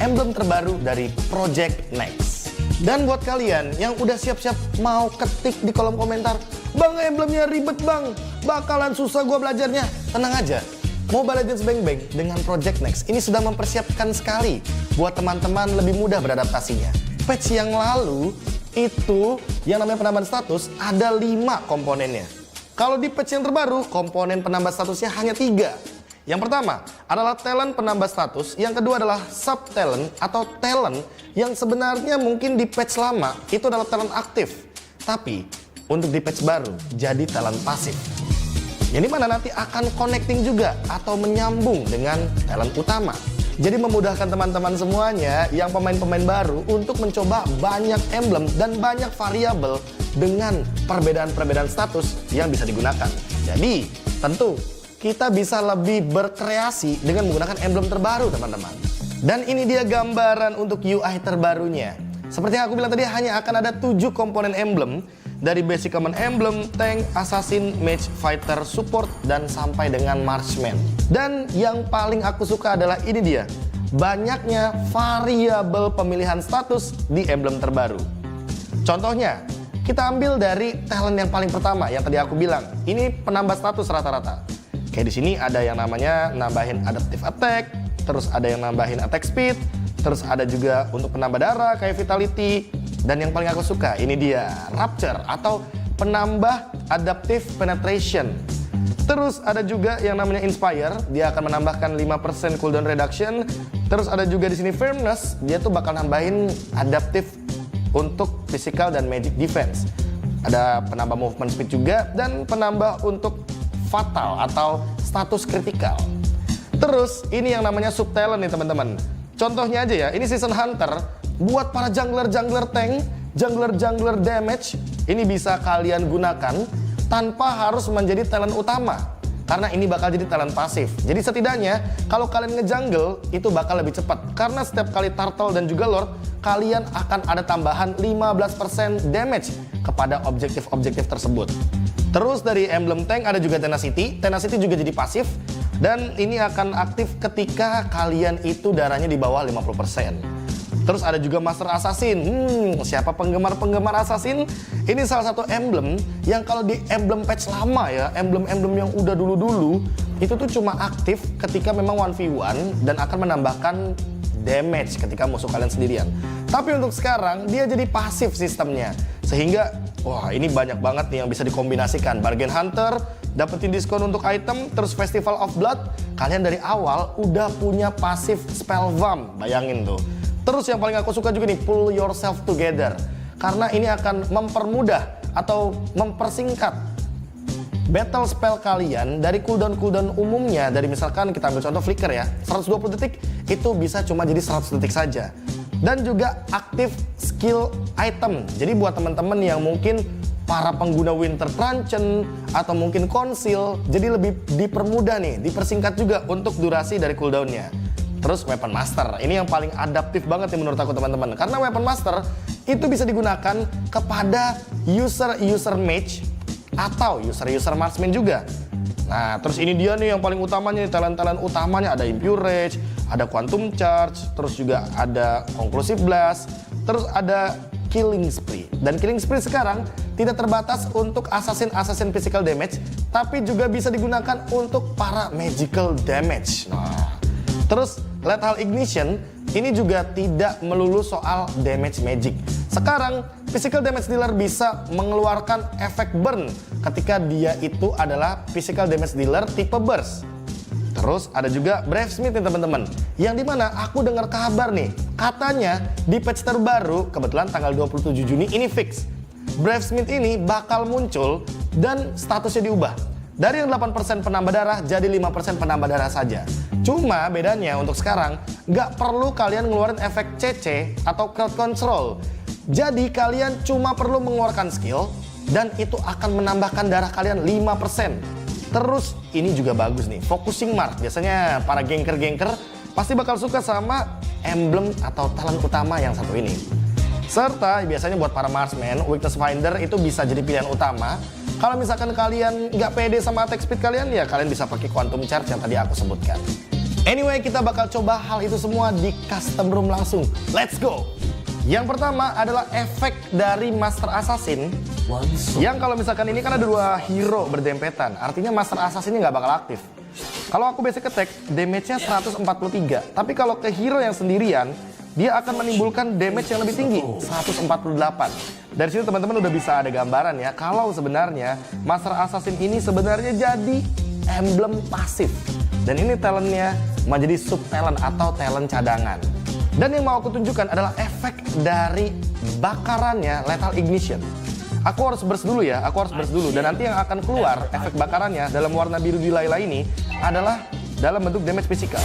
emblem terbaru dari Project Next. Dan buat kalian yang udah siap-siap mau ketik di kolom komentar, "Bang, emblemnya ribet bang, bakalan susah gua belajarnya." Tenang aja, Mobile Legends Bang Bang dengan Project Next ini sudah mempersiapkan sekali buat teman-teman lebih mudah beradaptasinya. Patch yang lalu itu yang namanya penambahan status ada 5 komponennya. Kalau di patch yang terbaru, komponen penambah statusnya hanya 3. Yang pertama adalah talent penambah status, yang kedua adalah sub talent atau talent yang sebenarnya mungkin di patch lama itu adalah talent aktif, tapi untuk di patch baru jadi talent pasif. Yang dimana nanti akan connecting juga atau menyambung dengan talent utama. Jadi memudahkan teman-teman semuanya yang pemain-pemain baru untuk mencoba banyak emblem dan banyak variabel dengan perbedaan-perbedaan status yang bisa digunakan. Jadi tentu kita bisa lebih berkreasi dengan menggunakan emblem terbaru teman-teman. Dan ini dia gambaran untuk UI terbarunya. Seperti yang aku bilang tadi, hanya akan ada 7 komponen emblem. Dari basic common emblem, tank, assassin, mage, fighter, support, dan sampai dengan marksman. Dan yang paling aku suka adalah ini dia, banyaknya variabel pemilihan status di emblem terbaru. Contohnya, kita ambil dari talent yang paling pertama yang tadi aku bilang. Ini penambah status rata-rata. Kayak di sini ada yang namanya nambahin adaptive attack, terus ada yang nambahin attack speed, terus ada juga untuk penambah darah kayak vitality. Dan yang paling aku suka, ini dia Rapture atau penambah adaptive penetration. Terus ada juga yang namanya Inspire, dia akan menambahkan 5% cooldown reduction. Terus ada juga di sini Firmness, dia tuh bakal nambahin adaptive untuk physical dan magic defense. Ada penambah movement speed juga dan penambah untuk fatal atau status kritikal. Terus ini yang namanya sub talent nih teman-teman. Contohnya aja ya, ini Season Hunter. Buat para jungler-jungler tank, jungler-jungler damage, ini bisa kalian gunakan tanpa harus menjadi talent utama. Karena ini bakal jadi talent pasif. Jadi setidaknya kalau kalian ngejungle itu bakal lebih cepat. Karena setiap kali turtle dan juga lord, kalian akan ada tambahan 15% damage kepada objektif-objektif tersebut. Terus dari emblem tank ada juga Tenacity. Tenacity juga jadi pasif. Dan ini akan aktif ketika kalian itu darahnya di bawah 50%. Terus ada juga Master Assassin. Siapa penggemar-penggemar Assassin? Ini salah satu emblem yang kalau di emblem patch lama ya, emblem-emblem yang udah dulu-dulu, itu tuh cuma aktif ketika memang 1v1 dan akan menambahkan damage ketika musuh kalian sendirian. Tapi untuk sekarang dia jadi pasif sistemnya. Sehingga wah, ini banyak banget nih yang bisa dikombinasikan. Bargain Hunter, dapetin diskon untuk item, terus Festival of Blood, kalian dari awal udah punya pasif spell vamp. Bayangin tuh. Terus yang paling aku suka juga nih, pull yourself together. Karena ini akan mempermudah atau mempersingkat battle spell kalian dari cooldown umumnya. Dari misalkan kita ambil contoh flicker ya, 120 detik itu bisa cuma jadi 100 detik saja. Dan juga aktif skill item. Jadi buat teman-teman yang mungkin para pengguna Winter Truncheon atau mungkin Conceal, jadi lebih dipermudah nih, dipersingkat juga untuk durasi dari cooldownnya. Terus Weapon Master, ini yang paling adaptif banget nih menurut aku teman-teman. Karena Weapon Master itu bisa digunakan kepada user mage atau user marksman juga. Nah terus ini dia nih yang paling utamanya, talent-talent utamanya ada Impure Rage, ada Quantum Charge, terus juga ada Conclusive Blast, terus ada Killing Spree. Dan Killing Spree sekarang tidak terbatas untuk assassin physical damage, tapi juga bisa digunakan untuk para magical damage. Nah, terus Lethal Ignition ini juga tidak melulu soal damage magic. Sekarang physical damage dealer bisa mengeluarkan efek burn ketika dia itu adalah physical damage dealer tipe burst. Terus ada juga Brave Smith nih teman-teman, yang dimana aku dengar kabar nih, katanya di patch terbaru kebetulan tanggal 27 Juni ini fix, Brave Smith ini bakal muncul dan statusnya diubah. Dari yang 8% penambah darah jadi 5% penambah darah saja. Cuma bedanya untuk sekarang nggak perlu kalian ngeluarin efek CC atau crowd control. Jadi kalian cuma perlu mengeluarkan skill dan itu akan menambahkan darah kalian 5%. Terus ini juga bagus nih, focusing mark. Biasanya para ganker-ganker pasti bakal suka sama emblem atau talent utama yang satu ini. Serta biasanya buat para marksman, weakness finder itu bisa jadi pilihan utama. Kalau misalkan kalian nggak pede sama attack speed kalian, ya kalian bisa pakai quantum charge yang tadi aku sebutkan. Anyway, kita bakal coba hal itu semua di custom room langsung. Let's go! Yang pertama adalah efek dari Master Assassin. Yang kalau misalkan ini kan ada 2 hero berdempetan, artinya Master Assassin ini nggak bakal aktif. Kalau aku basic attack, damage-nya 143. Tapi kalau ke hero yang sendirian, dia akan menimbulkan damage yang lebih tinggi, 148. Dari situ teman-teman udah bisa ada gambaran ya, kalau sebenarnya Master Assassin ini sebenarnya jadi emblem pasif. Dan ini talentnya menjadi sub talent atau talent cadangan. Dan yang mau aku tunjukkan adalah efek dari bakarannya Lethal Ignition. Aku harus burst dulu ya, Dan nanti yang akan keluar efek bakarannya dalam warna biru di Layla ini adalah dalam bentuk damage fisikal.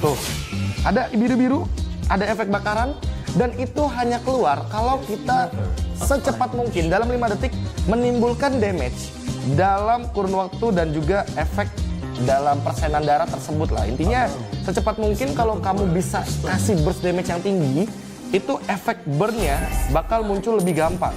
Tuh, ada biru-biru, ada efek bakaran, dan itu hanya keluar kalau kita secepat mungkin dalam 5 detik menimbulkan damage dalam kurun waktu dan juga efek dalam persenan darah tersebut lah. Intinya secepat mungkin kalau kamu bisa kasih burst damage yang tinggi, itu efek burn-nya bakal muncul lebih gampang.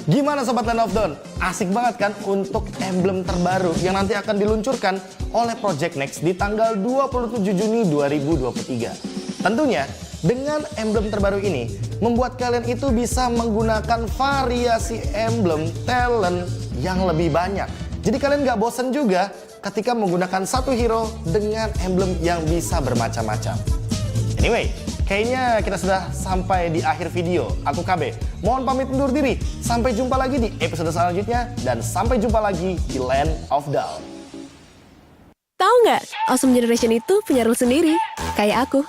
Gimana Sobat Land of Dawn? Asik banget kan untuk emblem terbaru yang nanti akan diluncurkan oleh Project Next di tanggal 27 Juni 2023. Tentunya dengan emblem terbaru ini membuat kalian itu bisa menggunakan variasi emblem talent yang lebih banyak. Jadi kalian gak bosen juga ketika menggunakan satu hero dengan emblem yang bisa bermacam-macam. Anyway, kayaknya kita sudah sampai di akhir video. Aku KB, mohon pamit undur diri. Sampai jumpa lagi di episode selanjutnya. Dan sampai jumpa lagi di Land of Dawn. Tahu nggak, Awesome Generation itu punya rule sendiri. Kayak aku.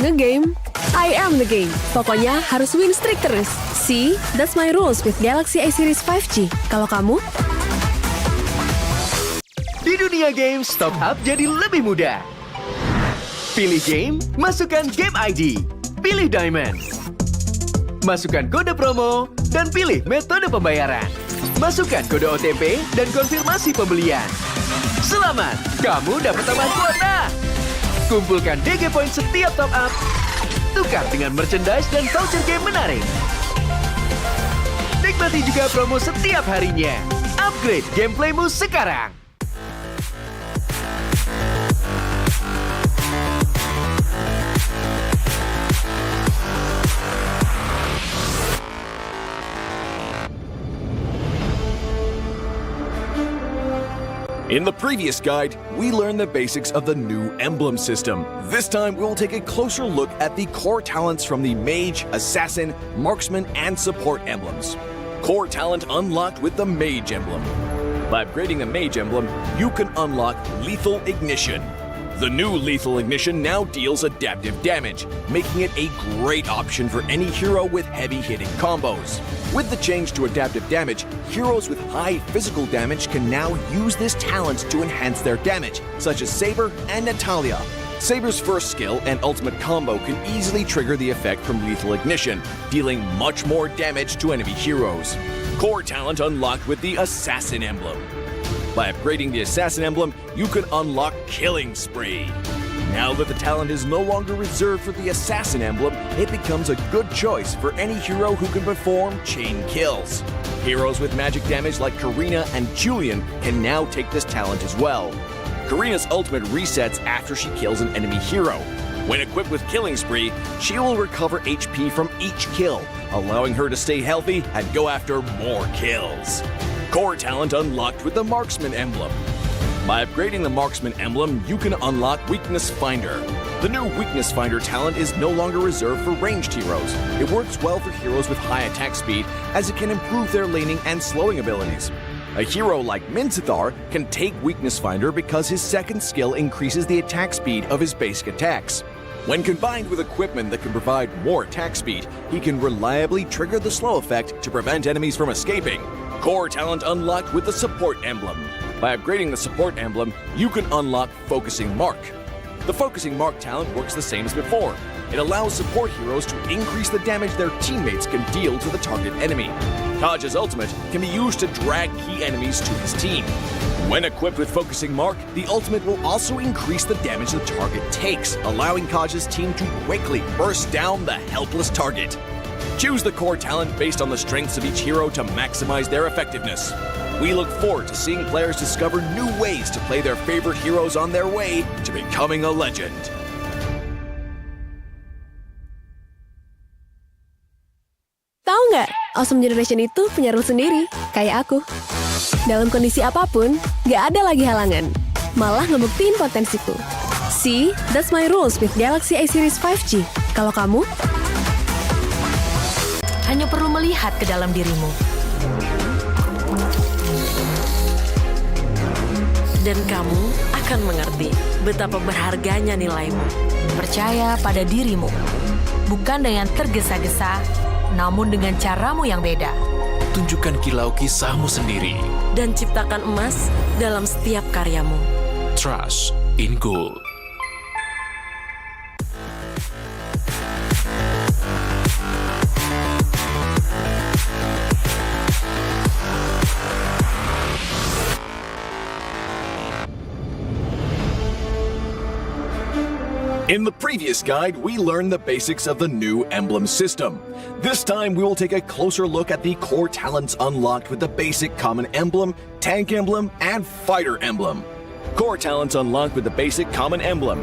Nge-game, I am the game. Pokoknya harus win streak terus. See, that's my rules with Galaxy A Series 5G. Kalau kamu? Di dunia game, stock up jadi lebih mudah. Pilih game, masukkan game ID. Pilih Diamond. Masukkan kode promo, dan pilih metode pembayaran. Masukkan kode OTP dan konfirmasi pembelian. Selamat, kamu dapat tambahan kuota. Kumpulkan DG Point setiap top up. Tukar dengan merchandise dan voucher game menarik. Nikmati juga promo setiap harinya. Upgrade gameplaymu sekarang. In the previous guide, we learned the basics of the new emblem system. This time, we'll take a closer look at the core talents from the Mage, Assassin, Marksman, and Support emblems. Core talent unlocked with the Mage emblem. By upgrading the Mage emblem, you can unlock Lethal Ignition. The new Lethal Ignition now deals adaptive damage, making it a great option for any hero with heavy-hitting combos. With the change to adaptive damage, heroes with high physical damage can now use this talent to enhance their damage, such as Saber and Natalia. Saber's first skill and ultimate combo can easily trigger the effect from Lethal Ignition, dealing much more damage to enemy heroes. Core talent unlocked with the Assassin emblem. By upgrading the Assassin emblem, you can unlock Killing Spree. Now that the talent is no longer reserved for the Assassin emblem, it becomes a good choice for any hero who can perform chain kills. Heroes with magic damage like Karina and Julian can now take this talent as well. Karina's ultimate resets after she kills an enemy hero. When equipped with Killing Spree, she will recover HP from each kill, allowing her to stay healthy and go after more kills. Core talent unlocked with the Marksman emblem. By upgrading the Marksman emblem, you can unlock Weakness Finder. The new Weakness Finder talent is no longer reserved for ranged heroes. It works well for heroes with high attack speed, as it can improve their laning and slowing abilities. A hero like Minzathar can take Weakness Finder because his second skill increases the attack speed of his basic attacks. When combined with equipment that can provide more attack speed, he can reliably trigger the slow effect to prevent enemies from escaping. Core talent unlocked with the Support emblem. By upgrading the Support emblem, you can unlock Focusing Mark. The Focusing Mark talent works the same as before. It allows support heroes to increase the damage their teammates can deal to the target enemy. Taj's ultimate can be used to drag key enemies to his team. When equipped with Focusing Mark, the ultimate will also increase the damage the target takes, allowing Taj's team to quickly burst down the helpless target. Choose the core talent based on the strengths of each hero to maximize their effectiveness. We look forward to seeing players discover new ways to play their favorite heroes on their way to becoming a legend. Tahu nggak, Awesome Generation itu punya rule sendiri, kayak aku. Dalam kondisi apapun, nggak ada lagi halangan. Malah ngebuktiin potensiku. See, that's my rules with Galaxy A Series 5G. Kalau kamu? Hanya perlu melihat ke dalam dirimu. Dan kamu akan mengerti betapa berharganya nilaimu. Percaya pada dirimu. Bukan dengan tergesa-gesa, namun dengan caramu yang beda. Tunjukkan kilau kisahmu sendiri. Dan ciptakan emas dalam setiap karyamu. Trust in gold. In the previous guide, we learned the basics of the new emblem system. This time, we will take a closer look at the core talents unlocked with the basic common emblem, tank emblem, and fighter emblem. Core talents unlocked with the basic common emblem.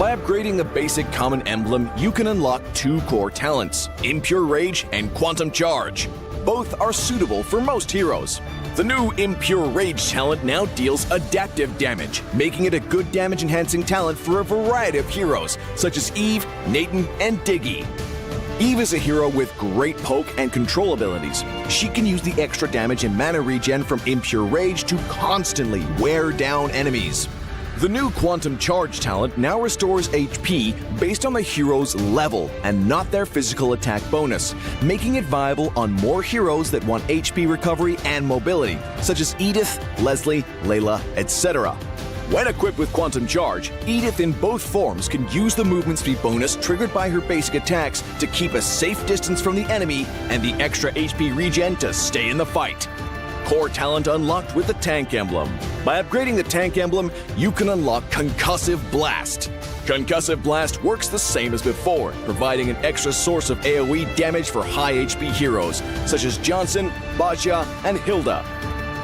By upgrading the basic common emblem, you can unlock 2 core talents, Impure Rage and Quantum Charge. Both are suitable for most heroes. The new Impure Rage talent now deals adaptive damage, making it a good damage-enhancing talent for a variety of heroes, such as Eve, Nathan, and Diggy. Eve is a hero with great poke and control abilities. She can use the extra damage and mana regen from Impure Rage to constantly wear down enemies. The new Quantum Charge talent now restores HP based on the hero's level and not their physical attack bonus, making it viable on more heroes that want HP recovery and mobility, such as Edith, Leslie, Layla, etc. When equipped with Quantum Charge, Edith in both forms can use the movement speed bonus triggered by her basic attacks to keep a safe distance from the enemy and the extra HP regen to stay in the fight. Core talent unlocked with the Tank Emblem. By upgrading the Tank Emblem, you can unlock Concussive Blast. Concussive Blast works the same as before, providing an extra source of AoE damage for high HP heroes, such as Johnson, Baja, and Hilda.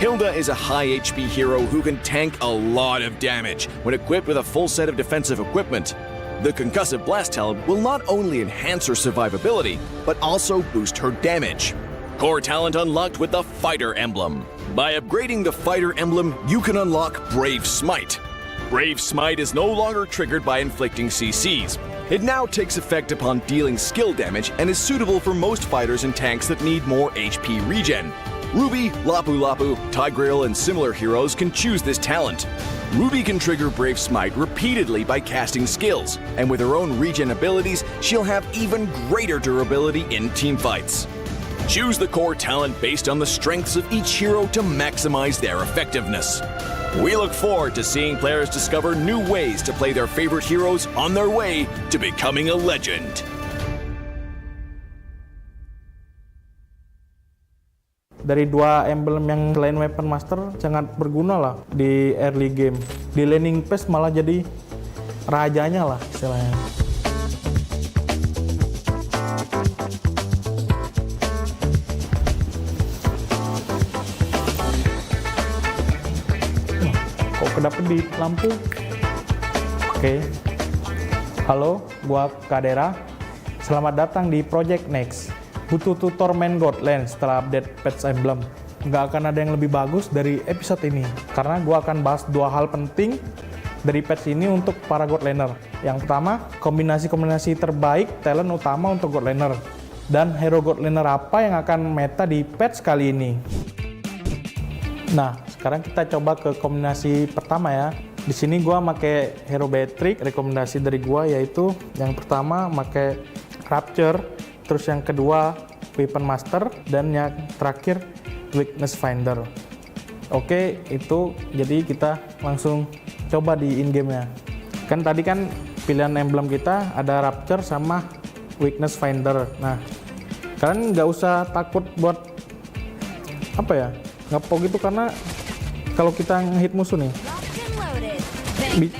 Hilda is a high HP hero who can tank a lot of damage when equipped with a full set of defensive equipment. The Concussive Blast talent will not only enhance her survivability, but also boost her damage. Core talent unlocked with the Fighter Emblem. By upgrading the Fighter Emblem, you can unlock Brave Smite. Brave Smite is no longer triggered by inflicting CCs. It now takes effect upon dealing skill damage and is suitable for most fighters and tanks that need more HP regen. Ruby, Lapu Lapu, Tigreal, and similar heroes can choose this talent. Ruby can trigger Brave Smite repeatedly by casting skills, and with her own regen abilities, she'll have even greater durability in teamfights. Choose the core talent based on the strengths of each hero to maximize their effectiveness. We look forward to seeing players discover new ways to play their favorite heroes on their way to becoming a legend. Dari 2 emblem yang selain Weapon Master sangat berguna lah di early game. Di laning phase malah jadi rajanya lah istilahnya. Kok kedapet di lampu? Oke. Halo, gua Kadera. Selamat datang di Project Next. Butuh tutor main Godland setelah update patch emblem. Nggak akan ada yang lebih bagus dari episode ini, karena gue akan bahas 2 hal penting dari patch ini untuk para Godlaner. Yang pertama, kombinasi-kombinasi terbaik talent utama untuk Godlaner. Dan hero Godlaner apa yang akan meta di patch kali ini. Nah, sekarang kita coba ke kombinasi pertama ya. Di sini gue pakai hero Beatrix. Rekomendasi dari gue yaitu yang pertama pakai Rapture, terus yang kedua Weapon Master, dan yang terakhir Weakness Finder. Oke, itu jadi kita langsung coba di in-game-nya. Kan tadi kan pilihan emblem kita ada Rapture sama Weakness Finder. Nah, kalian nggak usah takut buat apa ya, ngepok gitu, karena kalau kita ngehit musuh nih,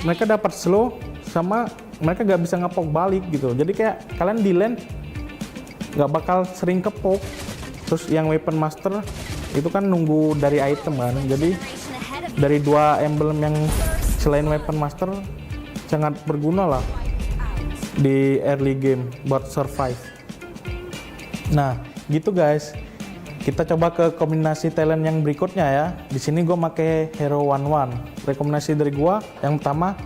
mereka dapat slow sama mereka nggak bisa ngepok balik gitu. Jadi kayak kalian di lane nggak bakal sering kepok. Terus yang Weapon Master itu kan nunggu dari item kan. Jadi dari 2 emblem yang selain weapon master sangat berguna lah di early game buat survive. Nah, gitu guys. Kita coba ke kombinasi talent yang berikutnya ya. Di sini gue pakai hero 11. Rekomendasi dari gue yang pertama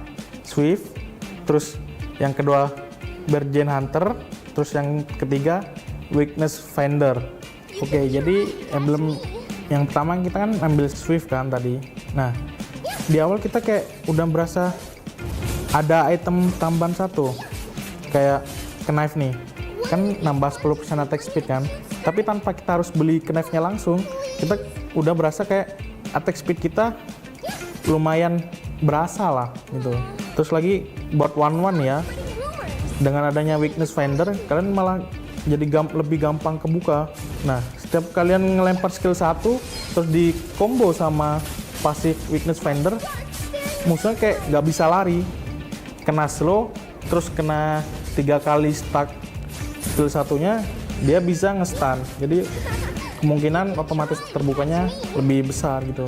Swift, terus yang kedua Bergen Hunter, terus yang ketiga Weakness Finder. Oke, jadi emblem yang pertama kita kan ambil Swift kan tadi. Nah, di awal kita kayak udah berasa ada item tambahan satu, kayak knife nih, kan nambah 10% attack speed kan. Tapi tanpa kita harus beli knife-nya langsung, kita udah berasa kayak attack speed kita lumayan berasa lah gitu. Terus lagi buat 11 ya, dengan adanya Weakness Finder, kalian malah jadi lebih gampang kebuka. Nah, setiap kalian ngelempar skill 1, terus di combo sama pasif Weakness Finder, musuhnya kayak nggak bisa lari, kena slow, terus kena 3 kali stuck skill satunya, dia bisa nge-stun. Jadi kemungkinan otomatis terbukanya lebih besar gitu.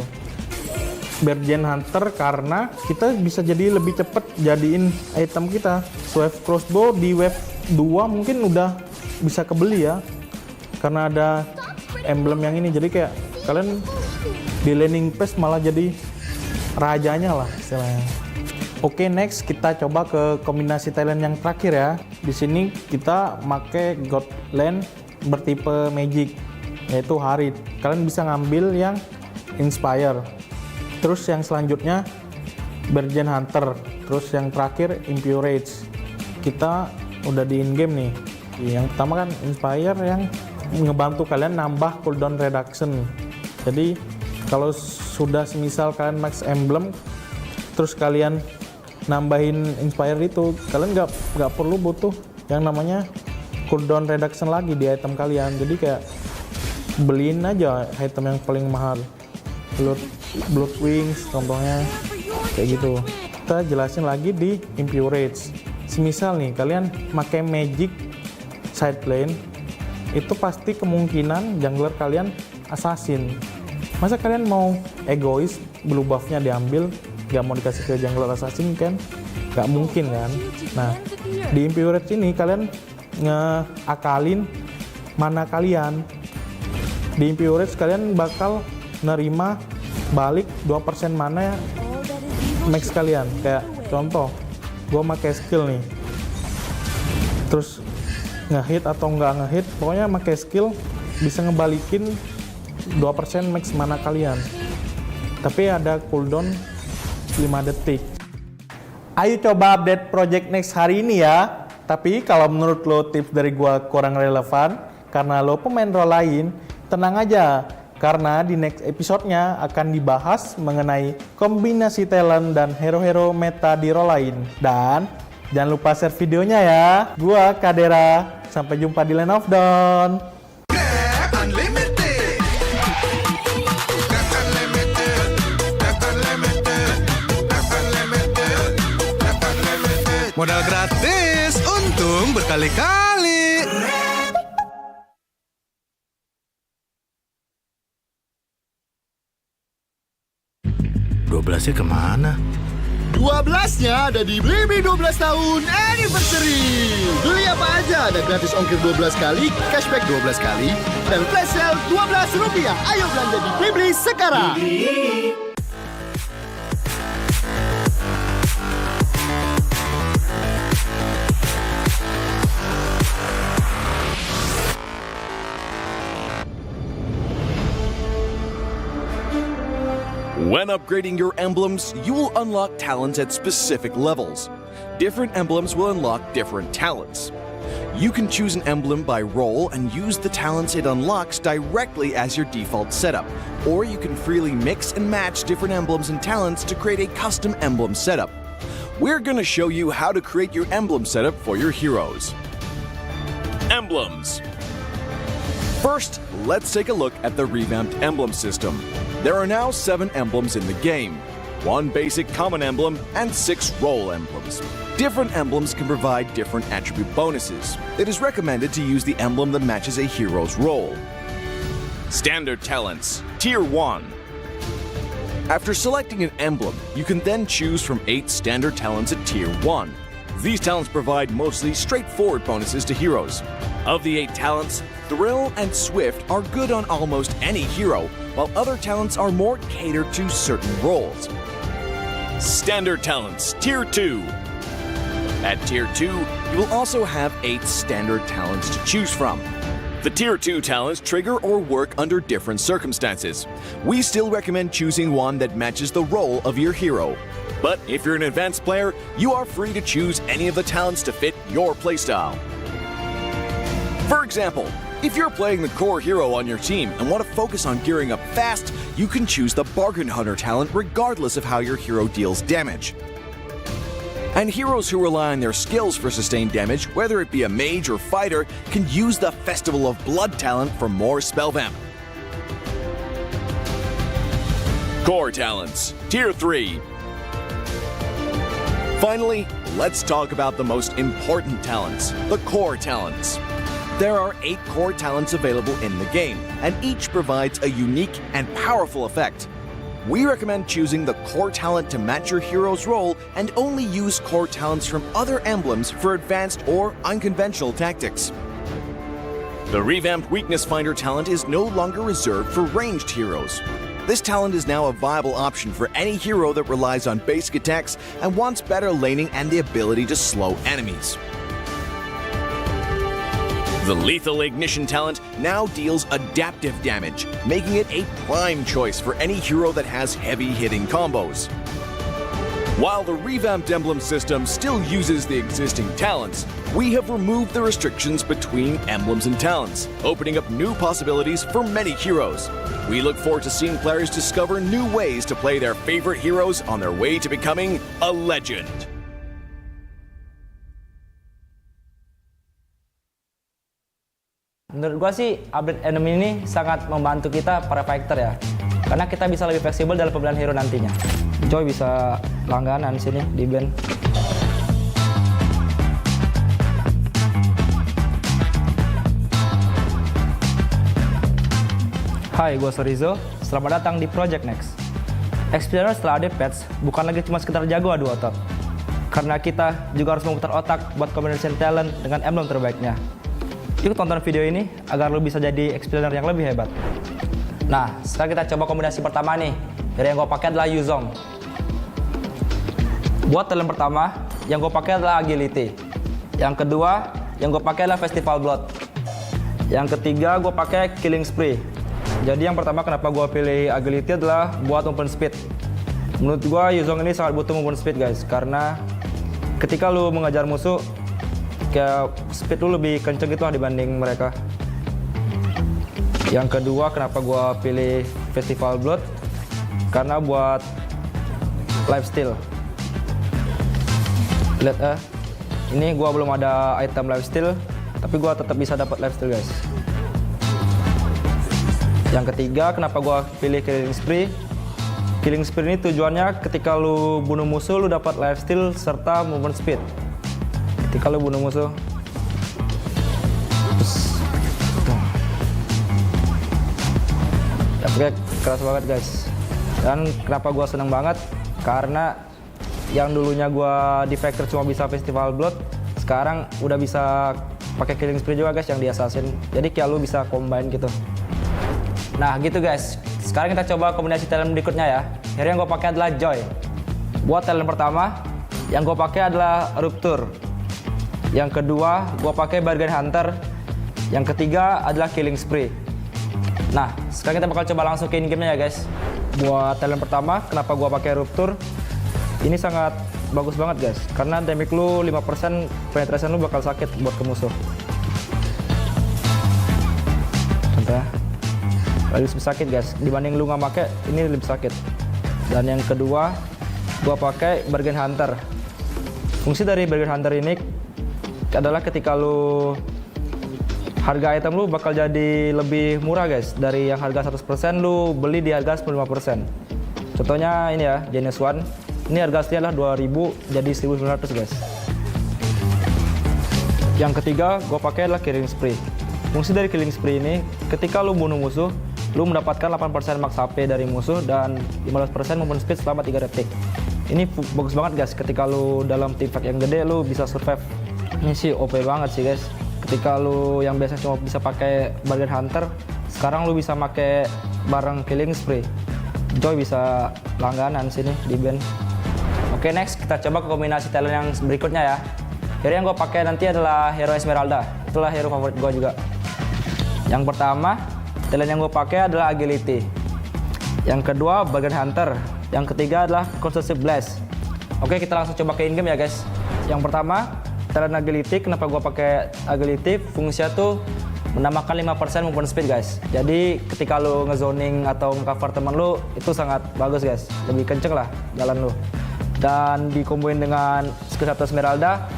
Bergen Hunter karena kita bisa jadi lebih cepet jadiin item kita. Swift Crossbow di wave 2 mungkin udah bisa kebeli ya, karena ada emblem yang ini. Jadi kayak kalian di landing page malah jadi rajanya lah istilahnya. Oke, next kita coba ke kombinasi talent yang terakhir ya. Di sini kita pakai God Land bertipe Magic, yaitu Harit. Kalian bisa ngambil yang Inspire. Terus yang selanjutnya Bergen Hunter. Terus yang terakhir Impurage. Kita udah di in-game nih. Yang pertama kan Inspire yang ngebantu kalian nambah cooldown reduction. Jadi kalau sudah semisal kalian max emblem, terus kalian nambahin Inspire itu, kalian nggak perlu butuh yang namanya cooldown reduction lagi di item kalian. Jadi kayak beliin aja item yang paling mahal, Blood Wings contohnya, kayak gitu. Kita jelasin lagi di Impurage. Semisal nih kalian pakai Magic side lane, itu pasti kemungkinan jungler kalian assassin. Masa kalian mau egois, blue buff-nya diambil, nggak mau dikasih ke jungler assassin kan? Nggak mungkin kan? Nah, di Impurage ini kalian ngeakalin mana kalian. Di Impurage kalian bakal nerima balik 2% mana max kalian. Kayak contoh, gue pakai skill nih, terus ngehit atau nggak ngehit, pokoknya pakai skill bisa ngebalikin 2% max mana kalian. Tapi ada cooldown 5 detik. Ayo coba update Project Next hari ini ya. Tapi kalau menurut lo tips dari gua kurang relevan karena lo pemain role lain, tenang aja. Karena di next episode-nya akan dibahas mengenai kombinasi talent dan hero-hero meta di role lain. Dan jangan lupa share videonya ya. Gua Kadera, sampai jumpa di Land of Dawn. Modal gratis, untung berkali-kali. 12-nya kemana? 12-nya ada di Blibli 12 tahun anniversary. Beli apa aja ada gratis ongkir 12 kali, cashback 12 kali, dan flash sale Rp12. Ayo belanja di Blibli sekarang. When upgrading your emblems, you will unlock talents at specific levels. Different emblems will unlock different talents. You can choose an emblem by role and use the talents it unlocks directly as your default setup, or you can freely mix and match different emblems and talents to create a custom emblem setup. We're going to show you how to create your emblem setup for your heroes. Emblems. First, let's take a look at the revamped emblem system. There are now 7 emblems in the game, 1 basic common emblem and 6 role emblems. Different emblems can provide different attribute bonuses. It is recommended to use the emblem that matches a hero's role. Standard talents, Tier 1. After selecting an emblem, you can then choose from 8 standard talents at Tier 1. These talents provide mostly straightforward bonuses to heroes. Of the 8 talents, Thrill and Swift are good on almost any hero, while other talents are more catered to certain roles. Standard talents, Tier 2. At Tier 2, you will also have 8 standard talents to choose from. The Tier 2 talents trigger or work under different circumstances. We still recommend choosing one that matches the role of your hero. But if you're an advanced player, you are free to choose any of the talents to fit your playstyle. For example, if you're playing the core hero on your team and want to focus on gearing up fast, you can choose the Bargain Hunter talent regardless of how your hero deals damage. And heroes who rely on their skills for sustained damage, whether it be a mage or fighter, can use the Festival of Blood talent for more spell vamp. Core talents, Tier 3. Finally, let's talk about the most important talents, the core talents. There are 8 core talents available in the game, and each provides a unique and powerful effect. We recommend choosing the core talent to match your hero's role and only use core talents from other emblems for advanced or unconventional tactics. The revamped Weakness Finder talent is no longer reserved for ranged heroes. This talent is now a viable option for any hero that relies on basic attacks and wants better laning and the ability to slow enemies. The Lethal Ignition talent now deals adaptive damage, making it a prime choice for any hero that has heavy-hitting combos. While the revamped emblem system still uses the existing talents, we have removed the restrictions between emblems and talents, opening up new possibilities for many heroes. We look forward to seeing players discover new ways to play their favorite heroes on their way to becoming a legend. Menurut gua sih update enemy ini sangat membantu kita para fighter ya, karena kita bisa lebih fleksibel dalam pemilihan hero nantinya. Joy bisa langganan sini di band. Hai, gua Sorizo. Selamat datang di Project Next. Explorer setelah ada patch bukan lagi cuma sekedar jago adu otot, karena kita juga harus memutar otak buat combination talent dengan emblem terbaiknya. Yuk tonton video ini agar lo bisa jadi explainer yang lebih hebat. Nah, sekarang kita coba kombinasi pertama nih. Dari yang gue pakai adalah Yuzong. Buat talent pertama, yang gue pakai adalah Agility. Yang kedua, yang gue pakai adalah Festival Blood. Yang ketiga, gue pakai Killing Spree. Jadi yang pertama kenapa gue pilih Agility adalah buat movement speed. Menurut gue Yuzong ini sangat butuh movement speed guys, karena ketika lo mengejar musuh, kayak speed lu lebih kenceng gitu lah dibanding mereka. Yang kedua kenapa gua pilih Festival Blood, karena buat lifesteal. Lihat ini gua belum ada item lifesteal, tapi gua tetap bisa dapat lifesteal guys. Yang ketiga kenapa gua pilih Killing Spree. Killing Spree ini tujuannya ketika lu bunuh musuh lu dapat lifesteal serta movement speed. Ketika lo bunuh musuh, dapetnya keras banget guys. Dan kenapa gue seneng banget, karena yang dulunya gue di Factor cuma bisa Festival Blood, sekarang udah bisa pakai Killing Spree juga guys yang di Assassin. Jadi kayak lo bisa combine gitu. Nah gitu guys. Sekarang kita coba kombinasi talent berikutnya ya. Hero yang gue pakai adalah Joy. Buat talent pertama, yang gue pakai adalah Rupture. Yang kedua, gua pakai Bargain Hunter. Yang ketiga adalah Killing Spree. Nah, sekarang kita bakal coba langsung ke in-game-nya ya guys. Buat talent pertama, kenapa gua pakai Rupture? Ini sangat bagus banget guys, karena damage lu 5%, penetration lu bakal sakit buat ke musuh. Contohnya, lebih sakit guys, dibanding lu nggak pakai, ini lebih sakit. Dan yang kedua, gua pakai Bargain Hunter. Fungsi dari Bargain Hunter ini adalah ketika lu harga item lu bakal jadi lebih murah guys. Dari yang harga 100% lu beli di harga 95%. Contohnya ini ya, Genius One. Ini harga aslinya adalah 2000 jadi 1900 guys. Yang ketiga gue pakai adalah Killing Spree. Fungsi dari Killing Spree ini ketika lu bunuh musuh, lu mendapatkan 8% max HP dari musuh dan 15% movement speed selama 3 detik. Ini bagus banget guys, ketika lu dalam team fight yang gede lu bisa survive. Ini sih OP banget sih guys. Ketika lu yang biasa cuma bisa pakai bargain hunter, sekarang lu bisa pakai bareng killing spree. Joy bisa langganan sini di band. Oke, next kita coba ke kombinasi talent yang berikutnya ya. Hero yang gue pakai nanti adalah hero Esmeralda. Itulah hero favorit gue juga. Yang pertama, talent yang gue pakai adalah agility. Yang kedua, bargain hunter. Yang ketiga adalah constructive blast. Oke, kita langsung coba ke in game ya guys. Yang pertama, talent agility. Kenapa gue pakai agility? Fungsinya tuh menambahkan 5% movement speed guys. Jadi ketika lu ngezoning atau nge-cover teman lu itu sangat bagus guys. Lebih kenceng lah jalan lu. Dan dikomboin dengan skill 1 Esmeralda,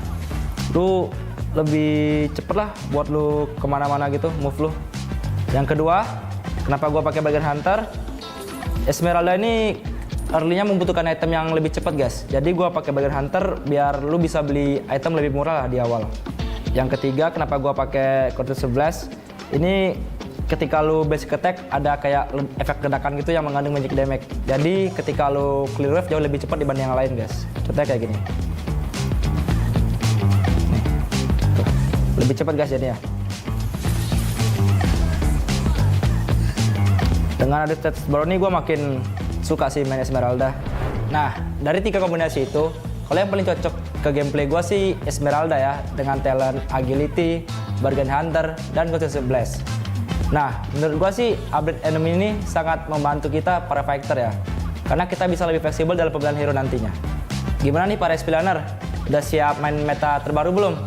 lu lebih cepet lah buat lu kemana-mana gitu move lu. Yang kedua, kenapa gua pakai bargain hunter? Esmeralda ini early-nya membutuhkan item yang lebih cepat guys. Jadi gua pakai bargain hunter biar lu bisa beli item lebih murah lah di awal. Yang ketiga, kenapa gua pakai Quarter 11? Ini ketika lu basic attack ada kayak efek ledakan gitu yang mengandung magic damage. Jadi ketika lu clear wave jauh lebih cepat dibanding yang lain guys. Contohnya kayak gini. Nih, tuh. Lebih cepat guys jadinya. Dengan ada stats baru ini gue makin suka sih main Esmeralda. Nah, dari 3 kombinasi itu, kalau yang paling cocok ke gameplay gue sih Esmeralda ya, dengan talent agility, bargain hunter, dan constructive blast. Nah, menurut gue sih update enemy ini sangat membantu kita para fighter ya, karena kita bisa lebih fleksibel dalam pemilihan hero nantinya. Gimana nih para SPLaner? Udah siap main meta terbaru belum?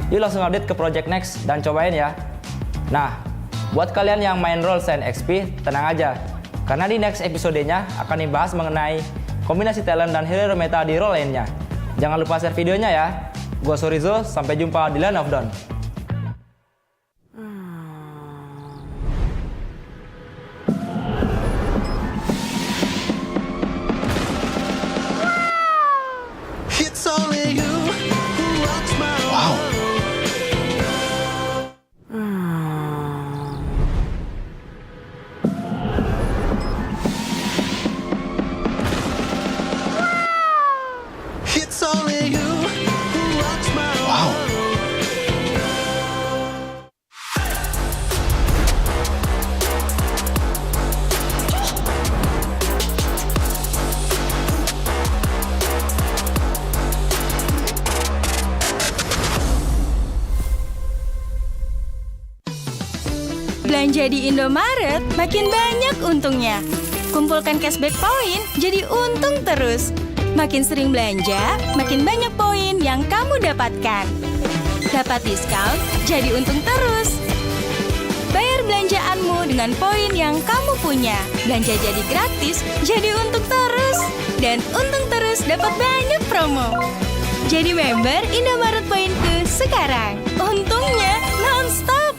Yuk langsung update ke Project Next dan cobain ya. Nah, buat kalian yang main roles and XP, tenang aja, karena di next episodenya akan dibahas mengenai kombinasi talent dan hero meta di role lainnya. Jangan lupa share videonya ya. Gua Sorizo, sampai jumpa di Land of Dawn. Belanja di Indomaret makin banyak untungnya. Kumpulkan cashback poin jadi untung terus. Makin sering belanja, makin banyak poin yang kamu dapatkan. Dapat diskon, jadi untung terus. Bayar belanjaanmu dengan poin yang kamu punya. Belanja jadi gratis, jadi untung terus. Dan untung terus dapat banyak promo. Jadi member Indomaret Poinku sekarang. Untungnya non-stop.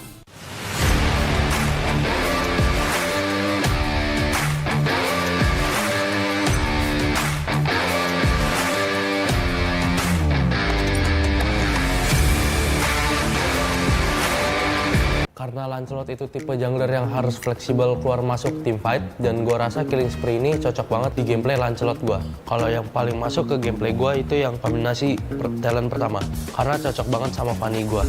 Karena Lancelot itu tipe jungler yang harus fleksibel keluar masuk team fight, dan gua rasa killing spree ini cocok banget di gameplay Lancelot gua. Kalau yang paling masuk ke gameplay gua itu yang kombinasi talent pertama, karena cocok banget sama Fanny gua.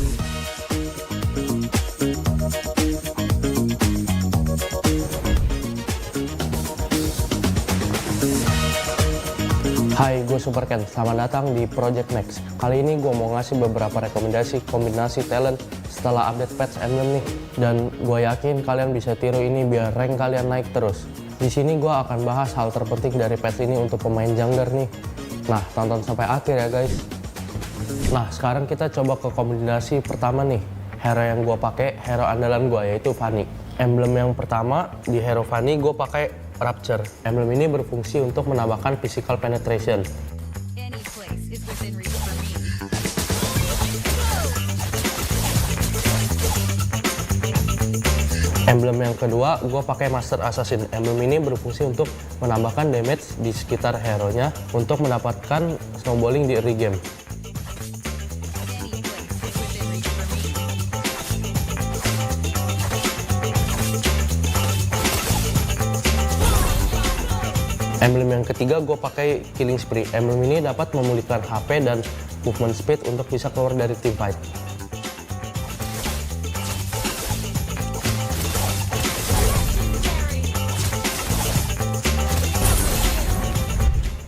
Hai, gue Super Ken. Selamat datang di Project Next. Kali ini gue mau ngasih beberapa rekomendasi kombinasi talent setelah update patch emblem nih. Dan gue yakin kalian bisa tiru ini biar rank kalian naik terus. Di sini gue akan bahas hal terpenting dari patch ini untuk pemain jungler nih. Nah, tonton sampai akhir ya guys. Nah, sekarang kita coba ke kombinasi pertama nih. Hero yang gue pakai, hero andalan gue yaitu Fanny. Emblem yang pertama di hero Fanny gue pakai Rapture. Emblem ini berfungsi untuk menambahkan physical penetration. Emblem yang kedua, gue pakai Master Assassin. Emblem ini berfungsi untuk menambahkan damage di sekitar hero-nya untuk mendapatkan snowballing di early game. Emblem yang ketiga gue pakai Killing Spree. Emblem ini dapat memulihkan HP dan movement speed untuk bisa keluar dari team fight.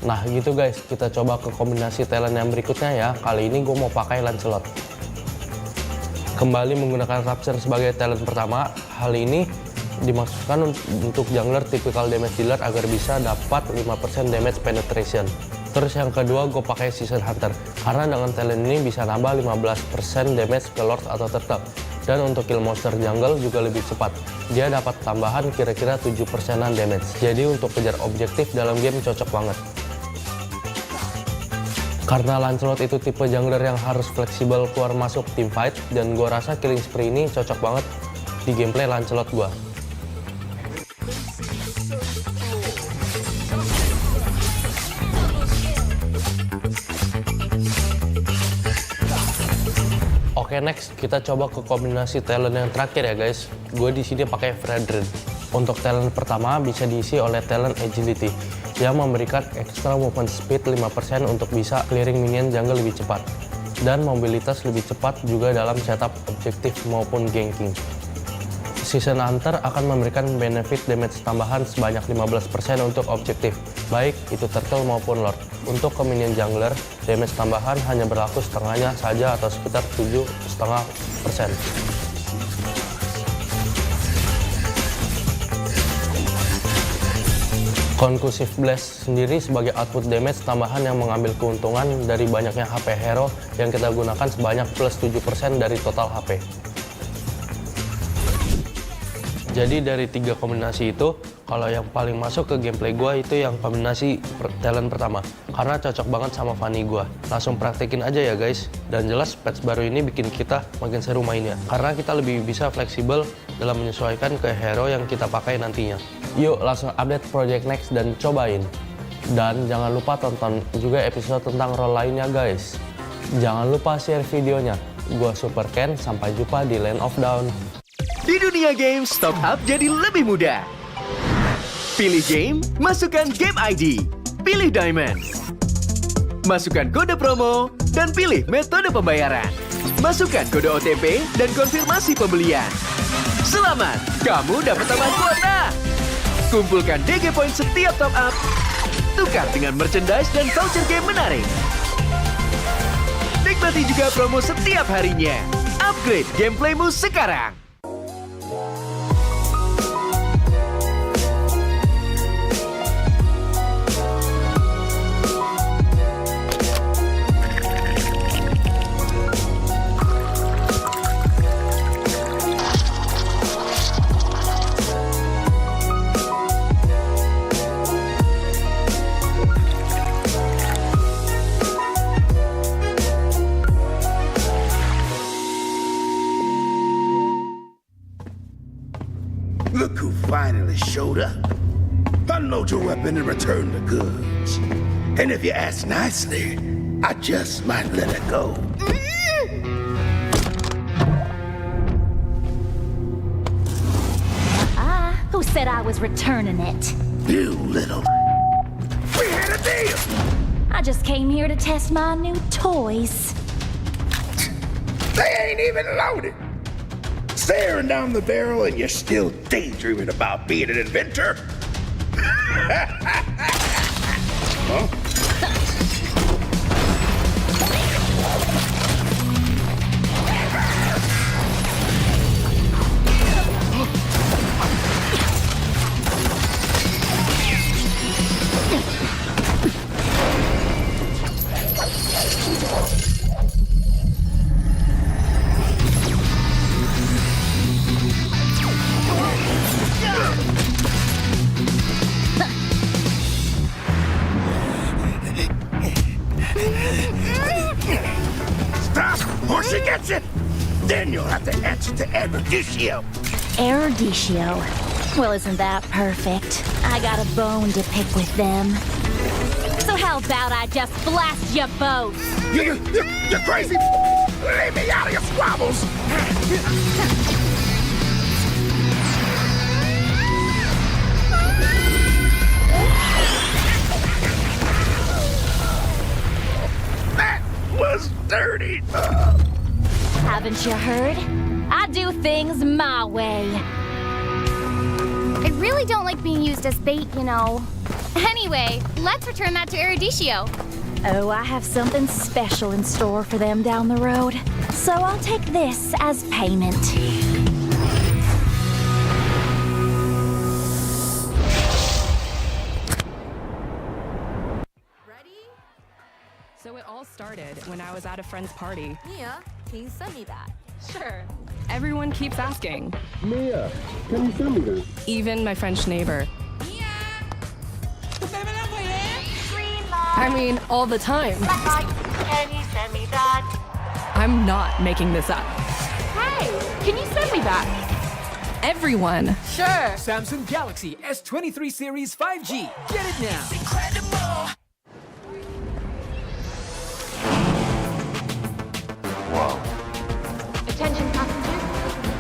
Nah gitu guys, kita coba ke kombinasi talent yang berikutnya ya. Kali ini gue mau pakai Lancelot. Kembali menggunakan Rapture sebagai talent pertama. Hal ini dimaksudkan untuk jungler typical damage dealer agar bisa dapat 5% damage penetration. Terus yang kedua gue pakai Season Hunter karena dengan talent ini bisa nambah 15% damage ke Lord atau Turtle. Dan untuk kill monster jungle juga lebih cepat. Dia dapat tambahan kira-kira 7%-an damage. Jadi untuk kejar objektif dalam game cocok banget. Karena Lancelot itu tipe jungler yang harus fleksibel keluar masuk team fight, dan gue rasa Killing Spree ini cocok banget di gameplay Lancelot gue. Oke, next kita coba ke kombinasi talent yang terakhir ya guys. Gue di sini pakai Fredrin. Untuk talent pertama bisa diisi oleh talent Agility yang memberikan extra movement speed 5% untuk bisa clearing minion jungle lebih cepat, dan mobilitas lebih cepat juga dalam setup objektif maupun ganking. Season Hunter akan memberikan benefit damage tambahan sebanyak 15% untuk objektif, baik itu turtle maupun lord. Untuk ke minion jungler, damage tambahan hanya berlaku setengahnya saja atau sekitar 7,5%. Conclusive Blast sendiri sebagai output damage tambahan yang mengambil keuntungan dari banyaknya HP hero yang kita gunakan sebanyak plus 7% dari total HP. Jadi dari 3 kombinasi itu, kalau yang paling masuk ke gameplay gue itu yang kombinasi talent pertama. Karena cocok banget sama Fanny gue. Langsung praktekin aja ya guys. Dan jelas patch baru ini bikin kita makin seru mainnya. Karena kita lebih bisa fleksibel dalam menyesuaikan ke hero yang kita pakai nantinya. Yuk langsung update Project Next dan cobain. Dan jangan lupa tonton juga episode tentang role lainnya guys. Jangan lupa share videonya. Gua Super Ken, sampai jumpa di Land of Dawn. Di dunia game, top up jadi lebih mudah. Pilih game, masukkan game ID. Pilih Diamond. Masukkan kode promo, dan pilih metode pembayaran. Masukkan kode OTP dan konfirmasi pembelian. Selamat, kamu dapat tambahan kuota. Kumpulkan DG Point setiap top up. Tukar dengan merchandise dan voucher game menarik. Nikmati juga promo setiap harinya. Upgrade gameplaymu sekarang. Look who finally showed up. Unload your weapon and return the goods. And if you ask nicely, I just might let it go. Who said I was returning it? You little... We had a deal! I just came here to test my new toys. They ain't even loaded. Staring down the barrel and you're still daydreaming about being an inventor? Huh? Stop, or she gets it! Then you'll have to answer to Erudicio. Erudicio? Well, isn't that perfect? I got a bone to pick with them. So how about I just blast you both? You're crazy! Leave me out of your squabbles! was dirty. Haven't you heard? I do things my way. I really don't like being used as bait, you know. Anyway, let's return that to Erudicio. Oh, I have something special in store for them down the road. So I'll take this as payment. So it all started when I was at a friend's party. Mia, can you send me that? Sure. Everyone keeps asking. Mia, can you send me that? Even my French neighbor. I mean, all the time. Can you send me that? I'm not making this up. Hey, can you send me that? Everyone. Sure. Samsung Galaxy S23 Series 5G. Get it now. It's incredible. Attention passengers.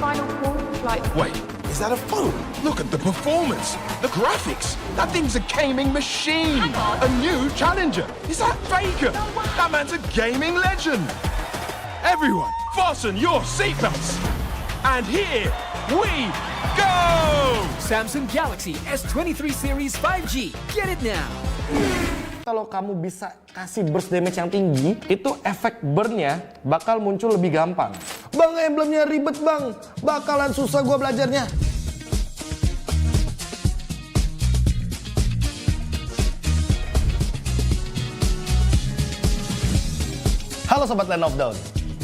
Final call for flight. Wait, is that a phone? Look at the performance, the graphics. That thing's a gaming machine. Hang on. A new challenger. Is that Faker? That man's a gaming legend. Everyone, fasten your seatbelts. And here we go! Samsung Galaxy S23 Series 5G. Get it now. Kalau kamu bisa kasih burst damage yang tinggi, itu efek burn-nya bakal muncul lebih gampang. Bang, emblemnya ribet bang, bakalan susah gua belajarnya. Halo sobat Land of Dawn,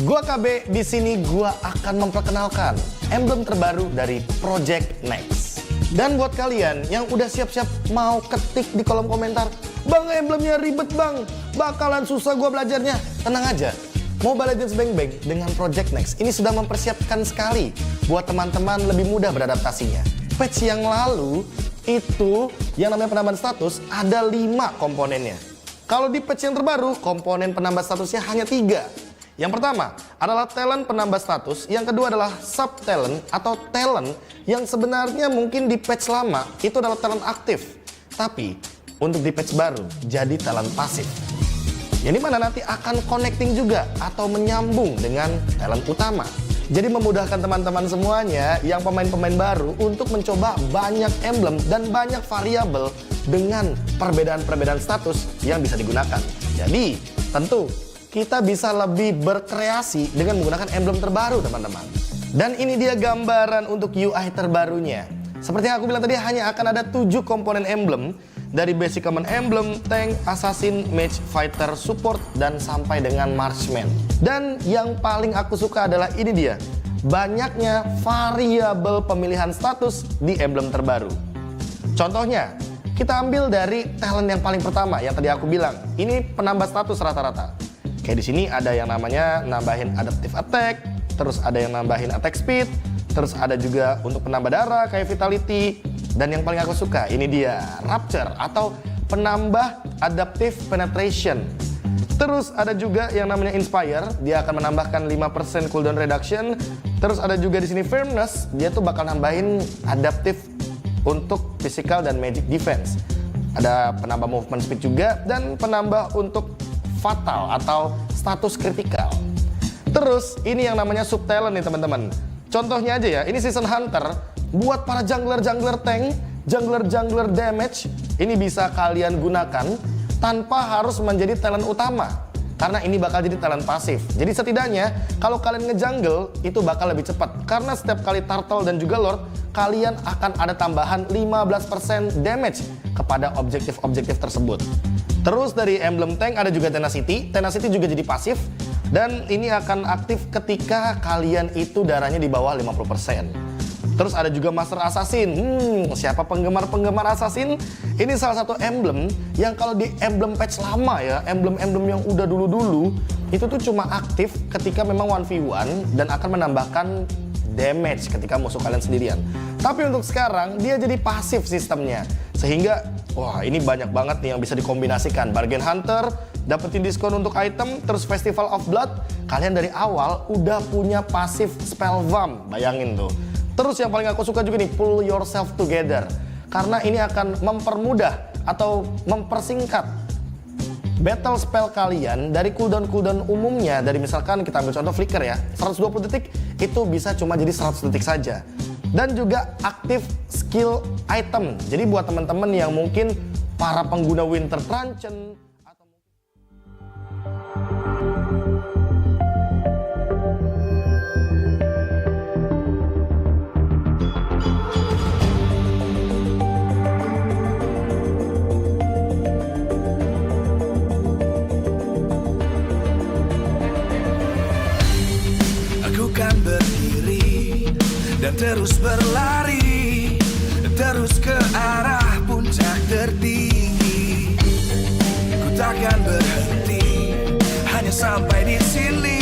gua KB. Di sini gua akan memperkenalkan emblem terbaru dari Project Next. Dan buat kalian yang udah siap-siap mau ketik di kolom komentar, bang, emblemnya ribet bang, bakalan susah gua belajarnya. Tenang aja, Mobile Legends Bang Bang dengan Project Next ini sudah mempersiapkan sekali buat teman-teman lebih mudah beradaptasinya. Patch yang lalu itu yang namanya penambahan status ada 5 komponennya. Kalau di patch yang terbaru, komponen penambah statusnya hanya 3. Yang pertama adalah talent penambah status, yang kedua adalah sub talent atau talent yang sebenarnya mungkin di patch lama itu adalah talent aktif. Tapi untuk di patch baru jadi talent pasif. Yang dimana nanti akan connecting juga atau menyambung dengan talent utama. Jadi memudahkan teman-teman semuanya yang pemain-pemain baru untuk mencoba banyak emblem dan banyak variabel dengan perbedaan-perbedaan status yang bisa digunakan. Jadi tentu kita bisa lebih berkreasi dengan menggunakan emblem terbaru teman-teman. Dan ini dia gambaran untuk UI terbarunya. Seperti yang aku bilang tadi, hanya akan ada 7 komponen emblem. Dari basic common emblem, tank, assassin, mage, fighter, support, dan sampai dengan marksman. Dan yang paling aku suka adalah ini dia, banyaknya variabel pemilihan status di emblem terbaru. Contohnya, kita ambil dari talent yang paling pertama yang tadi aku bilang. Ini penambah status rata-rata. Kayak di sini ada yang namanya nambahin adaptive attack, terus ada yang nambahin attack speed, terus ada juga untuk penambah darah kayak vitality, dan yang paling aku suka ini dia rapture atau penambah adaptive penetration. Terus ada juga yang namanya inspire, dia akan menambahkan 5% cooldown reduction. Terus ada juga di sini firmness, dia tuh bakal nambahin adaptive untuk physical dan magic defense. Ada penambah movement speed juga dan penambah untuk fatal atau status kritikal. Terus ini yang namanya sub talent nih teman-teman. Contohnya aja ya, ini season hunter buat para jungler tank, jungler damage. Ini bisa kalian gunakan tanpa harus menjadi talent utama, karena ini bakal jadi talent pasif. Jadi setidaknya kalau kalian ngejungle itu bakal lebih cepat, karena setiap kali turtle dan juga lord kalian akan ada tambahan 15% damage kepada objektif-objektif tersebut. Terus dari emblem tank ada juga tenacity. Tenacity juga jadi pasif dan ini akan aktif ketika kalian itu darahnya di bawah 50%. Terus ada juga Master Assassin. Siapa penggemar-penggemar Assassin? Ini salah satu emblem yang kalau di emblem patch lama ya, emblem-emblem yang udah dulu-dulu, itu tuh cuma aktif ketika memang 1v1 dan akan menambahkan damage ketika musuh kalian sendirian. Tapi untuk sekarang dia jadi pasif sistemnya. Sehingga wah, ini banyak banget nih yang bisa dikombinasikan. Bargain Hunter, dapetin diskon untuk item, terus Festival of Blood, kalian dari awal udah punya pasif spell vamp, bayangin tuh. Terus yang paling aku suka juga nih, pull yourself together. Karena ini akan mempermudah atau mempersingkat battle spell kalian dari cooldown umumnya, dari misalkan kita ambil contoh flicker ya, 120 detik itu bisa cuma jadi 100 detik saja. Dan juga aktif skill item. Jadi buat teman-teman yang mungkin para pengguna Winter Truncheon atau Aku kan berdiri dan terus berlari, terus ke arah puncak tertinggi. Ku takkan berhenti, hanya sampai di sini.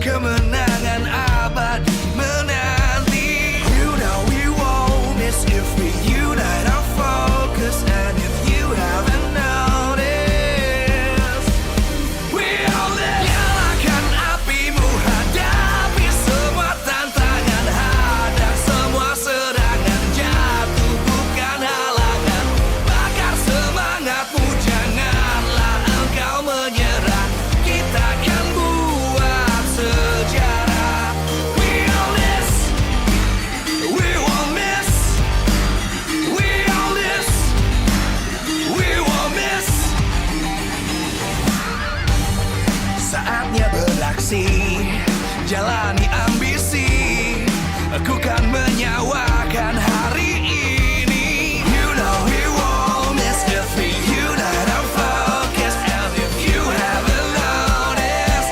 Kemenangan abadi menanti. You know we won't miss if we unite our focus. And if you haven't noticed, we all live. Nyalakan apimu, hadapi semua tantangan, hadang semua serangan, jatuh bukan halangan. Bakar semangatmu, janganlah engkau menyerah. Kita akan buat sejarah. We all this, we won't miss. We all this, we won't miss. Saatnya beraksi, jalani ambisi. Aku kan menyawakan hari ini. You know we won't miss if we unite our focus. And if you haven't noticed,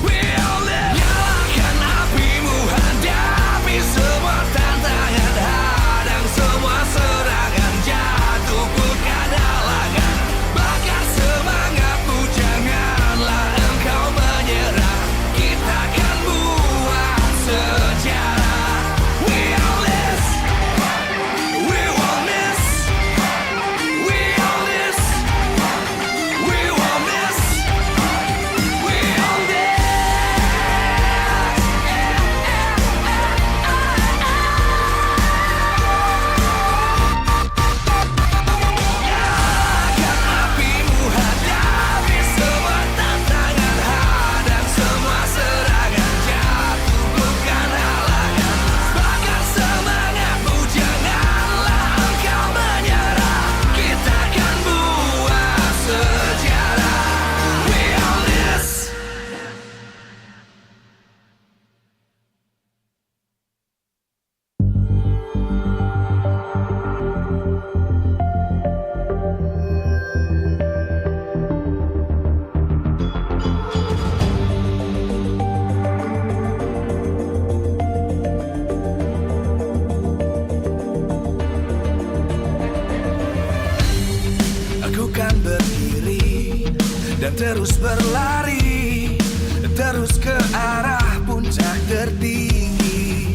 we all live. Nyalakan apimu, hadapi semua tantangan, hadang semua serangan, jatuh bukan halangan. Bakar semangatmu, janganlah engkau menyerah. Kita akan buat sejarah. We all this, we won't miss. We all this, we won't miss. We all this. Nyalakan apimu, hadapi semua tantangan, hadang semua serangan, jatuh bukan halangan. Bakar semangatmu, janganlah engkau menyerah. Kita akan buat sejarah. We all this. Aku kan berdiri dan terus berlari, terus ke arah puncak tertinggi.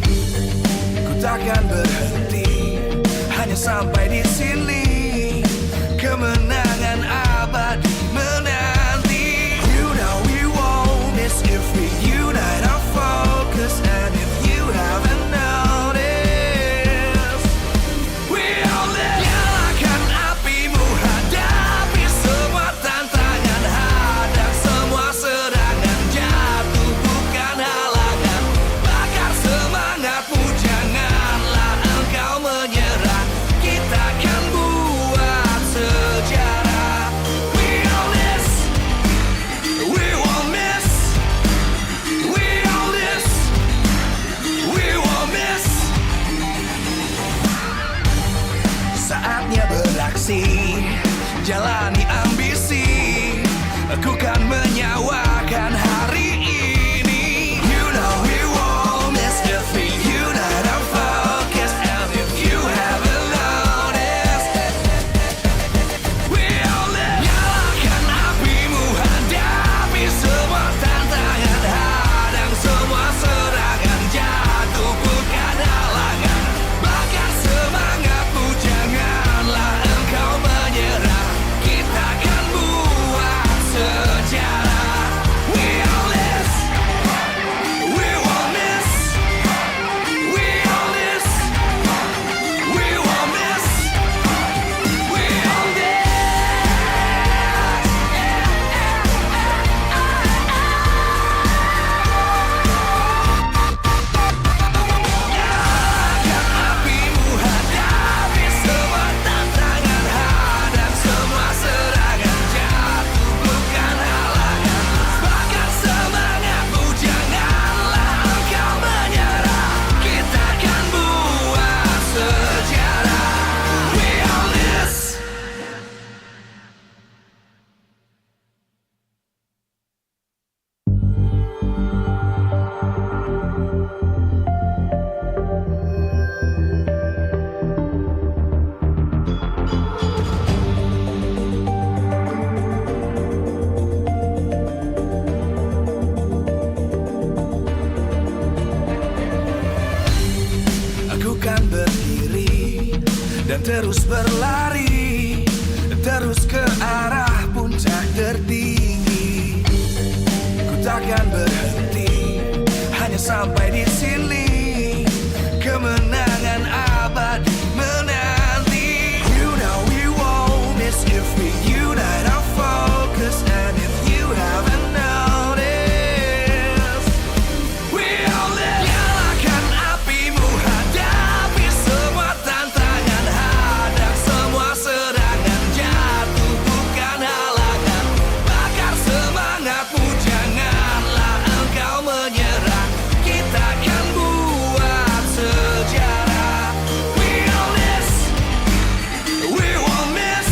Ku takkan berhenti, hanya sampai di sini. Kemenangan abadi menanti. You know we won't miss if we unite our focus. And if you haven't noticed, we all live. Nyalakan apimu, hadapi semua tantangan, hadang semua serangan, jatuh bukan halangan. Bakar semangatmu, janganlah engkau menyerah. Kita akan buat sejarah. terus berlari, terus ke arah puncak tertinggi. Ku takkan berhenti, hanya sampai di sini. Kemenangan abadi menanti. You know we won't miss if we unite our focus. And if you haven't noticed, we all live. Nyalakan apimu, hadapi semua tantangan, hadang semua serangan, jatuh bukan halangan. Bakar semangatmu, janganlah engkau menyerah. Kita akan buat sejarah. We all this, we won't miss.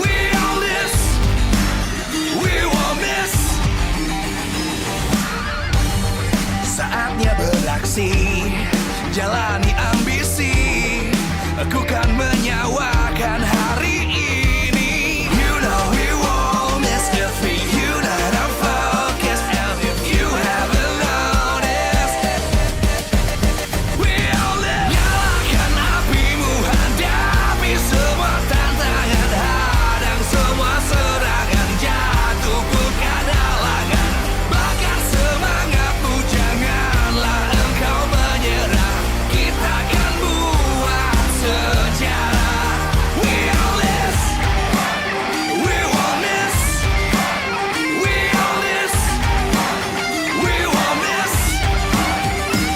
We all this, we won't miss. Saatnya beraksi, jalani ambisi. Aku kan menyawakan hari ini. You know we won't miss if we unite our focus. And if you haven't noticed, we all live. Nyalakan apimu, hadapi semua tantangan, hadang semua serangan, jatuh bukan halangan. Bakar semangatmu, janganlah engkau menyerah. Kita akan buat sejarah. We all this, we won't miss. We all this, we won't miss.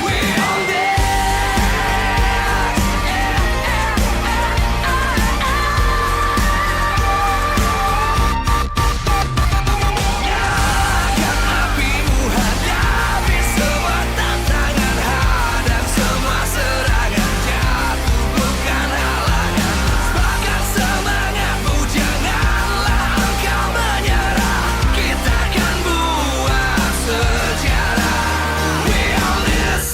We all this. Nyalakan apimu, hadapi semua tantangan, hadang semua serangan, jatuh bukan halangan. Bakar semangatmu, janganlah engkau menyerah. Kita akan buat sejarah. We all this.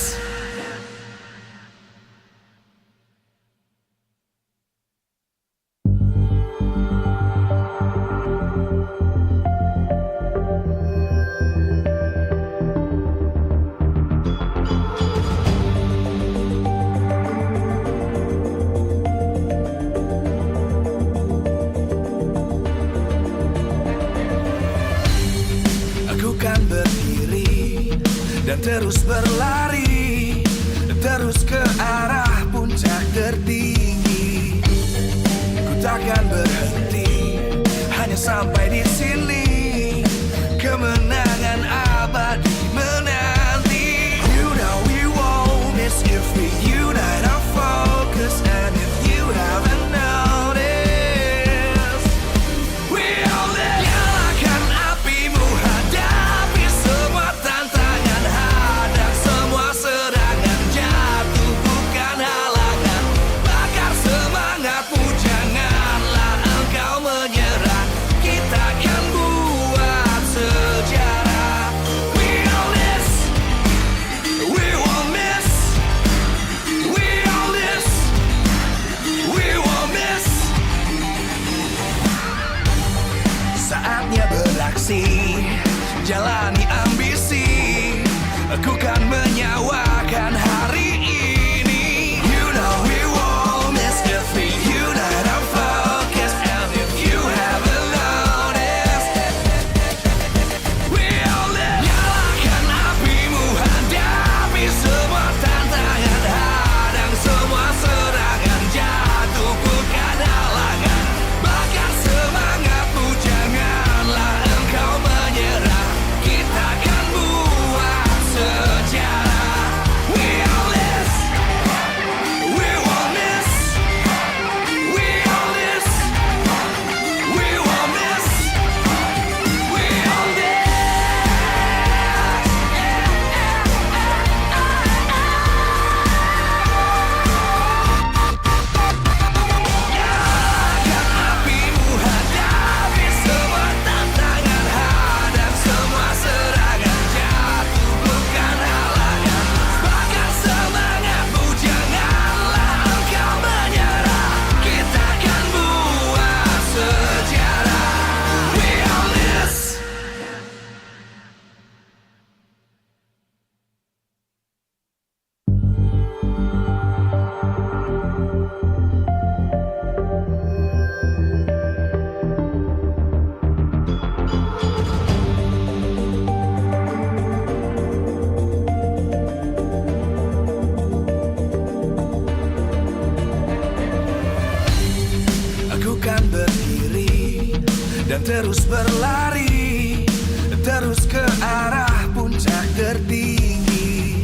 Aku kan berdiri dan terus berlari, terus ke arah puncak tertinggi. Ku takkan berhenti, hanya sampai di sini. Kemenangan abadi menanti. You know we won't miss if we unite our focus. And if you haven't noticed, we all live. Nyalakan apimu, hadapi semua tantangan, hadang semua serangan, jatuh bukan halangan. Bakar semangatmu, janganlah engkau menyerah. Kita akan buat sejarah. We all this, we won't miss. We all this, we won't miss. Saatnya beraksi, jalani ambisi. Aku kan menyawakan hari ini. You know we won't miss if we unite our focus. And if you haven't noticed, we all live. Nyalakan apimu, hadapi semua tantangan, hadang semua serangan, jatuh bukan halangan. Bakar semangatmu, janganlah engkau menyerah. Kita akan buat sejarah. terus berlari, terus ke arah puncak tertinggi.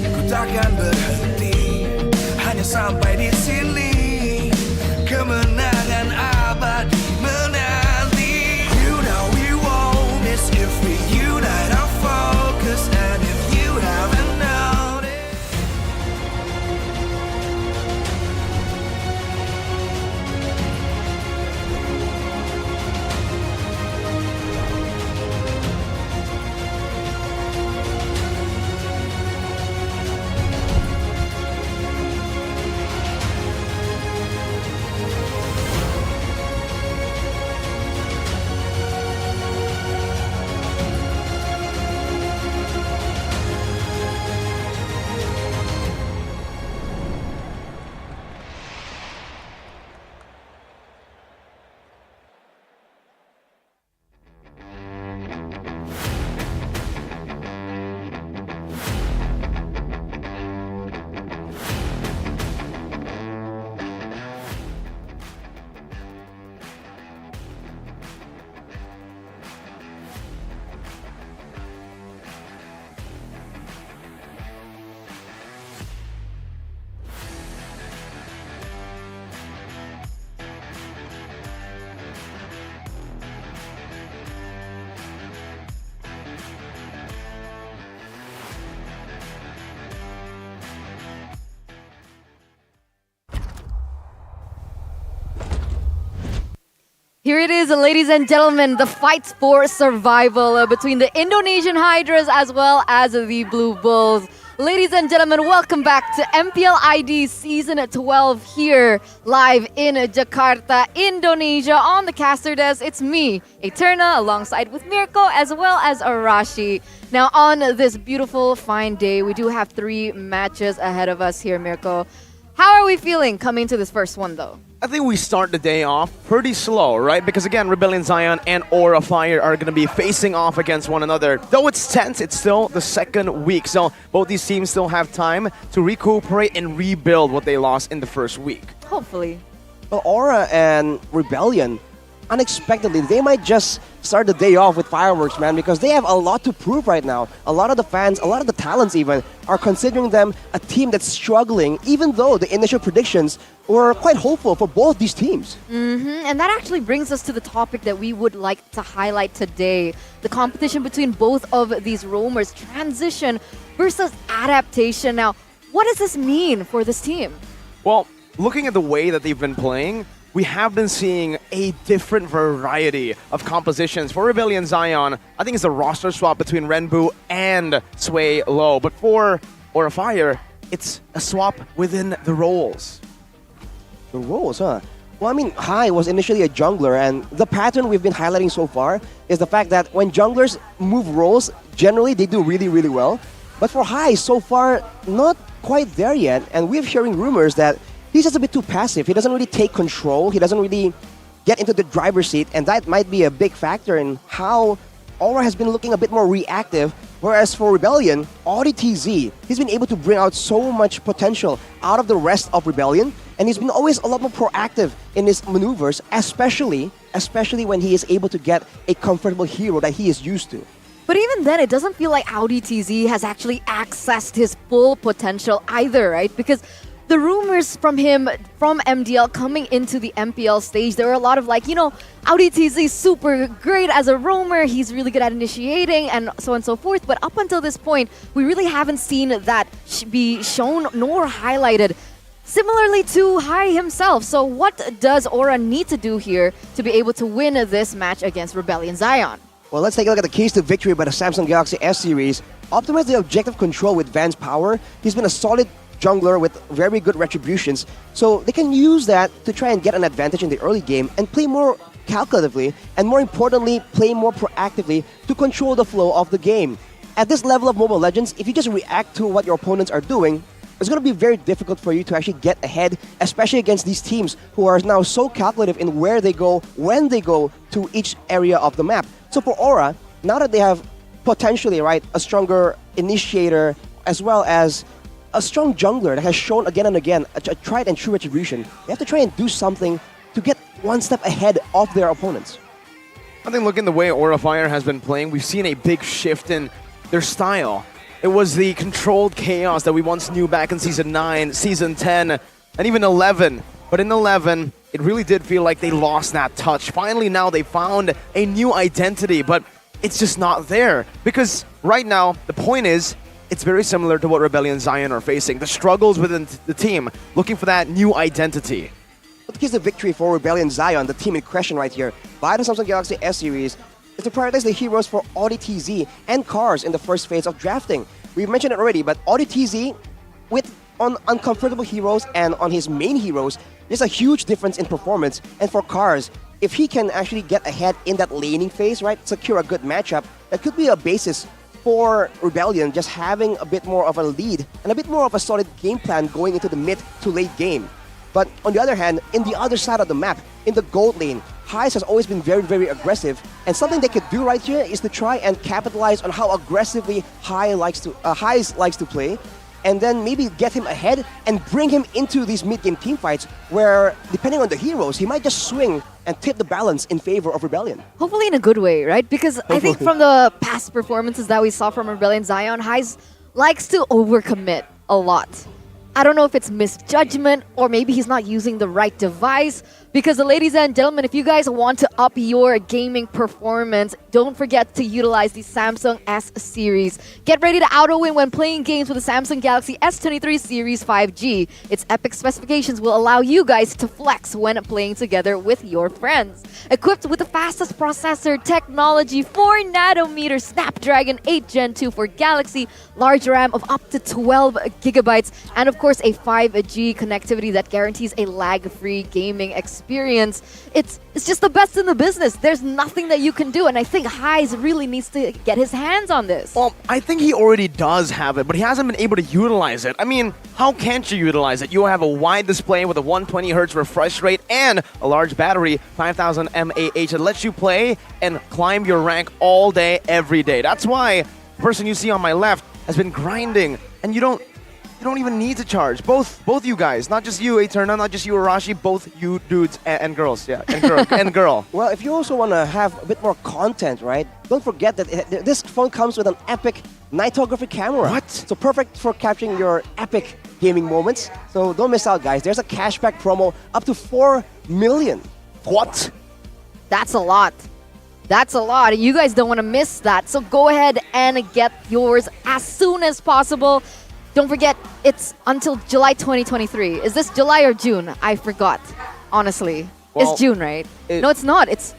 Ku takkan berhenti, hanya sampai di sini. Kemenangan abadi menanti. You know we won't miss if we unite our focus. And if you haven't noticed. Here it is, ladies and gentlemen, the fight for survival between the Indonesian Hydras as well as the Blue Bulls. Ladies and gentlemen, welcome back to MPL ID Season 12 here live in Jakarta, Indonesia. On the caster desk, it's me, Eterna, alongside with Mirko as well as Arashi. Now on this beautiful, fine day, we do have 3 matches ahead of us here, Mirko. How are we feeling coming to this first one though? I think we start the day off pretty slow, right? Because again, Rebellion Zion and Aura Fire are going to be facing off against one another. Though it's tense, it's still the second week. So both these teams still have time to recuperate and rebuild what they lost in the first week. Hopefully. Well, Aura and Rebellion, unexpectedly, they might just start the day off with fireworks, man, because they have a lot to prove right now. A lot of the fans, a lot of the talents even, are considering them a team that's struggling, even though the initial predictions were quite hopeful for both these teams. And that actually brings us to the topic that we would like to highlight today. The competition between both of these roamers, transition versus adaptation. Now, what does this mean for this team? Well, looking at the way that they've been playing, we have been seeing a different variety of compositions. For Rebellion Zion, I think it's a roster swap between Renbu and Sway Low. But for Aura Fire, it's a swap within the roles. The roles, huh? Well, I mean, Hai was initially a jungler, and the pattern we've been highlighting so far is the fact that when junglers move roles, generally they do really, really well. But for Hai, so far, not quite there yet, and we're hearing rumors that he's just a bit too passive. He doesn't really take control. He doesn't really get into the driver's seat, and that might be a big factor in how Aura has been looking a bit more reactive. Whereas for Rebellion, ODTZ, he's been able to bring out so much potential out of the rest of Rebellion, and he's been always a lot more proactive in his maneuvers, especially when he is able to get a comfortable hero that he is used to. But even then, it doesn't feel like Audi TZ has actually accessed his full potential either, right? Because the rumors from him, from MDL coming into the MPL stage, there were a lot of like, Audi TZ is super great as a roamer, he's really good at initiating and so on and so forth. But up until this point, we really haven't seen that be shown nor highlighted. Similarly to Hai himself. So what does Aura need to do here to be able to win this match against Rebellion Zion? Well, let's take a look at the keys to victory by the Samsung Galaxy S series. Optimize the objective control with Van's power. He's been a solid jungler with very good retributions, so they can use that to try and get an advantage in the early game and play more calculatively, and more importantly, play more proactively to control the flow of the game. At this level of Mobile Legends, if you just react to what your opponents are doing, it's going to be very difficult for you to actually get ahead, especially against these teams who are now so calculative in where they go, when they go to each area of the map. So for Aura, now that they have potentially, right, a stronger initiator as well as a strong jungler that has shown again and again a tried and true retribution, they have to try and do something to get one step ahead of their opponents. I think looking the way Aura Fire has been playing, we've seen a big shift in their style. It was the controlled chaos that we once knew back in Season 9, Season 10, and even 11. But in 11, it really did feel like they lost that touch. Finally, now they found a new identity, but it's just not there. Because right now, the point is, it's very similar to what Rebellion Zion are facing. The struggles within the team, looking for that new identity. But here's the victory for Rebellion Zion, the team in question right here. By the Samsung Galaxy S series, is to prioritize the heroes for Audi TZ and cars in the first phase of drafting. We've mentioned it already, but Audi TZ, on uncomfortable heroes and on his main heroes, there's a huge difference in performance. And for cars, if he can actually get ahead in that laning phase, right, secure a good matchup, that could be a basis for Rebellion just having a bit more of a lead and a bit more of a solid game plan going into the mid to late game. But on the other hand, in the other side of the map, in the gold lane, Heiss has always been very, very aggressive. And something they could do right here is to try and capitalize on how aggressively Heiss likes to play, and then maybe get him ahead and bring him into these mid-game teamfights where, depending on the heroes, he might just swing and tip the balance in favor of Rebellion. Hopefully in a good way, right? Because I think from the past performances that we saw from Rebellion Zion, Heiss likes to overcommit a lot. I don't know if it's misjudgment or maybe he's not using the right device. Because ladies and gentlemen, if you guys want to up your gaming performance, don't forget to utilize the Samsung S series. Get ready to auto-win when playing games with the Samsung Galaxy S23 Series 5G. Its epic specifications will allow you guys to flex when playing together with your friends. Equipped with the fastest processor technology, 4nm Snapdragon 8 Gen 2 for Galaxy, large RAM of up to 12 gigabytes, and of course a 5G connectivity that guarantees a lag-free gaming experience. It's just the best in the business. There's nothing that you can do, and I think Heiss really needs to get his hands on this. Well, I think he already does have it, but he hasn't been able to utilize it. I mean, how can't you utilize it? You have a wide display with a 120Hz refresh rate and a large battery, 5000 mAh, that lets you play and climb your rank all day, every day. That's why the person you see on my left has been grinding, and you don't even need to charge. Both you guys, not just you, Eterna, not just you, Arashi, both you dudes and girls, yeah, and girl. Well, if you also want to have a bit more content, right, don't forget that this phone comes with an epic nightography camera. What? So perfect for capturing your epic gaming moments. So don't miss out, guys. There's a cashback promo up to 4 million. What? That's a lot. That's a lot. You guys don't want to miss that. So go ahead and get yours as soon as possible. Don't forget, it's until July 2023. Is this July or June? I forgot, honestly. Well, it's June, right? No, it's not. It's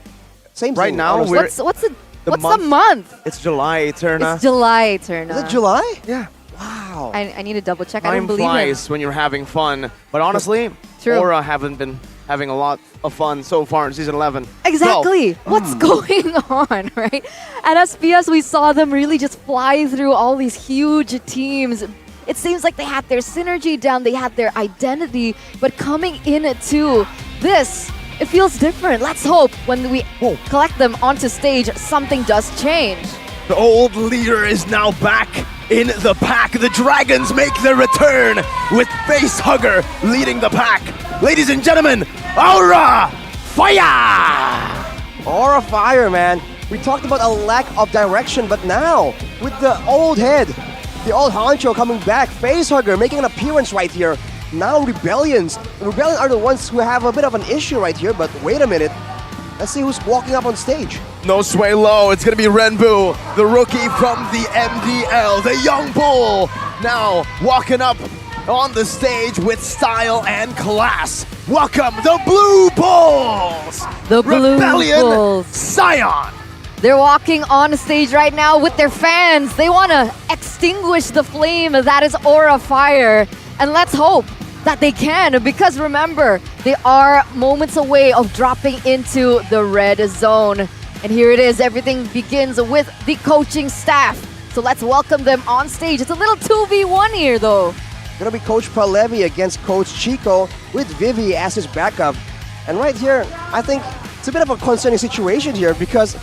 same right thing, now. honestly. What's the month? It's July, Eterna. It's July, Eterna. Is it July? Yeah. Wow. I need to double check. I Time don't believe flies it. when you're having fun. But honestly, True. Aura haven't been having a lot of fun so far in Season 11. Exactly. What's going on, right? At SPS, we saw them really just fly through all these huge teams. It seems like they had their synergy down, they had their identity, but coming into this, it feels different. Let's hope when we collect them onto stage, something does change. The old leader is now back in the pack. The Dragons make their return with Facehugger leading the pack. Ladies and gentlemen, Aura Fire! Aura Fire, man. We talked about a lack of direction, but now, with the old head, the old honcho coming back, Facehugger making an appearance right here. Now Rebellion are the ones who have a bit of an issue right here, but wait a minute. Let's see who's walking up on stage. No sway low, it's gonna be Renbu, the rookie from the MDL, the young bull, now walking up on the stage with style and class. Welcome the Blue Bulls! The Blue Rebellion Bulls. Zion! They're walking on stage right now with their fans. They want to extinguish the flame that is Aura Fire. And let's hope that they can, because remember, they are moments away of dropping into the red zone. And here it is. Everything begins with the coaching staff. So let's welcome them on stage. It's a little 2v1 here, though. Gonna be Coach Palevi against Coach Chico with Vivi as his backup. And right here, I think it's a bit of a concerning situation here because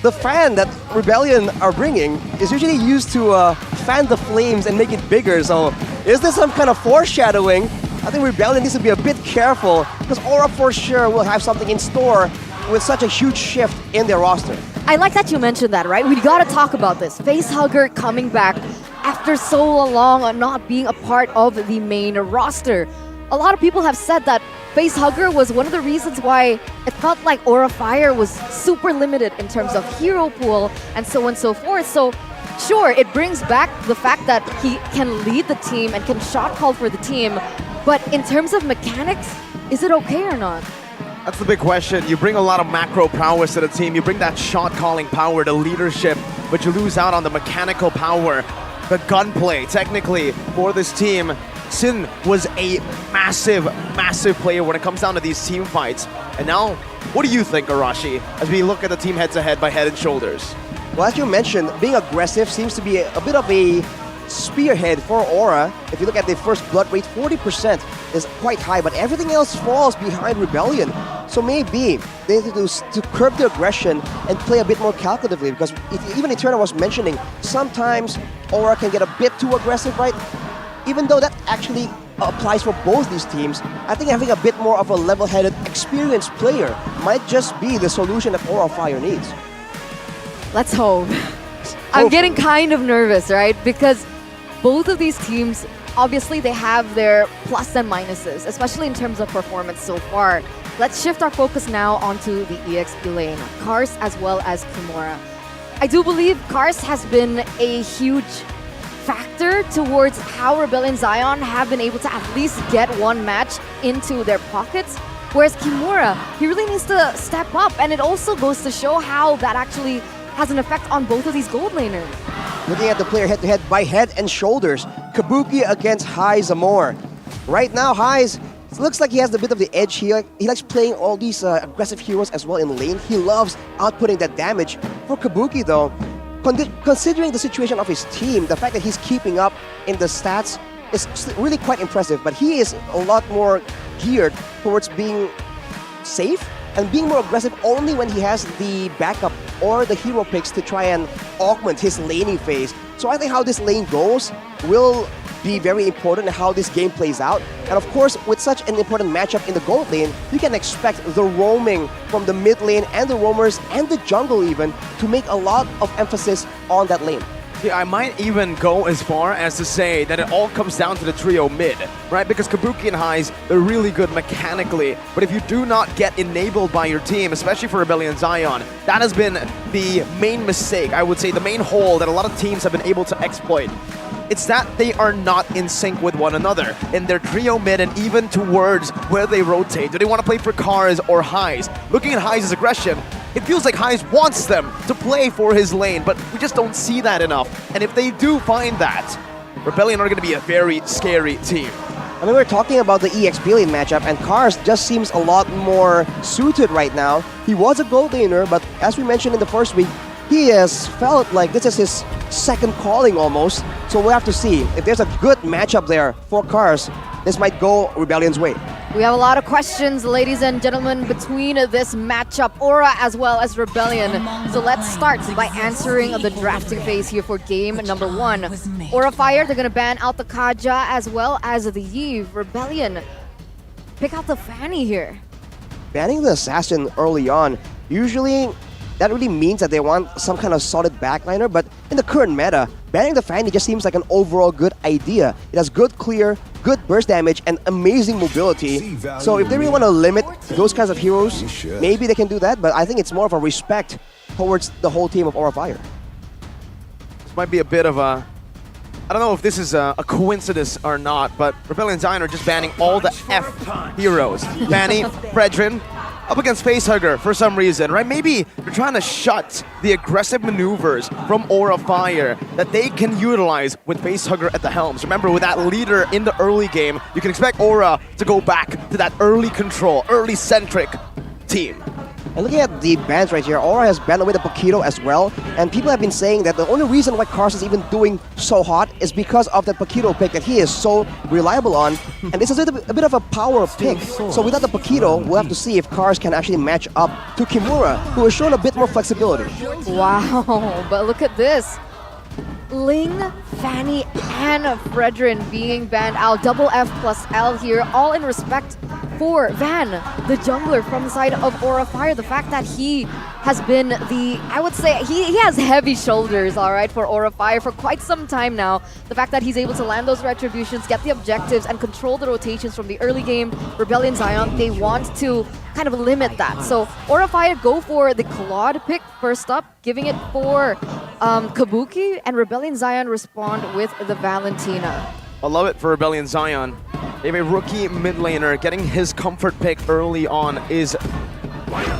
the fan that Rebellion are bringing is usually used to fan the flames and make it bigger. So is this some kind of foreshadowing? I think Rebellion needs to be a bit careful because Aura for sure will have something in store with such a huge shift in their roster. I like that you mentioned that, right? We gotta talk about this. Facehugger coming back after so long on not being a part of the main roster. A lot of people have said that Facehugger was one of the reasons why it felt like Aura Fire was super limited in terms of hero pool and so on and so forth. So sure, it brings back the fact that he can lead the team and can shot call for the team. But in terms of mechanics, is it okay or not? That's the big question. You bring a lot of macro prowess to the team. You bring that shot calling power, the leadership, but you lose out on the mechanical power, the gunplay. Technically, for this team, Sin was a massive, massive player when it comes down to these team fights. And now, what do you think, Arashi, as we look at the team head-to-head by Head and Shoulders? Well, as you mentioned, being aggressive seems to be a bit of a spearhead for Aura. If you look at the first blood rate, 40% is quite high, but everything else falls behind Rebellion. So maybe they need to curb the aggression and play a bit more calculatively, because even Eterna was mentioning, sometimes Aura can get a bit too aggressive, right? Even though that actually applies for both these teams, I think having a bit more of a level-headed, experienced player might just be the solution that Aura Fire needs. Let's hope. I'm getting kind of nervous, right? Because both of these teams, obviously they have their plus and minuses, especially in terms of performance so far. Let's shift our focus now onto the EXP lane, Kars as well as Kimura. I do believe Kars has been a huge factor towards how Rebellion Zion have been able to at least get one match into their pockets. Whereas Kimura, he really needs to step up, and it also goes to show how that actually has an effect on both of these gold laners. Looking at the player head-to-head by Head and Shoulders, Kabuki against Hai Zamor. Right now, Hai's looks like he has a bit of the edge here. He likes playing all these aggressive heroes as well in lane. He loves outputting that damage. For Kabuki though, considering the situation of his team, the fact that he's keeping up in the stats is really quite impressive, but he is a lot more geared towards being safe and being more aggressive only when he has the backup or the hero picks to try and augment his laning phase. So I think how this lane goes will be very important in how this game plays out. And of course, with such an important matchup in the gold lane, you can expect the roaming from the mid lane and the roamers and the jungle even to make a lot of emphasis on that lane. Yeah, I might even go as far as to say that it all comes down to the trio mid, right? Because Kabuki and Hai's, they're really good mechanically, but if you do not get enabled by your team, especially for Rebellion Zion, that has been the main mistake, I would say, the main hole that a lot of teams have been able to exploit. It's that they are not in sync with one another in their trio mid and even towards where they rotate. Do they want to play for Kars or Hai's? Looking at Hai's aggression, it feels like Hai's wants them to play for his lane, but we just don't see that enough. And if they do find that, Rebellion are going to be a very scary team. I mean, we're talking about the EXP lane matchup, and Kars just seems a lot more suited right now. He was a gold laner, but as we mentioned in the first week, he has felt like this is his second calling almost. So we'll have to see. If there's a good matchup there for Kars, this might go Rebellion's way. We have a lot of questions, ladies and gentlemen, between this matchup, Aura as well as Rebellion. So let's start by answering the drafting phase here for game number 1. Aura Fire, they're going to ban out the Kaja as well as the Eve. Rebellion, pick out the Fanny here. Banning the Assassin early on, usually that really means that they want some kind of solid backliner, but in the current meta, banning the Fanny just seems like an overall good idea. It has good clear, good burst damage, and amazing mobility. So if they really want to limit those kinds of heroes, maybe they can do that, but I think it's more of a respect towards the whole team of Aura Fire. This might be a bit of a... I don't know if this is a coincidence or not, but Rebellion Zion are just banning all the F heroes. Fanny, Fredrin, up against Facehugger for some reason, right? Maybe they're trying to shut the aggressive maneuvers from Aura Fire that they can utilize with Facehugger at the helms. Remember, with that leader in the early game, you can expect Aura to go back to that early control, early centric team. And looking at the bans right here, Aura has banned away the Paquito as well, and people have been saying that the only reason why Kars is even doing so hot is because of that Paquito pick that he is so reliable on, and this is a bit of a power pick. So without the Paquito, we'll have to see if Kars can actually match up to Kimura, who has shown a bit more flexibility. Wow, but look at this. Ling, Fanny, and Fredrin being banned out. Double F plus L here, all in respect for Van, the jungler from the side of Aura Fire. The fact that he has been I would say, he has heavy shoulders, all right, for Aura Fire for quite some time now. The fact that he's able to land those retributions, get the objectives, and control the rotations from the early game. Rebellion Zion, they want to kind of limit that. So Aura Fire go for the Claude pick first up, giving it for Kabuki, and Rebellion Zion respond with the Valentina. I love it for Rebellion Zion. They have a rookie mid laner. Getting his comfort pick early on is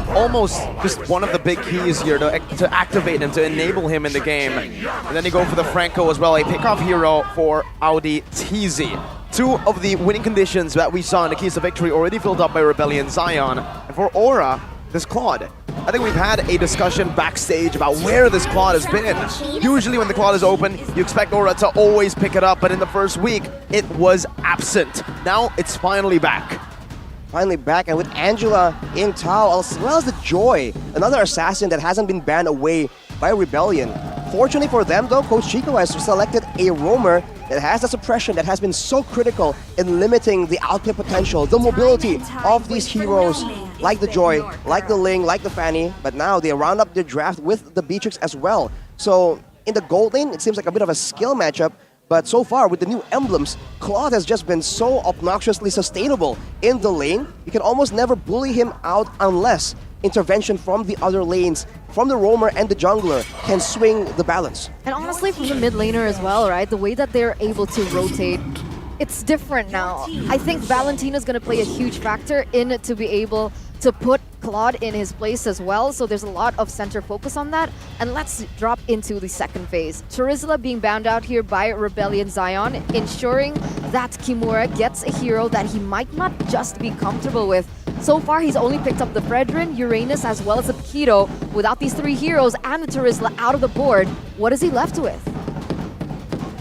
almost just one of the big keys here to activate him, to enable him in the game. And then they go for the Franco as well, a pickoff hero for Audi TZ. Two of the winning conditions that we saw in the keys to victory already filled up by Rebellion Zion. And for Aura, this Claude. I think we've had a discussion backstage about where this Claude has been. Usually when the Claude is open, you expect Aura to always pick it up, but in the first week, it was absent. Now it's finally back. Finally back, and with Angela in Tao, as well as the Joy, another assassin that hasn't been banned away by Rebellion. Fortunately for them though, Coach Chico has selected a roamer that has the suppression that has been so critical in limiting the outplay potential, the mobility of these heroes, like the Joy, like the Ling, like the Fanny, but now they round up their draft with the Beatrix as well. So in the gold lane, it seems like a bit of a skill matchup, but so far with the new emblems, Claude has just been so obnoxiously sustainable in the lane. You can almost never bully him out unless intervention from the other lanes, from the roamer and the jungler, can swing the balance. And honestly, from the mid laner as well, right? The way that they're able to rotate, it's different now. I think Valentina's going to play a huge factor in to be able to put Claude in his place as well. So there's a lot of center focus on that. And let's drop into the second phase. Charizla being bound out here by Rebellion Zion, ensuring that Kimura gets a hero that he might not just be comfortable with. So far, he's only picked up the Fredrin, Uranus, as well as the Keto. Without these three heroes and the Charizla out of the board, what is he left with?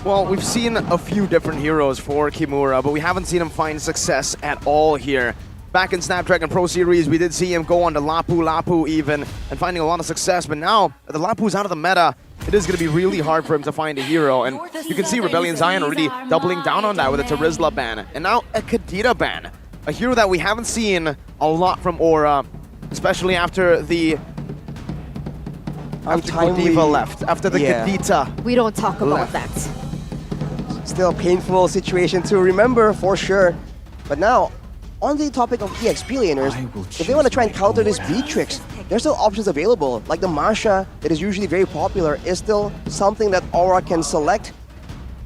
Well, we've seen a few different heroes for Kimura, but we haven't seen him find success at all here. Back in Snapdragon Pro Series, we did see him go on to Lapu even, and finding a lot of success, but now that the Lapu's out of the meta, it is going to be really hard for him to find a hero, and you can see Rebellion Zion already doubling down on that with a Charizla ban, and now a Kadita ban. A hero that we haven't seen a lot from Aura, especially after the Godiva left, after the Kadita. We don't talk about that. Still a painful situation to remember for sure. But now, on the topic of EXP laners, if they want to try and counter this Beatrix, there's still options available. Like the Masha, that is usually very popular, is still something that Aura can select.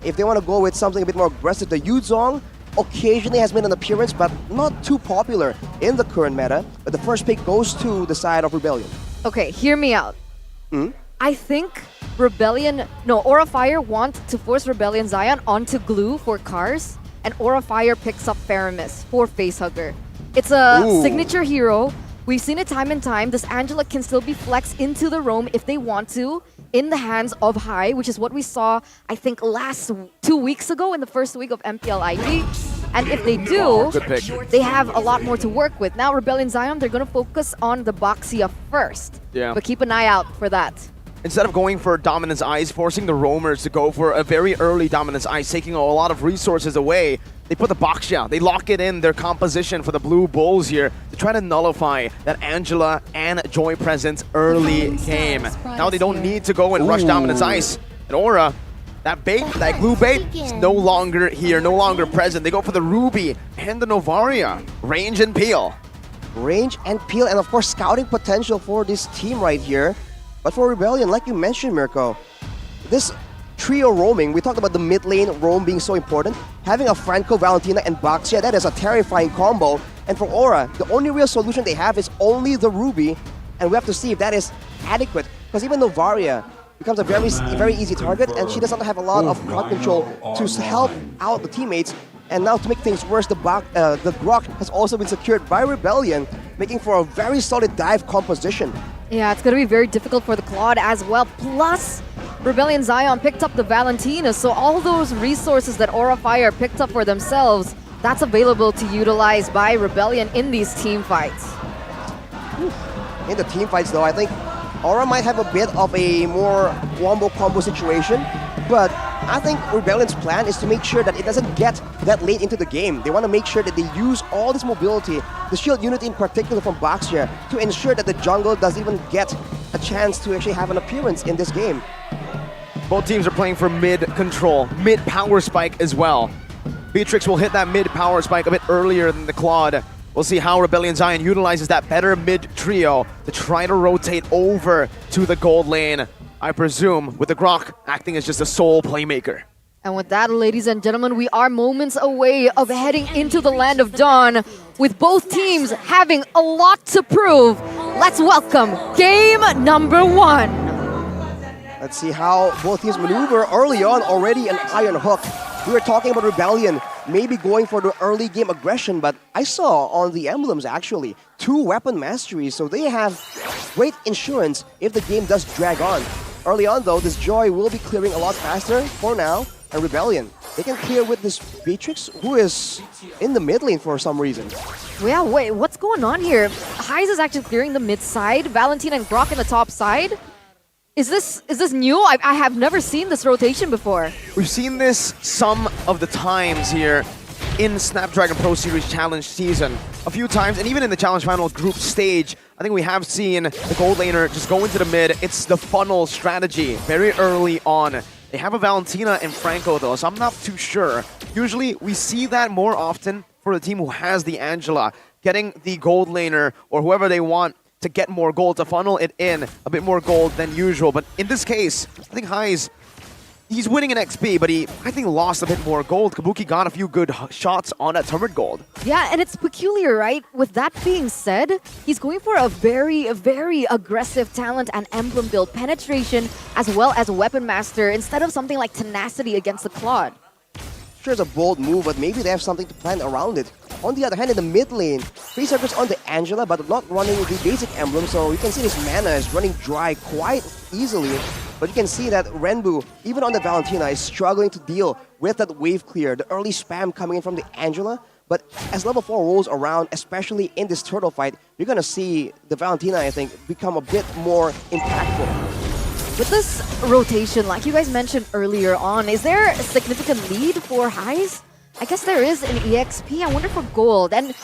If they want to go with something a bit more aggressive, the Yuzong occasionally has made an appearance, but not too popular in the current meta. But the first pick goes to the side of Rebellion. Okay, hear me out. I think Aura Fire want to force Rebellion Zion onto Glue for Cars, and Aura Fire picks up Faramis for Facehugger. It's a signature hero. We've seen it time and time. This Angela can still be flexed into the roam if they want to, in the hands of High, which is what we saw, I think, 2 weeks ago in the first week of MPL ID. And if they do, they have a lot more to work with. Now, Rebellion Zion, they're going to focus on the Boxia first. Yeah. But keep an eye out for that. Instead of going for Dominance Ice, forcing the roamers to go for a very early Dominance Ice, taking a lot of resources away, they put the Boxia, they lock it in their composition for the Blue Bulls here to try to nullify that Angela and Joy presence early game. Now they don't need to go and rush Dominance Ice. And Aura, that bait, that glue bait, is no longer here, no longer present. They go for the Ruby and the Novaria. Range and peel. Range and peel, and of course scouting potential for this team right here. But for Rebellion, like you mentioned, Mirko, this trio roaming, we talked about the mid lane roam being so important. Having a Franco, Valentina, and Boxia, that is a terrifying combo. And for Aura, the only real solution they have is only the Ruby, and we have to see if that is adequate. Because even Novaria becomes a very easy target, and she doesn't have a lot of crowd control to help out the teammates. And now to make things worse, the Grok has also been secured by Rebellion, making for a very solid dive composition. Yeah, it's going to be very difficult for the Claude as well. Plus, Rebellion Zion picked up the Valentina, so all those resources that Aura Fire picked up for themselves, that's available to utilize by Rebellion in these team fights. In the team fights though, I think Aura might have a bit of a more wombo combo situation, but I think Rebellion's plan is to make sure that it doesn't get that late into the game. They want to make sure that they use all this mobility, the shield unit in particular from Baxia, to ensure that the jungle doesn't even get a chance to actually have an appearance in this game. Both teams are playing for mid control, mid power spike as well. Beatrix will hit that mid power spike a bit earlier than the Claude. We'll see how Rebellion Zion utilizes that better mid trio to try to rotate over to the gold lane. I presume with the Grok acting as just a sole playmaker. And with that, ladies and gentlemen, we are moments away of heading into the Land of Dawn, with both teams having a lot to prove. Let's welcome game number 1. Let's see how both teams maneuver early on. Already an Iron Hook. We were talking about Rebellion maybe going for the early game aggression, but I saw on the emblems actually 2 weapon masteries, so they have great insurance if the game does drag on. Early on though, this Joy will be clearing a lot faster for now, and Rebellion, they can clear with this Beatrix, who is in the mid lane for some reason. Yeah, wait, what's going on here? Heise is actually clearing the mid side, Valentina and Grok in the top side. Is this new? I have never seen this rotation before. We've seen this some of the times here in Snapdragon Pro Series Challenge season. A few times, and even in the Challenge Final group stage, I think we have seen the gold laner just go into the mid. It's the funnel strategy very early on. They have a Valentina and Franco though, so I'm not too sure. Usually we see that more often for the team who has the Angela, getting the gold laner or whoever they want to get more gold, to funnel it in a bit more gold than usual. But in this case, I think Heise, he's winning an XP, but he, I think, lost a bit more gold. Kabuki got a few good shots on that turret gold. Yeah, and it's peculiar, right? With that being said, he's going for a very, very aggressive talent and emblem build, penetration as well as weapon master, instead of something like tenacity against the Claude. Sure, it's a bold move, but maybe they have something to plan around it. On the other hand, in the mid lane, Face Circus on the Angela, but not running the basic emblem, so you can see his mana is running dry quite easily. But you can see that Renbu, even on the Valentina, is struggling to deal with that wave clear, the early spam coming in from the Angela. But as level 4 rolls around, especially in this turtle fight, you're gonna see the Valentina, I think, become a bit more impactful. With this rotation, like you guys mentioned earlier on, is there a significant lead for Heise? I guess there is in EXP. I wonder for gold. And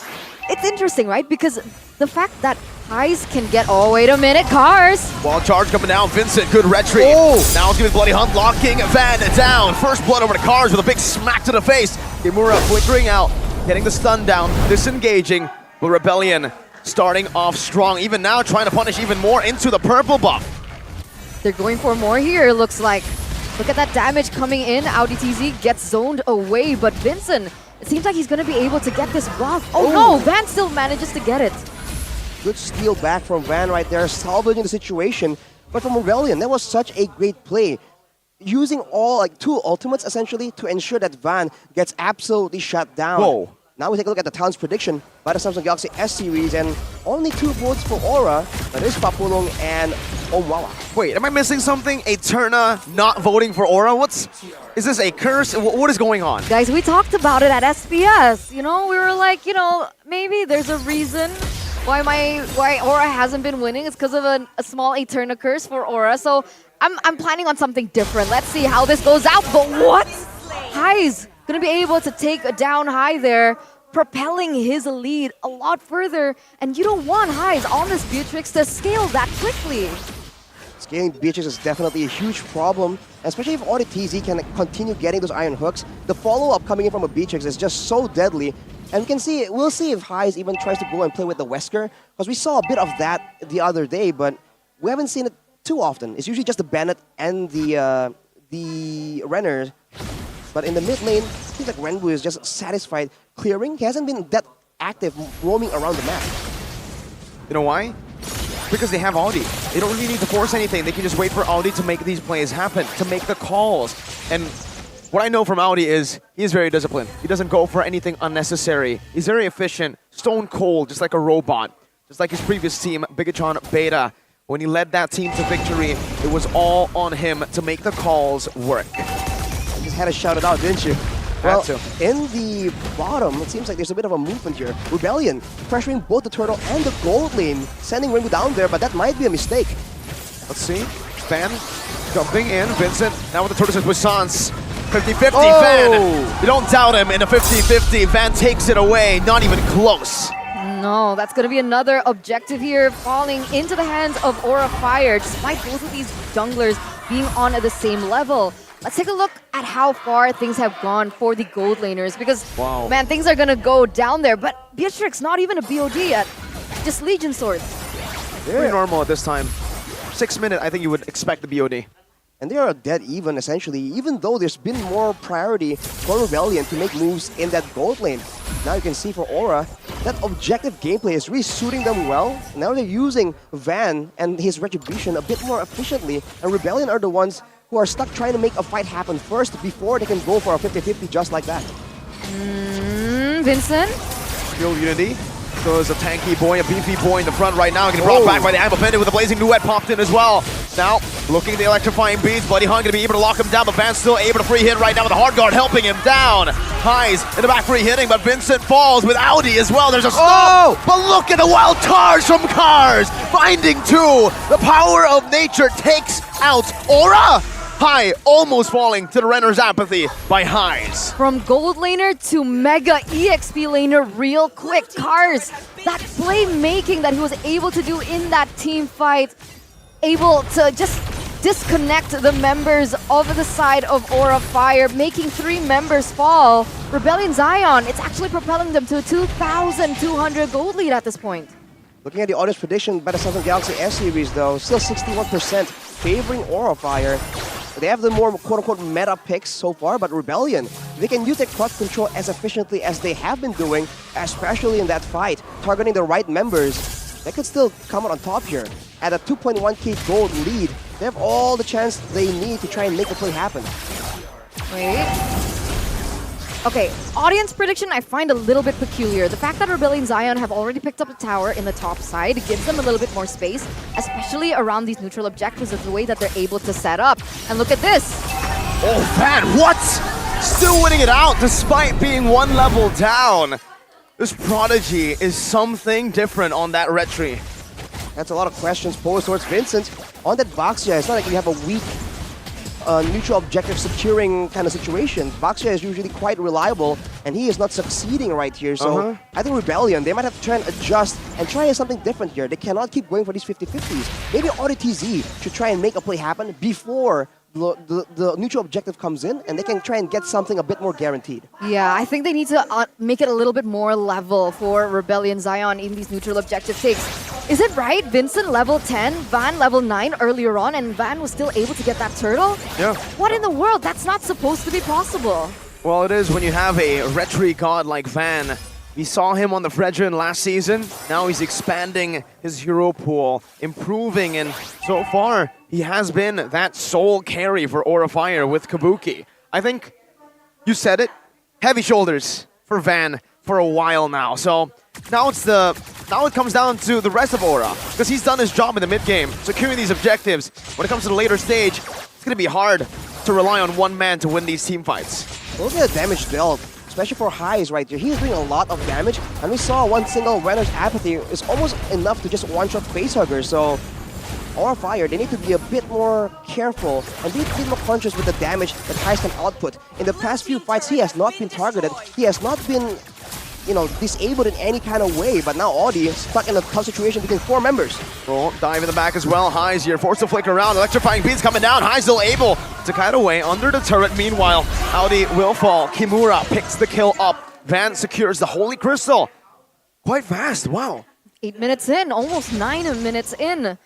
it's interesting, right? Because the fact that Heise can get... Oh, wait a minute, Cars! Wall charge coming down. Vincent, good retrieve. Now it's giving Bloody Hunt, locking Van down. First blood over to Cars with a big smack to the face. Kimura flickering out, getting the stun down, disengaging. But Rebellion starting off strong. Even now trying to punish even more into the purple buff. They're going for more here, looks like. Look at that damage coming in. Audi TZ gets zoned away, but Vincent, it seems like he's going to be able to get this buff. Oh no, Van still manages to get it. Good steal back from Van right there, salvaging the situation. But from Rebellion, that was such a great play. Using all, like, 2 ultimates, essentially, to ensure that Van gets absolutely shut down. Whoa. Now we take a look at the talent's prediction by the Samsung Galaxy S series, and only 2 votes for Aura. That is Papulong and Omwawa. Wait, am I missing something? Eterna not voting for Aura? Is this a curse? What is going on? Guys, we talked about it at SPS. You know, we were like, you know, maybe there's a reason why Aura hasn't been winning. It's because of a small Eterna curse for Aura. So I'm planning on something different. Let's see how this goes out. But what? Heise gonna be able to take a down high there, propelling his lead a lot further. And you don't want Heise on this Beatrix to scale that quickly. Scaling Beatrix is definitely a huge problem, especially if Audi TZ can continue getting those iron hooks. The follow-up coming in from a Beatrix is just so deadly. And we can see, we'll see if Heise even tries to go and play with the Wesker, because we saw a bit of that the other day, but we haven't seen it too often. It's usually just the Bennett and the Renner. But in the mid lane, it seems like Renbu is just satisfied clearing. He hasn't been that active roaming around the map. You know why? Because they have Audi. They don't really need to force anything. They can just wait for Audi to make these plays happen, to make the calls. And what I know from Audi is he is very disciplined. He doesn't go for anything unnecessary. He's very efficient, stone cold, just like a robot. Just like his previous team, Bigatron Beta. When he led that team to victory, it was all on him to make the calls work. You just had to shout it out, didn't you? Well, in the bottom, it seems like there's a bit of a movement here. Rebellion pressuring both the turtle and the gold lane, sending Renbu down there, but that might be a mistake. Let's see. Span jumping in. Vincent now with the turtles with Puissance. 50-50, Oh. Van. You don't doubt him in a 50-50. Van takes it away, not even close. No, that's going to be another objective here, falling into the hands of Aura Fire, despite both of these junglers being on at the same level. Let's take a look at how far things have gone for the gold laners, because, Wow. man, things are going to go down there. But Beatrix, not even a BOD yet, just Legion Swords. Pretty normal at this time. 6 minutes, I think you would expect the BOD. And they are dead even, essentially, even though there's been more priority for Rebellion to make moves in that gold lane. Now you can see for Aura, that objective gameplay is really suiting them well. Now they're using Van and his Retribution a bit more efficiently, and Rebellion are the ones who are stuck trying to make a fight happen first before they can go for a 50-50 just like that. Vincent? Field Unity. So there's a tanky boy, a beefy boy in the front right now, getting brought back by the Amp Offended with a Blazing Duet popped in as well. Now, looking at the electrifying beats, Bloody Hunt going to be able to lock him down, but Van's still able to free hit right now with the hard guard helping him down. Highs in the back free hitting, but Vincent falls with Audi as well. There's a stop, but look at the wild Cars from Cars, finding two. The power of nature takes out Aura. High almost falling to the Renner's apathy by Highs. From gold laner to mega EXP laner real quick. Cars, that playmaking that he was able to do in that team fight, able to just disconnect the members of the side of Aura Fire, making 3 members fall. Rebellion Zion, it's actually propelling them to a 2,200 gold lead at this point. Looking at the audience prediction by the Samsung Galaxy S series though, still 61% favoring Aura Fire. They have the more quote-unquote meta picks so far, but Rebellion, they can use their clutch control as efficiently as they have been doing, especially in that fight, targeting the right members. They could still come out on top here. At a 2.1k gold lead, they have all the chance they need to try and make the play happen. Wait. Okay, audience prediction I find a little bit peculiar. The fact that Rebellion Zion have already picked up a tower in the top side gives them a little bit more space, especially around these neutral objectives of the way that they're able to set up. And look at this. Oh, Van, what? Still winning it out despite being 1 level down. This Prodigy is something different on that retry. That's a lot of questions posed towards Vincent. On that Baxia, it's not like you have a weak neutral objective securing kind of situation. Baxia is usually quite reliable, and he is not succeeding right here. So I think Rebellion, they might have to try and adjust and try something different here. They cannot keep going for these 50-50s. Maybe AutoTZ should try and make a play happen before the neutral objective comes in, and they can try and get something a bit more guaranteed. Yeah, I think they need to make it a little bit more level for Rebellion Zion in these neutral objective takes. Is it right? Vincent level 10, Van level 9 earlier on, and Van was still able to get that turtle? Yeah. What in the world? That's not supposed to be possible. Well, it is when you have a retry god like Van. We saw him on the Fredrin last season. Now he's expanding his hero pool, improving, and so far he has been that sole carry for Aura Fire with Kabuki. I think you said it, heavy shoulders for Van for a while now. So now it comes down to the rest of Aura, because he's done his job in the mid game, securing these objectives. When it comes to the later stage, it's gonna be hard to rely on one man to win these team fights. Look at the damage dealt, especially for Highs right here. He's doing a lot of damage, and we saw one single Renner's apathy is almost enough to just one-shot Facehugger. So Aura Fire, they need to be a bit more careful and be a bit more conscious with the damage that Highs can output. In the past few fights, he has not been targeted. He has not been, disabled in any kind of way, but now Audi is stuck in a tough situation between 4 members. Oh, dive in the back as well. Highs here, forced to flick around. Electrifying beats coming down. Highs still able to kite away under the turret. Meanwhile, Audi will fall. Kimura picks the kill up. Van secures the Holy Crystal. Quite fast, wow. 8 minutes in, almost 9 minutes in.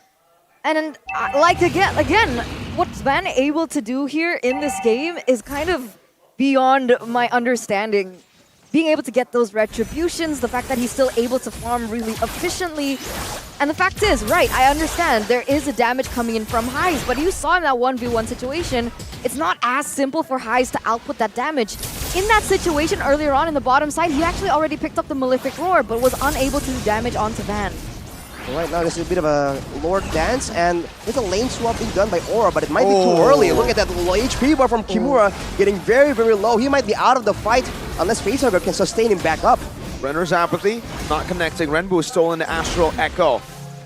And again, what's Van able to do here in this game is kind of beyond my understanding. Being able to get those retributions, the fact that he's still able to farm really efficiently. And the fact is, right, I understand there is a damage coming in from Highs, but you saw in that 1v1 situation, it's not as simple for Highs to output that damage. In that situation earlier on in the bottom side, he actually already picked up the Malefic Roar, but was unable to do damage onto Van. Right now, this is a bit of a Lord dance, and there's a lane swap being done by Aura, but it might be too early. Look at that low HP bar from Kimura, getting very, very low. He might be out of the fight unless Facehugger can sustain him back up. Renner's apathy, not connecting. Renbu stolen the Astral Echo.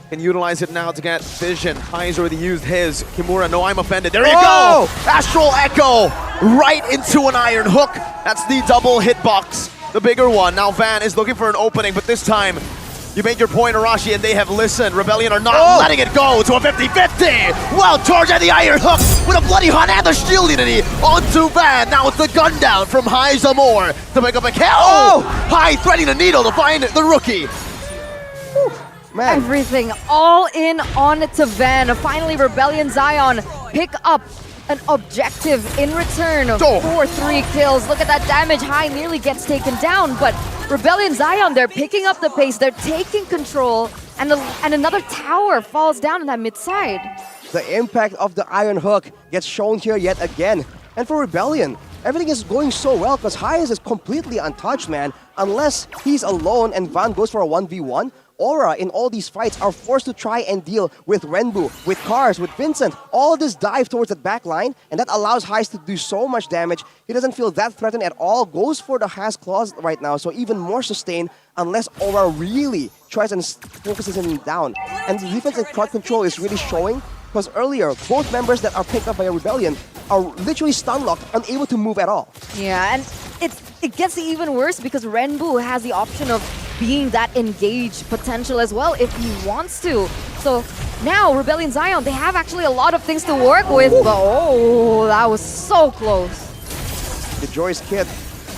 Can utilize it now to get vision. Highs already used his. Kimura, no, I'm offended. There you go! Astral Echo! right into an iron hook. That's the double hitbox, the bigger one. Now Van is looking for an opening, but this time, you made your point, Arashi, and they have listened. Rebellion are not letting it go to a 50-50. Wild charge at the iron hook with a bloody hunt and the shield unity onto Van. Now it's the gun down from High Zamor to pick up a kill. High threading the needle to find the rookie. Man. Everything all in on to Van. Finally, Rebellion Zion pick up an objective in return for 3 kills. Look at that damage. High nearly gets taken down, but Rebellion Zion, they're picking up the pace. They're taking control, and another tower falls down in that mid side. The impact of the iron hook gets shown here yet again. And for Rebellion, everything is going so well because Hayes is completely untouched, man. Unless he's alone and Van goes for a 1v1, Aura in all these fights are forced to try and deal with Renbu, with Cars, with Vincent. All this dive towards the back line, and that allows Heist to do so much damage. He doesn't feel that threatened at all. Goes for the Has Claws right now, so even more sustained unless Aura really tries and focuses him down. And the defense and crowd control is really showing, because earlier, both members that are picked up by a Rebellion are literally stun-locked, unable to move at all. Yeah, and it gets even worse because Renbu has the option of being that engaged potential as well if he wants to. So now Rebellion Zion, they have actually a lot of things to work with, but oh, that was so close. The Joyce Kid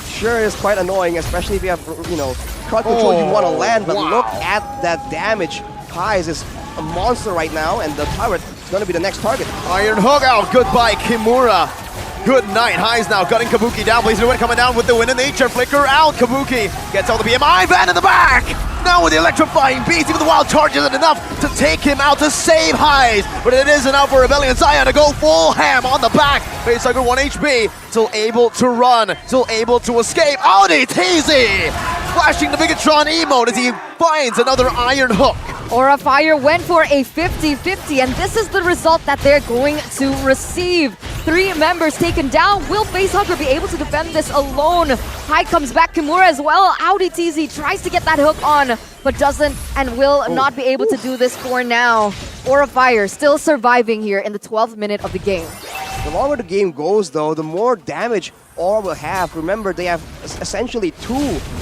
sure is quite annoying, especially if you have, you know, crowd control you want to land, but look at that damage. Highs is a monster right now, and the turret is going to be the next target. Iron hook out, goodbye Kimura. Good night. Highs now gutting Kabuki down. Blazing Wind coming down with the wind in nature. Flicker out. Kabuki gets all the BMI. Van in the back. Now with the electrifying beast, even the wild charge isn't enough to take him out to save Highs. But it is enough for Rebellion Zion to go full ham on the back. Facehugger 1 HP. Still able to run. Still able to escape. Audi Teasy! Flashing the Bigatron emote as he finds another iron hook. Aura Fire went for a 50-50, and this is the result that they're going to receive. 3 members taken down. Will Facehugger be able to defend this alone? High comes back, Kimura as well. Audi TZ tries to get that hook on, but doesn't and will not be able to do this for now. Aura Fire still surviving here in the 12th minute of the game. The longer the game goes, though, the more damage Aura will have. Remember, they have essentially 2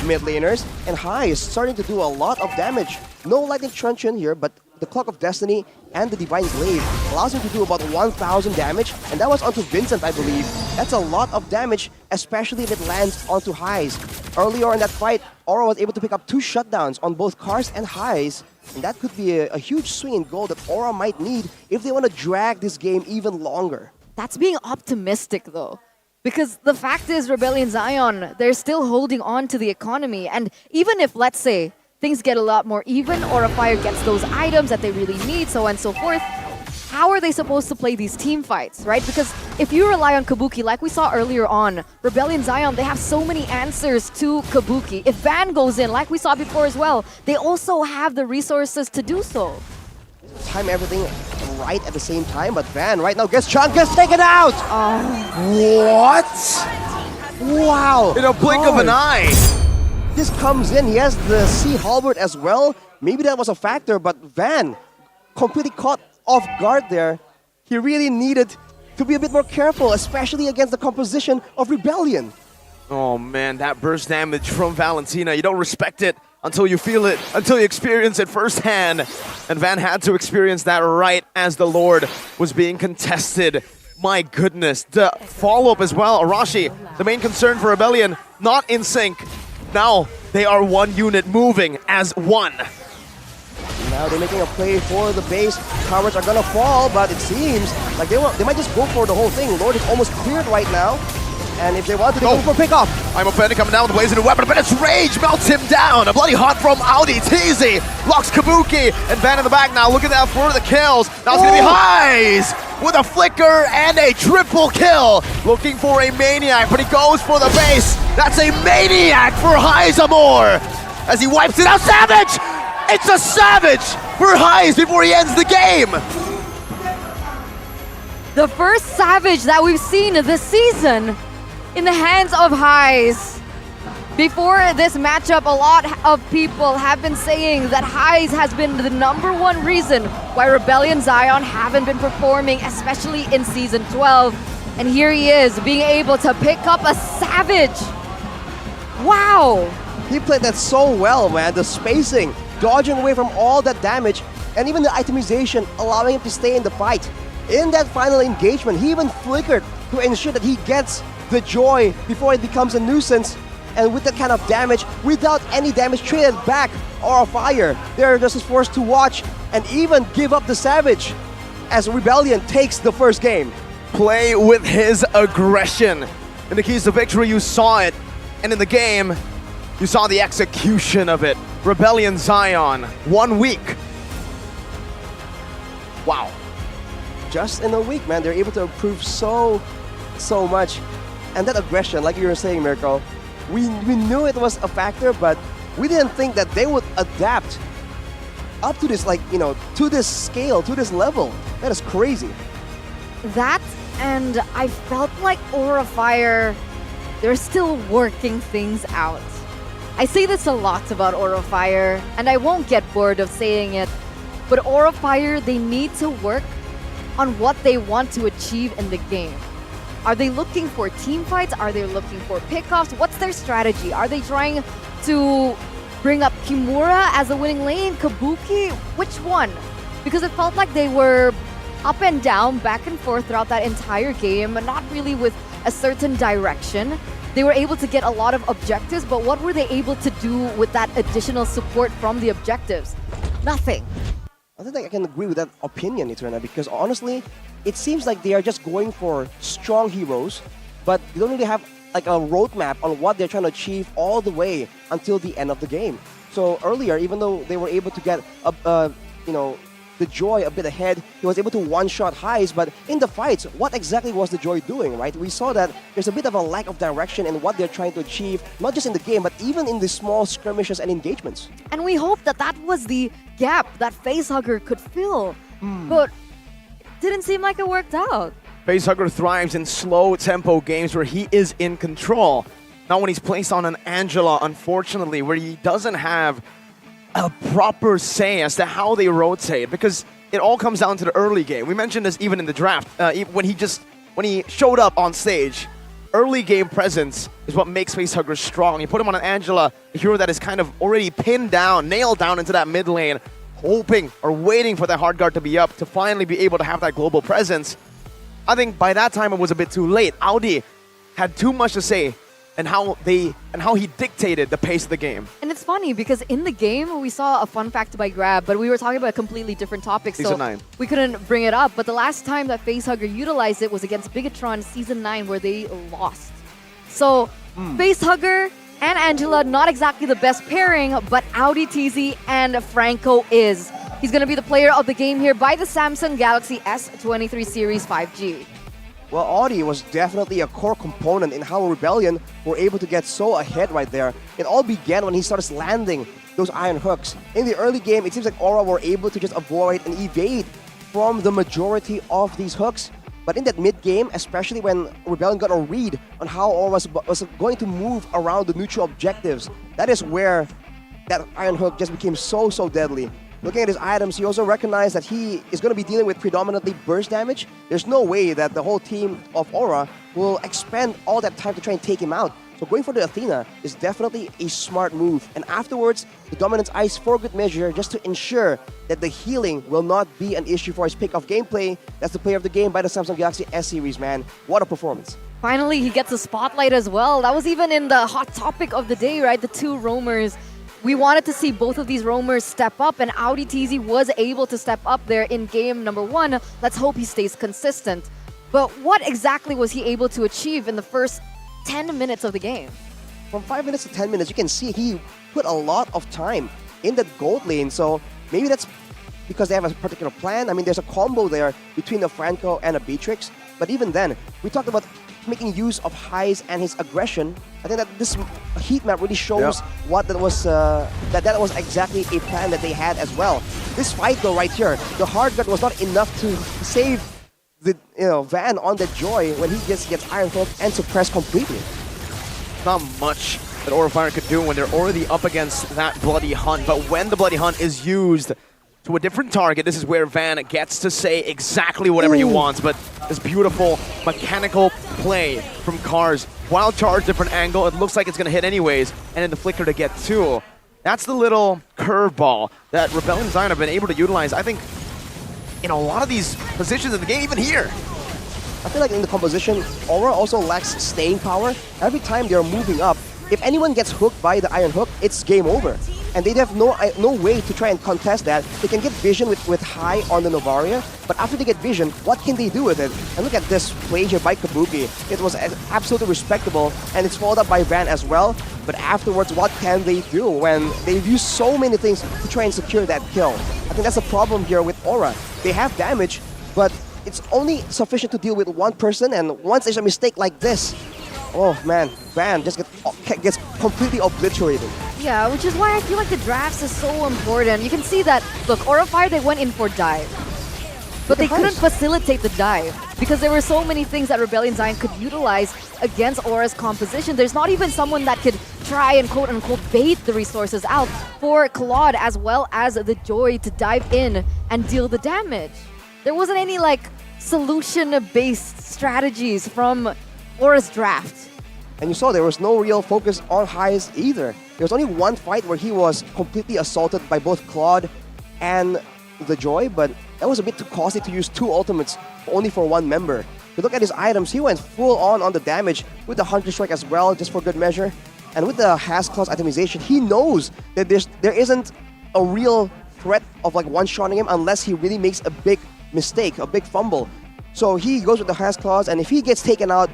mid laners, and High is starting to do a lot of damage. No Lightning Truncheon here, but the Clock of Destiny and the Divine Glaive allows him to do about 1,000 damage, and that was onto Vincent, I believe. That's a lot of damage, especially if it lands onto Highs. Earlier in that fight, Aura was able to pick up 2 shutdowns on both Cars and Highs, and that could be a huge swing in goal that Aura might need if they want to drag this game even longer. That's being optimistic, though. Because the fact is, Rebellion Zion, they're still holding on to the economy. And even if, let's say, things get a lot more even, Aura Fire gets those items that they really need, so on and so forth, how are they supposed to play these team fights, right? Because if you rely on Kabuki, like we saw earlier on, Rebellion Zion, they have so many answers to Kabuki. If Van goes in, like we saw before as well, they also have the resources to do so. Time everything right at the same time, but Van right now gets taken out! What? Wow! In a blink of an eye! This comes in, he has the Sea Halberd as well. Maybe that was a factor, but Van completely caught off guard there. He really needed to be a bit more careful, especially against the composition of Rebellion. Oh man, that burst damage from Valentina. You don't respect it until you feel it, until you experience it firsthand. And Van had to experience that right as the Lord was being contested. My goodness, the follow-up as well. Arashi, the main concern for Rebellion, not in sync. Now they are one unit moving as one. Now they're making a play for the base. Towers are gonna fall, but it seems like they might just go for the whole thing. Lord is almost cleared right now. And if they want to, they go for pickoff. I'm offended coming down with blazing a weapon, but it's Rage melts him down. A bloody hunt from Audi Teasy locks Kabuki and Van in the back now. Look at that for the kills. Now it's gonna be Highs with a flicker and a triple kill. Looking for a maniac, but he goes for the base. That's a maniac for Highs Amor as he wipes it out. Savage! It's a Savage for Highs before he ends the game. The first Savage that we've seen this season in the hands of Highs. Before this matchup, a lot of people have been saying that Highs has been the #1 reason why Rebellion Zion haven't been performing, especially in Season 12. And here he is, being able to pick up a Savage. Wow! He played that so well, man. The spacing, dodging away from all that damage, and even the itemization, allowing him to stay in the fight. In that final engagement, he even flickered to ensure that he gets the joy before it becomes a nuisance. And with that kind of damage, without any damage traded back or a fire, they're just forced to watch and even give up the Savage as Rebellion takes the first game. Play with his aggression. In the keys to victory, you saw it. And in the game, you saw the execution of it. Rebellion Zion, 1 week. Wow. Just in a week, man, they're able to improve so much. And that aggression, like you were saying, Mirko, we knew it was a factor, but we didn't think that they would adapt up to this, like, you know, to this scale, to this level. That is crazy. That, and I felt like Aura Fire, they're still working things out. I say this a lot about Aura Fire, and I won't get bored of saying it, but Aura Fire, they need to work on what they want to achieve in the game. Are they looking for team fights? Are they looking for pickoffs? What's their strategy? Are they trying to bring up Kimura as a winning lane? Kabuki? Which one? Because it felt like they were up and down, back and forth throughout that entire game, and not really with a certain direction. They were able to get a lot of objectives, but what were they able to do with that additional support from the objectives? Nothing. I think I can agree with that opinion, Eterna, because honestly, it seems like they are just going for strong heroes, but they don't really have like a roadmap on what they're trying to achieve all the way until the end of the game. So earlier, even though they were able to get the Joy a bit ahead, he was able to one-shot Heist, but in the fights, what exactly was the Joy doing, right? We saw that there's a bit of a lack of direction in what they're trying to achieve, not just in the game, but even in the small skirmishes and engagements. And we hope that that was the gap that Facehugger could fill, but it didn't seem like it worked out. Facehugger thrives in slow tempo games where he is in control. Not when he's placed on an Angela, unfortunately, where he doesn't have a proper say as to how they rotate, because it all comes down to the early game. We mentioned this even in the draft, when he showed up on stage. Early game presence is what makes Facehugger strong. You put him on an Angela, a hero that is kind of already pinned down, nailed down into that mid lane, hoping or waiting for that hard guard to be up to finally be able to have that global presence. I think by that time it was a bit too late. Audi had too much to say and how he dictated the pace of the game. And it's funny because in the game we saw a fun fact by Grab, but we were talking about a completely different topic, Season so 9. we couldn't bring it up. But the last time that Facehugger utilized it was against Bigatron Season 9, where they lost. So Facehugger and Angela, not exactly the best pairing, but Audi TZ and Franco is. He's going to be the player of the game here by the Samsung Galaxy S23 Series 5G. Well, Audi was definitely a core component in how Rebellion were able to get so ahead right there. It all began when he started landing those iron hooks. In the early game, it seems like Aura were able to just avoid and evade from the majority of these hooks. But in that mid-game, especially when Rebellion got a read on how Aura was going to move around the neutral objectives, that is where that iron hook just became so deadly. Looking at his items, he also recognized that he is going to be dealing with predominantly burst damage. There's no way that the whole team of Aura will expend all that time to try and take him out. So going for the Athena is definitely a smart move. And afterwards, the Dominance Ice for good measure, just to ensure that the healing will not be an issue for his pick-off gameplay. That's the player of the game by the Samsung Galaxy S Series, man. What a performance. Finally, he gets a spotlight as well. That was even in the hot topic of the day, right? The two roamers. We wanted to see both of these roamers step up, and Audi TZ was able to step up there in game number 1. Let's hope he stays consistent. But what exactly was he able to achieve in the first 10 minutes of the game? From 5 minutes to 10 minutes, you can see he put a lot of time in that gold lane. So maybe that's because they have a particular plan. I mean, there's a combo there between a Franco and a Beatrix. But even then, we talked about making use of Heist and his aggression. I think that this heat map really shows what that was. That was exactly a plan that they had as well. This fight though, right here, the hard guard was not enough to save the Van on that Joy when he just gets iron hook and suppressed completely. Not much that Aura Fire could do when they're already up against that Bloody Hunt. But when the Bloody Hunt is used, to a different target. This is where Van gets to say exactly whatever he wants, but this beautiful mechanical play from Cars. Wild charge, different angle. It looks like it's going to hit anyways, and then the flicker to get 2. That's the little curveball that Rebellion Zion have been able to utilize, I think, in a lot of these positions in the game, even here. I feel like in the composition, Aura also lacks staying power. Every time they're moving up, if anyone gets hooked by the Iron Hook, it's game over. And they have no way to try and contest that. They can get vision with high on the Novaria, but after they get vision, what can they do with it? And look at this play here by Kabuki. It was absolutely respectable, and it's followed up by Van as well. But afterwards, what can they do when they've used so many things to try and secure that kill? I think that's the problem here with Aura. They have damage, but it's only sufficient to deal with one person, and once there's a mistake like this, oh man, Van just gets completely obliterated. Yeah, which is why I feel like the drafts is so important. You can see that, look, Aura Fire, they went in for dive. But they couldn't facilitate the dive because there were so many things that Rebellion Zion could utilize against Aura's composition. There's not even someone that could try and quote-unquote bait the resources out for Claude as well as the Joy to dive in and deal the damage. There wasn't any like solution-based strategies from Aura's draft. And you saw there was no real focus on Highs either. There was only one fight where he was completely assaulted by both Claude and the Joy, but that was a bit too costly to use 2 ultimates only for one member. If you look at his items, he went full on the damage with the Hunter Strike as well, just for good measure. And with the Has Claws itemization, he knows that there isn't a real threat of like one-shotting him unless he really makes a big mistake, a big fumble. So he goes with the Has Claws, and if he gets taken out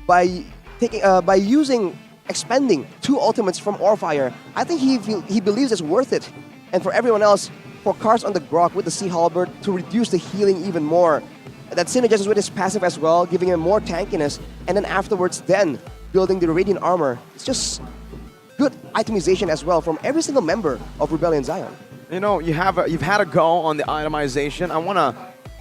by expending 2 ultimates from Orfire, I think he believes it's worth it. And for everyone else, for Cars on the Grok with the Sea Halberd to reduce the healing even more. That synergizes with his passive as well, giving him more tankiness, and then afterwards building the Radiant Armor. It's just good itemization as well from every single member of Rebellion Zion. You know, you've had a go on the itemization. I want to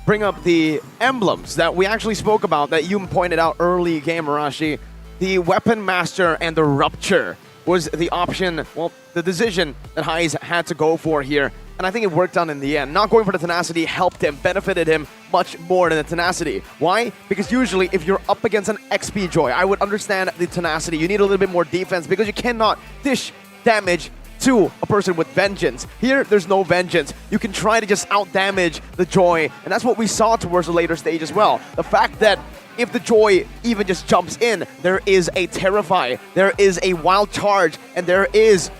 bring up the emblems that we actually spoke about that you pointed out early game, Arashi. The Weapon Master and the Rupture was the option, well, the decision that Highs had to go for here. And I think it worked out in the end. Not going for the Tenacity helped him, benefited him much more than the Tenacity. Why? Because usually if you're up against an XP Joy, I would understand the Tenacity. You need a little bit more defense because you cannot dish damage to a person with Vengeance. Here, there's no Vengeance. You can try to just out-damage the Joy, and that's what we saw towards the later stage as well. The fact that if the Joy even just jumps in, there is a Terrify, there is a Wild Charge, and there is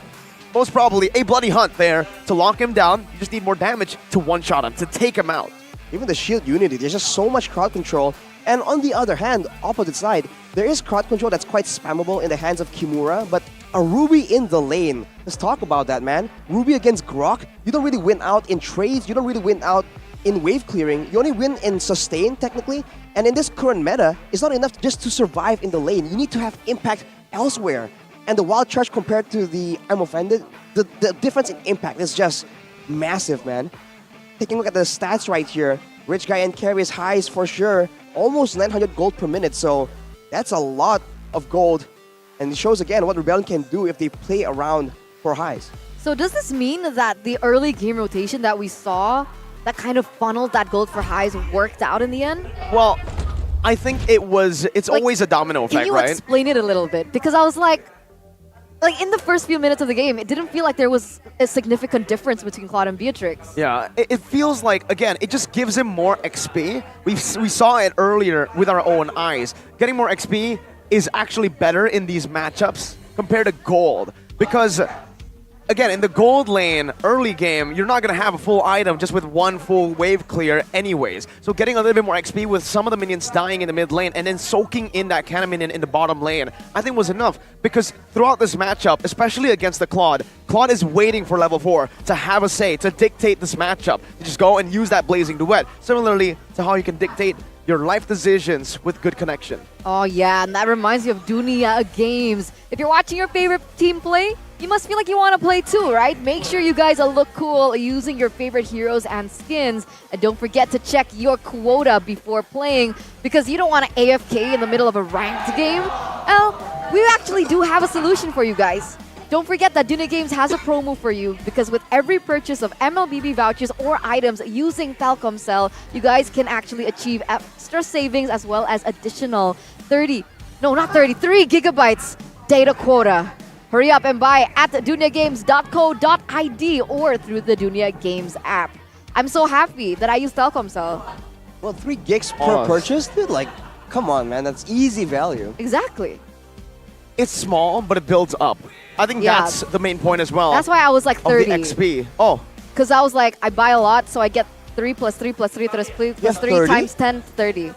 most probably a Bloody Hunt there to lock him down. You just need more damage to one-shot him, to take him out. Even the shield unity, there's just so much crowd control. And on the other hand, opposite side, there is crowd control that's quite spammable in the hands of Kimura, but a Ruby in the lane. Let's talk about that, man. Ruby against Grok, you don't really win out in trades, you don't really win out in wave clearing, you only win in sustain technically, and in this current meta, it's not enough just to survive in the lane. You need to have impact elsewhere. And the Wild Charge compared to the I'm Offended, the difference in impact is just massive, man. Taking a look at the stats right here, Rich Guy and carries Highs for sure, almost 900 gold per minute, so that's a lot of gold. And it shows again what Rebellion can do if they play around for Highs. So does this mean that the early game rotation that we saw, that kind of funneled that gold for Highs, worked out in the end? Well, I think it's like, always a domino effect, right? Can you right? explain it a little bit? Because I was like in the first few minutes of the game, it didn't feel like there was a significant difference between Claude and Beatrix. Yeah, it feels like, again, it just gives him more XP. We saw it earlier with our own eyes. Getting more XP is actually better in these matchups compared to gold. Because, again, in the gold lane, early game, you're not going to have a full item just with one full wave clear anyways. So getting a little bit more XP with some of the minions dying in the mid lane and then soaking in that cannon minion in the bottom lane, I think was enough. Because throughout this matchup, especially against the Claude is waiting for level 4 to have a say, to dictate this matchup. To just go and use that Blazing Duet. Similarly to how you can dictate your life decisions with good connection. Oh yeah, and that reminds me of Dunia Games. If you're watching your favorite team play, you must feel like you want to play too, right? Make sure you guys look cool using your favorite heroes and skins. And don't forget to check your quota before playing because you don't want to AFK in the middle of a ranked game. Well, we actually do have a solution for you guys. Don't forget that Dunia Games has a promo for you because with every purchase of MLBB vouchers or items using Telkomsel, you guys can actually achieve extra savings as well as additional 3 gigabytes data quota. Hurry up and buy at duniagames.co.id or through the Dunia Games app. I'm so happy that I use Telkomsel. Well, 3 gigs per purchase? Dude, like, come on, man. That's easy value. Exactly. It's small, but it builds up. I think that's the main point as well. That's why I was like 30. Of the XP. Oh. Because I was like, I buy a lot, so I get 3 plus 3 plus 3 plus 3 plus 3 30? times 10, 30. You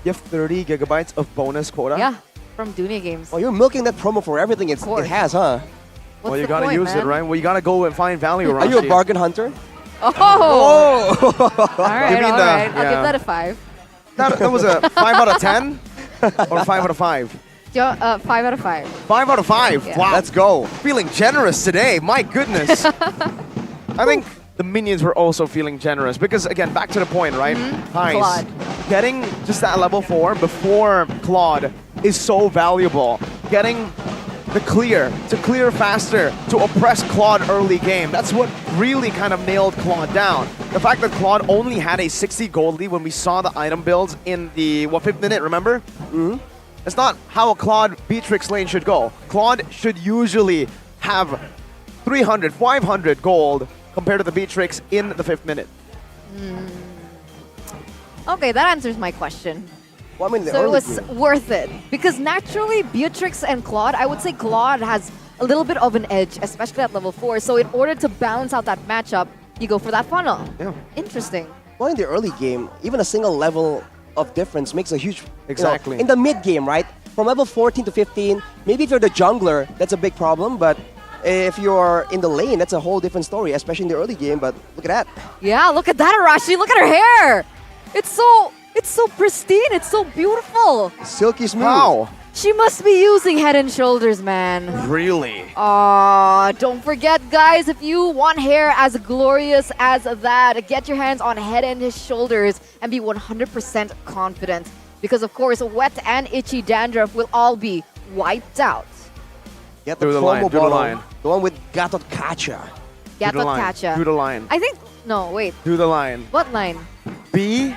have 30 gigabytes of bonus quota? Yeah, from Dunia Games. Oh, you're milking that promo for everything it has, huh? What's well, you the gotta point, use it, man? right? Well, you gotta go and find value, Are you a bargain hunter? Oh! Oh! All right, You mean all the- right. I'll yeah. give that a 5. That was a 5 out of 10? Or 5 out of 5? 5 out of 5. 5 out of 5. Yeah. Wow. Let's go. Feeling generous today. My goodness. I think the minions were also feeling generous because, again, back to the point, right? Heist. Claude. Getting just that level 4 before Claude is so valuable. Getting the clear, to clear faster, to oppress Claude early game. That's what really kind of nailed Claude down. The fact that Claude only had a 60 gold lead when we saw the item builds in the, 5th minute, remember? That's not how a Claude Beatrix lane should go. Claude should usually have 300, 500 gold compared to the Beatrix in the 5th minute. Okay, that answers my question. Well, I mean, the So it early was game. worth it. Because naturally, Beatrix and Claude, I would say Claude has a little bit of an edge, especially at level 4. So in order to balance out that matchup, you go for that funnel. Yeah. Interesting. Well, in the early game, even a single level of difference makes a huge... Exactly. In the mid game, right? From level 14 to 15, maybe if you're the jungler, that's a big problem, but if you're in the lane, that's a whole different story, especially in the early game, but look at that. Yeah, look at that, Arashi. Look at her hair. It's so pristine. It's so beautiful. Silky smooth. Wow. She must be using Head and Shoulders, man. Really? Don't forget, guys, if you want hair as glorious as that, get your hands on Head and Shoulders and be 100% confident. Because, of course, wet and itchy dandruff will all be wiped out. Get Through the line, promo through the bottle, line. the one with Gatot Kacha. Through the line, Gatot through the Kacha. line. I think, no, wait. Through the line. What line? B?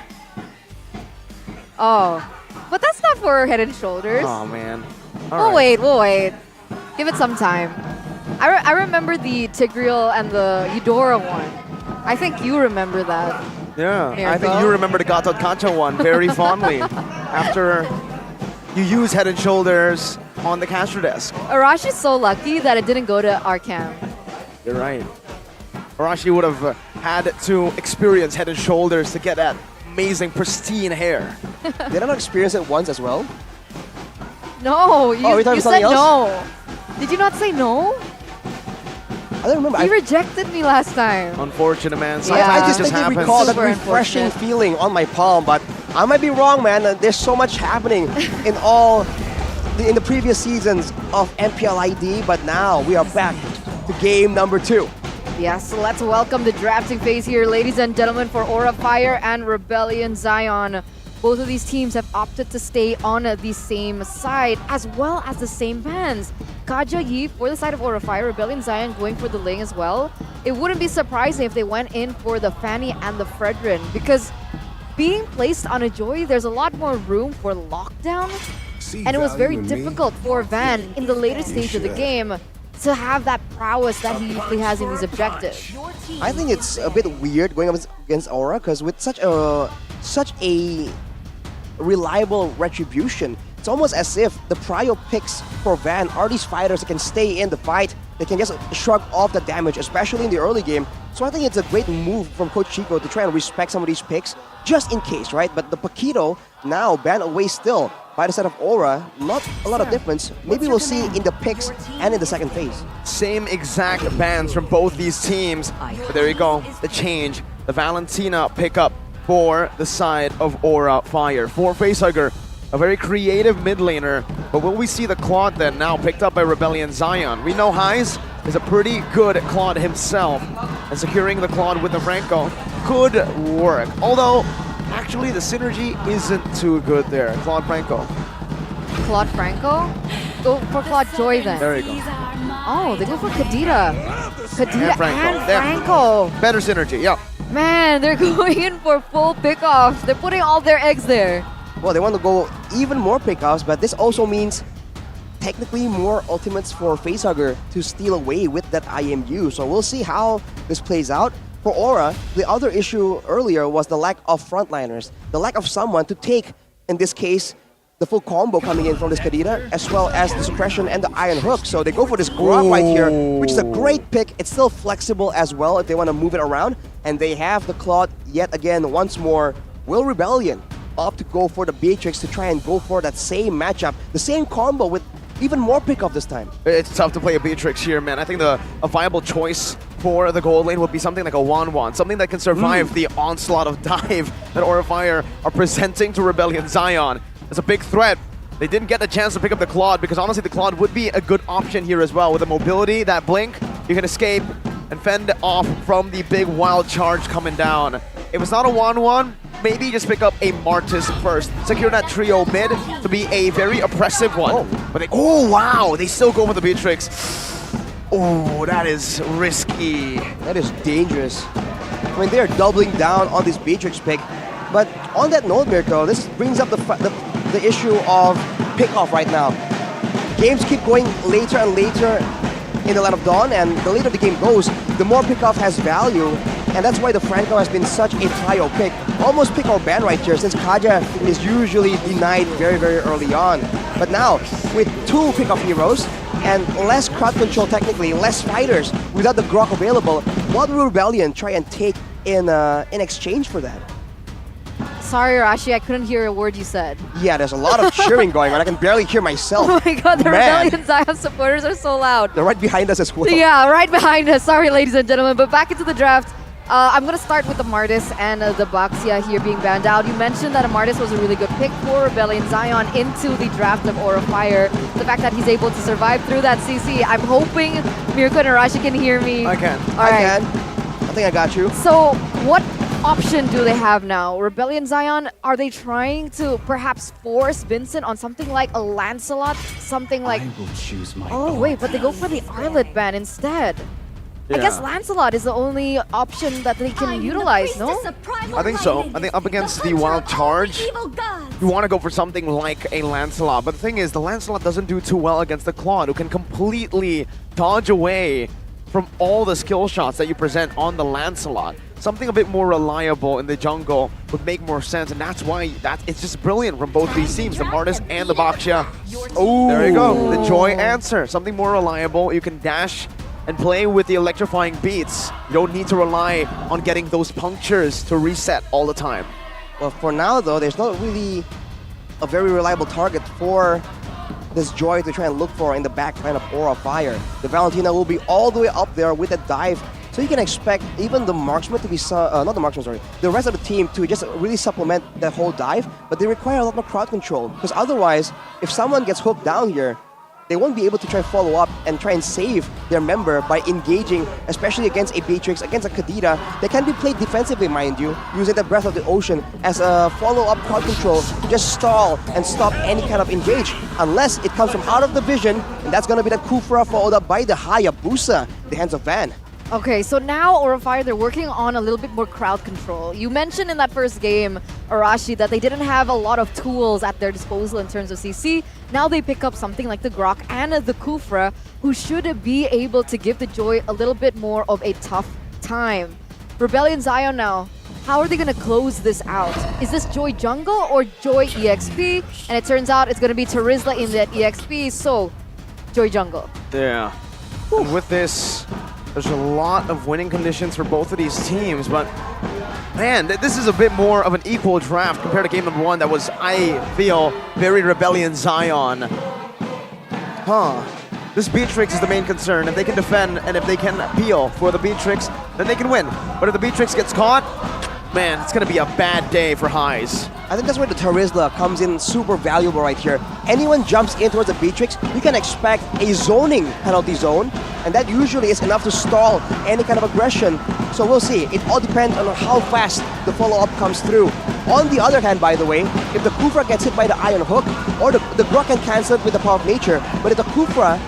Oh, but that's not for Head and Shoulders. Oh, man. We'll wait. Give it some time. I remember the Tigreal and the Eudora one. I think you remember that. Yeah, Here I you think go. you remember the Gatot Kacha one very fondly. After you use Head and Shoulders on the caster desk. Arashi's so lucky that it didn't go to our camp. You're right. Arashi would have had to experience Head and Shoulders to get that amazing, pristine hair. Did I not experience it once as well? No, you, you're talking you something said else? no. Did you not say no? I don't remember. You rejected me last time. Unfortunate, man. Yeah. Sometimes I it just just think I happens. recall that Super refreshing unfortunate. feeling on my palm, but I might be wrong, man. There's so much happening in in the previous seasons of MPL ID, but now we are back to game number 2. Yes, let's welcome the drafting phase here, ladies and gentlemen, for Aura Fire and Rebellion Zion. Both of these teams have opted to stay on the same side, as well as the same bans. Kaja Yi for the side of Aura Fire, Rebellion Zion going for the Ling as well. It wouldn't be surprising if they went in for the Fanny and the Fredrin, because being placed on a Joy, there's a lot more room for lockdown. And it was very difficult for Van in the later stage of the game to have that prowess that he usually has in these objectives. I think it's a bit weird going up against Aura, because with such a reliable retribution, it's almost as if the prio picks for Van are these fighters that can stay in the fight, they can just shrug off the damage, especially in the early game. So I think it's a great move from Coach Chico to try and respect some of these picks, just in case, right? But the Paquito now banned away still by the side of Aura, not a lot of difference. Maybe we'll see in the picks and in the second phase. Same exact bans from both these teams. But there you go, the change. The Valentina pickup for the side of Aura Fire. For Facehugger, a very creative mid laner. But will we see the Claude then now picked up by Rebellion Zion? We know Heis is a pretty good Claude himself. And securing the Claude with the Franco could work. Although, actually the synergy isn't too good there. Claude Franco. Claude Franco? Go for Claude Joy then. There you go. Oh, they go for Kadira. Kadira and There. Franco. Better synergy, yeah. Man, they're going in for full pickoff. They're putting all their eggs there. Well, they want to go even more pickoffs, but this also means technically more ultimates for Facehugger to steal away with that IMU. So we'll see how this plays out. For Aura, the other issue earlier was the lack of frontliners, the lack of someone to take, in this case, the full combo coming in from this Kadira, as well as the suppression and the Iron Hook. So they go for this Grok right here, which is a great pick. It's still flexible as well if they want to move it around. And they have the Claude yet again, once more. Will Rebellion opt to go for the Beatrix to try and go for that same matchup, the same combo with even more pickoff this time? It's tough to play a Beatrix here, man. I think a viable choice for the gold lane would be something like a 1-1, something that can survive the onslaught of dive that Aura Fire are presenting to Rebellion Zion. It's a big threat. They didn't get the chance to pick up the Claude because honestly the Claude would be a good option here as well. With the mobility, that blink, you can escape and fend off from the big wild charge coming down. If it's not a 1-1, maybe just pick up a Martis first. Secure that trio mid to be a very oppressive one. But oh wow, they still go for the Beatrix. Oh, that is risky. That is dangerous. I mean, they're doubling down on this Beatrix pick. But on that note, Mirko, this brings up the issue of pickoff right now. Games keep going later and later in the Land of Dawn, and the later the game goes, the more pickoff has value. And that's why the Franco has been such a trio pick. Almost pick or ban right here, since Kaja is usually denied very, very early on. But now, with two pickoff heroes, and less crowd control technically, less fighters, without the Grok available, what will Rebellion try and take in exchange for that? Sorry, Rashi, I couldn't hear a word you said. Yeah, there's a lot of cheering going on. I can barely hear myself. Oh my god, the Man. Rebellion Zion supporters are so loud. They're right behind us as well. Yeah, right behind us. Sorry, ladies and gentlemen. But back into the draft. I'm going to start with the Martis and the Baxia here being banned out. You mentioned that a Martis was a really good pick for Rebellion Zion into the draft of Aura Fire. The fact that he's able to survive through that CC, I'm hoping Mirko and Arashi can hear me. I can. All right. I can. I think I got you. So, what option do they have now? Rebellion Zion, are they trying to perhaps force Vincent on something like a Lancelot? Something like... I will choose my Oh, wait, but they go for the Arlet ban instead. I Yeah. guess Lancelot is the only option that they can utilize, no? I think so. I think up against the wild charge, you want to go for something like a Lancelot. But the thing is, the Lancelot doesn't do too well against the Claude, who can completely dodge away from all the skill shots that you present on the Lancelot. Something a bit more reliable in the jungle would make more sense, and that's why it's just brilliant from both these teams, the Martis and the Baxia. Oh, there you go, the Joy answer. Something more reliable. You can dash and play with the electrifying beats. You don't need to rely on getting those punctures to reset all the time. Well, for now though, there's not really a very reliable target for this Joy to try and look for in the back line of Aura Fire. The Valentina will be all the way up there with a dive, so you can expect even the marksman to be, not the marksman, sorry, the rest of the team to just really supplement that whole dive, but they require a lot more crowd control, because otherwise, if someone gets hooked down here, they won't be able to try and follow up and try and save their member by engaging, especially against a Beatrix, against a Kadira. They can be played defensively, mind you, using the Breath of the Ocean as a follow-up crowd control to just stall and stop any kind of engage, unless it comes from out of the vision, and that's going to be the Kufra followed up by the Hayabusa, the hands of Van. Okay, so now Aura Fire, they're working on a little bit more crowd control. You mentioned in that first game, Arashi, that they didn't have a lot of tools at their disposal in terms of CC. Now they pick up something like the Grok and the Kufra, who should be able to give the Joy a little bit more of a tough time. Rebellion Zion now, how are they going to close this out? Is this Joy Jungle or Joy EXP? And it turns out it's going to be Terizla in that EXP, so Joy Jungle. Yeah. And with this, there's a lot of winning conditions for both of these teams, but man, this is a bit more of an equal draft compared to game number one that was, I feel, very Rebellion Zion. This Beatrix is the main concern. If they can defend and if they can peel for the Beatrix, then they can win. But if the Beatrix gets caught, man, it's going to be a bad day for Highs. I think that's where the Terizla comes in super valuable right here. Anyone jumps in towards the Beatrix, you can expect a zoning penalty zone, and that usually is enough to stall any kind of aggression. So we'll see. It all depends on how fast the follow-up comes through. On the other hand, by the way, if the Kufra gets hit by the Iron Hook, or the Grok can cancel it with the Power of Nature, but if the Kufra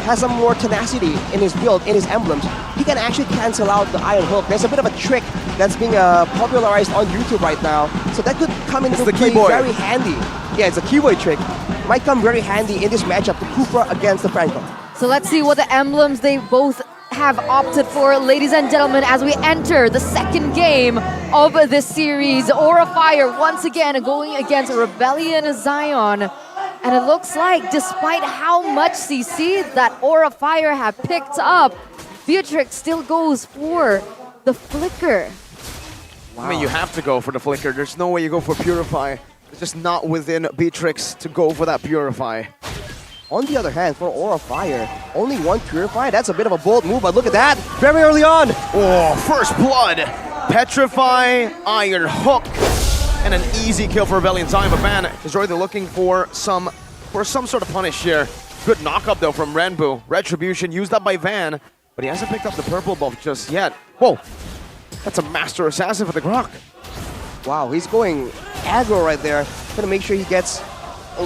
has some more tenacity in his build, in his emblems, he can actually cancel out the Iron Hook. There's a bit of a trick that's being popularized on YouTube right now, so that could come into play very handy. Yeah, it's a Keyboy trick. Might come very handy in this matchup, the Koopa against the Franco. So let's see what the emblems they both have opted for, ladies and gentlemen, as we enter the second game of this series. Aura Fire once again going against Rebellion Zion. And it looks like, despite how much CC that Aura Fire have picked up, Beatrix still goes for the Flicker. I mean, you have to go for the Flicker. There's no way you go for Purify. It's just not within Beatrix to go for that Purify. On the other hand, for Aura Fire, only one Purify, that's a bit of a bold move, but look at that, very early on. Oh, first blood. Petrify, Iron Hook, and an easy kill for Rebellion Zion, but Van is already looking for some sort of punish here. Good knock-up though from Renbu. Retribution used up by Van, but he hasn't picked up the purple buff just yet. Whoa, that's a Master Assassin for the Grok. Wow, he's going aggro right there. Gonna make sure he gets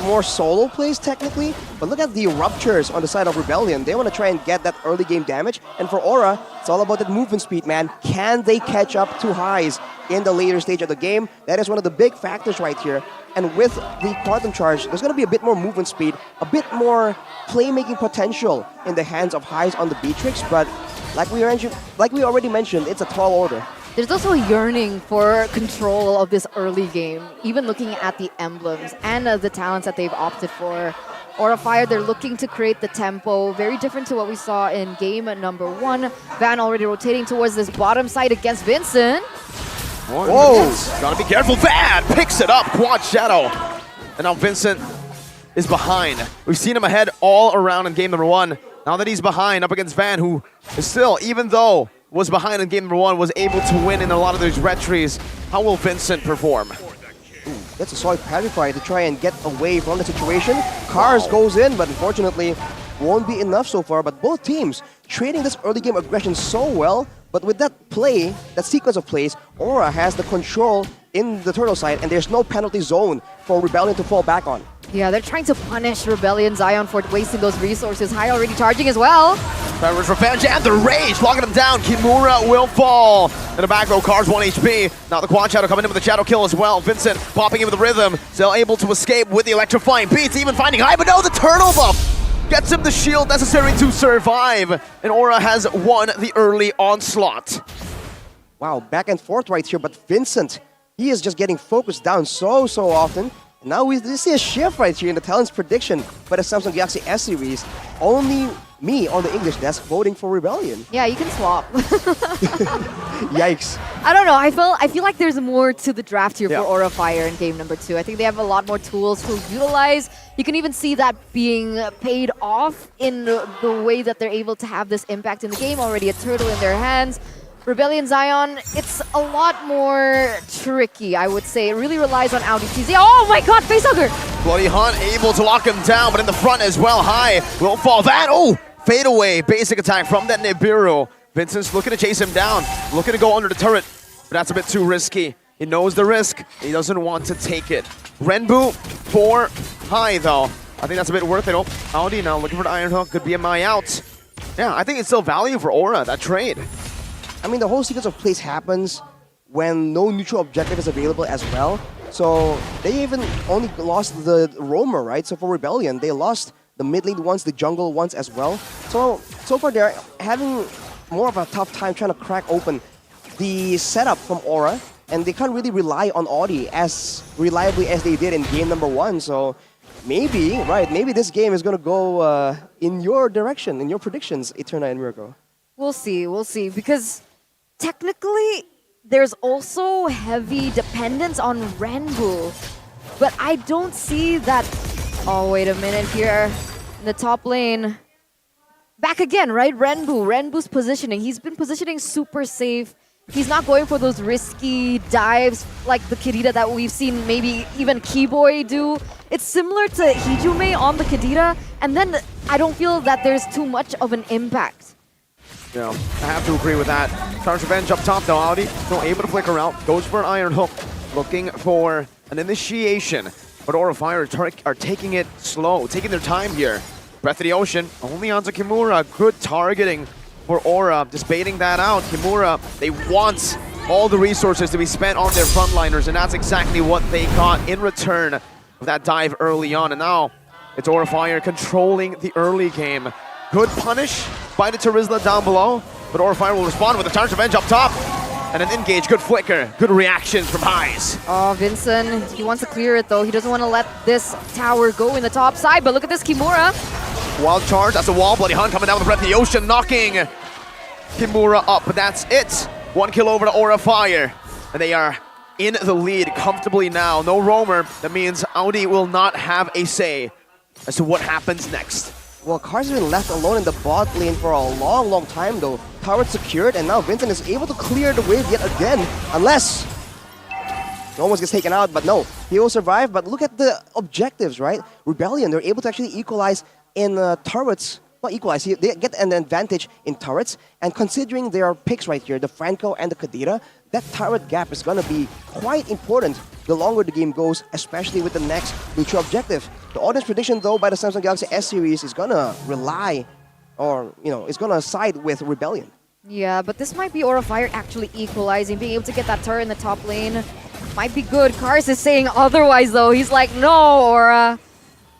more solo plays technically, but look at the ruptures on the side of Rebellion. They want to try and get that early game damage, and for Aura, it's all about that movement speed, man. Can they catch up to highs in the later stage of the game? That is one of the big factors right here. And with the Quantum Charge, there's going to be a bit more movement speed, a bit more playmaking potential in the hands of highs on the Beatrix, but like we already mentioned, it's a tall order. There's also a yearning for control of this early game, even looking at the emblems and the talents that they've opted for. Aura Fire, they're looking to create the tempo, very different to what we saw in game number 1. Van already rotating towards this bottom side against Vincent. Whoa, gotta be careful. Van picks it up, Quad Shadow. And now Vincent is behind. We've seen him ahead all around in game number 1. Now that he's behind up against Van, who is still, even though was behind in game number 1, was able to win in a lot of those retries. How will Vincent perform? Ooh, that's a solid Pacify to try and get away from the situation. Cars goes in, but unfortunately won't be enough so far. But both teams trading this early game aggression so well. But with that play, that sequence of plays, Aura has the control in the turtle side, and there's no penalty zone for Rebellion to fall back on. Yeah, they're trying to punish Rebellion Zion for wasting those resources. High already charging as well. Trevor's revenge and the rage, locking him down. Kimura will fall. In the back row, Cars 1 HP. Now the Quad Shadow coming in with the Shadow kill as well. Vincent popping in with the rhythm. Still able to escape with the electrifying beats, even finding High, but no, the turtle buff gets him the shield necessary to survive. And Aura has won the early onslaught. Wow, back and forth right here, but Vincent, he is just getting focused down so often. Now we see a shift right here in the talents prediction by the Samsung Galaxy S series. Only me on the English desk voting for Rebellion. Yeah, you can swap. Yikes. I don't know. I feel like there's more to the draft here for Aura Fire in game number 2. I think they have a lot more tools to utilize. You can even see that being paid off in the way that they're able to have this impact in the game. Already a turtle in their hands. Rebellion Zion, it's a lot more tricky, I would say. It really relies on Audi TZ. Oh my god, facehugger! Bloody Hunt able to lock him down, but in the front as well. High will fall. That, oh, fade away. Basic attack from that Nibiru. Vincent's looking to chase him down, looking to go under the turret, but that's a bit too risky. He knows the risk. He doesn't want to take it. Renbu for High, though. I think that's a bit worth it. Oh, Audi now looking for the Iron Hook. Could be a my out. Yeah, I think it's still value for Aura, that trade. I mean, the whole sequence of plays happens when no neutral objective is available as well. So they even only lost the roamer, right? So for Rebellion, they lost the mid lane once, the jungle once as well. So far they're having more of a tough time trying to crack open the setup from Aura, and they can't really rely on Audi as reliably as they did in game number 1. So maybe, right, maybe this game is going to go in your direction, in your predictions, Eterna and Miracle. We'll see, because technically, there's also heavy dependence on Renbu, but I don't see that. Oh, wait a minute here. In the top lane. Back again, right? Renbu's positioning. He's been positioning super safe. He's not going for those risky dives like the Kirita that we've seen maybe even Keyboy do. It's similar to Hijume on the Kadira, and then I don't feel that there's too much of an impact. Yeah, I have to agree with that. Charge Revenge up top though, Audi still able to flicker out. Goes for an Iron Hook, looking for an initiation. But Aura Fire are taking it slow, taking their time here. Breath of the Ocean, only onto Kimura. Good targeting for Aura, just baiting that out. Kimura, they want all the resources to be spent on their frontliners, and that's exactly what they got in return of that dive early on. And now it's Aura Fire controlling the early game. Good punish by the Terizla down below, but Aura Fire will respond with a Charge Revenge up top. And an engage, good flicker, good reactions from Highs. Oh, Vincent, he wants to clear it though. He doesn't want to let this tower go in the top side, but look at this Kimura. Wild charge, that's a wall. Bloody Hunt coming down with the Breath of the Ocean, knocking Kimura up, but that's it. 1 kill over to Aura Fire. And they are in the lead comfortably now. No roamer, that means Audi will not have a say as to what happens next. Well, Cars has been left alone in the bot lane for a long time though. Tower secured, and now Vincent is able to clear the wave yet again. Unless no one gets taken out, but no, he will survive. But look at the objectives, right? Rebellion, they're able to actually equalize in turrets. Not equalize, they get an advantage in turrets. And considering their picks right here, the Franco and the Kadira, that turret gap is going to be quite important the longer the game goes, especially with the next neutral objective. The audience prediction, though, by the Samsung Galaxy S series is going to rely, or, you know, it's going to side with Rebellion. Yeah, but this might be Aura Fire actually equalizing, being able to get that turret in the top lane. Might be good. Kars is saying otherwise, though. He's like, no, Aura.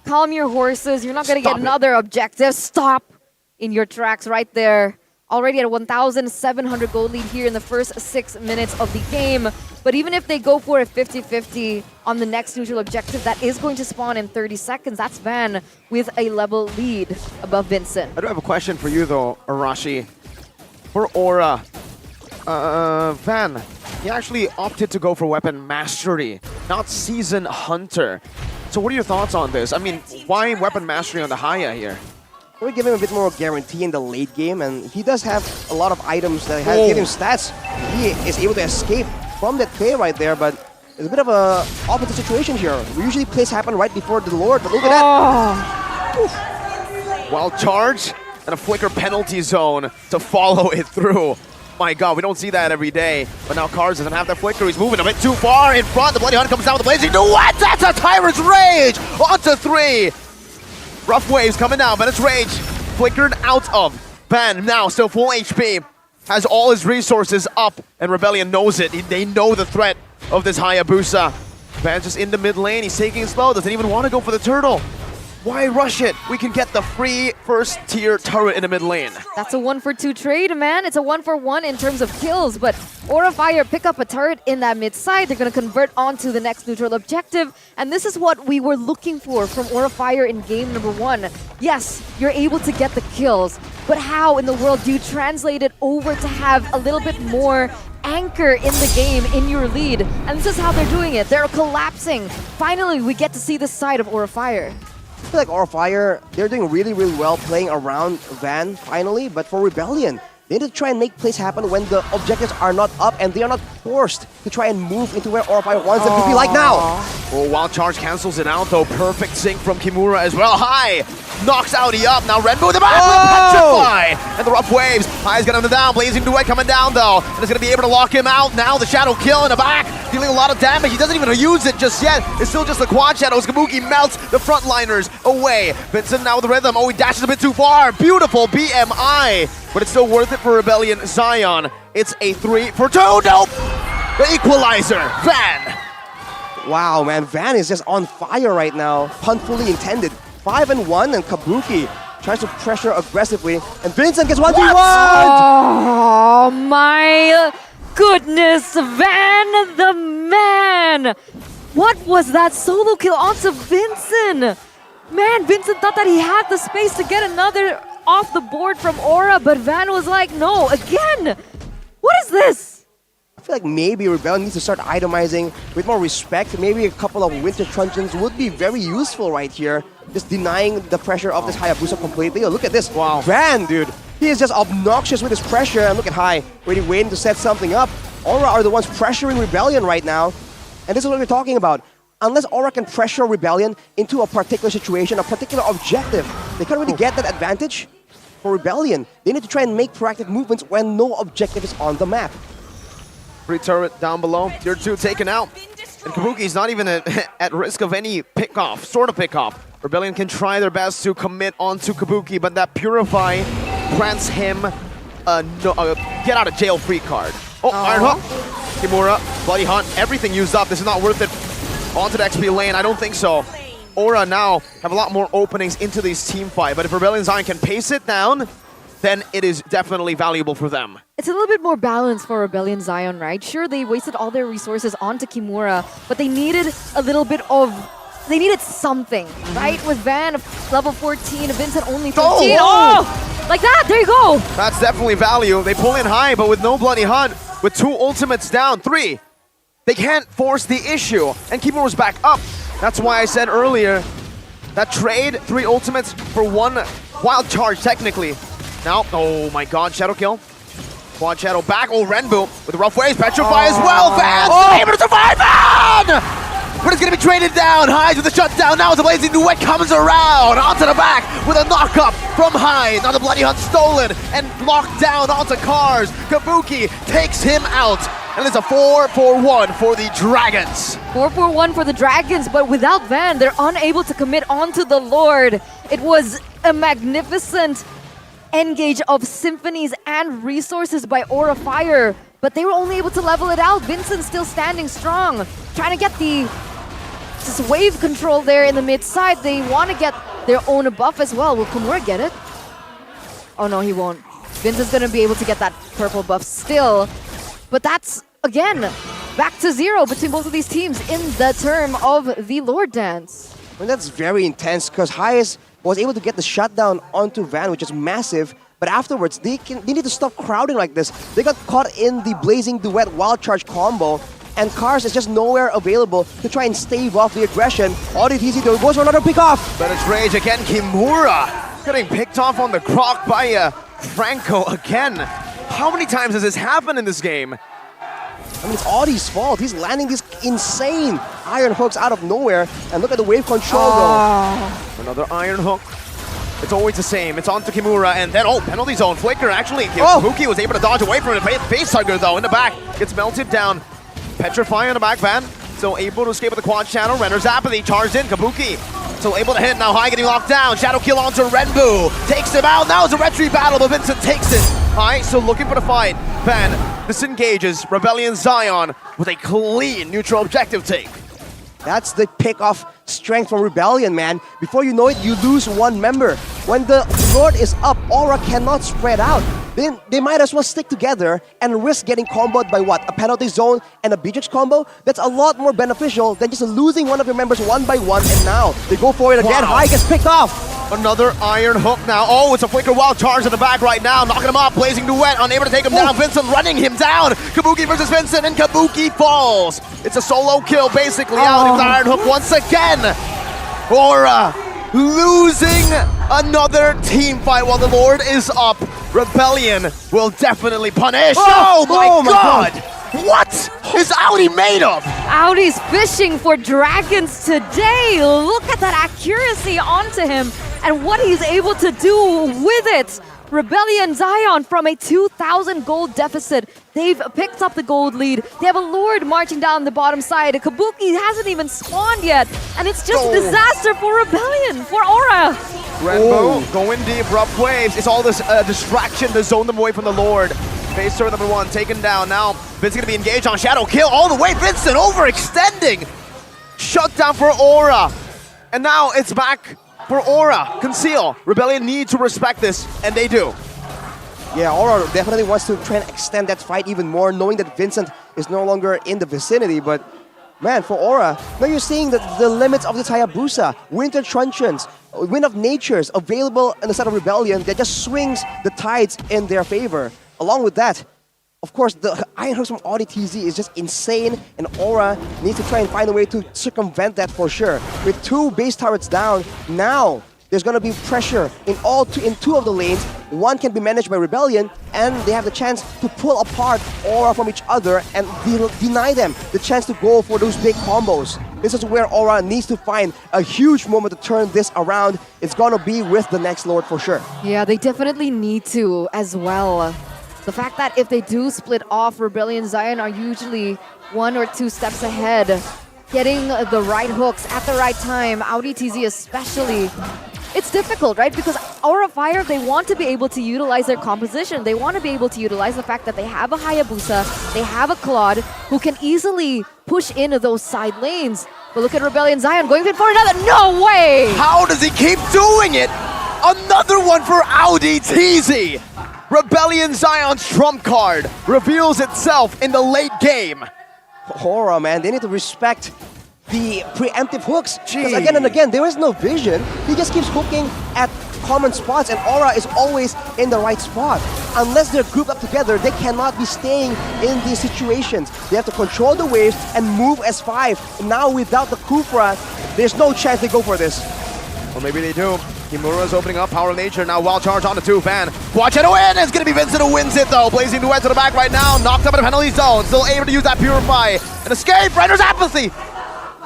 Calm your horses. You're not going to get another objective. Stop in your tracks right there. Already at 1,700 gold lead here in the first 6 minutes of the game. But even if they go for a 50-50 on the next neutral objective, that is going to spawn in 30 seconds. That's Van with a level lead above Vincent. I do have a question for you, though, Arashi. For Aura, Van, he actually opted to go for Weapon Mastery, not Season Hunter. So what are your thoughts on this? I mean, why Weapon Mastery on the Haya here? We'll give him a bit more guarantee in the late game, and he does have a lot of items that give him stats. He is able to escape from that play right there, but it's a bit of a opposite situation here. We usually plays happen right before the Lord, but look at that! Wild charge and a flicker penalty zone to follow it through. My God, we don't see that every day. But now Cars doesn't have that flicker. He's moving a bit too far in front. The Bloody Hunt comes down with the blazing duet. That's a Tyrant's Rage onto 3. Rough waves coming down, but it's Rage flickered out of. Van now still full HP, has all his resources up, and Rebellion knows it. They know the threat of this Hayabusa. Van just in the mid lane, he's taking it slow, doesn't even want to go for the turtle. Why rush it? We can get the free first tier turret in the mid lane. That's a 1-for-2 trade, man. It's a 1-for-1 in terms of kills, but Aura Fire pick up a turret in that mid side. They're going to convert on to the next neutral objective, and this is what we were looking for from Aura Fire in game number 1. Yes, you're able to get the kills, but how in the world do you translate it over to have a little bit more anchor in the game, in your lead? And this is how they're doing it. They're collapsing. Finally, we get to see this side of Aura Fire. I feel like Aura Fire, they're doing really well playing around Van finally, but for Rebellion, they need to try and make plays happen when the objectives are not up and they are not forced to try and move into where Aura Fire wants them to be like now. Oh, Wild Charge cancels it out though. Perfect sync from Kimura as well. High knocks Audi up. Now Renbu the back with Petrify. And the rough waves. High's got him down. Blazing Duet coming down though. And is going to be able to lock him out. Now the Shadow Kill in the back. Dealing a lot of damage. He doesn't even use it just yet. It's still just the Quad Shadows. Kabuki melts the frontliners away. Vincent now with the rhythm. Oh, he dashes a bit too far. Beautiful BMI. But it's still worth it for Rebellion Zion. It's a 3-for-2. Nope. The equalizer. Van. Wow, man. Van is just on fire right now. Pun fully intended. 5-1, and Kabuki tries to pressure aggressively. And Vincent gets 1v1! Oh my goodness, Van the man! What was that solo kill onto Vincent? Man, Vincent thought that he had the space to get another off the board from Aura, but Van was like, no, again! What is this? I feel like maybe Rebellion needs to start itemizing with more respect. Maybe a couple of Winter Truncheons would be very useful right here. Just denying the pressure of this Hayabusa completely. Oh, look at this. Wow. Van, dude. He is just obnoxious with his pressure. And look at High, really waiting to set something up. Aura are the ones pressuring Rebellion right now. And this is what we're talking about. Unless Aura can pressure Rebellion into a particular situation, a particular objective, they can't really get that advantage. For Rebellion, they need to try and make proactive movements when no objective is on the map. Free turret down below. Tier 2 taken out. And Kabuki's not even at risk of any pick-off, sort of pick-off. Rebellion can try their best to commit onto Kabuki, but that Purify grants him a get out of jail free card. Oh, Iron Hook. Kimura, Bloody Hunt, everything used up. This is not worth it. Onto the XP lane, I don't think so. Aura now have a lot more openings into this team fight, but if Rebellion Zion can pace it down, then it is definitely valuable for them. It's a little bit more balanced for Rebellion Zion, right? Sure, they wasted all their resources onto Kimura, but they needed a little bit of... They needed something, right? With Van, level 14, Vincent only 15. Oh! Like that, there you go! That's definitely value. They pull in high, but with no Bloody Hunt, with 2 ultimates down, 3, they can't force the issue. And Kimura's back up. That's why I said earlier, that trade, 3 ultimates for 1 wild charge, technically. Now, oh my god, Shadow kill. Quad Shadow back. Oh, Renbu with rough waves. Petrify as well. Vance able to survive. Van! But it's going to be traded down. Hyde with the shutdown. Now as the Blazing Duet comes around. Onto the back with a knock-up from Hyde. Now the Bloody Hunt stolen and locked down onto Cars. Kabuki takes him out. And it's a 4-4-1 for the Dragons. 4-4-1 for the Dragons, but without Van, they're unable to commit onto the Lord. It was a magnificent engage of symphonies and resources by Aura Fire, but they were only able to level it out. Vincent still standing strong, trying to get the wave control there in the mid side. They want to get their own buff as well. Will Kimura get it? Oh no, he won't. Vincent's going to be able to get that purple buff still, but that's, again, back to 0 between both of these teams in the term of the Lord Dance. Well, that's very intense because Hayes was able to get the shutdown onto Van, which is massive. But afterwards, they need to stop crowding like this. They got caught in the Blazing Duet Wild Charge combo, and Cars is just nowhere available to try and stave off the aggression. ODTZ though goes for another pick off. But it's Rage again. Kimura getting picked off on the croc by Franco again. How many times has this happened in this game? I mean, it's Audie's fault. He's landing these insane iron hooks out of nowhere. And look at the wave control though. Another iron hook. It's always the same. It's on to Kimura, and then, oh, penalty zone. Flicker, actually. Kabuki was able to dodge away from it. Face hugger, though, in the back. Gets melted down. Petrify on the back, Van. So able to escape with the quad channel. Renner's apathy. Charged in. Kabuki. So able to hit. Now High getting locked down. Shadow kill onto Renbu. Takes him out. Now it's a retreat battle, but Vincent takes it. High still looking for the fight. Van disengages Rebellion Zion with a clean neutral objective take. That's the pick-off strength from Rebellion, man. Before you know it, you lose 1 member. When the Lord is up, Aura cannot spread out. Then they might as well stick together and risk getting comboed by what? A penalty zone and a Beatrix combo? That's a lot more beneficial than just losing one of your members 1 by 1, and now they go for it again. High gets picked off. Another iron hook now. Oh, it's a Flicker wild charge in the back right now. Knocking him off. Blazing Duet, unable to take him down. Vincent running him down. Kabuki versus Vincent, and Kabuki falls. It's a solo kill, basically, out with iron hook once again. Aura losing another team fight while the Lord is up. Rebellion will definitely punish. Oh my god! What is Audi made of? Audi's fishing for dragons today. Look at that accuracy onto him and what he's able to do with it. Rebellion Zion from a 2,000 gold deficit. They've picked up the gold lead. They have a Lord marching down the bottom side. Kabuki hasn't even spawned yet. And it's just a disaster for Rebellion, for Aura. Renbo going deep, rough waves. It's all this distraction to zone them away from the Lord. Phase turn number 1 taken down. Now Vince going to be engaged on Shadow kill all the way. Vincent overextending. Shut down for Aura. And now it's back for Aura. Conceal. Rebellion need to respect this, and they do. Yeah, Aura definitely wants to try and extend that fight even more, knowing that Vincent is no longer in the vicinity. But man, for Aura, now you're seeing that the limits of this Hayabusa, Winter Truncheons, Wind of Natures available in the side of Rebellion that just swings the tides in their favor. Along with that, of course, the Iron Hooks from ODTZ is just insane, and Aura needs to try and find a way to circumvent that for sure. With 2 base turrets down, now there's going to be pressure in two of the lanes. 1 can be managed by Rebellion, and they have the chance to pull apart Aura from each other and deny them the chance to go for those big combos. This is where Aura needs to find a huge moment to turn this around. It's going to be with the next Lord for sure. Yeah, they definitely need to as well. The fact that if they do split off, Rebellion Zion are usually 1 or 2 steps ahead. getting the right hooks at the right time, Audi TZ especially, it's difficult, right? Because Aura Fire, they want to be able to utilize their composition. They want to be able to utilize the fact that they have a Hayabusa, they have a Claude who can easily push into those side lanes. But look at Rebellion Zion going in for another. No way! How does he keep doing it? Another one for Audi TZ. Rebellion Zion's trump card reveals itself in the late game. Aura, man, they need to respect the preemptive hooks. Because again and again, there is no vision. He just keeps hooking at common spots, and Aura is always in the right spot. Unless they're grouped up together, they cannot be staying in these situations. They have to control the waves and move as 5. Now without the Kufra, there's no chance they go for this. Or maybe they do. Kimura's opening up, Power of Nature, now wild charge on the 2 fan. Watch it win! It's gonna be Vincent who wins it though. Blazing Duet to the back right now, knocked up in the penalty zone. Still able to use that Purify. And escape, Render's Apathy!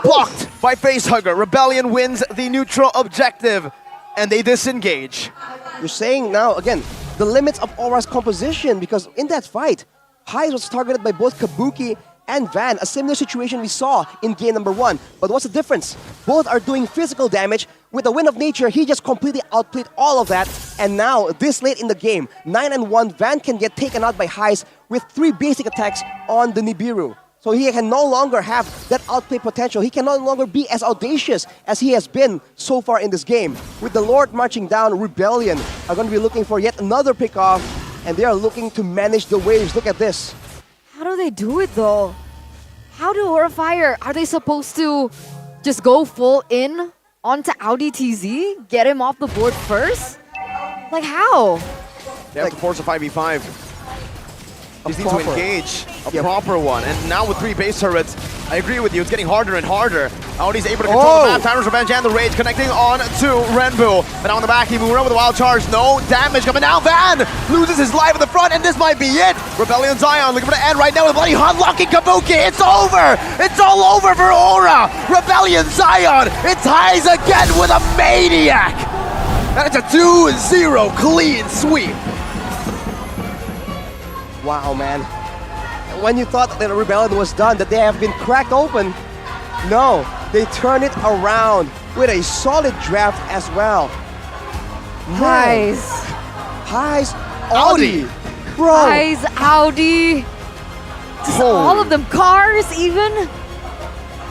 Blocked by Facehugger. Rebellion wins the neutral objective, and they disengage. You're saying now, again, the limits of Aura's composition, because in that fight, Highs was targeted by both Kabuki and Van, a similar situation we saw in game number 1. But what's the difference? Both are doing physical damage. With the Wind of Nature, he just completely outplayed all of that. And now, this late in the game, 9-1, Van can get taken out by Highs with 3 basic attacks on the Nibiru. So he can no longer have that outplay potential. He can no longer be as audacious as he has been so far in this game. With the Lord marching down, Rebellion are going to be looking for yet another pickoff, and they are looking to manage the waves. Look at this. How do they do it though? How do Aura Fire? Are they supposed to just go full in onto Audi TZ? Get him off the board first? Like how? They have to force a 5v5. Just need to proper. engage a proper one. And now with 3 base turrets, I agree with you, it's getting harder and harder. Audi's able to control the map, Timer's Revenge and the Rage connecting on to Renbu. But now on the back, Himura with a wild charge, no damage coming down. Van loses his life at the front, and this might be it. Rebellion Zion looking for the end right now with Bloody Hunt locking Kabuki. It's over! It's all over for Aura! Rebellion Zion, it's Highs again with a Maniac! That's a 2-0 clean sweep. Wow, man. When you thought that the Rebellion was done, that they have been cracked open, no, they turn it around with a solid draft as well. Man. Highs, Audi. Bro. Highs, Audi. Just all of them. Cars even.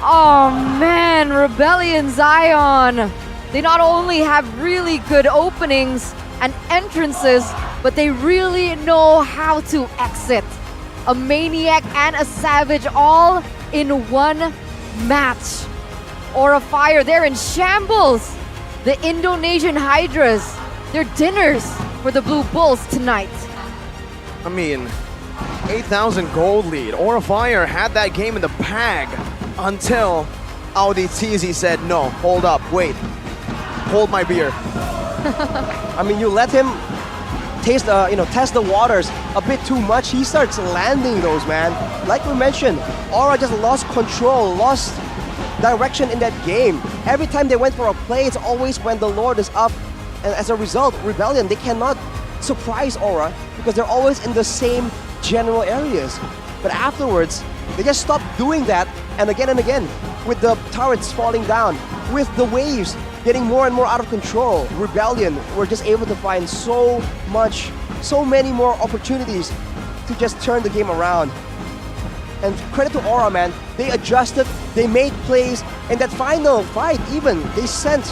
Oh man, Rebellion Zion. They not only have really good openings and entrances, but they really know how to exit. A Maniac and a Savage all in one match. Aura Fire, they're in shambles. The Indonesian Hydras, they're dinners for the Blue Bulls tonight. I mean, 8,000 gold lead. Aura Fire had that game in the bag until Audi TZ said, no, hold up, wait, hold my beer. I mean, you let him taste, test the waters a bit too much. He starts landing those, man. Like we mentioned, Aura just lost control, lost direction in that game. Every time they went for a play, it's always when the Lord is up. And as a result, Rebellion, they cannot surprise Aura because they're always in the same general areas. But afterwards, they just stopped doing that, and again, with the turrets falling down, with the waves getting more and more out of control, Rebellion were just able to find so many more opportunities to just turn the game around. And credit to Aura, man. They adjusted, they made plays, and that final fight even, they sent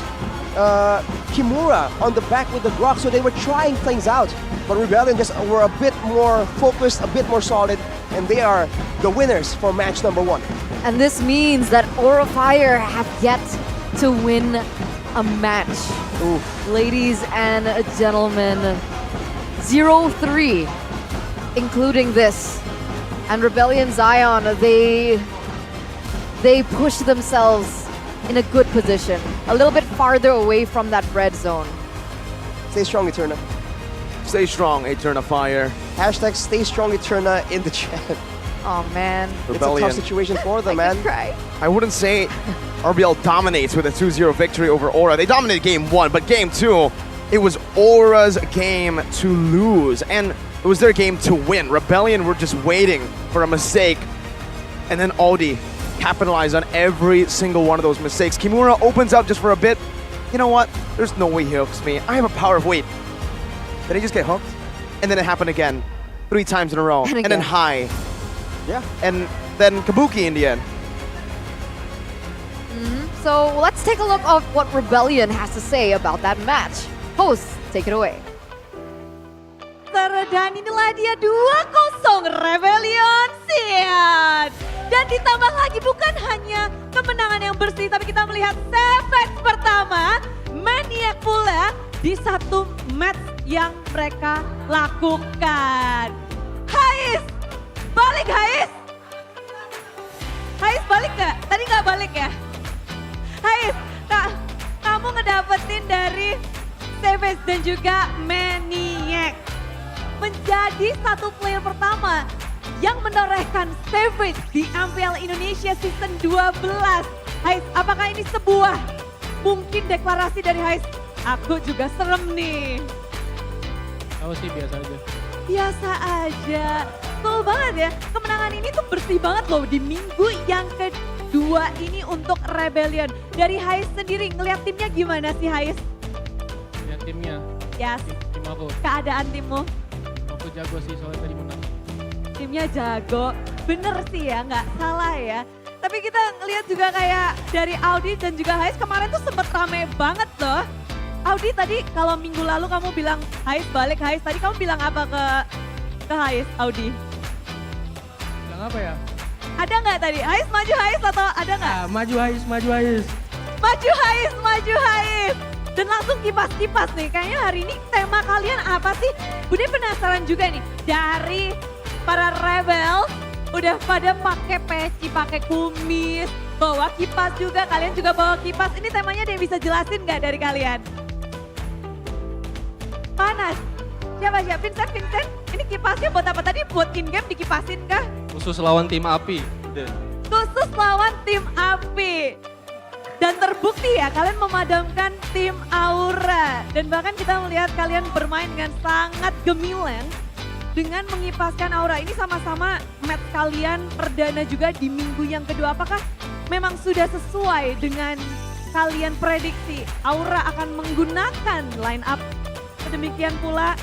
Kimura on the back with the Grok, so they were trying things out. But Rebellion just were a bit more focused, a bit more solid, and they are the winners for match number 1. And this means that Aura Fire have yet to win a match. Ooh. Ladies and gentlemen, 0-3, including this. And Rebellion Zion, they push themselves in a good position, a little bit farther away from that red zone. Stay strong, Eterna. Stay strong, Eterna Fire. Hashtag stay strong, Eterna in the chat. Oh man. Rebellion. It's a tough situation for them, man. Cry. I wouldn't say RBL dominates with a 2-0 victory over Aura. They dominated game 1, but game 2, it was Aura's game to lose, and it was their game to win. Rebellion were just waiting for a mistake, and then Audi capitalize on every single one of those mistakes. Kimura opens up just for a bit. You know what? There's no way he hooks me. I have a power of weight. Did he just get hooked? And then it happened again. 3 times in a row. And then high. Yeah. And then Kabuki in the end. So let's take a look of what Rebellion has to say about that match. Host, take it away. Dan inilah dia 2-0 Rebellion Zion. Dan ditambah lagi bukan hanya kemenangan yang bersih, tapi kita melihat Savage pertama, Maniac pula di satu match yang mereka lakukan. Hais, balik Hais. Hais balik gak? Tadi gak balik ya? Hais, kamu ngedapetin dari Savage dan juga Maniac. Menjadi satu player pertama yang menorehkan Savage di MPL Indonesia Season 12. Hais, apakah ini sebuah mungkin deklarasi dari Hais? Aku juga serem nih. Aku sih biasa aja. Biasa aja. Betul banget ya, kemenangan ini tuh bersih banget loh di minggu yang kedua ini untuk Rebellion. Dari Hais sendiri, ngeliat timnya gimana sih Hais? Lihat timnya. Yes. Tim aku. Keadaan timmu? Aku jago sih soalnya tadi menang. Timnya jago, bener sih ya, nggak salah ya. Tapi kita ngeliat juga kayak dari Audi dan juga Hais kemarin tuh sempet rame banget loh. Audi tadi kalau minggu lalu kamu bilang Hais balik Hais, tadi kamu bilang apa ke Hais Audi? Bilang apa ya? Ada nggak tadi? Hais maju Hais atau ada nggak? Maju Hais, maju Hais. Maju Hais, maju Hais. Dan langsung kipas-kipas nih, kayaknya hari ini tema kalian apa sih? Bude penasaran juga nih, dari para rebel udah pada pakai peci, pakai kumis, bawa kipas juga, kalian juga bawa kipas. Ini temanya ada yang bisa jelasin nggak dari kalian? Panas. Siapa? Vincent? Ini kipasnya buat apa tadi? Buat in-game dikipasin kah? Khusus lawan tim api. Khusus lawan tim api. Dan terbukti ya kalian memadamkan tim Aura. Dan bahkan kita melihat kalian bermain dengan sangat gemilang dengan mengipaskan Aura. Ini sama-sama match kalian perdana juga di minggu yang kedua. Apakah memang sudah sesuai dengan kalian prediksi Aura akan menggunakan line up? Demikian pula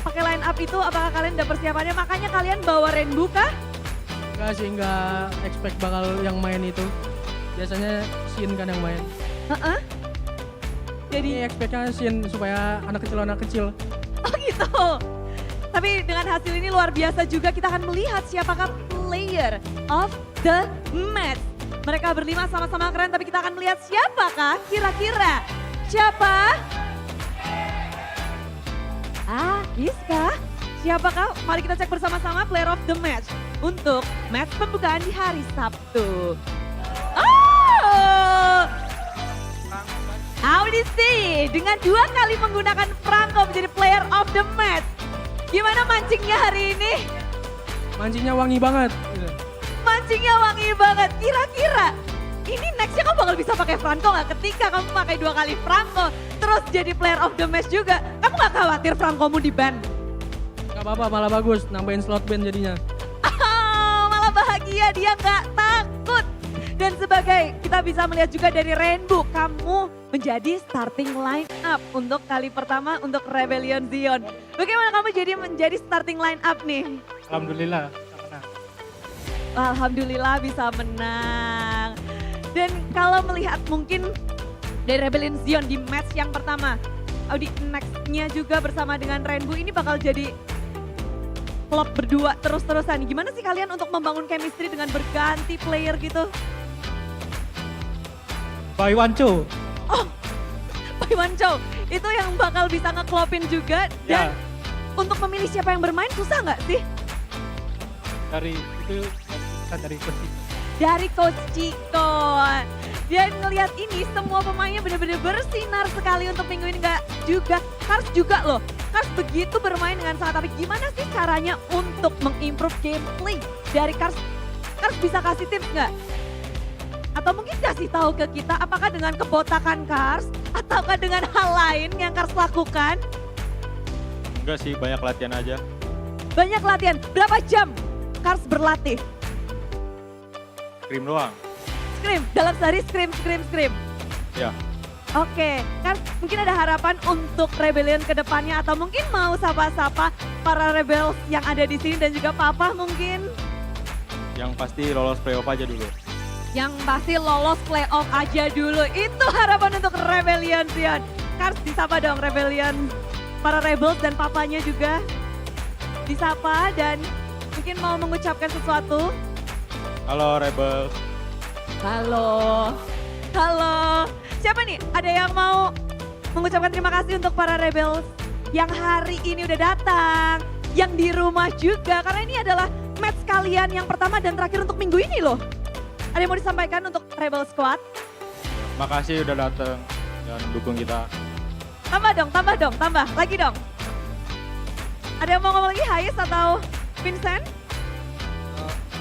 pakai line up itu apakah kalian udah persiapannya? Makanya kalian bawa Rainbow kah? Enggak sih, enggak expect bakal yang main itu. Biasanya Shin kan yang main. Jadi expect-nya Shin supaya anak kecil. Oh gitu. Tapi dengan hasil ini luar biasa juga kita akan melihat siapakah player of the match. Mereka berlima sama-sama keren tapi kita akan melihat siapakah kira-kira. Siapa? Iska. Siapakah? Mari kita cek bersama-sama player of the match untuk match pembukaan di hari Sabtu. Audisi dengan 2 kali menggunakan Franco menjadi player of the match. Gimana mancingnya hari ini? Mancingnya wangi banget. Mancingnya wangi banget. Kira-kira ini nextnya kamu bakal bisa pakai Franco nggak? Ketika kamu pakai 2 kali Franco terus jadi player of the match juga. Kamu nggak khawatir Francomu di ban? Gak apa-apa, malah bagus. Nambahin slot ban jadinya. Malah bahagia, dia nggak takut. Dan sebagai kita bisa melihat juga dari Rainbow, kamu menjadi starting line up untuk kali pertama untuk Rebellion Zion. Bagaimana kamu menjadi starting line up nih? Alhamdulillah bisa menang. Alhamdulillah bisa menang. Dan kalau melihat mungkin dari Rebellion Zion di match yang pertama, Audi next-nya juga bersama dengan Rainbow ini bakal jadi klub berdua terus-terusan. Gimana sih kalian untuk membangun chemistry dengan berganti player gitu? By One Cho. Oh, By One Cho. Itu yang bakal bisa ngeklopin juga. Dan untuk memilih siapa yang bermain susah nggak sih? Dari Coach Chico. Dari Coach Chico. Dan ngelihat ini semua pemainnya benar-benar bersinar sekali untuk minggu ini. Nggak juga, Kars juga loh. Kars begitu bermain dengan sangat apik. Gimana sih caranya untuk mengimprove gameplay dari Kars? Kars bisa kasih tips nggak? Atau mungkin kasih tahu ke kita apakah dengan kebotakan Kars ataukah dengan hal lain yang Kars lakukan? Enggak sih, banyak latihan aja. Banyak latihan. Berapa jam Kars berlatih? scream doang. Scream, dalam sehari scream. Ya. Oke, kan mungkin ada harapan untuk Rebellion ke depannya atau mungkin mau sapa-sapa para rebels yang ada di sini dan juga Papa mungkin Yang pasti lolos playoff aja dulu. yang pasti lolos playoff aja dulu. Itu harapan untuk Rebellion, Sion. Kars disapa dong Rebellion, para rebels dan papanya juga disapa dan mungkin mau mengucapkan sesuatu. Halo Rebel. Halo. Siapa nih? Ada yang mau mengucapkan terima kasih untuk para rebels yang hari ini udah datang, yang di rumah juga, karena ini adalah match kalian yang pertama dan terakhir untuk minggu ini loh. Ada yang mau disampaikan untuk Rebel Squad? Makasih udah dateng dan dukung kita. Tambah, lagi dong. Ada yang mau ngomong lagi, Hais atau Vincent?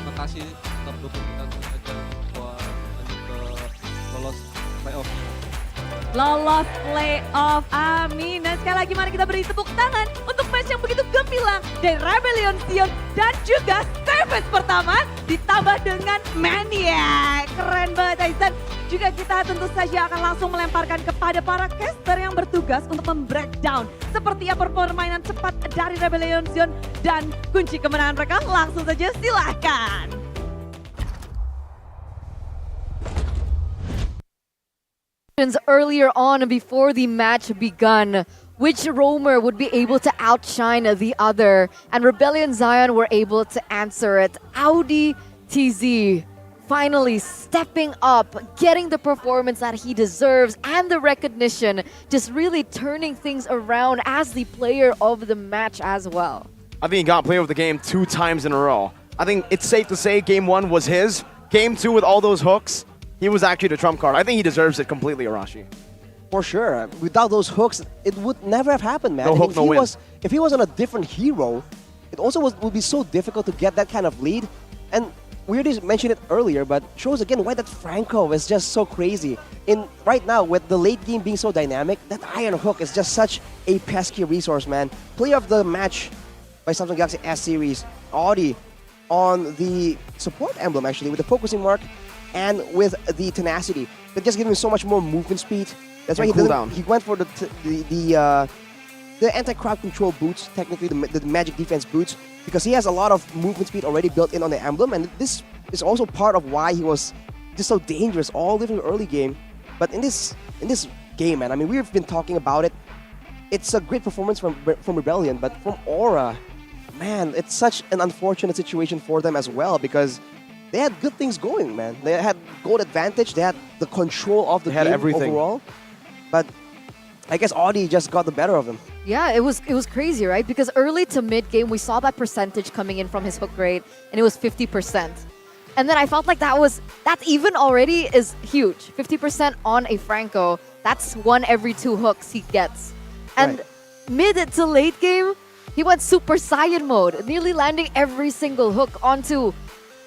Makasih tetap dukung kita terus aja buat lanjut ke lolos playoff. Lolos playoff, amin. Dan sekali lagi mari kita beri tepuk tangan untuk match yang begitu gemilang dari Rebellion Sion dan juga Savage pertama ditambah dengan Maniac. Keren banget Aizen. Juga kita tentu saja akan langsung melemparkan kepada para caster yang bertugas untuk membreakdown seperti apa permainan cepat dari Rebellion Sion dan kunci kemenangan mereka. Langsung saja silahkan. Earlier on before the match begun, which roamer would be able to outshine the other, and Rebellion Zion were able to answer it. Audi TZ finally stepping up, getting the performance that he deserves and the recognition, just really turning things around as the player of the match as well. I think he got player of the game 2 times in a row. I think it's safe to say game 1 was his. Game 2 with all those hooks, he was actually the trump card. I think he deserves it completely, Arashi. For sure. Without those hooks, it would never have happened, man. No hook, no win. If he was on a different hero, it also would be so difficult to get that kind of lead. And we already mentioned it earlier, but shows again why that Franco is just so crazy. Right now, with the late game being so dynamic, that Iron Hook is just such a pesky resource, man. Player of the match by Samsung Galaxy S series, Audi, on the support emblem actually, with the focusing mark and with the tenacity. That just gives him so much more movement speed. That's why he went for the anti-crowd control boots, technically the magic defense boots, because he has a lot of movement speed already built in on the emblem, and this is also part of why he was just so dangerous all the way from the early game. But in this game, man, I mean, we've been talking about it. It's a great performance from Rebellion, but from Aura, man, it's such an unfortunate situation for them as well, because they had good things going, man. They had gold advantage, they had the control of the game overall, but I guess Audi just got the better of them. Yeah, it was crazy, right? Because early to mid game, we saw that percentage coming in from his hook rate, and it was 50%. And then I felt like that even already is huge. 50% on a Franco, that's 1 every 2 hooks he gets. And mid to late game, he went Super Saiyan mode, nearly landing every single hook onto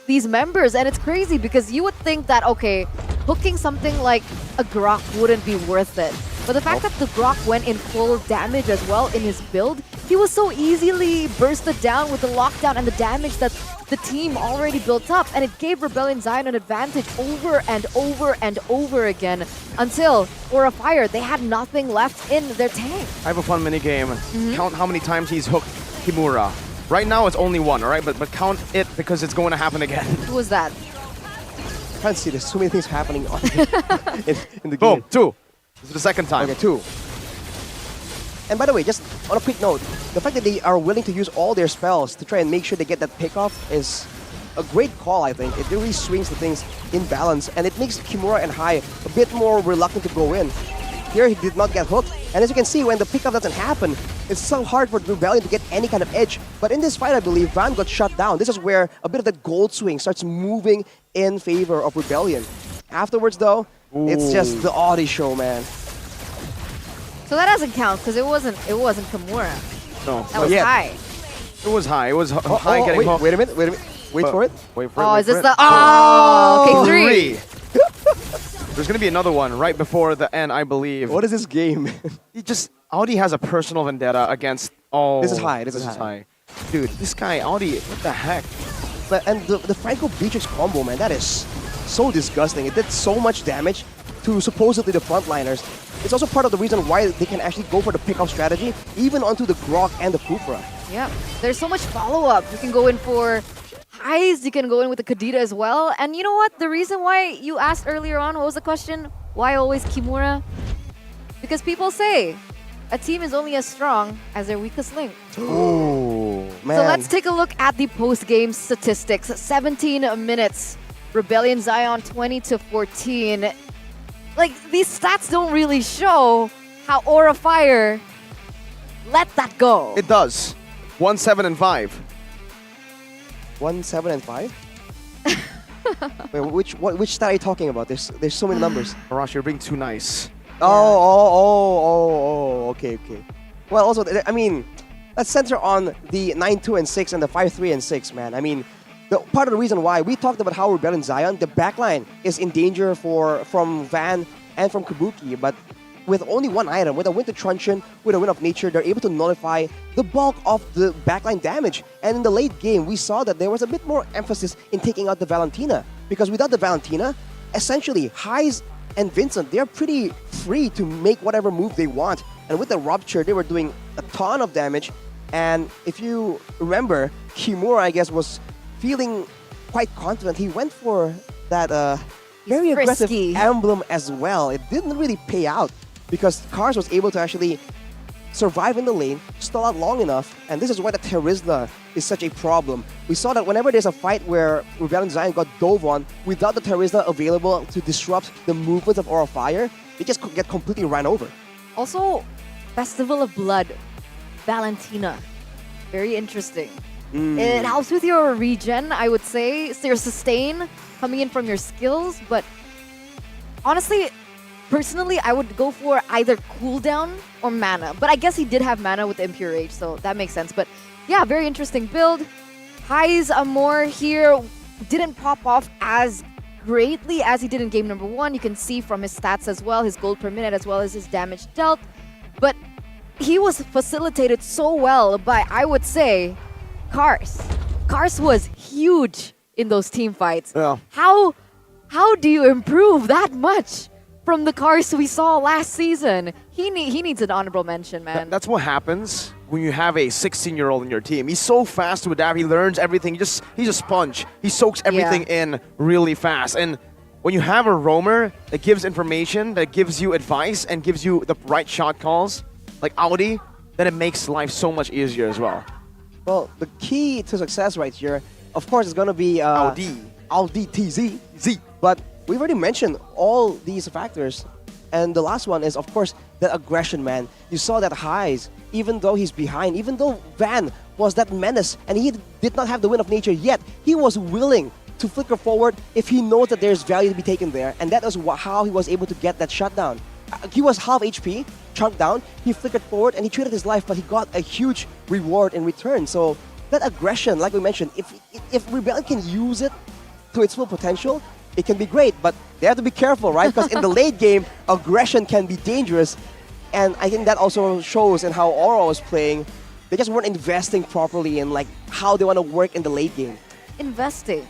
these members. And it's crazy because you would think that, okay, hooking something like a Grok wouldn't be worth it. But the fact that the Grok went in full damage as well in his build, he was so easily bursted down with the lockdown and the damage that the team already built up, and it gave Rebellion Zion an advantage over and over and over again until, for a fire, they had nothing left in their tank. I have a fun mini game. Count how many times he's hooked Kimura. Right now it's only 1, all right? But count it because it's going to happen again. Who was that? I can't see, there's so many things happening on in the game. Boom, 2. This is the second time. Okay, 2. And by the way, just on a quick note, the fact that they are willing to use all their spells to try and make sure they get that pickoff is a great call, I think. It really swings the things in balance, and it makes Kimura and Hai a bit more reluctant to go in. Here, he did not get hooked, and as you can see, when the pickoff doesn't happen, it's so hard for Rebellion to get any kind of edge. But in this fight, I believe, Van got shut down. This is where a bit of that gold swing starts moving in favor of Rebellion. Afterwards, though, it's just the Audi show, man. So that doesn't count because it wasn't Kimura. No, that was Hai. It was Hai. It was Hai getting hooked. Wait a minute. Wait for it. Wait for it. Oh, wait is this for the? it. Oh, okay, 3. There's gonna be another one right before the end, I believe. What is this game? Audi has a personal vendetta against all. This is Hai. This is Hai. Dude, this guy Audi, what the heck? And the Franco Beatrix combo, man, that is so disgusting. It did so much damage to supposedly the frontliners. It's also part of the reason why they can actually go for the pick-off strategy, even onto the Grok and the Kufra. Yeah, there's so much follow-up. You can go in for highs, you can go in with the Kadita as well. And you know what? The reason why you asked earlier on, what was the question? Why always Kimura? Because people say a team is only as strong as their weakest link. Oh, man. So let's take a look at the post-game statistics. 17 minutes. Rebellion Zion 20-14. Like, these stats don't really show how Aura Fire let that go. It does. 1-7 and 5. 1, 7, and 5? Wait, which stat are you talking about? There's so many numbers. Arash, you're being too nice. Okay. Well, also, I mean, let's center on the 9-2 and 6 and the 5-3 and 6, man. I mean, part of the reason why we talked about how Rebellion Zion, the backline is in danger from Van and from Kabuki, but with only one item, with a Winter Truncheon, with a Wind of Nature, they're able to nullify the bulk of the backline damage. And in the late game, we saw that there was a bit more emphasis in taking out the Valentina, because without the Valentina, essentially, Highs and Vincent, they're pretty free to make whatever move they want. And with the Rupture, they were doing a ton of damage. And if you remember, Kimura, I guess, was feeling quite confident. He went for that very aggressive emblem as well. It didn't really pay out because Kars was able to actually survive in the lane, stall out long enough, and this is why the Terizla is such a problem. We saw that whenever there's a fight where Rebellion Zion got dove on, without the Terizla available to disrupt the movements of Aura Fire, they just get completely ran over. Also, Festival of Blood, Valentina. Very interesting. It helps with your regen, I would say. So your sustain coming in from your skills, but honestly, personally, I would go for either cooldown or mana. But I guess he did have mana with Impure Age, so that makes sense. But yeah, very interesting build. Highs more here didn't pop off as greatly as he did in game number 1. You can see from his stats as well, his gold per minute as well as his damage dealt. But he was facilitated so well by, I would say, Kars. Kars was huge in those team fights. Yeah. How do you improve that much from the Kars we saw last season? He needs an honorable mention, man. That's what happens when you have a 16-year-old in your team. He's so fast to adapt. He learns everything. He's a sponge. He soaks everything in really fast. And when you have a roamer that gives information, that gives you advice, and gives you the right shot calls, like Audi, then it makes life so much easier as well. Well, the key to success right here, of course, is going to be Audi TZ. But we've already mentioned all these factors. And the last one is, of course, that aggression, man. You saw that Highs, even though he's behind, even though Van was that menace and he did not have the Wind of Nature yet, he was willing to flicker forward if he knows that there's value to be taken there. And that is how he was able to get that shutdown. He was half HP, chunked down, he flickered forward, and he traded his life, but he got a huge reward in return. So that aggression, like we mentioned, if Rebellion can use it to its full potential, it can be great, but they have to be careful, right? Because in the late game, aggression can be dangerous. And I think that also shows in how Aura was playing. They just weren't investing properly in like how they want to work in the late game. Investing.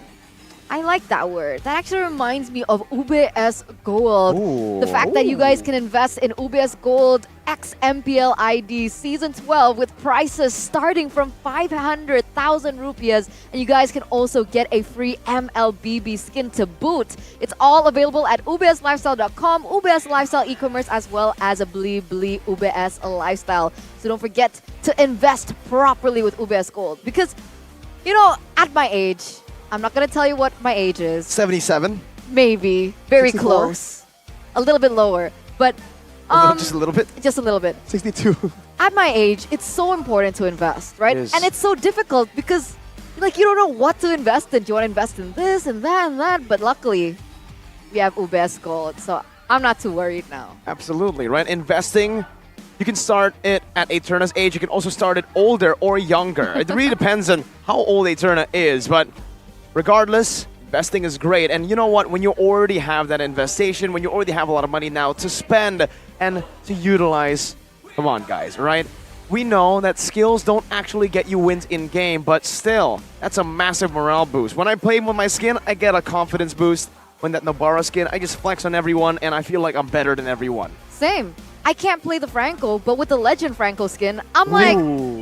I like that word. That actually reminds me of UBS Gold. Ooh. The fact that you guys can invest in UBS Gold X MPL ID Season 12 with prices starting from 500,000 rupias. And you guys can also get a free MLBB skin to boot. It's all available at ubslifestyle.com, UBS Lifestyle e-commerce, as well as a Bli UBS Lifestyle. So don't forget to invest properly with UBS Gold. Because, you know, at my age, I'm not going to tell you what my age is. 77? Maybe. Very 64? close. A little bit lower. But just a little bit? Just a little bit. 62. At my age, it's so important to invest, right? It is. And it's so difficult because like you don't know what to invest in. Do you want to invest in this and that and that? But luckily, we have UBS Gold. So I'm not too worried now. Absolutely, right? Investing, you can start it at Eterna's age. You can also start it older or younger. It really depends on how old Eterna is. But regardless, investing is great. And you know what? When you already have that investation, when you already have a lot of money now to spend and to utilize, come on, guys, right? We know that skills don't actually get you wins in-game, but still, that's a massive morale boost. When I play with my skin, I get a confidence boost. when that Nobara skin, I just flex on everyone and I feel like I'm better than everyone. Same. I can't play the Franco, but with the Legend Franco skin, I'm like,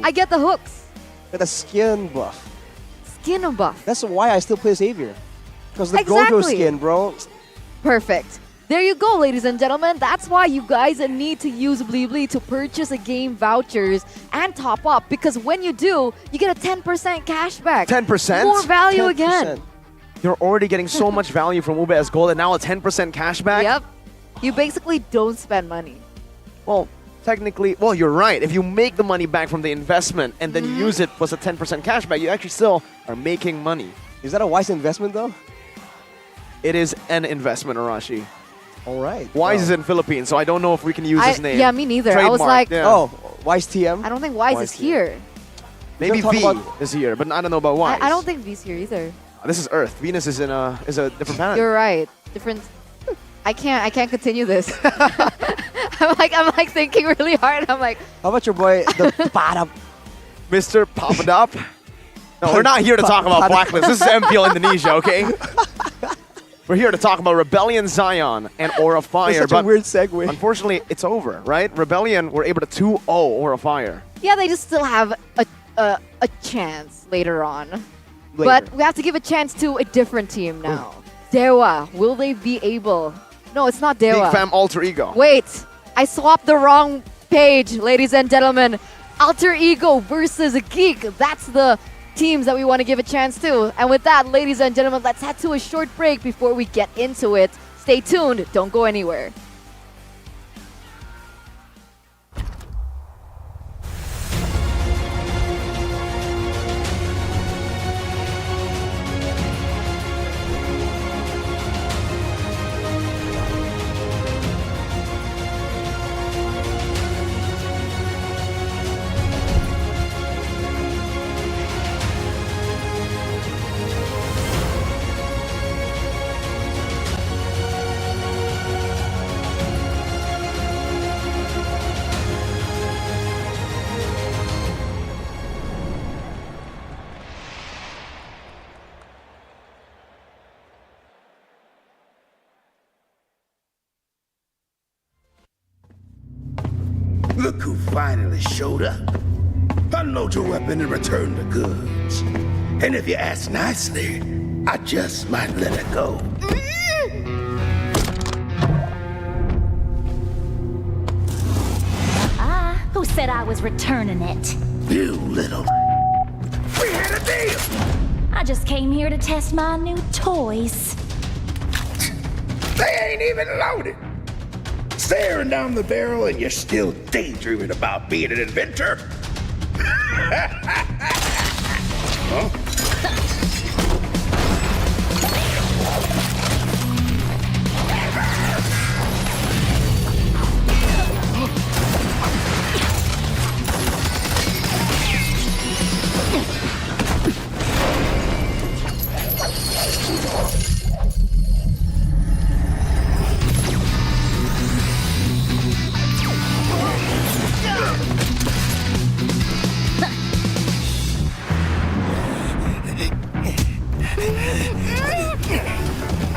I get the hooks. With a skin buff. Skin buff. That's why I still play Xavier. Because the Gojo Exactly. skin, bro. Perfect. There you go, ladies and gentlemen. That's why you guys need to use Blibli to purchase a game vouchers and top up. Because when you do, you get a 10% cashback. 10%? More value again. You're already getting so much value from UBS Gold and now a 10% cashback? Yep. You basically don't spend money. Well, technically, well, you're right. If you make the money back from the investment and then you use it plus a 10% cashback, you actually still are making money. Is that a wise investment, though? It is an investment, Arashi. All right. Wise is in Philippines, so I don't know if we can use his name. Yeah, me neither. I was Trademark, like, yeah. Oh, Wise TM? I don't think Wise is here. Maybe Don't talk V about- is here, but I don't know about Wise. I don't think V's here either. This is Earth. Venus is in a different planet. You're right. Different. I can't continue this. I'm like thinking really hard. I'm like, How about your boy, the Padap? Mr. Papadop. No, we're not here to talk about Blacklist. This is MPL Indonesia, okay? We're here to talk about Rebellion Zion and Aura Fire. That's such a weird segue. Unfortunately, it's over, right? Rebellion were able to 2-0 Aura Fire. yeah, they just still have a chance later on. Later. But we have to give a chance to a different team now. Dewa, will they be able? No, it's not Dewa. Big Fam Alter Ego. Wait, I swapped the wrong page, ladies and gentlemen. Alter Ego versus Geek. That's the teams that we want to give a chance to. And with that, ladies and gentlemen, let's head to a short break before we get into it. Stay tuned. Don't go anywhere. Look who finally showed up. Unload your weapon and return the goods. And if you ask nicely, I just might let it go. Who said I was returning it? You little... We had a deal! I just came here to test my new toys. They ain't even loaded. Staring down the barrel and you're still daydreaming about being an inventor? Huh?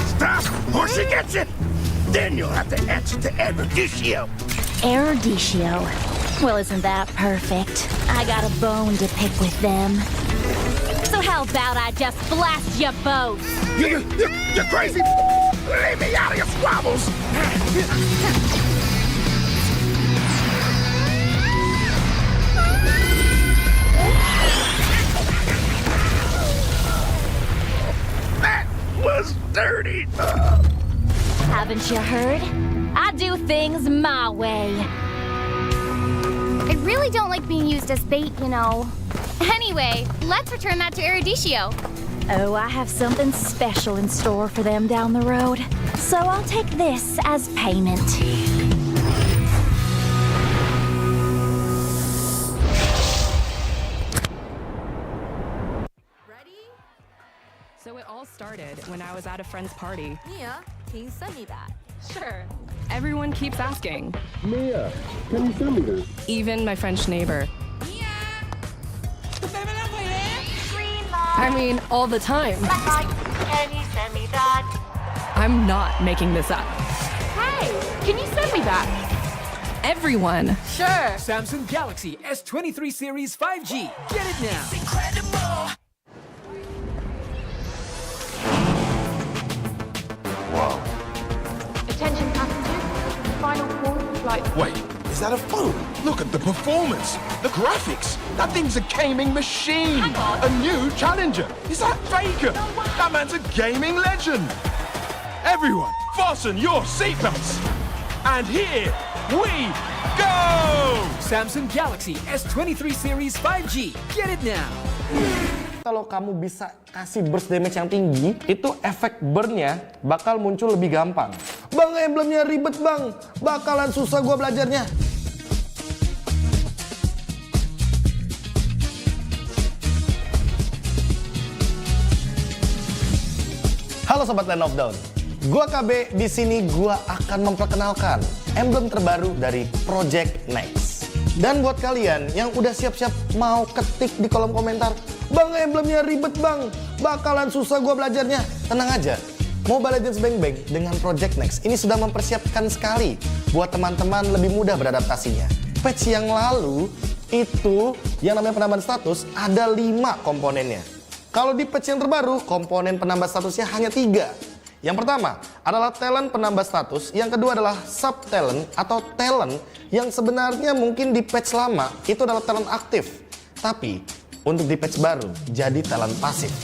Stop, or she gets it! Then you'll have to answer to Eruditio. Eruditio. Well, isn't that perfect? I got a bone to pick with them. So how about I just blast you both? You're crazy! Leave me out of your squabbles! That was dirty! Haven't you heard? I do things my way. I really don't like being used as bait, you know. Anyway, let's return that to Eruditio. Oh, I have something special in store for them down the road. So I'll take this as payment. So it all started when I was at a friend's party. Mia, can you send me that? Sure. Everyone keeps asking. Mia, can you send me this? Even my French neighbor. I mean, all the time. Can you send me that? I'm not making this up. Hey, can you send me that? Everyone. Sure. Samsung Galaxy S23 Series 5G. Get it now. Wow. Attention passengers. Final call for flight. Wait, is that a phone? Look at the performance, the graphics. That thing's a gaming machine. A new challenger. Is that Faker? That man's a gaming legend. Everyone, fasten your seatbelts. And here we go! Samsung Galaxy S23 Series 5G. Get it now. Kalau kamu bisa kasih burst damage yang tinggi, itu efek burn-nya bakal muncul lebih gampang. Bang, emblemnya ribet bang, bakalan susah gua belajarnya. Halo sobat Land of Dawn, gua KB. Di sini gua akan memperkenalkan emblem terbaru dari Project Next. Dan buat kalian yang udah siap-siap mau ketik di kolom komentar, bang, emblemnya ribet bang, bakalan susah gua belajarnya. Tenang aja, Mobile Legends Bang Bang dengan Project Next ini sudah mempersiapkan sekali buat teman-teman lebih mudah beradaptasinya. Patch yang lalu itu yang namanya penambahan status ada 5 komponennya. Kalau di patch yang terbaru, komponen penambah statusnya hanya 3. Yang pertama adalah talent penambah status, yang kedua adalah sub talent atau talent yang sebenarnya mungkin di patch lama itu adalah talent aktif. Tapi untuk di patch baru jadi talent pasif.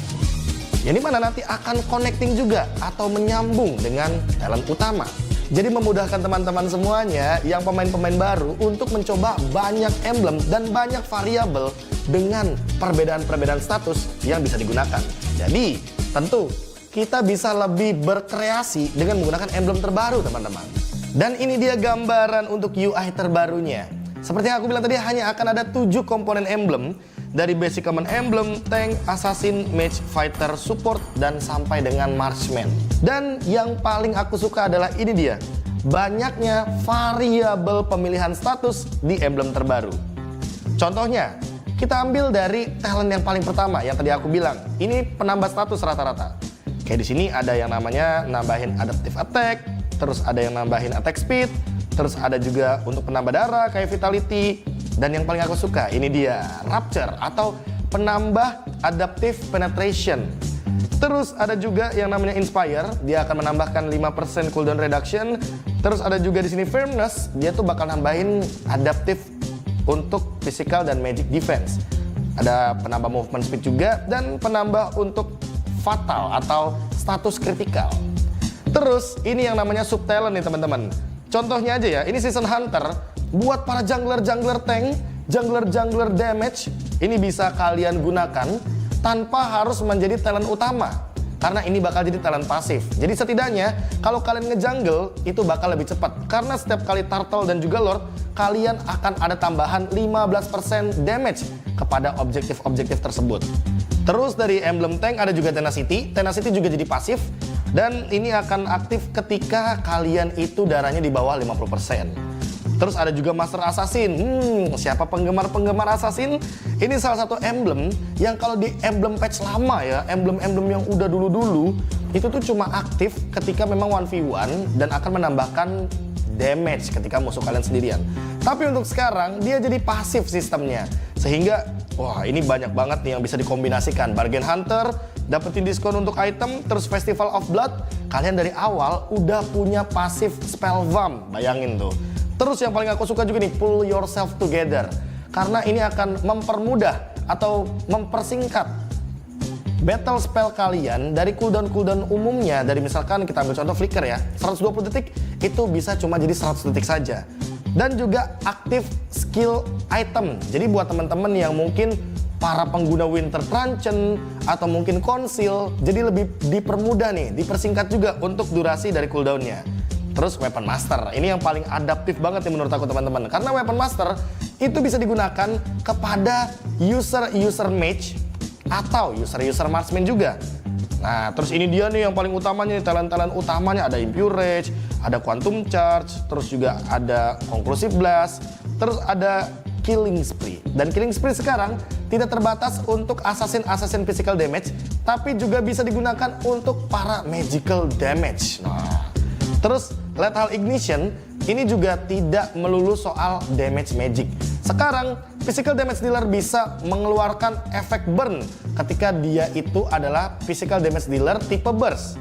Yang dimana nanti akan connecting juga atau menyambung dengan talent utama. Jadi memudahkan teman-teman semuanya yang pemain-pemain baru untuk mencoba banyak emblem dan banyak variabel dengan perbedaan-perbedaan status yang bisa digunakan. Jadi tentu kita bisa lebih berkreasi dengan menggunakan emblem terbaru teman-teman. Dan ini dia gambaran untuk UI terbarunya. Seperti yang aku bilang tadi, hanya akan ada 7 komponen emblem. Dari basic common emblem, tank, assassin, mage, fighter, support, dan sampai dengan marksman. Dan yang paling aku suka adalah ini dia, banyaknya variabel pemilihan status di emblem terbaru. Contohnya, kita ambil dari talent yang paling pertama yang tadi aku bilang. Ini penambah status rata-rata. Kayak di sini ada yang namanya nambahin adaptive attack, terus ada yang nambahin attack speed, terus ada juga untuk penambah darah kayak vitality, dan yang paling aku suka ini dia rapture atau penambah adaptive penetration. Terus ada juga yang namanya inspire, dia akan menambahkan 5% cooldown reduction. Terus ada juga di sini firmness, dia tuh bakal nambahin adaptive untuk physical dan magic defense. Ada penambah movement speed juga dan penambah untuk fatal atau status kritikal. Terus ini yang namanya sub talent nih teman-teman. Contohnya aja ya, ini season hunter buat para jungler tank, jungler damage. Ini bisa kalian gunakan tanpa harus menjadi talent utama. Karena ini bakal jadi talent pasif. Jadi setidaknya kalau kalian ngejungle itu bakal lebih cepat. Karena setiap kali turtle dan juga lord, kalian akan ada tambahan 15% damage kepada objektif-objektif tersebut. Terus dari emblem tank ada juga tenacity. Tenacity juga jadi pasif. Dan ini akan aktif ketika kalian itu darahnya di bawah 50%. Terus ada juga Master Assassin. Siapa penggemar-penggemar Assassin? Ini salah satu emblem yang kalau di emblem patch lama ya, emblem-emblem yang udah dulu-dulu, itu tuh cuma aktif ketika memang 1v1 dan akan menambahkan damage ketika musuh kalian sendirian. Tapi untuk sekarang dia jadi pasif sistemnya. Sehingga wah ini banyak banget nih yang bisa dikombinasikan. Bargain Hunter, dapetin diskon untuk item, terus Festival of Blood, kalian dari awal udah punya pasif spell vamp, bayangin tuh. Terus yang paling aku suka juga nih, pull yourself together. Karena ini akan mempermudah atau mempersingkat battle spell kalian dari cooldown umumnya. Dari misalkan kita ambil contoh flicker ya, 120 detik itu bisa cuma jadi 100 detik saja. Dan juga aktif skill item. Jadi buat teman-teman yang mungkin para pengguna Winter Truncheon atau mungkin Conceal, jadi lebih dipermudah nih, dipersingkat juga untuk durasi dari cooldownnya. Terus Weapon Master, ini yang paling adaptif banget nih menurut aku teman-teman. Karena Weapon Master itu bisa digunakan kepada user mage atau user marksman juga. Nah, terus ini dia nih yang paling utamanya, talent-talent utamanya ada Impure Rage, ada Quantum Charge, terus juga ada Conclusive Blast, terus ada Killing Spree. Dan Killing Spree sekarang tidak terbatas untuk assassin physical damage, tapi juga bisa digunakan untuk para magical damage. Nah, terus lethal ignition ini juga tidak melulu soal damage magic. Sekarang physical damage dealer bisa mengeluarkan efek burn ketika dia itu adalah physical damage dealer tipe burst.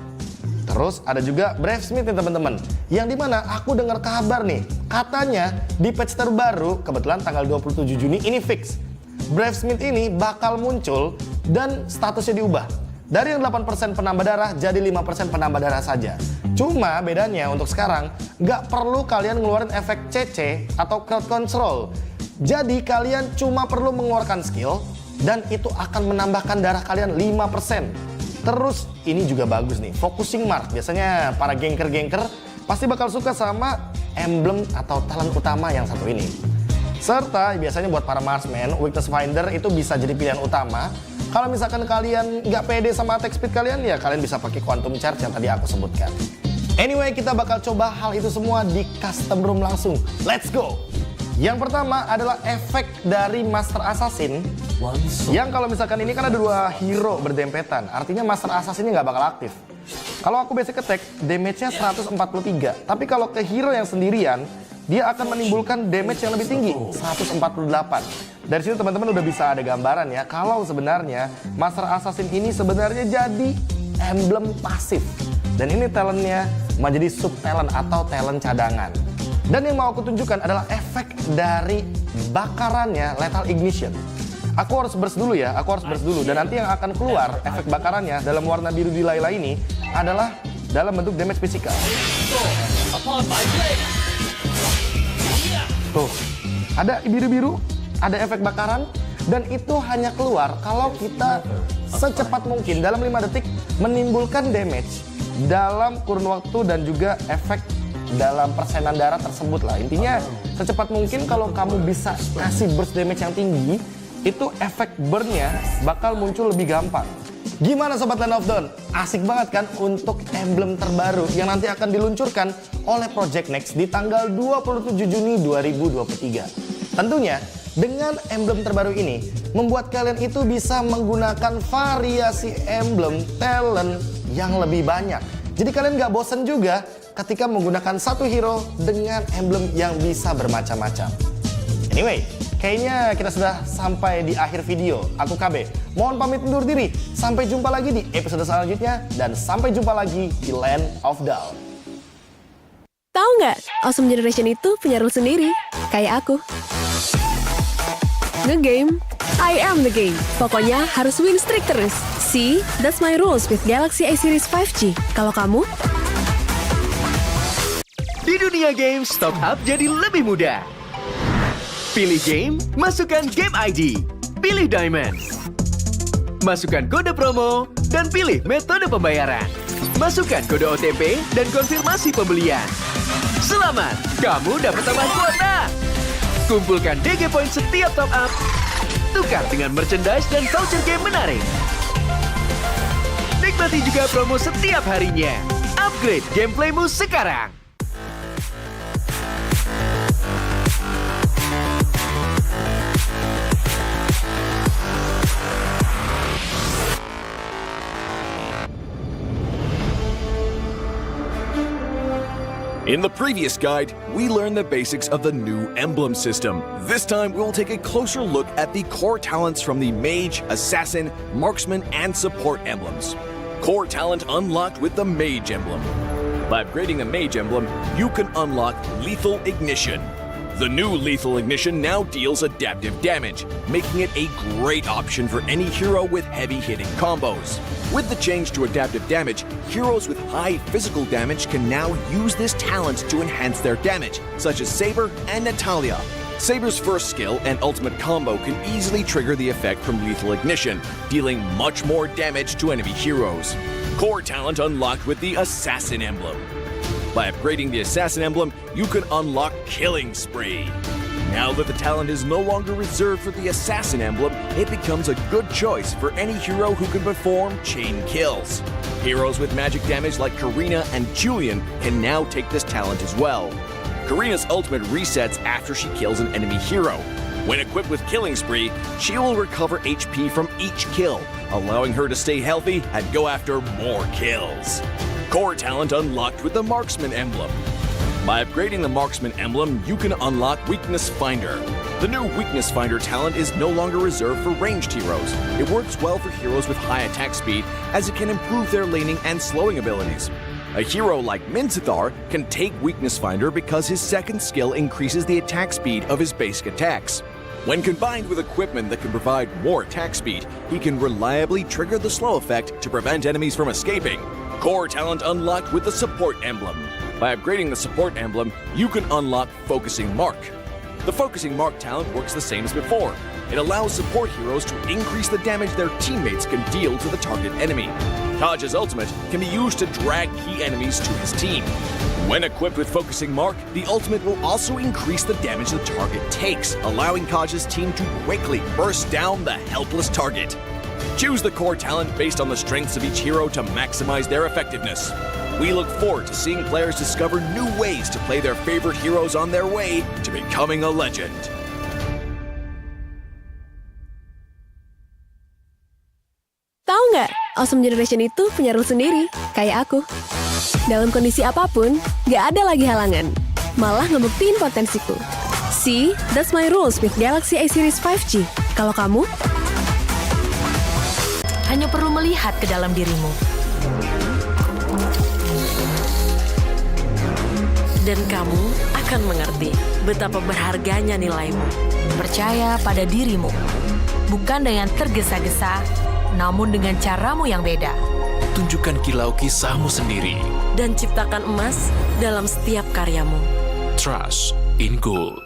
Terus ada juga Brave Smith nih teman-teman, yang dimana aku dengar kabar nih, katanya di patch terbaru, kebetulan tanggal 27 Juni ini fix, Brave Smith ini bakal muncul dan statusnya diubah. Dari yang 8% penambah darah jadi 5% penambah darah saja. Cuma bedanya untuk sekarang, nggak perlu kalian ngeluarin efek CC atau crowd control. Jadi kalian cuma perlu mengeluarkan skill dan itu akan menambahkan darah kalian 5%. Terus ini juga bagus nih, focusing mark. Biasanya para gangker-gangker pasti bakal suka sama emblem atau talent utama yang satu ini. Serta biasanya buat para marksman, weakness finder itu bisa jadi pilihan utama. Kalau misalkan kalian nggak pede sama attack speed kalian, ya kalian bisa pakai quantum charge yang tadi aku sebutkan. Anyway, kita bakal coba hal itu semua di custom room langsung. Let's go! Yang pertama adalah efek dari Master Assassin. Yang kalau misalkan ini kan ada 2 hero berdempetan, artinya Master Assassin ini nggak bakal aktif. Kalau aku basic attack, damage-nya 143. Tapi kalau ke hero yang sendirian, dia akan menimbulkan damage yang lebih tinggi, 148. Dari sini teman-teman udah bisa ada gambaran ya, kalau sebenarnya Master Assassin ini sebenarnya jadi emblem pasif. Dan ini talentnya menjadi sub talent atau talent cadangan. Dan yang mau aku tunjukkan adalah efek dari bakarannya lethal ignition. Aku harus burst dulu ya, Dan nanti yang akan keluar efek bakarannya dalam warna biru di Layla ini adalah dalam bentuk damage fisikal. Tuh, ada biru-biru, ada efek bakaran, dan itu hanya keluar kalau kita secepat mungkin dalam 5 detik menimbulkan damage dalam kurun waktu dan juga efek dalam persenan darah tersebut lah. Intinya secepat mungkin kalau kamu bisa kasih burst damage yang tinggi, itu efek burn-nya bakal muncul lebih gampang. Gimana Sobat Land of Dawn? Asik banget kan untuk emblem terbaru yang nanti akan diluncurkan oleh Project Next di tanggal 27 Juni 2023. Tentunya dengan emblem terbaru ini membuat kalian itu bisa menggunakan variasi emblem talent yang lebih banyak. Jadi kalian nggak bosen juga ketika menggunakan satu hero dengan emblem yang bisa bermacam-macam. Anyway, kayaknya kita sudah sampai di akhir video. Aku KB, mohon pamit undur diri. Sampai jumpa lagi di episode selanjutnya. Dan sampai jumpa lagi di Land of Dawn. Tahu nggak, Awesome Generation itu punya rule sendiri. Kayak aku. Nge-game, I am the game. Pokoknya harus win streak terus. See, that's my rules with Galaxy A Series 5G. Kalau kamu? Di dunia game, top up jadi lebih mudah. Pilih game, masukkan game ID. Pilih Diamond. Masukkan kode promo, dan pilih metode pembayaran. Masukkan kode OTP dan konfirmasi pembelian. Selamat, kamu dapat tambah kuota. Kumpulkan DG Point setiap top up. Tukar dengan merchandise dan voucher game menarik. Nikmati juga promo setiap harinya. Upgrade gameplaymu sekarang. In the previous guide, we learned the basics of the new emblem system. This time, we will take a closer look at the core talents from the Mage, Assassin, Marksman, and Support emblems. Core talent unlocked with the Mage emblem. By upgrading the Mage emblem, you can unlock Lethal Ignition. The new Lethal Ignition now deals adaptive damage, making it a great option for any hero with heavy-hitting combos. With the change to adaptive damage, heroes with high physical damage can now use this talent to enhance their damage, such as Saber and Natalia. Saber's first skill and ultimate combo can easily trigger the effect from Lethal Ignition, dealing much more damage to enemy heroes. Core talent unlocked with the Assassin emblem. By upgrading the Assassin emblem, you can unlock Killing Spree. Now that the talent is no longer reserved for the Assassin emblem, it becomes a good choice for any hero who can perform chain kills. Heroes with magic damage like Karina and Julian can now take this talent as well. Karina's ultimate resets after she kills an enemy hero. When equipped with Killing Spree, she will recover HP from each kill, allowing her to stay healthy and go after more kills. Core talent unlocked with the Marksman emblem. By upgrading the Marksman emblem, you can unlock Weakness Finder. The new Weakness Finder talent is no longer reserved for ranged heroes. It works well for heroes with high attack speed, as it can improve their laning and slowing abilities. A hero like Minzathar can take Weakness Finder because his second skill increases the attack speed of his basic attacks. When combined with equipment that can provide more attack speed, he can reliably trigger the slow effect to prevent enemies from escaping. Core talent unlocked with the Support emblem. By upgrading the Support emblem, you can unlock Focusing Mark. The Focusing Mark talent works the same as before. It allows support heroes to increase the damage their teammates can deal to the target enemy. Taj's ultimate can be used to drag key enemies to his team. When equipped with Focusing Mark, the ultimate will also increase the damage the target takes, allowing Taj's team to quickly burst down the helpless target. Choose the core talent based on the strengths of each hero to maximize their effectiveness. We look forward to seeing players discover new ways to play their favorite heroes on their way to becoming a legend. Tahu nggak, Awesome Generation itu punya rule sendiri, kayak aku. Dalam kondisi apapun, nggak ada lagi halangan. Malah ngebuktiin potensiku. See, that's my rules with Galaxy A Series 5G. Kalau kamu? Hanya perlu melihat ke dalam dirimu. Dan kamu akan mengerti betapa berharganya nilaimu. Percaya pada dirimu. Bukan dengan tergesa-gesa, namun dengan caramu yang beda. Tunjukkan kilau kisahmu sendiri. Dan ciptakan emas dalam setiap karyamu. Trust in gold.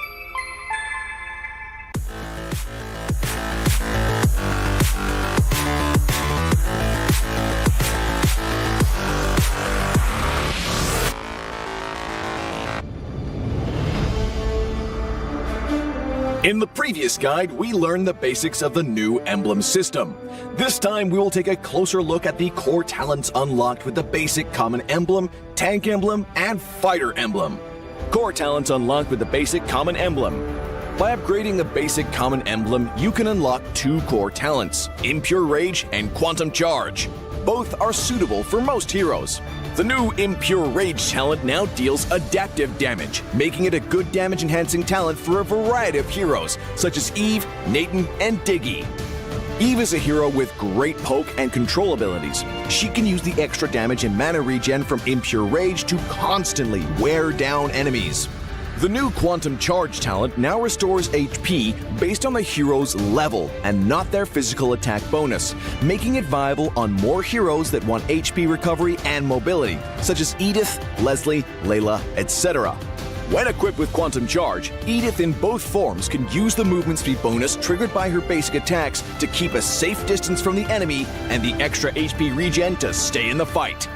In the previous guide, we learned the basics of the new emblem system. This time, we will take a closer look at the core talents unlocked with the basic common emblem, tank emblem, and fighter emblem. Core talents unlocked with the basic common emblem. By upgrading the basic common emblem, you can unlock two core talents, Impure Rage and Quantum Charge. Both are suitable for most heroes. The new Impure Rage talent now deals adaptive damage, making it a good damage-enhancing talent for a variety of heroes, such as Eve, Nathan, and Diggy. Eve is a hero with great poke and control abilities. She can use the extra damage and mana regen from Impure Rage to constantly wear down enemies. The new Quantum Charge talent now restores HP based on the hero's level and not their physical attack bonus, making it viable on more heroes that want HP recovery and mobility, such as Edith, Leslie, Layla, etc. When equipped with Quantum Charge, Edith in both forms can use the movement speed bonus triggered by her basic attacks to keep a safe distance from the enemy and the extra HP regen to stay in the fight.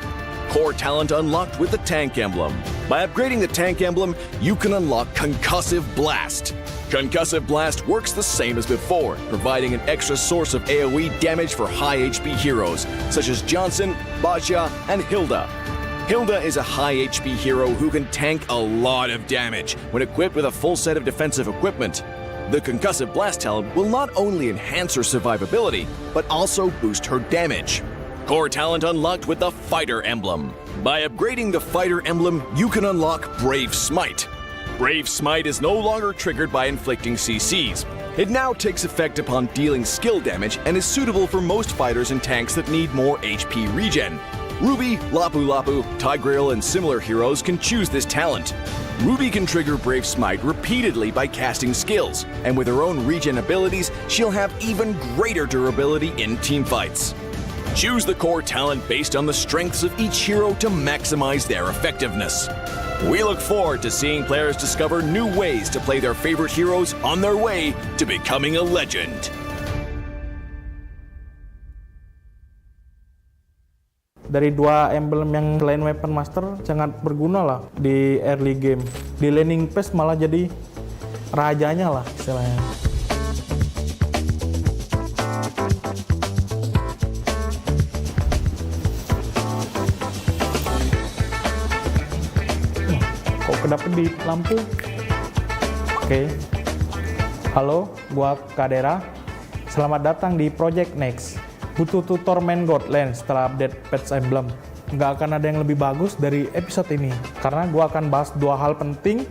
Core talent unlocked with the Tank emblem. By upgrading the Tank emblem, you can unlock Concussive Blast. Concussive Blast works the same as before, providing an extra source of AoE damage for high HP heroes, such as Johnson, Baja, and Hilda. Hilda is a high HP hero who can tank a lot of damage when equipped with a full set of defensive equipment. The Concussive Blast talent will not only enhance her survivability, but also boost her damage. Core talent unlocked with the Fighter emblem. By upgrading the Fighter emblem, you can unlock Brave Smite. Brave Smite is no longer triggered by inflicting CCs. It now takes effect upon dealing skill damage and is suitable for most fighters and tanks that need more HP regen. Ruby, Lapu Lapu, Tigreal, and similar heroes can choose this talent. Ruby can trigger Brave Smite repeatedly by casting skills, and with her own regen abilities, she'll have even greater durability in teamfights. Choose the core talent based on the strengths of each hero to maximize their effectiveness. We look forward to seeing players discover new ways to play their favorite heroes on their way to becoming a legend. Dari dua emblem yang selain Weapon Master sangat berguna lah di early game. Di laning phase malah jadi rajanya lah istilahnya. Kok kedap di lampu? Oke. Halo, gua Kadera. Selamat datang di Project Next. Butuh tutor main God Lane setelah update patch emblem. Nggak akan ada yang lebih bagus dari episode ini, karena gua akan bahas dua hal penting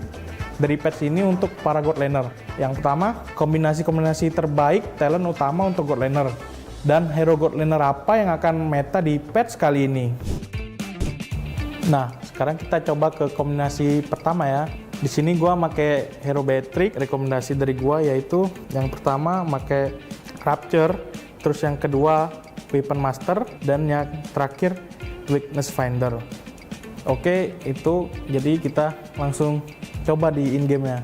dari patch ini untuk para God Laner. Yang pertama, kombinasi-kombinasi terbaik talent utama untuk God Laner. Dan hero God Laner apa yang akan meta di patch kali ini. Nah, sekarang kita coba ke kombinasi pertama ya. Di sini gua pakai hero Beatrix. Rekomendasi dari gua yaitu yang pertama pakai Rapture, terus yang kedua Weapon Master, dan yang terakhir Weakness Finder. Oke, itu jadi kita langsung coba di in game ya.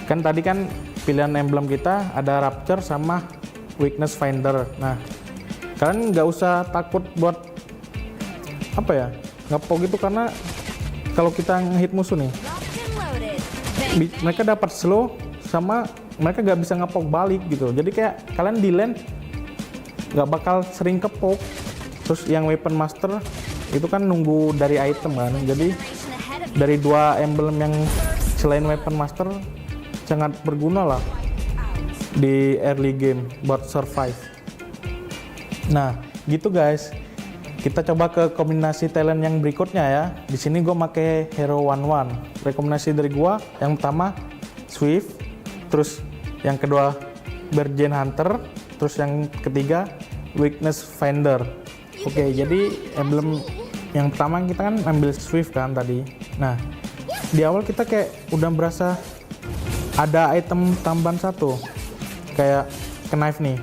Kan tadi kan pilihan emblem kita ada Rapture sama Weakness Finder. Nah, kalian nggak usah takut buat apa ya, ngepok gitu, karena kalau kita ngehit musuh nih, mereka dapat slow sama mereka nggak bisa ngepok balik gitu. Jadi kayak kalian di lane nggak bakal sering kepok. Terus yang Weapon Master itu kan nunggu dari item kan. Jadi dari dua emblem yang selain Weapon Master sangat berguna lah di early game buat survive. Nah gitu guys. Kita coba ke kombinasi talent yang berikutnya ya. Di sini gue pakai hero 1-1. Rekomendasi dari gue yang pertama Swift, terus yang kedua Bergen Hunter, terus yang ketiga Weakness Finder. Oke, jadi emblem yang pertama kita kan ambil Swift kan tadi. Nah, di awal kita kayak udah berasa ada item tambahan satu. Kayak knife nih.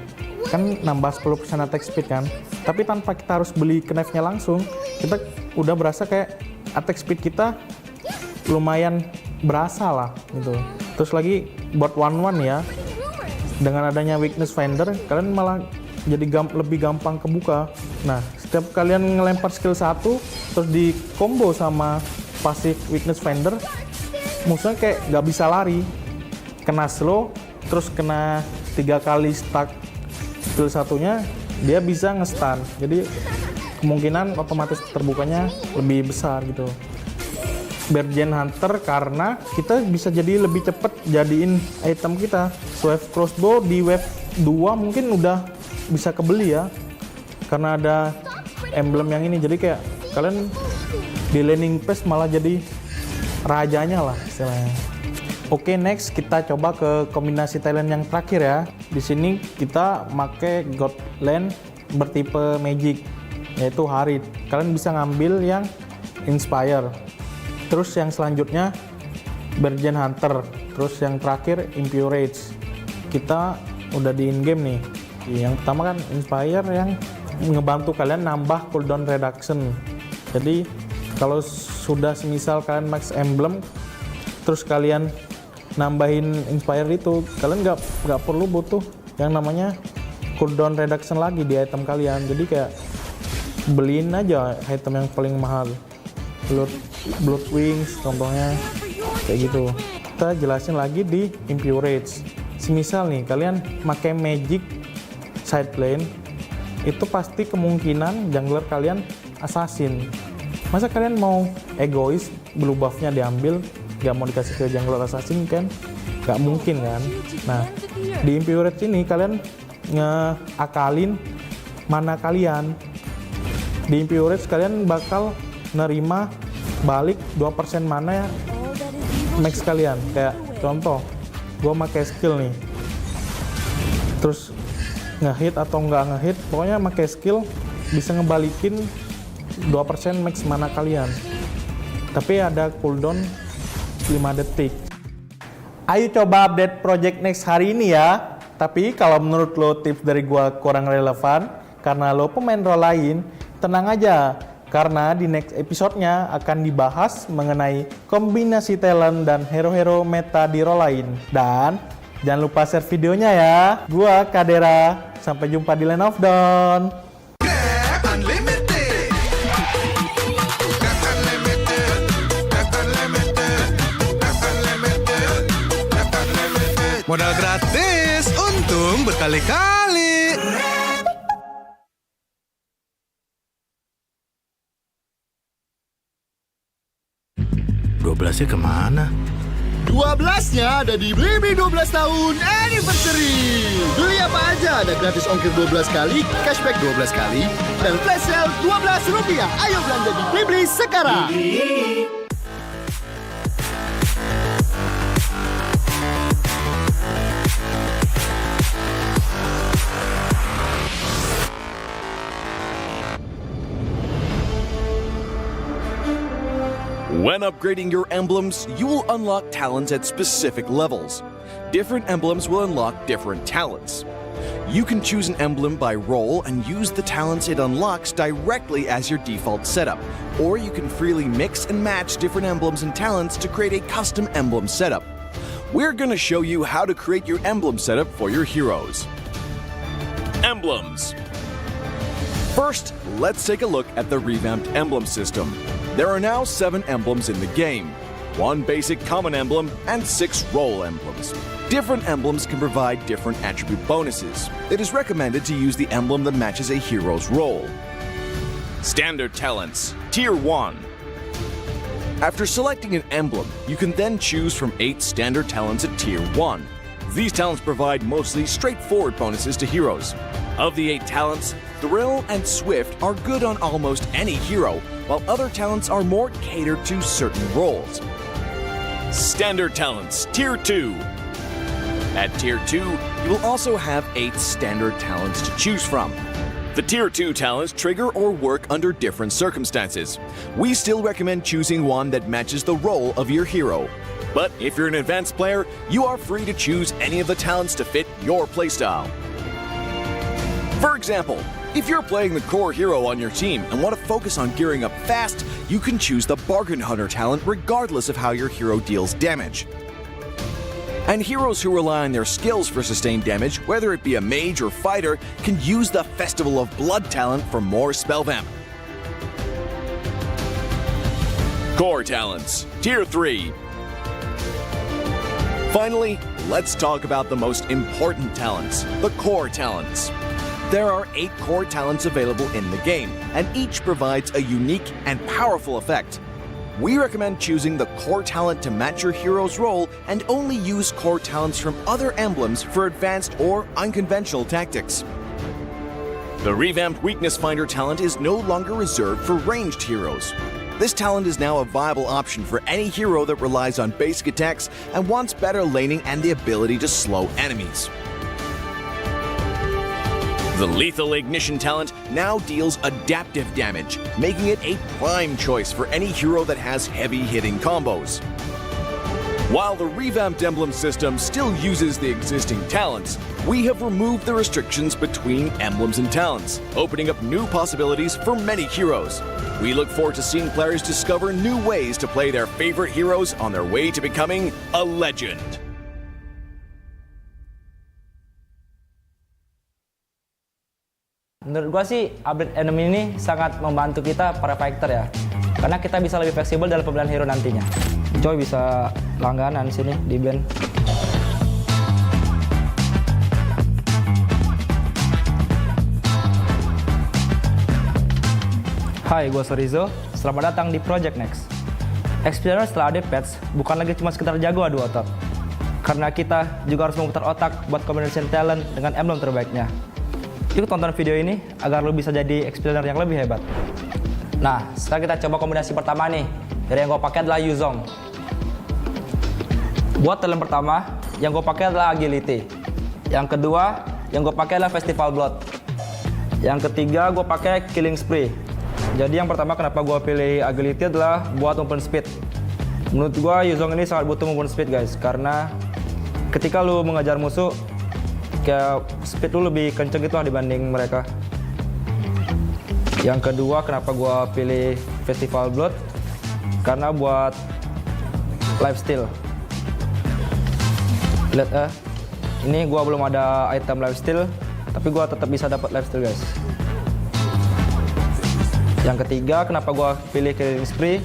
Kan nambah 10% attack speed kan. Tapi tanpa kita harus beli knife-nya langsung, kita udah berasa kayak attack speed kita lumayan berasa lah gitu. Terus lagi buat 1-1 ya, dengan adanya Weakness Finder, kalian malah jadi lebih gampang kebuka. Nah, setiap kalian ngelempar skill 1, terus di combo sama pasif Weakness Finder, musuhnya kayak nggak bisa lari. Kena slow, terus kena 3 kali stuck skill satunya, dia bisa nge-stun. Jadi kemungkinan otomatis terbukanya lebih besar gitu. Bergen Hunter karena kita bisa jadi lebih cepet jadiin item kita. Swift Crossbow di wave 2 mungkin udah bisa kebeli ya, karena ada emblem yang ini. Jadi kayak kalian di laning phase malah jadi rajanya lah istilahnya. Oke, next kita coba ke kombinasi talent yang terakhir ya. Di sini kita pakai God Lane bertipe Magic, yaitu Harit. Kalian bisa ngambil yang Inspire. Terus yang selanjutnya Bergen Hunter. Terus yang terakhir Impurage. Kita udah di in game nih. Yang pertama kan Inspire yang ngebantu kalian nambah cooldown reduction. Jadi kalau sudah semisal kalian max emblem, terus kalian nambahin Inspire itu, kalian nggak perlu butuh yang namanya cooldown reduction lagi di item kalian. Jadi kayak beliin aja item yang paling mahal, Blood Wings contohnya, kayak gitu. Kita jelasin lagi di Impurage. Semisal nih kalian pakai Magic side lane, itu pasti kemungkinan jungler kalian assassin. Masa kalian mau egois, blue buff-nya diambil, nggak mau dikasih ke jungler assassin kan? Nggak mungkin kan? Nah, di Impurage ini kalian ngeakalin mana kalian. Di Impurage kalian bakal nerima balik 2% mana ya max kalian. Kayak contoh, gue pakai skill nih, terus ngehit atau nggak ngehit, pokoknya pakai skill bisa ngebalikin 2% max mana kalian. Tapi ada cooldown 5 detik. Ayo coba update Project Next hari ini ya. Tapi kalau menurut lo tips dari gua kurang relevan karena lo pemain role lain, tenang aja. Karena di next episode-nya akan dibahas mengenai kombinasi talent dan hero-hero meta di role lain. Dan jangan lupa share videonya ya. Gua Kadera, sampai jumpa di Land of Dawn. Modal gratis, untung berkali-kali. 12-nya kemana? 12-nya ada di Blibli 12 tahun anniversary. Beli apa aja ada gratis ongkir 12 kali, cashback 12 kali, dan flash sale Rp12. Ayo belanja di Blibli sekarang. When upgrading your emblems, you will unlock talents at specific levels. Different emblems will unlock different talents. You can choose an emblem by role and use the talents it unlocks directly as your default setup, or you can freely mix and match different emblems and talents to create a custom emblem setup. We're going to show you how to create your emblem setup for your heroes. Emblems. First, let's take a look at the revamped emblem system. There are now 7 emblems in the game, 1 basic common emblem, and 6 role emblems. Different emblems can provide different attribute bonuses. It is recommended to use the emblem that matches a hero's role. Standard talents, Tier 1. After selecting an emblem, you can then choose from 8 standard talents at Tier 1. These talents provide mostly straightforward bonuses to heroes. Of the 8 talents, Thrill and Swift are good on almost any hero, while other talents are more catered to certain roles. Standard talents, Tier 2. At Tier 2, you will also have 8 standard talents to choose from. The Tier 2 talents trigger or work under different circumstances. We still recommend choosing one that matches the role of your hero. But if you're an advanced player, you are free to choose any of the talents to fit your playstyle. For example, if you're playing the core hero on your team and want to focus on gearing up fast, you can choose the Bargain Hunter talent regardless of how your hero deals damage. And heroes who rely on their skills for sustained damage, whether it be a mage or fighter, can use the Festival of Blood talent for more spell vamp. Core talents, Tier 3. Finally, let's talk about the most important talents, the core talents. There are 8 core talents available in the game, and each provides a unique and powerful effect. We recommend choosing the core talent to match your hero's role and only use core talents from other emblems for advanced or unconventional tactics. The revamped Weakness Finder talent is no longer reserved for ranged heroes. This talent is now a viable option for any hero that relies on basic attacks and wants better laning and the ability to slow enemies. The Lethal Ignition talent now deals adaptive damage, making it a prime choice for any hero that has heavy-hitting combos. While the revamped emblem system still uses the existing talents, we have removed the restrictions between emblems and talents, opening up new possibilities for many heroes. We look forward to seeing players discover new ways to play their favorite heroes on their way to becoming a legend. Menurut gua sih update enemy ini sangat membantu kita para fighter ya. Karena kita bisa lebih fleksibel dalam pemilihan hero nantinya. Joy bisa langganan sini di band. Hai, gua Sorizo. Selamat datang di Project Next. Experience setelah ada patch bukan lagi cuma sekedar jago adu otot. Karena kita juga harus memutar otak buat combination talent dengan emblem terbaiknya. Yuk tonton video ini agar lo bisa jadi explainer yang lebih hebat. Nah, sekarang kita coba kombinasi pertama nih. Dari yang gue pakai adalah Yuzong. Buat talent pertama, yang gue pakai adalah Agility. Yang kedua, yang gue pakai adalah Festival Blood. Yang ketiga, gue pakai Killing Spree. Jadi yang pertama kenapa gue pilih Agility adalah buat movement speed. Menurut gue Yuzong ini sangat butuh movement speed guys. Karena ketika lo mengejar musuh, kayak speed lu lebih kenceng gitu lah dibanding mereka. Yang kedua kenapa gua pilih Festival Blood, karena buat lifesteal. Lihat ini gua belum ada item lifesteal, tapi gua tetap bisa dapat lifesteal guys. Yang ketiga kenapa gua pilih Killing Spree.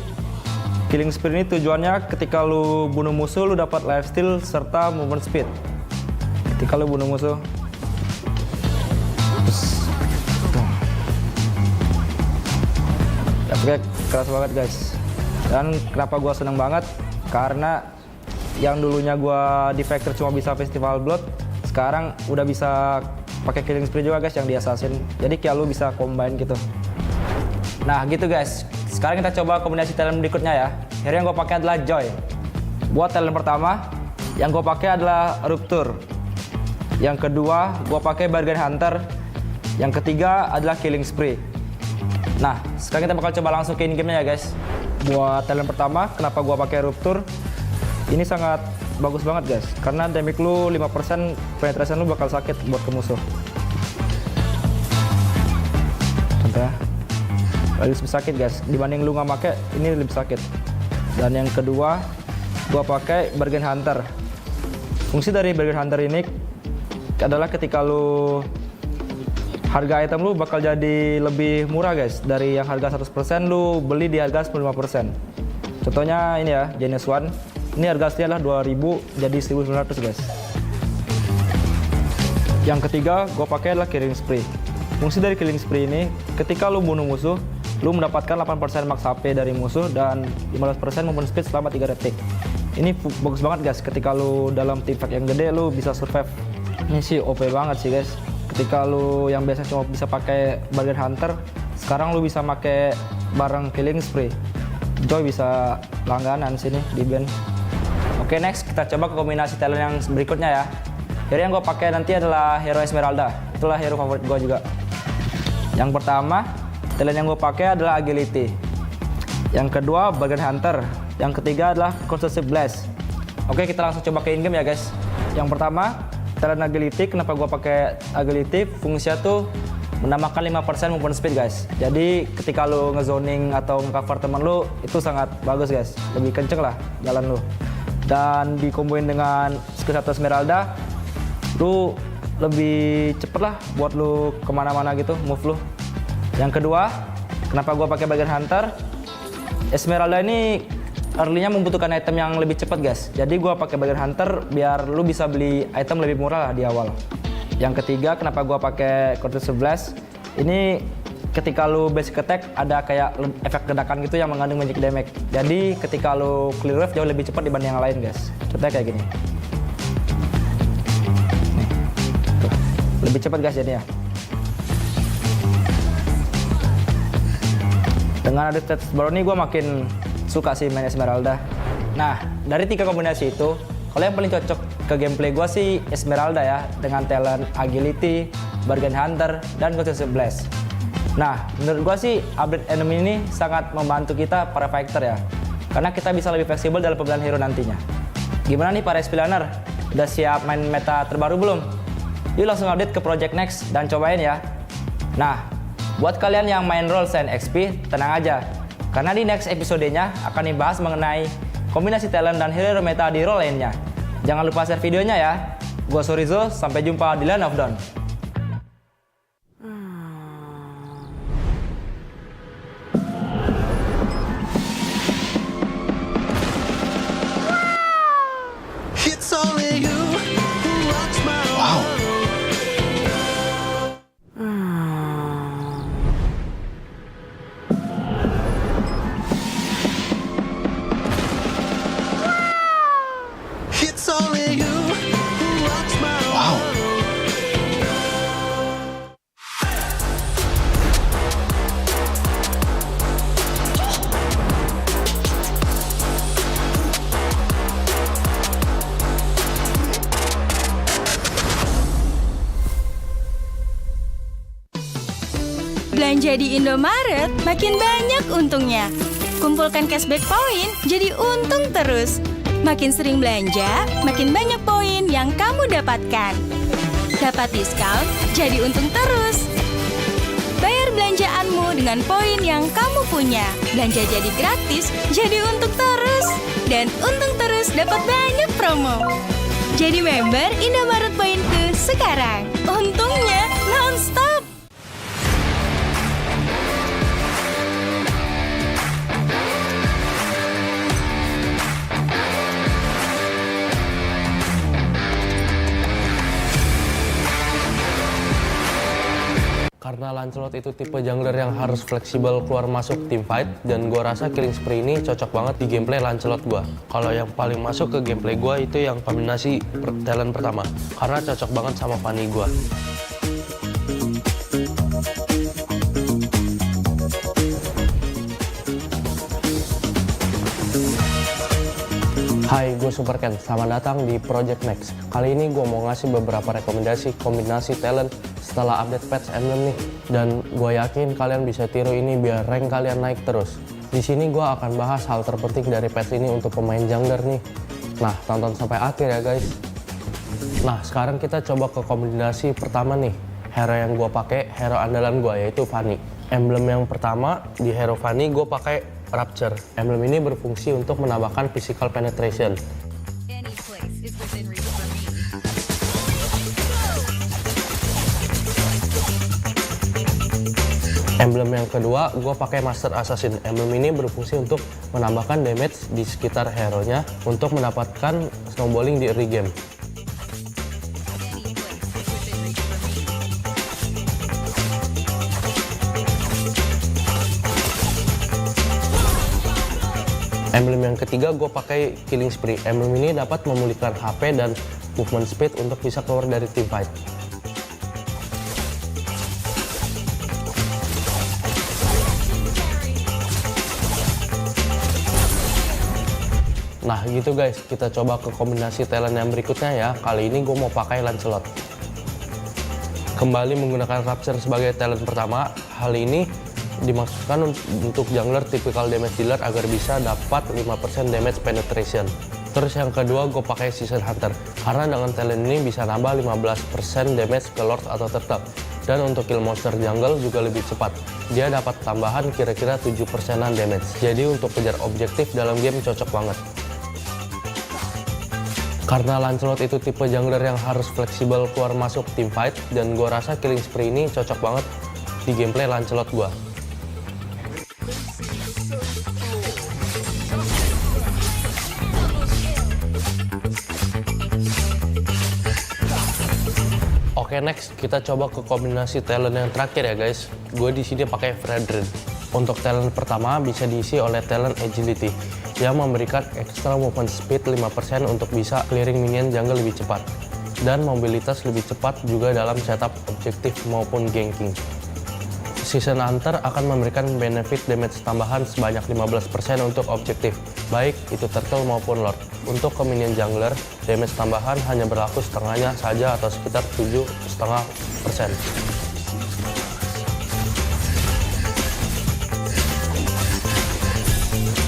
Killing Spree ini tujuannya ketika lu bunuh musuh lu dapat lifesteal serta movement speed. Ketika lu bunuh musuh, ya, keras banget guys. Dan kenapa gua seneng banget? Karena yang dulunya gua di Factor cuma bisa Festival Blood, sekarang udah bisa pakai Killing Spree juga guys yang di Assassin. Jadi kayak lu bisa combine gitu. Nah gitu guys. Sekarang kita coba kombinasi talent berikutnya ya. Hero yang gue pakai adalah Joy. Buat talent pertama, yang gue pakai adalah Rupture. Yang kedua, gue pakai Bargain Hunter. Yang ketiga adalah Killing Spree. Nah, sekarang kita bakal coba langsung ke in-game-nya ya guys. Buat talent pertama, kenapa gue pakai Rupture? Ini sangat bagus banget guys, karena damage lu 5%, penetration lu bakal sakit buat ke musuh. Contohnya, lebih sakit guys, dibanding lu nggak pakai, ini lebih sakit. Dan yang kedua, gua pakai Bargain Hunter. Fungsi dari Bargain Hunter ini adalah ketika lu harga item lu bakal jadi lebih murah guys. Dari yang harga 100% lu beli di harga 95%. Contohnya ini ya, Genius One. Ini harga aslinya adalah 2000 jadi 1900 guys. Yang ketiga gue pakai adalah Killing Spree. Fungsi dari Killing Spree ini ketika lu bunuh musuh, lu mendapatkan 8% max HP dari musuh dan 15% movement speed selama 3 detik. Ini bagus banget guys, ketika lu dalam team fight yang gede lu bisa survive. Ini sih OP banget sih guys. Ketika lu yang biasa cuma bisa pakai Bargain Hunter, sekarang lu bisa pakai bareng Killing Spree. Joy bisa langganan sini di band. Oke, next kita coba ke kombinasi talent yang berikutnya ya. Hero yang gue pakai nanti adalah hero Esmeralda. Itulah hero favorit gue juga. Yang pertama, talent yang gue pakai adalah Agility. Yang kedua, Bargain Hunter. Yang ketiga adalah Constructive Blast. Oke, kita langsung coba ke in-game ya guys. Yang pertama, talent Agility. Kenapa gue pakai Agility? Fungsinya tuh menambahkan 5% movement speed guys. Jadi ketika lu ngezoning atau nge-cover temen lu, itu sangat bagus guys. Lebih kenceng lah jalan lu. Dan dikomboin dengan skill 1 Esmeralda, lu lebih cepet lah buat lu kemana-mana gitu, move lu. Yang kedua, kenapa gua pakai Bargain Hunter? Esmeralda ini early-nya membutuhkan item yang lebih cepat guys. Jadi gua pakai Bargain Hunter biar lu bisa beli item lebih murah lah di awal. Yang ketiga, kenapa gua pakai Constructive Blast? Ini ketika lu basic attack ada kayak efek ledakan gitu yang mengandung magic damage. Jadi ketika lu clear wave jauh lebih cepat dibanding yang lain guys. Contohnya kayak gini. Nih, tuh. Lebih cepat guys jadinya. Dengan ada stats baru nih gue makin suka sih main Esmeralda. Nah, dari 3 kombinasi itu, kalau yang paling cocok ke gameplay gue sih Esmeralda ya, dengan talent Agility, Bargain Hunter, dan Constructive Blast. Nah, menurut gua sih update enemy ini sangat membantu kita para fighter ya. Karena kita bisa lebih fleksibel dalam pemilihan hero nantinya. Gimana nih para SPLaner? Udah siap main meta terbaru belum? Yuk langsung update ke Project Next dan cobain ya. Nah, buat kalian yang main Roles and XP, tenang aja. Karena di next episodenya akan dibahas mengenai kombinasi talent dan hero meta di role lainnya. Jangan lupa share videonya ya. Gua Sorizo, sampai jumpa di Land of Dawn. Belanja di Indomaret makin banyak untungnya. Kumpulkan cashback poin jadi untung terus. Makin sering belanja, makin banyak poin yang kamu dapatkan. Dapat diskon, jadi untung terus. Bayar belanjaanmu dengan poin yang kamu punya. Belanja jadi gratis, jadi untung terus. Dan untung terus dapat banyak promo. Jadi member Indomaret Poinku sekarang. Untungnya non-stop. Karena Karena Lancelot itu tipe jungler yang harus fleksibel keluar masuk team fight, dan gua rasa Killing Spree ini cocok banget di gameplay Lancelot gua. Kalau yang paling masuk ke gameplay gua itu yang kombinasi talent pertama, karena cocok banget sama Fanny gua. Hai, gue Super Ken. Selamat datang di Project Next. Kali ini gue mau ngasih beberapa rekomendasi kombinasi talent setelah update patch emblem nih. Dan gue yakin kalian bisa tiru ini biar rank kalian naik terus. Di sini gue akan bahas hal terpenting dari patch ini untuk pemain jungler nih. Nah, tonton sampai akhir ya guys. Nah, sekarang kita coba ke kombinasi pertama nih. Hero yang gue pakai, hero andalan gue yaitu Fanny. Emblem yang pertama di hero Fanny gue pakai Rapture. Emblem ini berfungsi untuk menambahkan physical penetration. Emblem yang kedua, gue pakai Master Assassin. Emblem ini berfungsi untuk menambahkan damage di sekitar hero-nya untuk mendapatkan snowballing di early game. Emblem yang ketiga gue pakai Killing Spree. Emblem ini dapat memulihkan HP dan movement speed untuk bisa keluar dari team fight. Nah gitu guys, kita coba ke kombinasi talent yang berikutnya ya. Kali ini gue mau pakai Lancelot. Kembali menggunakan Rapture sebagai talent pertama. Hal ini dimaksudkan untuk jungler typical damage dealer agar bisa dapat 5% damage penetration. Terus yang kedua gue pakai Season Hunter karena dengan talent ini bisa nambah 15% damage ke Lord atau Turtle. Dan untuk kill monster jungle juga lebih cepat. Dia dapat tambahan kira-kira 7%-an damage. Jadi untuk kejar objektif dalam game cocok banget. Karena Lancelot itu tipe jungler yang harus fleksibel keluar masuk team fight, dan gue rasa Killing Spree ini cocok banget di gameplay Lancelot gue. Oke, next kita coba ke kombinasi talent yang terakhir ya guys. Gue di sini pakai Fredrin. Untuk talent pertama bisa diisi oleh talent Agility yang memberikan extra movement speed 5% untuk bisa clearing minion jungle lebih cepat, dan mobilitas lebih cepat juga dalam setup objektif maupun ganking. Season Hunter akan memberikan benefit damage tambahan sebanyak 15% untuk objektif, baik itu Turtle maupun Lord. Untuk ke minion jungler, damage tambahan hanya berlaku setengahnya saja atau sekitar 7,5%.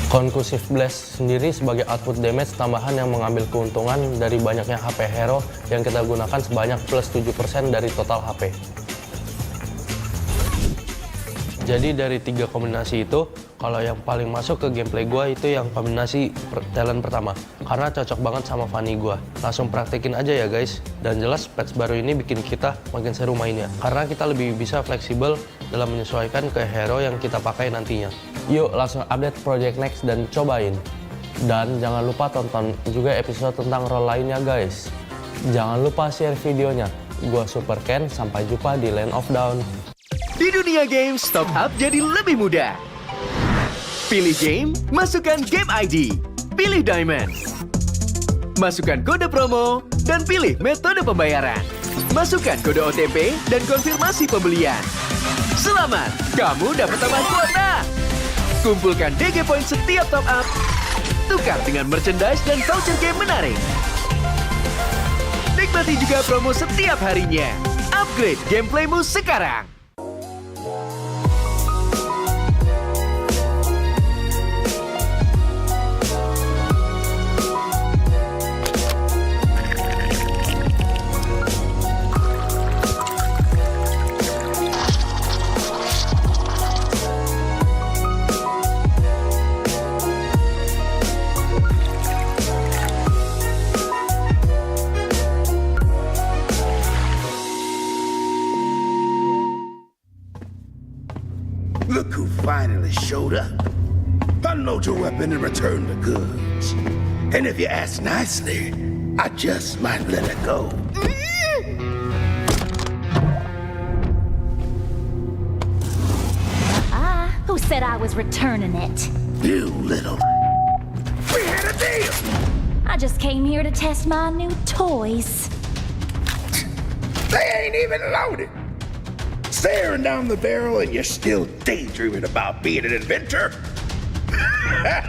Conclusive Blast sendiri sebagai output damage tambahan yang mengambil keuntungan dari banyaknya HP hero yang kita gunakan sebanyak plus 7% dari total HP. Jadi dari 3 kombinasi itu, kalau yang paling masuk ke gameplay gue itu yang kombinasi talent pertama. Karena cocok banget sama Fanny gue. Langsung praktekin aja ya guys. Dan jelas patch baru ini bikin kita makin seru mainnya. Karena kita lebih bisa fleksibel dalam menyesuaikan ke hero yang kita pakai nantinya. Yuk langsung update Project Next dan cobain. Dan jangan lupa tonton juga episode tentang role lainnya guys. Jangan lupa share videonya. Gua Super Ken, sampai jumpa di Land of Dawn. Di dunia game, top up jadi lebih mudah. Pilih game, masukkan game ID. Pilih Diamond. Masukkan kode promo, dan pilih metode pembayaran. Masukkan kode OTP dan konfirmasi pembelian. Selamat, kamu dapat tambahan kuota. Kumpulkan DG Point setiap top up. Tukar dengan merchandise dan voucher game menarik. Nikmati juga promo setiap harinya. Upgrade gameplaymu sekarang. Look who finally showed up. Unload your weapon and return the goods. And if you ask nicely, I just might let it go. was returning it. You little... We had a deal! I just came here to test my new toys. They ain't even loaded. Staring down the barrel and you're still daydreaming about being an inventor? Huh?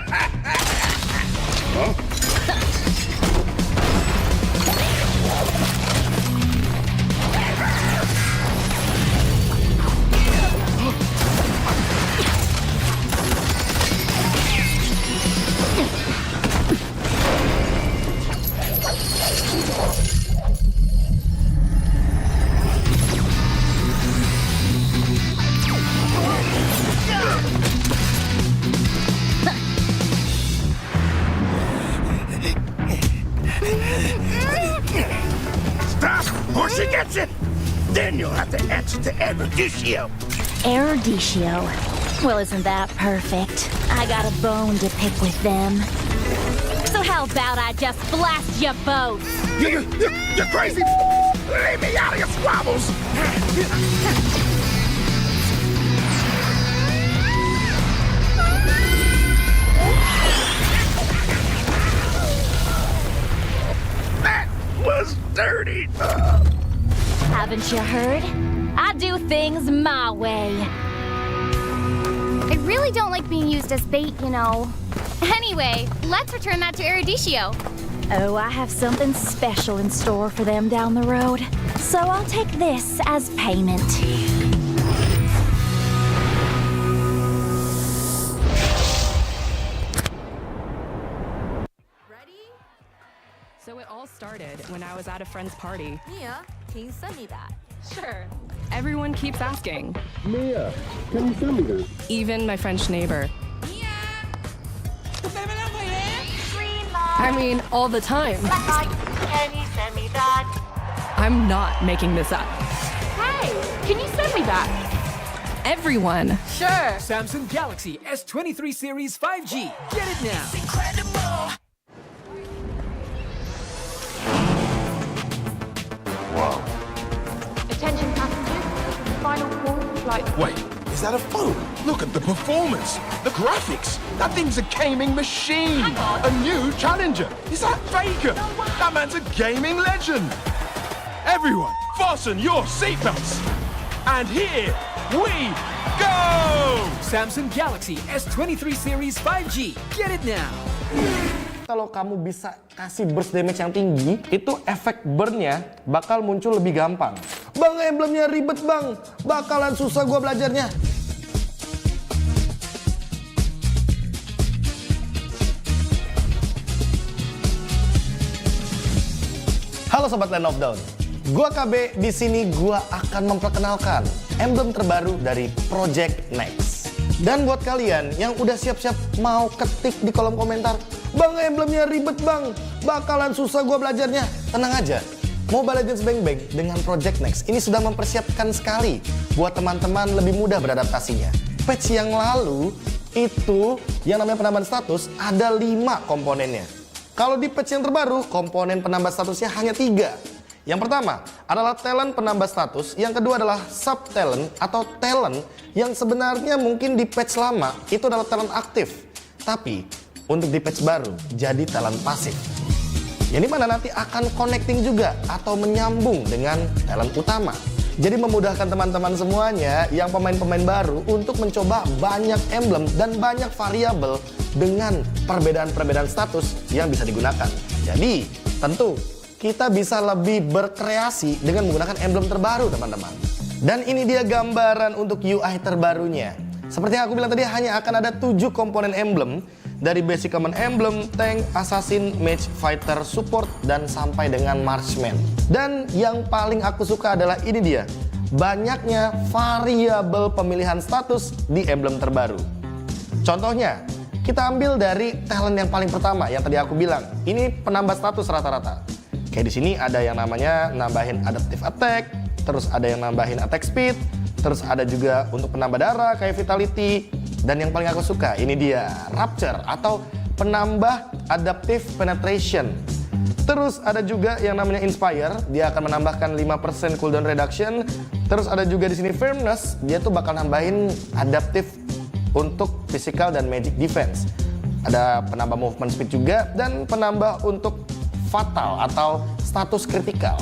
Stop, or she gets it! Then you'll have to answer to Eruditio. Eruditio? Well, isn't that perfect? I got a bone to pick with them. So how about I just blast you both? You're crazy! Leave me out of your squabbles! That was dirty! Haven't you heard? I do things my way. I really don't like being used as bait, you know. Anyway, let's return that to Eruditio. Oh, I have something special in store for them down the road. So I'll take this as payment. So it all started when I was at a friend's party. Mia, can you send me that? Sure. Everyone keeps asking. Mia, can you send me that? Even my French neighbor. I mean, all the time. Can you send me that? I'm not making this up. Hey, can you send me that? Everyone. Sure. Samsung Galaxy S23 Series 5G. Get it now. Incredible. Whoa. Attention passengers, final call for flight. Wait, is that a phone? Look at the performance, the graphics. That thing's a gaming machine. A new challenger. Is that Faker? That man's a gaming legend. Everyone, fasten your seatbelts. And here we go! Samsung Galaxy S23 Series 5G. Get it now. Kalau kamu bisa kasih burst damage yang tinggi, itu efek burn-nya bakal muncul lebih gampang. Bang, emblemnya ribet bang, bakalan susah gua belajarnya. Halo sobat Land of Dawn, gua KB. Di sini gua akan memperkenalkan emblem terbaru dari Project Next. Dan buat kalian yang udah siap-siap mau ketik di kolom komentar, bang, emblemnya ribet bang, bakalan susah gua belajarnya. Tenang aja, Mobile Legends Bang Bang dengan Project Next ini sudah mempersiapkan sekali buat teman-teman lebih mudah beradaptasinya. Patch yang lalu itu yang namanya penambahan status ada 5 komponennya. Kalau di patch yang terbaru, komponen penambah statusnya hanya 3. Yang pertama adalah talent penambah status, yang kedua adalah sub talent atau talent yang sebenarnya mungkin di patch lama itu adalah talent aktif. Tapi untuk di patch baru jadi talent pasif. Yang dimana nanti akan connecting juga atau menyambung dengan talent utama. Jadi memudahkan teman-teman semuanya yang pemain-pemain baru untuk mencoba banyak emblem dan banyak variabel dengan perbedaan-perbedaan status yang bisa digunakan. Jadi tentu kita bisa lebih berkreasi dengan menggunakan emblem terbaru teman-teman. Dan ini dia gambaran untuk UI terbarunya. Seperti yang aku bilang tadi, hanya akan ada 7 komponen emblem. Dari basic common emblem, tank, assassin, mage, fighter, support, dan sampai dengan marksman. Dan yang paling aku suka adalah ini dia, banyaknya variabel pemilihan status di emblem terbaru. Contohnya, kita ambil dari talent yang paling pertama yang tadi aku bilang. Ini penambah status rata-rata. Kayak di sini ada yang namanya nambahin adaptive attack, terus ada yang nambahin attack speed, terus ada juga untuk penambah darah kayak vitality, dan yang paling aku suka ini dia rapture atau penambah adaptive penetration. Terus ada juga yang namanya inspire, dia akan menambahkan 5% cooldown reduction. Terus ada juga di sini firmness, dia tuh bakal nambahin adaptive untuk physical dan magic defense. Ada penambah movement speed juga dan penambah untuk fatal atau status kritikal.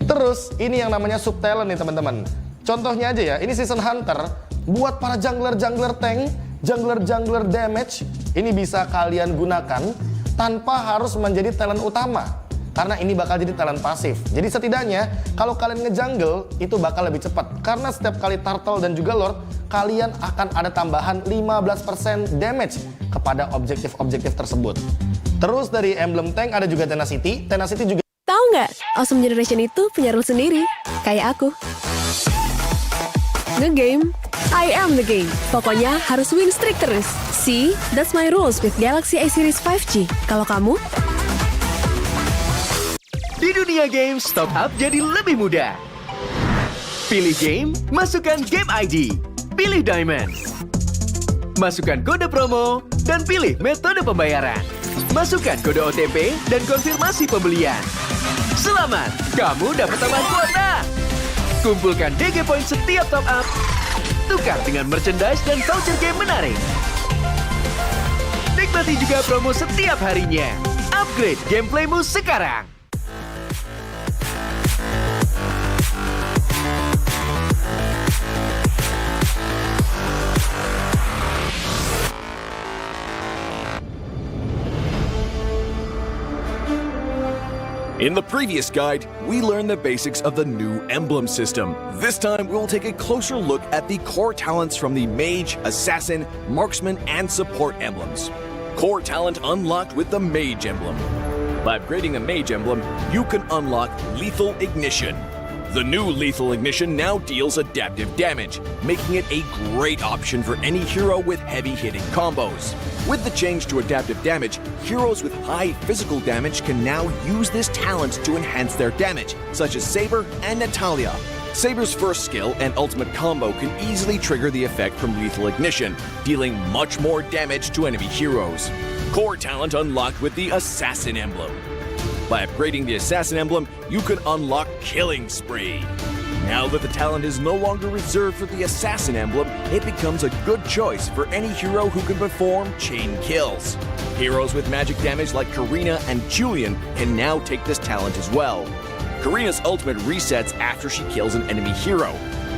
Terus ini yang namanya sub talent nih teman-teman. Contohnya aja ya, ini season hunter buat para jungler tank, jungler damage. Ini bisa kalian gunakan tanpa harus menjadi talent utama, karena ini bakal jadi talent pasif. Jadi setidaknya kalau kalian ngejungle itu bakal lebih cepat, karena setiap kali turtle dan juga lord kalian akan ada tambahan 15% damage kepada objektif-objektif tersebut. Terus dari emblem tank ada juga tenacity juga. Tahu nggak, Awesome Generation itu punya rule sendiri, kayak aku. Nge-game, I am the game. Pokoknya harus win streak terus. See, that's my rules with Galaxy A Series 5G. Kalau kamu? Di dunia games, top up jadi lebih mudah. Pilih game, masukkan game ID. Pilih Diamond. Masukkan kode promo, dan pilih metode pembayaran. Masukkan kode OTP dan konfirmasi pembelian. Selamat, kamu dapat tambahan kuota. Kumpulkan DG Point setiap top up. Tukar dengan merchandise dan voucher game menarik. Nikmati juga promo setiap harinya. Upgrade gameplaymu sekarang. In the previous guide, we learned the basics of the new emblem system. This time, we'll take a closer look at the core talents from the Mage, Assassin, Marksman, and Support emblems. Core talent unlocked with the Mage emblem. By upgrading the Mage emblem, you can unlock Lethal Ignition. The new Lethal Ignition now deals adaptive damage, making it a great option for any hero with heavy-hitting combos. With the change to adaptive damage, heroes with high physical damage can now use this talent to enhance their damage, such as Saber and Natalia. Saber's first skill and ultimate combo can easily trigger the effect from Lethal Ignition, dealing much more damage to enemy heroes. Core talent unlocked with the Assassin emblem. By upgrading the Assassin emblem, you can unlock Killing Spree. Now that the talent is no longer reserved for the Assassin emblem, it becomes a good choice for any hero who can perform chain kills. Heroes with magic damage like Karina and Julian can now take this talent as well. Karina's ultimate resets after she kills an enemy hero.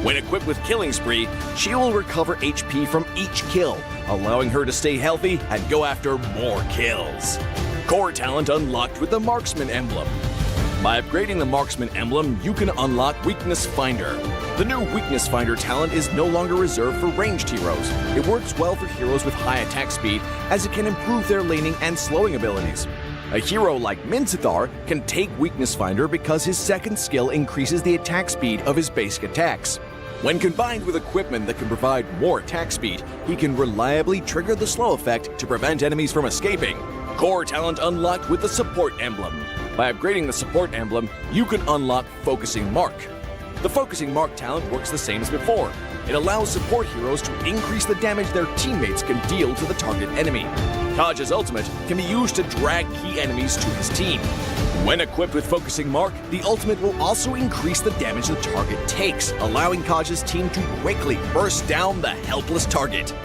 When equipped with Killing Spree, she will recover HP from each kill, allowing her to stay healthy and go after more kills. Core talent unlocked with the Marksman emblem. By upgrading the Marksman emblem, you can unlock Weakness Finder. The new Weakness Finder talent is no longer reserved for ranged heroes. It works well for heroes with high attack speed, as it can improve their laning and slowing abilities. A hero like Minzathar can take Weakness Finder because his second skill increases the attack speed of his basic attacks. When combined with equipment that can provide more attack speed, he can reliably trigger the slow effect to prevent enemies from escaping. Core talent unlocked with the Support emblem. By upgrading the Support emblem, you can unlock Focusing Mark. The Focusing Mark talent works the same as before. It allows support heroes to increase the damage their teammates can deal to the target enemy. Taj's ultimate can be used to drag key enemies to his team. When equipped with Focusing Mark, the ultimate will also increase the damage the target takes, allowing Taj's team to quickly burst down the helpless target.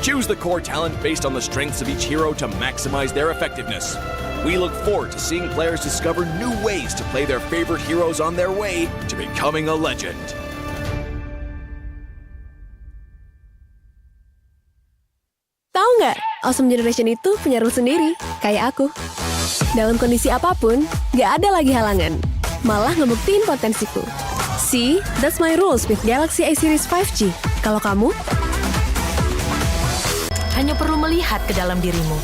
Choose the core talent based on the strengths of each hero to maximize their effectiveness. We look forward to seeing players discover new ways to play their favorite heroes on their way to becoming a legend. Tahu nggak, Awesome Generation itu punya rule sendiri, kayak aku. Dalam kondisi apapun, nggak ada lagi halangan. Malah ngebuktiin potensiku. See, that's my rules with Galaxy A Series 5G. Kalau kamu? Hanya perlu melihat ke dalam dirimu.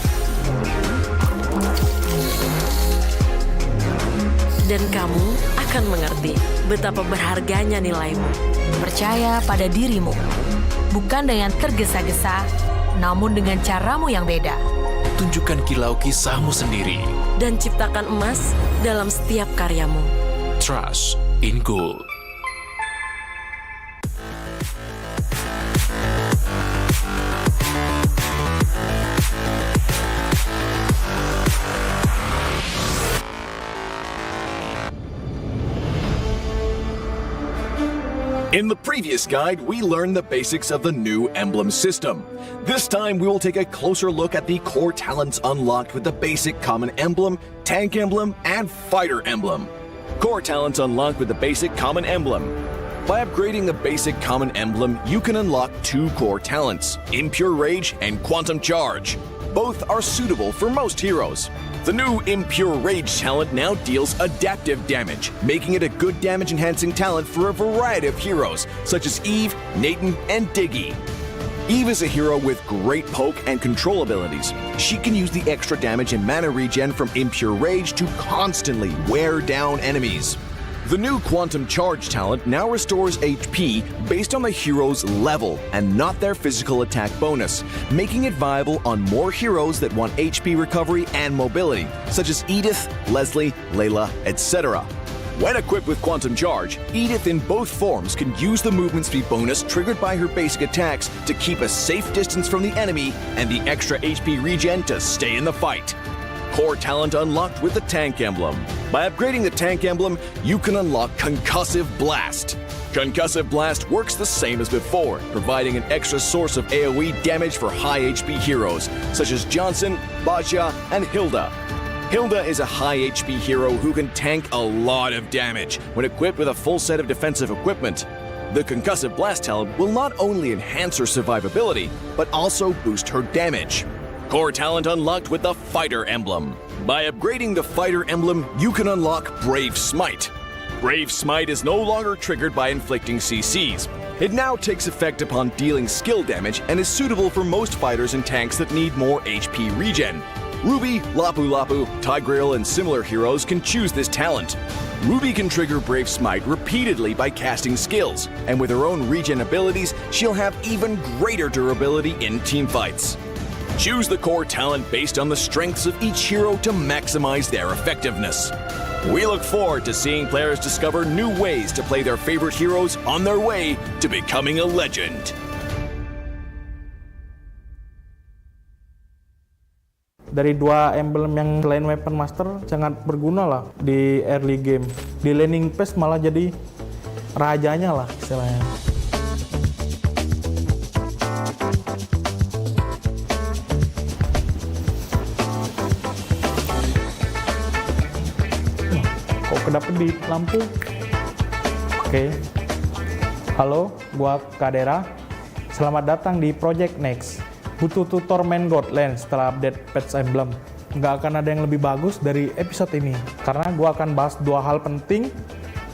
Dan kamu akan mengerti betapa berharganya nilaimu. Percaya pada dirimu. Bukan dengan tergesa-gesa, namun dengan caramu yang beda. Tunjukkan kilau kisahmu sendiri. Dan ciptakan emas dalam setiap karyamu. Trust in gold. In the previous guide, we learned the basics of the new emblem system. This time, we will take a closer look at the core talents unlocked with the basic common emblem, tank emblem, and fighter emblem. Core talents unlocked with the basic common emblem. By upgrading the basic common emblem, you can unlock 2 core talents, Impure Rage and Quantum Charge. Both are suitable for most heroes. The new Impure Rage talent now deals adaptive damage, making it a good damage-enhancing talent for a variety of heroes, such as Eve, Nathan, and Diggy. Eve is a hero with great poke and control abilities. She can use the extra damage and mana regen from Impure Rage to constantly wear down enemies. The new Quantum Charge talent now restores HP based on the hero's level and not their physical attack bonus, making it viable on more heroes that want HP recovery and mobility, such as Edith, Leslie, Layla, etc. When equipped with Quantum Charge, Edith in both forms can use the movement speed bonus triggered by her basic attacks to keep a safe distance from the enemy and the extra HP regen to stay in the fight. Core talent unlocked with the tank emblem. By upgrading the tank emblem, you can unlock Concussive Blast. Concussive Blast works the same as before, providing an extra source of AoE damage for high HP heroes, such as Johnson, Baja, and Hilda. Hilda is a high HP hero who can tank a lot of damage when equipped with a full set of defensive equipment. The Concussive Blast talent will not only enhance her survivability, but also boost her damage. Core talent unlocked with the Fighter Emblem. By upgrading the Fighter Emblem, you can unlock Brave Smite. Brave Smite is no longer triggered by inflicting CCs. It now takes effect upon dealing skill damage and is suitable for most fighters and tanks that need more HP regen. Ruby, Lapu Lapu, Tigreal, and similar heroes can choose this talent. Ruby can trigger Brave Smite repeatedly by casting skills, and with her own regen abilities, she'll have even greater durability in teamfights. Choose the core talent based on the strengths of each hero to maximize their effectiveness. We look forward to seeing players discover new ways to play their favorite heroes on their way to becoming a legend. Dari 2 emblem yang selain Weapon Master sangat berguna lah di early game. Di laning phase malah jadi rajanya lah istilahnya. Kok kedap di lampu? Oke. Halo, gua Kadera. Selamat datang di Project Next. Butuh tutor main God Lane setelah update patch emblem. Nggak akan ada yang lebih bagus dari episode ini, karena gue akan bahas 2 hal penting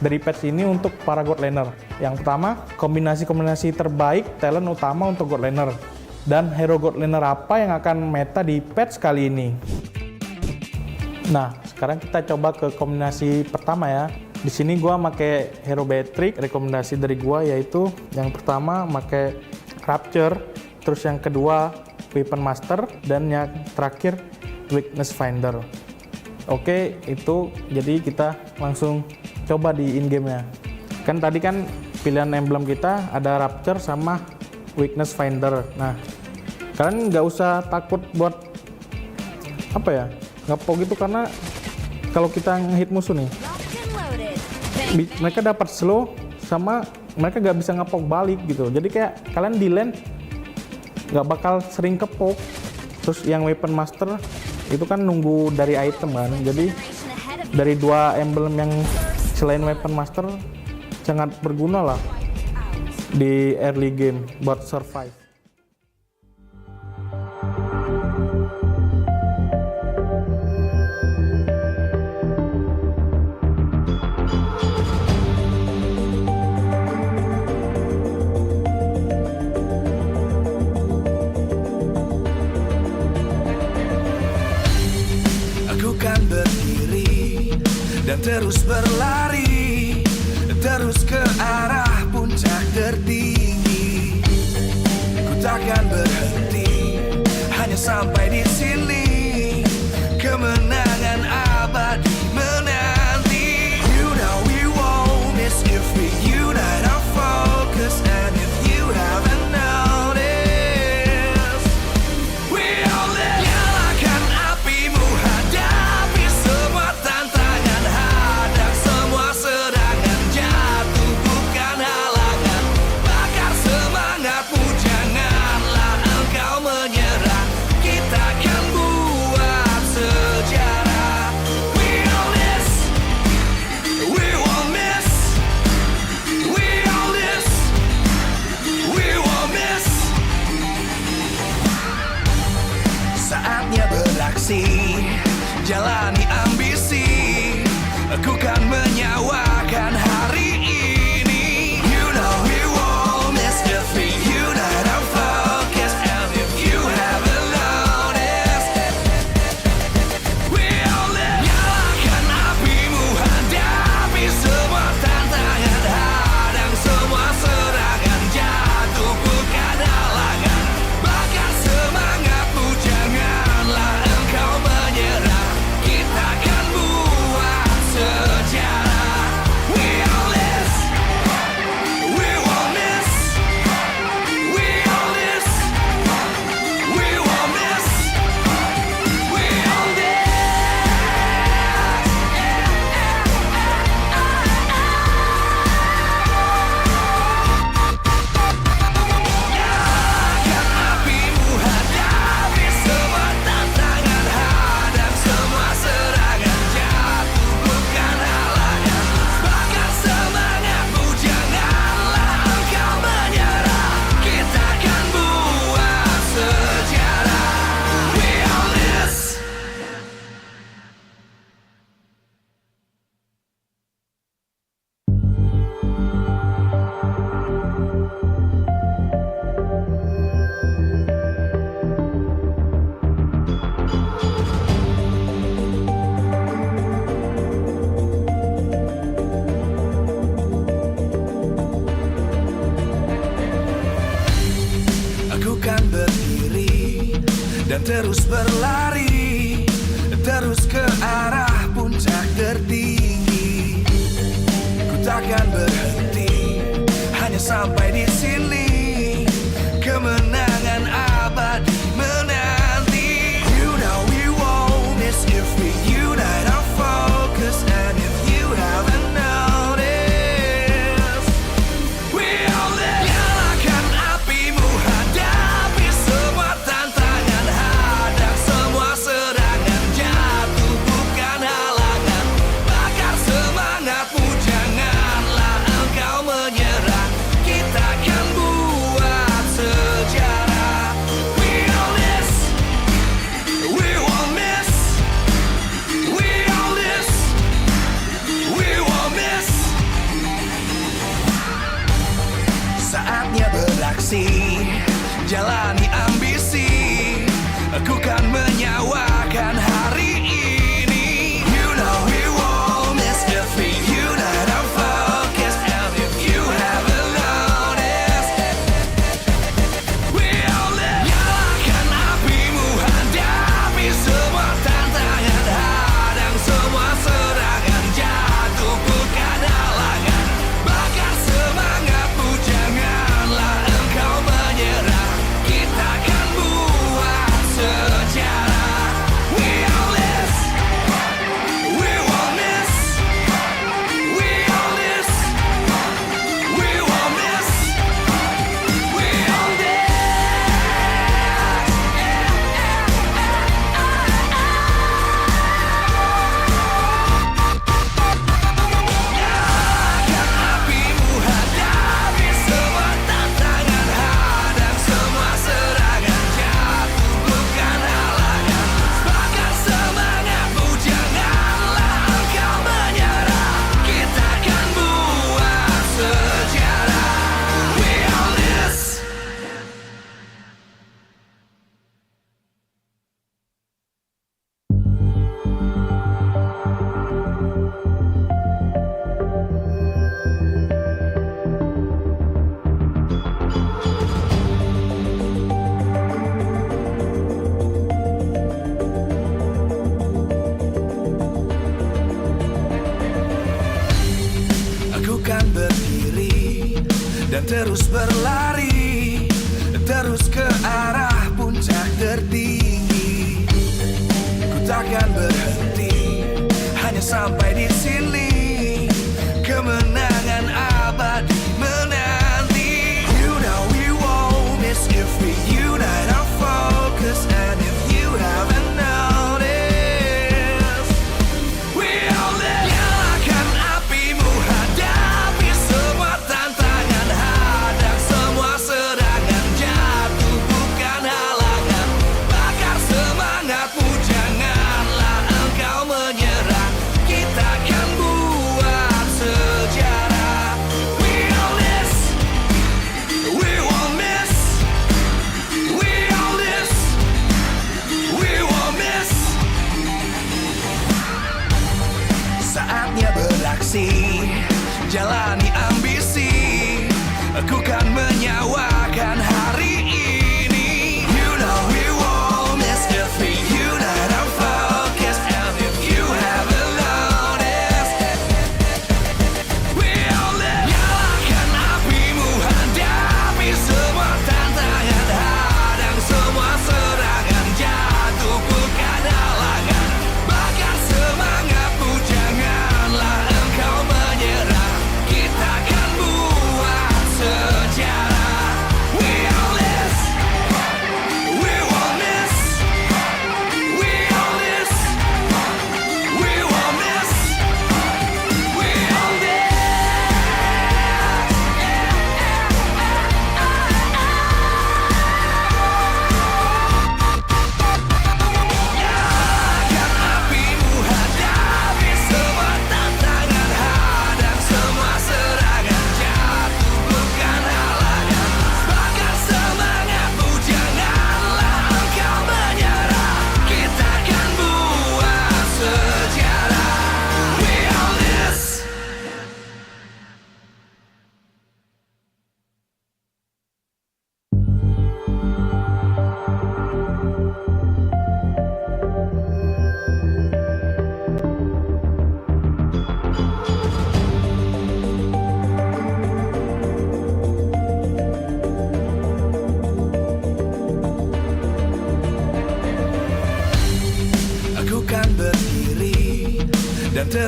dari patch ini untuk para God Laner. Yang pertama, kombinasi-kombinasi terbaik talent utama untuk God Laner, dan hero God Laner apa yang akan meta di patch kali ini. Nah, sekarang kita coba ke kombinasi pertama ya. Di sini gue pakai hero Beatrix. Rekomendasi dari gue yaitu yang pertama pakai Rapture, terus yang kedua Weapon Master, dan yang terakhir Weakness Finder. Oke, itu jadi kita langsung coba di in game nya. Kan tadi kan pilihan emblem kita ada Rapture sama Weakness Finder. Nah, kalian nggak usah takut buat apa ya, ngepok gitu, karena kalau kita ngehit musuh nih, mereka dapat slow sama mereka nggak bisa ngepok balik gitu. Jadi kayak kalian di lane nggak bakal sering kepok. Terus yang Weapon Master itu kan nunggu dari item kan. Jadi dari 2 emblem yang selain Weapon Master sangat berguna lah di early game buat survive. Dan terus berlari, terus ke arah puncak tertinggi. terus berlari, terus ke arah puncak tertinggi. Ku takkan berhenti, hanya sampai di sini. Kemenangan abadi menanti. You know we won't miss if we unite our focus. And if you haven't noticed, we all live. Nyalakan apimu, hadapi semua tantangan, hadang semua serangan, jatuh bukan halangan. Bakar semangatmu, janganlah engkau menyerah. Kita akan buat sejarah. We all this, we won't miss. We all this, we won't miss. Saatnya beraksi, jalani ambisi. Aku kan menyawakan hari ini. You know we won't miss if we unite our focus. And if you haven't noticed, we all live. Nyalakan apimu, hadapi semua tantangan, hadang semua serangan, jatuh bukan halangan. Bakar semangatmu, janganlah engkau menyerah. Kita akan buat sejarah. We all this, we won't miss. We all this, we won't miss. We all this. Nyalakan apimu, hadapi semua tantangan, hadang semua serangan, jatuh bukan halangan. Bakar semangatmu, janganlah engkau menyerah. Kita akan buat sejarah. We all this. Aku kan berdiri dan terus berlari, terus ke arah puncak tertinggi. Ku takkan berhenti, hanya sampai di sini. Kemenangan abadi menanti. You know we won't miss if we unite our focus. And if you haven't noticed, we all live. Nyalakan apimu, hadapi semua tantangan, hadang semua serangan, jatuh bukan halangan. Bakar semangatmu, janganlah engkau menyerah. Kita akan buat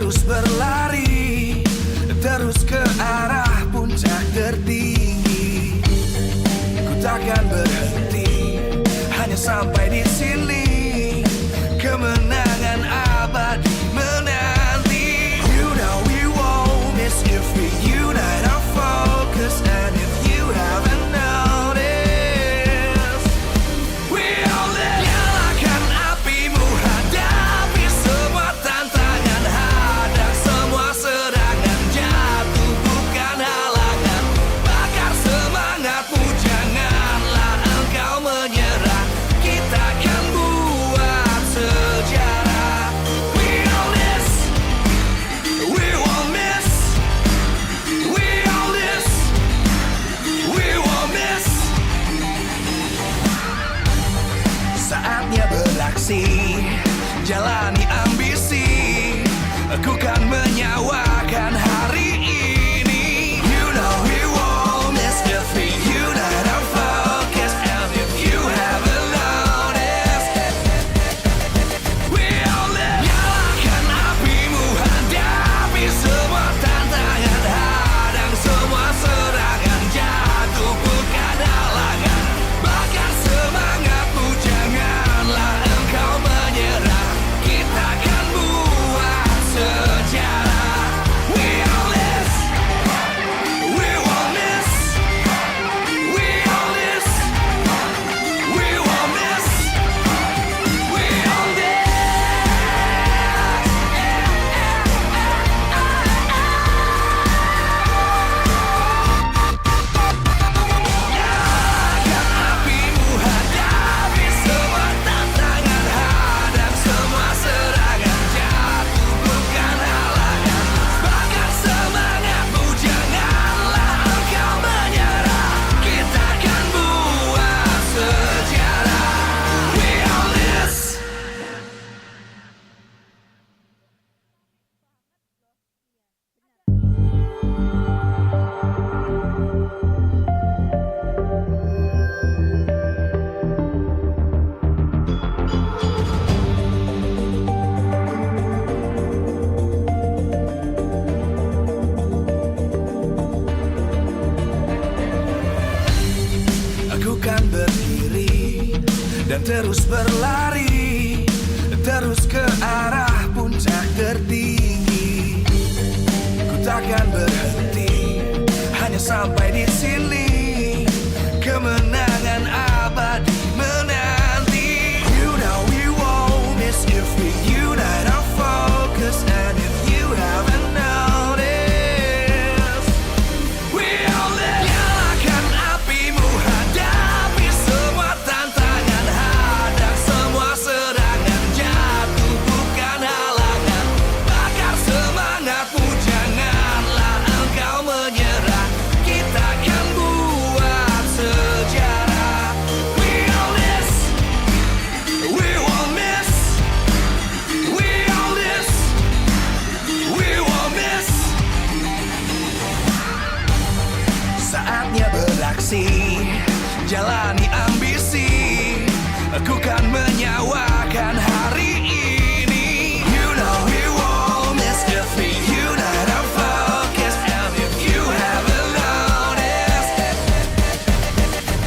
terus berlari, terus ke arah puncak tertinggi. Ku takkan berhenti, hanya sampai di sini. Kemenangan abadi menanti. You know we won't miss if we unite our focus. And if you haven't noticed, we all live. Nyalakan apimu, hadapi semua tantangan, hadang semua serangan, jatuh bukan halangan. Bakar semangatmu, janganlah engkau menyerah. Kita akan buat sejarah. We all this, we won't miss. We all this, we won't miss. Saatnya beraksi, jalani ambisi. Aku kan menyawakan hari ini. You know we won't miss if we unite our focus. And if you haven't noticed, we all live. Nyalakan apimu, hadapi semua tantangan, hadang semua serangan, jatuh bukan halangan. Bakar semangatmu, janganlah engkau menyerah. Kita akan buat sejarah. We all this, we won't miss. We all this, we won't miss. We all this. Nyalakan apimu, hadapi semua tantangan, hadang semua serangan, jatuh bukan halangan. Bakar semangatmu, janganlah engkau menyerah. Kita akan buat sejarah. We all this. Aku kan berdiri dan terus berlari, terus ke arah puncak tertinggi. Ku takkan berhenti, hanya sampai di sini. Kemenangan abadi menanti. You know we won't miss if we unite our focus. And if you haven't noticed, we all live. Nyalakan apimu, hadapi semua tantangan, hadang semua serangan, jatuh bukan halangan. Bakar semangatmu, janganlah engkau menyerah. Kita akan buat sejarah. We all this, we won't miss. We all this, we won't miss. Saatnya beraksi, jalani ambisi. Aku kan menyawakan hari ini. You know we won't miss if we unite our focus. And if you haven't noticed,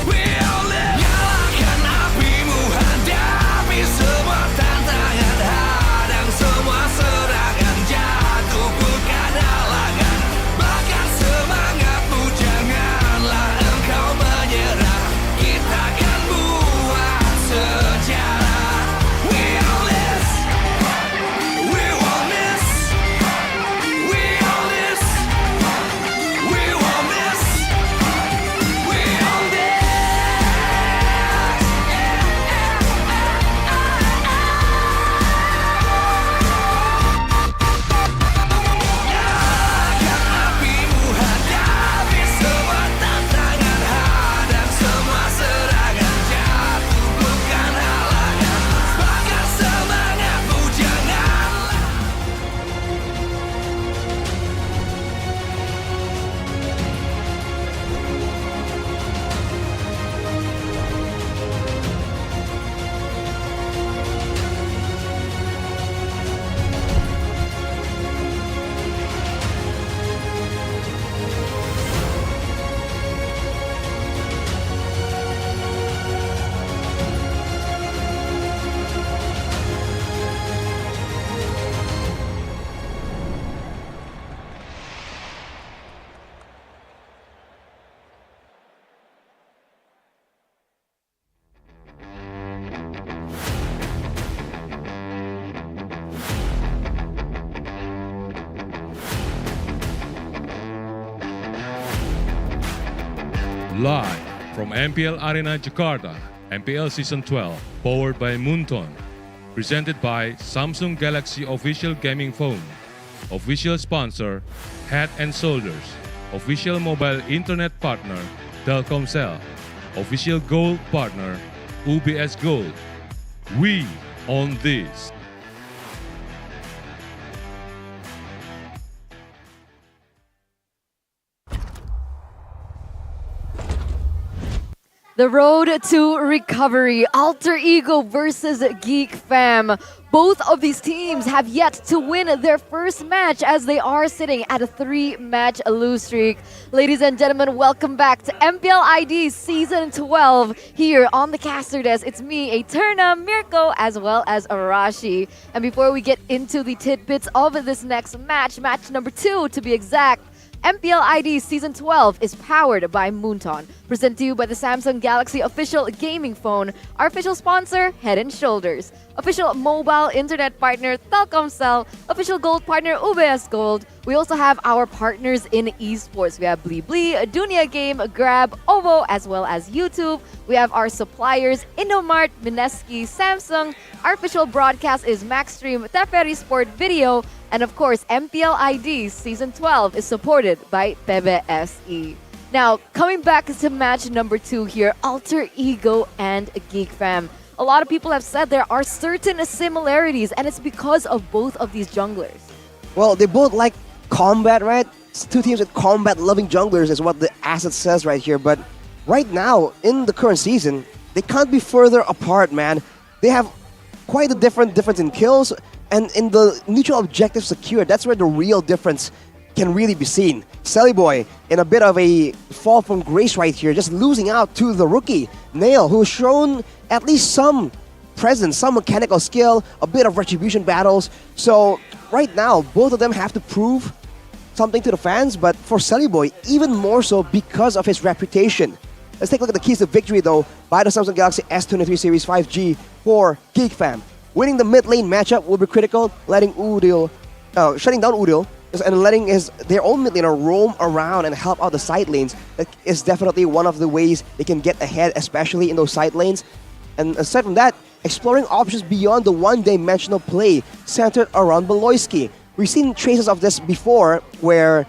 we all live. Nyalakan apimu, hadapi semua tantangan, hadang semua serangan, jatuh bukan halangan. Bakar semangatmu, janganlah engkau menyerah. Kita Live from MPL Arena Jakarta, MPL Season 12, powered by Moonton. Presented by Samsung Galaxy Official Gaming Phone. Official sponsor, Head and Shoulders. Official mobile internet partner, Telkomsel. Official gold partner, UBS Gold. We own this. The road to recovery, Alter Ego versus Geek Fam. Both of these teams have yet to win their first match as they are sitting at a 3-match lose streak. Ladies and gentlemen, welcome back to MPL ID Season 12 here on the caster desk. It's me, Eterna, Mirko, as well as Arashi. And before we get into the tidbits of this next match, match number 2 to be exact, MPL ID Season 12 is powered by Moonton. Presented to you by the Samsung Galaxy official gaming phone. Our official sponsor, Head and Shoulders. Official mobile internet partner, Telkomsel. Official gold partner, UBS Gold. We also have our partners in esports. We have Blibli, Dunia Game, Grab, Ovo, as well as YouTube. We have our suppliers, Indomart, Mineski, Samsung. Our official broadcast is Maxstream, Teferi Sport Video. And of course, MPL ID Season 12 is supported by PBSE. Now, coming back to match number 2 here, Alter Ego and Geek Fam. A lot of people have said there are certain similarities, and it's because of both of these junglers. Well, they both like combat, right? It's two teams with combat-loving junglers is what the asset says right here. But right now, in the current season, they can't be further apart, man. They have quite a difference in kills, and in the neutral objective secured, that's where the real difference can really be seen. Selly Boy in a bit of a fall from grace right here, just losing out to the rookie, Nail, who's shown at least some presence, some mechanical skill, a bit of retribution battles. So right now, both of them have to prove something to the fans, but for Selly Boy, even more so because of his reputation. Let's take a look at the keys to victory though by the Samsung Galaxy S23 Series 5G for Geek Fam. Winning the mid lane matchup will be critical, letting shutting down Udil and letting their own mid laner roam around and help out the side lanes. That is definitely one of the ways they can get ahead, especially in those side lanes. And aside from that, exploring options beyond the one-dimensional play centered around Beloyski. We've seen traces of this before where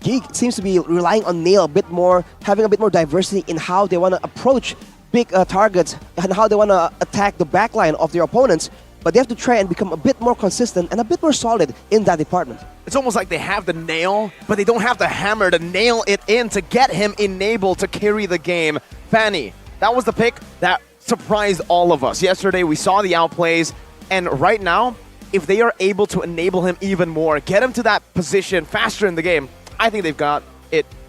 Geek seems to be relying on Nail a bit more, having a bit more diversity in how they want to approach big targets and how they want to attack the backline of their opponents. But they have to try and become a bit more consistent and a bit more solid in that department. It's almost like they have the nail, but they don't have the hammer to nail it in to get him enabled to carry the game. Fanny, that was the pick that surprised all of us. Yesterday we saw the outplays, and right now, if they are able to enable him even more, get him to that position faster in the game, I think they've got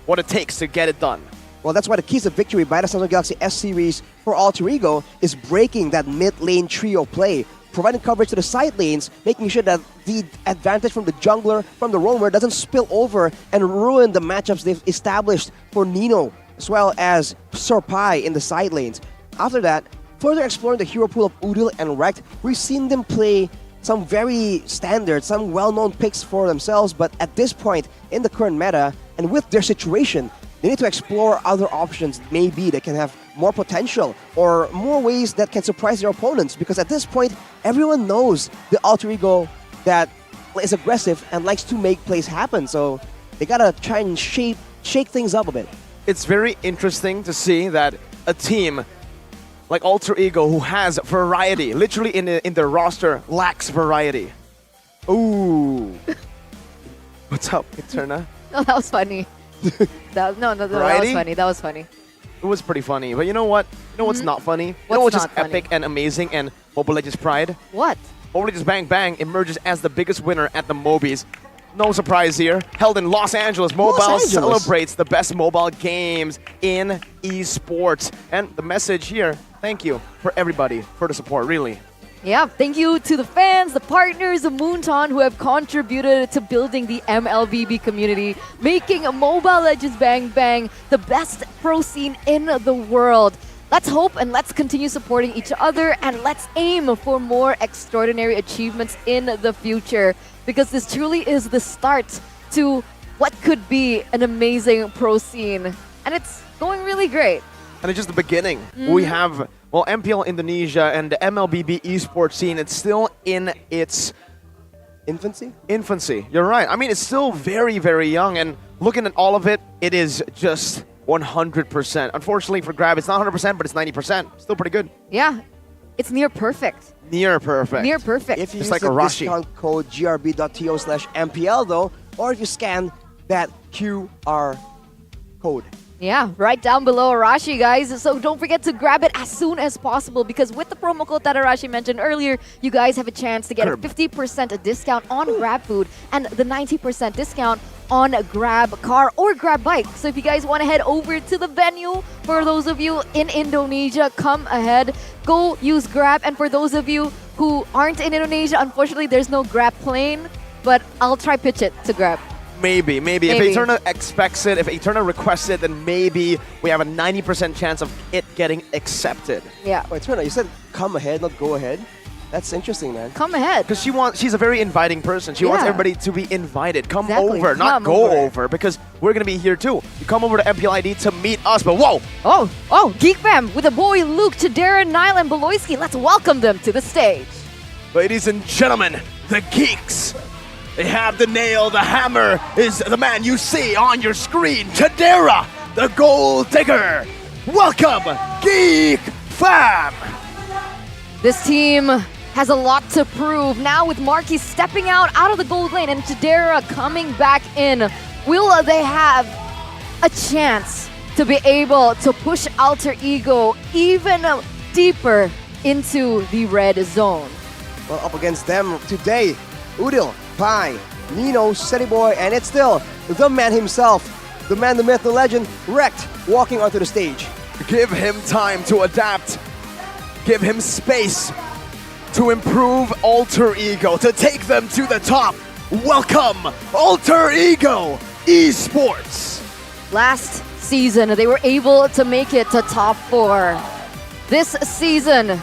what it takes to get it done. Well, that's why the keys of victory by the Samsung Galaxy S series for Alter Ego is breaking that mid-lane trio play, providing coverage to the side lanes, making sure that the advantage from the jungler, from the roamer, doesn't spill over and ruin the matchups they've established for Nino, as well as Sorpai in the side lanes. After that, further exploring the hero pool of Udil and Rekt, we've seen them play some very standard, some well-known picks for themselves, but at this point in the current meta, and with their situation, they need to explore other options maybe that can have more potential or more ways that can surprise their opponents, because at this point, everyone knows the Alter Ego that is aggressive and likes to make plays happen, so they gotta try and shake things up a bit. It's very interesting to see that a team like Alter Ego, who has variety, literally in their roster, lacks variety. Ooh. What's up, Eterna? Oh, that was funny. that was funny. That was funny. It was pretty funny, but you know what? You know what's not funny? You know what's just epic and amazing and Mobile Legends pride? What? Mobile Legends Bang Bang emerges as the biggest winner at the Mobies. No surprise here. Held in Los Angeles, Mobile celebrates the best mobile games in esports. And the message here, thank you for everybody for the support, really. Yeah, thank you to the fans, the partners of Moonton who have contributed to building the MLBB community, making Mobile Legends Bang Bang the best pro scene in the world. Let's hope and let's continue supporting each other, and let's aim for more extraordinary achievements in the future, because this truly is the start to what could be an amazing pro scene and it's going really great. And it's just the beginning. We have, well, MPL Indonesia and the MLBB esports scene, it's still in its infancy? Infancy, you're right. I mean, it's still very, very young, and looking at all of it, it is just 100%. Unfortunately for Grab, it's not 100%, but it's 90%. Still pretty good. Yeah, it's near perfect. Near perfect. Near perfect. If you It's use like the a Rashi. discount code grb.to/MPL though, or if you scan that QR code. Yeah, right down below Arashi, guys. So don't forget to grab it as soon as possible because with the promo code that Arashi mentioned earlier, you guys have a chance to get a 50% discount on Grab Food and the 90% discount on Grab Car or Grab Bike. So if you guys want to head over to the venue, for those of you in Indonesia, come ahead, go use Grab. And for those of you who aren't in Indonesia, unfortunately, there's no Grab plane, but I'll try pitch it to Grab. Maybe. If Eterna expects it, if Eterna requests it, then maybe we have a 90% chance of it getting accepted. Yeah. Wait, Eterna, you said come ahead, not go ahead? That's interesting, man. Come ahead. Because she's a very inviting person. She wants Yeah. everybody to be invited. Come Exactly. over, not Come go over. over, because we're going to be here too. You come over to MPLID to meet us, but whoa! Oh, Geek Fam with the boy Luke, Chidera, Nile, and Beloyski. Let's welcome them to the stage. Ladies and gentlemen, the geeks. They have the nail, the hammer is the man you see on your screen. Chidera, the gold digger. Welcome, Geek Fam! This team has a lot to prove. Now with Marky stepping out of the gold lane and Chidera coming back in, will they have a chance to be able to push Alter Ego even deeper into the red zone? Well, up against them today, Udil, Pai, Nino, City Boy, and it's still the man himself, the man, the myth, the legend, Wrecked, walking onto the stage. Give him time to adapt. Give him space to improve Alter Ego, to take them to the top. Welcome, Alter Ego Esports. Last season, they were able to make it to top 4. This season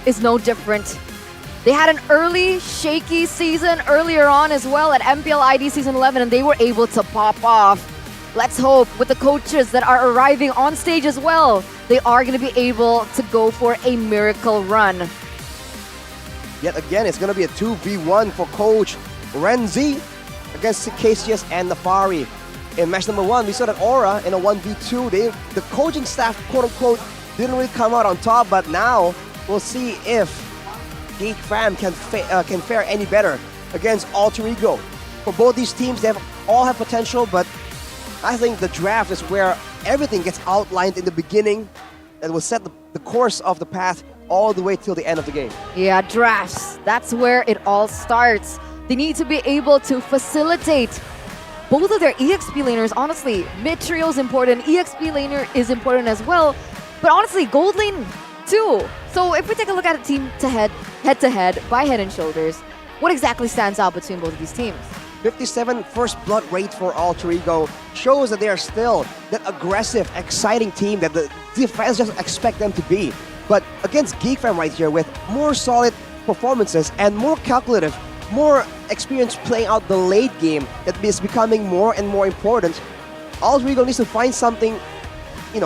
is no different. They had an early, shaky season earlier on as well at MPL ID Season 11, and they were able to pop off. Let's hope with the coaches that are arriving on stage as well, they are going to be able to go for a miracle run. Yet again, it's going to be a 2v1 for Coach Renzi against KCS and Nafari. In match number 1, we saw that Aura in a 1v2. The coaching staff, quote-unquote, didn't really come out on top, but now we'll see if Geek Fam can fare any better against Alter Ego. For both these teams, they all have potential, but I think the draft is where everything gets outlined in the beginning and will set the course of the path all the way till the end of the game. Yeah, drafts. That's where it all starts. They need to be able to facilitate both of their EXP laners. Honestly, mid trio is important, EXP laner is important as well, but honestly, gold lane too. So if we take a look at a team head-to-head by Head and Shoulders, what exactly stands out between both of these teams? 57 first blood rate for Alter Ego shows that they are still that aggressive, exciting team that the fans just expect them to be. But against Geek Fam right here with more solid performances and more calculative, more experience playing out the late game that is becoming more and more important, Alter Ego needs to find something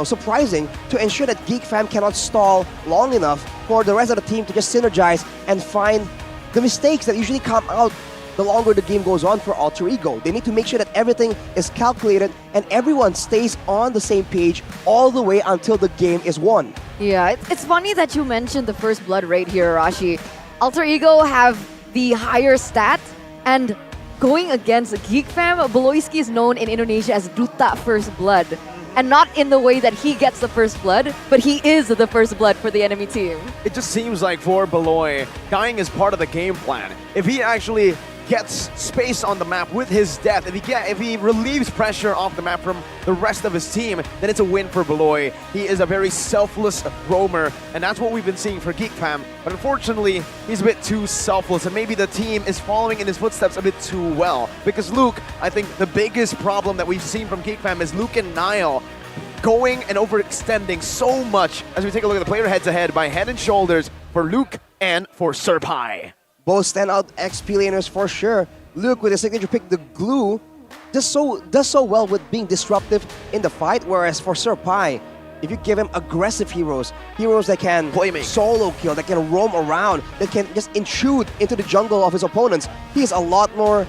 surprising to ensure that Geek Fam cannot stall long enough for the rest of the team to just synergize and find the mistakes that usually come out the longer the game goes on for Alter Ego. They need to make sure that everything is calculated and everyone stays on the same page all the way until the game is won. Yeah, it's funny that you mentioned the first blood rate here, Arashi. Alter Ego have the higher stat, and going against Geek Fam, Beloyski is known in Indonesia as Duta First Blood. And not in the way that he gets the first blood, but he is the first blood for the enemy team. It just seems like for Beloy, dying is part of the game plan. If he actually gets space on the map with his death, if he relieves pressure off the map from the rest of his team, then it's a win for Beloy. He is a very selfless roamer, and that's what we've been seeing for Geek Fam. But unfortunately, he's a bit too selfless, and maybe the team is following in his footsteps a bit too well. Because Luke, I think the biggest problem that we've seen from Geek Fam is Luke and Nile going and overextending so much as we take a look at the player head-to-head by Head and Shoulders for Luke and for Serpai. Both standout XP laners for sure. Luke with his signature pick, the glue, does so well with being disruptive in the fight, whereas for Sir Pai, if you give him aggressive heroes that can solo kill, that can roam around, that can just intrude into the jungle of his opponents, he is a lot more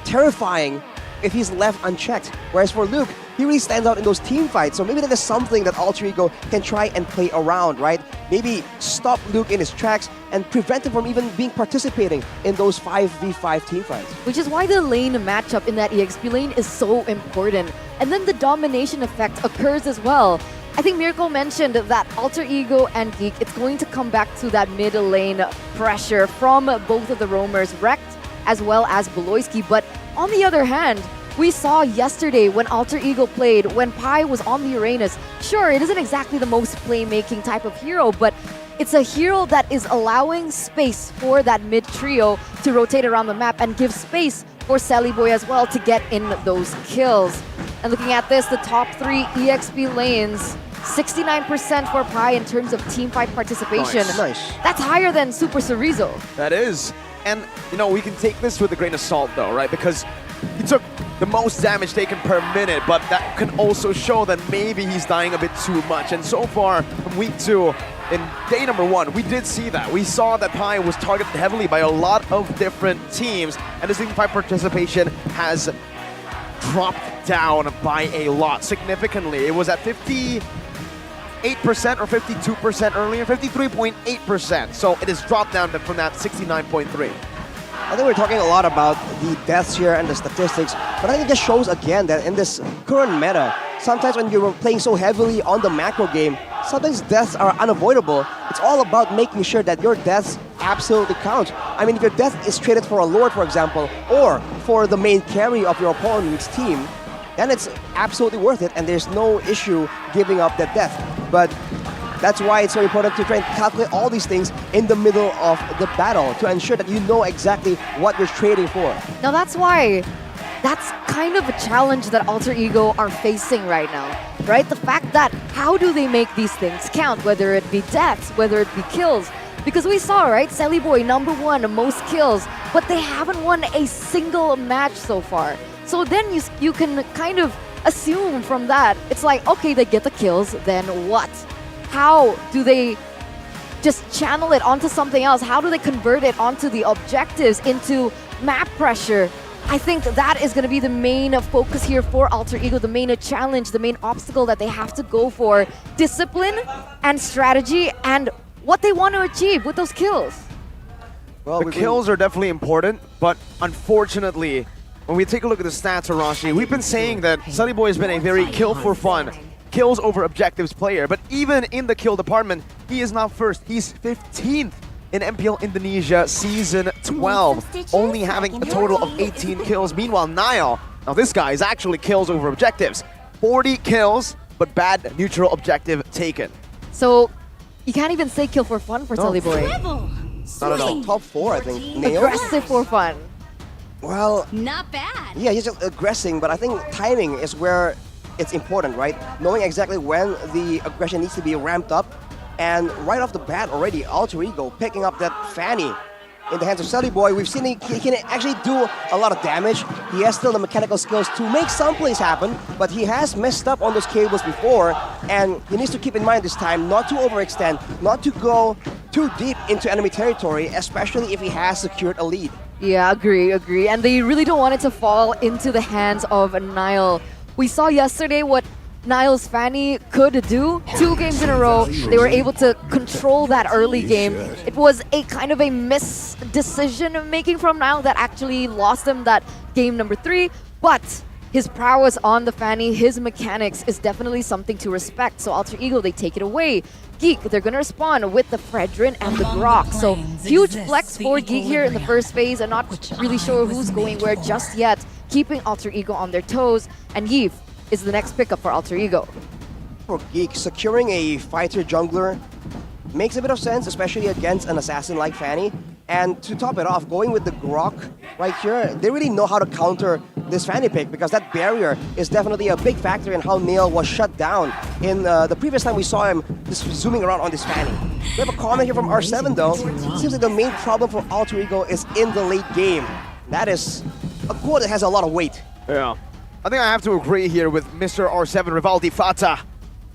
terrifying if he's left unchecked. Whereas for Luke, he really stands out in those team fights. So maybe that is something that Alter Ego can try and play around, right? Maybe stop Luke in his tracks and prevent him from even participating in those 5v5 team fights. Which is why the lane matchup in that EXP lane is so important. And then the domination effect occurs as well. I think Miracle mentioned that Alter Ego and Geek, it's going to come back to that mid lane pressure from both of the roamers, Rekt as well as Beloyski. But on the other hand, we saw yesterday when Alter Ego played, when Pai was on the Uranus. Sure, it isn't exactly the most playmaking type of hero, but it's a hero that is allowing space for that mid trio to rotate around the map and give space for Sally Boy as well to get in those kills. And looking at this, the top 3 EXP lanes, 69% for Pai in terms of team fight participation. Nice. That's higher than Super Cerezo. That is. And, we can take this with a grain of salt, though, right? Because he took the most damage taken per minute, but that can also show that maybe he's dying a bit too much. And so far, from week 2, in day number 1, we did see that. We saw that Pai was targeted heavily by a lot of different teams, and his team fight participation has dropped down by a lot, significantly. It was at 58% or 52% earlier, 53.8%. So it has dropped down from that 69.3. I think we're talking a lot about the deaths here and the statistics, but I think it just shows again that in this current meta, sometimes when you're playing so heavily on the macro game, sometimes deaths are unavoidable. It's all about making sure that your deaths absolutely count. I mean, if your death is traded for a Lord, for example, or for the main carry of your opponent's team, then it's absolutely worth it, and there's no issue giving up that death. But that's why it's so important to try and calculate all these things in the middle of the battle to ensure that you know exactly what you're trading for. Now that's why, that's kind of a challenge that Alter Ego are facing right now, right? The fact that how do they make these things count, whether it be deaths, whether it be kills. Because we saw, right, Sally Boy, #1, most kills, but they haven't won a single match so far. So then you can kind of assume from that, it's like, okay, they get the kills, then what? How do they just channel it onto something else? How do they convert it onto the objectives, into map pressure? I think that is going to be the main focus here for Alter Ego, the main challenge, the main obstacle that they have to go for. Discipline and strategy and what they want to achieve with those kills. Well, the kills are definitely important, but unfortunately, when we take a look at the stats, Arashi, we've been saying that Sunny Boy has been a very kill for fun, kills over objectives player, but even in the kill department, he is not first. He's 15th in MPL Indonesia Season 12, only having a total of 18 kills. Meanwhile, Niall, now this guy is actually kills over objectives. 40 kills, but bad neutral objective taken. So, you can't even say kill for fun for Sully Boy. Not at all. Top 4, I think. Nailed. Aggressive for fun. Well, not bad. Yeah, he's just aggressing, but I think timing is where it's important, right? Knowing exactly when the aggression needs to be ramped up, and right off the bat already, Alter Ego picking up that Fanny in the hands of Sally Boy. We've seen he can actually do a lot of damage. He has still the mechanical skills to make some plays happen, but he has messed up on those cables before, and he needs to keep in mind this time not to overextend, not to go too deep into enemy territory, especially if he has secured a lead. Yeah, agree. And they really don't want it to fall into the hands of Niall. We saw yesterday what Niall's Fanny could do. 2 games in a row, they were able to control that early game. It was a kind of a misdecision making from Niall that actually lost them that game number 3, but his prowess on the Fanny, his mechanics is definitely something to respect. So Alter Ego, they take it away. Geek, they're gonna respond with the Fredrin and the Grok. So huge flex for Geek here in the first phase. I'm not really sure who's going where just yet, keeping Alter Ego on their toes. And Yeef is the next pickup for Alter Ego. For Geek, securing a fighter jungler makes a bit of sense, especially against an assassin like Fanny. And to top it off, going with the Grok right here, they really know how to counter this Fanny pick, because that barrier is definitely a big factor in how Nail was shut down in the previous time we saw him just zooming around on this Fanny. We have a comment here from R7 though. It seems like the main problem for Alter Ego is in the late game. That is a quote that has a lot of weight. Yeah. I think I have to agree here with Mr. R7 Rivaldi Fata.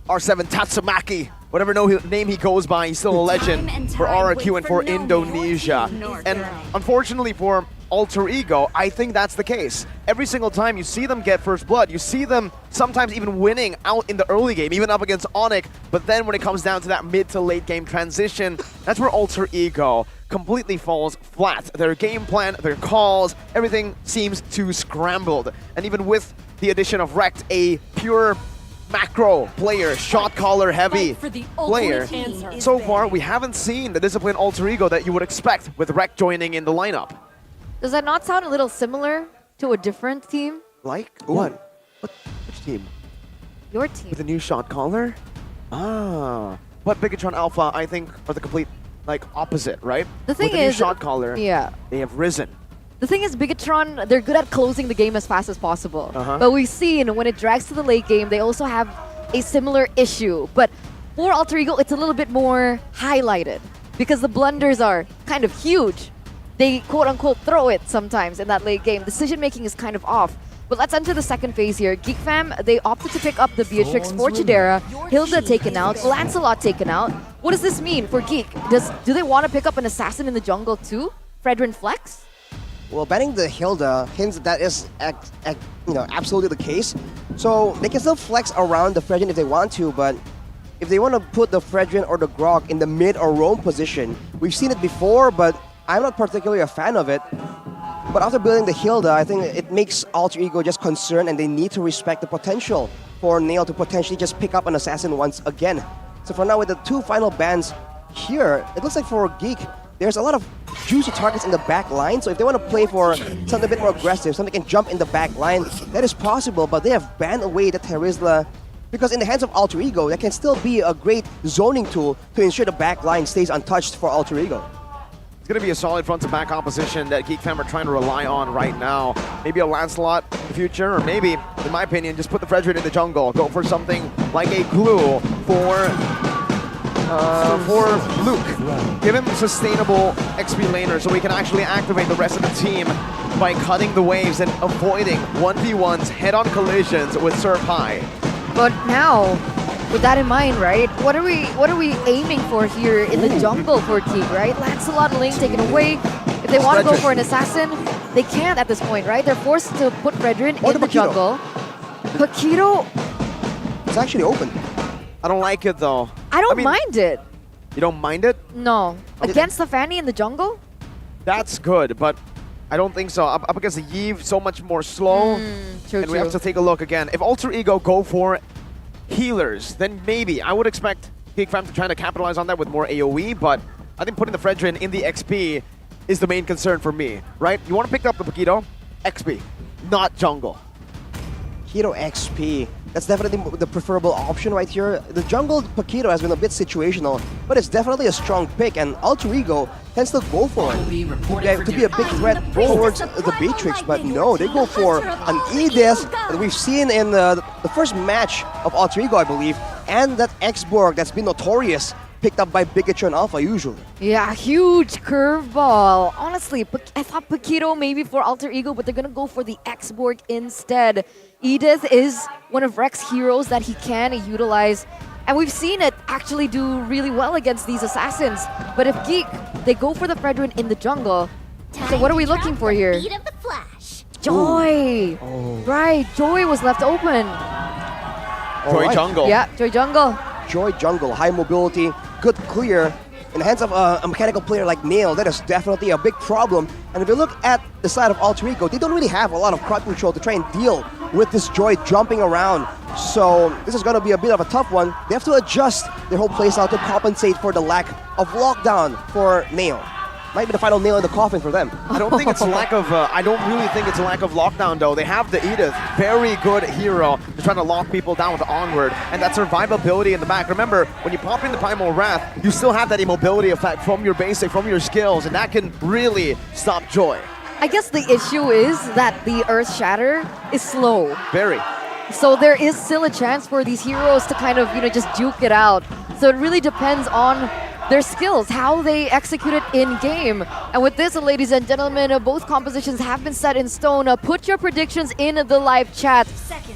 R7 Tatsumaki. Whatever name he goes by, he's still a legend for RRQ and for Indonesia. And unfortunately for Alter Ego, I think that's the case. Every single time you see them get first blood, you see them sometimes even winning out in the early game, even up against Onyx, but then when it comes down to that mid to late game transition, that's where Alter Ego completely falls flat. Their game plan, their calls, everything seems too scrambled. And even with the addition of Rekt, a pure macro player, shot caller heavy player, so far we haven't seen the disciplined Alter Ego that you would expect with Rekt joining in the lineup. Does that not sound a little similar to a different team? Like what? Which team? Your team. With a new shot caller? Ah. But Bigatron Alpha, I think, are the complete opposite, right? The thing with the new is, shot caller, yeah, they have risen. the thing is, Bigatron, they're good at closing the game as fast as possible. Uh-huh. But we've seen when it drags to the late game, they also have a similar issue. But for Alter Ego, it's a little bit more highlighted because the blunders are kind of huge. They quote-unquote throw it sometimes in that late game. Decision-making is kind of off. But let's enter the second phase here. Geek Fam, they opted to pick up the Beatrix for Chidera, Hilda taken out, Lancelot taken out. What does this mean for Geek? Do they want to pick up an assassin in the jungle too? Fredrin Flex? Well, banning the Hilda hints that is absolutely the case. So they can still flex around the Fredrin if they want to, but if they want to put the Fredrin or the Grok in the mid or roam position, we've seen it before, but I'm not particularly a fan of it. But after building the Hilda, I think it makes Alter Ego just concerned, and they need to respect the potential for Nail to potentially just pick up an assassin once again. So for now, with the two final bans here, it looks like for Geek, there's a lot of juicy targets in the back line. So if they want to play for something a bit more aggressive, something can jump in the back line, that is possible. But they have banned away the Terizla, because in the hands of Alter Ego, that can still be a great zoning tool to ensure the back line stays untouched for Alter Ego. It's going to be a solid front-to-back opposition that Geek Fam are trying to rely on right now. Maybe a Lancelot in the future, or maybe, in my opinion, just put the Fredrin in the jungle. Go for something like a glue for Luke. Give him sustainable XP laner so he can actually activate the rest of the team by cutting the waves and avoiding 1v1s, head-on collisions with Surf High. But now, with that in mind, right? What are we aiming for here in the jungle for Geek, right? Lancelot and Link taken away. If they want to go for an assassin, they can't at this point, right? They're forced to put Fredrin in the jungle. Paquito, it's actually open. I don't like it though. I mean, mind it. You don't mind it? No. Against the Fanny in the jungle? That's good, but I don't think so. Up against the Yve, so much more slow. True. We have to take a look again. If Alter Ego go for healers, then maybe I would expect Geek Fam to try to capitalize on that with more AoE, but I think putting the Fredrin in the XP is the main concern for me, right? You want to pick up the Paquito, XP, not jungle. Paquito XP. That's definitely the preferable option right here. The jungle Paquito has been a bit situational, but it's definitely a strong pick, and Alter Ego can still go for it. To be a big threat towards the Beatrix, but no, they go for an Edith that we've seen in the first match of Alter Ego, I believe, and that X-Borg that's been notorious, picked up by Bigatron Alpha usually. Yeah, huge curveball. Honestly, I thought Paquito maybe for Alter Ego, but they're gonna go for the X-Borg instead. Edith is one of Rek's heroes that he can utilize, and we've seen it actually do really well against these assassins. But if Geek, they go for the Fredrin in the jungle, so what are we looking for here? Joy! Right, Joy was left open. Joy jungle. Yeah, Joy jungle. Joy jungle, high mobility, good clear. In the hands of a mechanical player like Nail, that is definitely a big problem. And if you look at the side of Alter Ego, they don't really have a lot of crowd control to try and deal with this Joy jumping around. So this is going to be a bit of a tough one. They have to adjust their whole playstyle to compensate for the lack of lockdown for Nail. Might be the final nail in the coffin for them. I don't think it's a lack of. I don't really think it's a lack of lockdown though. They have the Edith, very good hero. They're trying to lock people down with Onward, and that survivability in the back. Remember, when you pop in the Primal Wrath, you still have that immobility effect from your basic, from your skills, and that can really stop Joy. I guess the issue is that the Earth Shatter is slow. Very. So there is still a chance for these heroes to kind of, just duke it out. So it really depends on their skills, how they execute it in-game. And with this, ladies and gentlemen, both compositions have been set in stone. Put your predictions in the live chat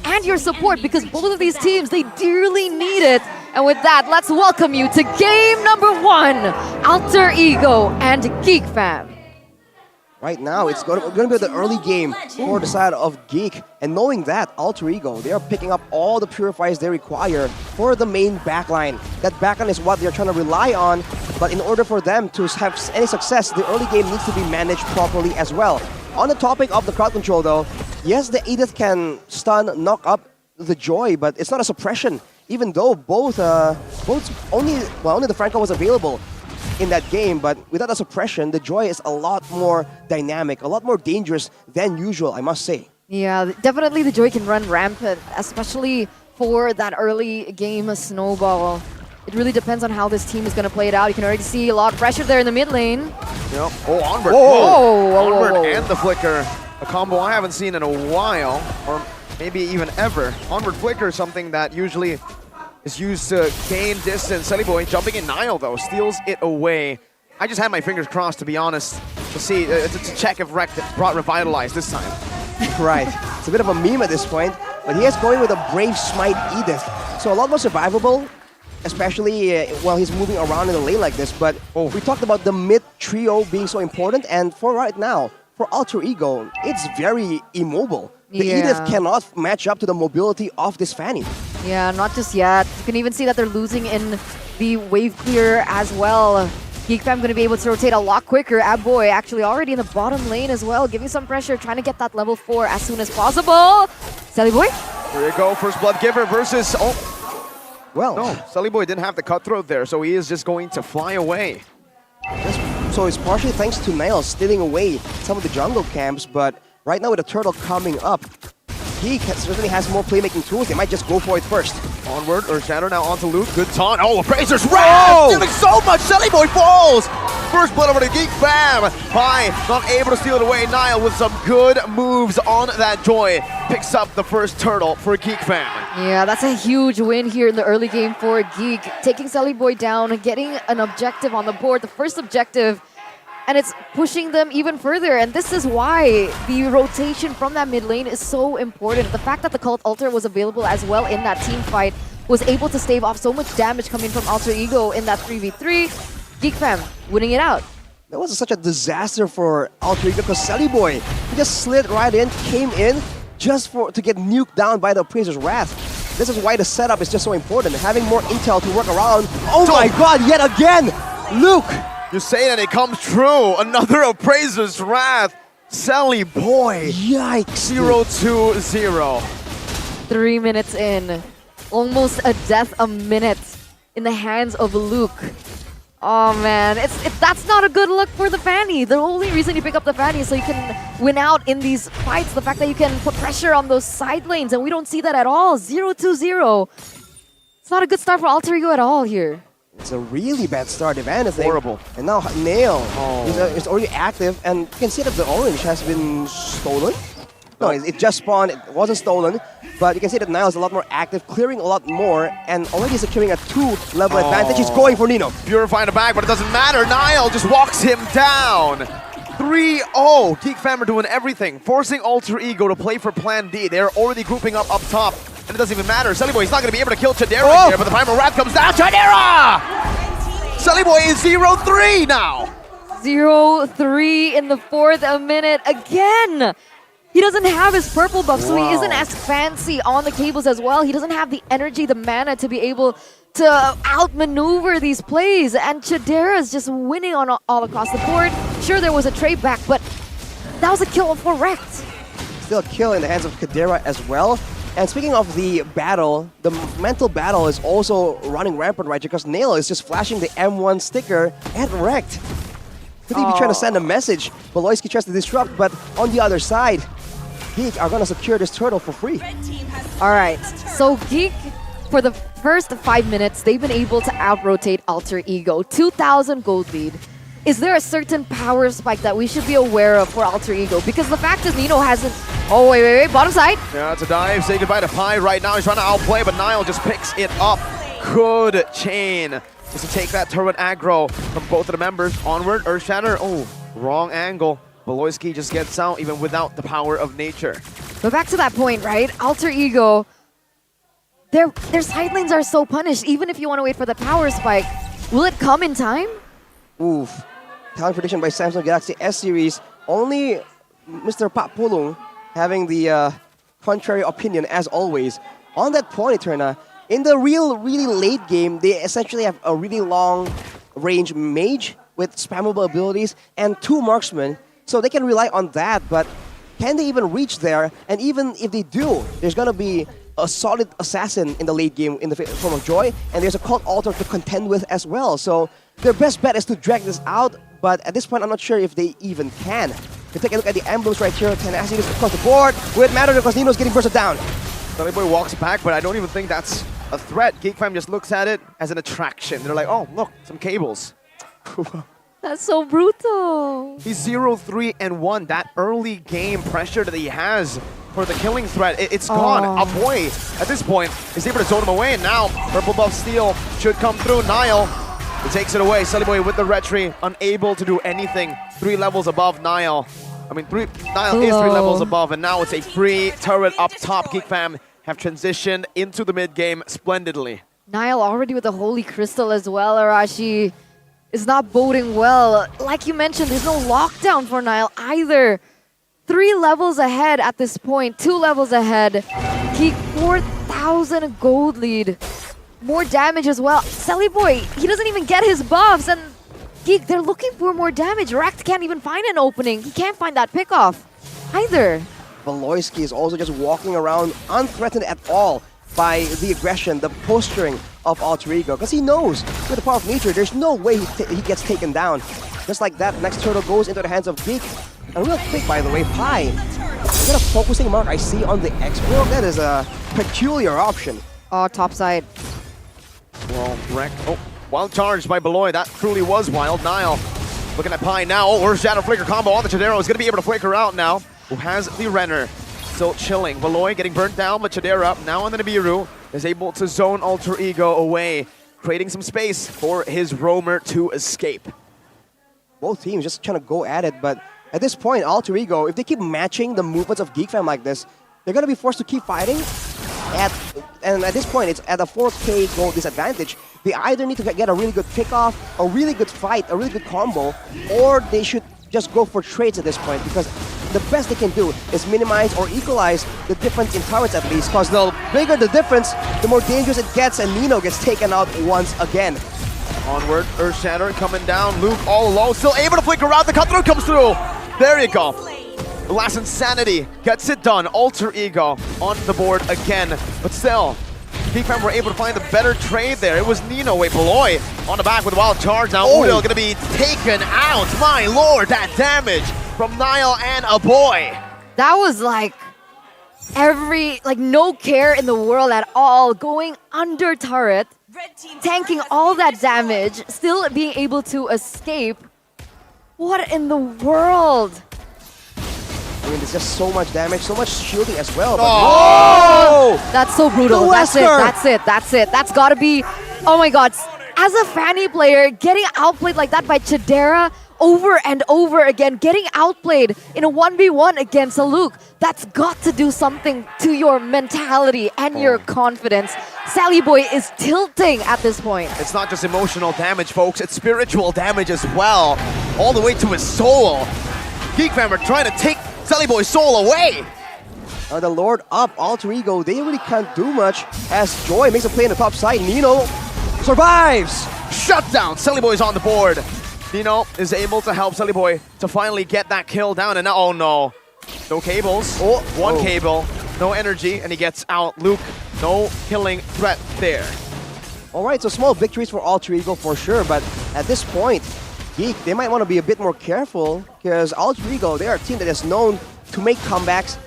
and your support, because both of these teams, they dearly need it. And with that, let's welcome you to game number 1, Alter Ego and Geek Fam. Right now, it's going to be the early game for the side of Geek. And knowing that, Alter Ego, they are picking up all the purifiers they require for the main backline. That backline is what they're trying to rely on. But in order for them to have any success, the early game needs to be managed properly as well. On the topic of the crowd control though, yes, the Edith can stun, knock up the Joy, but it's not a suppression. Even though only the Franco was available in that game, but without a suppression, the Joy is a lot more dynamic, a lot more dangerous than usual, I must say. Yeah, definitely the Joy can run rampant, especially for that early game snowball. It really depends on how this team is going to play it out. You can already see a lot of pressure there in the mid lane. Yep. Oh, Onward. Onward and the Flicker. A combo I haven't seen in a while, or maybe even ever. Onward Flicker is something that usually is used to gain distance. Sunnyboy jumping in. Niall, though, steals it away. I just had my fingers crossed, to be honest, to see, to check if Rekt brought Revitalize this time. Right. It's a bit of a meme at this point, but he is going with a Brave Smite Edith. So a lot more survivable, especially while he's moving around in the lane like this. But we talked about the mid trio being so important, and for right now, for Alter Ego, it's very immobile. The Edith cannot match up to the mobility of this Fanny. Yeah, not just yet. You can even see that they're losing in the wave clear as well. Geek Fam going to be able to rotate a lot quicker. Aboy actually already in the bottom lane as well, giving some pressure, trying to get that level 4 as soon as possible. Sally Boy? Here you go, first blood giver versus... Well, no, Sully Boy didn't have the cutthroat there, so he is just going to fly away. So it's partially thanks to Niall stealing away some of the jungle camps, but right now with the turtle coming up, he certainly has more playmaking tools. They might just go for it first. Onward, or Shadow now onto Luke. Good taunt. Oh, Appraiser's Wrath! Doing so much! Sully Boy falls! First blood over to Geek Fam. High, not able to steal it away. Niall with some good moves on that Joy. Picks up the first turtle for Geek Fam. Yeah, that's a huge win here in the early game for Geek. Taking Sally Boy down, getting an objective on the board, the first objective, and it's pushing them even further. And this is why the rotation from that mid lane is so important. The fact that the Cult Altar was available as well in that team fight was able to stave off so much damage coming from Alter Ego in that 3v3. Geek Fam winning it out. That was such a disaster for Alter Ego because Sally Boy, he just slid right in, came in just to get nuked down by the Appraiser's Wrath. This is why the setup is just so important. Having more intel to work around. Oh my god, yet again! Luke! You say that it comes true. Another Appraiser's Wrath. Sally Boy. Yikes. 0-2-0. 3 minutes in. Almost a death a minute in the hands of Luke. Oh man, that's not a good look for the Fanny. The only reason you pick up the Fanny is so you can win out in these fights. The fact that you can put pressure on those side lanes, and we don't see that at all. 0-2-0. It's not a good start for Alter Ego at all here. It's a really bad start, if anything. Horrible. And now Nail is already active, and you can see that the orange has been stolen. No, it just spawned. It wasn't stolen. But you can see that Niall is a lot more active, clearing a lot more, and already securing a 2-level advantage. He's going for Nino. Purifying the back, but it doesn't matter. Niall just walks him down. 3-0. Geek Fam are doing everything, forcing Alter Ego to play for Plan D. They're already grouping up top, and it doesn't even matter. Sully Boy is not going to be able to kill Chadera here, but the Primal Wrath comes down. Chadera! Sully Boy is 0-3 now. 0-3 in the 4th minute again. He doesn't have his purple buff, so he isn't as fancy on the cables as well. He doesn't have the energy, the mana to be able to outmaneuver these plays. And Chadera is just winning on all across the board. Sure, there was a trade back, but that was a kill for Rekt. Still a kill in the hands of Chadera as well. And speaking of the battle, the mental battle is also running rampant, right? Because Nail is just flashing the M1 sticker at Rekt. Could he be trying to send a message? Beloyski tries to disrupt, but on the other side, Geek are going to secure this turtle for free. All right, so Geek, for the first 5 minutes, they've been able to out-rotate Alter Ego. 2,000 gold lead. Is there a certain power spike that we should be aware of for Alter Ego? Because the fact is Nino hasn't... Oh, wait, bottom side. Yeah, it's a dive. Say goodbye to Pi right now. He's trying to outplay, but Niall just picks it up. Good chain is to take that turret aggro from both of the members. Onward, Earthshatter. Oh, wrong angle. Beloyski just gets out even without the power of nature. But back to that point, right? Alter Ego, their side lanes are so punished, even if you want to wait for the power spike. Will it come in time? Oof. Talent prediction by Samsung Galaxy S-Series. Only Mr. Pak Pulung having the contrary opinion, as always. On that point, Eterna, in the really late game, they essentially have a really long-range mage with spammable abilities and 2 marksmen, so they can rely on that, but can they even reach there? And even if they do, there's gonna be a solid assassin in the late game in the form of Joy, and there's a Cult Altar to contend with as well. So their best bet is to drag this out, but at this point, I'm not sure if they even can. You take a look at the emblems right here. Tenacity is across the board. With Matter because Nino's getting bursted down. Boy walks back, but I don't even think that's a threat. GeekFam just looks at it as an attraction. They're like, oh, look, some cables. That's so brutal. He's 0-3-1. That early game pressure that he has for the killing threat, it's gone. A boy at this point is able to zone him away, and now purple buff steal should come through. Niall, he takes it away. Sullyboy with the retry, unable to do anything. 3 levels above Niall. I mean, Niall is 3 levels above, and now it's a free turret up top. GeekFam have transitioned into the mid game splendidly. Niall already with the Holy Crystal as well, Arashi. Is not boding well. Like you mentioned, there's no lockdown for Niall either. 3 levels ahead at this point, 2 levels ahead. Geek 4,000 gold lead. More damage as well. Sullyboy, he doesn't even get his buffs, and Geek, they're looking for more damage. Rekt can't even find an opening. He can't find that pickoff either. Beloyski is also just walking around unthreatened at all by the aggression, the posturing of Alter Ego, because he knows with the power of nature, there's no way he gets taken down. Just like that, next turtle goes into the hands of Geek. And real quick, by the way, Pi, is that a focusing mark I see on the X-World? That is a peculiar option. Oh, top side. Well, Rekt, wild charge by Beloy. That truly was wild. Niall looking at Pi now. Oh, Earthshatter Flicker combo on the Chidera is going to be able to flicker out now. Who has the Renner. Still chilling. Beloy getting burnt down, but Chidera now on the Nibiru is able to zone Alter Ego away, creating some space for his roamer to escape. Both teams just trying to go at it, but at this point, Alter Ego, if they keep matching the movements of GeekFam like this, they're going to be forced to keep fighting. And at this point, it's at a 4K gold disadvantage. They either need to get a really good pickoff, a really good fight, a really good combo, or they should just go for trades at this point, because the best they can do is minimize or equalize the difference in turrets at least, because the bigger the difference, the more dangerous it gets, and Nino gets taken out once again. Onward, Earthshatter coming down. Luke all alone, still able to flicker out. The cut-through comes through. There you go. The last Insanity gets it done. Alter Ego on the board again. But still, GeekFam were able to find the better trade there. It was Nino. Wait, Beloy on the back with a wild charge. Now Udo going to be taken out. My lord, that damage from Niall and a boy. That was like no care in the world at all. Going under turret, tanking all that damage, still being able to escape. What in the world? I mean, there's just so much damage, so much shielding as well. Oh! That's so brutal. That's it. That's gotta be, oh my god. As a Fanny player, getting outplayed like that by Chidera over and over again, getting outplayed in a 1v1 against a Luke, that's got to do something to your mentality and your confidence. Sullyboy is tilting at this point. It's not just emotional damage, folks. It's spiritual damage as well, all the way to his soul. GeekFam are trying to take Sullyboy's soul away. The Lord up, Alter Ego, they really can't do much as Joy makes a play in the top side. Nino survives. Shut down. Sullyboy's on the board. Nino is able to help Sullyboy to finally get that kill down, and now, oh no. No cables. One cable. No energy, and he gets out. Luke, no killing threat there. Alright, so small victories for Alter Ego for sure, but at this point, Geek, they might want to be a bit more careful, because Alter Ego, they are a team that is known to make comebacks.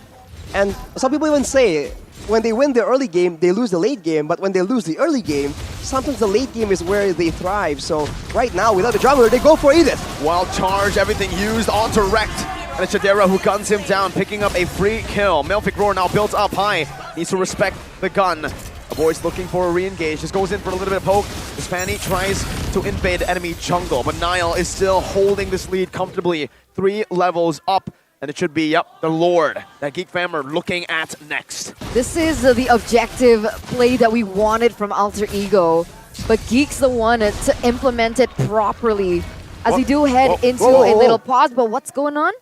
And some people even say, when they win the early game, they lose the late game, but when they lose the early game, sometimes the late game is where they thrive. So right now, without the jungler, they go for Edith. Wild charge, everything used onto Rekt. And it's Chidera who guns him down, picking up a free kill. Melfic Roar now built up high. Needs to respect the gun. Avoids looking for a re-engage, just goes in for a little bit of poke. As Fanny tries to invade enemy jungle, but Niall is still holding this lead comfortably. 3 levels up, and it should be, yep, the Lord that Geek Fam are looking at next. This is the objective play that we wanted from Alter Ego, but Geek's the one to implement it properly. As we do head into a little pause, but what's going on?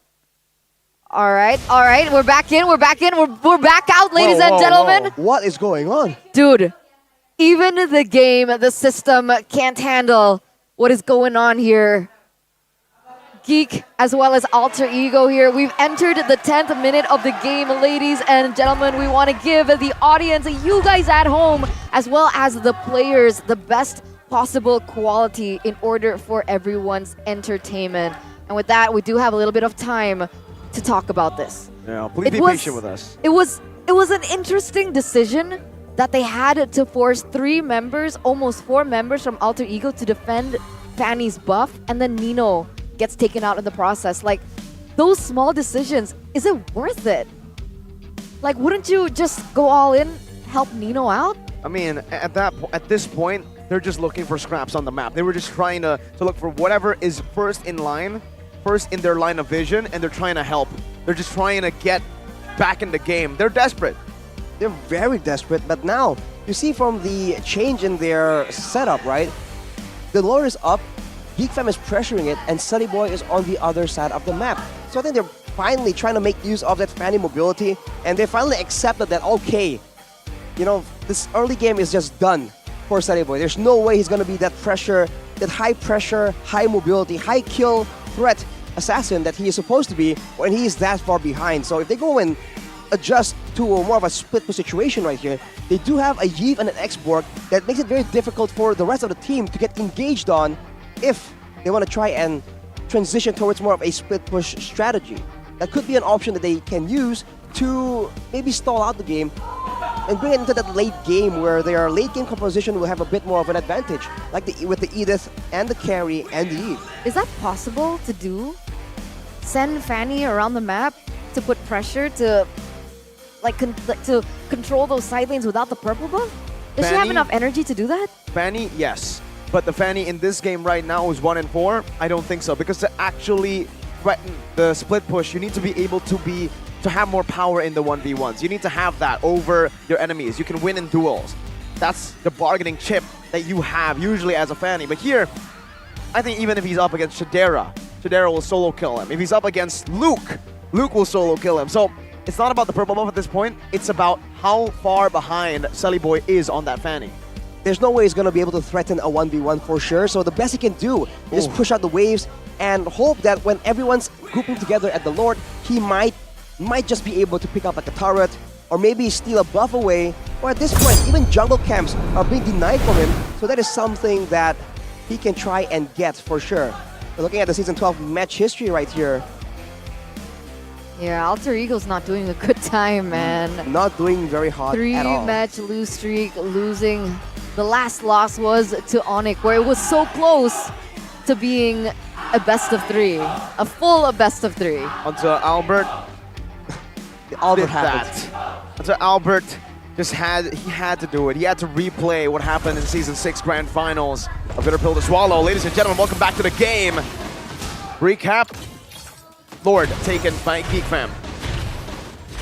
All right, we're back in, we're back out, ladies and gentlemen. What is going on? Dude, even the game, the system can't handle what is going on here. Geek as well as Alter Ego here. We've entered the 10th minute of the game, ladies and gentlemen. We want to give the audience, you guys at home, as well as the players, the best possible quality in order for everyone's entertainment. And with that, we do have a little bit of time to talk about this. Yeah, please be patient with us. It was an interesting decision that they had to force 3 members, almost 4 members from Alter Ego to defend Fanny's buff, and then Nino gets taken out in the process. Like, those small decisions, is it worth it? Like, wouldn't you just go all in, help Nino out? I mean, at this point, they're just looking for scraps on the map. They were just trying to look for whatever is first in their line of vision, and they're trying to help. They're just trying to get back in the game. They're desperate. They're very desperate, but now, you see from the change in their setup, right? The Lord is up, Geek Fam is pressuring it, and Sunny Boy is on the other side of the map. So I think they're finally trying to make use of that Fanny mobility, and they finally accepted that, okay, you know, this early game is just done for Sunny Boy. There's no way he's going to be that pressure, that high pressure, high mobility, high kill threat assassin that he is supposed to be when he is that far behind. So if they go and adjust to more of a split push situation right here, they do have a Yves and an X-Borg that makes it very difficult for the rest of the team to get engaged on if they want to try and transition towards more of a split push strategy. That could be an option that they can use to maybe stall out the game and bring it into that late game where their late game composition will have a bit more of an advantage, like with the Edith and the carry and the Eve. Is that possible to do? Send Fanny around the map to put pressure to to control those side lanes without the purple buff? Does she have enough energy to do that? Fanny, yes. But the Fanny in this game right now is 1 and 4. I don't think so, because to actually threaten the split push, you need to be able to have more power in the 1v1s. You need to have that over your enemies. You can win in duels. That's the bargaining chip that you have usually as a Fanny. But here, I think even if he's up against Shadera, Shadera will solo kill him. If he's up against Luke, Luke will solo kill him. So it's not about the purple buff at this point. It's about how far behind Sully Boy is on that Fanny. There's no way he's going to be able to threaten a 1v1 for sure. So the best he can do is push out the waves and hope that when everyone's grouping together at the Lord, he might just be able to pick up like a turret or maybe steal a buff away. Or at this point, even jungle camps are being denied from him. So that is something that he can try and get for sure. We're looking at the Season 12 match history right here. Yeah, Alter Ego's not doing a good time, man. Not doing very hot at all. 3-match lose streak, losing. The last loss was to Onyx, where it was so close to being a best of 3. A full best of 3. Until Albert Albert did that. Until Albert he had to do it. He had to replay what happened in Season 6 Grand Finals. A bitter pill to swallow. Ladies and gentlemen, welcome back to the game. Recap. Lord taken by Geek Fam.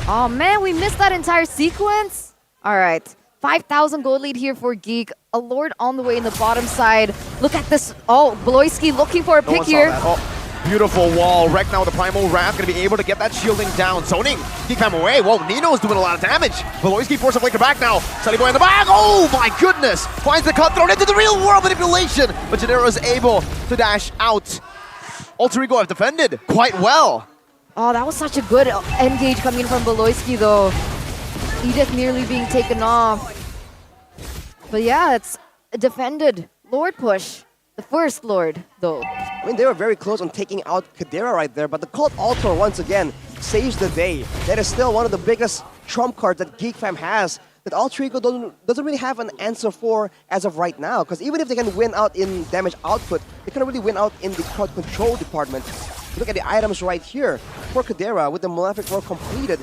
Oh man, we missed that entire sequence. All right, 5,000 gold lead here for Geek. A Lord on the way in the bottom side. Look at this. Oh, Beloyski looking for a pick here. Oh, beautiful wall. Wreck now with the Primal Wrath. Going to be able to get that shielding down. Zoning. Geek Fam away. Whoa, Nino's doing a lot of damage. Beloyski forced a flicker back now. Sunny Boy in the back. Oh my goodness. Finds the cut thrown into the real world manipulation. But Janero is able to dash out. Alter Ego have defended quite well. Oh, that was such a good engage coming from Beloyski though. Edith nearly being taken off. But yeah, it's a defended Lord push. The first Lord though. I mean, they were very close on taking out Kadera right there, but the Cult Altar once again saves the day. That is still one of the biggest trump cards that Geek Fam has that Alter Ego doesn't really have an answer for as of right now. Because even if they can win out in damage output, they can't really win out in the crowd control department. Look at the items right here. For Kadera, with the Malefic Roar completed,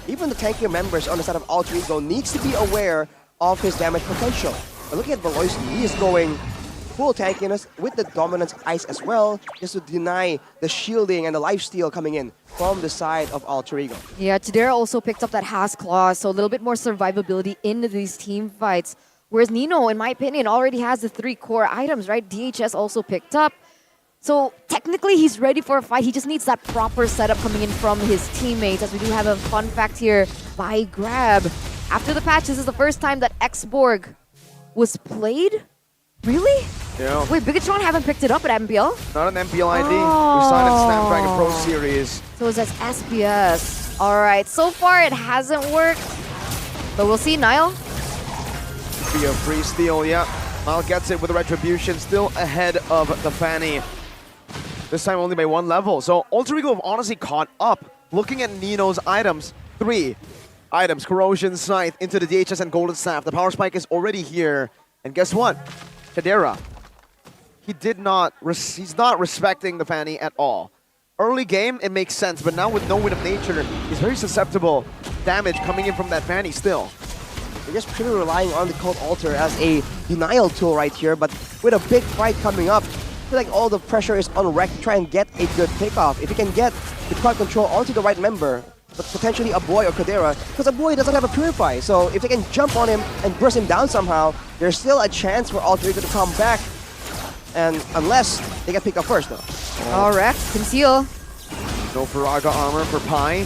even the tankier members on the side of Alter Ego needs to be aware of his damage potential. But looking at Beloyski, he is going full tankiness with the dominance ice as well, just to deny the shielding and the lifesteal coming in from the side of Alter Ego. Yeah, Chidera also picked up that Has Claw, so a little bit more survivability in these team fights. Whereas Nino, in my opinion, already has the 3 core items, right? DHS also picked up. So technically, he's ready for a fight. He just needs that proper setup coming in from his teammates. As we do have a fun fact here by Grab. After the patch, this is the first time that X-Borg was played? Really? Yeah. Wait, Bigatron haven't picked it up at MPL? Not an MPL ID. We signed it Snapdragon Pro Series. So it's as SPS. All right, so far it hasn't worked. But we'll see, Niall. Be a free steal, yeah. Niall gets it with a Retribution, still ahead of the Fanny. This time only by 1 level. So Alter Ego have honestly caught up. Looking at Nino's items, 3 items. Corrosion, Scythe, into the DHS and Golden Staff. The Power Spike is already here. And guess what? Kadera. He's not respecting the Fanny at all. Early game, it makes sense, but now with no Wind of Nature, he's very susceptible. Damage coming in from that Fanny still. They're just purely relying on the Cold Altar as a denial tool right here, but with a big fight coming up, I feel like all the pressure is on Rek to try and get a good takeoff. If he can get the crowd control onto the right member, but potentially a boy or Kadera, because a boy doesn't have a Purify, so if they can jump on him and burst him down somehow, there's still a chance for Alter Ego to come back, and unless they get picked up first though. All right, conceal. No Faraga armor for Pi.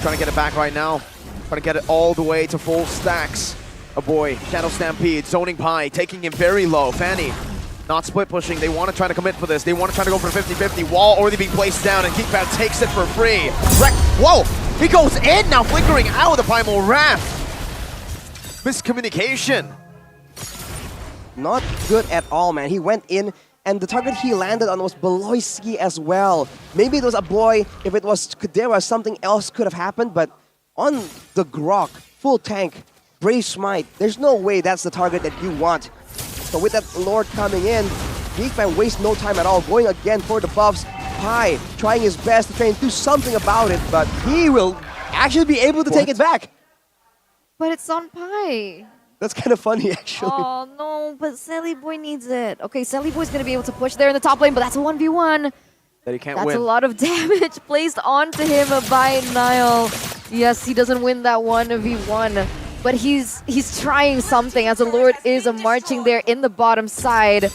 Trying to get it back right now. Trying to get it all the way to full stacks. A boy, Shadow Stampede, zoning Pi, taking him very low. Fanny, not split pushing. They want to try to commit for this. They want to try to go for 50-50. Wall already being placed down, and Geekfam takes it for free. Rek, whoa! He goes in now, flickering out the Primal Wrath. Miscommunication. Not good at all, man. He went in, and the target he landed on was Beloyski as well. Maybe it was a boy. If it was Kadera, something else could have happened, but on the Grok, full tank, Brave Smite, there's no way that's the target that you want. So with that Lord coming in, Geekfam wastes no time at all, going again for the buffs. Pi trying his best to try and do something about it, but he will actually be able to take it back. But it's on Pi. That's kind of funny, actually. Oh, no, but Sally Boy needs it. Okay, Sally Boy's going to be able to push there in the top lane, but that's a 1v1. That he can't That's win. a lot of damage placed onto him by Niall. Yes, he doesn't win that 1v1, but he's trying something as the Lord is marching there in the bottom side.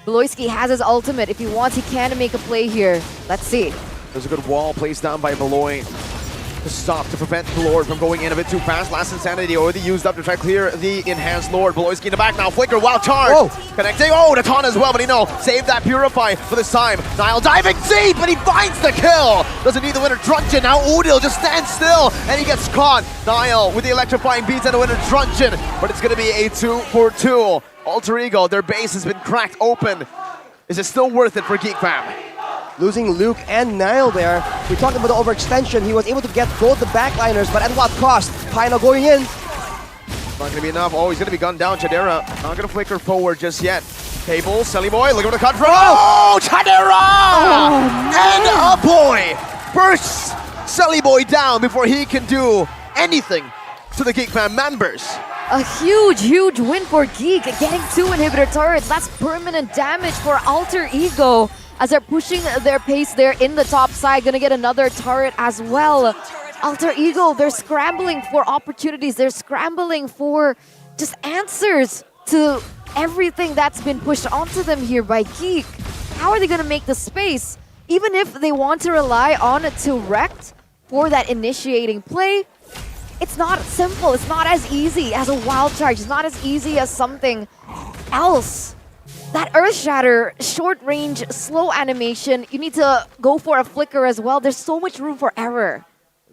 Beloyski has his ultimate. If he wants, he can make a play here. Let's see. There's a good wall placed down by Beloy to stop, to prevent the Lord from going in a bit too fast. Last Insanity already used up to try to clear the enhanced Lord. Beloyski in the back now. Flicker, wild charge. Whoa. Connecting. Oh, the taunt as well, but he save that Purify for this time. Niall diving deep, but he finds the kill. Doesn't need the Winter Truncheon. Now Udil just stands still, and he gets caught. Niall with the electrifying beats and the Winter Truncheon, but it's going to be a 2-for-2. Alter Ego, their base has been cracked open. Is it still worth it for Geekfam? Losing Luke and Niall there. We talked about the overextension. He was able to get both the backliners, but at what cost? Pi now going in. Not going to be enough. Oh, he's going to be gunned down. Chadera not going to flicker forward just yet. Table, Selly Boy, looking for the cut from. Oh, Chadera! Oh, and a boy bursts Selly Boy down before he can do anything to the Geekfam members. A huge win for Geek, getting 2 inhibitor turrets. That's permanent damage for Alter Ego as they're pushing their pace there in the top side. Gonna get another turret as well. Alter Ego, they're scrambling for opportunities. They're scrambling for just answers to everything that's been pushed onto them here by Geek. How are they gonna make the space? Even if they want to rely on Rekt for that initiating play, it's not simple. It's not as easy as a wild charge. It's not as easy as something else. That Earth Shatter, short range, slow animation, you need to go for a flicker as well. There's so much room for error.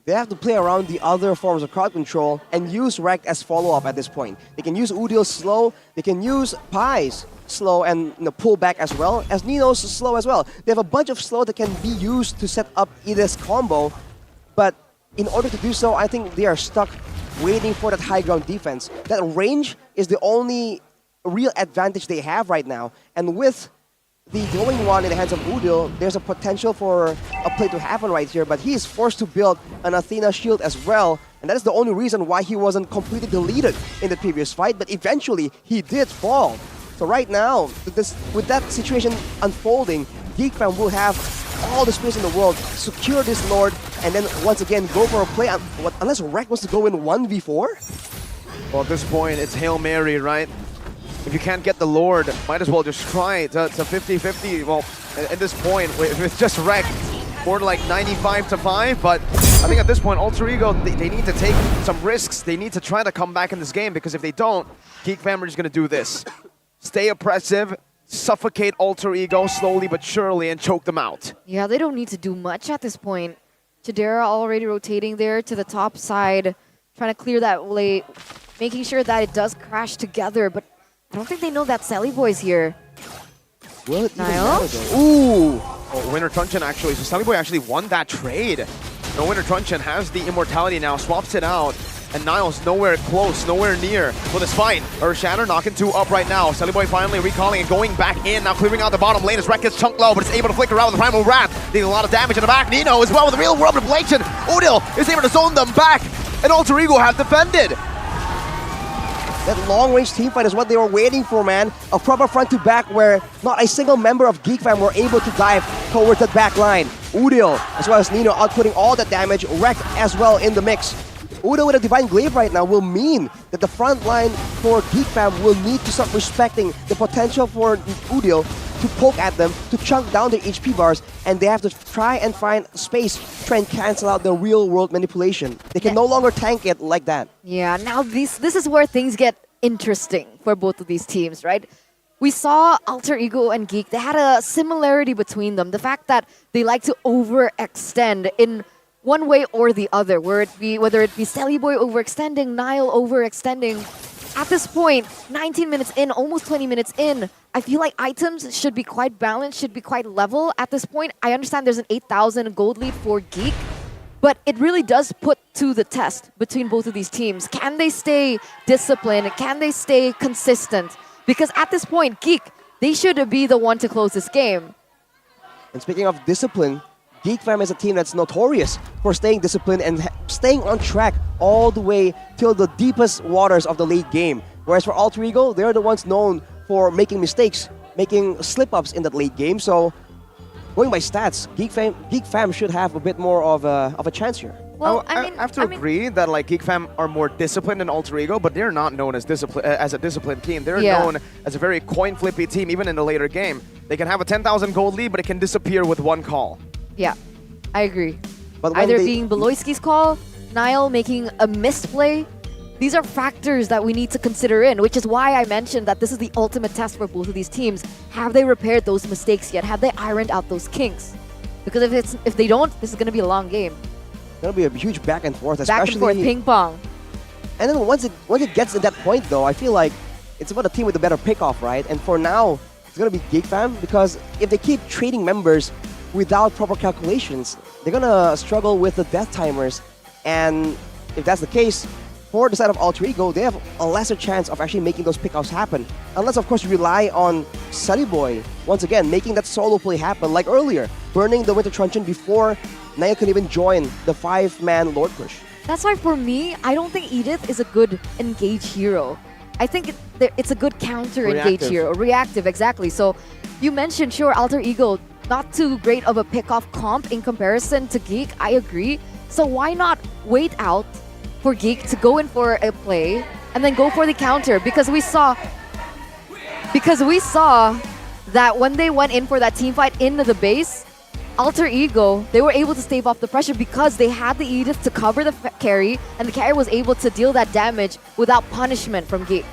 They have to play around the other forms of crowd control and use Rekt as follow-up at this point. They can use Udil's slow, they can use Pi's slow and pull back as well, as Nino's slow as well. They have a bunch of slow that can be used to set up Ida's combo, but in order to do so, I think they are stuck waiting for that high ground defense. That range is the only real advantage they have right now. And with the going one in the hands of Udil, there's a potential for a play to happen right here, but he is forced to build an Athena shield as well, and that is the only reason why he wasn't completely deleted in the previous fight, but eventually he did fall. So right now, with that situation unfolding, Geek Fam will have all the space in the world, secure this Lord, and then once again go for a play, unless Rek wants to go in 1v4? Well, at this point, it's Hail Mary, right? If you can't get the Lord, might as well just try to 50-50. Well, at this point, if it's just Rek, more like 95-5, but I think at this point, Alter Ego, they need to take some risks. They need to try to come back in this game, because if they don't, Geek Fam are just going to do this. Stay oppressive, suffocate Alter Ego slowly but surely, and choke them out. Yeah, they don't need to do much at this point. Chidera already rotating there to the top side, trying to clear that late, making sure that it does crash together, but I don't think they know that Sally Boy's here. Will it Niall? Ooh! Oh, Winter Truncheon actually, so Sally Boy actually won that trade. No, Winter Truncheon has the immortality now, swaps it out, and Niall's nowhere close, nowhere near for this fight. Earth Shatter knocking 2 up right now. Sally Boy finally recalling and going back in, now clearing out the bottom lane as Rek gets chunked low, but it's able to flicker out with the Primal Wrath. Dealing a lot of damage in the back. Nino as well with the real world ablation. Udil is able to zone them back, and Alter Ego have defended. That long-range teamfight is what they were waiting for, man. A proper front-to-back where not a single member of Geek Fam were able to dive towards that back line. Udil, as well as Nino, outputting all that damage. Rek as well in the mix. Udil with a Divine Glaive right now will mean that the front line for Geek Fam will need to start respecting the potential for Udil to poke at them, to chunk down their HP bars, and they have to try and find space, try and cancel out the real-world manipulation. They can no longer tank it like that. Yeah, now this is where things get interesting for both of these teams, right? We saw Alter Ego and Geek, they had a similarity between them. The fact that they like to overextend in one way or the other, whether it be Sally Boy overextending, Niall overextending. At this point, 19 minutes in, almost 20 minutes in, I feel like items should be quite balanced, should be quite level at this point. I understand there's an 8,000 gold lead for Geek, but it really does put to the test between both of these teams. Can they stay disciplined? Can they stay consistent? Because at this point, Geek, they should be the one to close this game. And speaking of discipline, Geek Fam is a team that's notorious for staying disciplined and staying on track all the way till the deepest waters of the late game. Whereas for Alter Ego, they're the ones known for making mistakes, making slip-ups in that late game. So, going by stats, Geek Fam should have a bit more of a chance here. Well, I have to agree that like Geek Fam are more disciplined than Alter Ego, but they're not known as a disciplined team. They're known as a very coin flippy team, even in the later game. They can have a 10,000 gold lead, but it can disappear with one call. Yeah, I agree. But either being Beloyski's call, Niall making a missed play, these are factors that we need to consider in, which is why I mentioned that this is the ultimate test for both of these teams. Have they repaired those mistakes yet? Have they ironed out those kinks? Because if they don't, this is going to be a long game. It's going to be a huge back and forth, especially... Back and forth, ping pong. And then once it gets to that point, though, I feel like it's about a team with a better pick-off, right? And for now, it's going to be Geek Fam, because if they keep trading members without proper calculations, they're going to struggle with the death timers. And if that's the case, for the side of Alter Ego, they have a lesser chance of actually making those pickoffs happen. Unless, of course, you rely on Sally Boy, once again, making that solo play happen, like earlier, burning the Winter Truncheon before Naya can even join the 5-man Lord push. That's why, for me, I don't think Edith is a good engage hero. I think it's a good counter-engage hero. Reactive, exactly. So, you mentioned, sure, Alter Ego, not too great of a pick-off comp in comparison to Geek, I agree. So why not wait out for Geek to go in for a play and then go for the counter? Because we saw that when they went in for that team fight into the base, Alter Ego, they were able to stave off the pressure because they had the Edith to cover the carry, and the carry was able to deal that damage without punishment from Geek.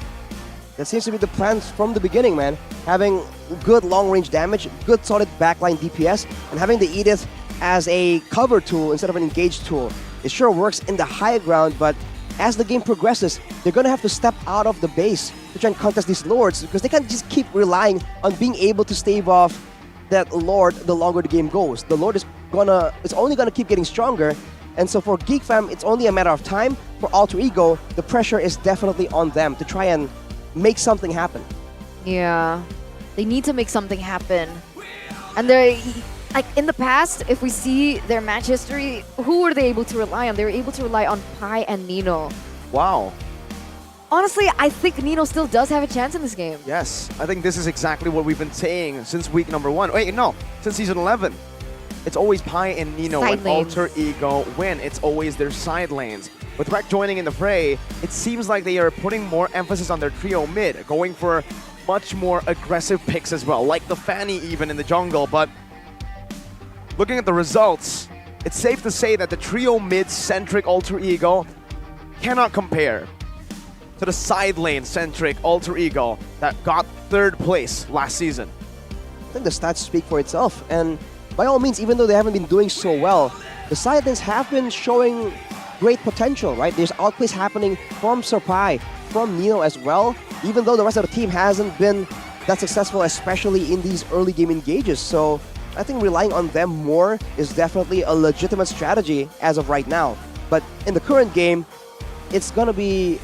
That seems to be the plan from the beginning, man. Having good long-range damage, good solid backline DPS, and having the Edith as a cover tool instead of an engage tool. It sure works in the high ground, but as the game progresses, they're going to have to step out of the base to try and contest these Lords, because they can't just keep relying on being able to stave off that Lord the longer the game goes. The Lord is only going to keep getting stronger, and so for Geek Fam, it's only a matter of time. For Alter Ego, the pressure is definitely on them to try and make something happen. Yeah. They need to make something happen. And they're like in the past, if we see their match history, who were they able to rely on? They were able to rely on Pi and Nino. Wow. Honestly, I think Nino still does have a chance in this game. Yes, I think this is exactly what we've been saying since week number 1. Wait, no, since season 11. It's always Pi and Nino Side and lanes. Alter Ego win. It's always their side lanes. With Rek joining in the fray, it seems like they are putting more emphasis on their trio mid, going for much more aggressive picks as well, like the Fanny even in the jungle. But looking at the results, it's safe to say that the trio mid-centric Alter Ego cannot compare to the side lane-centric Alter Ego that got 3rd place last season. I think the stats speak for itself, and by all means, even though they haven't been doing so well, the side lanes have been showing great potential, right? There's outplays happening from Serpai, from Nino as well, even though the rest of the team hasn't been that successful, especially in these early game engages. So I think relying on them more is definitely a legitimate strategy as of right now. But in the current game, it's gonna be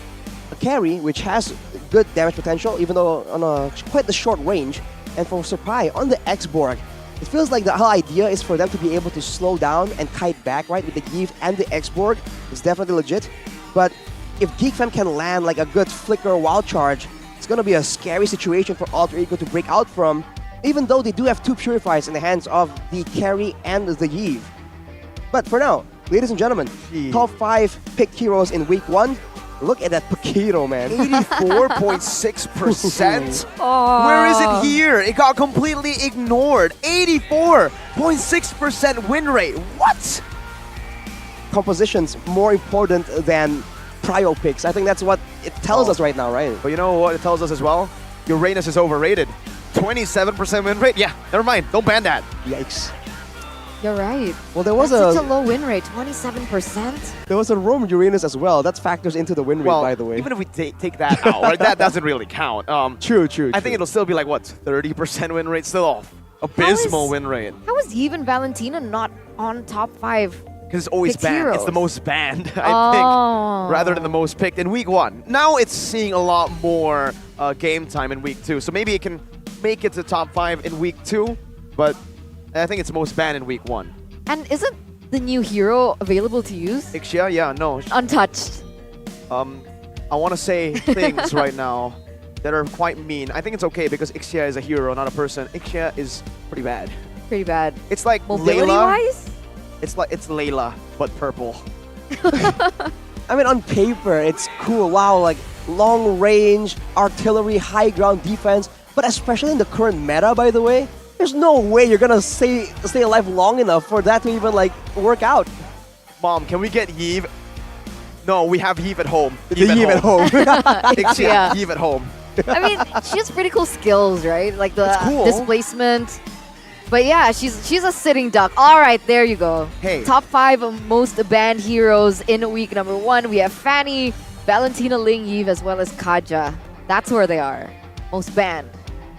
a carry, which has good damage potential, even though on quite the short range. And for Serpai, on the X-Borg, it feels like the whole idea is for them to be able to slow down and kite back, right? With the Yves and the X-Borg, it's definitely legit. But if GeekFam can land like a good flicker wild charge, it's gonna be a scary situation for Alter Ego to break out from, even though they do have 2 Purifies in the hands of the carry and the Yves. But for now, ladies and gentlemen, top 5 picked heroes in week 1. Look at that Paquito, man. 84.6%? Where is it here? It got completely ignored. 84.6% win rate. What? Composition's more important than prio picks. I think that's what it tells us right now, right? But you know what it tells us as well? Uranus is overrated. 27% win rate? Yeah, never mind. Don't ban that. Yikes. You're right. Well, there was That's such a low win rate, 27%. There was a roam Uranus as well. That factors into the win rate, by the way. Even if we take that out, right, that doesn't really count. True. I think it'll still be like, what, 30% win rate? Still abysmal win rate. How is Yves and Valentina not on top 5? Because it's always picked banned. heroes? It's the most banned, I think, rather than the most picked in week 1. Now it's seeing a lot more game time in week 2. So maybe it can make it to top 5 in week 2, but I think it's most banned in week 1. And isn't the new hero available to use? Ixia? Yeah, no. Untouched. I want to say things right now that are quite mean. I think it's okay because Ixia is a hero, not a person. Ixia is pretty bad. Pretty bad. It's like Layla. Mobility-wise? It's Layla, but purple. I mean, on paper, it's cool. Wow, like long range, artillery, high ground defense. But especially in the current meta, by the way, there's no way you're gonna stay alive long enough for that to even like work out. Mom, can we get Yves? No, we have Yves at home. Yves at home. Ixia, Yves at home. I mean, she has pretty cool skills, right? Like the cool. displacement. But yeah, she's a sitting duck. All right, there you go. Hey. Top 5 most banned heroes in week number 1. We have Fanny, Valentina, Ling, Yves, as well as Kaja. That's where they are. Most banned.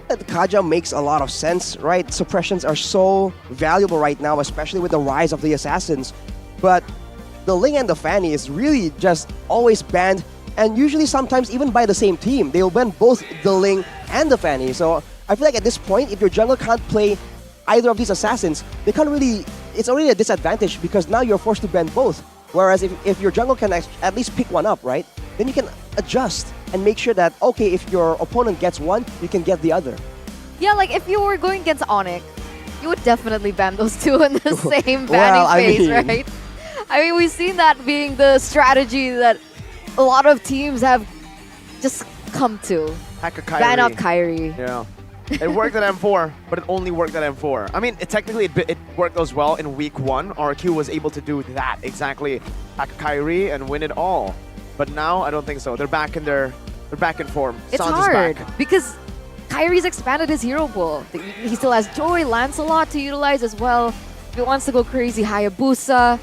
Kaja makes a lot of sense, right? Suppressions are so valuable right now, especially with the rise of the assassins. But the Ling and the Fanny is really just always banned, and usually sometimes even by the same team. They'll ban both the Ling and the Fanny. So I feel like at this point, if your jungle can't play either of these assassins, they can't really, it's already a disadvantage because now you're forced to ban both. Whereas if your jungle can at least pick one up, right? Then you can adjust and make sure that, okay, if your opponent gets one, you can get the other. Yeah, like if you were going against Onyx, you would definitely ban those two in the same banning Well, phase, right? I mean, we've seen that being the strategy that a lot of teams have just come to. Hack a Kyrie. Ban out Kyrie. Yeah. It worked at M4, but it only worked at M4. I mean, it worked as well in week 1. RQ was able to do that exactly. Hack a Kyrie and win it all. But now I don't think so. They're back in form. It's Sans hard is back. because Kyrie's expanded his hero pool. He still has Joy, Lancelot to utilize as well. If he wants to go crazy, Hayabusa.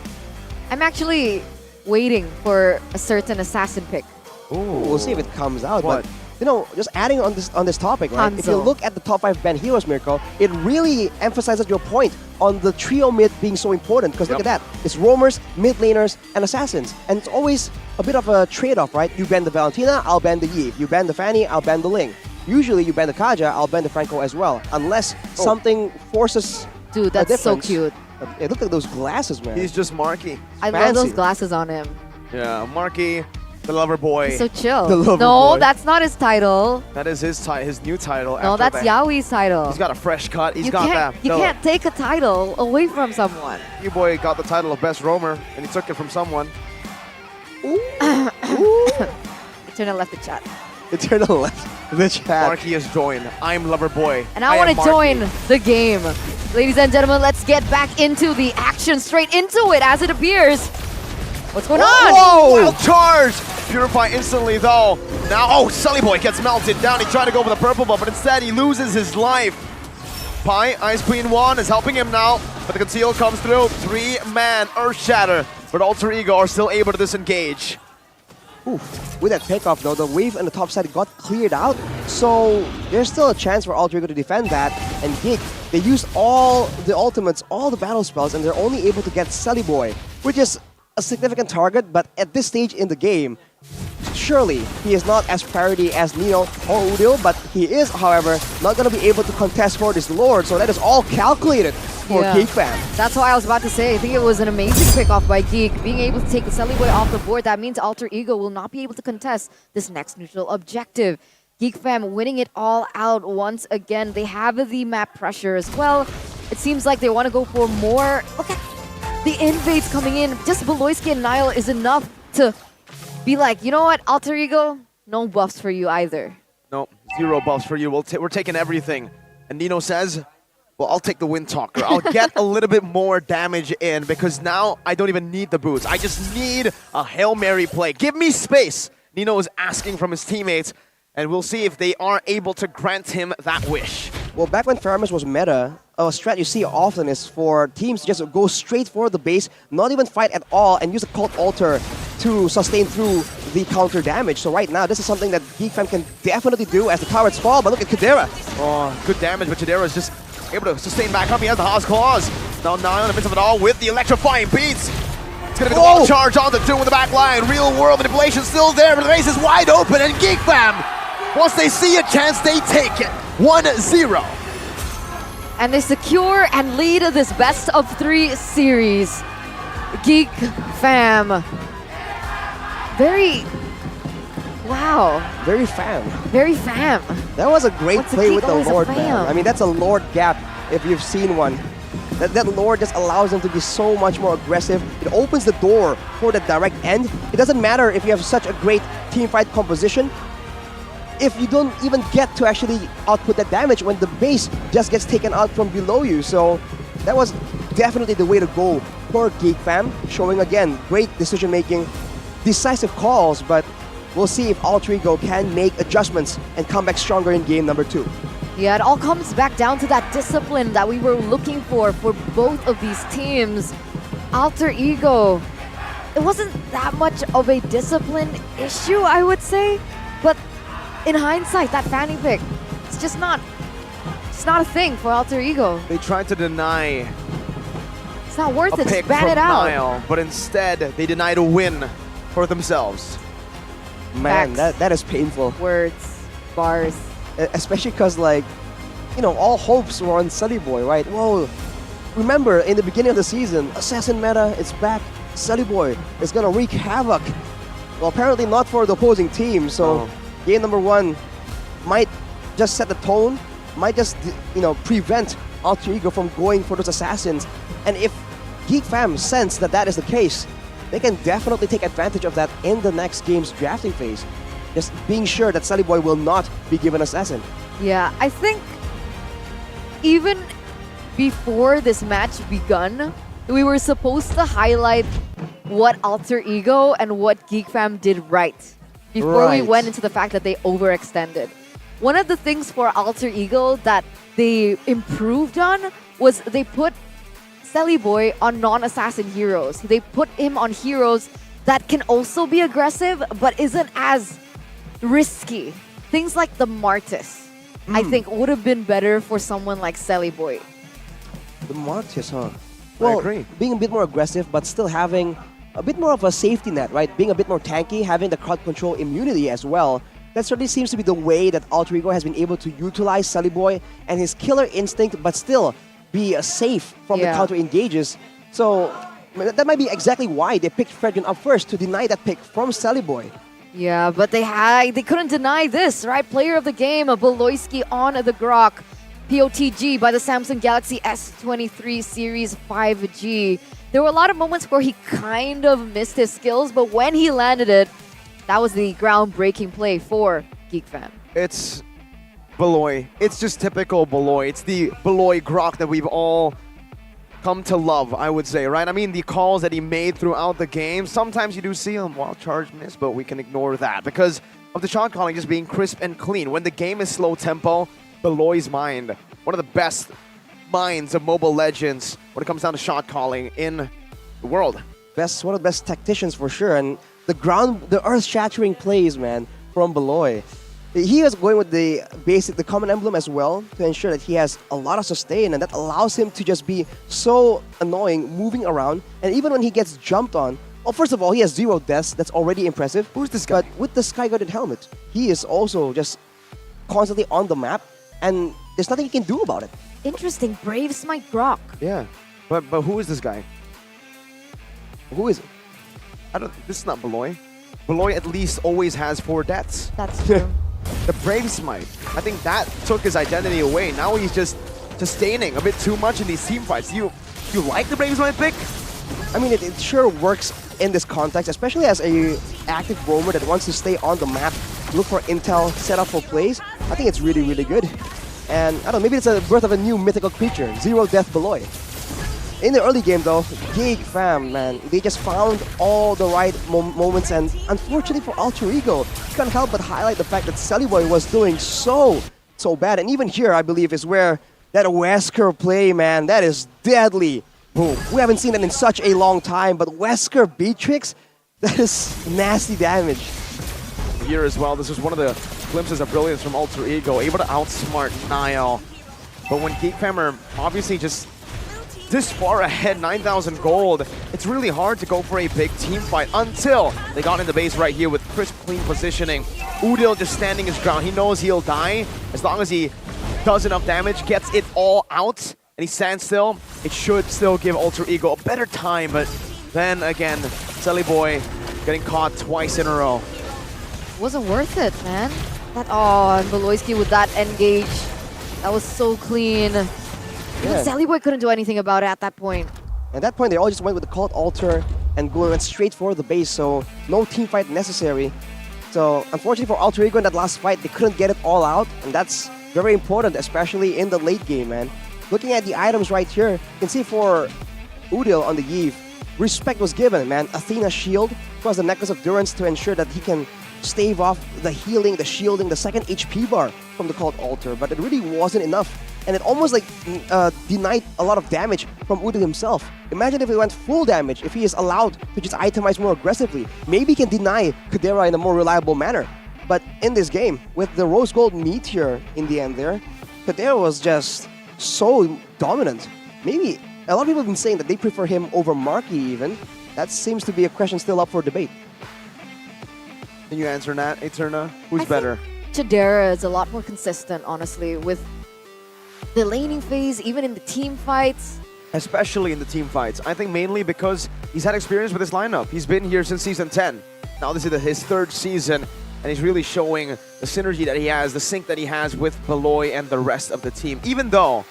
I'm actually waiting for a certain assassin pick. Ooh. We'll see if it comes out. What? But you know, just adding on this topic, right? If you Hanzo. look at the top 5 banned heroes, Mirko, it really emphasizes your point on the trio mid being so important. Because look at that. It's roamers, mid laners, and assassins. And it's always a bit of a trade-off, right? You ban the Valentina, I'll ban the Yves. You ban the Fanny, I'll ban the Ling. usually you ban the Kaja, I'll ban the Franco as well, unless something forces Dude, a that's so difference. cute. Yeah, look at those glasses, man. He's just Marky. I love those glasses on him. Yeah, Marky, the lover boy. He's so chill. The lover No, boy. that's not his title. That is his new title. No, after that's that. Yaoi's title. He's got a fresh cut. He's you got can't, that. You can't take a title away from someone. You boy got the title of best roamer, and he took it from someone. Eternal left the chat. Eternal left the chat. Marky has joined. I'm lover boy. And I want to join the game. Ladies and gentlemen, let's get back into the action, straight into it as it appears. What's going on? Whoa! Wild charge! Purify instantly though. Now, oh, Sully Boy gets melted down. He tried to go for the purple buff, but instead he loses his life. Pi, Ice Queen 1 is helping him now, but the conceal comes through. 3-man Earth Shatter, but Alter Ego are still able to disengage. Oof. With that pickoff though, the wave on the top side got cleared out, so there's still a chance for Alter Ego to defend that. And Geek, they used all the ultimates, all the battle spells, and they're only able to get Sully Boy, which is a significant target, but at this stage in the game, surely he is not as priority as Nino or Udil, but he is, however, not going to be able to contest for this Lord, so that is all calculated for Geek Fam. That's what I was about to say. I think it was an amazing pick-off by Geek. Being able to take the Sully Boy off the board, that means Alter Ego will not be able to contest this next neutral objective. Geek Fam winning it all out once again. They have the map pressure as well. It seems like they want to go for more. Look at the invades coming in. Just Beloyski and Nile is enough to be like, you know what, Alter Ego, no buffs for you either. No, 0 buffs for you. We're taking everything. And Nino says, well, I'll take the Wind Talker. I'll get a little bit more damage in because now I don't even need the boots. I just need a Hail Mary play. Give me space. Nino is asking from his teammates, and we'll see if they are able to grant him that wish. Well, back when Faramis was meta, a strat you see often is for teams to just go straight for the base, not even fight at all, and use a Cult Altar to sustain through the counter damage. So right now, this is something that Geek Fam can definitely do as the towers fall, but look at Kadera. Oh, good damage, but Chidera is just able to sustain back up. He has the Haas Claws. Now Nile in the midst of it all with the electrifying beats. It's gonna be the wall charge on the Doom in the back line. Real world manipulation still there, but the race is wide open, and Geek Fam, once they see a chance, they take it. 1-0. And they secure and lead this best of 3 series. Geek Fam. Wow. Very fam. Very fam. That was a great What's a play geek, with the always a Lord, fam? man. I mean, that's a Lord gap if you've seen one. That Lord just allows them to be so much more aggressive. It opens the door for the direct end. It doesn't matter if you have such a great teamfight composition. If you don't even get to actually output that damage when the base just gets taken out from below you. So that was definitely the way to go for Geek Fam. Showing again, great decision making, decisive calls, but we'll see if Alter Ego can make adjustments and come back stronger in game number 2. Yeah, it all comes back down to that discipline that we were looking for both of these teams. Alter Ego, it wasn't that much of a discipline issue, I would say, but in hindsight, that Fanny pick, it's just not a thing for Alter Ego. They tried to deny It's not worth a it, pick just ban from it out. Nile, but instead they denied a win for themselves. Man, Facts. that is painful. Words, bars. Especially because, like, you know, all hopes were on Sully Boy, right? Whoa, remember, in the beginning of the season, Assassin meta is back. Sully Boy is going to wreak havoc. Well, apparently not for the opposing team, so game number 1 might just set the tone, might just, you know, prevent Alter Ego from going for those Assassins. And if Geek Fam sense that that is the case, they can definitely take advantage of that in the next game's drafting phase. Just being sure that Sully Boy will not be given Assassin. Yeah, I think even before this match begun, we were supposed to highlight what Alter Ego and what Geek Fam did right before we went into the fact that they overextended. One of the things for Alter Ego that they improved on was they put Sully Boy on non-assassin heroes. They put him on heroes that can also be aggressive but isn't as risky. Things like the Martis, I think, would have been better for someone like Sully Boy. The Martis, huh? Well, I agree. Being a bit more aggressive, but still having a bit more of a safety net, right? Being a bit more tanky, having the crowd control immunity as well. that certainly seems to be the way that Alter Ego has been able to utilize Sully Boy and his killer instinct, but still be safe from the counter engages. So that might be exactly why they picked Fredgun up first, to deny that pick from Sully Boy. Yeah, but they couldn't deny this, right? Player of the game, Beloyski on the Grok. POTG by the Samsung Galaxy S23 Series 5G. There were a lot of moments where he kind of missed his skills, but when he landed it, that was the groundbreaking play for Geek Fam. It's Beloy. It's just typical Beloy. It's the Beloy Grok that we've all come to love, I would say, right? I mean, the calls that he made throughout the game, sometimes you do see him wild charge miss, but we can ignore that because of the shot calling just being crisp and clean. When the game is slow tempo, Beloy's mind, one of the best minds of Mobile Legends when it comes down to shot calling in the world. One of the best tacticians for sure, and the earth-shattering plays, man, from Beloy. He was going with the common emblem as well to ensure that he has a lot of sustain, and that allows him to just be so annoying moving around. And even when he gets jumped on, well, first of all, he has 0 deaths. That's already impressive. Who's this guy? But with the Sky Guardian helmet, he is also just constantly on the map, and there's nothing he can do about it. Interesting. Brave Smite Grok. Yeah, but who is this guy? Who is it? This is not Beloy. Beloy at least always has 4 deaths. That's true. The Brave Smite. I think that took his identity away. Now he's just sustaining a bit too much in these team fights. You like the Brave Smite pick? I mean, it sure works in this context, especially as a active roamer that wants to stay on the map, look for intel, set up for plays. I think it's really, really good. And I don't know, maybe it's a birth of a new mythical creature, 0 Death Beloy. In the early game though, Geek Fam, man, they just found all the right moments, and unfortunately for Alter Ego, you can't help but highlight the fact that Sully Boy was doing so bad. And even here, I believe, is where that Wesker play, man, that is deadly. Boom. We haven't seen it in such a long time, but Wesker Beatrix, that is nasty damage. Here as well, this was one of the glimpses of brilliance from Alter Ego, able to outsmart Niall. But when Geek Fam are obviously just this far ahead, 9,000 gold, it's really hard to go for a big team fight until they got in the base right here with crisp, clean positioning. Udil just standing his ground. He knows he'll die as long as he does enough damage, gets it all out, and he stands still. It should still give Alter Ego a better time, but then again, Sully Boy getting caught twice in a row. Wasn't worth it, man. And Beloyski with that engage. That was so clean. Even Sully Boy couldn't do anything about it at that point. At that point, they all just went with the Cult Alter and went straight for the base, so no team fight necessary. So unfortunately for Alter Ego in that last fight, they couldn't get it all out, and that's very important, especially in the late game, man. Looking at the items right here, you can see for Udil on the Eve, respect was given, man. Athena shield, plus the Necklace of Durance to ensure that he can stave off the healing, the shielding, the second HP bar from the Cult Alter, but it really wasn't enough. And it almost like denied a lot of damage from Udil himself. Imagine if he went full damage, if he is allowed to just itemize more aggressively. Maybe he can deny Kadera in a more reliable manner. But in this game, with the Rose Gold Meteor in the end there, Kadera was just so dominant. Maybe a lot of people have been saying that they prefer him over Marky even. That seems to be a question still up for debate. Can you answer that, Eterna? Who's better? Chidera is a lot more consistent, honestly, with the laning phase, even in the team fights. Especially in the team fights. I think mainly because he's had experience with this lineup. He's been here since Season 10. Now this is his 3rd season, and he's really showing the synergy that he has, the sync that he has with Beloy and the rest of the team. Even though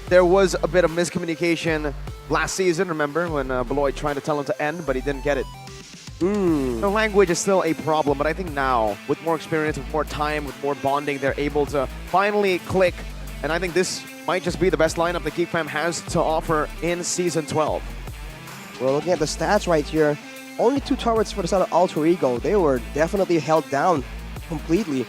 there was a bit of miscommunication last season, remember, when Beloy tried to tell him to end, but he didn't get it. The language is still a problem, but I think now, with more experience, with more time, with more bonding, they're able to finally click. And I think this might just be the best lineup that Geek Fam has to offer in Season 12. Well, looking at the stats right here, only 2 turrets for the side of Alter Ego. They were definitely held down completely.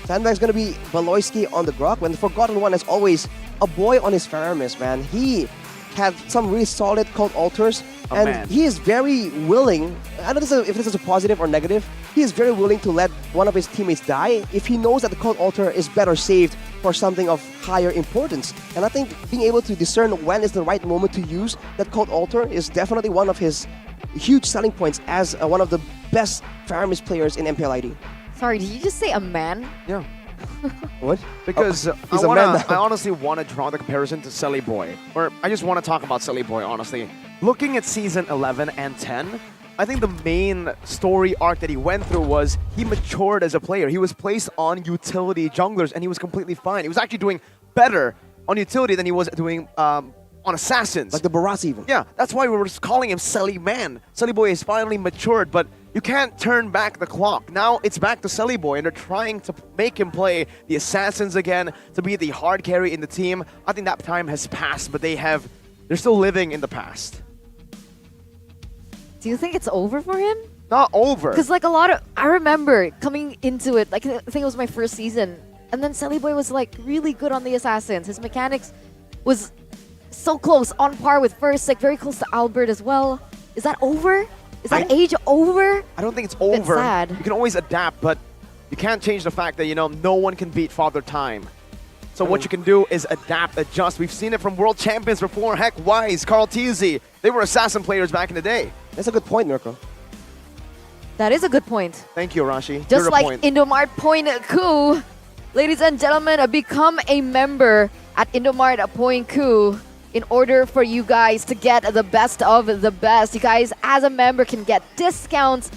Sandbag's going to be Beloyski on the Grok, when the Forgotten One is always a boy on his Faramis, man. He had some really solid Cult Alters, and he is very willing, I don't know if this is a positive or negative, he is very willing to let one of his teammates die if he knows that the Cult Alter is better saved for something of higher importance. And I think being able to discern when is the right moment to use that Cult Alter is definitely one of his huge selling points as one of the best Faramis players in MPL ID. Sorry, did you just say a man? Yeah. What? Because he's a man now. I honestly want to draw the comparison to Silly Boy. Or I just want to talk about Silly Boy, honestly. Looking at Season 11 and 10, I think the main story arc that he went through was he matured as a player. He was placed on utility junglers, and he was completely fine. He was actually doing better on utility than he was doing on assassins. Like the Barats even. Yeah, that's why we were just calling him Silly Man. Silly Boy is finally matured, but you can't turn back the clock. Now it's back to Silly Boy, and they're trying to make him play the assassins again, to be the hard carry in the team. I think that time has passed, but they're still living in the past. Do you think it's over for him? Not over. Because like I remember coming into it, like I think it was my first season, and then Silly Boy was like really good on the assassins. His mechanics was so close, on par with first, like very close to Albert as well. Is that over? Is that age over? I don't think it's over. sad. You can always adapt, but you can't change the fact that, no one can beat Father Time. So what you can do is adapt, adjust. We've seen it from world champions before. Heck, Wise, Carl Teasy. They were assassin players back in the day. That's a good point, Mirko. That is a good point. Thank you, Rashi. Just You're like point. Indomart Point Coup. Ladies and gentlemen, become a member at Indomart Point Coup in order for you guys to get the best of the best. You guys, as a member, can get discounts,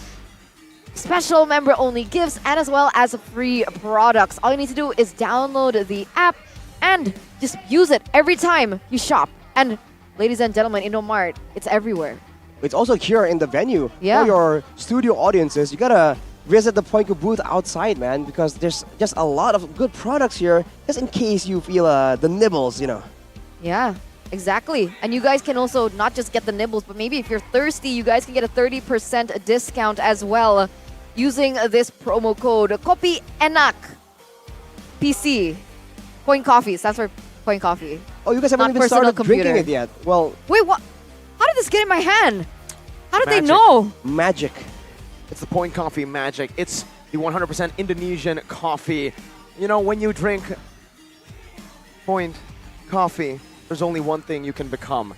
special member-only gifts, and as well as free products. All you need to do is download the app and just use it every time you shop. And ladies and gentlemen, Indomart, it's everywhere. It's also here in the venue. Yeah. For your studio audiences, you gotta visit the Poinku booth outside, man, because there's just a lot of good products here, just in case you feel the nibbles, Yeah, exactly. And you guys can also not just get the nibbles, but maybe if you're thirsty, you guys can get a 30% discount as well using this promo code Kopi Enak PC. Point Coffee stands for Point Coffee. Oh, you guys haven't Not even personal started computer. drinking it yet. Well, Wait, what? How did this get in my hand? How did they Magic. know? magic. It's the Point Coffee magic. It's the 100% Indonesian coffee. When you drink Point Coffee, there's only one thing you can become.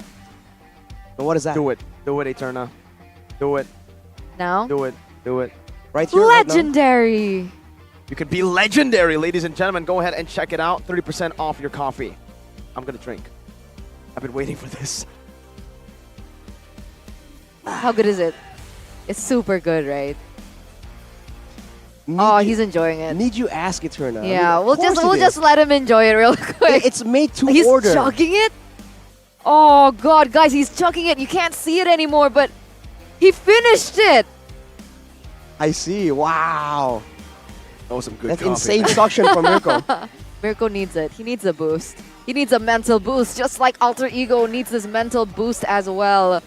But what is that? Do it. Do it, Eterna. Do it. Now? Do it. Do it. Right here, right now. Legendary. You can be legendary, ladies and gentlemen. Go ahead and check it out. 30% off your coffee. I'm going to drink. I've been waiting for this. How good is it? It's super good, right? Oh, he's enjoying it. Need you ask Eterna? Yeah, of we'll course it just is. let him enjoy it real quick. It's made to He's order. chugging it. Oh god, guys, he's chugging it. You can't see it anymore, but he finished it. I see. Wow. That was some good That's coffee. insane suction from Mirko. Mirko needs it. He needs a boost. He needs a mental boost, just like Alter Ego needs this mental boost as well.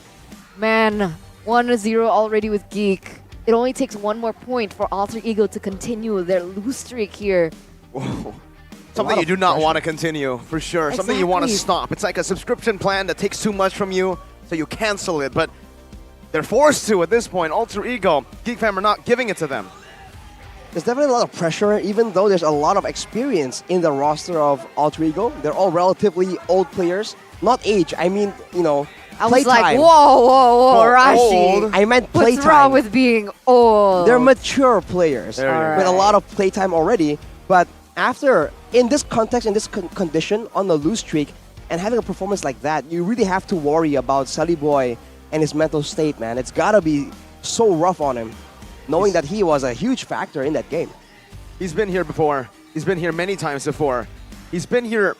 Man, 1-0 already with Geek. It only takes one more point for Alter Ego to continue their lose streak here. Whoa. Something you do not want to continue, for sure. Something you want to Exactly. stop. It's like a subscription plan that takes too much from you, so you cancel it. But they're forced to at this point. Alter Ego, Geek Fam are not giving it to them. There's definitely a lot of pressure, even though there's a lot of experience in the roster of Alter Ego. They're all relatively old players. Not age, I mean, I was like, playtime. whoa, Well, Rashi. old. I meant What's playtime. wrong with being old? They're mature players There you go. with a lot of playtime already. But in this context, in this condition, on the lose streak, and having a performance like that, you really have to worry about Sally Boy and his mental state, man. It's gotta be so rough on him, knowing that he was a huge factor in that game. He's been here before. He's been here many times before. He's been here,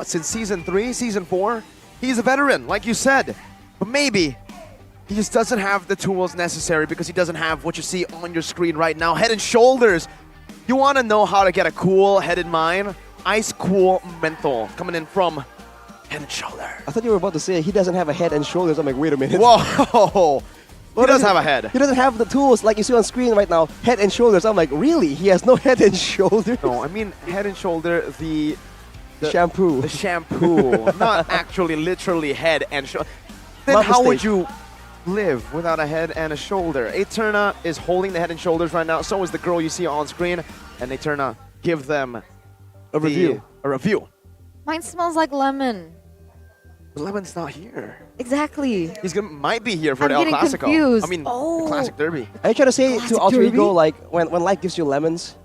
since Season 3, Season 4? He's a veteran, like you said. But maybe he just doesn't have the tools necessary because he doesn't have what you see on your screen right now. Head and Shoulders. You want to know how to get a cool head in mind? Ice Cool Menthol coming in from Head and Shoulder. I thought you were about to say he doesn't have a head and shoulders. I'm like, wait a minute. Whoa! He does have a head. He doesn't have the tools like you see on screen right now. Head and shoulders. I'm like, really? He has no head and shoulders? No, I mean Head and Shoulder, the shampoo. The shampoo. Not actually literally head and shoulder. Then My how would mistake. you live without a head and a shoulder? Eterna is holding the Head and Shoulders right now. So is the girl you see on screen. And Eterna, give them A review. A review. Mine smells like lemon. Lemon's not here. Exactly. Might be here for I'm the El getting Clasico. confused. I mean, Oh. the Classic Derby. Are you trying to say Classic to Alter Derby? Ego, like, when life gives you lemons?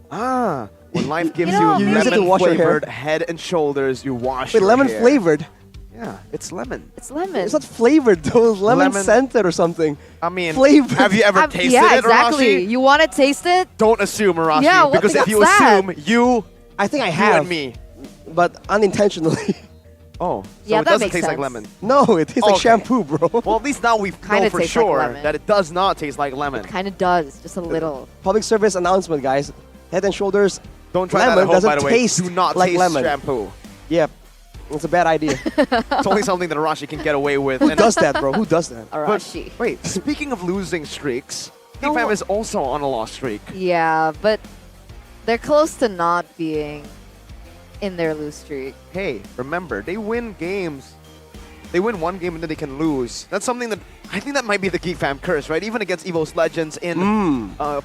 Ah, when life gives know, you use it to wash your hair. lemon-flavored Head and Shoulders, you wash Wait, your lemon hair. flavored? Yeah, it's lemon. It's lemon. It's not flavored though, it's lemon scented or something. I mean, flavored. have you ever tasted yeah, it, exactly. Arashi? You want to taste it? Don't assume, Arashi, Yeah, what- because if what's you that? assume, you I think I you have, and me. but unintentionally. Oh, so Yeah, it that doesn't makes taste like sense. lemon. No, it tastes like Okay. shampoo, bro. Well, at least now we know Kinda for tastes like sure lemon. that it does not taste like lemon. Kind of does, just a little. Public service announcement, guys. Head and Shoulders Don't try that lemon at home, doesn't by the way. taste Do not like taste lemon. shampoo. Yep, it's a bad idea. It's only something that Arashi can get away with. Who and- does that, bro? Who does that? Arashi. Wait, speaking of losing streaks, No, Fam is also on a lost streak. Yeah, but they're close to not being in their lose streak. Hey, remember, they win games. They win one game and then they can lose. That's something that I think that might be the Geek Fam curse, right? Even against Evo's Legends in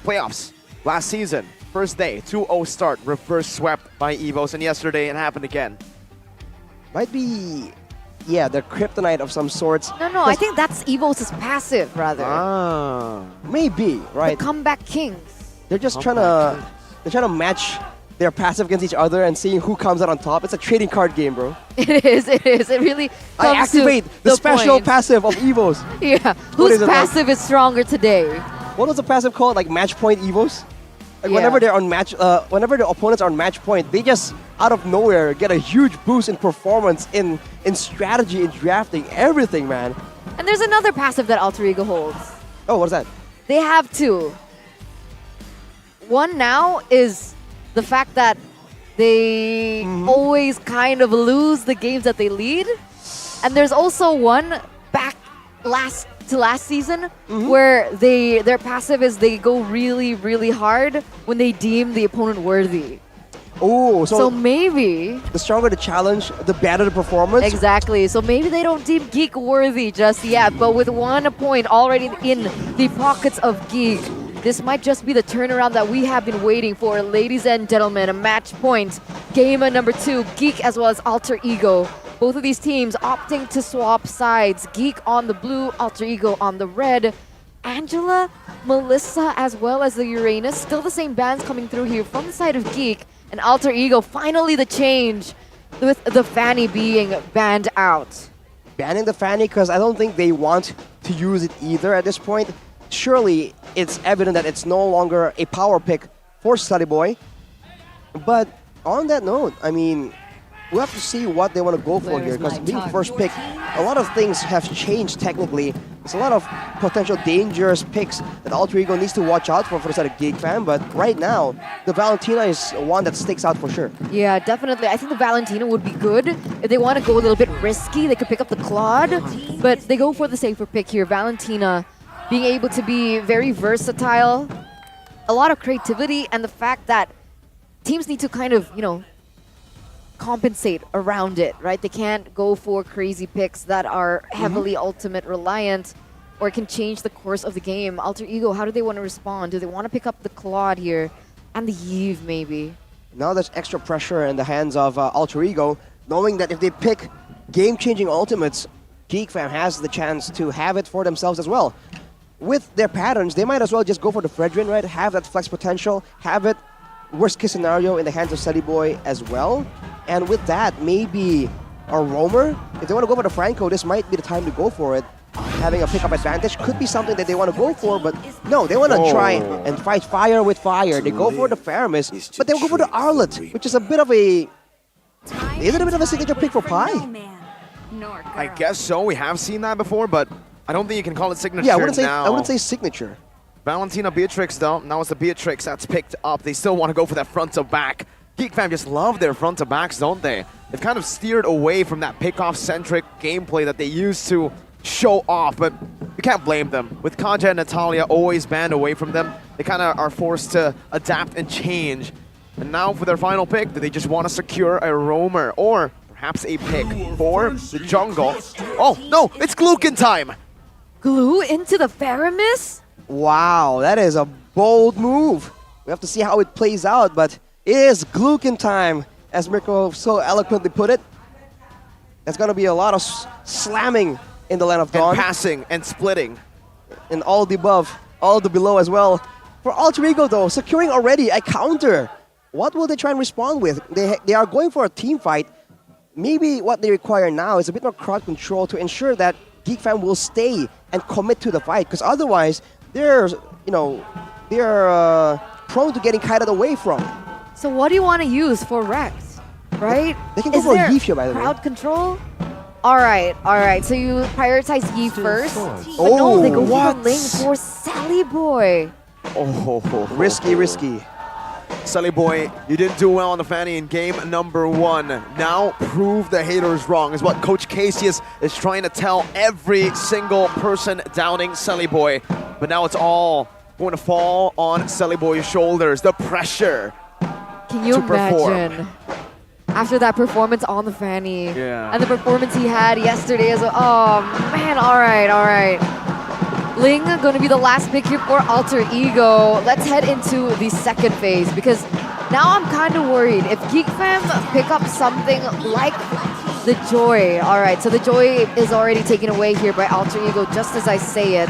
playoffs last season. First day, 2-0 start, reverse swept by Evos, and yesterday it happened again. Might be, yeah, the kryptonite of some sorts. No, I think that's Evos' passive, rather. Ah. Maybe, right? The comeback kings. They're just trying to match their passive against each other and seeing who comes out on top. It's a trading card game, bro. It is. It really I comes to activate the special point. passive of Evos. Yeah, What whose is it like? passive is stronger today? What was the passive called? Like match point Evos? Like Yeah. whenever they're on match, whenever the opponents are on match point, they just out of nowhere get a huge boost in performance, in strategy, in drafting, everything, man. And there's another passive that Alter Ego holds. Oh, what is that? They have two. One now is the fact that they always kind of lose the games that they lead. And there's also one back last season where their passive is they go really, really hard when they deem the opponent worthy. Oh, So maybe the stronger the challenge, the better the performance. exactly. So maybe they don't deem Geek worthy just yet, but with 1 point already in the pockets of Geek, this might just be the turnaround that we have been waiting for. Ladies and gentlemen, a match point. Game number 2, Geek as well as Alter Ego. Both of these teams opting to swap sides. Geek on the blue, Alter Ego on the red. Angela, Melissa, as well as the Uranus. Still the same bands coming through here from the side of Geek. And Alter Ego, finally the change with the Fanny being banned out. Banning the Fanny because I don't think they want to use it either at this point. Surely it's evident that it's no longer a power pick for Study Boy. But on that note, I mean, we have to see what they want to go for here because being first pick, a lot of things have changed technically. There's a lot of potential dangerous picks that Alter Ego needs to watch out for the side of Geek Fan, but right now, the Valentina is one that sticks out for sure. Yeah, definitely. I think the Valentina would be good. If they want to go a little bit risky, they could pick up the Claude, but they go for the safer pick here. Valentina being able to be very versatile, a lot of creativity, and the fact that teams need to kind of, compensate around it, right? They can't go for crazy picks that are heavily ultimate reliant or can change the course of the game. Alter Ego, how do they want to respond? Do they want to pick up the Claude here and the Yves maybe? Now there's extra pressure in the hands of Alter Ego, knowing that if they pick game-changing ultimates, Geek Fam has the chance to have it for themselves as well. With their patterns, they might as well just go for the Fredrin, right? Have that flex potential, have it worst case scenario in the hands of Steady Boy as well. And with that, maybe a roamer. If they want to go for the Franco, this might be the time to go for it. Having a pickup advantage could be something that they want to go for, but no, they want to try and fight fire with fire. They go for the Faramis, but they will go for the Arlet, which is a bit of a... Is it a bit of a signature pick for Pi? I guess so. We have seen that before, but I don't think you can call it signature Yeah, now. I wouldn't say signature. Valentina Beatrix, though. Now it's the Beatrix that's picked up. They still want to go for that front to back. Geek Fam just love their front to backs, don't they? They've kind of steered away from that pick-off-centric gameplay that they used to show off, but you can't blame them. With Kaja and Natalia always banned away from them, they kind of are forced to adapt and change. And now for their final pick, do they just want to secure a roamer or perhaps a pick for the jungle? Oh, no, it's Glukin time! Glue into the Faramis? Wow, that is a bold move. We have to see how it plays out, but it is Glukin time, as Mirko so eloquently put it. There's gonna be a lot of slamming in the Land of Dawn. And passing and splitting. And all the above, all the below as well. For Alter Ego though, securing already a counter. What will they try and respond with? They are going for a team fight. Maybe what they require now is a bit more crowd control to ensure that Geek Fam will stay and commit to the fight. Because otherwise, they're prone to getting kited away from. So what do you want to use for Rex, right? They can go for a Yeef here, by the way. Crowd control? All right. So you prioritize Yeef first. But Oh, no, they go what? for the lane for Sally Boy. Oh, risky. Sully Boy, you didn't do well on the Fanny in game number 1. Now prove the haters wrong is what Coach Casius is trying to tell every single person doubting Sully Boy. But now it's all going to fall on Sully Boy's shoulders. The pressure. Can you to perform. imagine? After that performance on the Fanny. Yeah. And the performance he had yesterday as well. Oh, man. All right. Ling going to be the last pick here for Alter Ego. Let's head into the second phase because now I'm kind of worried. If Geek Fam pick up something like the Joy. All right, so the Joy is already taken away here by Alter Ego just as I say it.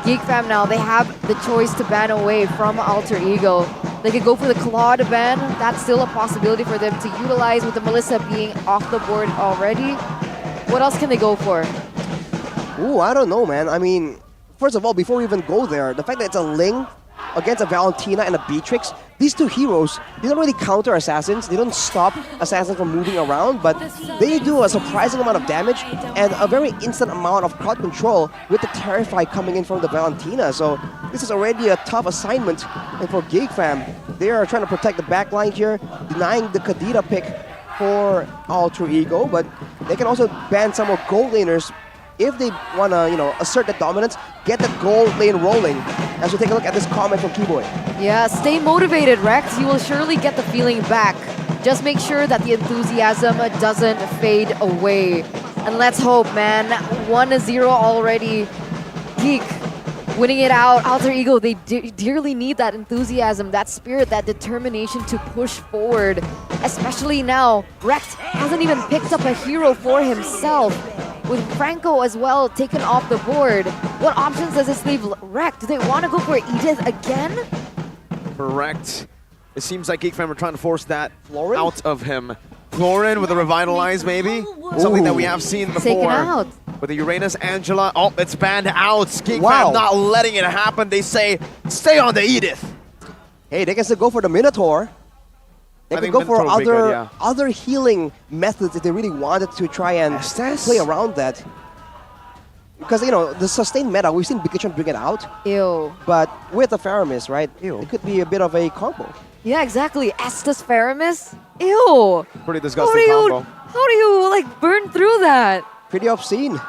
Geek Fam now, they have the choice to ban away from Alter Ego. They could go for the Claw to ban. That's still a possibility for them to utilize with the Melissa being off the board already. What else can they go for? Ooh, I don't know, man. I mean, first of all, before we even go there, the fact that it's a Ling against a Valentina and a Beatrix, these two heroes, they don't really counter assassins. They don't stop assassins from moving around, but they do a surprising amount of damage and a very instant amount of crowd control with the Terrify coming in from the Valentina. So this is already a tough assignment. And for Geek Fam, they are trying to protect the backline here, denying the Kadira pick for Alter Ego, but they can also ban some more gold laners if they want to, assert the dominance, get the gold lane rolling. As we take a look at this comment from Keyboy. Yeah, stay motivated, Rex. You will surely get the feeling back. Just make sure that the enthusiasm doesn't fade away. And let's hope, man. 1-0 already. Geek winning it out. Alter Ego, they dearly need that enthusiasm, that spirit, that determination to push forward. Especially now, Rex hasn't even picked up a hero for himself. With Franco as well taken off the board. What options does this leave Rex? Do they want to go for Edith again? Correct. It seems like Geek Fam are trying to force that out of him. Florin with a Revitalize, maybe? Something that we have seen before. Taken out. With the Uranus, Angela. Oh, it's banned out. Geek Wow. Fam not letting it happen. They say, stay on the Edith. Hey, they can still go for the Minotaur. They I could think go for Minotaur would be good, yeah. other healing methods if they really wanted to try and play around that. Because, the sustained meta, we've seen Bigitron bring it out. Ew. But with the Faramis, right, it could be a bit of a combo. Yeah, exactly. Estus Faramis? Ew. Pretty disgusting combo. How do you, burn through that? Pretty obscene.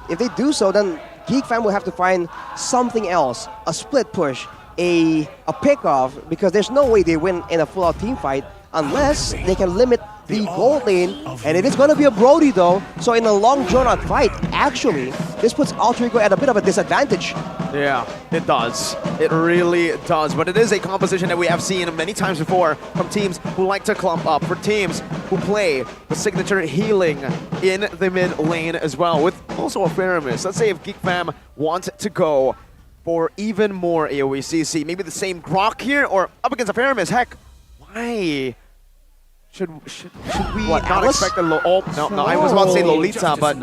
If they do so, then Geek Fam will have to find something else. A split push, a pick-off, because there's no way they win in a full-out team fight unless they can limit the gold lane, and it is going to be a Brody though, so in a long drawn-out fight, actually, this puts Alter Ego at a bit of a disadvantage. Yeah, it does. It really does. But it is a composition that we have seen many times before from teams who like to clump up, for teams who play the signature healing in the mid lane as well, with also a Faramis. Let's say if Geek Fam want to go for even more AoE CC, maybe the same Grok here, or up against a Faramis. Heck, why? Should we not Alice? expect a no, I was about to say Lolita, but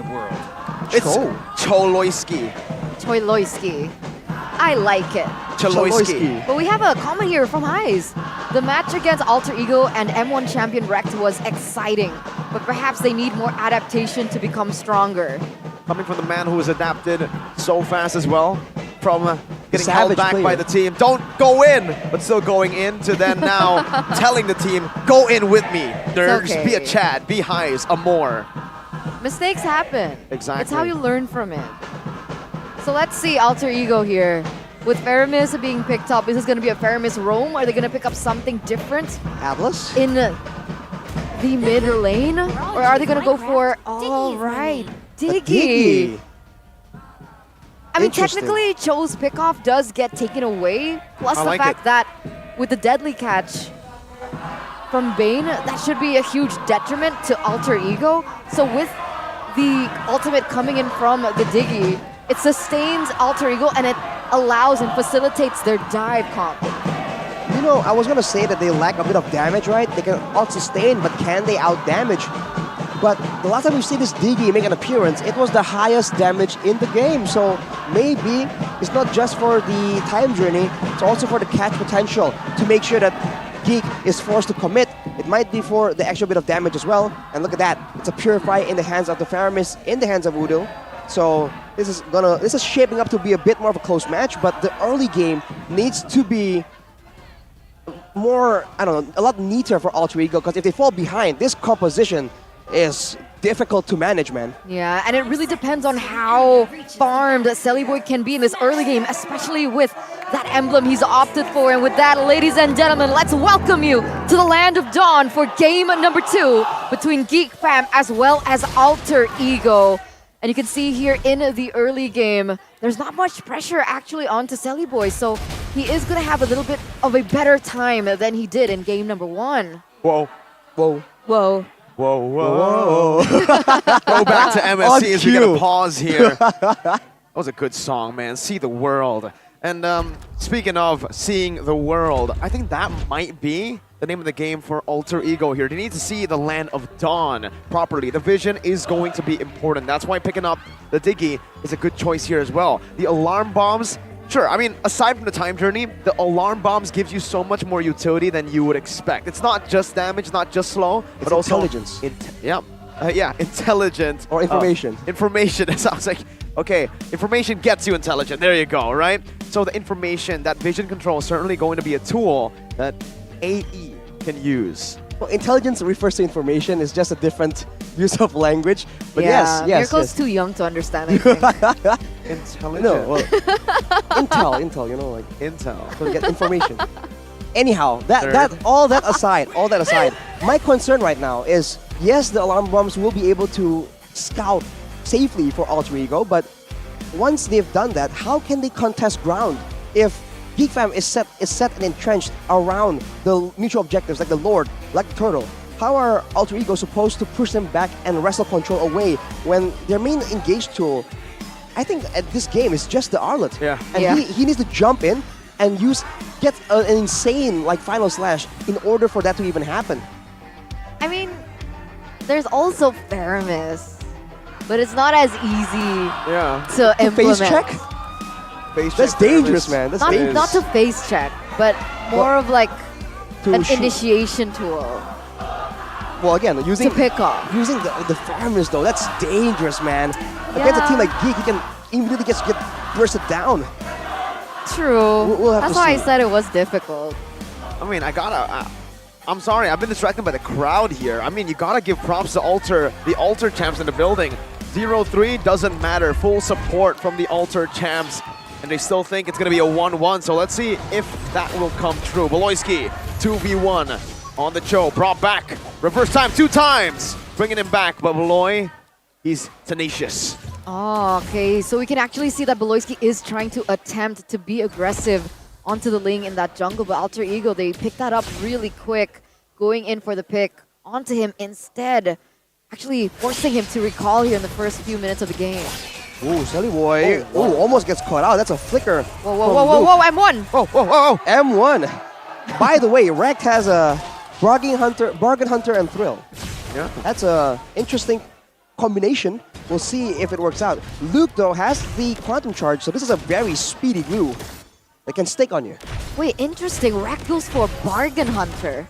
it's Choloyski. Choiloyski. I like it. Choloyski. But we have a comment here from Highs. The match against Alter Ego and M1 champion Rex was exciting, but perhaps they need more adaptation to become stronger. Coming from the man who was adapted so fast as well, from getting held Savage back player. by the team. Don't go in, but still going in, to then now telling the team, go in with me. There's okay. be a Chad, be Highs, a more. Mistakes happen. Exactly. It's how you learn from it. So let's see Alter Ego here. With Faramis being picked up, is this going to be a Faramis roam? Are they going to pick up something different? Atlas? In the mid lane? Or are they going to go for, all right, Diggy. I mean, technically, Cho's pickoff does get taken away. Plus I the like fact it. that with the deadly catch, from Bane, that should be a huge detriment to Alter Ego. So with the ultimate coming in from the Diggy, it sustains Alter Ego and it allows and facilitates their dive comp. You know, I was gonna say that they lack a bit of damage, right? They can out-sustain, but can they out-damage? But the last time we've seen this Diggy make an appearance, it was the highest damage in the game. So maybe it's not just for the time journey, it's also for the catch potential to make sure that Geek is forced to commit. It might be for the extra bit of damage as well. And look at that. It's a Purify in the hands of the Faramis, in the hands of Udo. So this is shaping up to be a bit more of a close match, but the early game needs to be more, I don't know, a lot neater for Alter Ego, because if they fall behind, this composition is difficult to manage, man. Yeah, and it really depends on how farmed Sellyboy can be in this early game, especially with that emblem he's opted for. And with that, ladies and gentlemen, let's welcome you to the Land of Dawn for game number 2 between Geek Fam as well as Alter Ego. And you can see here in the early game, there's not much pressure actually onto Sellyboy, so he is going to have a little bit of a better time than he did in game number 1. Whoa. Whoa. Whoa. Whoa, whoa. Go back to MSC as we get a pause here. That was a good song, man. See the world. And speaking of seeing the world, I think that might be the name of the game for Alter Ego here. They need to see the Land of Dawn properly. The vision is going to be important. That's why picking up the Diggy is a good choice here as well. The alarm bombs, sure, I mean, aside from the time journey, the alarm bombs gives you so much more utility than you would expect. It's not just damage, not just slow, but also intelligence. Yeah, intelligent. Or information. Information, it sounds like, okay, information gets you intelligent. There you go, right? So the information, that vision control is certainly going to be a tool that AE can use. Well, intelligence refers to information. It's just a different use of language. But yes. Miracle's too young to understand, I think. Intelligent. No, well, intel, you know, like intel. So get information. Anyhow, all that aside, my concern right now is, yes, the alarm bombs will be able to scout safely for Alter Ego, but once they've done that, how can they contest ground if Geek Fam is set and entrenched around the mutual objectives like the Lord, like the Turtle? How are Alter Ego supposed to push them back and wrestle control away when their main engage tool, I think at this game, is just the Arlet? Yeah. And he needs to jump in and get an insane like Final Slash in order for that to even happen. I mean, there's also Faramis, but it's not as easy to implement. Face check? That's dangerous, man. That's dangerous. Not to face check, but more of like an initiation tool. Well, again, using to pick off. Using the Faramis though, that's dangerous, man. Against a team like Geek, he can immediately get bursted down. True. We'll have That's to why see. I said it was difficult. I mean, I'm sorry, I've been distracted by the crowd here. I mean, you gotta give props to the Alter champs in the building. 0-3 doesn't matter. Full support from the Alter champs. And they still think it's gonna be a 1-1, so let's see if that will come true. Beloyski, 2v1 on the Cho, brought back. Reverse time 2 times, bringing him back, but Beloy, he's tenacious. Oh, okay. So we can actually see that Beloyski is trying to attempt to be aggressive onto the lane in that jungle, but Alter Ego, they picked that up really quick, going in for the pick onto him instead, actually forcing him to recall here in the first few minutes of the game. Ooh, Sellyboy. Ooh, almost gets caught out. That's a flicker. Whoa, M1. Whoa. M1. By the way, Rekt has a Bargain Hunter, and Thrill. Yeah. That's a interesting combination. We'll see if it works out. Luke, though, has the Quantum Charge, so this is a very speedy glue that can stick on you. Wait, interesting. Rekt goes for Bargain Hunter.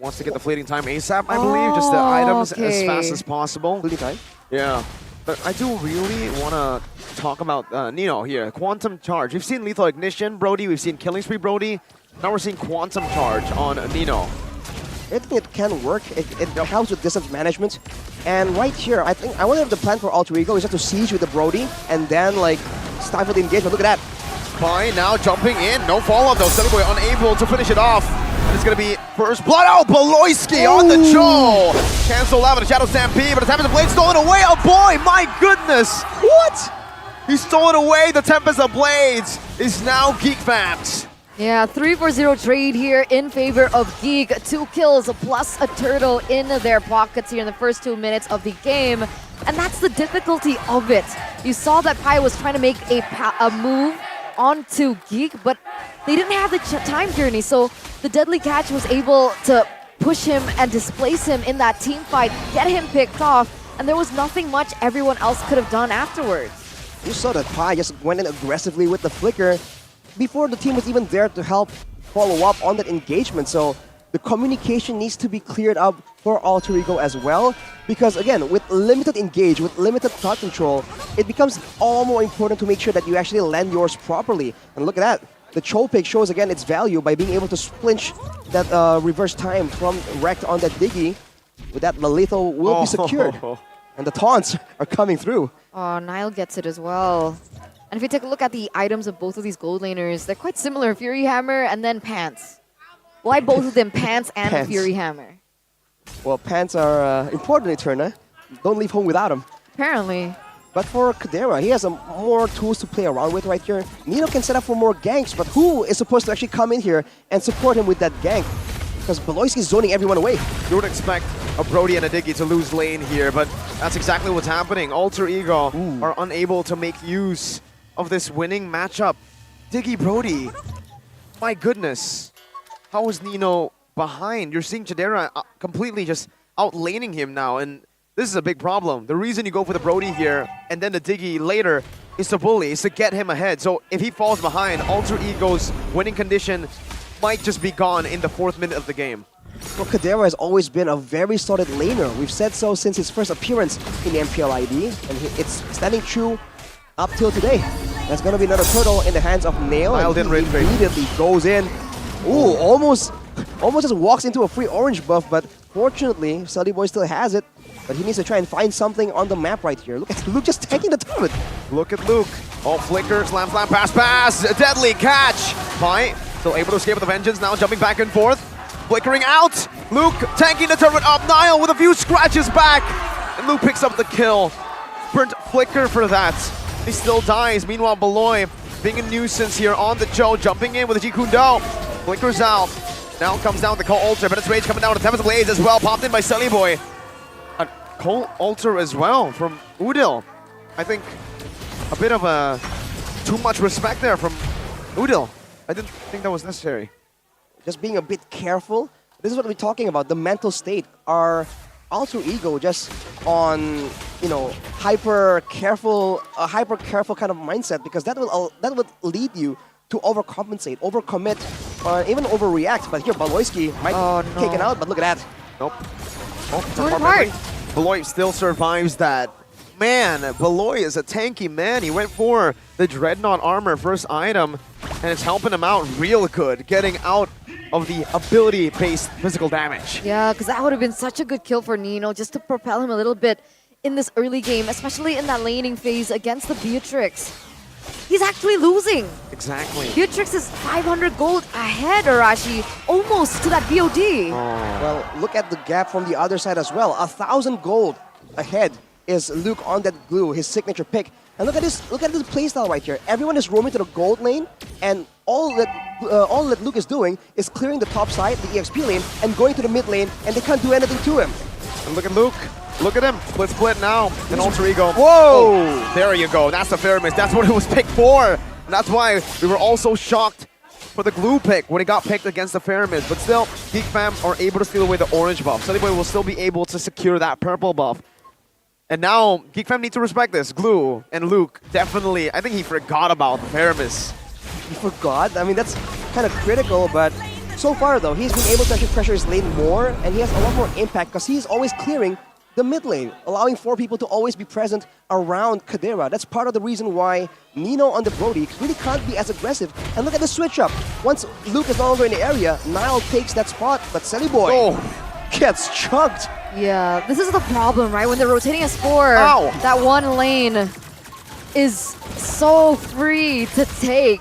Wants to get the fleeting time ASAP, I believe. Just the items as fast as possible. Fleeting time? Yeah. But I do really want to talk about Nino here. Quantum Charge. We've seen Lethal Ignition, Brody. We've seen Killing Spree, Brody. Now we're seeing Quantum Charge on Nino. I think it can work. It helps with distance management. And right here, I wonder if the plan for Alter Ego is just to siege with the Brody and then like stifle the engagement. Look at that. Spy now jumping in. No follow-up though. Sellyboy unable to finish it off. And it's going to be first blood. Oh, Beloyski on the Cho. Cancel lava to Shadow Stampede, but the Tempest of Blades stolen away. Oh boy, my goodness. What? He's stolen away. The Tempest of Blades is now Geek Fam's. Yeah, 3-for-0 trade here in favor of Geek. 2 kills plus a turtle in their pockets here in the first 2 minutes of the game. And that's the difficulty of it. You saw that Pai was trying to make a move onto Geek, but they didn't have the time journey. So the Deadly Catch was able to push him and displace him in that team fight, get him picked off, and there was nothing much everyone else could have done afterwards. You saw that Pai just went in aggressively with the flicker before the team was even there to help follow up on that engagement. So the communication needs to be cleared up for Alter Ego as well, because again, with limited engage, with limited thought control, it becomes all more important to make sure that you actually land yours properly. And look at that. The Cho pick shows again its value by being able to splinch that reverse time from Wrecked on that Diggy. With that, the lethal will be secured. And the taunts are coming through. Oh, Nile gets it as well. And if you take a look at the items of both of these gold laners, they're quite similar. Fury Hammer and then Pants. Why both of them Pants and Pants. Fury Hammer? Well, Pants are important in Eterna. Don't leave home without them. Apparently. But for Kadera, he has more tools to play around with right here. Nino can set up for more ganks, but who is supposed to actually come in here and support him with that gank? Because Beloyski is zoning everyone away. You would expect a Brody and a Diggy to lose lane here, but that's exactly what's happening. Alter Ego are unable to make use of this winning matchup. Diggy Brody, my goodness. How is Nino behind? You're seeing Chidera completely just outlaning him now, and this is a big problem. The reason you go for the Brody here and then the Diggy later is to bully, is to get him ahead. So if he falls behind, Alter Ego's winning condition might just be gone in the 4th minute of the game. Well, Kadera has always been a very solid laner. We've said so since his first appearance in MPL ID, and it's standing true up till today. That's going to be another turtle in the hands of Nail, and he immediately goes in. Ooh, almost just walks into a free orange buff, but fortunately, Sully Boy still has it. But he needs to try and find something on the map right here. Look at Luke just taking the turret. Look at Luke. Oh, flicker, slam, pass. A deadly catch. Pai still able to escape with the vengeance, now jumping back and forth. Flickering out. Luke tanking the turret up. Nile with a few scratches back. And Luke picks up the kill. Burnt flicker for that. He still dies. Meanwhile, Beloy being a nuisance here on the Joe, jumping in with the Jikundo. Flickers out. Now comes down with the Cole Alter, but it's Rage coming down with the Tempest Blaze as well. Popped in by Sully Boy. A Cole Alter as well from Udil. I think a bit of a too much respect there from Udil. I didn't think that was necessary. Just being a bit careful. This is what we're talking about, the mental state. Our Alter Ego just on, you know, hyper careful kind of mindset, because that would lead you to overcompensate, overcommit, even overreact. But here, Beloyski might be taken out, but look at that. Nope. Beloy still survives that. Man, Beloy is a tanky man. He went for the Dreadnought armor, first item, and it's helping him out real good, getting out of the ability-based physical damage. Yeah, because that would have been such a good kill for Nino, just to propel him a little bit in this early game, especially in that laning phase against the Beatrix. He's actually losing. Exactly. Beatrix is 500 gold ahead, Arashi, almost to that BOD. Well, look at the gap from the other side as well. 1,000 gold ahead is Luke on that glue, his signature pick. And look at this playstyle right here. Everyone is roaming to the gold lane, and all that Luke is doing is clearing the top side, the EXP lane, and going to the mid lane, and they can't do anything to him. And look at Luke. Look at him. Split now. And Alter Ego. Whoa! Oh, there you go. That's the fair miss. That's what it was picked for. And that's why we were all so shocked for the glue pick when it got picked against the Fermis. But still, Geek Fam are able to steal away the orange buff. Sully Boy will still be able to secure that purple buff. And now, Geek Fam need to respect this. Glue and Luke, definitely. I think he forgot about the Fermis. He forgot? I mean, that's kind of critical, but so far, though, he's been able to actually pressure his lane more, and he has a lot more impact because he's always clearing the mid lane, allowing 4 people to always be present around Kadera. That's part of the reason why Nino on the Brody really can't be as aggressive. And look at the switch up. Once Luke is no longer in the area, Nile takes that spot, but Sully Boy gets chugged. Yeah, this is the problem, right? When they're rotating as 4, that one lane is so free to take.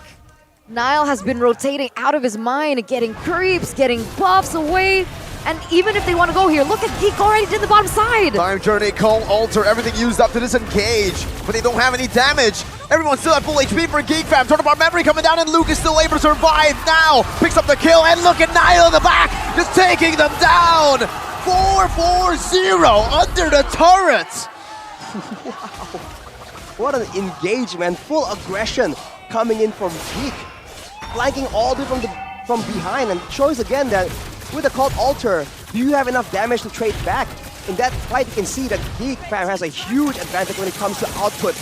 Nile has been rotating out of his mind, getting creeps, getting buffs away. And even if they want to go here, look at Geek already did the bottom side. Time Journey, Call, Alter, everything used up to disengage, but they don't have any damage. Everyone's still at full HP for Geek Fam. Sort of our memory coming down, and Luke is still able to survive now. Picks up the kill, and look at Niall in the back, just taking them down. 4-4-0 under the turret. Wow. What an engagement, full aggression coming in from Geek. Flanking all the way from behind, and shows again that with the Cult Altar, do you have enough damage to trade back? In that fight, you can see that Geek Fam has a huge advantage when it comes to output.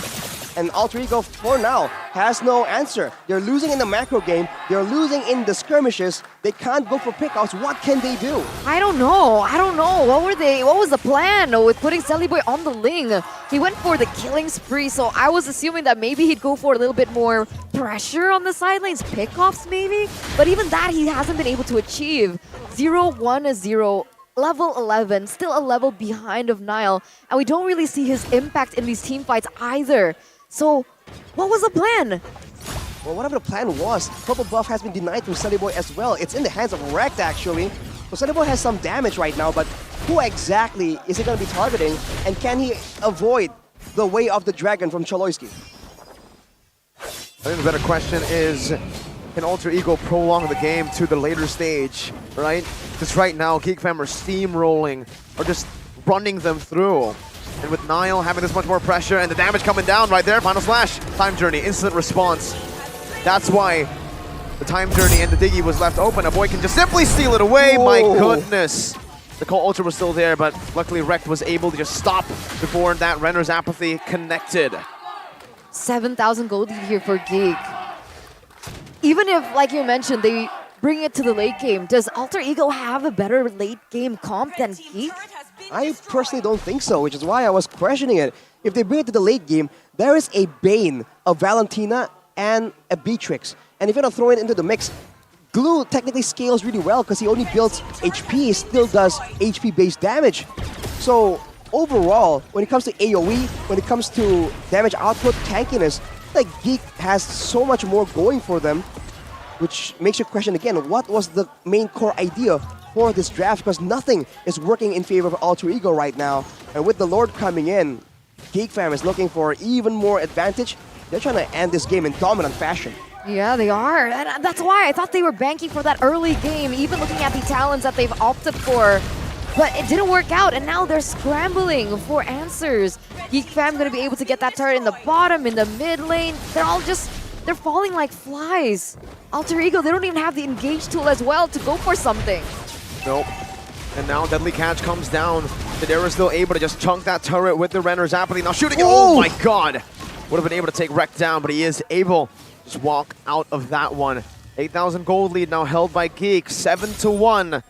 And Alter Ego, for now, has no answer. They're losing in the macro game. They're losing in the skirmishes. They can't go for pickouts. What can they do? I don't know. What was the plan with putting Celiboy on the Ling? He went for the killing spree, so I was assuming that maybe he'd go for a little bit more pressure on the side lanes, pickoffs maybe? But even that he hasn't been able to achieve. 0-1-0. Level 11, still a level behind of Niall, and we don't really see his impact in these team fights either. So, what was the plan? Well, whatever the plan was, purple buff has been denied from Celiboy as well. It's in the hands of Rekt, actually. So Celiboy has some damage right now, but who exactly is he going to be targeting? And can he avoid the way of the dragon from Choloyski? I think the better question is, can Alter Ego prolong the game to the later stage, right? Because right now, Geek Fam are steamrolling, or just running them through. And with Niall having this much more pressure and the damage coming down right there, Final Slash, Time Journey, instant response. That's why the Time Journey and the Diggy was left open. A boy can just simply steal it away. Whoa. My goodness. The Cult Ultra was still there, but luckily Rekt was able to just stop before that Renner's Apathy connected. 7,000 gold lead here for Geek. Even if, like you mentioned, they bring it to the late game, does Alter Ego have a better late game comp than Geek? I personally don't think so, which is why I was questioning it. If they bring it to the late game, there is a Bane, a Valentina, and a Beatrix. And if you're gonna throw it into the mix, Glue technically scales really well because he only builds HP, he still does HP-based damage. So overall, when it comes to AoE, when it comes to damage output, tankiness, like Geek has so much more going for them, which makes you question again, what was the main core idea for this draft? Because nothing is working in favor of Alter Ego right now. And with the Lord coming in, Geek Fam is looking for even more advantage. They're trying to end this game in dominant fashion. Yeah, they are. And that's why I thought they were banking for that early game, even looking at the talents that they've opted for. But it didn't work out, and now they're scrambling for answers. Geek Fam gonna be able to get that turret in the bottom, in the mid lane. They're falling like flies. Alter Ego, they don't even have the engage tool as well to go for something. Nope. And now Deadly Catch comes down. Federa's still able to just chunk that turret with the Renner's Apathy. Now shooting it. Oh my god! Would have been able to take Rekt down, but he is able to just walk out of that one. 8,000 gold lead now held by Geek. 7-1.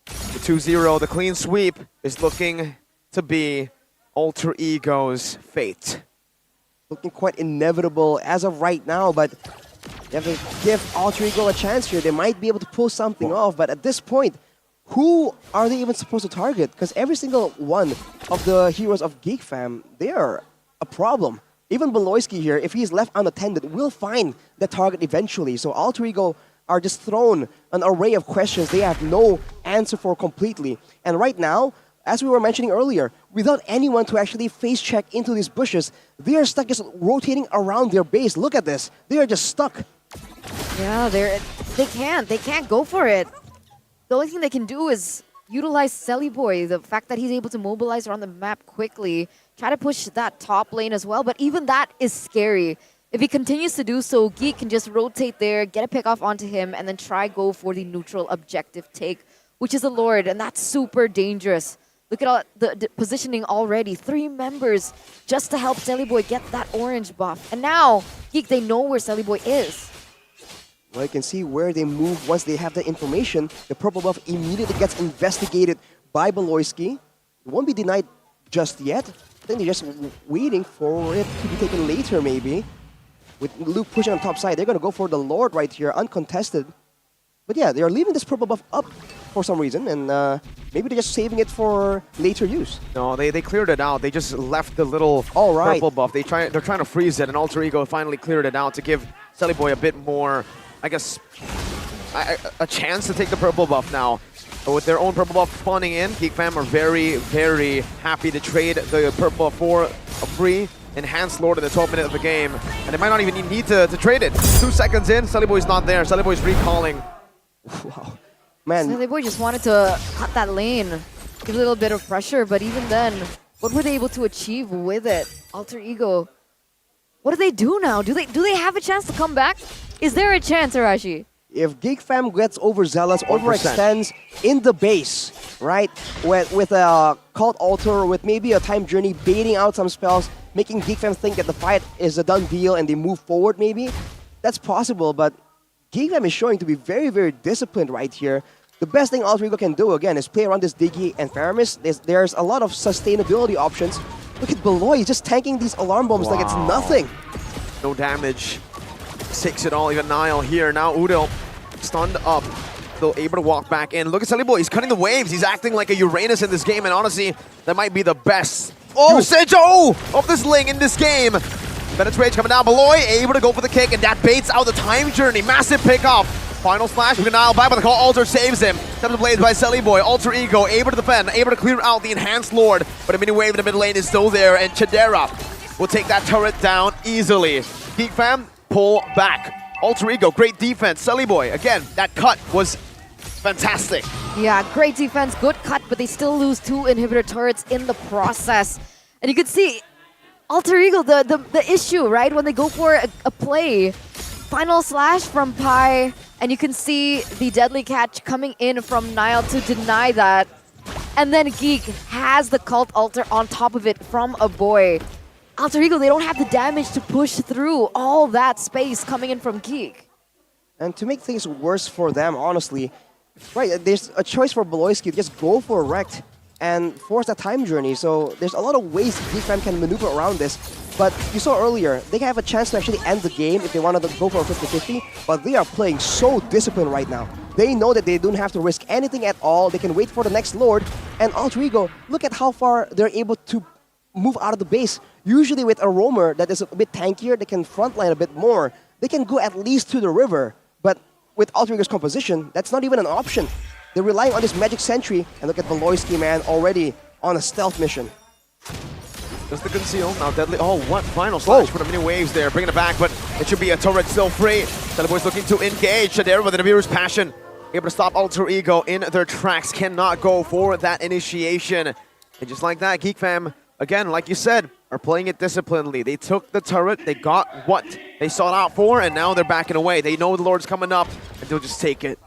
The 2-0, the clean sweep is looking to be Alter Ego's fate. Looking quite inevitable as of right now, but you have to give Alter Ego a chance here. They might be able to pull something off, but at this point, who are they even supposed to target? Because every single one of the heroes of Geek Fam, they are a problem. Even Beloyski here, if he's left unattended, will find the target eventually. So Alter Ego are just thrown an array of questions they have no answer for completely. And right now, as we were mentioning earlier, without anyone to actually face check into these bushes, they are stuck just rotating around their base. Look at this. They are just stuck. Yeah, they can't go for it. The only thing they can do is utilize Celiboy, the fact that he's able to mobilize around the map quickly, try to push that top lane as well, but even that is scary. If he continues to do so, Geek can just rotate there, get a pick off onto him, and then try go for the neutral objective take, which is a Lord, and that's super dangerous. Look at all the positioning already. 3 members just to help Celiboy get that orange buff. And now, Geek, they know where Celiboy is. Well, you can see where they move once they have the information. The purple buff immediately gets investigated by Beloyski. It won't be denied just yet. I think they're just waiting for it to be taken later, maybe. With Luke pushing on top side, they're going to go for the Lord right here, uncontested. But yeah, they're leaving this purple buff up for some reason, and maybe they're just saving it for later use. No, they cleared it out. They just left the little purple buff. They're trying to freeze it, and Alter Ego finally cleared it out to give Celiboy a bit more, I guess, a chance to take the purple buff now. But with their own purple buff spawning in, Geek Fam are very, very happy to trade the purple buff for a free Enhanced Lord in the 12th minute of the game, and they might not even need to trade it. 2 seconds in, Sullyboy's not there. Sullyboy's recalling. Wow. Man. Sullyboy just wanted to cut that lane, give a little bit of pressure, but even then, what were they able to achieve with it? Alter Ego. What do they do now? Do they have a chance to come back? Is there a chance, Arashi? If Geek Fam gets overzealous, 1%. overextends in the base, right, with a Cult Altar, with maybe a Time Journey, baiting out some spells, making Geek Fam think that the fight is a done deal and they move forward maybe, that's possible, but Geek Fam is showing to be very, very disciplined right here. The best thing Alter Ego can do, again, is play around this Diggy and Faramis. There's a lot of sustainability options. Look at Beloy, he's just tanking these alarm bombs like it's nothing. No damage. Takes it all, even Nile here. Now Udo stunned up. Still able to walk back in. Look at Sullyboy, he's cutting the waves. He's acting like a Uranus in this game, and honestly, that might be the best usage of this Ling in this game. Bennett's Rage coming down. Beloy able to go for the kick, and that baits out the Time Journey. Massive pickoff. Final slash, we can Nile back, but the call Alter saves him. Steps the blades by Sullyboy. Alter Ego able to defend, able to clear out the Enhanced Lord, but a mini wave in the mid lane is still there, and Chidera will take that turret down easily. Geek Fam, pull back. Alter Ego, great defense. Sullyboy, again, that cut was fantastic. Yeah, great defense, good cut, but they still lose 2 inhibitor turrets in the process. And you can see Alter Ego, the issue, right? When they go for a play, final slash from Pi, and you can see the deadly catch coming in from Nile to deny that. And then Geek has the Cult Altar on top of it from a boy. Alter Ego, they don't have the damage to push through all that space coming in from Geek. And to make things worse for them, honestly, right, there's a choice for Beloyski to just go for a Rect and force a Time Journey. So there's a lot of ways Geek Fam can maneuver around this. But you saw earlier, they have a chance to actually end the game if they wanted to go for a 50-50, but they are playing so disciplined right now. They know that they don't have to risk anything at all. They can wait for the next Lord. And Alter Ego, look at how far they're able to move out of the base. Usually with a roamer that is a bit tankier, they can frontline a bit more. They can go at least to the river. But with Alter Ego's composition, that's not even an option. They're relying on this Magic Sentry, and look at Beloyski, man, already on a stealth mission. Just the conceal, now deadly. Oh, what final slash for the mini waves there, bringing it back, but it should be a turret still free. Sullyboy's looking to engage. Shadera with the Nibiru's passion, able to stop Alter Ego in their tracks, cannot go for that initiation. And just like that, Geek Fam, again, like you said, are playing it disciplinedly. They took the turret, they got what they sought out for, and now they're backing away. They know the Lord's coming up, and they'll just take it.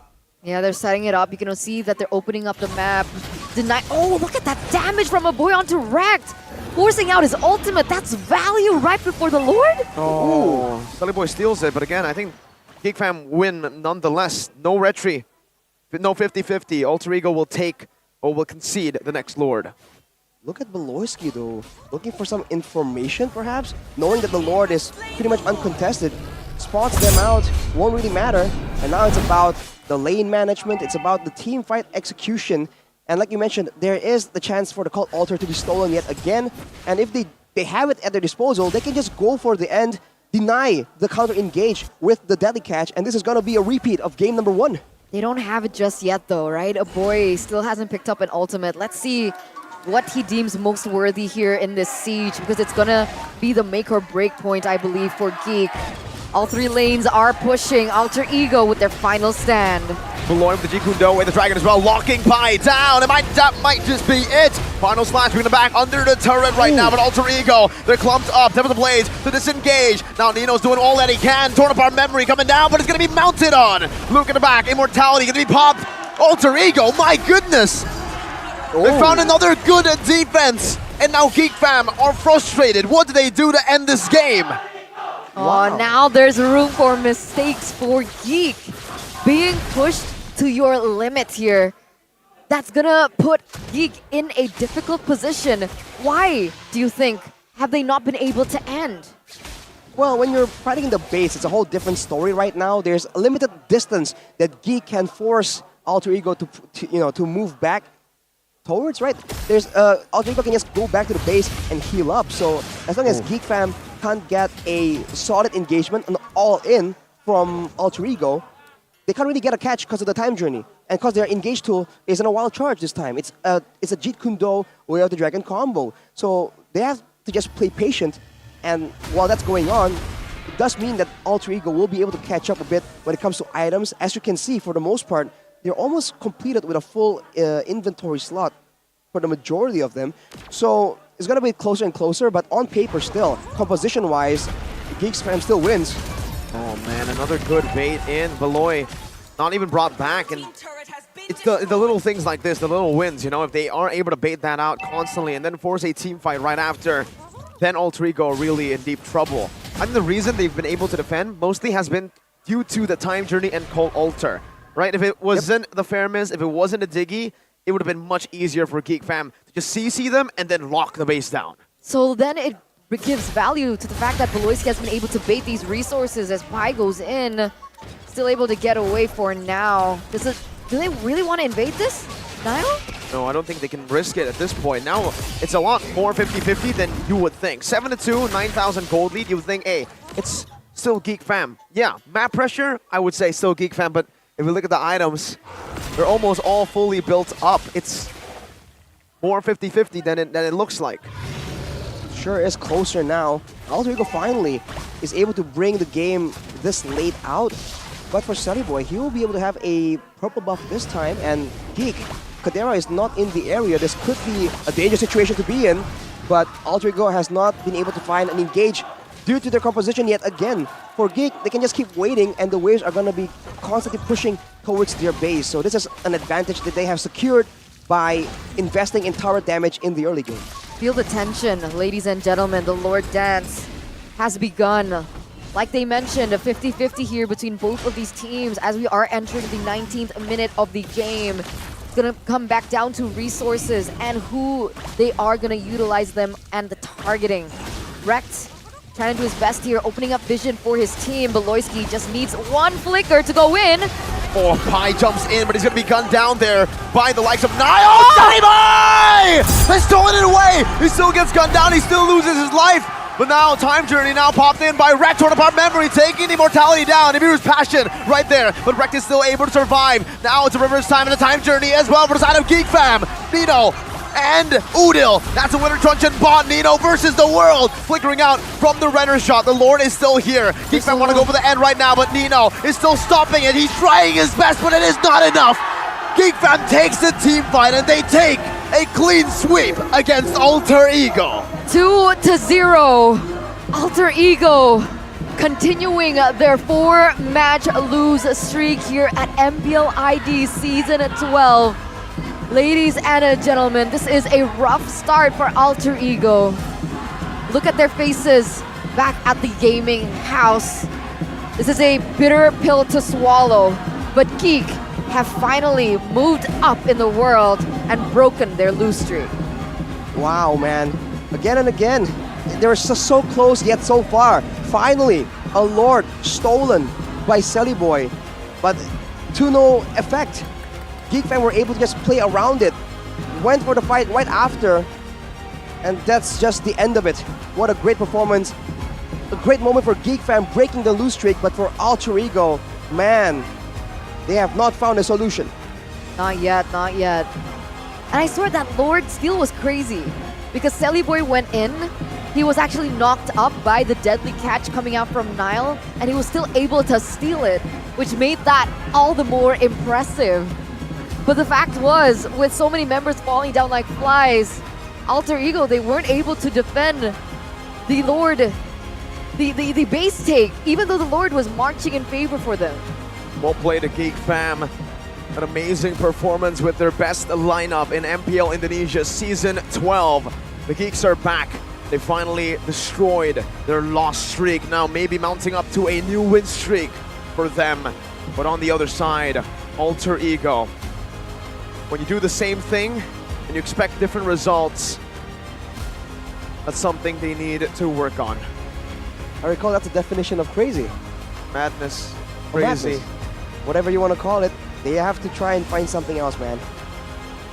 Yeah, they're setting it up. You can see that they're opening up the map. Deny. Oh, look at that damage from a boy onto Rect. Forcing out his ultimate. That's value right before the Lord. Oh, Sullyboy steals it, but again, I think Geek Fam win nonetheless. No retry, no 50-50. Alter Ego will take or will concede the next Lord. Look at Beloyski though, looking for some information perhaps, knowing that the Lord is pretty much uncontested, spots them out, won't really matter, and now it's about the lane management, it's about the team fight execution, and like you mentioned, there is the chance for the Cult Altar to be stolen yet again, and if they have it at their disposal, they can just go for the end, deny the counter engage with the deadly catch, and this is gonna be a repeat of game number 1. They don't have it just yet though, right? A boy still hasn't picked up an ultimate. Let's see what he deems most worthy here in this siege, because it's gonna be the make or break point, I believe, for Geek. All 3 lanes are pushing Alter Ego with their final stand. Beloy with the Jikundo with the Dragon as well, locking Pi down. That might just be it. Final slash, bringing it back under the turret right now, but Alter Ego, they're clumped up. Devil the Blades to disengage. Now Nino's doing all that he can. Torn apart memory coming down, but it's gonna be mounted on. Luke in the back, Immortality gonna be popped. Alter Ego, my goodness. They found another good defense, and now Geek Fam are frustrated. What do they do to end this game? Oh, now there's room for mistakes for Geek. Being pushed to your limit here. That's gonna put Geek in a difficult position. Why, do you think, have they not been able to end? Well, when you're fighting in the base, it's a whole different story right now. There's a limited distance that Geek can force Alter Ego to move back towards, right? There's Alter Ego can just go back to the base and heal up. So as long as Geek Fam can't get a solid engagement, an all-in from Alter Ego, they can't really get a catch because of the Time Journey. And because their engage tool isn't a wild charge this time. It's a Jeet Kune Do Way of the Dragon combo. So they have to just play patient And while that's going on, it does mean that Alter Ego will be able to catch up a bit when it comes to items. As you can see, for the most part, they're almost completed with a full inventory slot for the majority of them. So it's going to be closer and closer, but on paper still, composition-wise, Geeks Fam still wins. Oh man, another good bait in. Beloy not even brought back, and it's the little things like this, the little wins, you know, if they are able to bait that out constantly and then force a team fight right after, then Alter Ego are really in deep trouble. I think the reason they've been able to defend mostly has been due to the time journey and Cold Alter, right? If it wasn't the Fairness, if it wasn't a Diggy, it would have been much easier for Geek Fam to just CC them and then lock the base down. So then it gives value to the fact that Beloyski has been able to bait these resources as Pi goes in. Still able to get away for now. Do they really want to invade this? Nile? No, I don't think they can risk it at this point. Now, it's a lot more 50-50 than you would think. 7-2, 9,000 gold lead, you would think, hey, it's still Geek Fam. Yeah, map pressure, I would say still Geek Fam, but if we look at the items, they're almost all fully built up. It's more 50-50 than it looks like. Sure is closer now. Alter Ego finally is able to bring the game this late out. But for Sunny Boy, he will be able to have a purple buff this time, and Geek, Kadera is not in the area. This could be a dangerous situation to be in, but Alter Ego has not been able to find and engage due to their composition yet again. For Geek, they can just keep waiting, and the waves are going to be constantly pushing towards their base. So this is an advantage that they have secured by investing in tower damage in the early game. Feel the tension, ladies and gentlemen. The Lord Dance has begun. Like they mentioned, a 50-50 here between both of these teams as we are entering the 19th minute of the game. It's going to come back down to resources and who they are going to utilize them and the targeting. Rekt trying to do his best here, opening up vision for his team. Beloyski just needs one flicker to go in. Oh, Pi jumps in, but he's going to be gunned down there by the likes of Nile. Sunny Boy has stolen it away. He still gets gunned down. He still loses his life. But now, Time Journey now popped in by Rekt, torn apart memory, taking the Immortality down. Ibir's Passion right there, but Rekt is still able to survive. Now it's a reverse time and a Time Journey as well for the side of Geek Fam. Nino and Udil. That's a Winter Truncheon bot. Nino versus the world. Flickering out from the Renner shot. The Lord is still here. Geek Fam want to go for the end right now, but Nino is still stopping it. He's trying his best, but it is not enough. Geek Fam takes the team fight and they take a clean sweep against Alter Ego. 2-0. Alter Ego continuing their 4-match lose streak here at MPL ID Season 12. Ladies and gentlemen, this is a rough start for Alter Ego. Look at their faces back at the gaming house. This is a bitter pill to swallow, but Geek have finally moved up in the world and broken their lose streak. Wow, man. Again and again, they're so close yet so far. Finally, a Lord stolen by Selly Boy, but to no effect. Geek Fam were able to just play around it, went for the fight right after, and that's just the end of it. What a great performance. A great moment for Geek Fam breaking the lose streak, but for Alter Ego, man, they have not found a solution. Not yet, not yet. And I swear that Lord steal was crazy because Selly Boy went in. He was actually knocked up by the deadly catch coming out from Nile, and he was still able to steal it, which made that all the more impressive. But the fact was, with so many members falling down like flies, Alter Ego, they weren't able to defend the Lord, the base take, even though the Lord was marching in favor for them. Well played to Geek Fam. An amazing performance with their best lineup in MPL Indonesia Season 12. The Geeks are back. They finally destroyed their loss streak. Now maybe mounting up to a new win streak for them. But on the other side, Alter Ego. When you do the same thing and you expect different results, that's something they need to work on. I recall that's the definition of crazy. Madness. Or Crazy. madness. Whatever you want to call it, they have to try and find something else, man.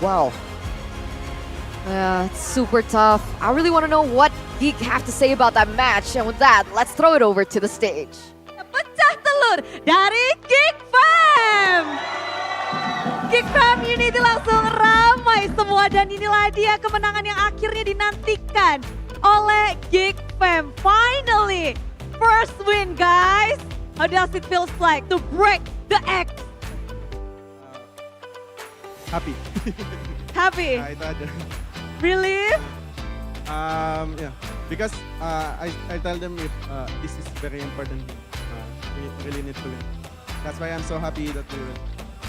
Wow. Yeah, it's super tough. I really want to know what Geek have to say about that match. And with that, let's throw it over to the stage. Pecah telur dari Geek Fam. Geek Fam Unity langsung ramai semua dan inilah dia kemenangan yang akhirnya dinantikan. oleh Geek Fam. Finally, first win guys. How does it feels like to break the X? Happy. Happy? Itu aja. Relief? Yeah, because I tell them if this is very important. We really need to win. That's why I'm so happy that we win.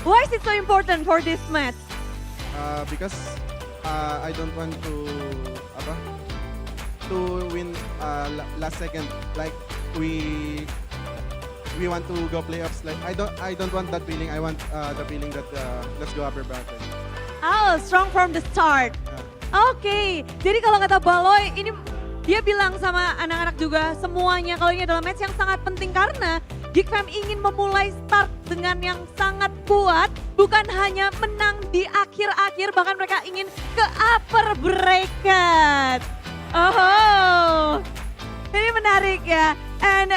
Why is it so important for this match? Because I don't want to win last second. Like we want to go playoffs. Like I don't want that feeling. I want the feeling that let's go upper bracket. Oh, strong from the start. Oke, jadi kalau kata Baloy, ini dia bilang sama anak-anak juga semuanya kalau ini adalah match yang sangat penting karena Geek Fam ingin memulai start dengan yang sangat kuat, bukan hanya menang di akhir-akhir, bahkan mereka ingin ke upper bracket. Oh, ini menarik ya. And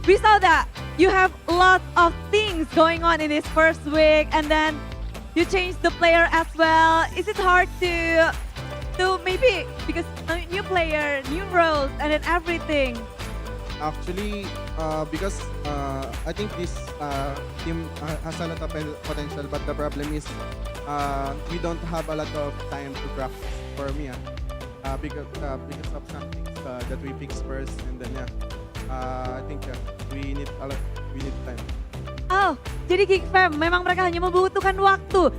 we saw that you have lots of things going on in this first week, and then you changed the player as well. Is it hard to maybe because new player, new roles, and then everything? Actually, because I think this team has a lot of potential, but the problem is we don't have a lot of time to practice for me. Because of some things that we fix first, and then I think we need time. Oh, jadi Geek Fam memang mereka hanya membutuhkan waktu.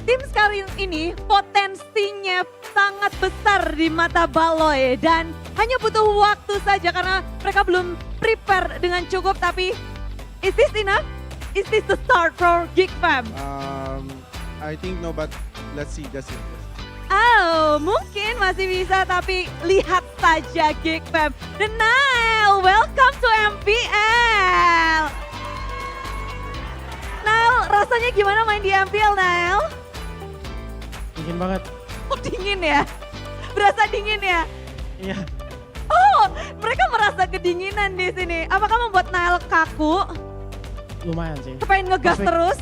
Tim sekarang ini potensinya sangat besar di mata Baloy dan hanya butuh waktu saja karena mereka belum prepare dengan cukup. Tapi is this enough? Is this the start for Geek Fam? I think no, but let's see. That's it. Oh, mungkin masih bisa tapi lihat saja Geek Fam. Dan now, welcome to MPL. Nail, rasanya gimana main di MPL, Nail? Dingin banget. Oh, dingin ya? Berasa dingin ya? Iya. Oh, mereka merasa kedinginan di sini. Apakah membuat Nail kaku? Lumayan sih. Kepengen ngegas terus?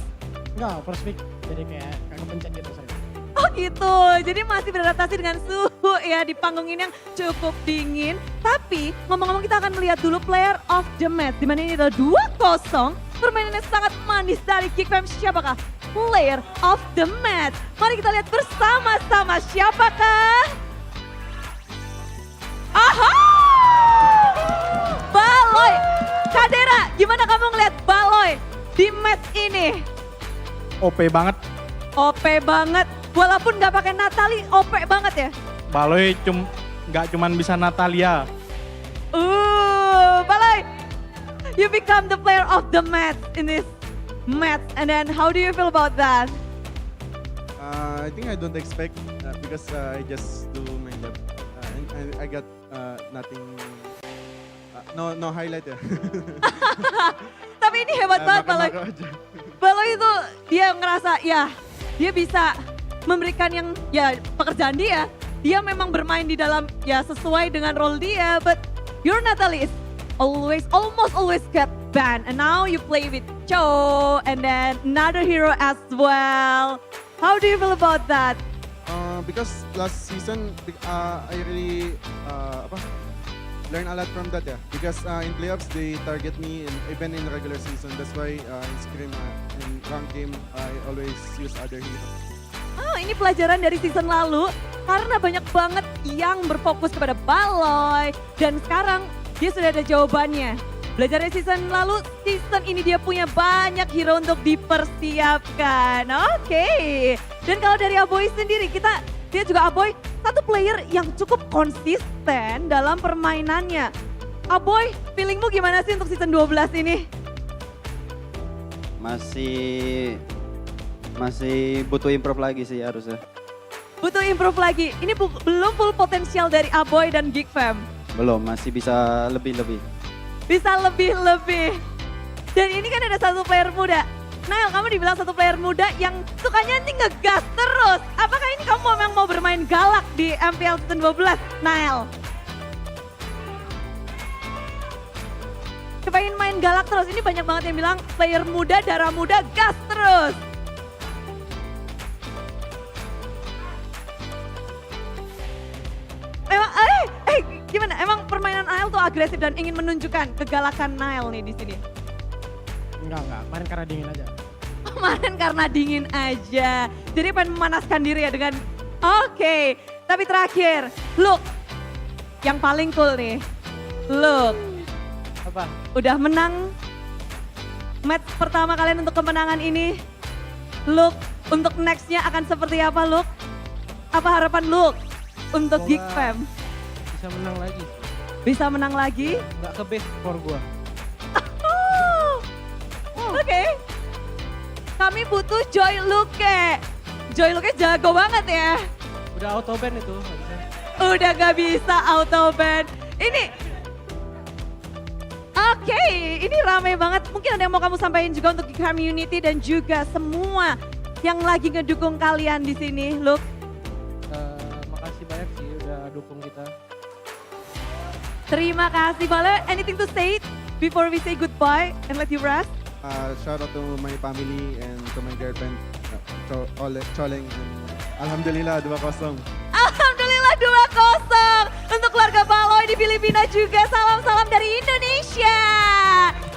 Enggak, first pick jadi kayak kepencet gitu saya. Oh gitu, jadi masih beradaptasi dengan suhu ya di panggung ini yang cukup dingin. Tapi ngomong-ngomong kita akan melihat dulu player of the match. Dimana ini adalah 2-0. Permainannya sangat manis dari Geek Fam. Siapakah player of the match? Mari kita lihat bersama-sama siapakah? Aha! Baloy! Kadera, gimana kamu ngeliat Baloy di match ini? OP banget. OP banget. Walaupun nggak pakai Natali, OP banget ya? Baloy nggak cuman bisa Natalia. Baloy! You become the player of the match in this match. And then how do you feel about that? I think I don't expect because I just do my job. And I got nothing, no highlight ya. Tapi ini hebat banget Baloy. Baloy itu dia ngerasa ya dia bisa memberikan yang ya pekerjaan dia. Dia memang bermain di dalam ya sesuai dengan role dia. But your Natalie is almost always get banned. And now you play with Cho and then another hero as well. How do you feel about that? Because last season I really learn a lot from that ya. Because in playoffs they target me and even in regular season. That's why in scrim in rank game I always use other heroes. Oh, ini pelajaran dari season lalu karena banyak banget yang berfokus kepada Baloy dan sekarang dia sudah ada jawabannya. Belajar dari season lalu, season ini dia punya banyak hero untuk dipersiapkan. Oke. Dan kalau dari Aboy sendiri, dia juga Aboy satu player yang cukup konsisten dalam permainannya. Aboy, feelingmu gimana sih untuk season 12 ini? Masih butuh improve lagi sih harusnya. Butuh improve lagi. Ini belum full potensial dari Aboy dan Geek Fam. Belum, masih bisa lebih-lebih. Bisa lebih-lebih. Dan ini kan ada satu player muda. Nail, kamu dibilang satu player muda yang sukanya nih ngegas terus. Apakah ini kamu memang mau bermain galak di MPL season 12, Nail? Kepengen main galak terus. Ini banyak banget yang bilang player muda, darah muda, gas terus. Memang, gimana? Emang permainan Nile tuh agresif dan ingin menunjukkan kegalakan Nile nih di sini? Enggak. Kemarin karena dingin aja. Kemarin karena dingin aja. Jadi pengen memanaskan diri ya dengan oke. Tapi terakhir, look. Yang paling cool nih. Look. Apa? Udah menang match pertama kalian untuk kemenangan ini. Look, untuk nextnya akan seperti apa Look? Apa harapan Look untuk Geek Fam? Bisa menang lagi. Bisa menang lagi? Nggak ke base skor gua. Oke. Kami butuh Joy Luke. Joy Luke jago banget ya. Udah auto ban itu. Nggak bisa. Udah gak bisa auto ban. Ini Oke, ini ramai banget. Mungkin ada yang mau kamu sampaikan juga untuk community dan juga semua yang lagi ngedukung kalian di sini, Luke. Makasih banyak sih udah dukung kita. Terima kasih banget. Anything to say before we say goodbye and let you rest? Shout out to my family and to my girlfriend, Choleng. Alhamdulillah 2-0. Alhamdulillah 2-0 untuk keluarga Baloy di Filipina juga. Salam-salam dari Indonesia.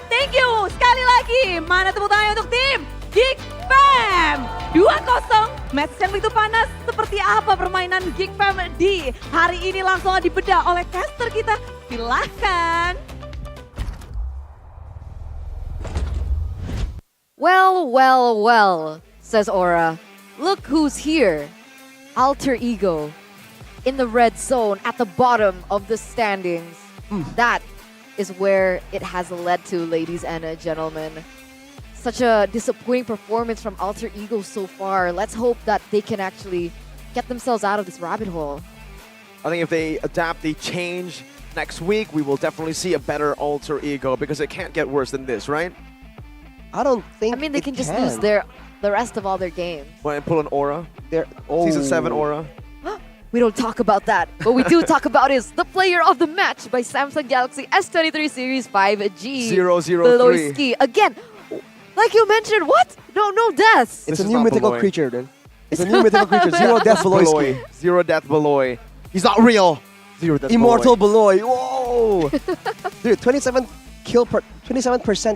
Thank you sekali lagi. Mana tepuk tangan untuk tim Geek Fam. 2-0. Match yang begitu panas. Seperti apa permainan Geek Fam di hari ini langsung dibedah oleh caster kita. Silahkan. Well, says Aura. Look who's here. Alter Ego. In the red zone at the bottom of the standings. That is where it has led to, ladies and gentlemen. Such a disappointing performance from Alter Ego so far. Let's hope that they can actually get themselves out of this rabbit hole. I think if they adapt, they change next week, we will definitely see a better Alter Ego because it can't get worse than this, right? I don't think. I mean, they can just lose the rest of all their games. Well, and pull an Aura. Oh. Season 7 Aura. We don't talk about that. What we do talk about is the player of the match by Samsung Galaxy S23 Series 5G. 003. Beloyski. Again, like you mentioned, what? No deaths. It's a new mythical creature, dude. It's a new mythical creature. Zero death Beloyski. Zero death Beloy. He's not real. Zero death Immortal Beloy. Whoa. Dude, 27%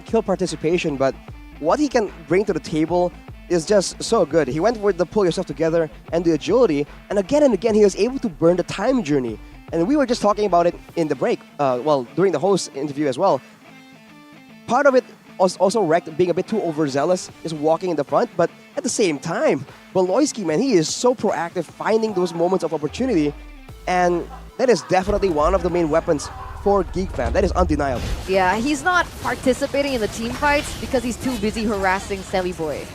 kill participation, but what he can bring to the table is just so good. He went with the pull yourself together and the agility, and again, he was able to burn the time journey. And we were just talking about it in the break, during the host interview as well. Part of it was also wrecked being a bit too overzealous, just walking in the front, but at the same time, Beloyski, man, he is so proactive, finding those moments of opportunity, and that is definitely one of the main weapons for Geek Fam. That is undeniable. Yeah, he's not participating in the team fights because he's too busy harassing Selly Boy.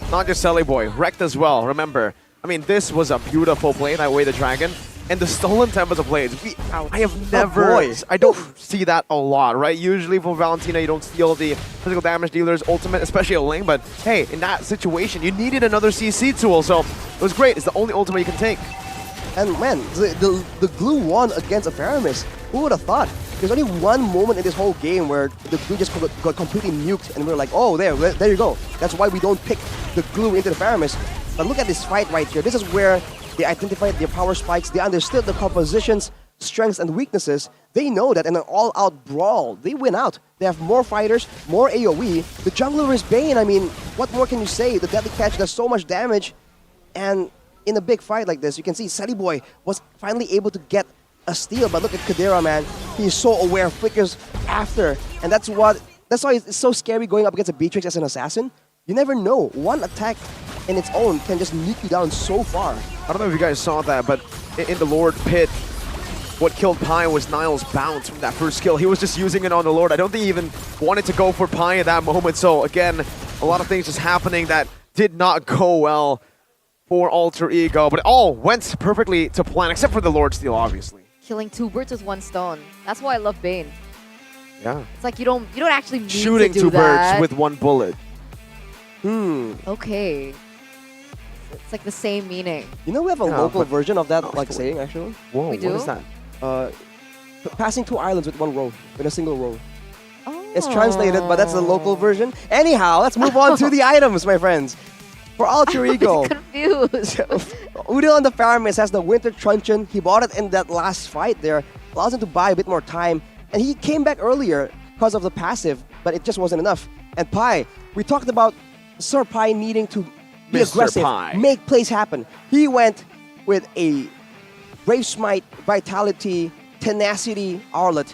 Not just Selly Boy, wrecked as well, remember. I mean, this was a beautiful play, that way the Dragon. And the stolen tempos of plays, I have never, I don't see that a lot, right? Usually for Valentina, you don't steal the physical damage dealer's ultimate, especially a Ling, but hey, in that situation, you needed another CC tool, so it was great. It's the only ultimate you can take. And man, the glue won against Afaramis. Who would have thought? There's only one moment in this whole game where the glue just got completely nuked, and we're like, oh, there you go. That's why we don't pick the glue into the Afaramis. But look at this fight right here. This is where they identified their power spikes. They understood the composition's strengths and weaknesses. They know that in an all-out brawl, they win out. They have more fighters, more AoE. The jungler is Bane. I mean, what more can you say? The Deadly Catch does so much damage, and in a big fight like this, you can see Selly Boy was finally able to get a steal, but look at Kadera, man. He's so aware, flickers after, and that's why it's so scary going up against a Beatrix as an assassin. You never know. One attack in its own can just nuke you down so far. I don't know if you guys saw that, but in the Lord Pit, what killed Pi was Niall's bounce from that first kill. He was just using it on the Lord. I don't think he even wanted to go for Pi at that moment. So again, a lot of things just happening that did not go well for Alter Ego, but it all went perfectly to plan, except for the Lord Steal, obviously. Killing two birds with one stone. That's why I love Bane. Yeah. It's like you don't actually need Shooting to do two that. birds with one bullet. Okay. It's like the same meaning. You know we have a local version of that saying, actually? Whoa, We do? what is that? Passing two islands with one row, with a single row. It's translated, but that's the local version. Anyhow, let's move on to the items, my friends. For Alter Ego. Confused. Udil on the Faramis has the Winter Truncheon. He bought it in that last fight there. Allows him to buy a bit more time. And he came back earlier because of the passive, but it just wasn't enough. And Pai, we talked about Sir Pai needing to be Mr. aggressive, Pai. make plays happen. He went with a Brave Smite, Vitality, Tenacity, Arlet,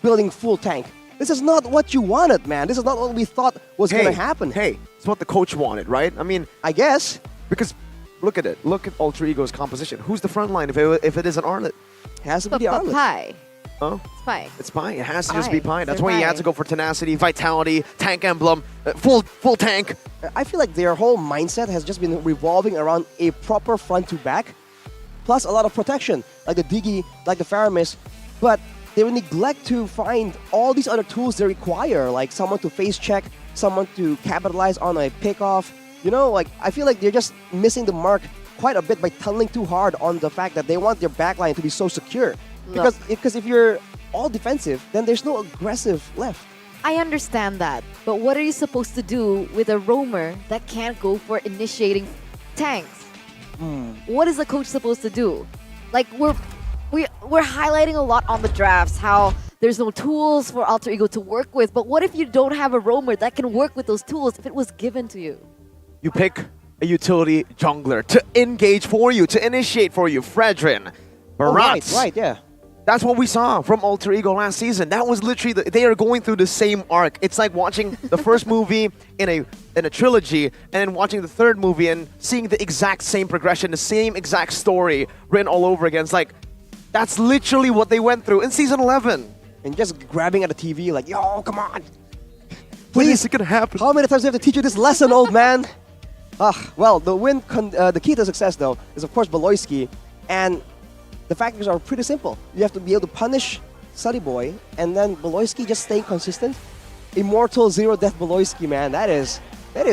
building full tank. This is not what you wanted, man. This is not what we thought was going to happen. Hey, it's what the coach wanted, right? I mean, I guess. Because look at it. Look at Alter Ego's composition. Who's the front line if it is an Arlet? Has to be the Arlet. Pai. Huh? It's Pai. It's Pai. It has to just Pai. be Pai. That's Sir why he Pai. had to go for Tenacity, Vitality, Tank Emblem, full tank. I feel like their whole mindset has just been revolving around a proper front to back, plus a lot of protection, like the Digi, like the Faramis, but they will neglect to find all these other tools they require, like someone to face check, someone to capitalize on a pickoff. You know, like I feel like they're just missing the mark quite a bit by tunneling too hard on the fact that they want their backline to be so secure. Because if you're all defensive, then there's no aggressive left. I understand that, but what are you supposed to do with a roamer that can't go for initiating tanks? What is the coach supposed to do? Like we're highlighting a lot on the drafts how there's no tools for Alter Ego to work with, but what if you don't have a roamer that can work with those tools if it was given to you? You pick a utility jungler to engage for you, to initiate for you. Fredrin, Barat. Right, yeah. That's what we saw from Alter Ego last season. That was literally, they are going through the same arc. It's like watching the first movie in a trilogy and then watching the third movie and seeing the exact same progression, the same exact story written all over again. It's like, that's literally what they went through in Season 11. And just grabbing at the TV like, yo, come on. When is it gonna happen? How many times do I have to teach you this lesson, old man? Well, the key to success, though, is of course Beloyski. And the factors are pretty simple. You have to be able to punish Sunny Boy, and then Beloyski just staying consistent. Immortal Zero Death Beloyski, man, that is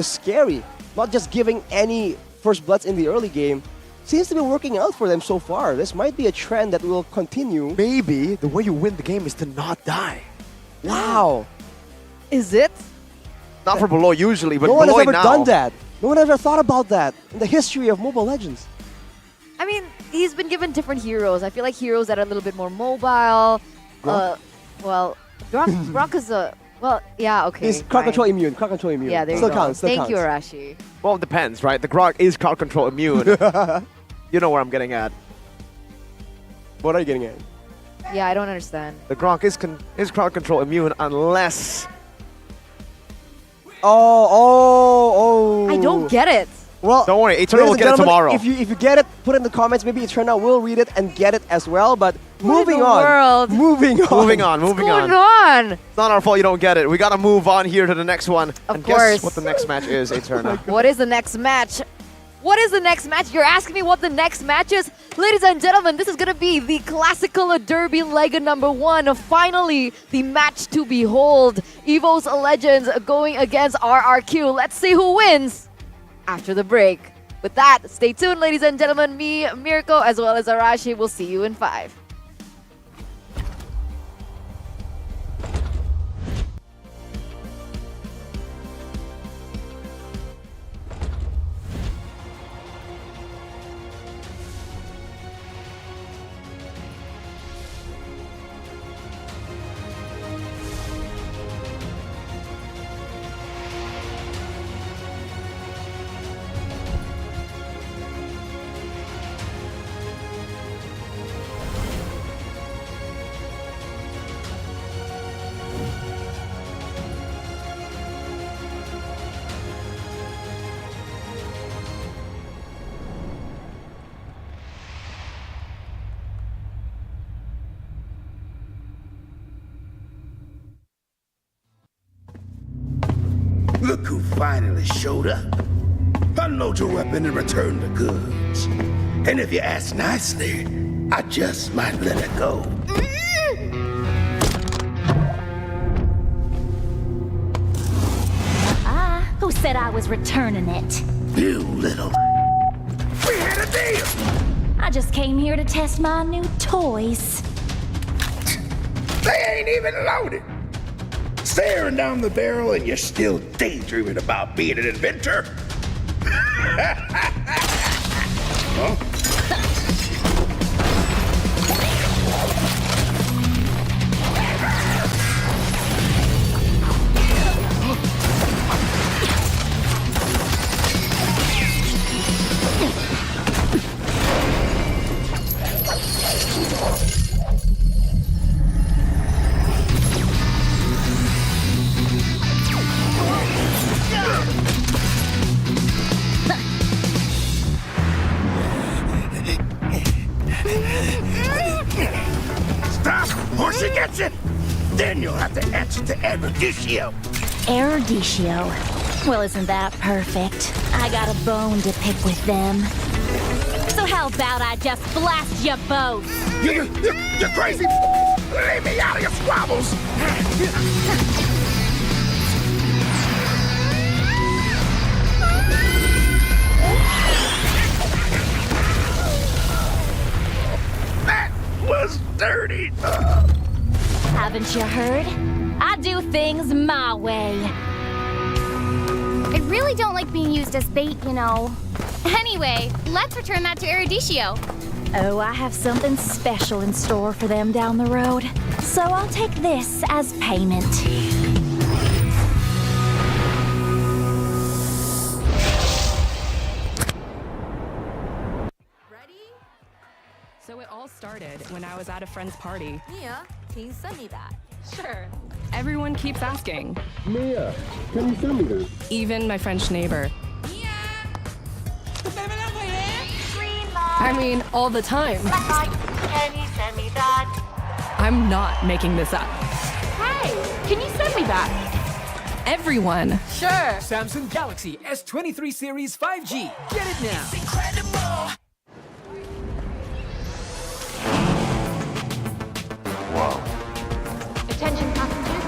scary. Not just giving any first bloods in the early game. Seems to be working out for them so far. This might be a trend that will continue. Maybe the way you win the game is to not die. Wow. Is it? Not for Beloy usually, but no one has Beloy ever now. done that. No one ever thought about that in the history of Mobile Legends. I mean, he's been given different heroes. I feel like heroes that are a little bit more mobile. Gronk is a... Well, yeah, okay. He's crowd control immune. Crowd control immune. Yeah, there still you go. counts. Still Thank counts. you, Arashi. Well, it depends, right? The Grog is crowd control immune. You know where I'm getting at. What are you getting at? Yeah, I don't understand. The Gronk is crowd control immune unless... Oh. I don't get it. Well, don't worry, Eternal will get it tomorrow. If you get it, put it in the comments. Maybe Eternal will read it and get it as well. But moving on. World? Moving on. What's going on? It's not our fault you don't get it. We gotta move on here to the next one. Of Guess course. what the next match is, Eternal. What is the next match? What is the next match? You're asking me what the next match is? Ladies and gentlemen, this is going to be the Classical Derby Leg #1. Finally, the match to behold. EVO's Legends going against RRQ. Let's see who wins after the break. With that, stay tuned, ladies and gentlemen. Me, Mirko, as well as Arashi will see you in 5. Look who finally showed up. Unload your weapon and return the goods. And if you ask nicely, I just might let it go. Who said I was returning it? You little... We had a deal! I just came here to test my new toys. They ain't even loaded. Staring down the barrel and you're still daydreaming about being an inventor? Stop, or she gets it. Then you'll have to answer to Eruditio. Eruditio. Well, isn't that perfect? I got a bone to pick with them. So how about I just blast you both? You're crazy. Leave me out of your squabbles. That was dirty. Haven't you heard? I do things my way. I really don't like being used as bait, you know. Anyway, let's return that to Eruditio. Oh, I have something special in store for them down the road. So I'll take this as payment. So it all started when I was at a friend's party. Mia, can you send me that? Sure. Everyone keeps asking. Mia, can you send me that? Even my French neighbor. I mean, all the time. Can you send me that? I'm not making this up. Hey, can you send me that? Everyone. Sure. Samsung Galaxy S23 Series 5G. Get it now. Incredible. Wow. Attention passengers,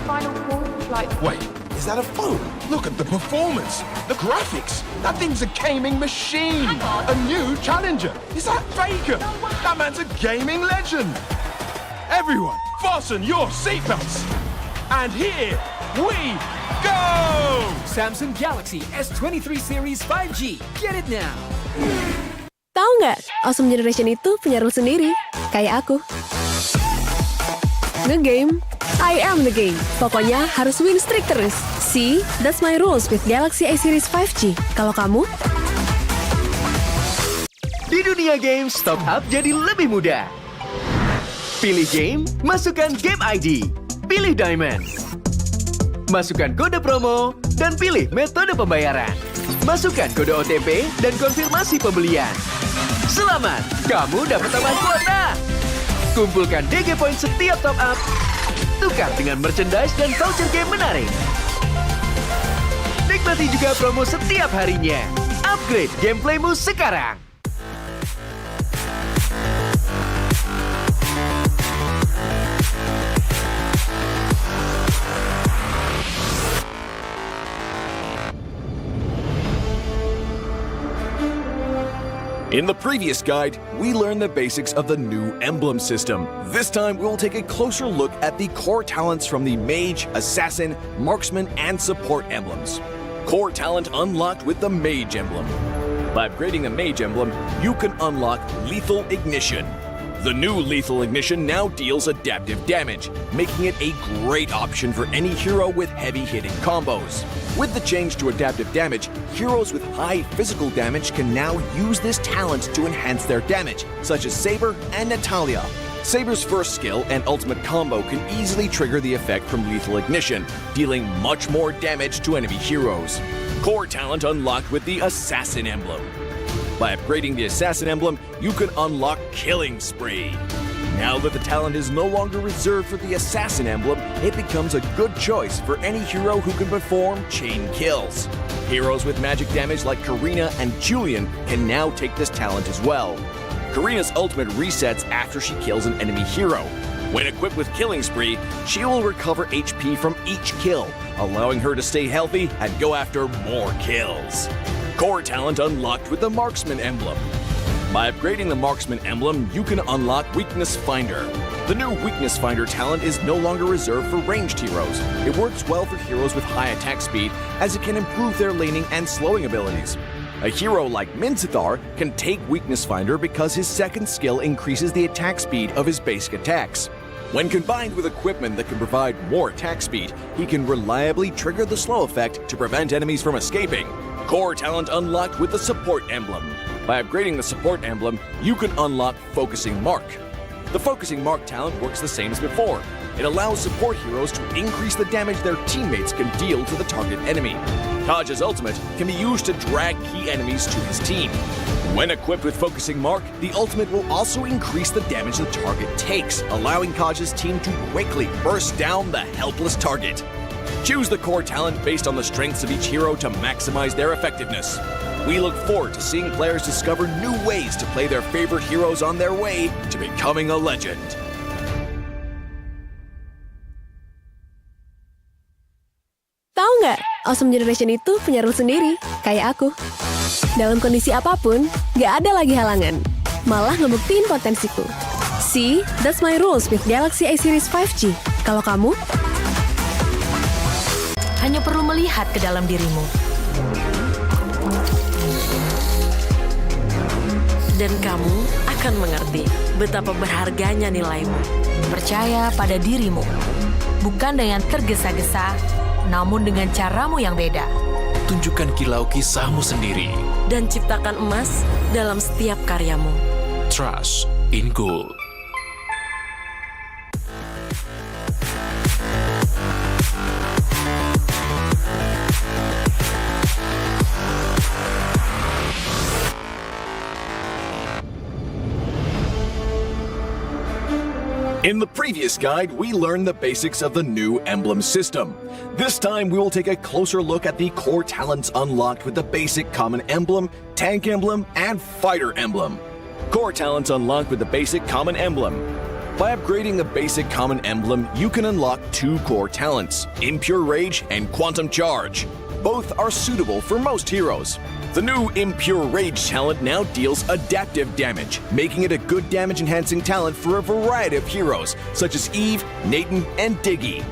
final call for flight. Wait, is that a phone? Look at the performance, the graphics. That thing's a gaming machine. A new challenger. Is that Faker? That man's a gaming legend. Everyone, fasten your seatbelts. And here we go! Samsung Galaxy S23 Series 5G. Get it now. Tahu nggak, Awesome Generation itu punya rule sendiri, kayak aku. Nge-game, I am the game. Pokoknya harus win streak terus. See, that's my rules with Galaxy A Series 5G. Kalau kamu? Di dunia games, top up jadi lebih mudah. Pilih game, masukkan game ID. Pilih Diamond. Masukkan kode promo, dan pilih metode pembayaran. Masukkan kode OTP dan konfirmasi pembelian. Selamat, kamu dapat tambahan kuota. Kumpulkan DG Point setiap top up. Tukar dengan merchandise dan voucher game menarik. Nikmati juga promo setiap harinya. Upgrade gameplaymu sekarang. In the previous guide, we learned the basics of the new emblem system. This time, we'll take a closer look at the core talents from the Mage, Assassin, Marksman, and Support emblems. Core talent unlocked with the Mage emblem. By upgrading the Mage emblem, you can unlock Lethal Ignition. The new Lethal Ignition now deals adaptive damage, making it a great option for any hero with heavy-hitting combos. With the change to adaptive damage, heroes with high physical damage can now use this talent to enhance their damage, such as Saber and Natalia. Saber's first skill and ultimate combo can easily trigger the effect from Lethal Ignition, dealing much more damage to enemy heroes. Core talent unlocked with the Assassin emblem. By upgrading the Assassin emblem, you can unlock Killing Spree. Now that the talent is no longer reserved for the Assassin emblem, it becomes a good choice for any hero who can perform chain kills. Heroes with magic damage like Karina and Julian can now take this talent as well. Karina's ultimate resets after she kills an enemy hero. When equipped with Killing Spree, she will recover HP from each kill, allowing her to stay healthy and go after more kills. Core talent unlocked with the Marksman emblem. By upgrading the Marksman emblem, you can unlock Weakness Finder. The new Weakness Finder talent is no longer reserved for ranged heroes. It works well for heroes with high attack speed, as it can improve their laning and slowing abilities. A hero like Minzathar can take Weakness Finder because his second skill increases the attack speed of his basic attacks. When combined with equipment that can provide more attack speed, he can reliably trigger the slow effect to prevent enemies from escaping. Core talent unlocked with the Support Emblem. By upgrading the Support Emblem, you can unlock Focusing Mark. The Focusing Mark talent works the same as before. It allows support heroes to increase the damage their teammates can deal to the target enemy. Kaj's ultimate can be used to drag key enemies to his team. When equipped with Focusing Mark, the ultimate will also increase the damage the target takes, allowing Kaj's team to quickly burst down the helpless target. Choose the core talent based on the strengths of each hero to maximize their effectiveness. We look forward to seeing players discover new ways to play their favorite heroes on their way to becoming a legend. Tahu nggak, Awesome Generation itu punya rule sendiri, kayak aku. Dalam kondisi apapun, nggak ada lagi halangan. Malah ngebuktiin potensiku. See, that's my rules with Galaxy A Series 5G. Kalau kamu? Hanya perlu melihat ke dalam dirimu. Dan kamu akan mengerti betapa berharganya nilaimu. Percaya pada dirimu. Bukan dengan tergesa-gesa, namun dengan caramu yang beda. Tunjukkan kilau kisahmu sendiri. Dan ciptakan emas dalam setiap karyamu. Trust in gold. In the previous guide, we learned the basics of the new emblem system. This time, we will take a closer look at the core talents unlocked with the basic common emblem, tank emblem, and fighter emblem. Core talents unlocked with the basic common emblem. By upgrading the basic common emblem, you can unlock two core talents, Impure Rage and Quantum Charge. Both are suitable for most heroes. The new Impure Rage talent now deals adaptive damage, making it a good damage-enhancing talent for a variety of heroes, such as Eve, Nathan, and Diggy.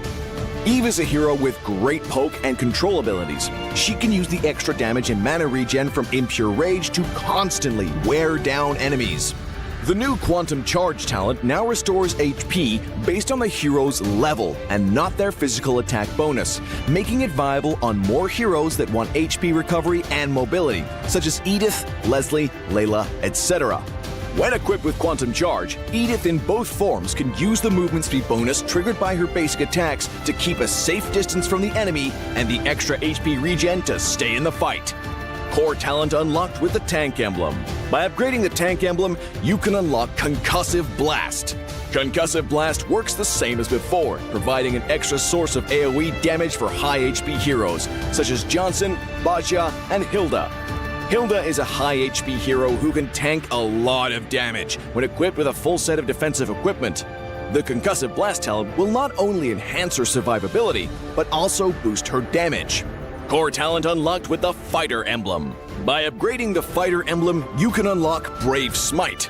Eve is a hero with great poke and control abilities. She can use the extra damage and mana regen from Impure Rage to constantly wear down enemies. The new Quantum Charge talent now restores HP based on the hero's level and not their physical attack bonus, making it viable on more heroes that want HP recovery and mobility, such as Edith, Leslie, Layla, etc. When equipped with Quantum Charge, Edith in both forms can use the movement speed bonus triggered by her basic attacks to keep a safe distance from the enemy and the extra HP regen to stay in the fight. Core talent unlocked with the Tank Emblem. By upgrading the Tank Emblem, you can unlock Concussive Blast. Concussive Blast works the same as before, providing an extra source of AoE damage for high HP heroes, such as Johnson, Baja, and Hilda. Hilda is a high HP hero who can tank a lot of damage when equipped with a full set of defensive equipment. The Concussive Blast talent will not only enhance her survivability, but also boost her damage. Core talent unlocked with the Fighter Emblem. By upgrading the Fighter Emblem, you can unlock Brave Smite.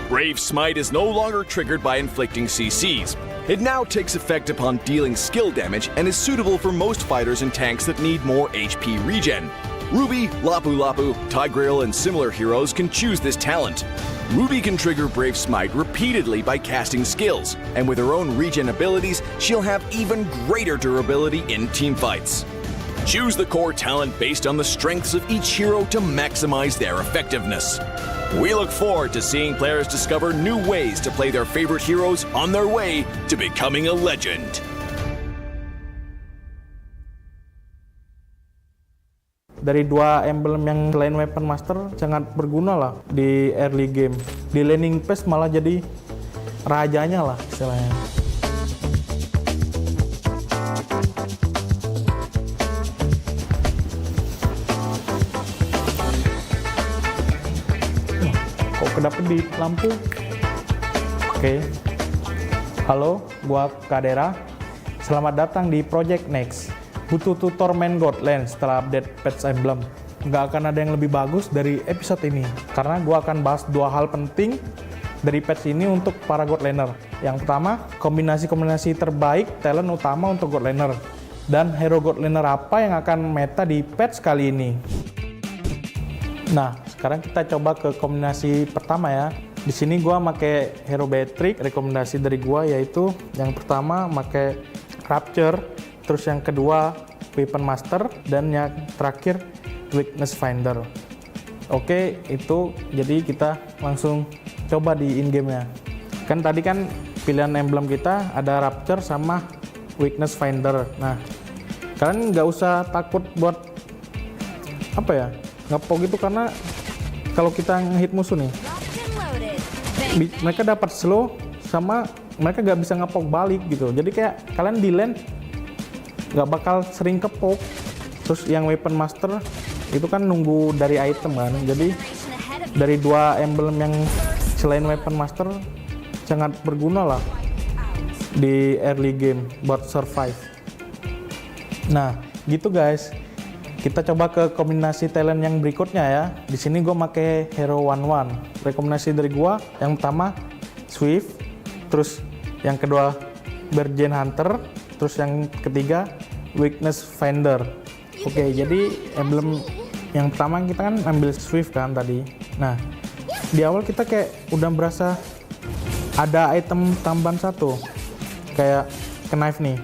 Brave Smite is no longer triggered by inflicting CCs. It now takes effect upon dealing skill damage and is suitable for most fighters and tanks that need more HP regen. Ruby, Lapu Lapu, Tigreal, and similar heroes can choose this talent. Ruby can trigger Brave Smite repeatedly by casting skills, and with her own regen abilities, she'll have even greater durability in teamfights. Choose the core talent based on the strengths of each hero to maximize their effectiveness. We look forward to seeing players discover new ways to play their favorite heroes on their way to becoming a legend. Dari dua emblem yang selain Weapon Master sangat berguna lah di early game. Di laning phase malah jadi rajanya lah istilahnya. Kok kedapet di lampu? Oke. Halo, gua Kadera. Selamat datang di Project Next. Butuh tutor main God Lane setelah update patch emblem. Nggak akan ada yang lebih bagus dari episode ini, karena gue akan bahas dua hal penting dari patch ini untuk para God Laner. Yang pertama, kombinasi-kombinasi terbaik talent utama untuk God Laner. Dan hero God Laner apa yang akan meta di patch kali ini. Nah, sekarang kita coba ke kombinasi pertama ya. Di sini gua pakai Hero Beatrix. Rekomendasi dari gua yaitu yang pertama pakai Rapture, terus yang kedua Weapon Master, dan yang terakhir Weakness Finder. Oke, itu jadi kita langsung coba di in-game-nya. Kan tadi kan pilihan emblem kita ada Rapture sama Weakness Finder. Nah, kalian nggak usah takut buat apa ya, ngepok gitu, karena kalau kita ngehit musuh nih, mereka dapat slow sama mereka nggak bisa ngepok balik gitu. Jadi kayak kalian di lane nggak bakal sering kepok. Terus yang Weapon Master itu kan nunggu dari item kan. Jadi dari dua emblem yang selain Weapon Master sangat berguna lah di early game buat survive. Nah, gitu guys. Kita coba ke kombinasi talent yang berikutnya ya. Di sini gue pakai Hero 11. Rekomendasi dari gue yang pertama Swift, terus yang kedua Bergen Hunter, terus yang ketiga Weakness Finder. Oke, jadi emblem yang pertama kita kan ambil Swift kan tadi. Nah, di awal kita kayak udah berasa ada item tambahan satu, kayak knife nih,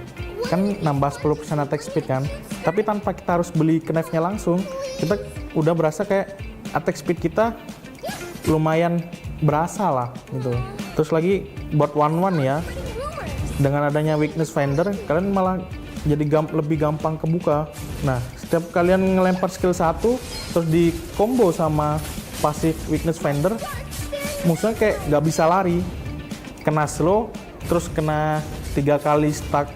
kan nambah 10% attack speed kan. Tapi tanpa kita harus beli knife-nya langsung, kita udah berasa kayak attack speed kita lumayan berasa lah gitu. Terus lagi buat 11 ya, dengan adanya Weakness Finder, kalian malah jadi lebih gampang kebuka. Nah, setiap kalian ngelempar skill 1, terus di combo sama pasif Weakness Finder, musuhnya kayak nggak bisa lari, kena slow, terus kena 3 kali stuck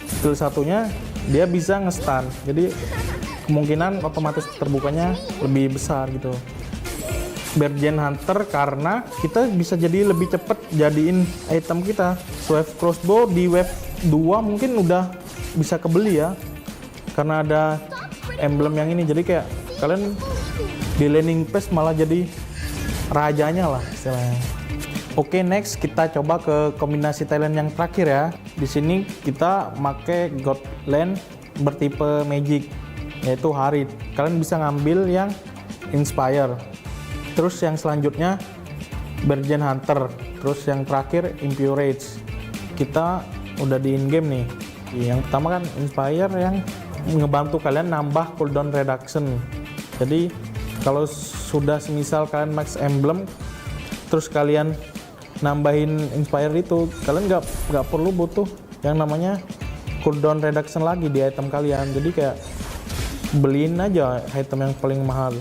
skill satunya, dia bisa nge-stun. Jadi kemungkinan otomatis terbukanya lebih besar gitu. Bergen Hunter karena kita bisa jadi lebih cepet jadiin item kita. Swift Crossbow di wave 2 mungkin udah bisa kebeli ya, karena ada emblem yang ini. Jadi kayak kalian di laning phase malah jadi rajanya lah istilahnya. Oke, next kita coba ke kombinasi talent yang terakhir ya. Di sini kita pakai God Lane bertipe Magic, yaitu Harit. Kalian bisa ngambil yang Inspire. Terus yang selanjutnya Bergen Hunter. Terus yang terakhir Impurage. Kita udah di in-game nih. Yang pertama kan Inspire yang ngebantu kalian nambah cooldown reduction. Jadi kalau sudah semisal kalian max emblem, terus kalian nambahin Inspire itu, kalian nggak perlu butuh yang namanya cooldown reduction lagi di item kalian. Jadi kayak beliin aja item yang paling mahal,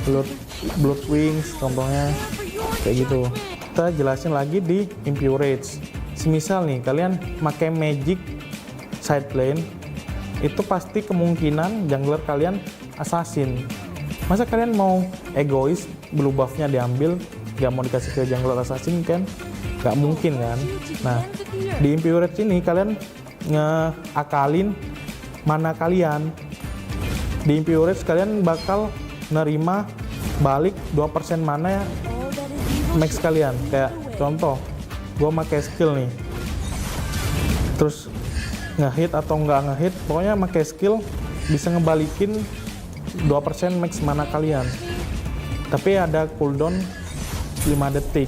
Blood Wings contohnya, kayak gitu. Kita jelasin lagi di Impurage. Semisal nih kalian pakai Magic side lane, itu pasti kemungkinan jungler kalian assassin. Masa kalian mau egois, blue buff-nya diambil, gak mau dikasih ke jungler assassin kan? Gak mungkin kan? Nah, di Impurage ini kalian ngeakalin mana kalian. Di Impurage kalian bakal nerima balik 2% mana ya max kalian. Kayak contoh, gue pakai skill nih, terus ngehit atau nggak ngehit, pokoknya pakai skill bisa ngebalikin 2% max mana kalian. Tapi ada cooldown 5 detik.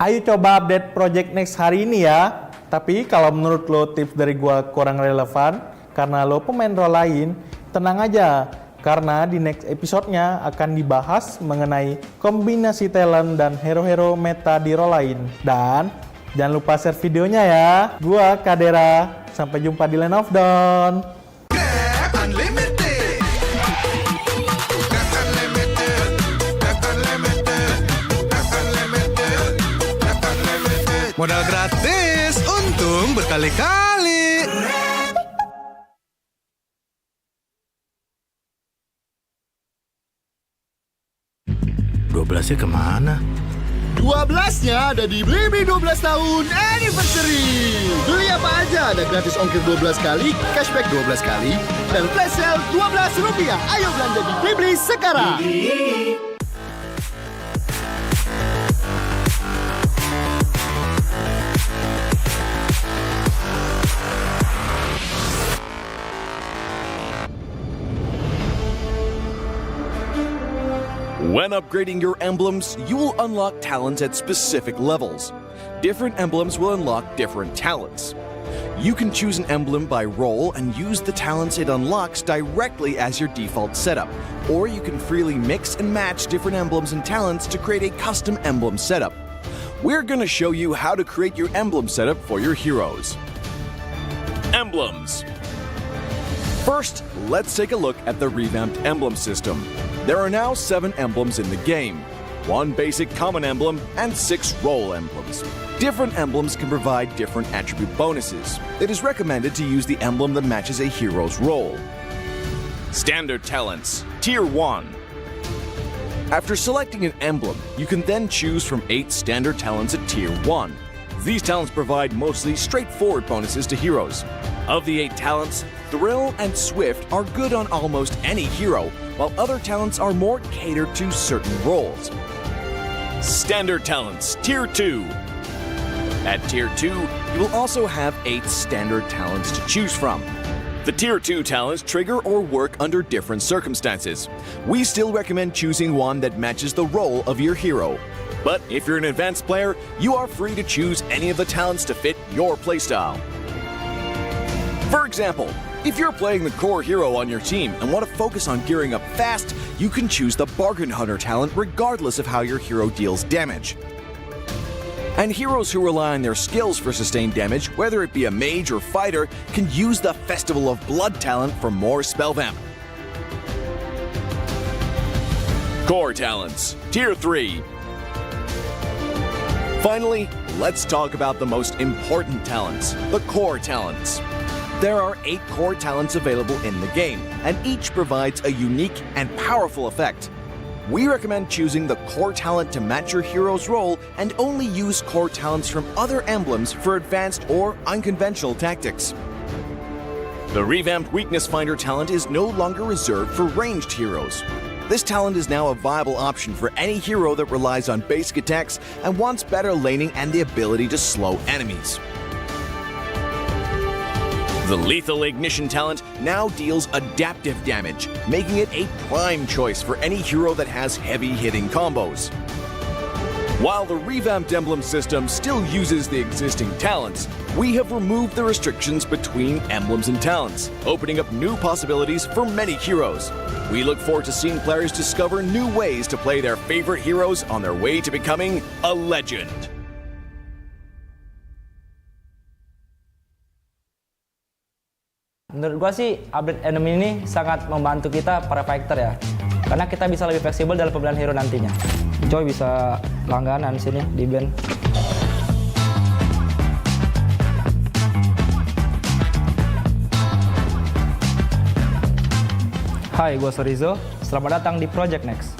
Ayo coba update Project Next hari ini ya. Tapi kalau menurut lo tips dari gua kurang relevan karena lo pemain role lain, tenang aja. Karena di next episode-nya akan dibahas mengenai kombinasi talent dan hero-hero meta di role lain. Dan jangan lupa share videonya ya. Gua Kadera, sampai jumpa di Land of Dawn. Modal gratis, untung berkali-kali. 12-nya kemana? 12-nya ada di Blibli 12 tahun anniversary. Beli apa aja ada gratis ongkir 12 kali, cashback 12 kali, dan flash sale Rp12. Ayo belanja di Blibli sekarang. When upgrading your emblems, you will unlock talents at specific levels. Different emblems will unlock different talents. You can choose an emblem by role and use the talents it unlocks directly as your default setup, or you can freely mix and match different emblems and talents to create a custom emblem setup. We're going to show you how to create your emblem setup for your heroes. Emblems. First, let's take a look at the revamped emblem system. There are now 7 emblems in the game, 1 basic common emblem and 6 role emblems. Different emblems can provide different attribute bonuses. It is recommended to use the emblem that matches a hero's role. Standard talents, Tier 1. After selecting an emblem, you can then choose from 8 standard talents at Tier 1. These talents provide mostly straightforward bonuses to heroes. Of the 8 talents, Thrill and Swift are good on almost any hero, while other talents are more catered to certain roles. Standard talents, Tier 2. At Tier 2, you will also have 8 standard talents to choose from. The Tier 2 talents trigger or work under different circumstances. We still recommend choosing one that matches the role of your hero. But if you're an advanced player, you are free to choose any of the talents to fit your playstyle. For example, if you're playing the core hero on your team and want to focus on gearing up fast, you can choose the Bargain Hunter talent regardless of how your hero deals damage. And heroes who rely on their skills for sustained damage, whether it be a mage or fighter, can use the Festival of Blood talent for more spell vamp. Core talents, Tier 3. Finally, let's talk about the most important talents, the core talents. There are 8 core talents available in the game, and each provides a unique and powerful effect. We recommend choosing the core talent to match your hero's role and only use core talents from other emblems for advanced or unconventional tactics. The revamped Weakness Finder talent is no longer reserved for ranged heroes. This talent is now a viable option for any hero that relies on basic attacks and wants better laning and the ability to slow enemies. The Lethal Ignition talent now deals adaptive damage, making it a prime choice for any hero that has heavy-hitting combos. While the revamped emblem system still uses the existing talents, we have removed the restrictions between emblems and talents, opening up new possibilities for many heroes. We look forward to seeing players discover new ways to play their favorite heroes on their way to becoming a legend. Menurut gua sih update enemy ini sangat membantu kita para fighter ya, karena kita bisa lebih fleksibel dalam pemilihan hero nantinya. Joy bisa langganan sini di band. Hai, gua Sorizo. Selamat datang di Project Next.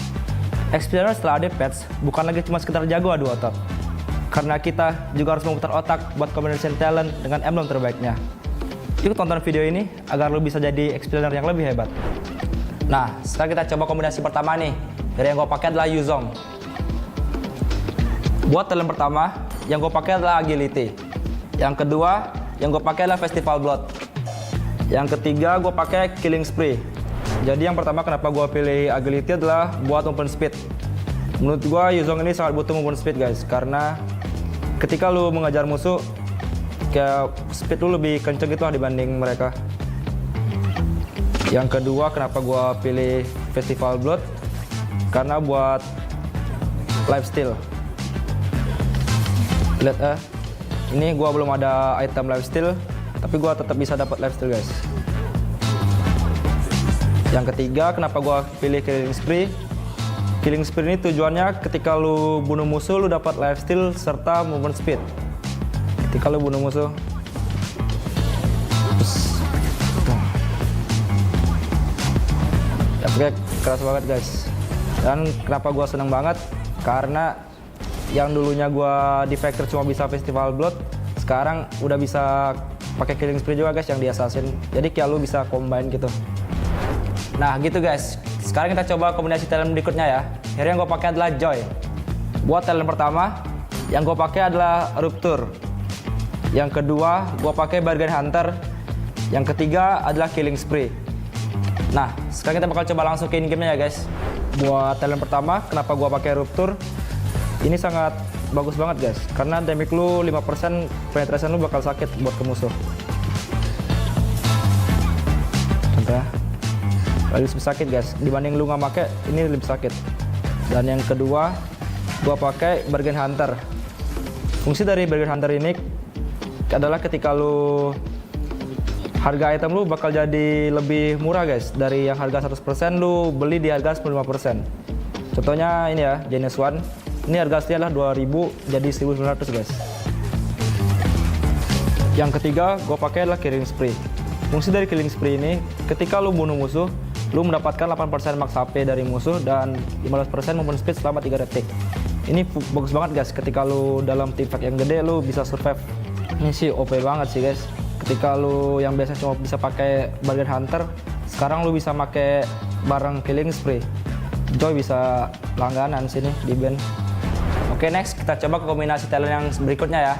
Explorer setelah ada patch bukan lagi cuma sekedar jago adu otak, karena kita juga harus memutar otak buat combination talent dengan emblem terbaiknya. Yuk tonton video ini agar lo bisa jadi explainer yang lebih hebat. Nah, sekarang kita coba kombinasi pertama nih. Dari yang gue pakai adalah Yuzong. Buat talent pertama, yang gue pakai adalah Agility. Yang kedua, yang gue pakai adalah Festival Blood. Yang ketiga, gue pakai Killing Spree. Jadi yang pertama kenapa gue pilih Agility adalah buat movement speed. Menurut gue Yuzong ini sangat butuh movement speed guys, karena ketika lo mengejar musuh, kayak speed lu lebih kenceng gitu lah dibanding mereka. Yang kedua kenapa gua pilih Festival Blood, karena buat lifesteal. Lihat ini gua belum ada item lifesteal, tapi gua tetap bisa dapat lifesteal guys. Yang ketiga kenapa gua pilih Killing Spree. Killing Spree ini tujuannya ketika lu bunuh musuh lu dapat lifesteal serta movement speed. Ketika lo bunuh musuh, ya keras banget guys. Dan kenapa gue seneng banget? Karena yang dulunya gue di Factor cuma bisa Festival Blood, sekarang udah bisa pakai Killing Spree juga guys yang di Assassin. Jadi kayak lo bisa combine gitu. Nah gitu guys. Sekarang kita coba kombinasi talent berikutnya ya. Hero yang gue pakai adalah Joy. Buat talent pertama, yang gue pakai adalah Rupture. Yang kedua, gue pakai Bargain Hunter. Yang ketiga adalah Killing Spree. Nah, sekarang kita bakal coba langsung ke in game-nya ya guys. buat talent pertama, kenapa gua pakai Rupture? Ini sangat bagus banget guys, karena damage lu 5%, penetration lu bakal sakit buat ke musuh. Contoh ya, lebih sakit guys, dibanding lu nggak pakai, ini lebih sakit. Dan yang kedua, gua pakai Bargain Hunter. Fungsi dari Bargain Hunter ini adalah ketika lu harga item lu bakal jadi lebih murah guys. Dari yang harga 100% lu beli di harga 95%. Contohnya ini ya, Genesis One. Ini harga aslinya adalah 2000 jadi 1900 guys. Yang ketiga, gue pakai adalah Killing Spree. Fungsi dari Killing Spree ini, ketika lu bunuh musuh, lu mendapatkan 8% max HP dari musuh dan 15% movement speed selama 3 detik. Ini bagus banget guys, ketika lu dalam team fight yang gede, lu bisa survive. Ini sih OP banget sih guys. Ketika lu yang biasa cuma bisa pakai Bargain Hunter, sekarang lu bisa pakai barang Killing Spree. Joy bisa langganan sini di band. Oke, next kita coba ke kombinasi talent yang berikutnya ya.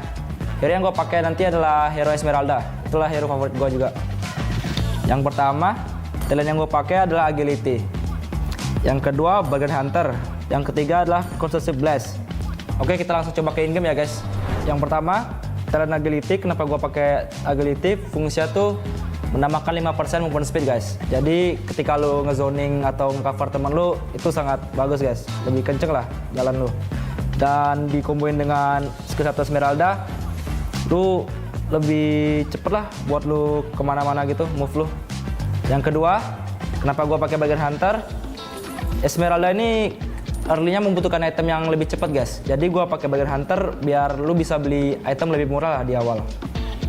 Hero yang gue pakai nanti adalah hero Esmeralda. Itulah hero favorit gue juga. Yang pertama, talent yang gue pakai adalah Agility. Yang kedua, Bargain Hunter. Yang ketiga adalah Consumptive Blast. Oke, kita langsung coba ke in-game ya guys. Yang pertama, talent Agility. Kenapa gue pakai Agility? Fungsinya tuh menambahkan 5% movement speed guys. Jadi ketika lu ngezoning atau nge-cover temen lu, itu sangat bagus guys. Lebih kenceng lah jalan lu. Dan dikomboin dengan skill 1 Esmeralda, lu lebih cepet lah buat lu kemana-mana gitu, move lu. Yang kedua, kenapa gue pakai Bargain Hunter? Esmeralda ini early-nya membutuhkan item yang lebih cepat guys. Jadi gue pakai Bargain Hunter biar lu bisa beli item lebih murah lah di awal.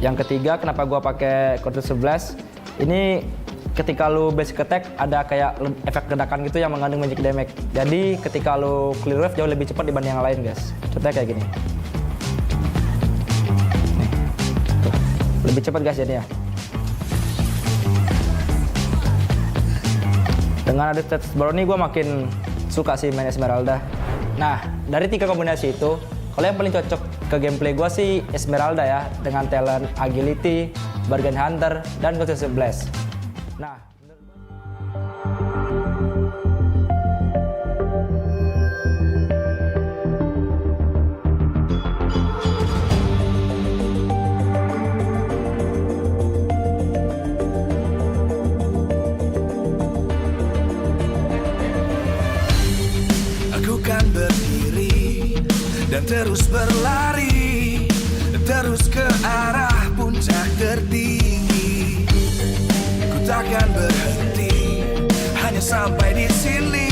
Yang ketiga, kenapa gue pakai Consumptive Blast? Ini ketika lu basic attack ada kayak efek ledakan gitu yang mengandung magic damage. Jadi ketika lu clear wave jauh lebih cepat dibanding yang lain guys. Contohnya kayak gini. Nih, tuh. Lebih cepat guys jadinya. Dengan ada status baru ini gue makin suka sih main Esmeralda. Nah, dari 3 kombinasi itu, kalau yang paling cocok ke gameplay gue sih Esmeralda ya, dengan talent Agility, Bargain Hunter, dan Consumptive Blast. Nah, aku kan berdiri dan terus berlari, terus ke arah puncak tertinggi. Ku takkan berhenti, hanya sampai di sini.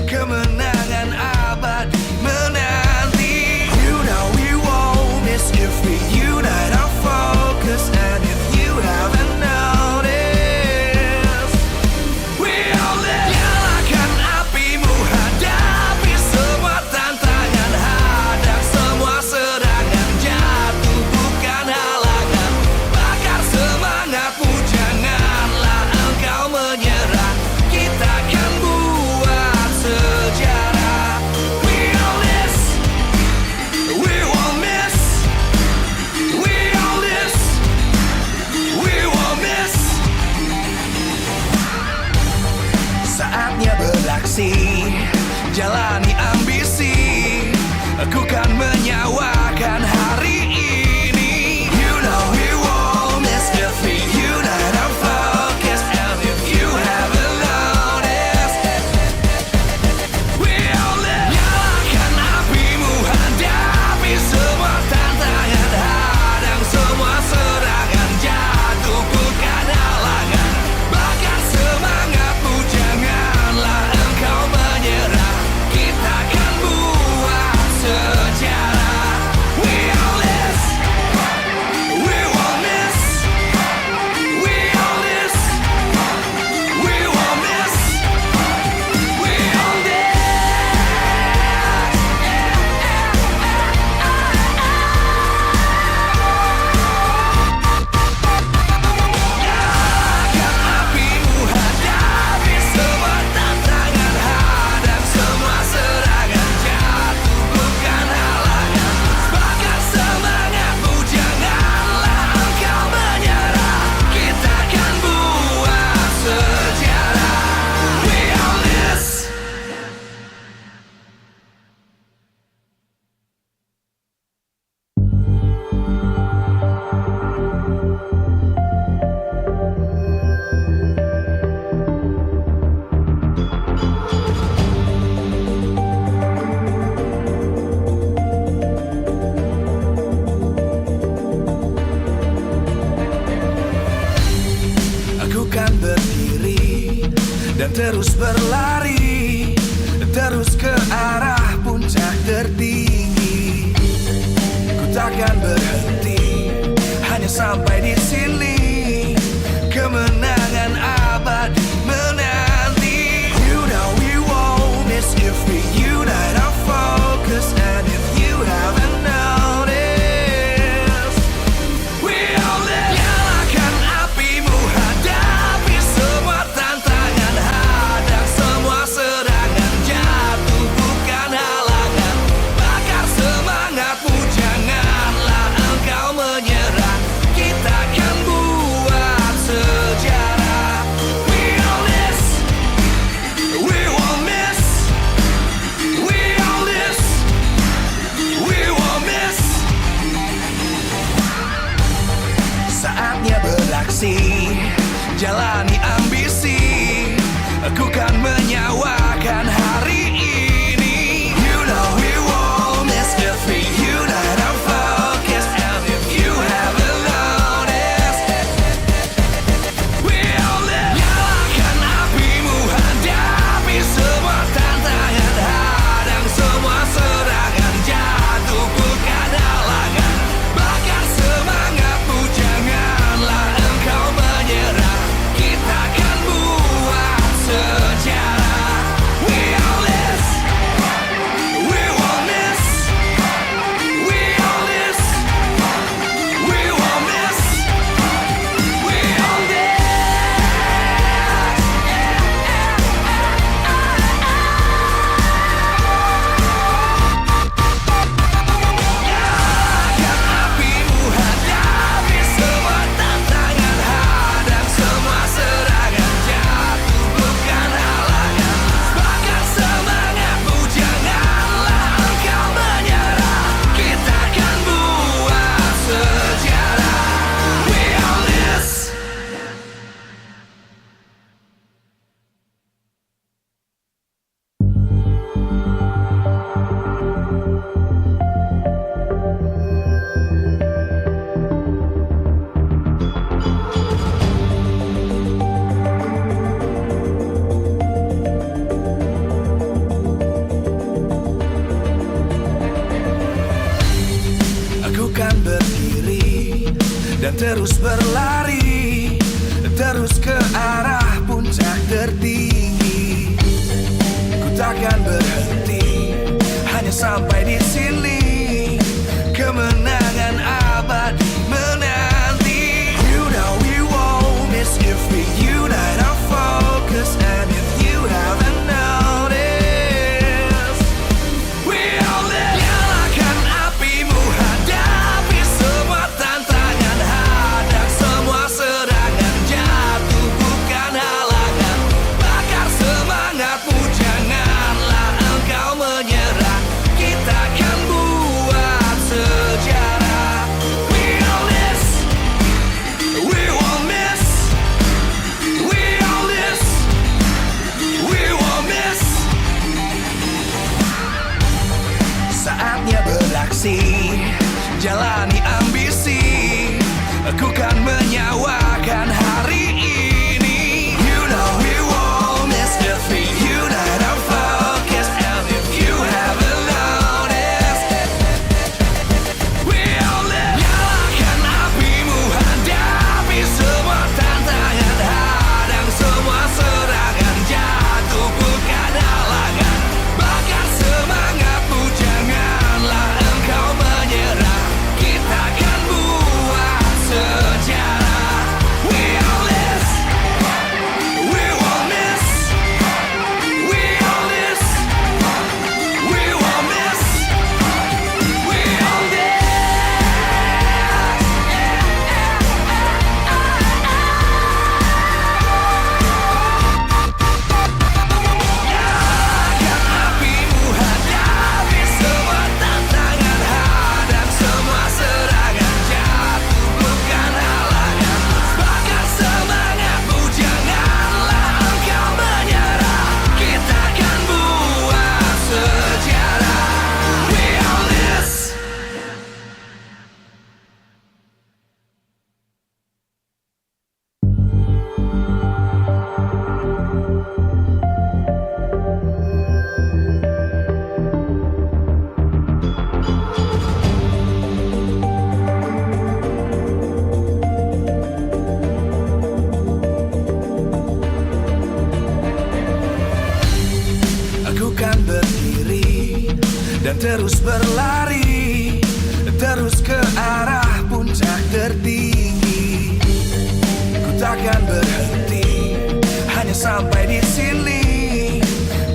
Kemenangan abadi menanti. You know we won't miss if we unite our focus. And if you haven't noticed, we'll nyalakan apimu, hadapi semua tantangan, hadang semua terus berlari, terus ke arah puncak tertinggi. Ku takkan berhenti, hanya sampai di sini. Kemenangan abadi menanti. You know we won't miss if we unite our focus. And if you haven't noticed, we all live. Nyalakan apimu, hadapi semua tantangan, hadang semua serangan, jatuh bukan halangan. Bakar semangatmu, janganlah engkau menyerah. Kita akan buat sejarah. We all this, we won't miss. We all this, we won't miss. Saatnya beraksi, jalani ambisi. Aku kan menyawakan hari ini. You know we won't miss if we unite our focus. And if you haven't noticed, we all live. Nyalakan apimu, hadapi semua tantangan, hadang semua serangan, jatuh bukan halangan. Bakar semangatmu, janganlah engkau menyerah. Kita akan buat sejarah. We all this, we won't miss. We all this, we won't miss. We all this. Nyalakan apimu, hadapi semua tantangan, hadang semua serangan, jatuh bukan halangan. Bakar semangatmu, janganlah engkau menyerah. Kita akan buat sejarah. We all this. Aku kan berdiri dan terus berlari, terus ke arah puncak tertinggi. Ku takkan berhenti, hanya sampai di sini. Kemenangan abadi menanti. You know we won't miss if we unite our focus. And if you haven't noticed, we all live. Nyalakan apimu, hadapi semua tantangan, hadang semua serangan, jatuh bukan halangan. Bakar semangatmu, janganlah engkau menyerah. Kita akan buat sejarah. We all this, we won't miss. We all this, we won't miss. Saatnya beraksi, jalani ambisi. Aku kan menyawakan hari ini. You know we won't miss if we unite our focus. And if you haven't noticed, we all live. Nyalakan apimu, hadapi semua tantangan, hadang semua serangan, jatuh bukan halangan. Bakar semangatmu, janganlah engkau menyerah. Kita akan buat sejarah. terus berlari, terus ke arah puncak tertinggi. Ku takkan berhenti, hanya sampai di sini.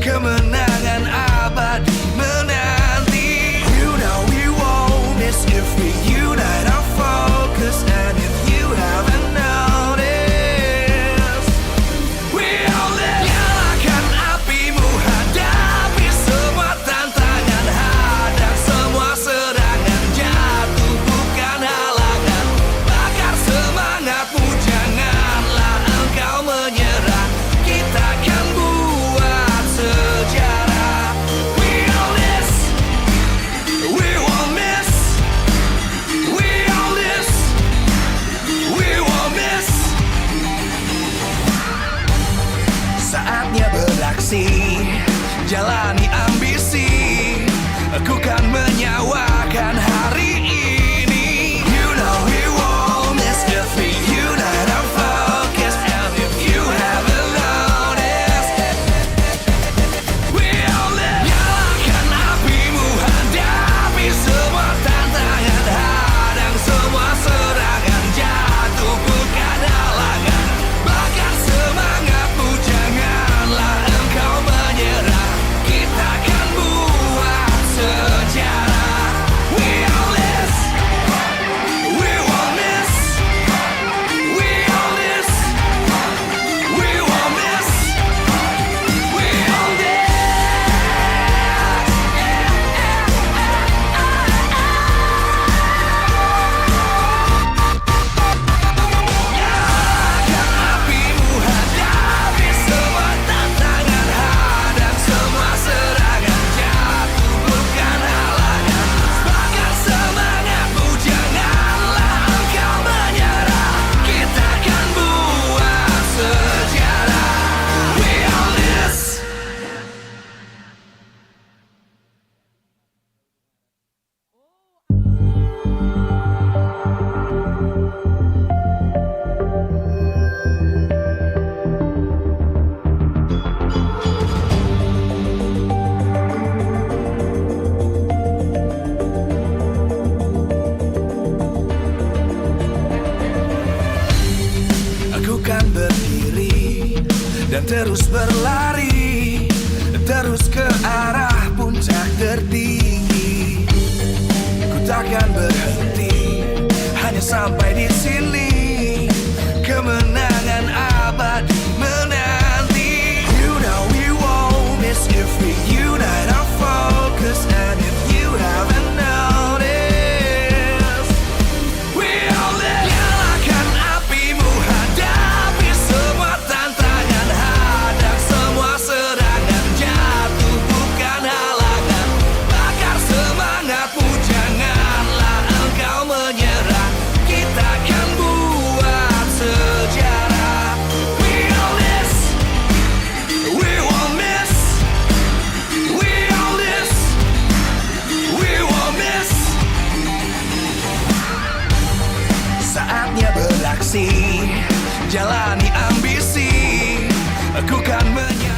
Kemenangan abadi menanti. You know we won't miss if we unite our focus. And if you haven't noticed, we all live. Nyalakan apimu, hadapi semua tantangan, hadang semua serangan, jatuh bukan halangan. Bakar semangatmu, janganlah engkau menyerah. Kita akan buat sejarah. We all this, we won't miss. We all this, we won't miss. Saatnya beraksi, jalani ambisi. Aku kan menyawakan hari ini. You know we won't miss if we unite our focus. And if you haven't noticed, we all live. Nyalakan apimu, hadapi semua tantangan, hadang semua serangan, jatuh bukan halangan. Bakar semangatmu, janganlah engkau menyerah. Kita akan buat sejarah. We all this, we won't miss. We all this, we won't miss. We all this. Nyalakan apimu, hadapi semua tantangan, hadang semua serangan, jatuh bukan halangan. Bakar semangatmu, janganlah engkau menyerah. Kita akan buat sejarah. We all this. Aku kan berdiri dan terus berlari, terus ke arah puncak tertinggi. Ku takkan berhenti, hanya sampai di sini. Kemenangan abadi menanti. You know we won't miss if we unite our focus. And if you haven't noticed, we all live. Nyalakan apimu, hadapi semua tantangan, hadang semua serangan, jatuh bukan halangan. Bakar semangatmu, janganlah engkau menyerah. Kita akan buat sejarah. We all this, we won't miss. We all this, we won't miss. Saatnya beraksi, jalani ambisi. Aku kan menyawa.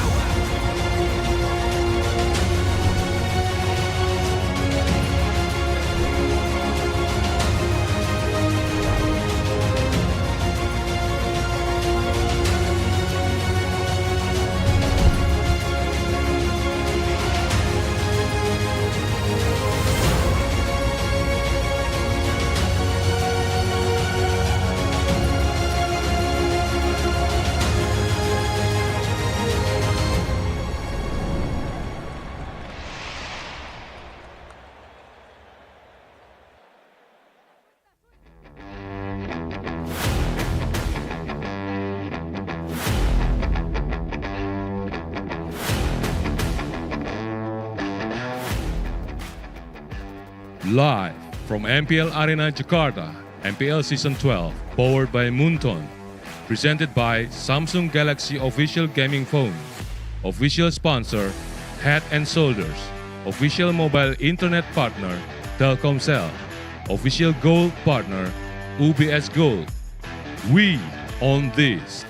Live from MPL Arena Jakarta, MPL Season 12, powered by Moonton. Presented by Samsung Galaxy Official Gaming Phone. Official sponsor, Head and Shoulders. Official mobile internet partner, Telkomsel. Official gold partner, UBS Gold. We own this.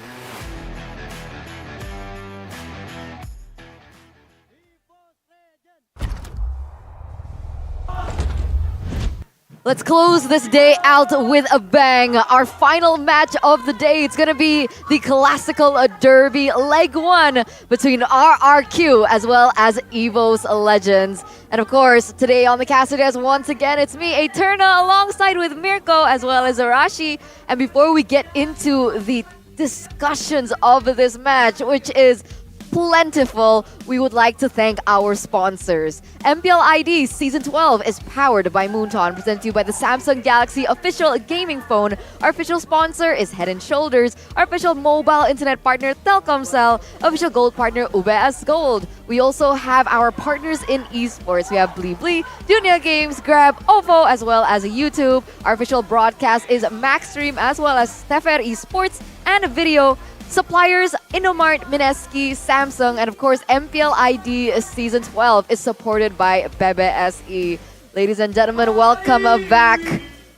Let's close this day out with a bang. Our final match of the day, it's gonna be the Classical Derby Leg 1 between RRQ as well as EVO's Legends. And of course, today on the Caster Desk, once again, it's me, Eterna, alongside with Mirko as well as Arashi. And before we get into the discussions of this match, which is plentiful, we would like to thank our sponsors. MPL ID Season 12 is powered by Moonton, presented to you by the Samsung Galaxy official gaming phone. Our official sponsor is Head & Shoulders. Our official mobile internet partner, Telkomsel. Official gold partner, UBS Gold. We also have our partners in esports. We have Blibli, Dunia Games, Grab, OVO, as well as YouTube. Our official broadcast is Maxstream, as well as Stefer Esports and Video. Suppliers, Innomart, Mineski, Samsung, and of course, MPL ID Season 12 is supported by Bebe SE. Ladies and gentlemen, welcome back.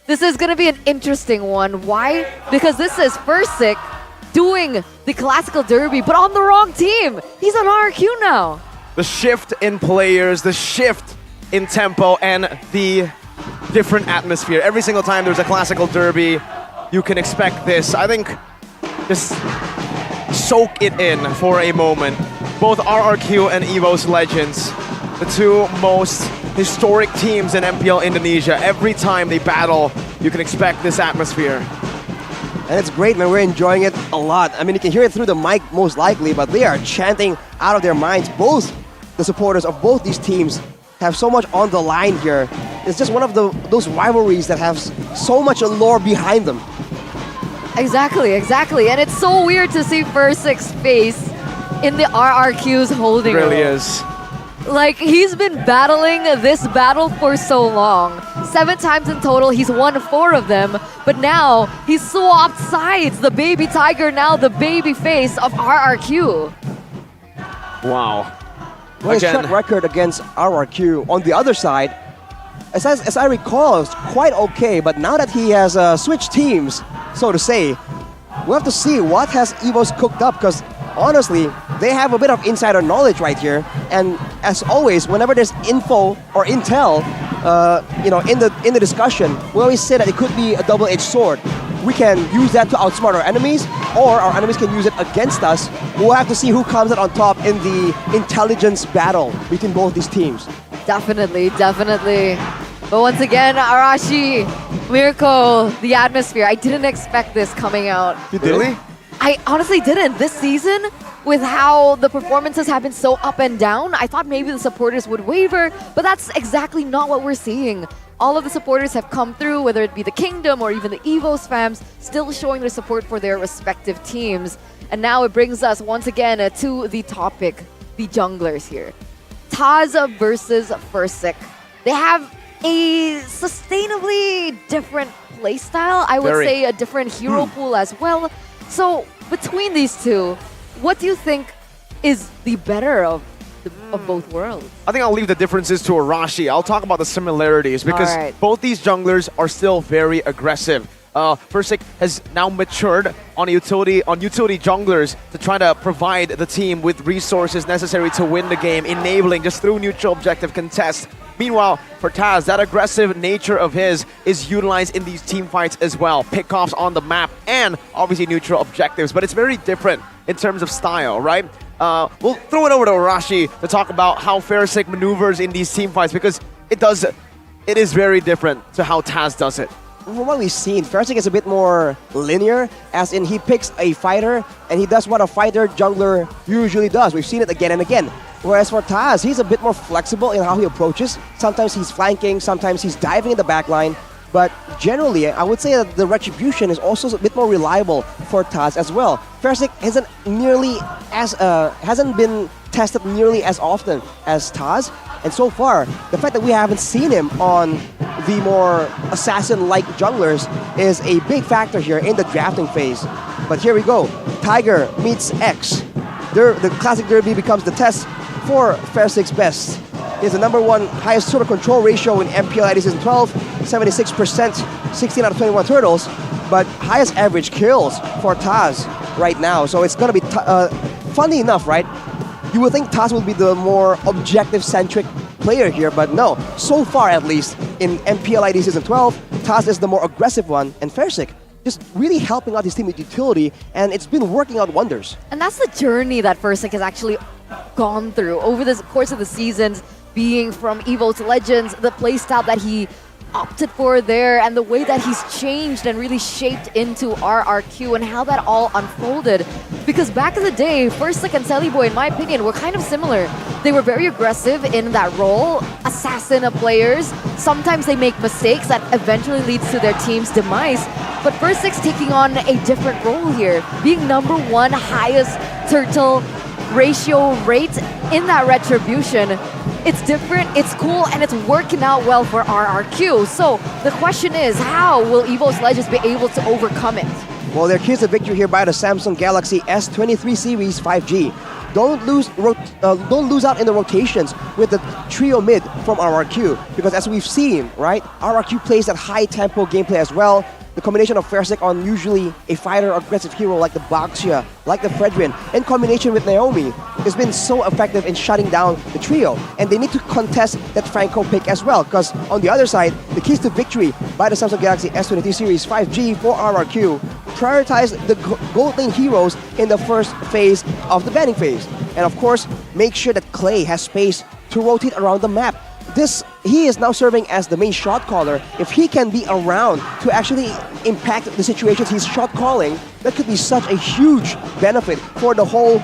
This is going to be an interesting one. Why? Because this is Fursic doing the Classical Derby, but on the wrong team. He's on RQ now. The shift in players, the shift in tempo, and the different atmosphere. Every single time there's a Classical Derby, you can expect this. I think just soak it in for a moment. Both RRQ and EVO's Legends, the two most historic teams in MPL Indonesia. Every time they battle, you can expect this atmosphere. And it's great, man. We're enjoying it a lot. I mean, you can hear it through the mic most likely, but they are chanting out of their minds. Both the supporters of both these teams have so much on the line here. It's just one of those rivalries that have so much lore behind them. Exactly. And it's so weird to see Fursic's face in the RRQ's holding It really role. is. Like, he's been battling this battle for so long. 7 times in total, he's won 4 of them. But now, he's swapped sides. The baby tiger, now the baby face of RRQ. Wow. Well, his track record against RRQ on the other side, as I recall, it's quite okay. But now that he has switched teams, so to say, we'll have to see what has EVO's cooked up, because honestly, they have a bit of insider knowledge right here. And as always, whenever there's info or intel, in the discussion, we always say that it could be a double-edged sword. We can use that to outsmart our enemies, or our enemies can use it against us. We'll have to see who comes out on top in the intelligence battle between both these teams. Definitely. But once again, Arashi, Mirko, the atmosphere. I didn't expect this coming out. You did? I honestly didn't. This season, with how the performances have been so up and down, I thought maybe the supporters would waver, but that's exactly not what we're seeing. All of the supporters have come through, whether it be the Kingdom or even the EVO's fams, still showing their support for their respective teams. And now it brings us once again to the topic, the junglers here. Taz versus Fursic. They have a sustainably different playstyle. I would say a different hero pool as well. So between these two, what do you think is the better of both worlds? I think I'll leave the differences to Arashi. I'll talk about the similarities because both these junglers are still very aggressive. Fursic has now matured on utility junglers to try to provide the team with resources necessary to win the game, enabling just through neutral objective contests. Meanwhile, for Taz, that aggressive nature of his is utilized in these team fights as well. Pickoffs on the map and obviously neutral objectives, but it's very different in terms of style, right? We'll throw it over to Arashi to talk about how Fursic maneuvers in these team fights because it is very different to how Taz does it. From what we've seen, Fursic is a bit more linear, as in he picks a fighter and he does what a fighter jungler usually does. We've seen it again and again. Whereas for Taz, he's a bit more flexible in how he approaches. Sometimes he's flanking, sometimes he's diving in the backline. But generally, I would say that the retribution is also a bit more reliable for Taz as well. Fursic hasn't been tested nearly as often as Taz. And so far, the fact that we haven't seen him on the more assassin-like junglers is a big factor here in the drafting phase. But here we go. Tiger meets X. The Classic Derby becomes the test for Fursic's best. He has the #1 highest total control ratio in MPL ID Season 12, 76%, 16 out of 21 turtles, but highest average kills for Taz right now. So it's going to be, funny enough, right? You would think Taz would be the more objective-centric player here, but no. So far, at least, in MPL ID Season 12, Taz is the more aggressive one, and Fersik just really helping out his team with utility, and it's been working out wonders. And that's the journey that Fersik has actually gone through over the course of the seasons, being from EVO's Legends, the playstyle that he opted for there, and the way that he's changed and really shaped into RRQ and how that all unfolded. Because back in the day, Fersik and Celiboy, in my opinion, were kind of similar. They were very aggressive in that role, assassin of players. Sometimes they make mistakes that eventually leads to their team's demise. But Fersik's taking on a different role here, being #1 highest turtle ratio rate in that retribution. It's different, it's cool, and it's working out well for RRQ. So the question is, how will EVO's Legends be able to overcome it? Well, their keys to victory here by the Samsung Galaxy S23 series 5G. Don't lose out in the rotations with the trio mid from RRQ, because as we've seen, right, RRQ plays that high tempo gameplay as well. The combination of Fersik on usually a fighter aggressive hero like the Baxia, like the Fredrin, in combination with Naomi, has been so effective in shutting down the trio. And they need to contest that Franco pick as well, because on the other side, the keys to victory by the Samsung Galaxy S23 series 5G for RRQ prioritize the gold lane heroes in the first phase of the banning phase. And of course, make sure that Clay has space to rotate around the map. He is now serving as the main shot caller. If he can be around to actually impact the situations he's shot calling, that could be such a huge benefit for the whole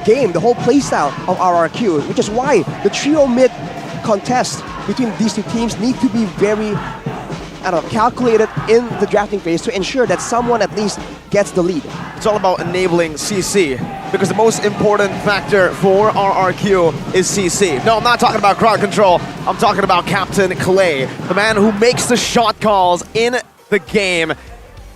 game, the whole playstyle of RRQ, which is why the trio mid contest between these two teams need to be very calculated in the drafting phase to ensure that someone at least gets the lead. It's all about enabling CC, because the most important factor for RRQ is CC. No, I'm not talking about crowd control. I'm talking about Captain Clay, the man who makes the shot calls in the game.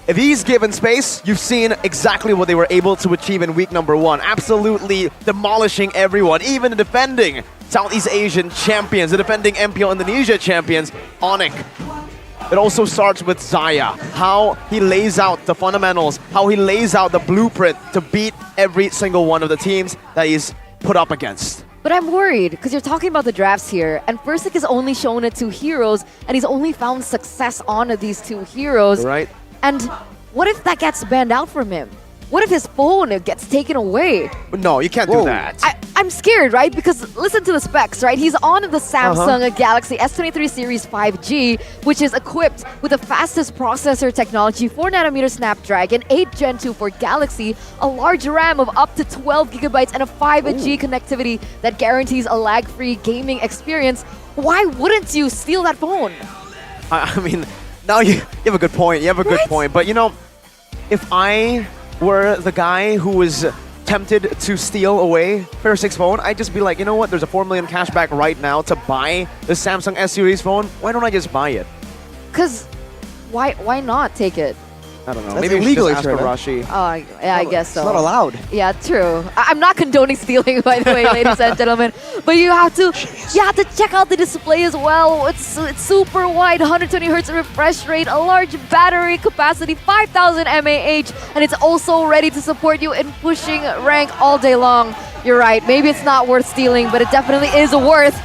If he's given space, you've seen exactly what they were able to achieve in week #1. Absolutely demolishing everyone, even the defending Southeast Asian champions, the defending MPL Indonesia champions, Onyx. It also starts with Zaya, how he lays out the fundamentals, how he lays out the blueprint to beat every single one of the teams that he's put up against. But I'm worried, because you're talking about the drafts here, and Fersik has only shown it 2 heroes, and he's only found success on these 2 heroes. Right. And what if that gets banned out from him? What if his phone gets taken away? No, you can't do that. I'm scared, right? Because listen to the specs, right? He's on the Samsung Galaxy S23 series 5G, which is equipped with the fastest processor technology, 4nm Snapdragon, 8 Gen 2 for Galaxy, a large RAM of up to 12 gigabytes, and a 5G connectivity that guarantees a lag-free gaming experience. Why wouldn't you steal that phone? I mean, now you have a good point. You have a good point. But you know, if I were the guy who was tempted to steal away Fersik's phone, I'd just be like, you know what, there's a 4 million cashback right now to buy the Samsung S series phone. Why don't I just buy it? Because why not take it? I don't know. That's Maybe we should just ask illegal, Arashi. Oh, yeah, I guess so. It's not allowed. Yeah, true. I'm not condoning stealing, by the way, ladies and gentlemen. But you have to check out the display as well. It's super wide, 120 hertz refresh rate, a large battery capacity, 5,000 mAh, and it's also ready to support you in pushing rank all day long. You're right. Maybe it's not worth stealing, but it definitely is worth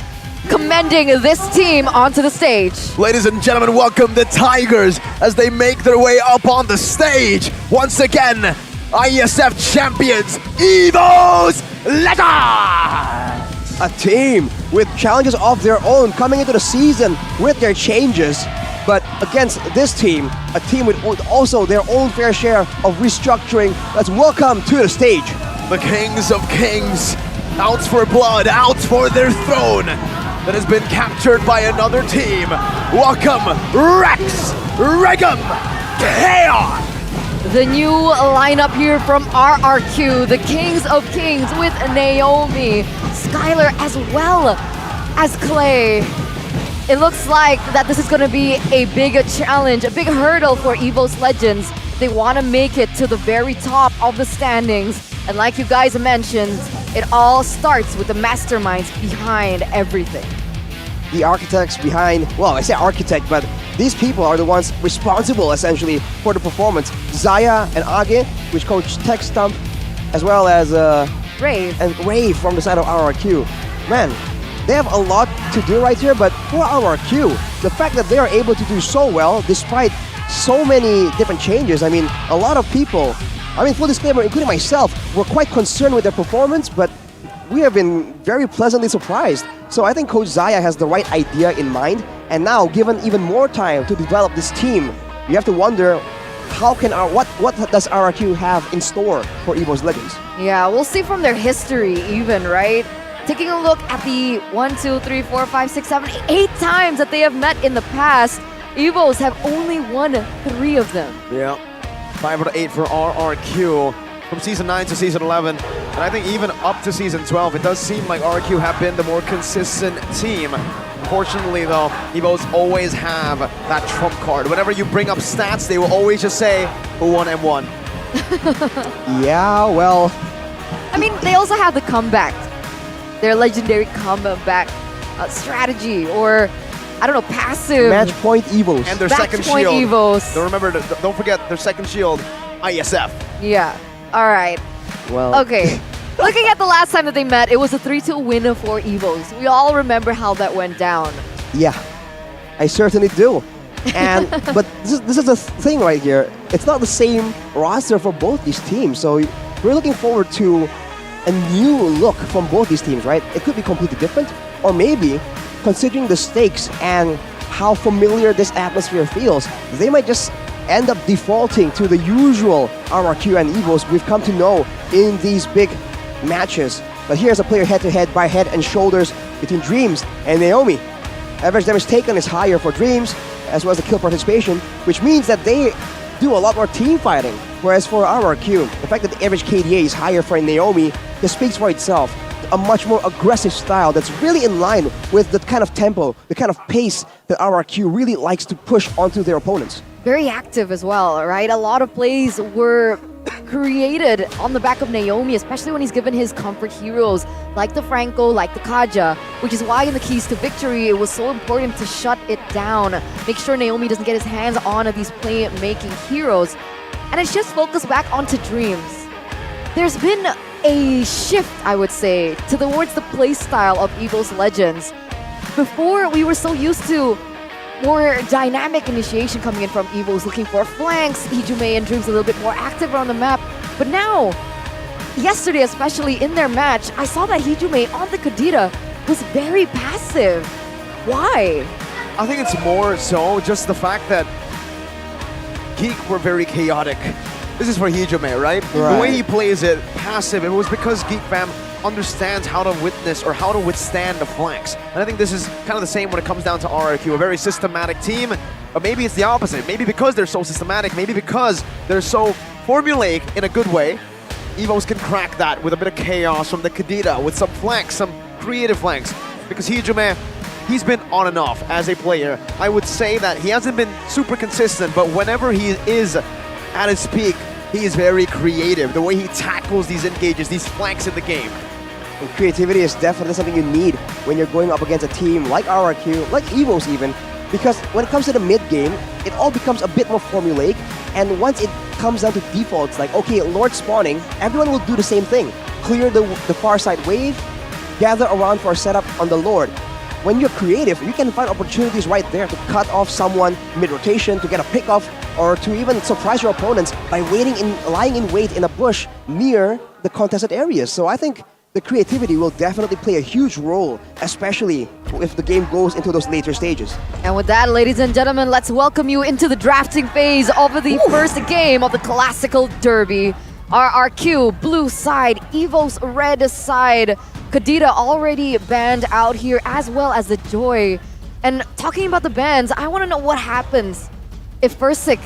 commending this team onto the stage. Ladies and gentlemen, welcome the Tigers as they make their way up on the stage. Once again, ISF champions, EVO's Legends! A team with challenges of their own coming into the season with their changes. But against this team, a team with also their own fair share of restructuring. Let's welcome to the stage the Kings of Kings, out for blood, out for their throne that has been captured by another team. Welcome, Rex, Regum, Chaos! The new lineup here from RRQ, the Kings of Kings with Naomi, Skylar as well as Clay. It looks like that this is going to be a big challenge, a big hurdle for EVO's Legends. They want to make it to the very top of the standings. And like you guys mentioned, it all starts with the masterminds behind everything. The architects behind, well, I say architect, but these people are the ones responsible, essentially, for the performance. Zaya and Age, which coach Tech Stump, as well as Rave. And Rave from the side of RRQ. Man, they have a lot to do right here, but for RRQ, the fact that they are able to do so well despite so many different changes, I mean, a lot of people, full disclaimer, including myself, were quite concerned with their performance, but we have been very pleasantly surprised. So I think Coach Zaya has the right idea in mind, and now given even more time to develop this team, you have to wonder what does RRQ have in store for EVO's Legends? Yeah, we'll see from their history even, right? Taking a look at the 1, 2, 3, 4, 5, 6, 7, 8 times that they have met in the past, EVOs have only won 3 of them. Yeah, 5 out of 8 for RRQ from Season 9 to Season 11. And I think even up to Season 12, it does seem like RRQ have been the more consistent team. Unfortunately, though, EVOs always have that trump card. Whenever you bring up stats, they will always just say, who won M1? Yeah, well... I mean, they also have the comeback. Their legendary comeback strategy, or I don't know, passive. Match point EVOs. And their Match second point shield. EVOs. Don't remember, don't forget their second shield, ISF. Yeah. All right. Well. Okay. Looking at the last time that they met, it was a 3-2 win for EVOs. We all remember how that went down. Yeah, I certainly do. And but this is the thing right here. It's not the same roster for both these teams, so we're looking forward to a new look from both these teams, right? It could be completely different, or maybe, considering the stakes and how familiar this atmosphere feels, they might just end up defaulting to the usual RRQ and EVOs we've come to know in these big matches. But here's a player head-to-head by head and shoulders between Dreams and Naomi. Average damage taken is higher for Dreams, as well as the kill participation, which means that they do a lot more team fighting. Whereas for RRQ, the fact that the average KDA is higher for Naomi just speaks for itself. A much more aggressive style that's really in line with the kind of tempo, the kind of pace that RRQ really likes to push onto their opponents. Very active as well, right? A lot of plays were created on the back of Naomi, especially when he's given his comfort heroes like the Franco, like the Kaja, which is why in the Keys to Victory it was so important to shut it down, make sure Naomi doesn't get his hands on these play-making heroes. And it's just focused back onto Dreams. There's been a shift, I would say, towards the play style of EVO's Legends. Before, we were so used to more dynamic initiation coming in from EVOs, looking for flanks, Hijume and Dreams a little bit more active around the map. But now, yesterday especially in their match, I saw that Hijume on the Kadira was very passive. Why? I think it's more so just the fact that Geek were very chaotic. This is for Hijume, right? The way he plays it, passive, it was because Geek Fam understands how to witness or how to withstand the flanks. And I think this is kind of the same when it comes down to RRQ, a very systematic team, but maybe it's the opposite. Maybe because they're so systematic, maybe because they're so formulaic in a good way, EVOs can crack that with a bit of chaos from the Kadira, with some flanks, some creative flanks. Because Hijume, he's been on and off as a player. I would say that he hasn't been super consistent, but whenever he is at his peak, he is very creative. The way he tackles these engages, these flanks in the game. And creativity is definitely something you need when you're going up against a team like RRQ, like EVOs even, because when it comes to the mid-game, it all becomes a bit more formulaic, and once it comes down to defaults, like, okay, Lord spawning, everyone will do the same thing. Clear the far side wave, gather around for a setup on the Lord. When you're creative, you can find opportunities right there to cut off someone mid-rotation, to get a pick-off, or to even surprise your opponents by lying in wait in a bush near the contested areas. So I think the creativity will definitely play a huge role, especially if the game goes into those later stages. And with that, ladies and gentlemen, let's welcome you into the drafting phase of the first game of the Classical Derby. RRQ, blue side, EVO's red side. Kadira already banned out here, as well as the Joy. And talking about the bans, I want to know what happens if Versik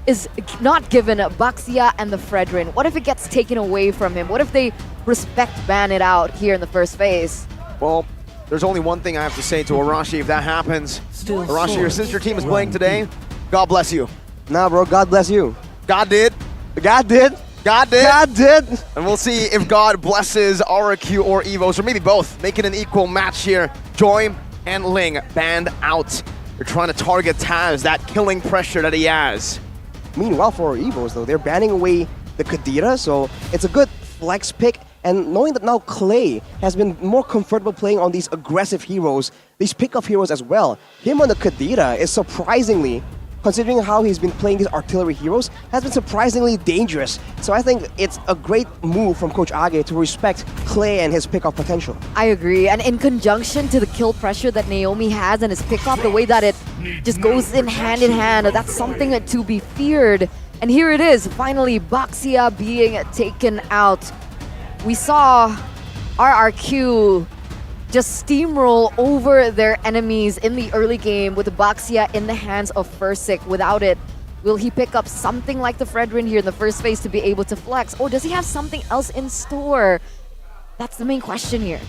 is not given Baxia and the Fredrin. What if it gets taken away from him? What if they respect ban it out here in the first phase? Well, there's only one thing I have to say to Arashi if that happens. Arashi, since your team is playing today, God bless you. Nah, bro, God bless you. God did. God did. God did. God did. And we'll see if God blesses RRQ or EVOs, or maybe both, making an equal match here. Joy and Ling banned out. They're trying to target Taz, that killing pressure that he has. Meanwhile, for EVOs, though, they're banning away the Kadira, so it's a good flex pick And knowing that now Clay has been more comfortable playing on these aggressive heroes, these pick-off heroes as well, him on the Kadira is surprisingly, considering how he's been playing these artillery heroes, has been surprisingly dangerous. So I think it's a great move from Coach Age to respect Clay and his pick-off potential. I agree, and in conjunction to the kill pressure that Naomi has and his pick-off, the way that it just goes in hand, that's something to be feared. And here it is, finally, Baxia being taken out. We saw RRQ just steamroll over their enemies in the early game with Baxia in the hands of Fursic. Without it, will he pick up something like the Fredrin here in the first phase to be able to flex? Or does he have something else in store? That's the main question here.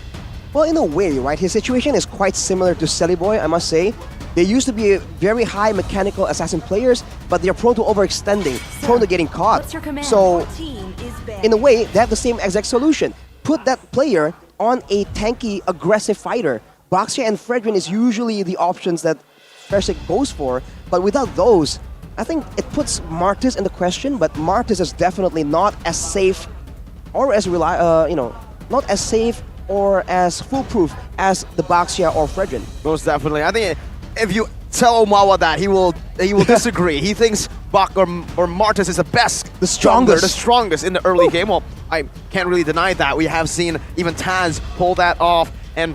Well, in a way, right, his situation is quite similar to Celiboy, I must say. They used to be very high mechanical assassin players, but they're prone to overextending, prone to getting caught. So, in a way, they have the same exact solution. Put that player on a tanky, aggressive fighter. Baxia and Fredrin is usually the options that Fursic goes for, but without those, I think it puts Martis in the question, but Martis is definitely not as safe or as not as safe or as foolproof as the Baxia or Fredrin. Most definitely. I think if you tell Omawa that, he will disagree. He thinks Bak or Martis is the best, the strongest in the early game. Well, I can't really deny that. We have seen even Taz pull that off and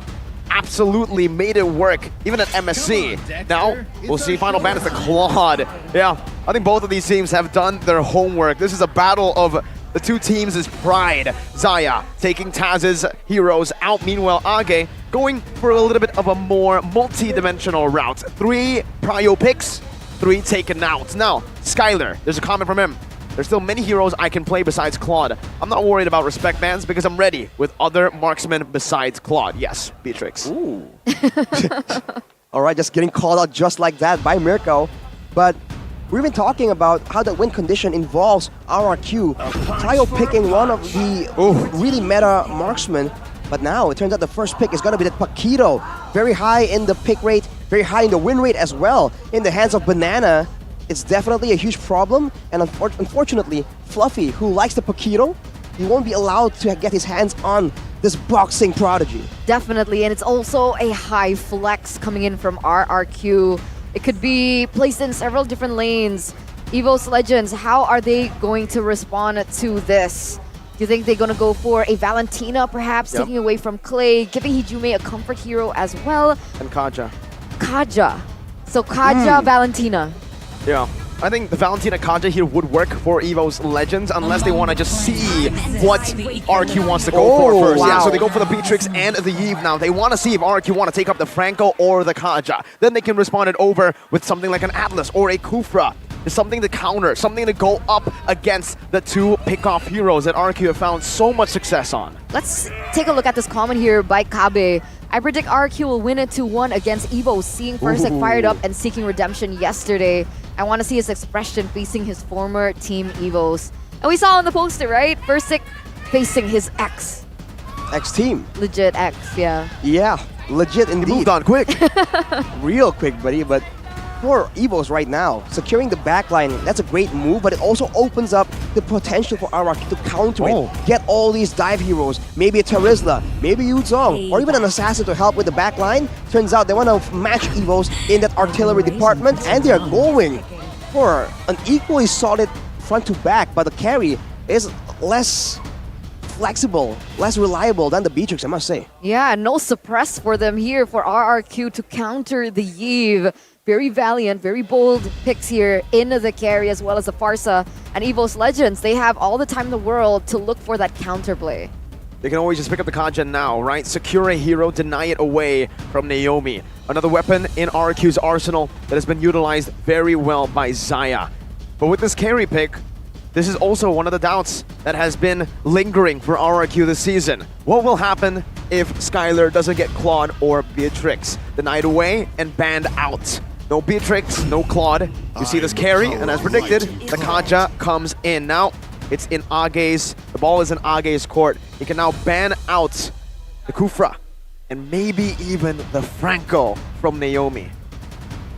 absolutely made it work, even at MSC. Now, we'll see Final Ban is the Claude. Yeah, I think both of these teams have done their homework. This is a battle of the two teams' pride. Zaya taking Taz's heroes out. Meanwhile, Age going for a little bit of a more multi-dimensional route. 3 prio picks, 3 taken out. Now, Skylar, there's a comment from him. There's still many heroes I can play besides Claude. I'm not worried about respect bans because I'm ready with other marksmen besides Claude. Yes, Beatrix. Ooh. All right, just getting called out just like that by Mirko. But we've been talking about how the win condition involves RRQ prio picking one of the really meta marksmen. But now it turns out the first pick is going to be that Paquito. Very high in the pick rate, very high in the win rate as well. In the hands of Banana, it's definitely a huge problem. And unfortunately, Fluffy, who likes the Paquito, he won't be allowed to get his hands on this boxing prodigy. Definitely, and it's also a high flex coming in from RRQ. It could be placed in several different lanes. EVOS Legends, how are they going to respond to this? Do you think they're going to go for a Valentina, perhaps, taking away from Clay, giving Hijime a comfort hero as well? And Kaja. Kaja. So Kaja, Valentina. Yeah. I think the Valentina Kaja here would work for EVO's Legends unless they want to just see what RQ wants to go for first. Wow. Yeah, so they go for the Beatrix and the Eve now. They want to see if RQ want to take up the Franco or the Kaja. Then they can respond it over with something like an Atlas or a Kufra. There's something to counter, something to go up against the 2 pick-off heroes that RQ have found so much success on. Let's take a look at this comment here by Kabe. I predict RQ will win it 2-1 against Evo, seeing Fursic fired up and seeking redemption yesterday. I want to see his expression facing his former team Evos. And we saw on the poster, right? Fursic facing his ex. Ex-team. Legit ex, yeah. Yeah, legit indeed. He moved on quick. Real quick, buddy, but for EVOS right now, securing the backline, that's a great move, but it also opens up the potential for RRQ to counter it. Get all these dive heroes, maybe a Terizla, maybe Yuzong, or even an assassin to help with the backline. Turns out they want to match EVOS in that artillery department, and they're going for an equally solid front to back, but the carry is less flexible, less reliable than the Beatrix, I must say. Yeah, no suppress for them here for RRQ to counter the Yve. Very valiant, very bold picks here in the carry as well as the Farsa. And EVOS Legends, they have all the time in the world to look for that counterplay. They can always just pick up the Kaja now, right? Secure a hero, deny it away from Naomi. Another weapon in RQ's arsenal that has been utilized very well by Zaya. But with this carry pick, this is also one of the doubts that has been lingering for RRQ this season. What will happen if Skylar doesn't get Claude or Beatrix? Denied away and banned out. No Beatrix, no Claude. You see this carry, and as predicted, the Kaja comes in. Now, it's in Age's, the ball is in Age's court. He can now ban out the Kufra, and maybe even the Franco from Naomi.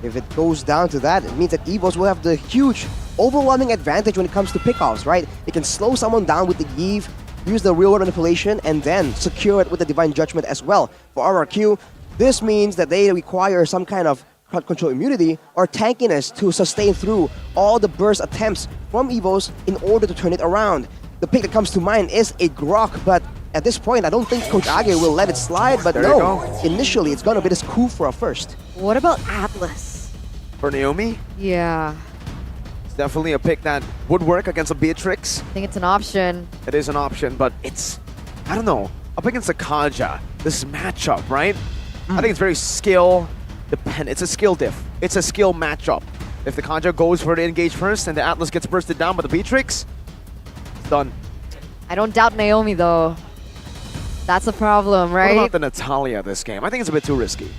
If it goes down to that, it means that EVOS will have the huge, overwhelming advantage when it comes to pickoffs, right? They can slow someone down with the Eve, use the real-world manipulation, and then secure it with the Divine Judgment as well. For RRQ, this means that they require some kind of crowd control immunity or tankiness to sustain through all the burst attempts from Evos in order to turn it around. The pick that comes to mind is a Grok, but at this point, I don't think Coach Age will let it slide, but no, initially it's gonna be this Kufra first. What about Atlas? For Naomi? Yeah, It's definitely a pick that would work against a Beatrix. I think it's an option. It is an option, but it's, I don't know, up against a Kaja, this matchup, right? I think it's very skill dependent. It's a skill diff. It's a skill matchup. If the Kaja goes for the engage first and the Atlas gets bursted down by the Beatrix, it's done. I don't doubt Naomi though. That's a problem, right? What about the Natalia this game? I think it's a bit too risky.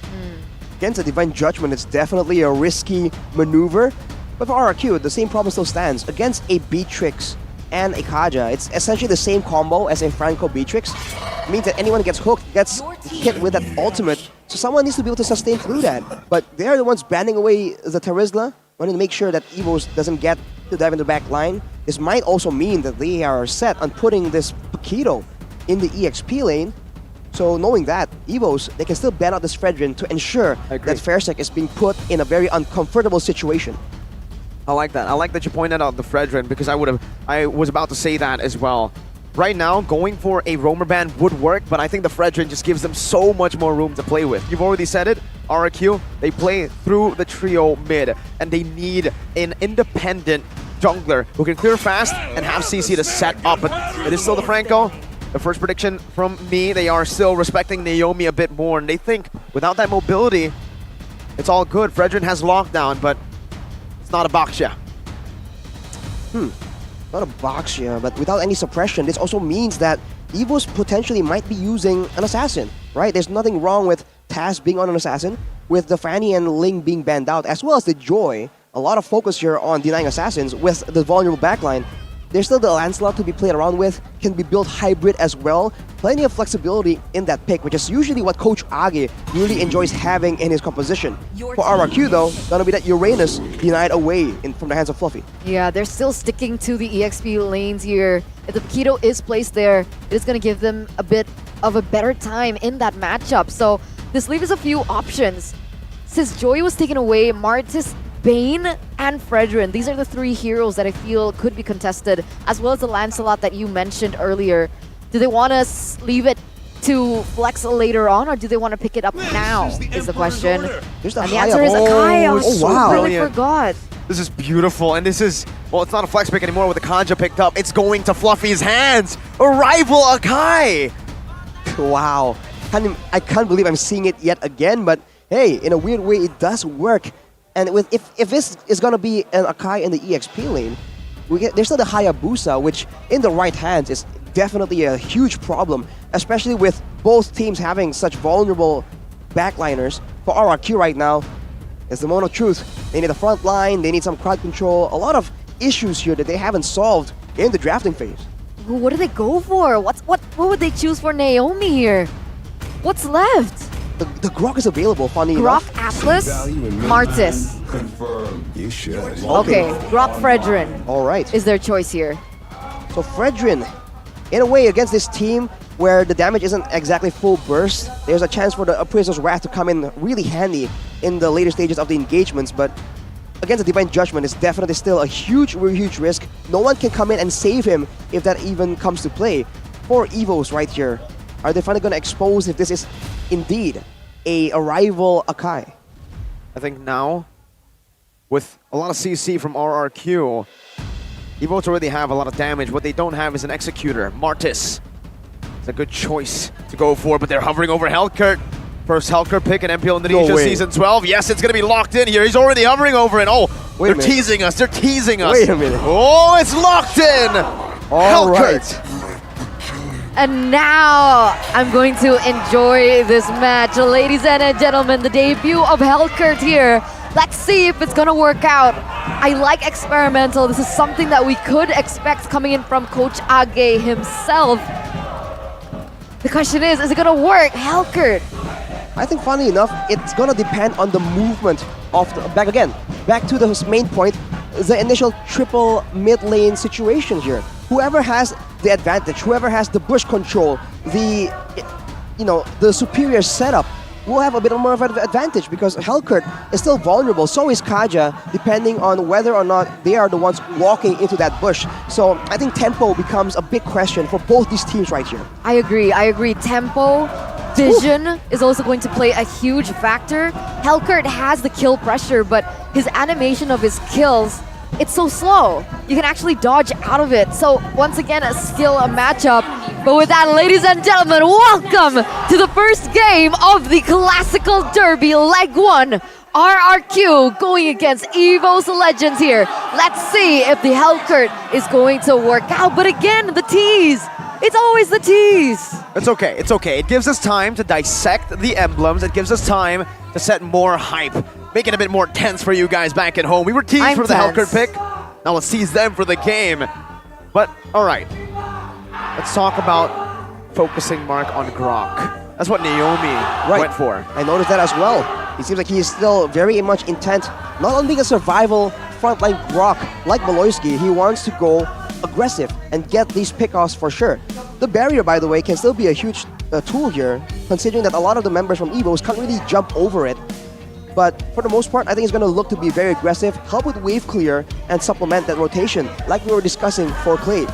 Against the Divine Judgment, it's definitely a risky maneuver. But for RRQ, the same problem still stands. Against a Beatrix and a Kaja, it's essentially the same combo as a Franco Beatrix. It means that anyone gets hooked, gets hit with that ultimate, so someone needs to be able to sustain through that. But they're the ones banning away the Terizla, wanting to make sure that Evos doesn't get to dive in the back line. This might also mean that they are set on putting this Paquito in the EXP lane. So knowing that, Evos, they can still ban out this Fredrin to ensure that Fairsec is being put in a very uncomfortable situation. I like that. I like that you pointed out the Fredrin because I was about to say that as well. Right now, going for a roamer ban would work, but I think the Fredrin just gives them so much more room to play with. You've already said it, RRQ, they play through the trio mid, and they need an independent jungler who can clear fast and have CC to set up. But it is still the Franco. The first prediction from me, they are still respecting Naomi a bit more, and they think without that mobility, it's all good. Fredrin has lockdown, but it's not a Baxia. Not a Baxia, but without any suppression, this also means that Evos potentially might be using an assassin, right? There's nothing wrong with Taz being on an assassin, with the Fanny and Ling being banned out, as well as the Joy. A lot of focus here on denying assassins with the vulnerable backline. There's still the Lancelot to be played around with, can be built hybrid as well. Plenty of flexibility in that pick, which is usually what Coach Age really enjoys having in his composition. For RRQ though, gonna be that Uranus denied away from the hands of Fluffy. Yeah, they're still sticking to the EXP lanes here. If the Paquito is placed there, it is going to give them a bit of a better time in that matchup. So this leaves a few options. Since Joy was taken away, Martis, Bane, and Fredrin, these are the three heroes that I feel could be contested, as well as the Lancelot that you mentioned earlier. Do they want to leave it to flex later on, or do they want to pick it up now, is the question. And the answer is Akai. Oh, wow. Really forgot. This is beautiful, and this is, well, it's not a flex pick anymore with the Kanja picked up. It's going to Fluffy's hands. Arrival Akai. Wow. I can't believe I'm seeing it yet again, but hey, in a weird way, it does work. And with if this is gonna be an Akai in the EXP lane, there's still the Hayabusa, which in the right hands is definitely a huge problem, especially with both teams having such vulnerable backliners. For RRQ right now, it's the moment of truth. They need a front line, they need some crowd control, a lot of issues here that they haven't solved in the drafting phase. What do they go for? What would they choose for Naomi here? What's left? The Grok is available, funny Grok, enough. Atlas, Martis. You should. Okay, Grok, Fredrin. All right. Is their choice here. So Fredrin, in a way, against this team where the damage isn't exactly full burst, there's a chance for the Appraiser's Wrath to come in really handy in the later stages of the engagements, but against the Divine Judgment, it's definitely still a huge risk. No one can come in and save him if that even comes to play. For Evos right here, are they finally going to expose if this is indeed a rival Akai? I think now, with a lot of CC from RRQ, Evos already have a lot of damage. What they don't have is an Executor. Martis. It's a good choice to go for, but they're hovering over Helkert. First Helkert pick in MPL Indonesia Season 12. Yes, it's going to be locked in here. He's already hovering over it. Oh, they're teasing us. They're teasing us. Wait a minute. Oh, it's locked in. All Helkert. right. And now I'm going to enjoy this match. Ladies and gentlemen, the debut of Helkert here. Let's see if it's gonna work out. I like experimental. This is something that we could expect coming in from Coach Age himself. The question is it gonna work? Helkert. I think funny enough, it's gonna depend on the movement of the, back to the main point, the initial triple mid lane situation here. Whoever has the advantage. Whoever has the bush control, the superior setup will have a bit more of an advantage because Hellcurt is still vulnerable. So is Kaja, depending on whether or not they are the ones walking into that bush. So I think tempo becomes a big question for both these teams right here. I agree. Tempo, vision is also going to play a huge factor. Hellcurt has the kill pressure, but his animation of his kills, it's so slow. You can actually dodge out of it. So once again, a matchup. But with that, ladies and gentlemen, welcome to the first game of the Classical Derby Leg 1. RRQ going against EVO's Legends here. Let's see if the Hellcurt is going to work out. But again, the tease. It's always the tease. It's okay. It gives us time to dissect the emblems. It gives us time to set more hype. Make it a bit more tense for you guys back at home. We were teased for the Hellcurt pick. Now let's tease them for the game. But, all right. Let's talk about focusing Mark on Grok. That's what Naomi went for. I noticed that as well. It seems like he is still very much intent, not on being a survival frontline Grok like Maloyski. He wants to go aggressive and get these pickoffs for sure. The barrier, by the way, can still be a huge tool here, considering that a lot of the members from EVOs can't really jump over it. But for the most part, I think it's going to look to be very aggressive, help with wave clear, and supplement that rotation, like we were discussing for Clay.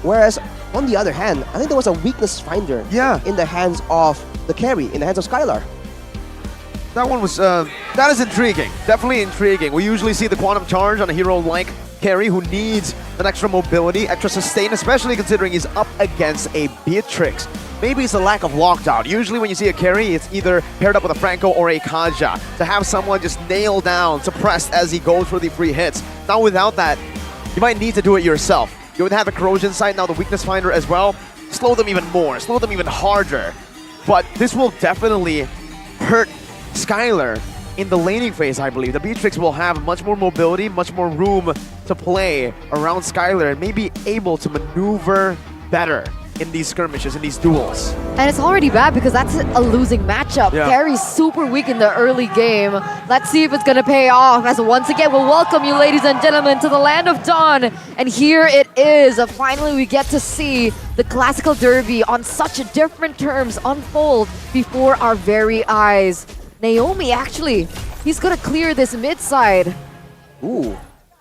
Whereas, on the other hand, I think there was a weakness finder in the hands of the carry, in the hands of Skylar. That one was, that is intriguing. Definitely intriguing. We usually see the quantum charge on a hero like carry who needs that extra mobility, extra sustain, especially considering he's up against a Beatrix. Maybe it's a lack of lockdown. Usually when you see a carry, it's either paired up with a Franco or a Kaja. To have someone just nail down, suppressed as he goes for the free hits. Now without that, you might need to do it yourself. You would have the corrosion sight, now the weakness finder as well. Slow them even more, slow them even harder. But this will definitely hurt Skylar in the laning phase, I believe. The Beatrix will have much more mobility, much more room to play around Skylar and may be able to maneuver better in these skirmishes, in these duels. And it's already bad because that's a losing matchup. Yeah. Carry's super weak in the early game. Let's see if it's going to pay off, as once again we'll welcome you, ladies and gentlemen, to the Land of Dawn. And here it is. Finally, we get to see the Classical Derby on such different terms unfold before our very eyes. Naomi, actually, he's going to clear this mid side. Ooh,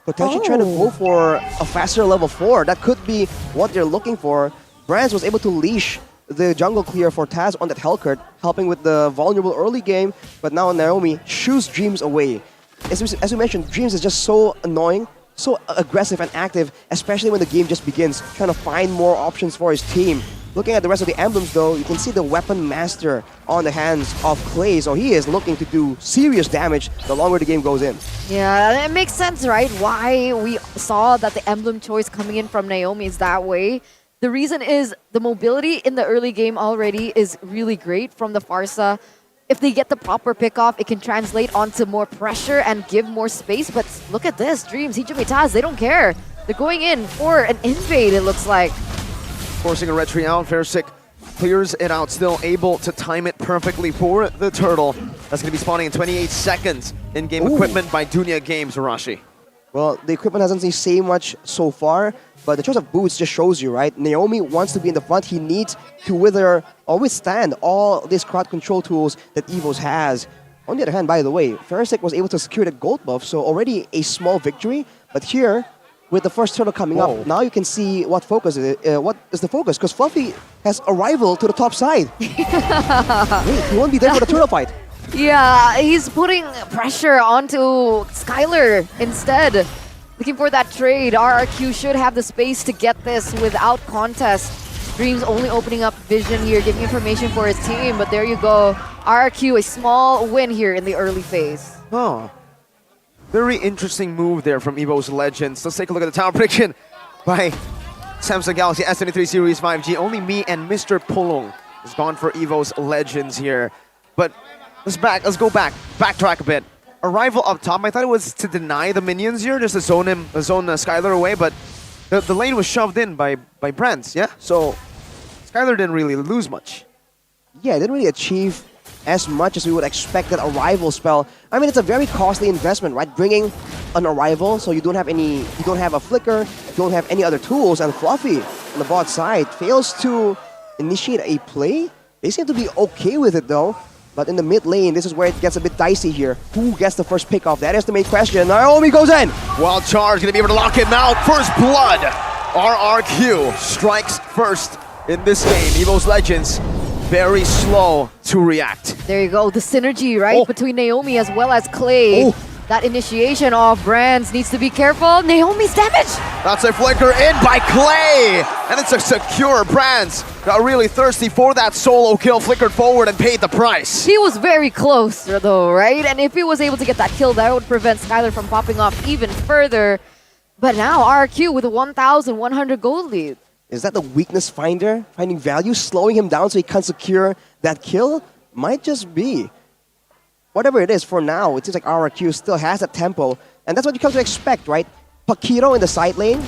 potentially trying to go for a faster level 4. That could be what they're looking for. Brands was able to leash the jungle clear for Taz on that Hellcurt, helping with the vulnerable early game, but now Naomi shoos Dreams away. As we mentioned, Dreams is just so annoying, so aggressive and active, especially when the game just begins, trying to find more options for his team. Looking at the rest of the emblems though, you can see the Weapon Master on the hands of Clay, so he is looking to do serious damage the longer the game goes in. Yeah, it makes sense, right? Why we saw that the emblem choice coming in from Naomi is that way. The reason is the mobility in the early game already is really great from the Pharsa. If they get the proper pickoff, it can translate onto more pressure and give more space. But look at this, Dreams, Hijumi Taz, they don't care. They're going in for an invade, it looks like. Forcing a retry out, Fairsick clears it out, still able to time it perfectly for the turtle. That's going to be spawning in 28 seconds. In-game equipment by Dunya Games, Arashi. Well, the equipment hasn't seen say much so far, but the choice of boots just shows you, right? Naomi wants to be in the front. He needs to withstand all these crowd control tools that EVOS has. On the other hand, by the way, Fairsick was able to secure the gold buff, so already a small victory. But here, with the first turtle coming up, now you can see what what is the focus, because Fluffy has a rival to the top side. Wait, he won't be there for the turtle fight. Yeah, he's putting pressure onto Skylar instead. Looking for that trade. RRQ should have the space to get this without contest. Dreams only opening up vision here, giving information for his team, but there you go. RRQ, a small win here in the early phase. Oh, very interesting move there from EVO's Legends. Let's take a look at the tower prediction by Samsung Galaxy S23 Series 5G. Only me and Mr. Pulong is gone for EVO's Legends here. But let's backtrack a bit. Arrival up top, I thought it was to deny the minions here, just to zone Skylar away, but the lane was shoved in by Brands, yeah? So Skylar didn't really lose much. Yeah, it didn't really achieve as much as we would expect that Arrival spell. I mean, it's a very costly investment, right? Bringing an Arrival, so you don't have a flicker, you don't have any other tools, and Fluffy on the bot side fails to initiate a play. They seem to be okay with it though. But in the mid lane, this is where it gets a bit dicey here. Who gets the first pick off? That is the main question. Naomi goes in. Wild Charge gonna be able to lock him out. First blood. RRQ strikes first in this game. Evo's Legends very slow to react. There you go, the synergy, right, between Naomi as well as Clay. That initiation of Brands needs to be careful. Naomi's damage! That's a flicker in by Clay! And it's a secure. Brands got really thirsty for that solo kill, flickered forward and paid the price. He was very close though, right? And if he was able to get that kill, that would prevent Skylar from popping off even further. But now RRQ with a 1,100 gold lead. Is that the weakness finder? Finding value, slowing him down so he can't secure that kill? Might just be. Whatever it is, for now, it seems like RRQ still has that tempo. And that's what you come to expect, right? Pakiro in the side lane.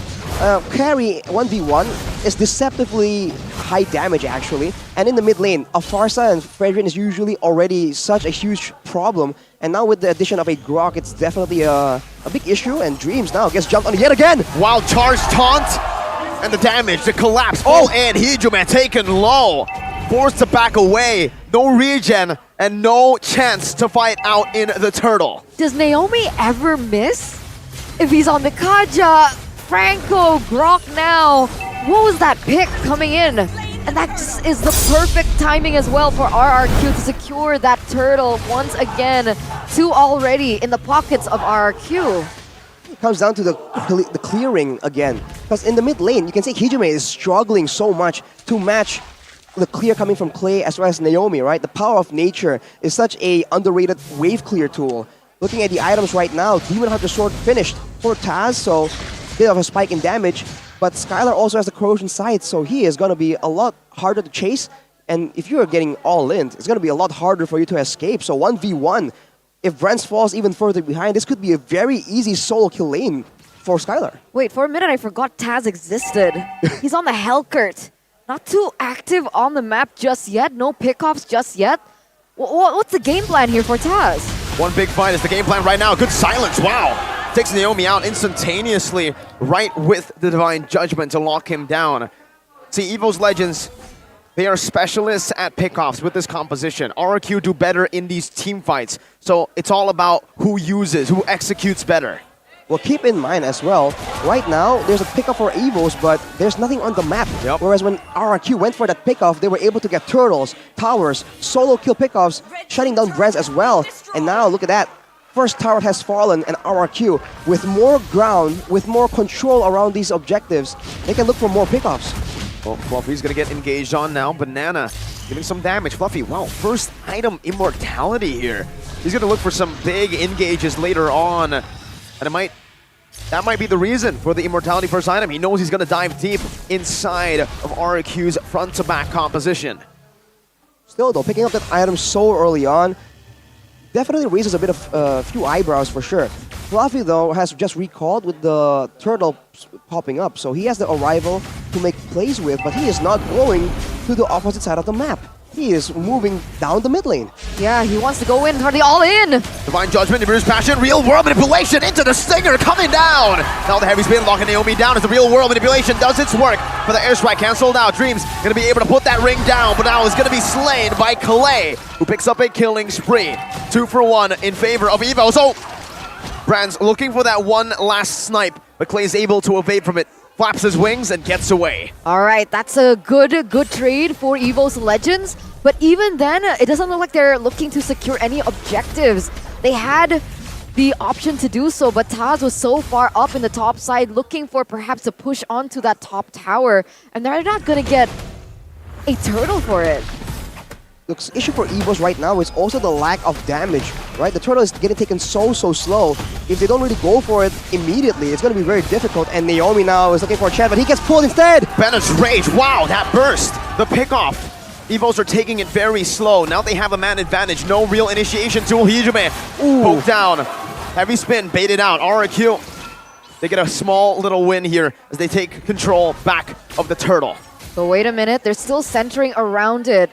Carry 1v1 is deceptively high damage, actually. And in the mid lane, Afarsa and Fredrin is usually already such a huge problem. And now with the addition of a Grok, it's definitely a big issue. And Dreams now gets jumped on yet again. Wild Charge taunt. And the damage, the collapse. Oh, and Hijuman taken low. Forced to back away. No regen and no chance to fight out in the turtle. Does Naomi ever miss? If he's on the Kaja, Franco, Grok now. What was that pick coming in? And that just is the perfect timing as well for RRQ to secure that turtle once again. 2 already in the pockets of RRQ. It comes down to the clearing again. Because in the mid lane, you can see Hijume is struggling so much to match the clear coming from Clay as well as Naomi, right? The power of nature is such a underrated wave clear tool. Looking at the items right now, Demon Hunter Sword finished for Taz, so bit of a spike in damage. But Skylar also has the corrosion side, so he is going to be a lot harder to chase. And if you're getting all in, it's going to be a lot harder for you to escape. So 1v1, if Brents falls even further behind, this could be a very easy solo kill lane for Skylar. Wait, for a minute I forgot Taz existed. He's on the Hellcurt. Not too active on the map just yet. No pickoffs just yet. What's the game plan here for Taz? One big fight is the game plan right now. Good silence. Wow. Takes Naomi out instantaneously right with the Divine Judgment to lock him down. See, Evo's Legends, they are specialists at pickoffs with this composition. RRQ do better in these team fights. So it's all about who uses, who executes better. Well, keep in mind as well, right now, there's a pickoff for Evos, but there's nothing on the map. Whereas when RRQ went for that pickoff, they were able to get turtles, towers, solo kill pickoffs, shutting down Brents as well. And now, look at that. First tower has fallen, and RRQ, with more ground, with more control around these objectives, they can look for more pickoffs. Well, Fluffy's gonna get engaged on now. Banana giving some damage. Fluffy, wow, first item immortality here. He's gonna look for some big engages later on. And that might be the reason for the immortality first item. He knows he's going to dive deep inside of RQ's front-to-back composition. Still, though, picking up that item so early on definitely raises a bit of few eyebrows for sure. Fluffy, though, has just recalled with the turtle popping up, so he has the arrival to make plays with, but he is not going to the opposite side of the map. He is moving down the mid lane. Yeah, he wants to go in for the all-in. Divine Judgment, Bruce Passion, Real World Manipulation into the Stinger, coming down. Now the heavy spin locking Naomi down as the Real World Manipulation does its work. For the airstrike canceled out, Dreams gonna be able to put that ring down, but now is gonna be slain by Clay, who picks up a killing spree. 2 for 1 in favor of Evo. So, Brands looking for that one last snipe, but Clay is able to evade from it. Flaps his wings and gets away. All right, that's a good trade for Evo's Legends. But even then, it doesn't look like they're looking to secure any objectives. They had the option to do so, but Taz was so far up in the top side, looking for perhaps to push onto that top tower, and they're not going to get a turtle for it. The issue for Evos right now is also the lack of damage, right? The turtle is getting taken so slow. If they don't really go for it immediately, it's going to be very difficult. And Naomi now is looking for a chance, but he gets pulled instead. Bennett's Rage, wow, that burst. The pickoff. Evos are taking it very slow. Now they have a man advantage. No real initiation tool. Hijume poked down. Heavy spin, baited out. RRQ, they get a small little win here as they take control back of the turtle. But wait a minute, they're still centering around it.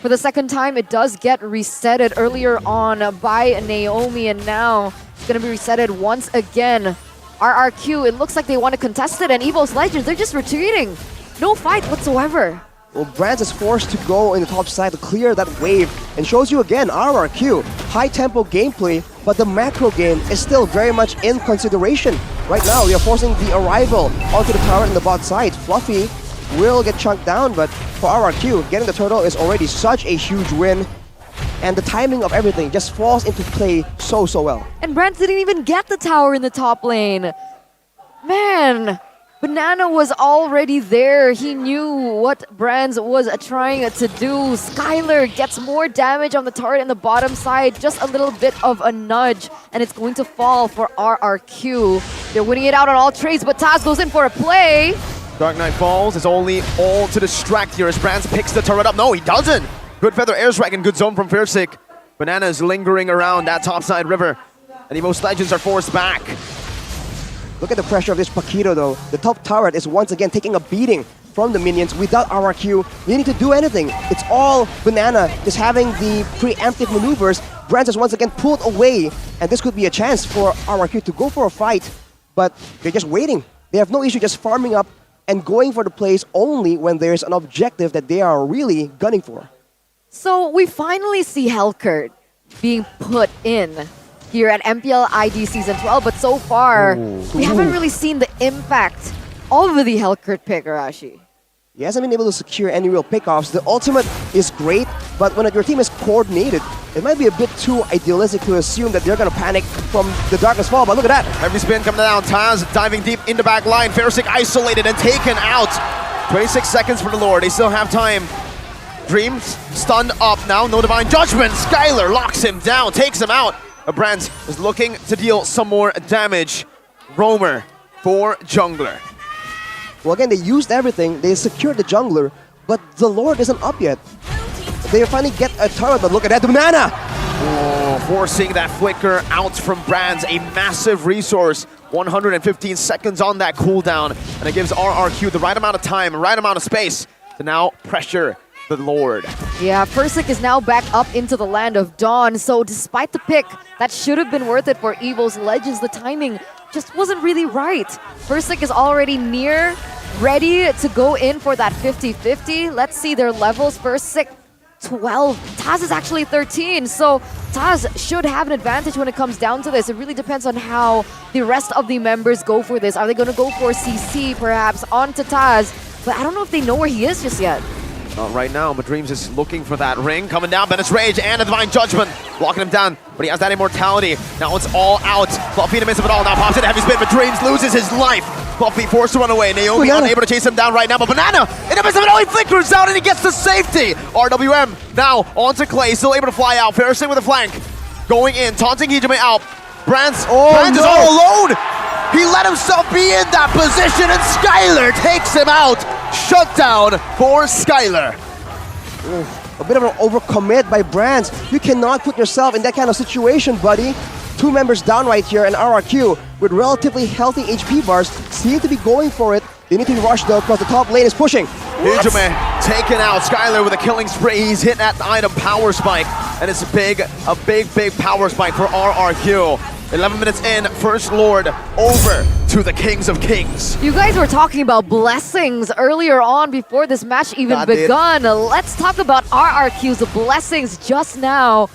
For the second time, it does get resetted earlier on by Naomi, and now it's going to be resetted once again. RRQ, it looks like they want to contest it, and Evo's Legends, they're just retreating. no fight whatsoever. Well, Brands is forced to go in the top side to clear that wave and shows you again RRQ. High tempo gameplay, but the macro game is still very much in consideration. Right now, we are forcing the arrival onto the tower in the bot side. Fluffy will get chunked down, but for RRQ, getting the turtle is already such a huge win. And the timing of everything just falls into play so well. And Brands didn't even get the tower in the top lane. Man, Banana was already there. He knew what Brands was trying to do. Skylar gets more damage on the turret in the bottom side. Just a little bit of a nudge, and it's going to fall for RRQ. They're winning it out on all trades, but Taz goes in for a play. Dark Knight falls. It's only all to distract here as Brands picks the turret up. No, he doesn't. Good feather airstrike and good zone from Fiersick. Banana is lingering around that topside river, and Evo's Legends are forced back. Look at the pressure of this Paquito though. The top turret is once again taking a beating from the minions without RRQ needing to do anything. It's all Banana just having the preemptive maneuvers. Brands is once again pulled away, and this could be a chance for RRQ to go for a fight, but they're just waiting. They have no issue just farming up and going for the plays only when there's an objective that they are really gunning for. So we finally see Hellcurt being put in here at MPL ID Season 12, but so far, we haven't really seen the impact of the Hellcurt pick, Arashi. He hasn't been able to secure any real pickoffs. The ultimate is great, but when your team is coordinated, it might be a bit too idealistic to assume that they're going to panic from the Darkness Fall, but look at that. Heavy spin coming down. Taz diving deep in the back line. Fiersick isolated and taken out. 26 seconds for the Lord. They still have time. Dream stunned up now. No Divine Judgment. Skylar locks him down, takes him out. Brands is looking to deal some more damage. Roamer for jungler. Well, again, they used everything. They secured the jungler, but the Lord isn't up yet. They finally get a turret, but look at that, the Banana! Oh, forcing that flicker out from Brands, a massive resource. 115 seconds on that cooldown, and it gives RRQ the right amount of time, right amount of space to now pressure the Lord. Yeah, Fiersick is now back up into the land of Dawn, so despite the pick, that should have been worth it for Evo's Legends. The timing just wasn't really right. Fiersick is already near, ready to go in for that 50-50. Let's see their levels. Fiersick 12. Taz is actually 13, so Taz should have an advantage when it comes down to this. It really depends on how the rest of the members go for this. Are they going to go for CC perhaps onto Taz? But I don't know if they know where he is just yet. Not right now, but Dreams is looking for that ring. Coming down, Bennett's Rage and a Divine Judgment. Blocking him down, but he has that immortality. Now it's all out. Fluffy in the midst of it all. Now pops in a heavy spin, but Dreams loses his life. Fluffy forced to run away. Naomi unable to chase him down right now, but Banana in the midst of it all, he flickers out and he gets the safety. RWM now onto Clay, still able to fly out. Ferrising with a flank. Going in, taunting Hijime out. Brands is all alone. He let himself be in that position, and Skylar takes him out. Shutdown for Skylar. A bit of an overcommit by Brands. You cannot put yourself in that kind of situation, buddy. Two members down right here, and RRQ with relatively healthy HP bars seem to be going for it. They need to rush though, because the top lane is pushing. Hijime taken out. Skylar with a killing spree. He's hit that item power spike, and it's a big power spike for RRQ. 11 minutes in, First Lord over to the Kings of Kings. You guys were talking about blessings earlier on before this match even begun. Let's talk about RRQ's blessings just now.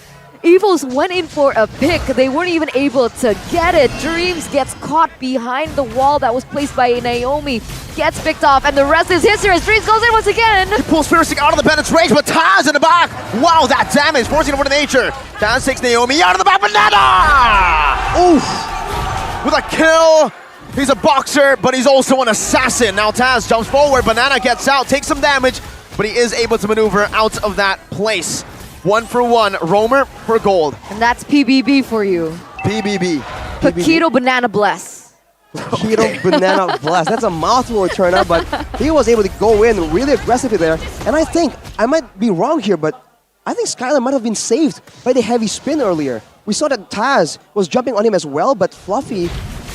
Evos went in for a pick. They weren't even able to get it. Dreams gets caught behind the wall that was placed by Naomi. Gets picked off, and the rest is history as Dreams goes in once again. He pulls Fiersick out of the Bennett's Rage, but Taz in the back. Wow, that damage, forcing him over to nature. Taz takes Naomi out of the back, Banana! Oof! With a kill. He's a boxer, but he's also an assassin. Now Taz jumps forward, Banana gets out, takes some damage, but he is able to maneuver out of that place. 1 for 1, Roamer for gold. And that's PBB for you. PBB. Paquito Banana Bless. Paquito Banana Bless. That's a mouthful to turn up, but he was able to go in really aggressively there. And I think, I might be wrong here, but I think Skylar might have been saved by the heavy spin earlier. We saw that Taz was jumping on him as well, but Fluffy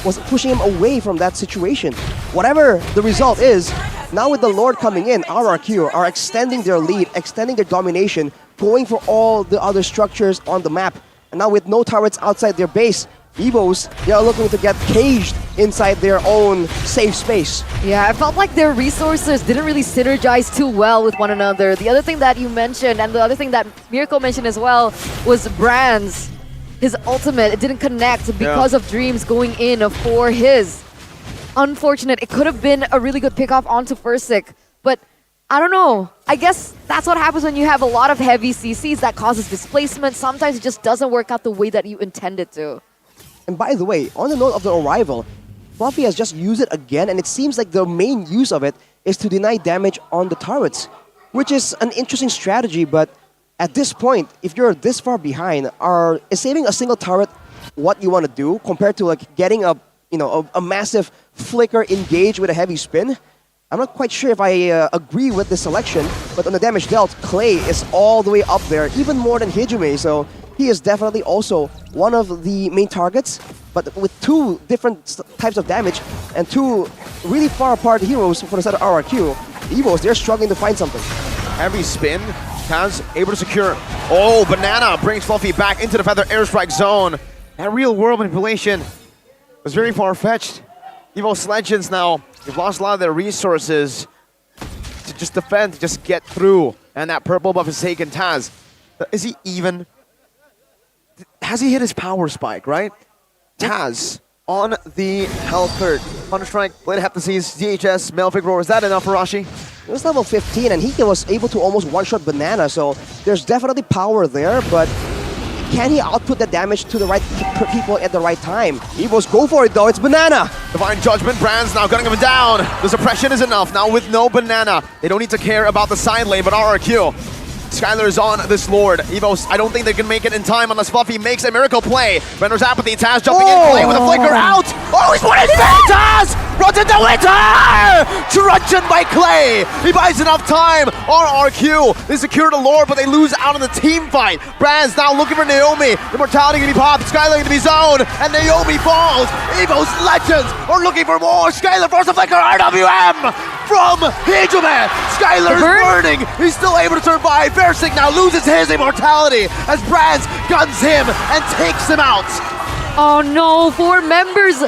was pushing him away from that situation. Whatever the result is, now with the Lord coming in, RRQ are extending their lead, extending their domination, going for all the other structures on the map. And now with no turrets outside their base, Evos, they are looking to get caged inside their own safe space. Yeah, it felt like their resources didn't really synergize too well with one another. The other thing that you mentioned, and the other thing that Mirko mentioned as well, was Brand's. His ultimate, it didn't connect because of Dreams going in for his. Unfortunate. It could have been a really good pickoff onto Fursic, but I don't know. I guess that's what happens when you have a lot of heavy CCs that causes displacement. Sometimes it just doesn't work out the way that you intended to. And by the way, on the note of the arrival, Fluffy has just used it again, and it seems like the main use of it is to deny damage on the turrets, which is an interesting strategy, but at this point, if you're this far behind, is saving a single turret what you want to do compared to like getting a massive flicker engage with a heavy spin? I'm not quite sure if I agree with this selection, but on the damage dealt, Clay is all the way up there, even more than Hijume, so he is definitely also one of the main targets, but with two different types of damage and two really far apart heroes for the side of RRQ, Evos, they're struggling to find something. Heavy spin, Taz able to secure. Oh, Banana brings Fluffy back into the Feather Airstrike zone. That real world manipulation was very far-fetched. Evos Legends now, they've lost a lot of their resources to just defend, to just get through. And that purple buff is taken. Taz, is he even? Has he hit his power spike, right? Taz on the Hellcurt. Counter-Strike, Blade Heptases, DHS, Melvic Roar. Is that enough for Rashi? It was level 15 and he was able to almost one-shot Banana, so there's definitely power there, but can he output the damage to the right people at the right time? Evos go for it though, it's Banana! Divine Judgment, Brand's now gunning him down. The suppression is enough now with no Banana. They don't need to care about the side lane, but RRQ. Skylar is on this Lord. Evos, I don't think they can make it in time unless Fluffy makes a miracle play. Render's apathy, Taz jumping in, play with a flicker out. Oh, he's put his Taz! Runs into winter! Truncheon by Clay. He buys enough time. RRQ, they secure the Lord, but they lose out in the team fight. Brand's now looking for Naomi. Immortality gonna be popped, Skylar gonna be zoned, and Naomi falls. Evos Legends are looking for more. Skylar forces a flicker, RWM from Hijume. Skylar is burning. He's still able to survive. Versick now loses his immortality as Brands guns him and takes him out. Oh no, 4 members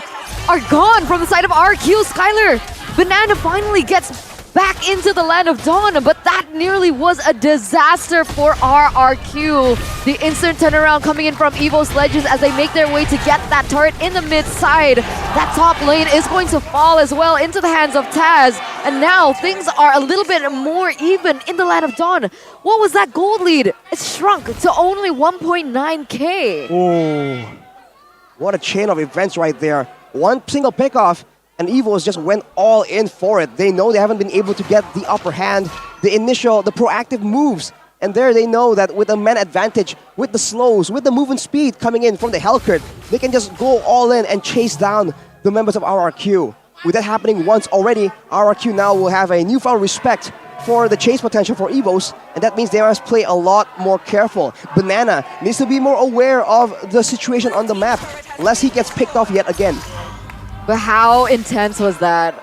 are gone from the side of RQ. Skylar, Banana finally gets back into the Land of Dawn, but that nearly was a disaster for RRQ. The instant turnaround coming in from Evos Legends as they make their way to get that turret in the mid side. That top lane is going to fall as well into the hands of Taz, and now things are a little bit more even in the Land of Dawn. What was that gold lead? It shrunk to only 1.9k. Oh, what a chain of events right there. One single pickoff, and Evos just went all in for it. They know they haven't been able to get the upper hand, the proactive moves. And there they know that with a man advantage, with the slows, with the movement speed coming in from the Hellcurt, they can just go all in and chase down the members of RRQ. With that happening once already, RRQ now will have a newfound respect for the chase potential for Evos, and that means they must play a lot more careful. Banana needs to be more aware of the situation on the map, lest he gets picked off yet again. But how intense was that?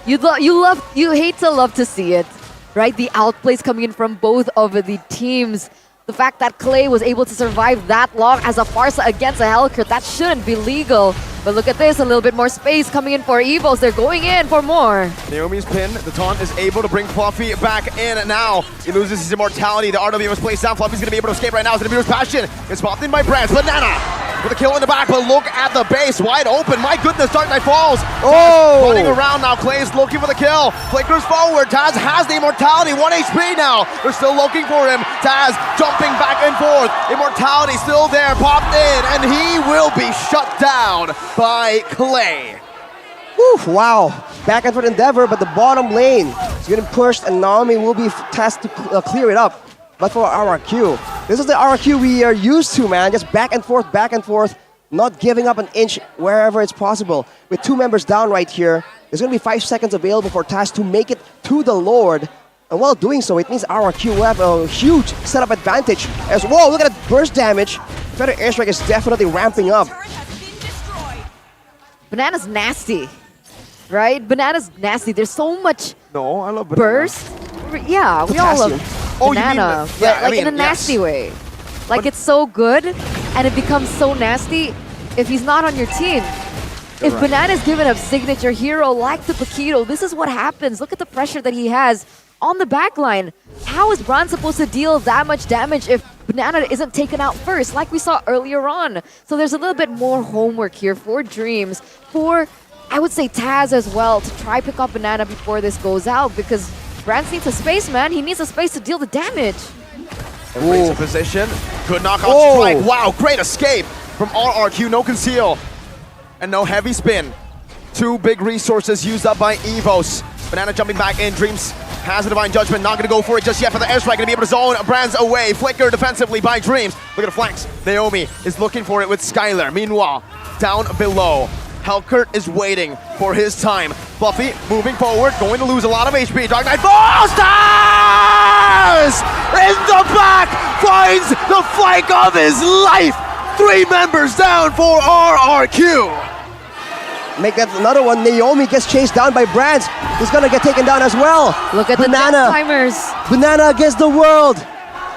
You hate to love to see it, right? The outplays coming in from both of the teams. The fact that Clay was able to survive that long as a Farsa against a Hellcurt, that shouldn't be legal. But look at this, a little bit more space coming in for Evos. They're going in for more. Naomi's pin, the taunt is able to bring Fluffy back in now. He loses his immortality. The RW was placed down. Fluffy's going to be able to escape right now. It's going to be his passion. It's popped in by Brands. Banana with a kill in the back, but look at the base. Wide open. My goodness, Dark Knight falls. Oh! Running around now. Clay's looking for the kill. Flickers forward. Taz has the immortality. 1 HP now. They're still looking for him. Taz jumping back and forth. Immortality still there. Popped in, and he will be shut down by Clay. Whew, wow. Back and forth endeavor, but the bottom lane is getting pushed, and Naomi will be tasked to clear it up. But for RRQ, this is the RRQ we are used to, man. Just back and forth, not giving up an inch wherever it's possible. With 2 members down right here, there's going to be 5 seconds available for Taz to make it to the Lord. And while doing so, it means RRQ will have a huge setup advantage. As whoa, look at that burst damage. Feather Airstrike is definitely ramping up. Banana's nasty, right? Banana's nasty. There's so much No, I love Banana. burst. Yeah, we all love Banana, but like in a nasty way. Like it's so good, and it becomes so nasty. if he's not on your team. If right. Banana's given a signature hero like the Paquito, this is what happens. Look at the pressure that he has on the backline. How is Bron supposed to deal that much damage if Banana isn't taken out first, like we saw earlier on? So there's a little bit more homework here for Dreams, for, I would say, Taz as well, to try pick up Banana before this goes out, because Brand needs a space, man. He needs a space to deal the damage. Breaks a position. Good knockout strike. Wow, great escape from RRQ. No conceal. And no heavy spin. Two big resources used up by Evos. Banana jumping back in. Dreams has a divine judgment. Not going to go for it just yet for the airstrike. Going to be able to zone Brands away. Flicker defensively by Dreams. Look at the flanks. Naomi is looking for it with Skylar. Meanwhile, down below, Helkert is waiting for his time. Fluffy moving forward. Going to lose a lot of HP. Dark Knight falls. Taz in the back finds the flank of his life. 3 members down for RRQ. Make that another one. Naomi gets chased down by Brands. He's gonna get taken down as well. Look at Banana. the timers. Banana against the world.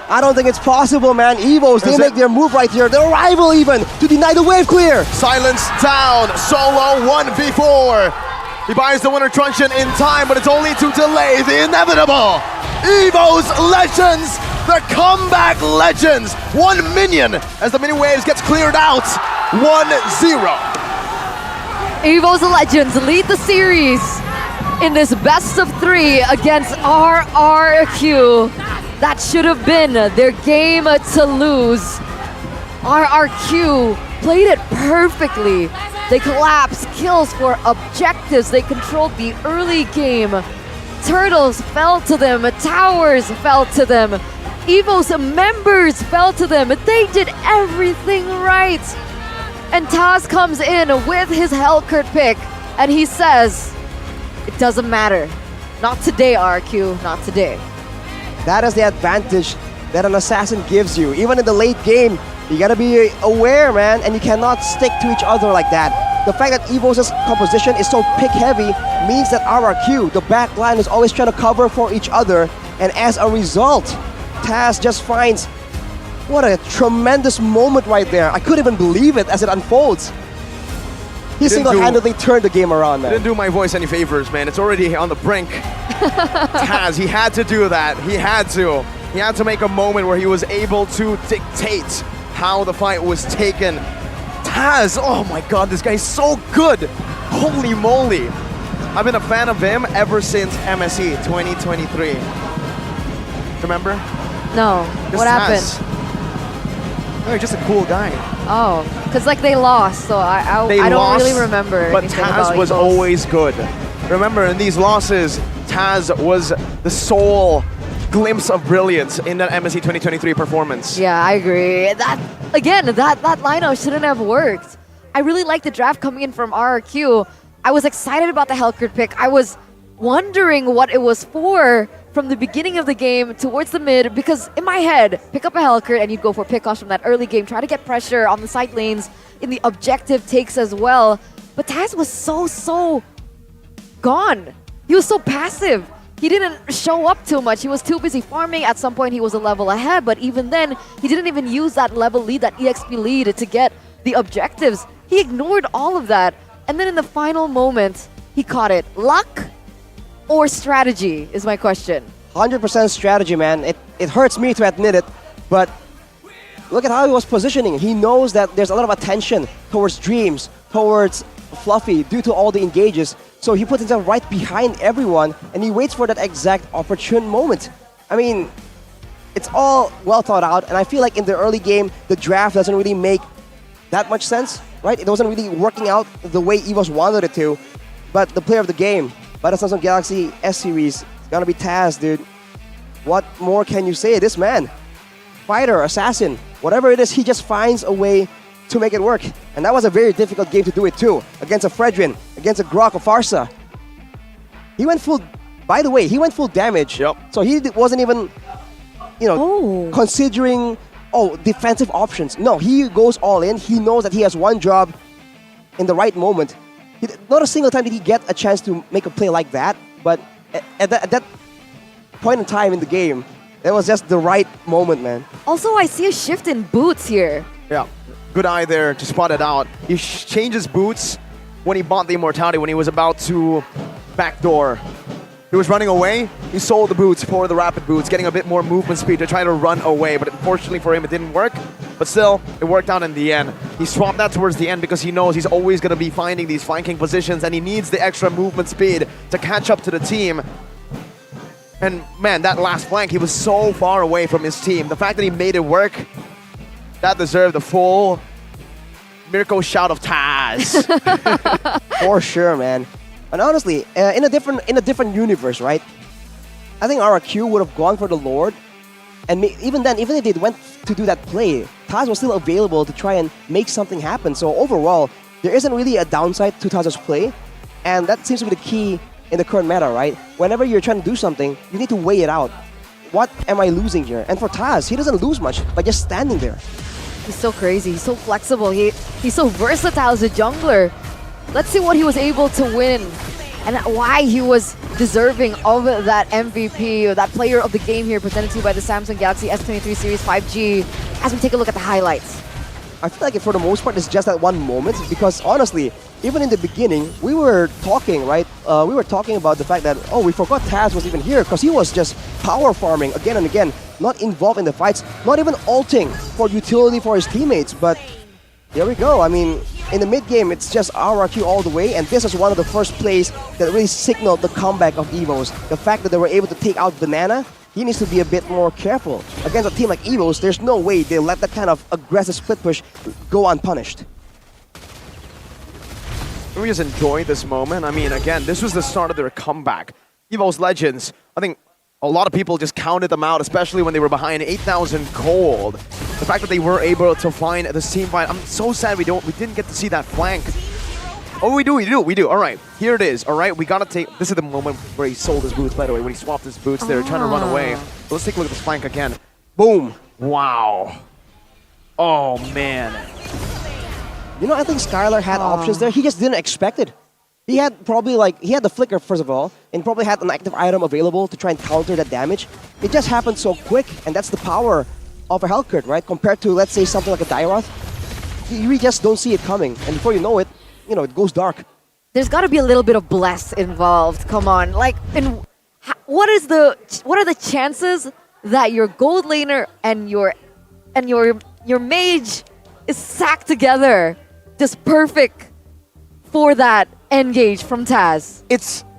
I don't think it's possible, man. Evos, they make their move right here. Their rival even to deny the wave clear. Silence down. Solo 1v4. He buys the winner truncheon in time, but it's only to delay the inevitable. Evos Legends, the comeback legends. 1 minion as the mini waves gets cleared out. 1-0. Evo's Legends lead the series in this best of 3 against RRQ. That should have been their game to lose. RRQ played it perfectly. They collapsed kills for objectives. They controlled the early game. Turtles fell to them. Towers fell to them. Evo's members fell to them. They did everything right. And Taz comes in with his Helkert pick, and he says, it doesn't matter. Not today, RQ, not today. That is the advantage that an assassin gives you. Even in the late game, you gotta be aware, man, and you cannot stick to each other like that. The fact that Evos' composition is so pick heavy means that RRQ, the back line, is always trying to cover for each other, and as a result, Taz just finds what a tremendous moment right there. I couldn't even believe it as it unfolds. He single-handedly turned the game around, man. Didn't do my voice any favors, man. It's already on the brink. Taz, he had to do that. He had to. He had to make a moment where he was able to dictate how the fight was taken. Taz, oh my god, this guy's so good. Holy moly. I've been a fan of him ever since MSE 2023. Remember? No. What happened? No, he's just a cool guy. Oh, because like they lost, so I don't really remember. But Taz was always good. Remember, in these losses, Taz was the sole glimpse of brilliance in that MSE 2023 performance. Yeah, I agree. That lineup shouldn't have worked. I really like the draft coming in from RRQ. I was excited about the Helkert pick. I was wondering what it was for from the beginning of the game towards the mid, because in my head, pick up a Helkert and you'd go for pickoffs from that early game, try to get pressure on the side lanes in the objective takes as well. But Taz was so gone. He was so passive. He didn't show up too much. He was too busy farming. At some point, he was a level ahead, but even then, he didn't even use that level lead, that EXP lead, to get the objectives. He ignored all of that. And then in the final moment, he caught it. Luck or strategy is my question. 100% strategy, man. It hurts me to admit it, but look at how he was positioning. He knows that there's a lot of attention towards Dreams, towards Fluffy, due to all the engages. So he puts himself right behind everyone, and he waits for that exact opportune moment. I mean, it's all well thought out, and I feel like in the early game, the draft doesn't really make that much sense, right? It wasn't really working out the way Evos wanted it to, but the player of the game, by the Samsung Galaxy S-Series, it's gonna be Taz, dude. What more can you say? This man, fighter, assassin, whatever it is, he just finds a way to make it work. And that was a very difficult game to do it too. Against a Fredrin, against a Grok, a Farsa. He went full, by the way, he went full damage. Yep. So he wasn't even, considering, defensive options. No, he goes all in. He knows that he has one job in the right moment. Not a single time did he get a chance to make a play like that, but at that point in time in the game, it was just the right moment, man. Also, I see a shift in boots here. Yeah. Good eye there to spot it out. He changes boots when he bought the immortality, when he was about to backdoor. He was running away. He sold the boots for the rapid boots, getting a bit more movement speed to try to run away. But unfortunately for him, it didn't work. But still, it worked out in the end. He swapped that towards the end because he knows he's always going to be finding these flanking positions, and he needs the extra movement speed to catch up to the team. And man, that last flank, he was so far away from his team. The fact that he made it work, that deserved a full miracle shout of Taz. For sure, man. And honestly, in a different universe, right? I think RRQ would have gone for the Lord, and even then, even if they went to do that play, Taz was still available to try and make something happen. So overall, there isn't really a downside to Taz's play, and that seems to be the key in the current meta, right? Whenever you're trying to do something, you need to weigh it out. What am I losing here? And for Taz, he doesn't lose much by just standing there. He's so crazy. He's so flexible. He's so versatile as a jungler. Let's see what he was able to win and why he was deserving of that MVP, or that player of the game here, presented to you by the Samsung Galaxy S23 Series 5G, as we take a look at the highlights. I feel like for the most part, it's just that one moment, because honestly, even in the beginning, we were talking, right? We were talking about the fact that, oh, we forgot Taz was even here, because he was just power farming again and again, not involved in the fights, not even ulting for utility for his teammates. But here we go. I mean, in the mid game, it's just RRQ all the way, and this is one of the first plays that really signaled the comeback of EVOS. The fact that they were able to take out Banana, he needs to be a bit more careful. Against a team like EVOS, there's no way they'll let that kind of aggressive split push go unpunished. We just enjoy this moment. I mean, again, this was the start of their comeback. EVOS Legends, I think a lot of people just counted them out, especially when they were behind 8,000 gold. The fact that they were able to find this team fight, I'm so sad we didn't get to see that flank. Oh, we do. All right, here it is. All right, we gotta take. This is the moment where he sold his boots. By the way, when he swapped his boots, they were trying to run away. So let's take a look at this flank again. Boom! Wow. Oh man. You know, I think Skylar had options there. He just didn't expect it. He had he had the flicker first of all, and probably had an active item available to try and counter that damage. It just happened so quick, and that's the power of a Hellcurt, right? Compared to, let's say, something like a Dairoth. You really just don't see it coming, and before you know it, it goes dark. There's got to be a little bit of bless involved. Come on, what are the chances that your gold laner and your mage is sacked together, just perfect for that engage from Taz?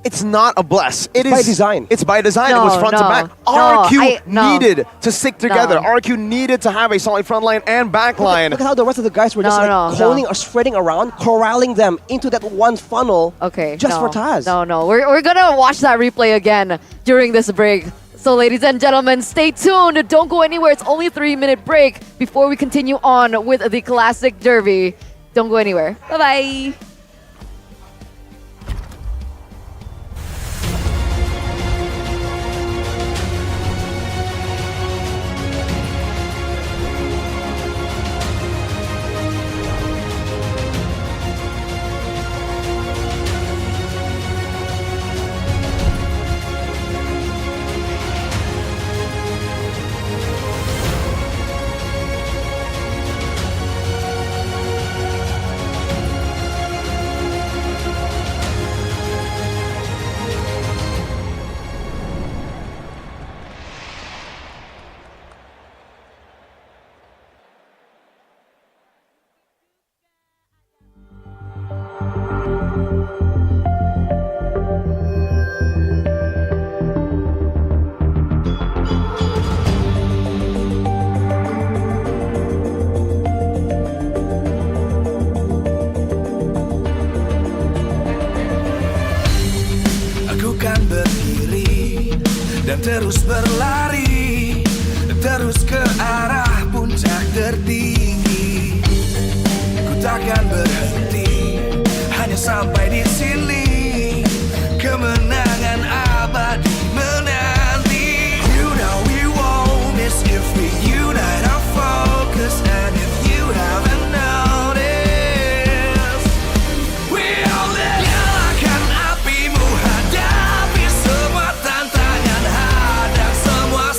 It's not a bless. It is by design. It's by design. It was front to back. RQ needed to stick together. RQ needed to have a solid front line and back line. Look at how the rest of the guys were just coning or spreading around, corralling them into that one funnel. Okay. Just for Taz. No. We're gonna watch that replay again during this break. So ladies and gentlemen, stay tuned. Don't go anywhere. It's only a 3-minute break before we continue on with the Classic Derby. Don't go anywhere. Bye-bye. Dan terus berlari, terus ke arah puncak tertinggi. Ku takkan berhenti, hanya sampai di sini. Kemenangan abadi menanti. You know we won't miss if we unite our focus. And if you haven't noticed, we all nyalakan apimu, hadapi semua tantangan, hadang semua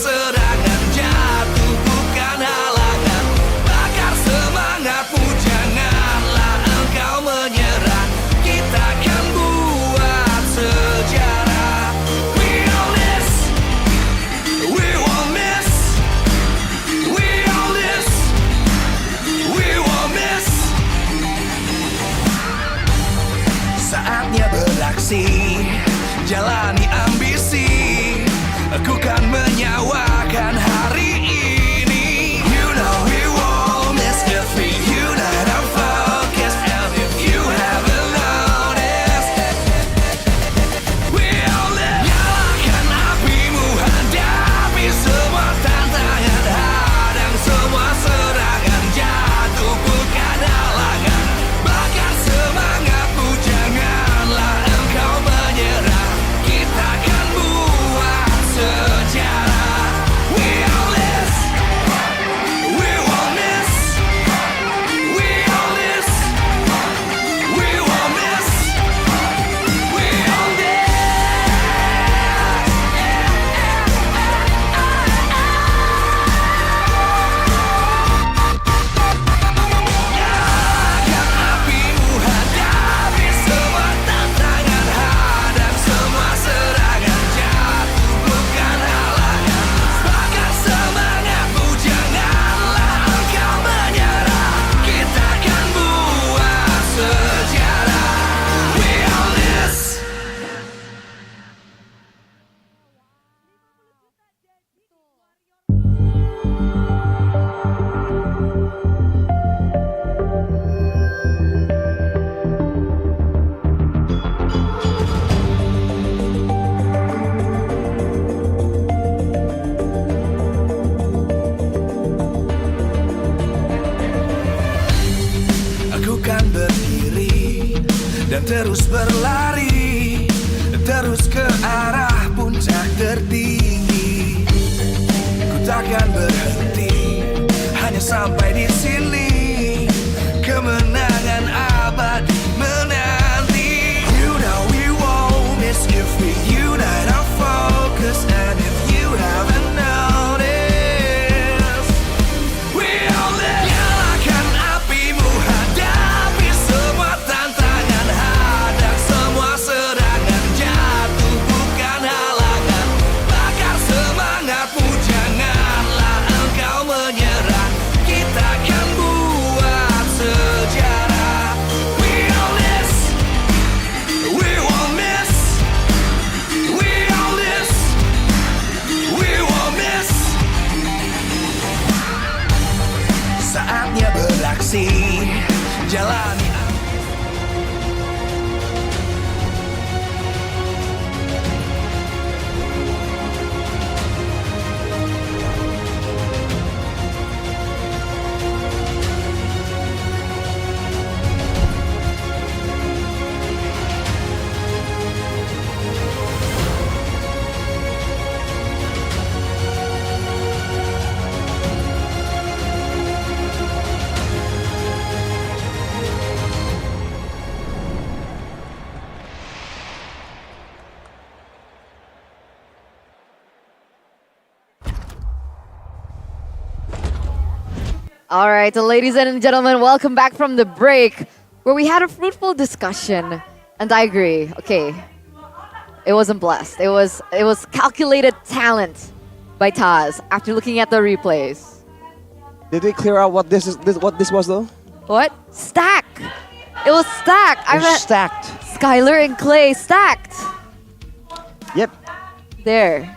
takkan berhenti, hanya sampai di sini. Kemenangan abadi menanti. You know we won't miss if we unite our focus. And if you haven't noticed, we all live. Nyalakan apimu, hadapi semua tantangan, hadang semua serangan, jatuh bukan halangan. Bakar semangatmu, janganlah engkau menyerah. Kita akan buat sejarah. We all this, we won't miss. We all this, we won't miss. Saatnya beraksi, jalani. All right, so ladies and gentlemen, welcome back from the break where we had a fruitful discussion. And I agree. Okay, it wasn't blessed. It was calculated talent by Taz after looking at the replays. Did we clear out what this was though? What? Stack. It was stacked. I read stacked. Skylar and Clay stacked. Yep. There.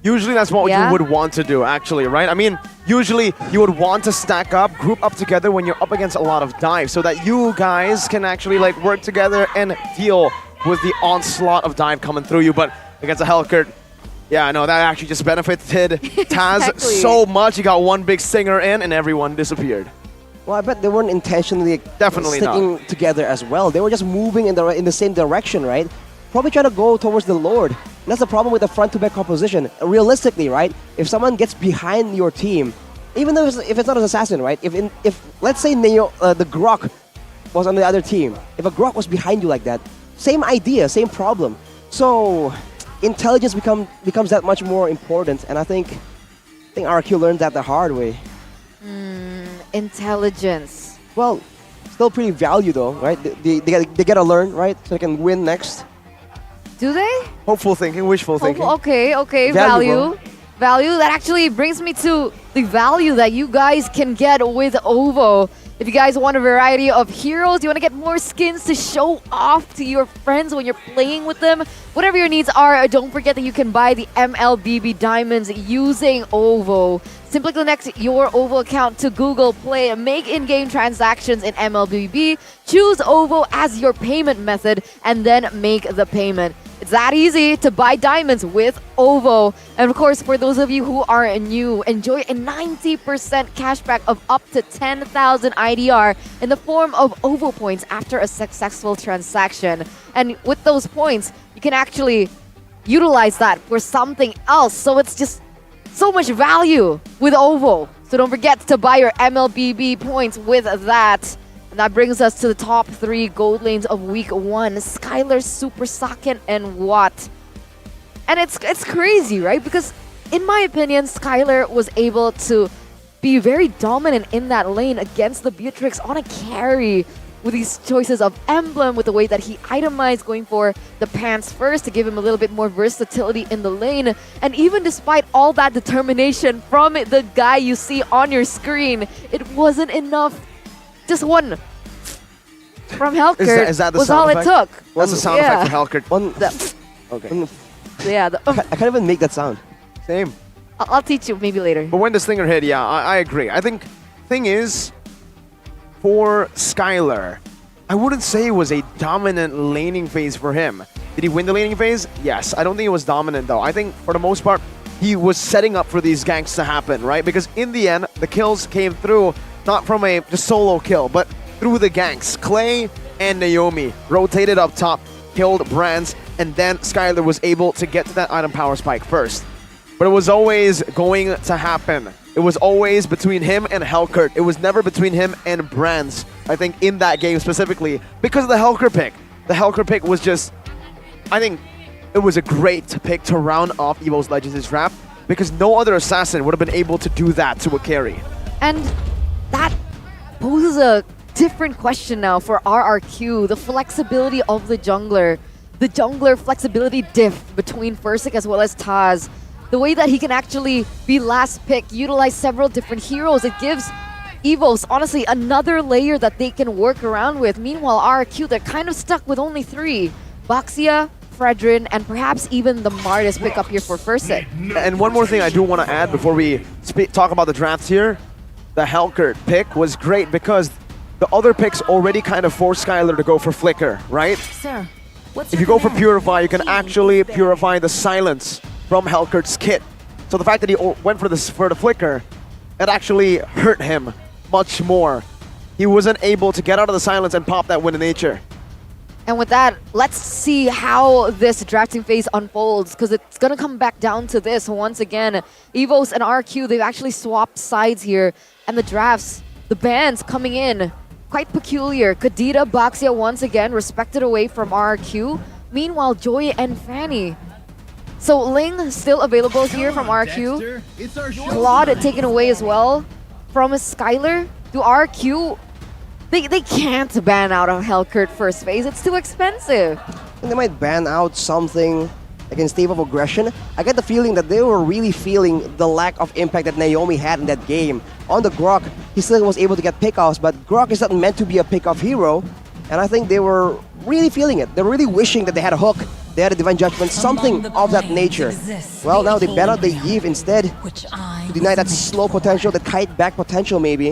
Usually that's what Yeah? you would want to do, actually, right? I mean, usually you would want to stack up, group up together when you're up against a lot of dive so that you guys can actually like work together and deal with the onslaught of dive coming through you. But against a Hellkurt, yeah, no, that actually just benefited Taz Exactly. so much. He got one big stinger in and everyone disappeared. Well, I bet they weren't intentionally Definitely sticking together as well. They were just moving in the same direction, right? Probably trying to go towards the Lord. And that's the problem with the front-to-back composition. Realistically, right? If someone gets behind your team, even though if it's not an assassin, right? If let's say Neo, the Grok was on the other team, if a Grok was behind you like that, same idea, same problem. So intelligence becomes that much more important, and I think RQ learned that the hard way. Intelligence. Well, still pretty value though, right? They gotta learn, right? So they can win next. Do they? Hopeful thinking, wishful thinking. Okay, Value, value. Value, that actually brings me to the value that you guys can get with OVO. If you guys want a variety of heroes, you want to get more skins to show off to your friends when you're playing with them, whatever your needs are, don't forget that you can buy the MLBB diamonds using OVO. Simply connect your OVO account to Google Play, make in-game transactions in MLBB, choose OVO as your payment method, and then make the payment. It's that easy to buy diamonds with OVO. And of course, for those of you who are new, enjoy a 90% cashback of up to 10,000 IDR in the form of OVO points after a successful transaction. And with those points, you can actually utilize that for something else. So it's just so much value with OVO. So don't forget to buy your MLBB points with that. And that brings us to the top 3 gold lanes of week 1. Skylar, Super Saiyan, and Watt. And it's crazy, right? Because in my opinion, Skylar was able to be very dominant in that lane against the Beatrix on a carry with these choices of emblem, with the way that he itemized, going for the pants first to give him a little bit more versatility in the lane. And even despite all that determination from the guy you see on your screen, it wasn't enough. Just one from Hellkurt Is that the was sound all effect? it took. That's the sound effect for Hellkurt. Okay. Yeah. I can't even make that sound. Same. I'll teach you maybe later. But when the stinger hit, yeah, I agree. I think thing is, for Skylar, I wouldn't say it was a dominant laning phase for him. Did he win the laning phase? Yes. I don't think it was dominant though. I think for the most part, he was setting up for these ganks to happen, right? Because in the end, the kills came through not from a just solo kill, but through the ganks. Clay and Naomi rotated up top, killed Brands, and then Skylar was able to get to that item power spike first. but it was always going to happen. It was always between him and Helkert. It was never between him and Brands, I think, in that game specifically, because of the Helkert pick. The Helkert pick was just, I think, it was a great pick to round off EVO's Legends' draft, because no other assassin would have been able to do that to a carry. And that poses a different question now for RRQ, the flexibility of the jungler flexibility diff between Fursic as well as Taz. The way that he can actually be last pick, utilize several different heroes, it gives EVOs, honestly, another layer that they can work around with. Meanwhile, RRQ, they're kind of stuck with only 3. Baxia, Fredrin, and perhaps even the Martis pick up here for Fursic. And one more thing I do want to add before we talk about the drafts here. The Helkert pick was great because the other picks already kind of forced Skylar to go for Flicker, right? Sir, if you go for Purify, you can actually purify the silence from Helkert's kit. So the fact that he went for the Flicker, it actually hurt him much more. He wasn't able to get out of the silence and pop that Wind of Nature. And with that, let's see how this drafting phase unfolds, because it's going to come back down to this once again. EVOS and RQ, they've actually swapped sides here, and the drafts, the bans coming in, quite peculiar. Kadita, Baxia once again respected away from RQ. Meanwhile, Joy and Fanny. So Ling still available here from RQ. Claude taken away as well from Skylar. Do RQ, they can't ban out of Helkert first phase. It's too expensive. And they might ban out something against Stave of Aggression. I get the feeling that they were really feeling the lack of impact that Naomi had in that game. On the Grok, he still was able to get pickoffs, but Grok is not meant to be a pickoff hero. And I think they were really feeling it. They're really wishing that they had a hook, they had a Divine Judgment, something of that nature. Well, now they ban out the Eve instead to deny that slow potential, the kite back potential maybe.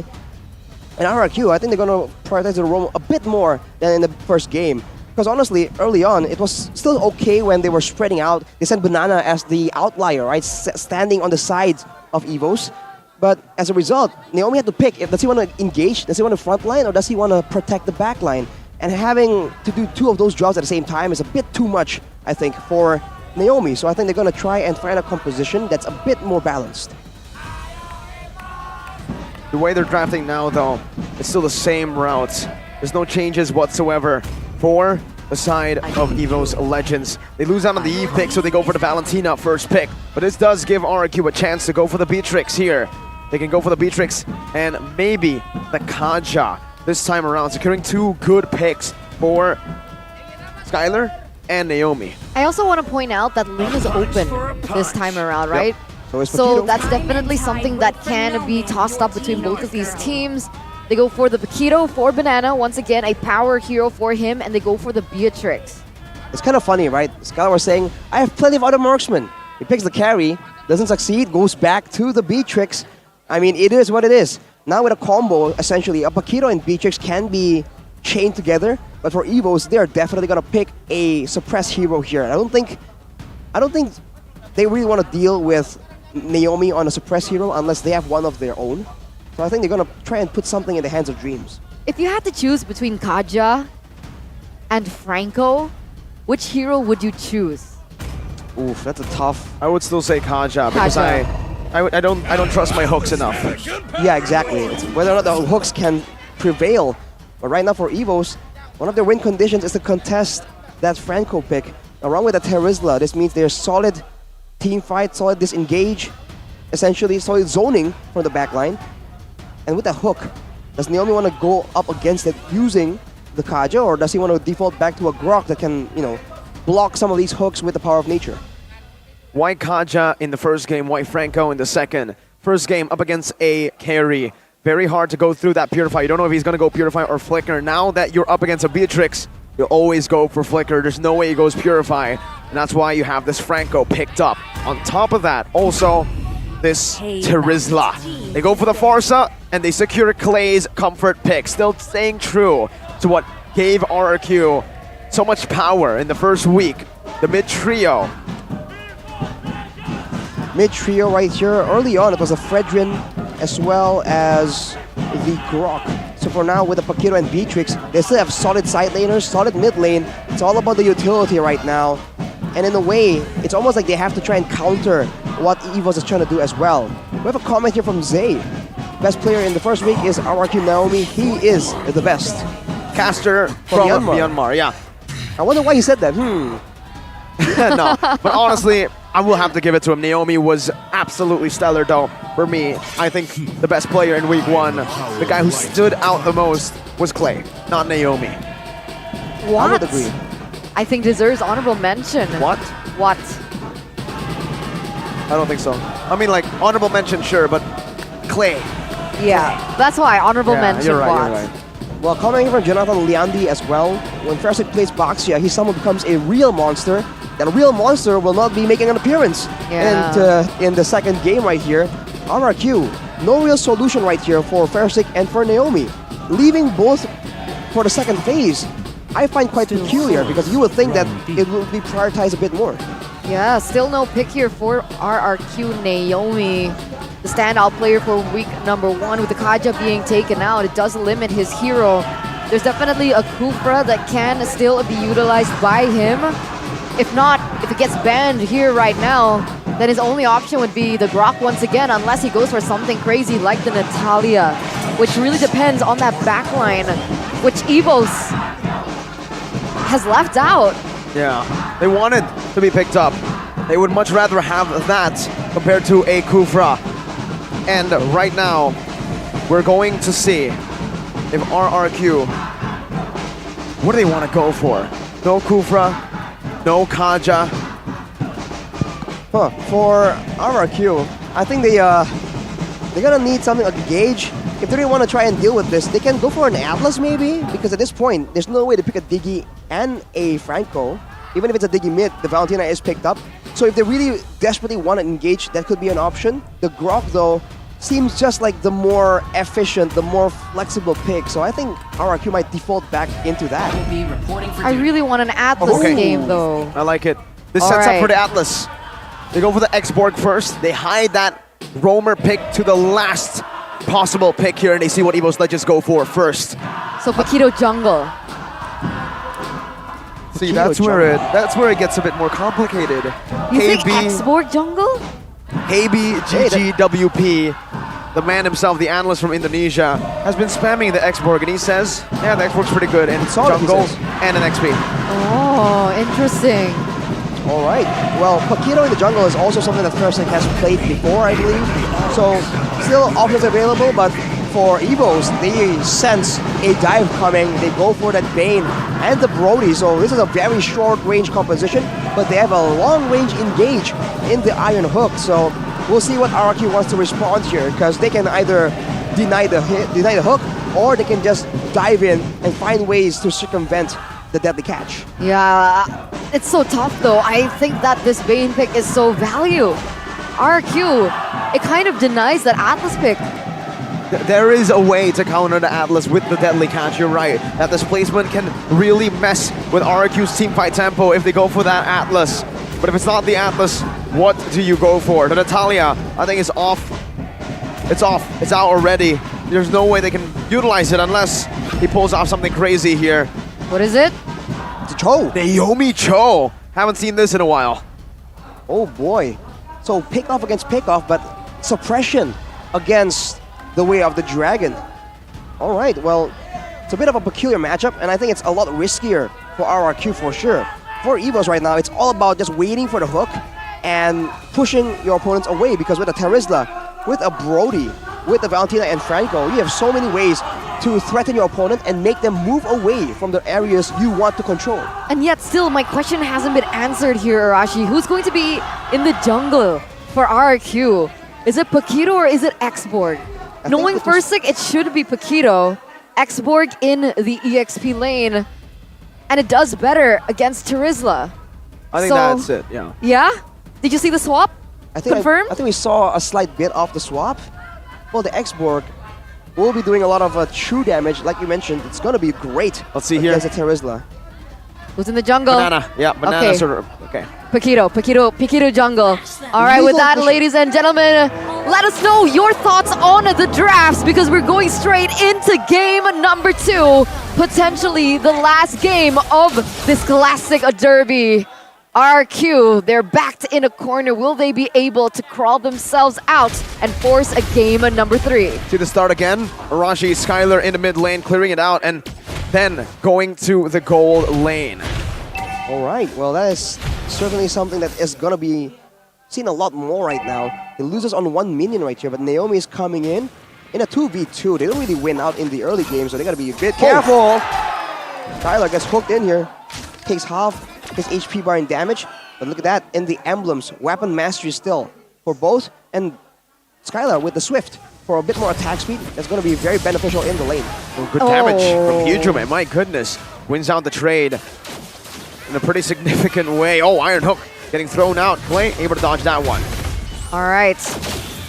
And RRQ, I think they're going to prioritize the roam a bit more than in the first game. Because honestly, early on, it was still okay when they were spreading out. They sent Banana as the outlier, right? Standing on the sides of EVOs. But as a result, Naomi had to pick, does he want to engage, does he want to frontline, or does he want to protect the backline? And having to do 2 of those jobs at the same time is a bit too much, I think, for Naomi. So I think they're going to try and find a composition that's a bit more balanced. The way they're drafting now, though, it's still the same routes. There's no changes whatsoever for the side of EVO's Legends. They lose out on the Eve pick, so they go for the Valentina first pick. But this does give RQ a chance to go for the Beatrix here. They can go for the Beatrix and maybe the Kaja this time around, securing 2 good picks for Skylar and Naomi. I also want to point out that Ling is open this time around, right? Yep. So that's definitely something that can be tossed up between both of these teams. They go for the Paquito for Banana, once again a power hero for him, and they go for the Beatrix. It's kind of funny, right? Skylar was saying, I have plenty of other marksmen. He picks the carry, doesn't succeed, goes back to the Beatrix. I mean, it is what it is. Now with a combo, essentially, a Paquito and Beatrix can be chained together, but for EVOs, they're definitely gonna pick a suppressed hero here. I don't think they really want to deal with Naomi on a suppressed hero unless they have one of their own. So I think they're gonna try and put something in the hands of Dreams. If you had to choose between Kaja and Franco, which hero would you choose? Oof, that's a tough. I would still say Kaja because I don't trust my hooks enough. Yeah, exactly. It's whether or not the hooks can prevail. But right now for EVOs, one of their win conditions is to contest that Franco pick. Along with the Terizla, this means they're solid team fight, solid disengage, essentially solid zoning from the backline. And with that hook, does Naomi want to go up against it using the Kaja, or does he want to default back to a Grok that can, block some of these hooks with the power of nature? Why Kaja in the first game, why Franco in the second? First game up against a carry. Very hard to go through that Purify. You don't know if he's going to go Purify or Flicker. Now that you're up against a Beatrix, you'll always go for Flicker. There's no way he goes Purify. And that's why you have this Franco picked up. On top of that, also, this Terizla. They go for the Farsa, and they secure Clay's comfort pick. Still staying true to what gave RRQ so much power in the first week. The mid-trio. Mid-trio right here. Early on, it was a Fredrin as well as the Grok. So for now, with the Paquito and Beatrix, they still have solid side laners, solid mid lane. It's all about the utility right now. And in a way, it's almost like they have to try and counter what EVOS is trying to do as well. We have a comment here from Zay. Best player in the first week is RRQ Naomi. He is the best. Caster from Myanmar, yeah. I wonder why he said that. No, but honestly, I will have to give it to him. Naomi was absolutely stellar, though. For me, I think the best player in week 1, the guy who stood out the most was Clay, not Naomi. What? I would agree. I think deserves honorable mention. What? What? I don't think so. I mean, like, honorable mention, sure, but Clay. Yeah, that's why honorable mention. You're right, what? you're right. Well, commenting from Jonathan Liandi as well. When Fersic plays Boxia, he somehow becomes a real monster. That real monster will not be making an appearance. Yeah. And in the second game right here, RRQ, no real solution right here for Fersic and for Naomi. Leaving both for the second phase, I find quite peculiar because you would think that it will be prioritized a bit more. Yeah, still no pick here for RRQ Naomi. The standout player for week number 1 with the Kaja being taken out. It does limit his hero. There's definitely a Kufra that can still be utilized by him. If not, if it gets banned here right now, then his only option would be the Grok once again, unless he goes for something crazy like the Natalia, which really depends on that backline, which EVOS has left out. Yeah, they wanted to be picked up. They would much rather have that compared to a Kufra. And right now, we're going to see if RRQ, what do they want to go for? No Kufra, no Kaja. For RRQ, I think they're gonna need something like a Gauge. If they really want to try and deal with this, they can go for an Atlas maybe, because at this point, there's no way to pick a Diggy and a Franco. Even if it's a Diggy mid, the Valentina is picked up. So if they really desperately want to engage, that could be an option. The Grok, though, seems just like the more efficient, the more flexible pick. So I think RRQ might default back into that. I really want an Atlas game, though. I like it. This sets up for the Atlas. They go for the X-Borg first. They hide that roamer pick to the last possible pick here, and they see what EVOS Legends go for first. So Paquito jungle. See, that's where it gets a bit more complicated. You think X-Borg jungle? KB GGWP, the man himself, the analyst from Indonesia, has been spamming the X-Borg, and he says, yeah, the X-Borg's pretty good in jungle and an XP. Oh, interesting. All right. Well, Paquito in the jungle is also something that Fersic has played before, I believe. So, still options available, but for EVOS, they sense a dive coming. They go for that Bane and the Brody. So, this is a very short-range composition, but they have a long-range engage in the Iron Hook. So, we'll see what RRQ wants to respond here, because they can either deny the hook, or they can just dive in and find ways to circumvent the deadly catch. Yeah, it's so tough though. I think that this Bane pick is so value. RQ, it kind of denies that Atlas pick. There is a way to counter the Atlas with the deadly catch, you're right. That displacement can really mess with RQ's teamfight tempo if they go for that Atlas. But if it's not the Atlas, what do you go for? The Natalia, I think, is off. It's off. It's out already. There's no way they can utilize it unless he pulls off something crazy here. What is it? It's Cho. Naomi Cho. Haven't seen this in a while. Oh boy. So pick off against pick off, but suppression against the way of the dragon. All right, well, it's a bit of a peculiar matchup, and I think it's a lot riskier for RRQ for sure. For EVOS right now, it's all about just waiting for the hook and pushing your opponents away, because with a Terizla, with a Brody, with the Valentina and Franco, you have so many ways to threaten your opponent and make them move away from the areas you want to control. And yet still, my question hasn't been answered here, Arashi. Who's going to be in the jungle for RRQ? Is it Paquito or is it X-Borg? Knowing Fersic, it should be Paquito. X-Borg in the EXP lane. And it does better against Terizla. I think that's it, yeah. Yeah? Did you see the swap? Confirmed? I think we saw a slight bit of the swap. Well, the X-Borg will be doing a lot of true damage. Like you mentioned, it's going to be great. Let's see here. Against the Terizla. Who's in the jungle? Banana. Yeah, banana. Okay. Sort of, okay. Paquito jungle. All right, with that, ladies and gentlemen, let us know your thoughts on the drafts, because we're going straight into game number 2, potentially the last game of this classic derby. RQ, they're backed in a corner. Will they be able to crawl themselves out and force a game number 3? To the start again. Arashi, Skylar in the mid lane, clearing it out, and then going to the gold lane. All right, well, that is certainly something that is going to be seen a lot more right now. He loses on 1 minion right here, but Naomi is coming in a 2v2. They don't really win out in the early game, so they got to be a bit careful. Skylar gets hooked in here, takes half his HP bar in damage, but look at that, in the emblems, weapon mastery still for both, and Skylar with the Swift for a bit more attack speed. That's going to be very beneficial in the lane. Oh, good damage from Hyujume, my goodness. Wins out the trade in a pretty significant way. Oh, Iron Hook getting thrown out. Clay able to dodge that one. All right.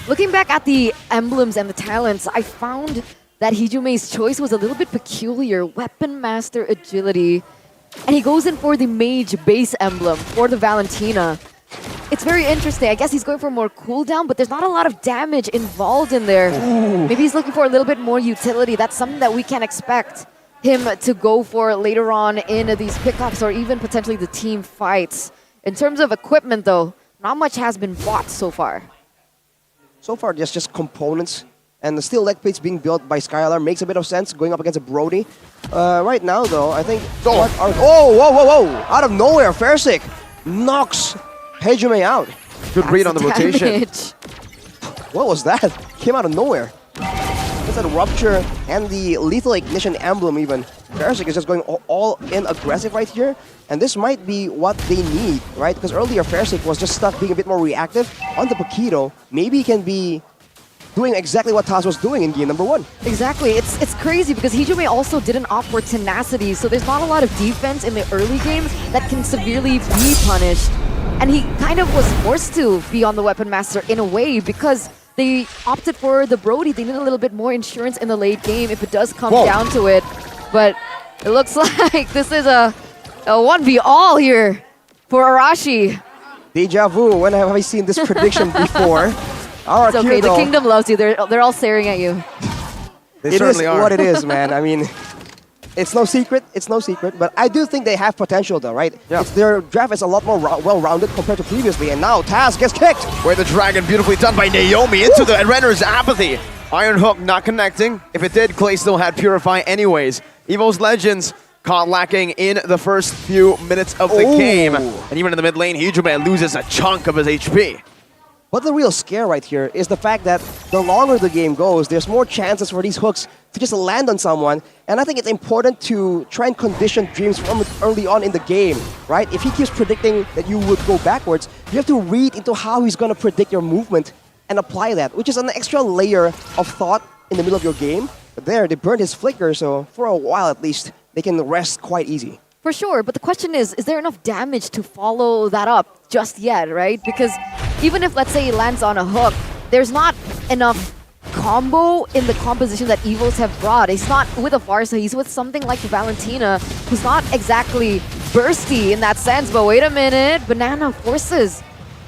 Looking back at the emblems and the talents, I found that Hyujume's choice was a little bit peculiar. Weapon Master Agility. And he goes in for the Mage base emblem for the Valentina. It's very interesting. I guess he's going for more cooldown, but there's not a lot of damage involved in there. Ooh. Maybe he's looking for a little bit more utility. That's something that we can expect him to go for later on in these pickups or even potentially the team fights. In terms of equipment, though, not much has been bought so far. So far, just components. And the steel leg plates being built by Skylar makes a bit of sense going up against a Brody. Right now, though, I think... Oh, whoa! Out of nowhere, Fairsick knocks Hyujume out. Good read on the rotation. What was that? Came out of nowhere. It's that rupture and the lethal ignition emblem even. Fairsick is just going all in aggressive right here. And this might be what they need, right? Because earlier Fairsick was just stuck being a bit more reactive on the Paquito. Maybe he can be doing exactly what Taz was doing in game number 1. Exactly. It's crazy because Hyujume also didn't opt for tenacity, so there's not a lot of defense in the early games that can severely be punished. And he kind of was forced to be on the Weapon Master in a way because they opted for the Brody. They need a little bit more insurance in the late game if it does come down to it. But it looks like this is a 1v-all here for Arashi. Deja vu. When have I seen this prediction before? It's okay, the kingdom loves you. They're all staring at you. It is what it is, man. I mean, it's no secret. It's no secret. But I do think they have potential, though, right? Yeah. Their draft is a lot more well-rounded compared to previously. And now Taz gets kicked. Where the dragon, beautifully done by Naomi into the Renner's apathy. Iron Hook not connecting. If it did, Clay still had Purify anyways. Evo's Legends caught lacking in the first few minutes of the game. And even in the mid lane, Hyujume loses a chunk of his HP. But the real scare right here is the fact that the longer the game goes, there's more chances for these hooks to just land on someone. And I think it's important to try and condition Dreams from early on in the game, right? If he keeps predicting that you would go backwards, you have to read into how he's going to predict your movement and apply that, which is an extra layer of thought in the middle of your game. But there, they burned his flicker, so for a while at least, they can rest quite easy. For sure, but the question is there enough damage to follow that up just yet, right? Because even if, let's say, he lands on a hook, there's not enough combo in the composition that Evos have brought. He's not with a Farsa, he's with something like Valentina, who's not exactly bursty in that sense. But wait a minute, Banana forces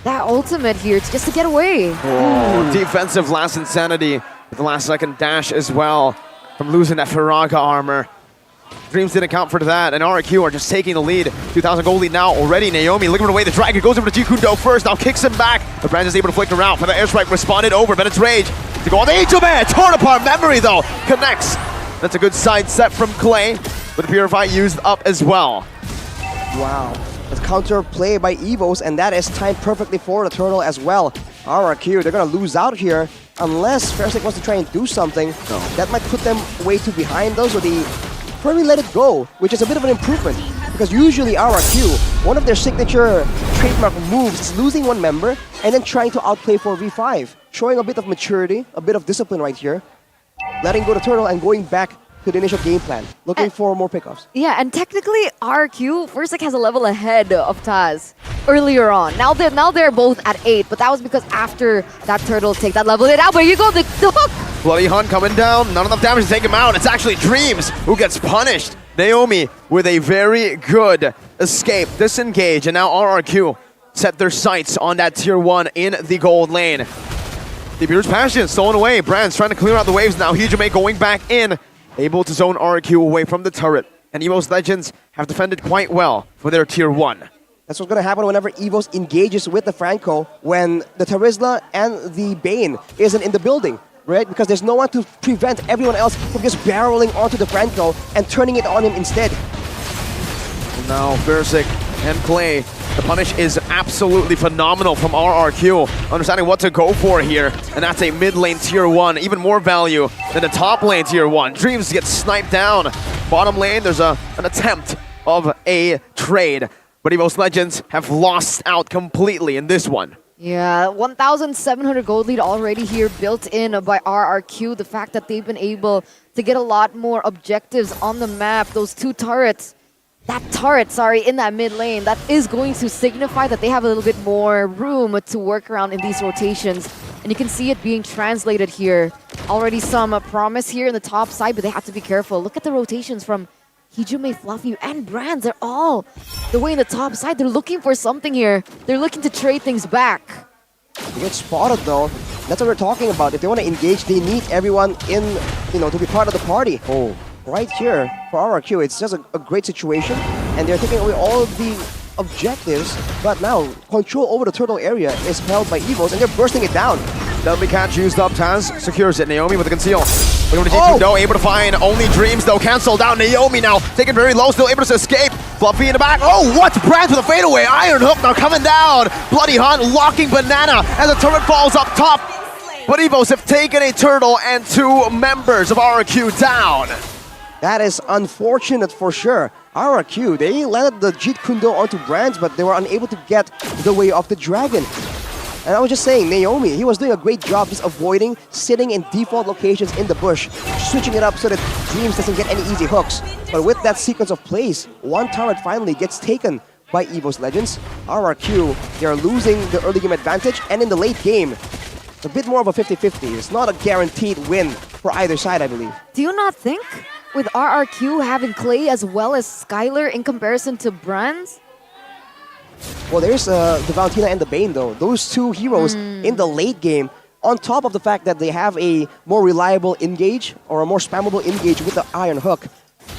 that ultimate here just to get away. Oh, defensive last insanity with the last second dash as well from losing that Faraga armor. Dreams didn't account for that, and RQ are just taking the lead. 2,000 gold lead now already. Naomi looking for the way. The dragon goes over to Jikundo first, now kicks him back. The brand is able to flick around for the airstrike. Responded over, but it's Rage to go on the Angel Man. Torn apart memory though, connects. That's a good side set from Clay, with the Purify used up as well. Wow, it's counter play by Evos, and that is timed perfectly for the turtle as well. RQ, they're gonna lose out here unless Fairsick wants to try and do something. That might put them way too behind though, so they probably let it go, which is a bit of an improvement. Because usually RQ, one of their signature trademark moves is losing one member and then trying to outplay for V5. Showing a bit of maturity, a bit of discipline right here. Letting go the turtle and going back to the initial game plan. Looking for more pickups. Yeah, and technically RQ, Fairsick has a level ahead of Taz earlier on. Now they're both at 8, but that was because after that turtle take that leveled it out. But you go, the hook! Bloody Hunt coming down, not enough damage to take him out. It's actually Dreams who gets punished. Naomi with a very good escape, disengage, and now RRQ set their sights on that tier 1 in the gold lane. The Beer's Passion stolen away. Brand's trying to clear out the waves now. Hyujume going back in, able to zone RRQ away from the turret. And Evo's Legends have defended quite well for their tier 1. That's what's going to happen whenever EVOS engages with the Franco when the Terizla and the Bane isn't in the building, right? Because there's no one to prevent everyone else from just barreling onto the Franco and turning it on him instead. Now, Versik and Clay, the punish is absolutely phenomenal from RRQ, understanding what to go for here, and that's a mid lane tier 1, even more value than the top lane tier 1. Dreams get sniped down. Bottom lane, there's an attempt of a trade, but EVOS Legends have lost out completely in this one. Yeah, 1,700 gold lead already here built in by RRQ. The fact that they've been able to get a lot more objectives on the map, those two turrets, in that mid lane, that is going to signify that they have a little bit more room to work around in these rotations. And you can see it being translated here. Already some promise here in the top side, but they have to be careful. Look at the rotations from Hijume, Fluffy, and Brands. They're all the way in the top side. They're looking for something here. They're looking to trade things back. They get spotted though. That's what we're talking about. If they want to engage, they need everyone in, to be part of the party. Oh. Right here for RRQ, it's just a great situation, and they're taking away all of the objectives, but now control over the turtle area is held by EVOS, and they're bursting it down. Deadly catch used up, Taz secures it. Naomi with the conceal. Able to find only Dreams though, cancelled out. Naomi now taken very low, still able to escape. Fluffy in the back. Oh, what? Brands with a fadeaway. Iron Hook now coming down. Bloody Hunt locking Banana as the turret falls up top. But EVOS have taken a turtle and 2 members of RRQ down. That is unfortunate for sure. RRQ, they landed the Jeet Kundo onto Brands, but they were unable to get the way of the dragon. And I was just saying, Naomi, he was doing a great job just avoiding sitting in default locations in the bush, switching it up so that Dreams doesn't get any easy hooks. But with that sequence of plays, one turret finally gets taken by EVOS Legends. RRQ, they are losing the early game advantage, and in the late game, it's a bit more of a 50-50. It's not a guaranteed win for either side, I believe. Do you not think, with RRQ having Clay as well as Skylar in comparison to Brands? Well, there's the Valentina and the Bane, though. Those two heroes in the late game, on top of the fact that they have a more reliable engage or a more spammable engage with the Iron Hook,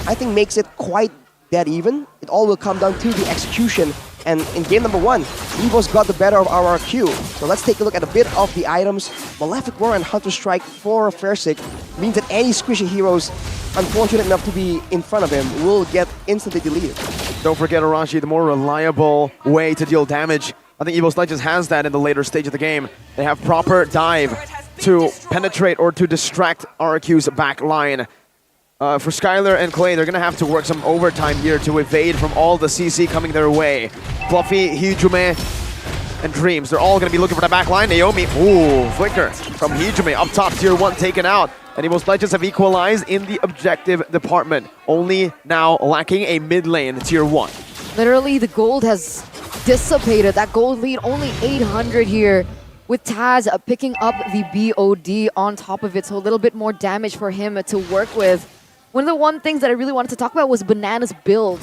I think makes it quite dead even. It all will come down to the execution. And in game number 1, EVOS got the better of RRQ. So let's take a look at a bit of the items. Malefic Roar and Hunter Strike for Versik means that any squishy heroes unfortunate enough to be in front of him will get instantly deleted. Don't forget, Arashi, the more reliable way to deal damage. I think EVOS Legends has that in the later stage of the game. They have proper dive to penetrate or to distract RRQ's back line. For Skylar and Clay, they're going to have to work some overtime here to evade from all the CC coming their way. Fluffy, Hijume, and Dreams, they're all going to be looking for the back line. Naomi, ooh, flicker from Hijume up top, tier 1 taken out. And EVOS Legends have equalized in the objective department, only now lacking a mid lane tier 1. Literally, the gold has dissipated. That gold lead, only 800 here, with Taz picking up the BOD on top of it, so a little bit more damage for him to work with. One of the one things that I really wanted to talk about was Banana's build.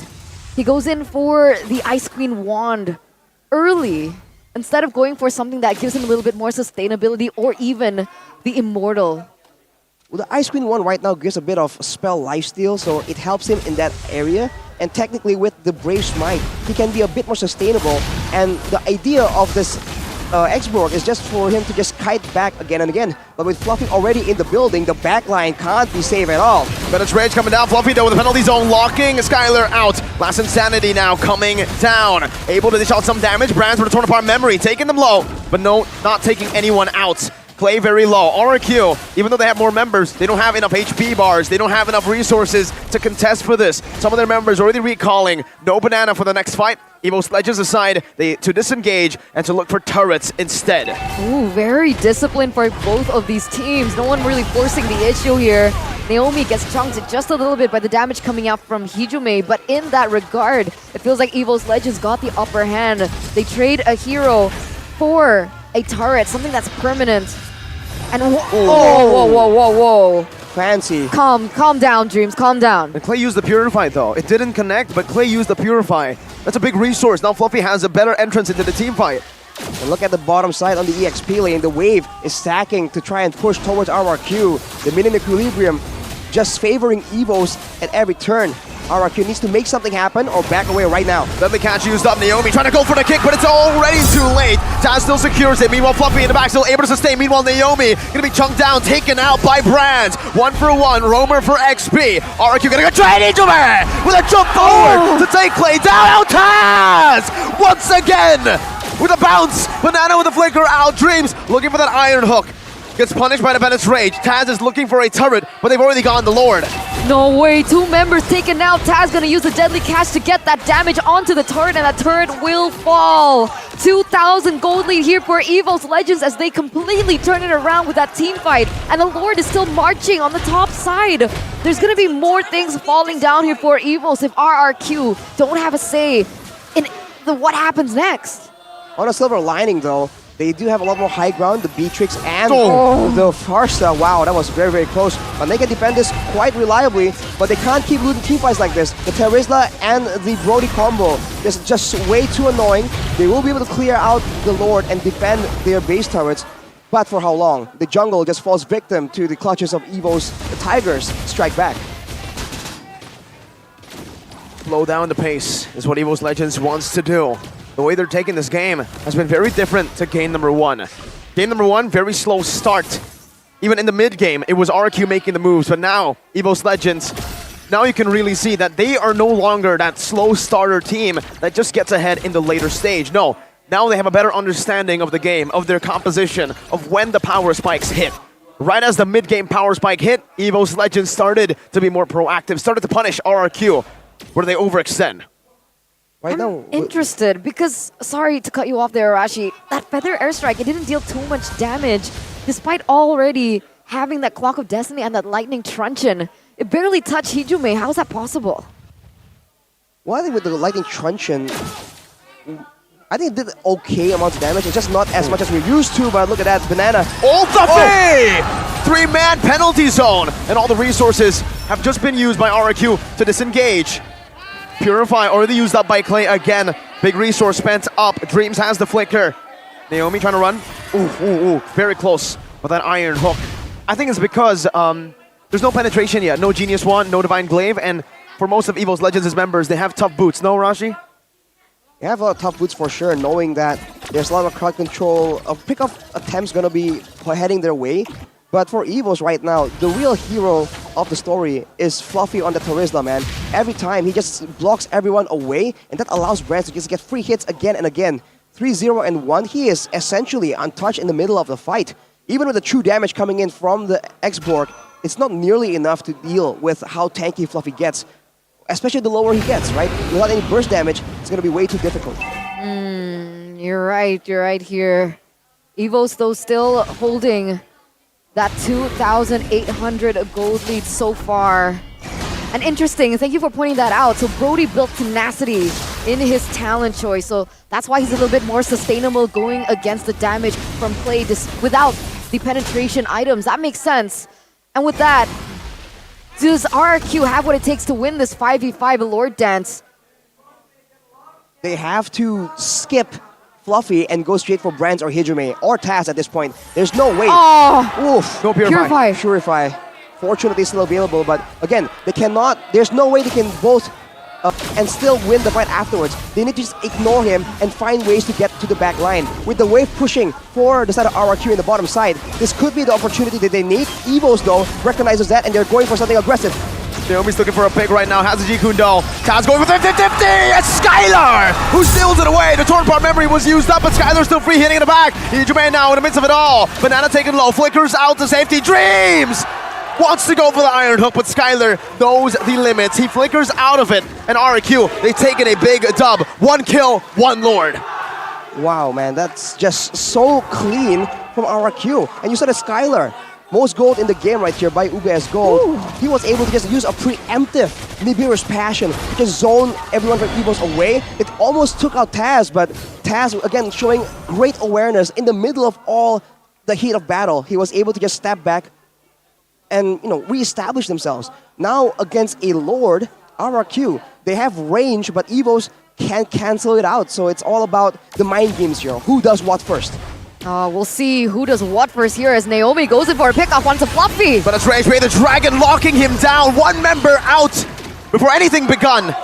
He goes in for the Ice Queen wand early, instead of going for something that gives him a little bit more sustainability or even the Immortal. Well, the Ice Queen one right now gives a bit of spell lifesteal, so it helps him in that area. And technically with the Brave Smite, he can be a bit more sustainable. And the idea of this X-Borg is just for him to just kite back again and again. But with Fluffy already in the building, the backline can't be safe at all. Menace Rage coming down. Fluffy though with the penalty zone locking. Skylar out. Last Insanity now coming down. Able to dish out some damage. Brands with a torn apart memory. Taking them low, but no, not taking anyone out. Clay very low. RRQ, even though they have more members, they don't have enough HP bars. They don't have enough resources to contest for this. Some of their members already recalling. No Banana for the next fight. EVOS Legends decide to disengage and to look for turrets instead. Ooh, very disciplined for both of these teams. No one really forcing the issue here. Naomi gets chunked just a little bit by the damage coming out from Hijume, but in that regard, it feels like EVOS Legends got the upper hand. They trade a hero for a turret, something that's permanent. And whoa. Fancy. Calm down, Dreams, calm down. And Clay used the Purify though. It didn't connect, but Clay used the Purify. That's a big resource. Now Fluffy has a better entrance into the team fight. And look at the bottom side on the EXP lane. The wave is stacking to try and push towards RRQ. The minion equilibrium just favoring Evos at every turn. RRQ needs to make something happen or back away right now. Deadly catch used up. Naomi trying to go for the kick, but it's already too late. Taz still secures it. Meanwhile, Fluffy in the back still able to sustain. Meanwhile, Naomi gonna be chunked down, taken out by Brands. 1-for-1. Roamer for XP. RRQ gonna go straight into it with a jump forward to take Clay down. Out Taz once again with a bounce. Banana with a flicker out. Dreams looking for that iron hook. Gets punished by the Bennett's Rage. Taz is looking for a turret, but they've already gone the Lord. No way, 2 members taken out. Taz gonna use the deadly catch to get that damage onto the turret, and that turret will fall. 2,000 gold lead here for Evos Legends as they completely turn it around with that team fight. And the Lord is still marching on the top side. There's gonna be more things falling down here for Evos if RRQ don't have a say in what happens next. On a silver lining though, they do have a lot more high ground, the Beatrix and the Farsa. Wow, that was very, very close. But they can defend this quite reliably, but they can't keep losing teamfights like this. The Terizla and the Brody combo is just way too annoying. They will be able to clear out the Lord and defend their base turrets, but for how long? The jungle just falls victim to the clutches of Evo's Tigers strike back. Slow down the pace is what Evos Legends wants to do. The way they're taking this game has been very different to game number 1. Game number 1, very slow start. Even in the mid game, it was RQ making the moves, but now, Evos Legends, now you can really see that they are no longer that slow starter team that just gets ahead in the later stage. No, now they have a better understanding of the game, of their composition, of when the power spikes hit. Right as the mid-game power spike hit, Evos Legends started to be more proactive, started to punish RRQ, where they overextend. Right now, Interested because, sorry to cut you off there, Arashi, that Feather Airstrike, it didn't deal too much damage despite already having that Clock of Destiny and that Lightning Truncheon. It barely touched Hijume. How is that possible? Well, I think with the Lightning Truncheon, I think it did okay amounts of damage. It's just not as much as we're used to, but look at that, Banana. Ultafe! 3-man penalty zone, and all the resources have just been used by RRQ to disengage. Purify already used up by Clay again. Big resource spent up. Dreams has the flicker. Naomi trying to run. Ooh, very close with that iron hook. I think it's because there's no penetration yet. No Genius Wand, no Divine Glaive, and for most of Evos Legends' members, they have tough boots. No, Rashi? They have a lot of tough boots for sure, knowing that there's a lot of crowd control. Pick-off attempts gonna be heading their way. But for Evos right now, the real hero of the story is Fluffy on the Terizla, man. Every time, he just blocks everyone away, and that allows Brands to just get free hits again and again. 3-0 and 1, he is essentially untouched in the middle of the fight. Even with the true damage coming in from the X-Borg, it's not nearly enough to deal with how tanky Fluffy gets. Especially the lower he gets, right? Without any burst damage, it's going to be way too difficult. You're right here. Evos, though, still holding that 2,800 gold lead so far. And interesting, thank you for pointing that out. So Brody built tenacity in his talent choice, so that's why he's a little bit more sustainable going against the damage from play without the penetration items. That makes sense. And with that, does RRQ have what it takes to win this 5v5 Lord Dance? They have to skip Fluffy and go straight for Brands or Hijume or Taz at this point. There's no way. Oh! Oof. Go Purify. Fortunately still available, but again, they cannot, there's no way they can both and still win the fight afterwards. They need to just ignore him and find ways to get to the back line. With the wave pushing for the side of RRQ in the bottom side, this could be the opportunity that they need. Evos, though, recognizes that and they're going for something aggressive. Naomi's looking for a pick right now, has a G-Kundo. Taz going for 50-50! It's Skylar who steals it away. The torn part memory was used up, but Skylar's still free hitting in the back. Hijume now in the midst of it all. Banana taken low, flickers out to safety. Dreams wants to go for the iron hook, but Skylar knows the limits. He flickers out of it, and RRQ, they've taken a big dub. 1 kill, 1 Lord. Wow, man, that's just so clean from RRQ. And you saw the Skylar. Most gold in the game right here by UBS Gold. Ooh. He was able to just use a preemptive Nibiru's Passion to just zone everyone from Evos away. It almost took out Taz, but Taz, again, showing great awareness in the middle of all the heat of battle. He was able to just step back and, reestablish themselves. Now, against a Lord, RRQ, they have range, but Evos can't cancel it out. So it's all about the mind games here. Who does what first? We'll see who does what first here as Naomi goes in for a pickoff onto Fluffy. But it's Rage Ray the Dragon locking him down. One member out before anything begun.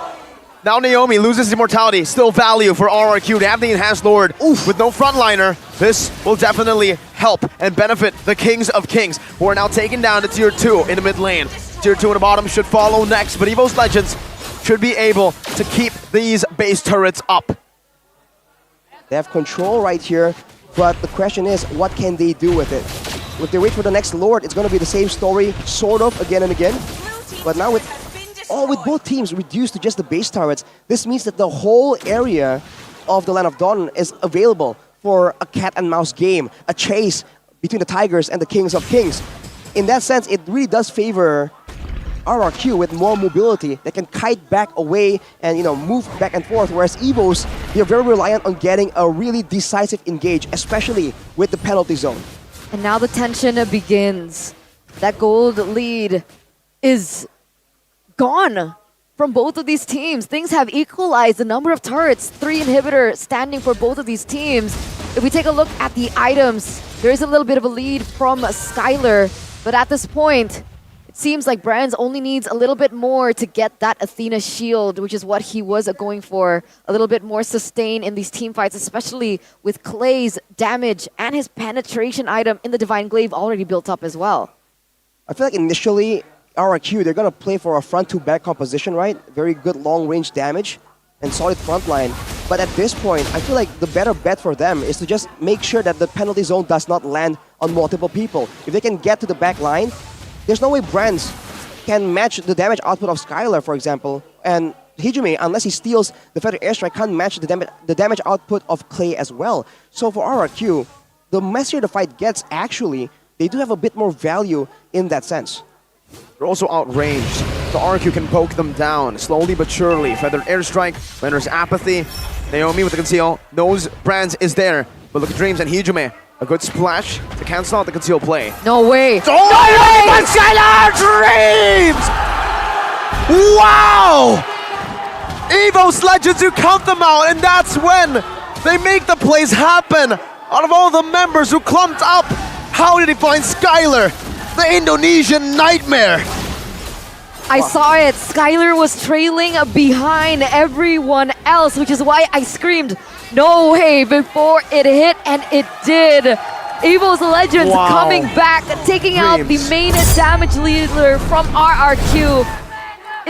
Now Naomi loses immortality. Still value for RRQ to have the Enhanced Lord. With no frontliner, this will definitely help and benefit the Kings of Kings, who are now taken down to Tier 2 in the mid lane. Tier 2 in the bottom should follow next, but EVO's Legends should be able to keep these base turrets up. They have control right here, but the question is, what can they do with it? If they wait for the next Lord, it's going to be the same story, sort of, again and again. But now with both teams reduced to just the base turrets, this means that the whole area of the Land of Dawn is available for a cat and mouse game, a chase between the Tigers and the Kings of Kings. In that sense, it really does favor RRQ with more mobility. They can kite back away and move back and forth, whereas EVOs, they're very reliant on getting a really decisive engage, especially with the penalty zone. And now the tension begins. That gold lead is gone from both of these teams. Things have equalized the number of turrets, 3 inhibitor standing for both of these teams. If we take a look at the items, there is a little bit of a lead from Skylar, but at this point, it seems like Brands only needs a little bit more to get that Athena shield, which is what he was going for. A little bit more sustain in these team fights, especially with Clay's damage and his penetration item in the Divine Glaive already built up as well. I feel like initially, RRQ, they're going to play for a front-to-back composition, right? Very good long-range damage and solid front line. But at this point, I feel like the better bet for them is to just make sure that the penalty zone does not land on multiple people. If they can get to the back line, there's no way Brands can match the damage output of Skylar, for example. And Hijime, unless he steals the Feather Airstrike, can't match the damage output of Clay as well. So for RRQ, the messier the fight gets, actually, they do have a bit more value in that sense. They're also outranged. The RRQ can poke them down, slowly but surely. Feathered Airstrike renders apathy. Naomi with the conceal knows Brands is there. But look at Dreams and Hijime. A good splash to cancel out the conceal play. No way! Oh, no way! But Skylar Dreams! Wow! EVO's Legends, you count them out, and that's when they make the plays happen. Out of all the members who clumped up, how did he find Skylar? The Indonesian Nightmare. I saw it. Skylar was trailing behind everyone else, which is why I screamed, no way, before it hit, and it did. EVO's Legends coming back, taking out the main damage leader from RRQ.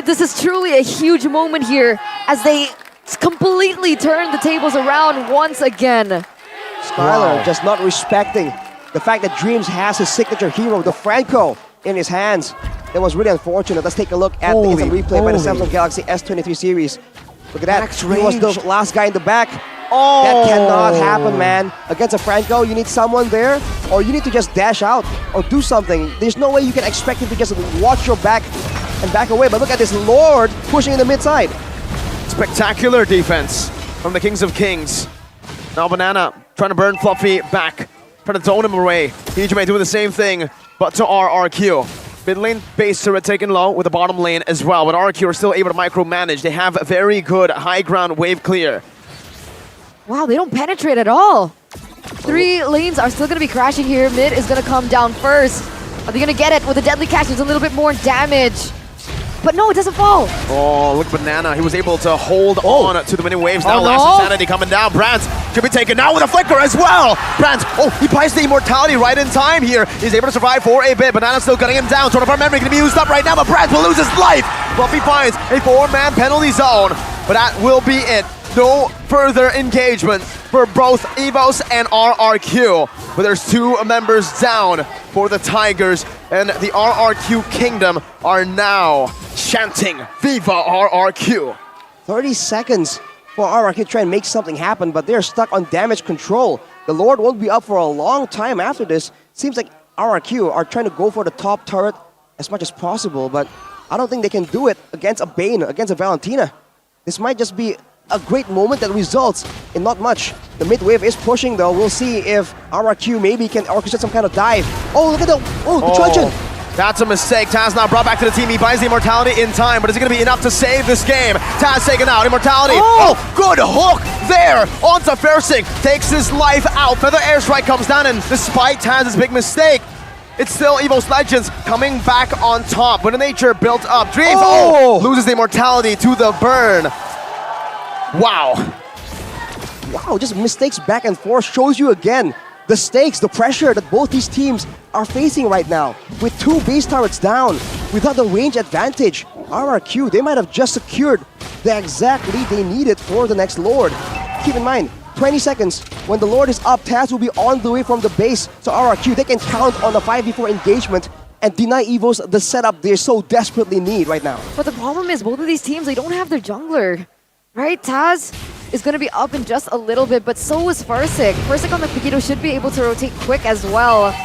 This is truly a huge moment here as they completely turn the tables around once again. Skylar just not respecting the fact that Dreams has his signature hero, the Franco, in his hands. That was really unfortunate. Let's take a look at the instant replay by the Samsung Galaxy S23 series. Look at that. He was the last guy in the back. Oh. That cannot happen, man. Against a Franco, you need someone there, or you need to just dash out or do something. There's no way you can expect him to just watch your back and back away. But look at this Lord pushing in the mid side. Spectacular defense from the Kings of Kings. Now Banana trying to burn Fluffy back, trying to zone him away. Hijime doing the same thing, but to RRQ. Mid lane base turret taken low with the bottom lane as well, but RRQ are still able to micromanage. They have a very good high ground wave clear. Wow, they don't penetrate at all. 3 lanes are still going to be crashing here. Mid is going to come down first. Are they going to get it with the deadly catch? There's a little bit more damage. But no, it doesn't fall. Oh, look, Banana. He was able to hold on to the mini waves. Now Last Insanity coming down. Brands should be taken out with a flicker as well. Brands, he buys the immortality right in time here. He's able to survive for a bit. Banana still cutting him down. Sort of our memory going to be used up right now, but Brands will lose his life. Fluffy finds a 4-man penalty zone, but that will be it. No further engagement for both EVOS and RRQ. But there's 2 members down for the Tigers, and the RRQ Kingdom are now chanting Viva RRQ. 30 seconds for RRQ to try and make something happen, but they're stuck on damage control. The Lord won't be up for a long time after this. Seems like RRQ are trying to go for the top turret as much as possible, but I don't think they can do it against a Bane, against a Valentina. This might just be a great moment that results in not much. The mid wave is pushing though. We'll see if RRQ maybe can orchestrate some kind of dive. Oh, look at the Truncheon. That's a mistake. Taz now brought back to the team. He buys the Immortality in time, but is it going to be enough to save this game? Taz taken out. Immortality. Oh, good hook there onto Fersing. Takes his life out. Feather Airstrike comes down, and despite Taz's big mistake, it's still EVO's Legends coming back on top. When the nature built up. Dreams, loses the Immortality to the burn. Wow. Wow, just mistakes back and forth shows you again the stakes, the pressure that both these teams are facing right now. With 2 base turrets down, without the range advantage, RRQ, they might have just secured the exact lead they needed for the next Lord. Keep in mind, 20 seconds, when the Lord is up, Taz will be on the way from the base. So RRQ, they can count on a 5v4 engagement and deny EVOs the setup they so desperately need right now. But the problem is both of these teams, they don't have their jungler, right? Taz is going to be up in just a little bit, but so is Farsick. Farsick on the Pigito should be able to rotate quick as well.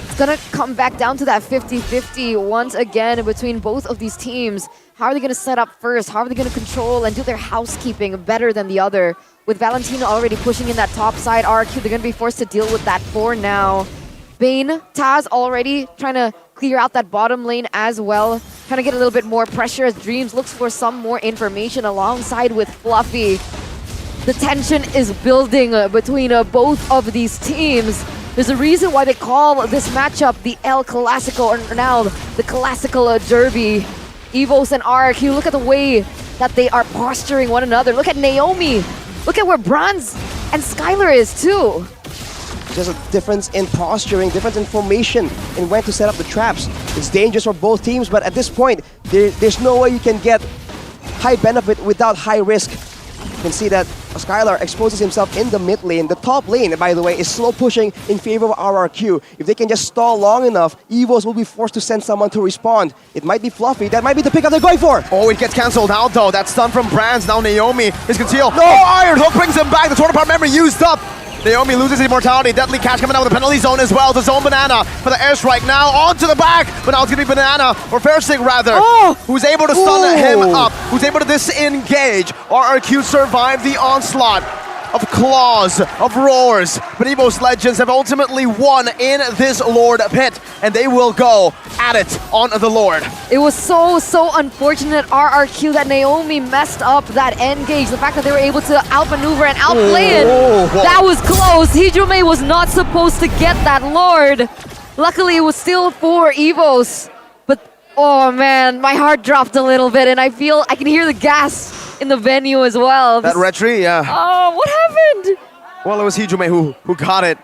It's going to come back down to that 50-50 once again between both of these teams. How are they going to set up first? How are they going to control and do their housekeeping better than the other? With Valentina already pushing in that top side, RQ, they're going to be forced to deal with that for now. Bane, Taz already trying to clear out that bottom lane as well. Trying to get a little bit more pressure as Dreams looks for some more information alongside with Fluffy. The tension is building between both of these teams. There's a reason why they call this matchup the El Clasico, or now the Classical Derby. EVOS and RRQ, look at the way that they are posturing one another. Look at Naomi. Look at where Bronze and Skylar is too. Just a difference in posturing, difference in formation, and when to set up the traps. It's dangerous for both teams, but at this point, there's no way you can get high benefit without high risk. You can see that Skylar exposes himself in the mid lane. The top lane, by the way, is slow pushing in favor of RRQ. If they can just stall long enough, EVOs will be forced to send someone to respond. It might be Fluffy. That might be the pickup they're going for. Oh, it gets cancelled out though. That stun from Brands. Now Naomi is concealed. No! Iron Hook brings him back. The Torn Apart memory used up. Naomi loses Immortality. Deadly Catch coming out with a penalty zone as well. The zone Banana for the airstrike now onto the back. But now it's going to be Banana, or Fersing rather, who's able to stun him up, who's able to disengage. RRQ survived the onslaught of claws, of roars. But EVO's Legends have ultimately won in this Lord pit, and they will go at it on the Lord. It was so unfortunate, RRQ, that Naomi messed up that engage. The fact that they were able to outmaneuver and outplay it. That was close. Hijome was not supposed to get that Lord. Luckily, it was still for EVOs. But, oh man, my heart dropped a little bit, and I can hear the gas in the venue as well. That retry, yeah. Oh, what happened? Well, it was Hijome who got it.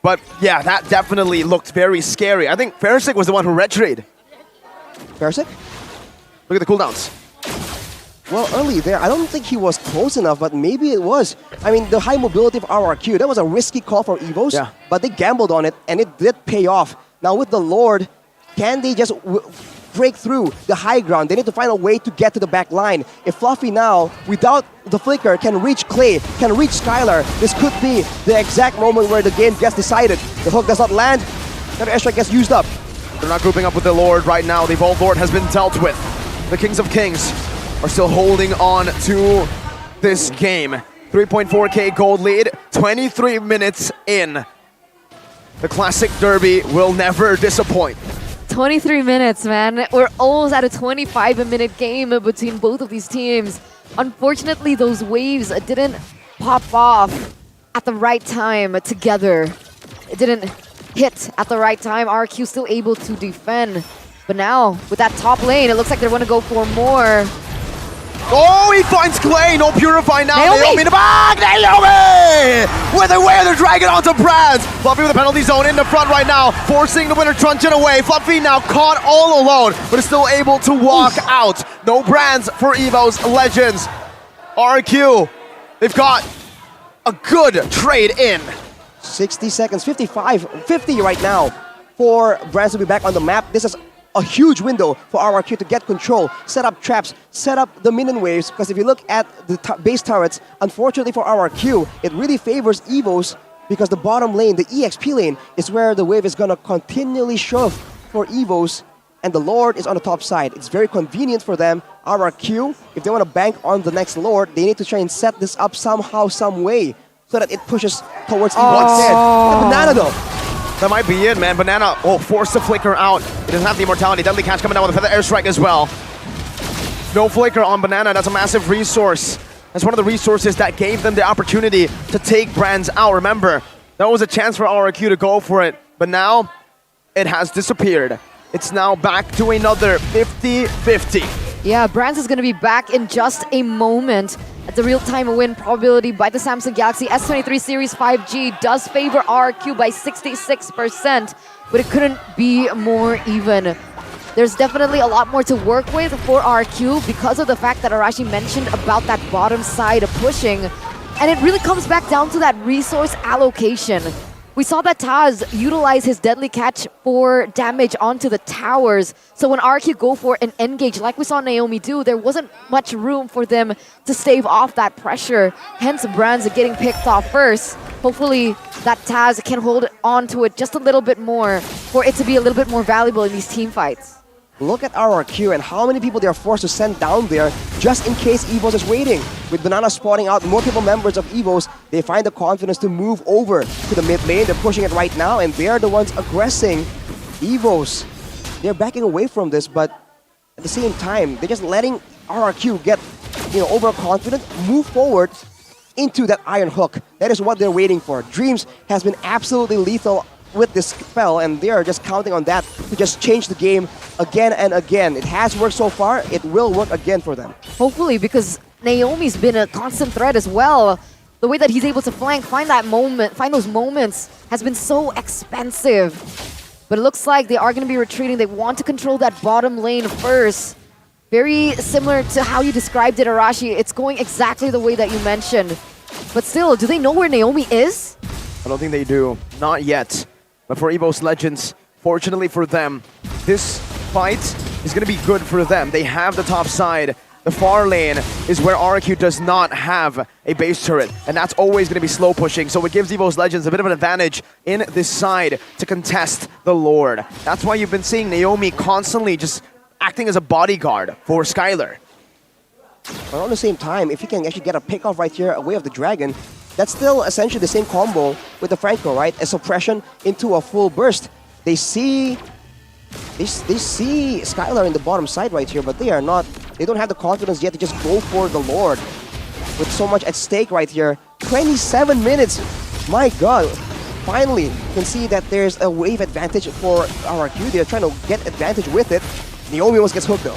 But yeah, that definitely looked very scary. I think Fersing was the one who retried. Fersing? Look at the cooldowns. Well, early there, I don't think he was close enough, but maybe it was. I mean, the high mobility of RRQ, that was a risky call for EVOs, but they gambled on it, and it did pay off. Now with the Lord, can they just break through the high ground? They need to find a way to get to the back line. If Fluffy now, without the flicker, can reach Clay, can reach Skylar, this could be the exact moment where the game gets decided. The hook does not land, the airstrike gets used up. They're not grouping up with the Lord right now. The Vault Lord has been dealt with. The Kings of Kings are still holding on to this game. 3.4k gold lead, 23 minutes in. The Classic Derby will never disappoint. 23 minutes, man. We're almost at a 25-minute game between both of these teams. Unfortunately, those waves didn't pop off at the right time together. It didn't hit at the right time. RQ still able to defend. But now, with that top lane, it looks like they're going to go for more. Oh, he finds Clay. No Purify now. Naomi in the back. Naomi! With the way they're dragging onto Brands. Fluffy with the penalty zone in the front right now, forcing the winner truncheon away. Fluffy now caught all alone, but is still able to walk out. No Brands for EVO's Legends. RQ, they've got a good trade in. 60 seconds, 55, 50 right now for Brands to be back on the map. This is a huge window for RRQ to get control, set up traps, set up the minion waves, because if you look at the base turrets, unfortunately for RRQ, it really favors EVOs because the bottom lane, the EXP lane, is where the wave is going to continually shove for EVOs, and the Lord is on the top side. It's very convenient for them. RRQ, if they want to bank on the next Lord, they need to try and set this up somehow, some way, so that it pushes towards EVOs instead. The banana though. That might be it, man. Banana, forced to flicker out. He doesn't have the immortality. Deadly Catch coming down with a Feather Airstrike as well. No flicker on Banana. That's a massive resource. That's one of the resources that gave them the opportunity to take Brands out. Remember, that was a chance for RRQ to go for it, but now it has disappeared. It's now back to another 50-50. Yeah, Brands is going to be back in just a moment. At the real-time win probability by the Samsung Galaxy S23 Series 5G does favor RRQ by 66%, but it couldn't be more even. There's definitely a lot more to work with for RRQ because of the fact that Arashi mentioned about that bottom side of pushing. And it really comes back down to that resource allocation. We saw that Taz utilize his Deadly Catch for damage onto the towers. So when RRQ go for an engage, like we saw Naomi do, there wasn't much room for them to stave off that pressure. Hence, Brands getting picked off first. Hopefully, that Taz can hold on to it just a little bit more for it to be a little bit more valuable in these team fights. Look at RRQ and how many people they are forced to send down there just in case EVOS is waiting. With Banana spotting out multiple members of EVOS, they find the confidence to move over to the mid lane. They're pushing it right now, and they're the ones aggressing EVOS. They're backing away from this, but at the same time, they're just letting RRQ get, overconfident, move forward into that Iron Hook. That is what they're waiting for. Dreams has been absolutely lethal with this spell, and they are just counting on that to just change the game again and again. It has worked so far, it will work again for them. Hopefully, because Naomi's been a constant threat as well. The way that he's able to flank, find those moments has been so expensive. But it looks like they are going to be retreating. They want to control that bottom lane first. Very similar to how you described it, Arashi. It's going exactly the way that you mentioned. But still, do they know where Naomi is? I don't think they do. Not yet. But for EVOS Legends, fortunately for them, this fight is going to be good for them. They have the top side. The far lane is where RRQ does not have a base turret, and that's always going to be slow pushing, so it gives EVOS Legends a bit of an advantage in this side to contest the Lord. That's why you've been seeing Naomi constantly just acting as a bodyguard for Skylar. But at the same time, if you can actually get a pick off right here away of the Dragon, that's still essentially the same combo with the Franco, right? A suppression into a full burst. They see Skylar in the bottom side right here, but they don't have the confidence yet to just go for the Lord. With so much at stake right here. 27 minutes! My god! Finally, you can see that there's a wave advantage for RRQ. They're trying to get advantage with it. Naomi almost gets hooked though.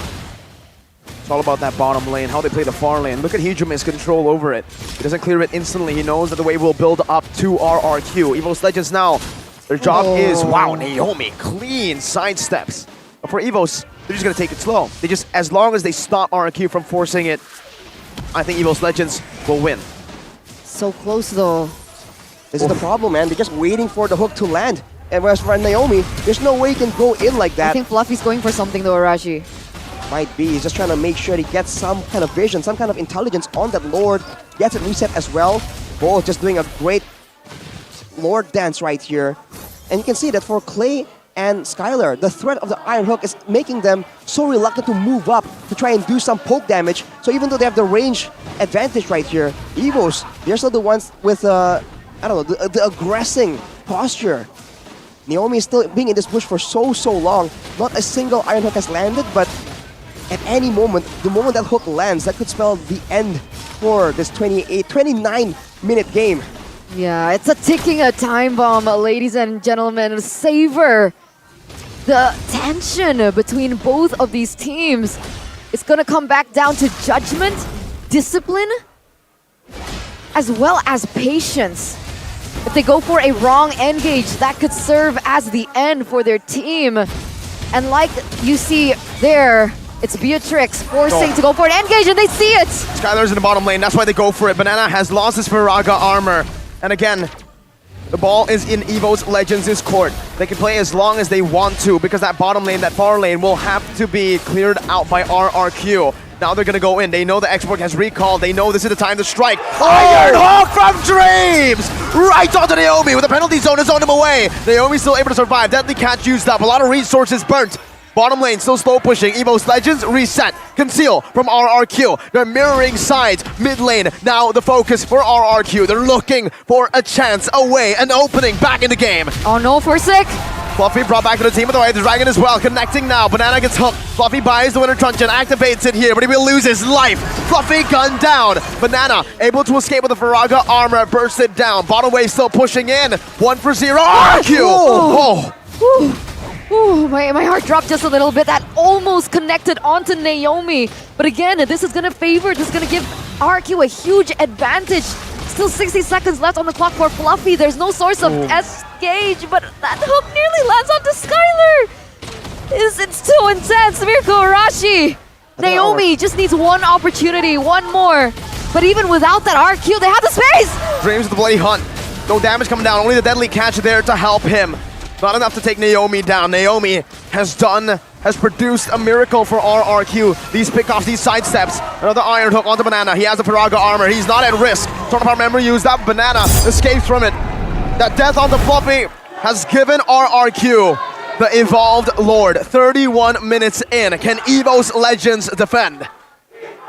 It's all about that bottom lane, how they play the far lane. Look at Heejumin's control over it. He doesn't clear it instantly. He knows that the wave will build up to RRQ. EVOS Legends now, their job is, wow, Naomi, clean sidesteps. But for EVOS, they're just going to take it slow. As long as they stop RRQ from forcing it, I think EVOS Legends will win. So close though. This is the problem, man. They're just waiting for the hook to land. And whereas for Naomi, there's no way you can go in like that. I think Fluffy's going for something though, Arashi. Might be. He's just trying to make sure he gets some kind of vision, some kind of intelligence on that Lord. Gets it reset as well. Both just doing a great Lord dance right here. And you can see that for Clay and Skylar, the threat of the Iron Hook is making them so reluctant to move up to try and do some poke damage. So even though they have the range advantage right here, EVOS, they're still the ones with, the aggressing posture. Naomi is still being in this bush for so long. Not a single Iron Hook has landed, but at any moment, the moment that hook lands, that could spell the end for this 29-minute game. Yeah, it's a ticking time bomb, ladies and gentlemen. Savor the tension between both of these teams. It's going to come back down to judgment, discipline, as well as patience. If they go for a wrong engage, that could serve as the end for their team. And like you see there, it's Beatrix forcing to go for an engage, and they see it! Skylar's in the bottom lane, that's why they go for it. Banana has lost his Viraga armor. And again, the ball is in EVOS Legends' court. They can play as long as they want to, because that bottom lane, that far lane, will have to be cleared out by RRQ. Now they're gonna go in. They know the export has recalled. They know this is the time to strike. Iron Hawk from Dreams! Right onto Naomi with the penalty zone to zone him away. Naomi's still able to survive. Deadly Catch used up. A lot of resources burnt. Bottom lane still slow pushing. Evo's Legends reset. Conceal from RRQ. They're mirroring sides. Mid lane now the focus for RRQ. They're looking for a chance, a way, an opening back in the game. Oh no, Forsick. Fluffy brought back to the team with the way the Dragon as well. Connecting now. Banana gets hooked. Fluffy buys the Winter Truncheon, activates it here, but he will lose his life. Fluffy gunned down. Banana able to escape with the Faraga armor, burst it down. Bottom wave still pushing in. 1 for 0. RQ! Ooh, my heart dropped just a little bit. That almost connected onto Naomi. But again, this is going to give RQ a huge advantage. Still 60 seconds left on the clock for Fluffy. There's no source of S-gauge, but that hook nearly lands onto Skylar. It's too intense. Mirko Arashi. Naomi just needs one opportunity, one more. But even without that RQ, they have the space. Dreams of the Bloody Hunt. No damage coming down. Only the Deadly Catch there to help him. Not enough to take Naomi down. Naomi has produced a miracle for RRQ. These pickoffs, these sidesteps. Another Iron Hook onto Banana. He has the Faraga armor. He's not at risk. Tournament memory used up. Banana escapes from it. That death onto Fluffy has given RRQ the Evolved Lord. 31 minutes in. Can Evo's Legends defend?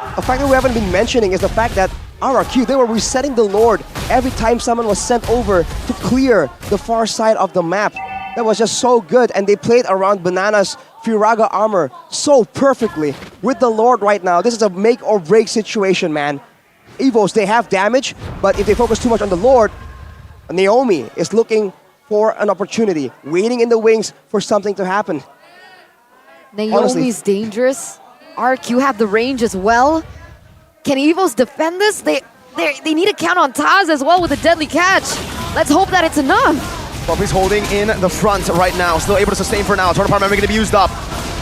A factor we haven't been mentioning is the fact that RRQ, they were resetting the Lord every time someone was sent over to clear the far side of the map. That was just so good, and they played around Banana's Firaga armor so perfectly. With the Lord right now, this is a make or break situation, man. Evos, they have damage, but if they focus too much on the Lord, Naomi is looking for an opportunity, waiting in the wings for something to happen. Naomi's dangerous. RQ have the range as well. Can Evos defend this? They need a count on Taz as well with a Deadly Catch. Let's hope that it's enough. Fluffy's holding in the front right now. Still able to sustain for now. Tournament memory going to be used up.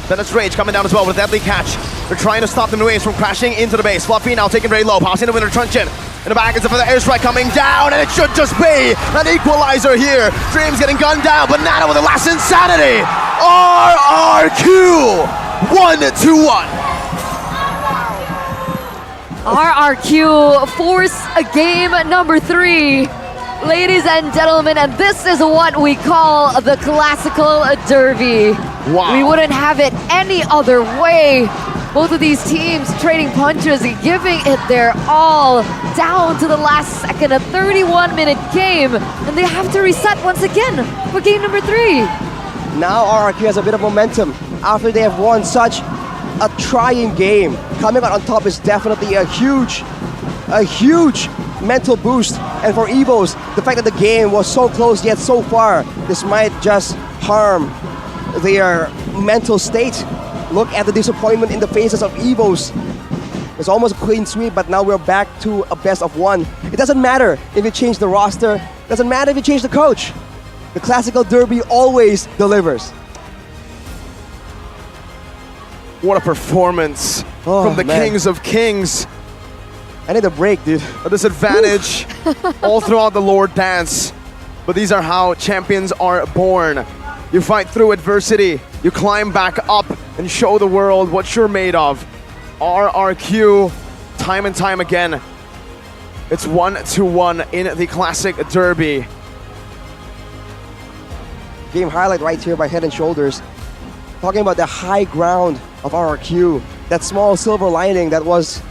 Then it's Rage coming down as well with a Deadly Catch. They're trying to stop the waves from crashing into the base. Fluffy now taking very low. Passing the Winter Truncheon. In the back is for the airstrike coming down, and it should just be an equalizer here. Dreams getting gunned down. Banana with the last insanity. RRQ 1-1. RRQ force a game number 3. Ladies and gentlemen, and this is what we call the classical derby. Wow. We wouldn't have it any other way. Both of these teams trading punches, giving it their all down to the last second. A 31-minute game, and they have to reset once again for game number 3. Now RRQ has a bit of momentum after they have won such a trying game. Coming out on top is definitely a huge mental boost. And for Evos, the fact that the game was so close yet so far, this might just harm their mental state. Look at the disappointment in the faces of Evos. It's almost a clean sweep, but now we're back to a best of 1. It doesn't matter if you change the roster, it doesn't matter if you change the coach. The classical derby always delivers. What a performance from the Kings of Kings. I need a break, dude. A disadvantage all throughout the Lord dance. But these are how champions are born. You fight through adversity, you climb back up and show the world what you're made of. RRQ, time and time again. It's 1-1 in the Classic Derby. Game highlight right here by Head and Shoulders. Talking about the high ground of RRQ. That small silver lining that was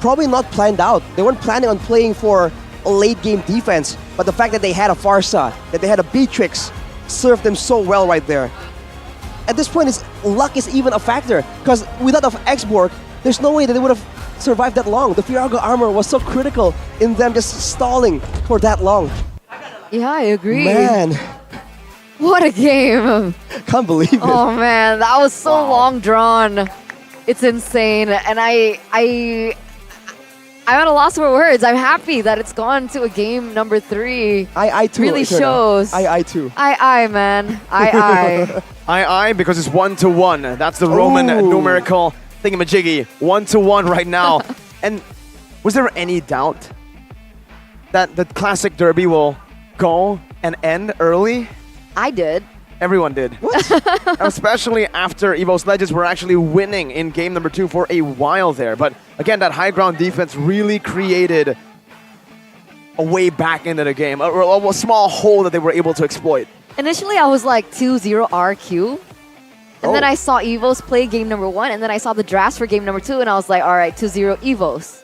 probably not planned out. They weren't planning on playing for a late game defense, but the fact that they had a Farsa, that they had a Beatrix, served them so well right there. At this point, luck is even a factor, because without the X-Borg, there's no way that they would have survived that long. The Firaga armor was so critical in them just stalling for that long. Yeah, I agree. Man. What a game. Can't believe it. Oh man, that was so long drawn. It's insane. And I'm at a loss for words. I'm happy that it's gone to a game number 3. I too. Really shows. I too. I, man. I. I because it's 1-1. That's the Roman numerical thingamajiggy. 1-1 right now. And was there any doubt that the Classic Derby will go and end early? I did. Everyone did. What? Especially after Evo's Legends were actually winning in game number 2 for a while there. But again, that high ground defense really created a way back into the game. A small hole that they were able to exploit. Initially, I was like 2-0 RQ. And then I saw Evos play game number 1, and then I saw the drafts for game number 2, and I was like, all right, 2-0 Evos.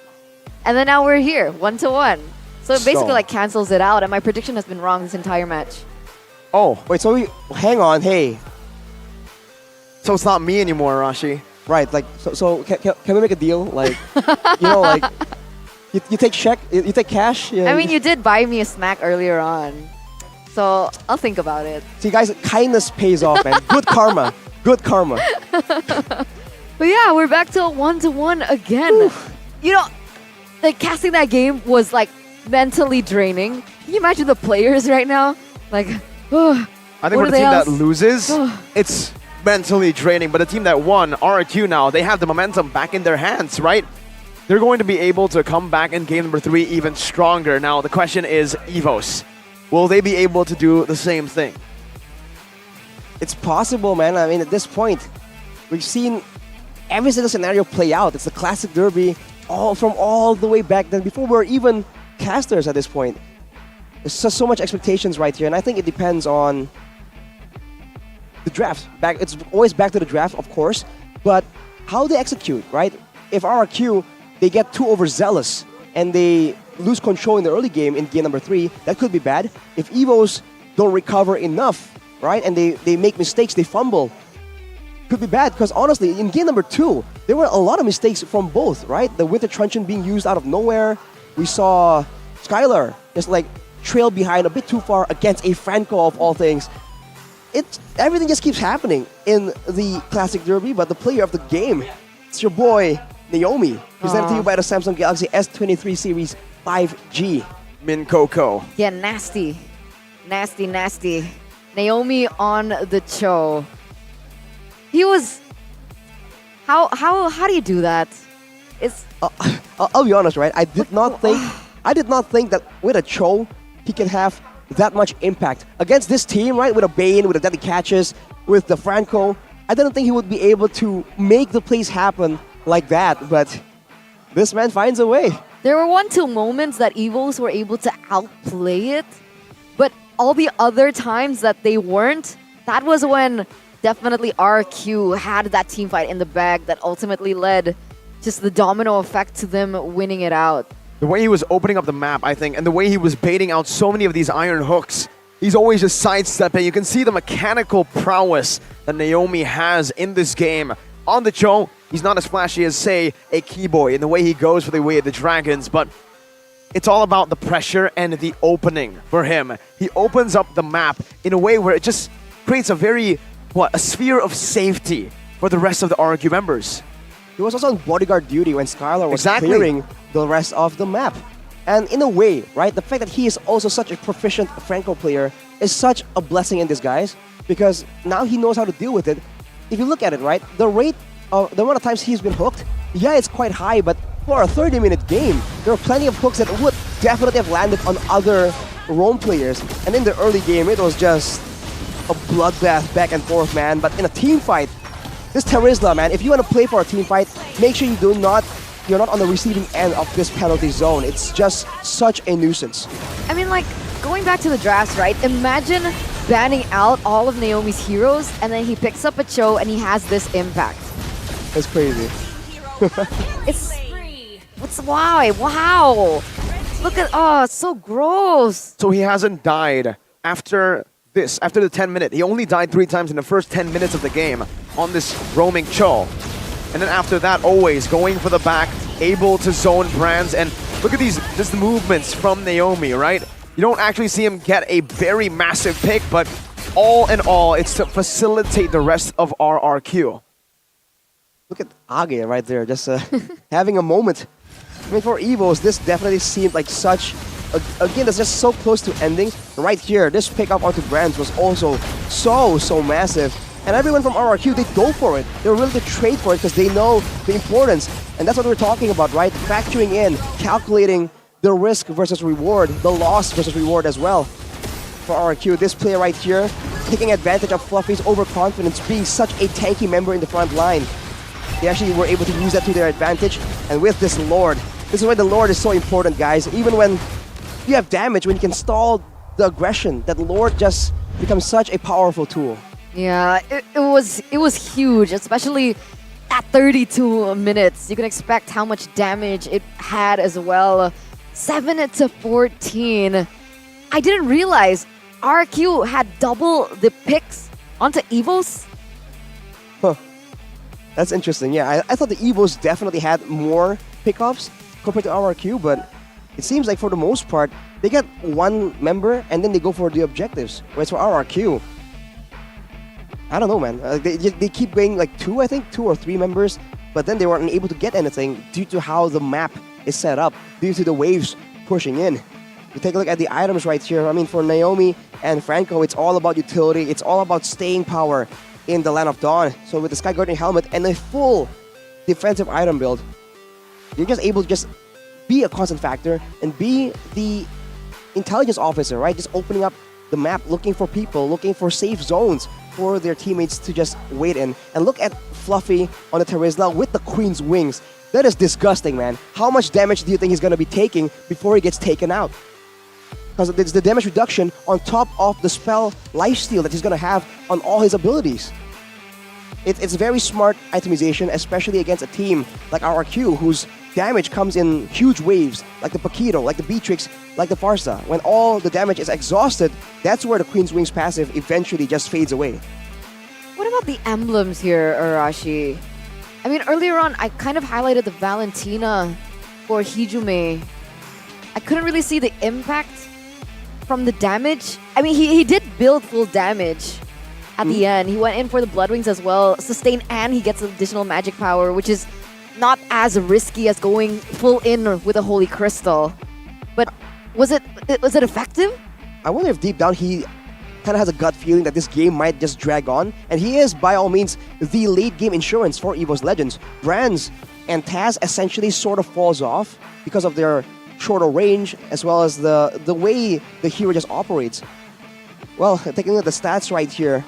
And then now we're here, 1-1. So it basically like cancels it out, and my prediction has been wrong this entire match. Oh. Wait, so hang on, hey. So it's not me anymore, Rashi. Right, like, so can we make a deal? Like, you know, like, you take check, you take cash? Yeah, I mean, you did buy me a snack earlier on. So I'll think about it. See, guys, kindness pays off, man. Good karma. Good karma. But yeah, we're back to a 1-1 again. Oof. You know, like casting that game was like mentally draining. Can you imagine the players right now? Like, I think for the team that loses, it's mentally draining. But the team that won, RRQ now, they have the momentum back in their hands, right? They're going to be able to come back in game number 3 even stronger. Now, the question is, Evos, will they be able to do the same thing? It's possible, man. I mean, at this point, we've seen every single scenario play out. It's the classic derby from all the way back then, before we were even casters at this point. There's just so much expectations right here, and I think it depends on the draft. It's always back to the draft, of course, but how they execute, right? If RRQ, they get too overzealous and they lose control in the early game in game number 3, that could be bad. If Evos don't recover enough, right, and they make mistakes, they fumble, could be bad. Because honestly, in game number 2, there were a lot of mistakes from both, right? The Winter Truncheon being used out of nowhere. We saw Skylar just like trail behind a bit too far against a Franco of all things. Everything just keeps happening in the Classic Derby, but the player of the game, it's your boy, Naomi, presented to you by the Samsung Galaxy S23 Series 5G. Min Coco. Yeah, nasty. Nasty, nasty. Naomi on the show. He was... How do you do that? It's... I'll be honest, right? I did not think that with a Cho, he can have that much impact. Against this team, right? With a Bane, with the deadly catches, with the Franco, I didn't think he would be able to make the plays happen like that, but this man finds a way. There were 1-2 moments that Evos were able to outplay it, but all the other times that they weren't, that was when definitely RQ had that team fight in the bag that ultimately led just the domino effect to them winning it out. The way he was opening up the map, I think, and the way he was baiting out so many of these iron hooks, he's always just sidestepping. You can see the mechanical prowess that Naomi has in this game. On the show, he's not as flashy as, say, a Keyboy in the way he goes for the way of the Dragons, but it's all about the pressure and the opening for him. He opens up the map in a way where it just creates a sphere of safety for the rest of the RQ members. He was also on bodyguard duty when Skylar was clearing the rest of the map. And in a way, right, the fact that he is also such a proficient Franco player is such a blessing in disguise, because now he knows how to deal with it. If you look at it, right, the amount of times he's been hooked, yeah, it's quite high, but for a 30-minute game, there are plenty of hooks that would definitely have landed on other roam players. And in the early game, it was just a bloodbath back and forth, man. But in a team fight, this Terizla, man, if you want to play for a team fight, make sure you're not on the receiving end of this penalty zone. It's just such a nuisance. I mean, like, going back to the drafts, right? Imagine banning out all of Naomi's heroes, and then he picks up a Cho and he has this impact. That's crazy. Wow. Look at, it's so gross. So he hasn't died after the 10 minute. He only died 3 times in the first 10 minutes of the game on this roaming Cho. And then after that, always going for the back, able to zone Brands. And look at just the movements from Naomi, right? You don't actually see him get a very massive pick, but all in all, it's to facilitate the rest of RRQ. Look at Age right there, just having a moment. I mean, for Evos, this definitely seemed like such... Again, that's just so close to ending. Right here, this pick up onto Brands was also so massive. And everyone from RRQ, they go for it. They're willing to trade for it because they know the importance. And that's what we're talking about, right? Factoring in, calculating the risk versus reward, the loss versus reward as well. For RRQ, this player right here, taking advantage of Fluffy's overconfidence, being such a tanky member in the front line. They actually were able to use that to their advantage. And with this Lord, this is why the Lord is so important, guys. Even when you have damage, when you can stall the aggression, that Lord just becomes such a powerful tool. Yeah, it was huge, especially at 32 minutes. You can expect how much damage it had as well. 7-14. I didn't realize RQ had double the picks onto Evos. Huh. That's interesting. Yeah, I thought the Evos definitely had more pickoffs compared to RRQ, but it seems like for the most part, they get one member and then they go for the objectives. Whereas for RRQ, I don't know, man. They keep going like two or three members, but then they weren't able to get anything due to how the map is set up, due to the waves pushing in. You take a look at the items right here. I mean, for Naomi and Franco, it's all about utility. It's all about staying power in the Land of Dawn. So with the Sky Guardian helmet and a full defensive item build, you're just able to just be a constant factor and be the intelligence officer, right? Just opening up the map, looking for people, looking for safe zones for their teammates to just wait in. And look at Fluffy on the Terizla with the Queen's Wings. That is disgusting, man. How much damage do you think he's going to be taking before he gets taken out? Because it's the damage reduction on top of the spell lifesteal that he's going to have on all his abilities. It's very smart itemization, especially against a team like RRQ, whose damage comes in huge waves, like the Paquito, like the Beatrix, like the Farsa. When all the damage is exhausted, that's where the Queen's Wings passive eventually just fades away. What about the emblems here, Arashi? I mean, earlier on, I kind of highlighted the Valentina for Hijume. I couldn't really see the impact from the damage. I mean, he did build full damage at the end. He went in for the Blood Wings as well, sustain, and he gets additional magic power, which is not as risky as going full in with a Holy Crystal. But was it effective? I wonder if deep down he kind of has a gut feeling that this game might just drag on, and he is by all means the late game insurance for EVO's Legends. Brands and Taz essentially sort of falls off because of their shorter range as well as the way the hero just operates. Well, taking a look at the stats right here,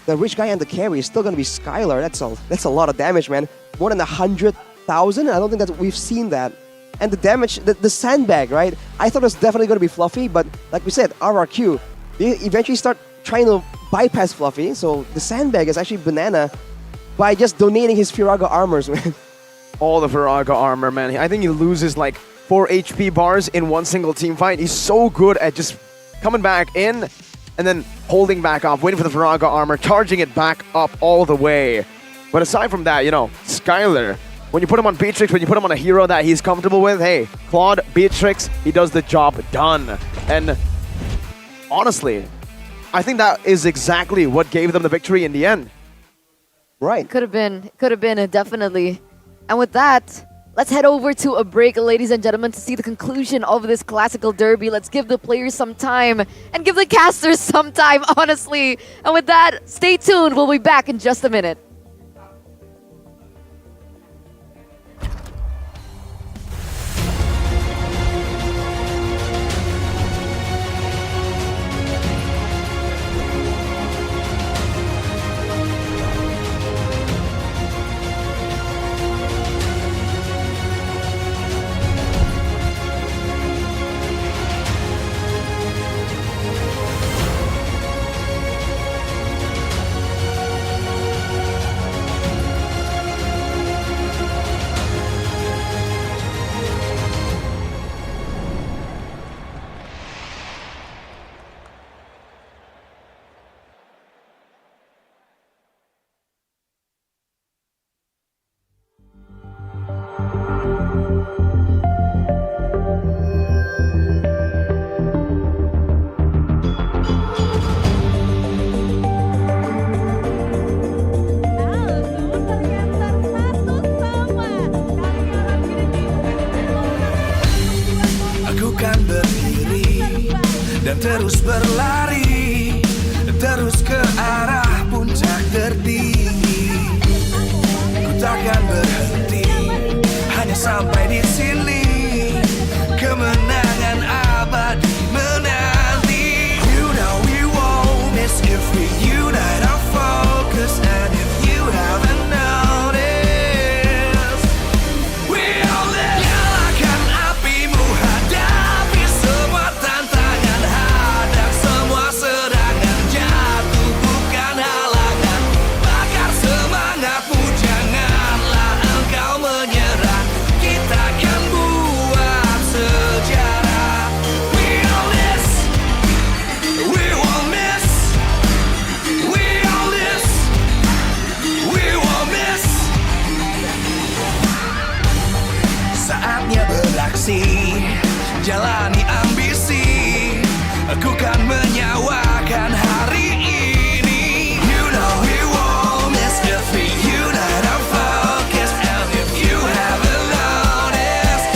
the rich guy and the carry is still going to be Skylar. That's a lot of damage, man. More than 100,000. I don't think that we've seen that. And the damage, the sandbag, right? I thought it was definitely going to be Fluffy, but like we said, RRQ, they eventually start trying to bypass Fluffy. So the sandbag is actually Banana by just donating his Firaga armors, man. All the Firaga armor, man. I think he loses like 4 HP bars in one single team fight. He's so good at just coming back in and then holding back off, waiting for the Firaga armor, charging it back up all the way. But aside from that, you know, Skylar, when you put him on Beatrix, when you put him on a hero that he's comfortable with, hey, Claude, Beatrix, he does the job done. And honestly, I think that is exactly what gave them the victory in the end. Right. Could have been, definitely. And with that, let's head over to a break, ladies and gentlemen, to see the conclusion of this classical derby. Let's give the players some time and give the casters some time, honestly. And with that, stay tuned. We'll be back in just a minute. menyawakan hari ini. You know we won't miss if we unite our focus. And if you haven't noticed,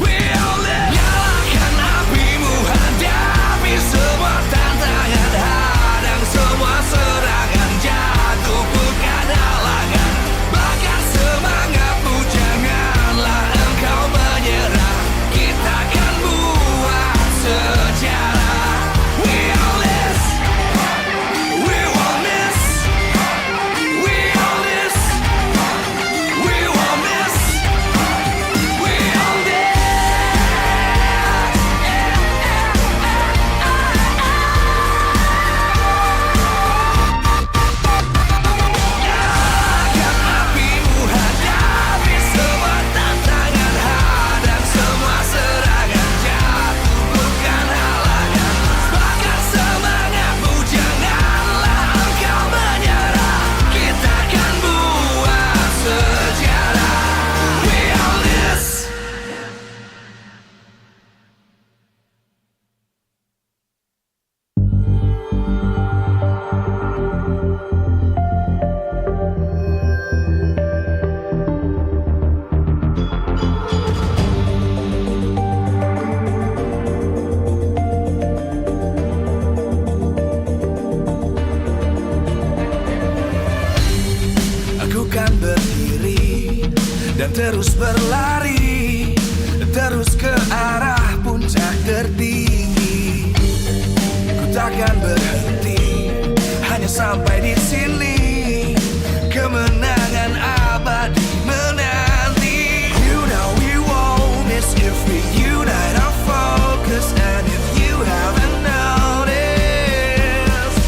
we all live. Nyalakan apimu, hadapi semua tantangan, hadang semua serangan, jatuh bukan halangan. Bakar semangatmu, janganlah engkau menyerah. Kita akan buat sejarah. We all this, we won't miss. We all this, we won't miss. We all this. Nyalakan apimu, hadapi semua tantangan, hadang semua serangan, jatuh bukan halangan. Bakar semangatmu, janganlah engkau menyerah. Kita akan buat sejarah. We all this. Aku kan berdiri dan terus berlari, terus ke arah puncak tertinggi. Ku takkan berhenti, hanya sampai di sini. Kemenangan abadi menanti. You know we won't miss if we unite our focus. And if you haven't noticed,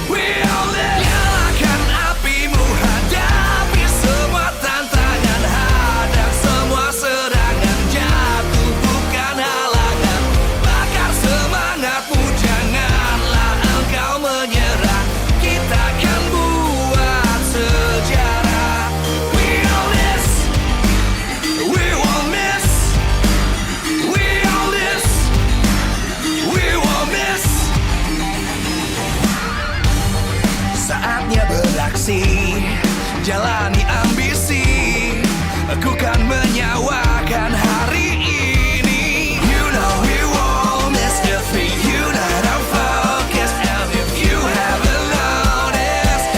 we all live. Nyalakan apimu, hadapi semua tantangan, hadang semua serangan, jatuh bukan halangan. Bakar semangatmu, janganlah engkau menyerah. Kita akan buat sejarah. We all this, we won't miss. We all this, we won't miss. Saatnya beraksi, jalani ambisi. Aku kan menyawakan hari ini. You know we won't miss if we unite our focus. And if you haven't noticed,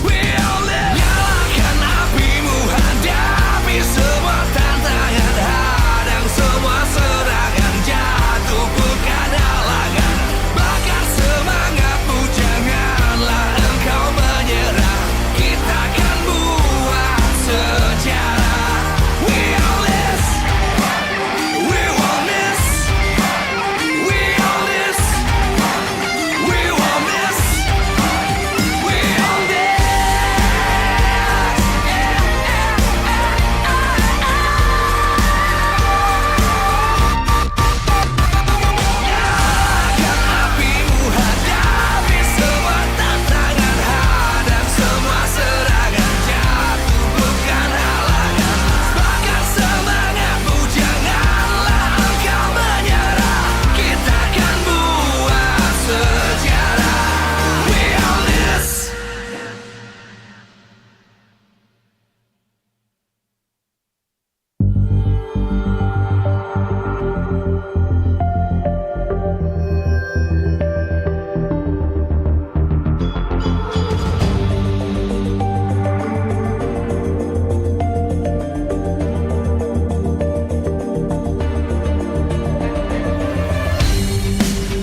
we all live. Nyalakan apimu, hadapi semua tantangan, hadang semua serangan, jatuh bukan halangan. Bakar semangatmu, janganlah engkau menyerah. Kita akan buat sejarah. We all this, we won't miss. We all this, we won't miss. We all this. Nyalakan apimu, hadapi semua tantangan, hadang semua serangan, jatuh bukan halangan. Bakar semangatmu, janganlah engkau menyerah. Kita akan buat sejarah. We all this.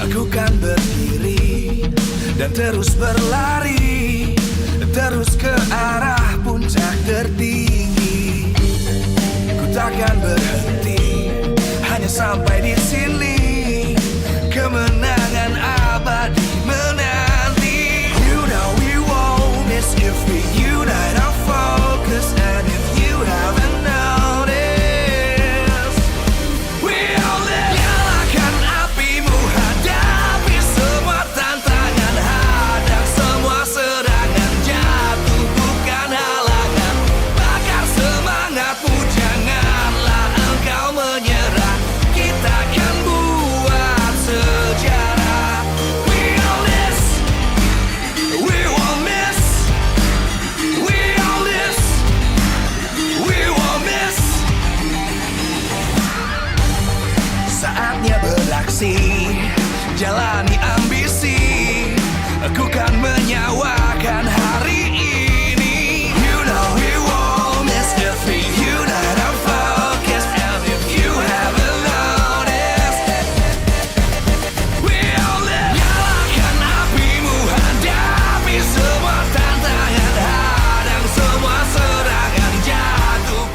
Aku kan berdiri dan terus berlari, terus ke arah puncak tertinggi. Ku takkan berhenti, hanya sampai di sini. Kemenangan abadi menanti. You know we won't miss if we unite our focus. And if you haven't noticed, we all live. Nyalakan apimu, hadapi semua tantangan, hadang semua serangan, jatuh bukan halangan. Bakar semangatmu, janganlah engkau menyerah. Kita akan buat menyawakan hari ini. You know we won't miss if we unite our focus. And if you haven't noticed, we'll live. Nyalakan apimu, hadapi semua tantangan, hadang semua serangan jatuh.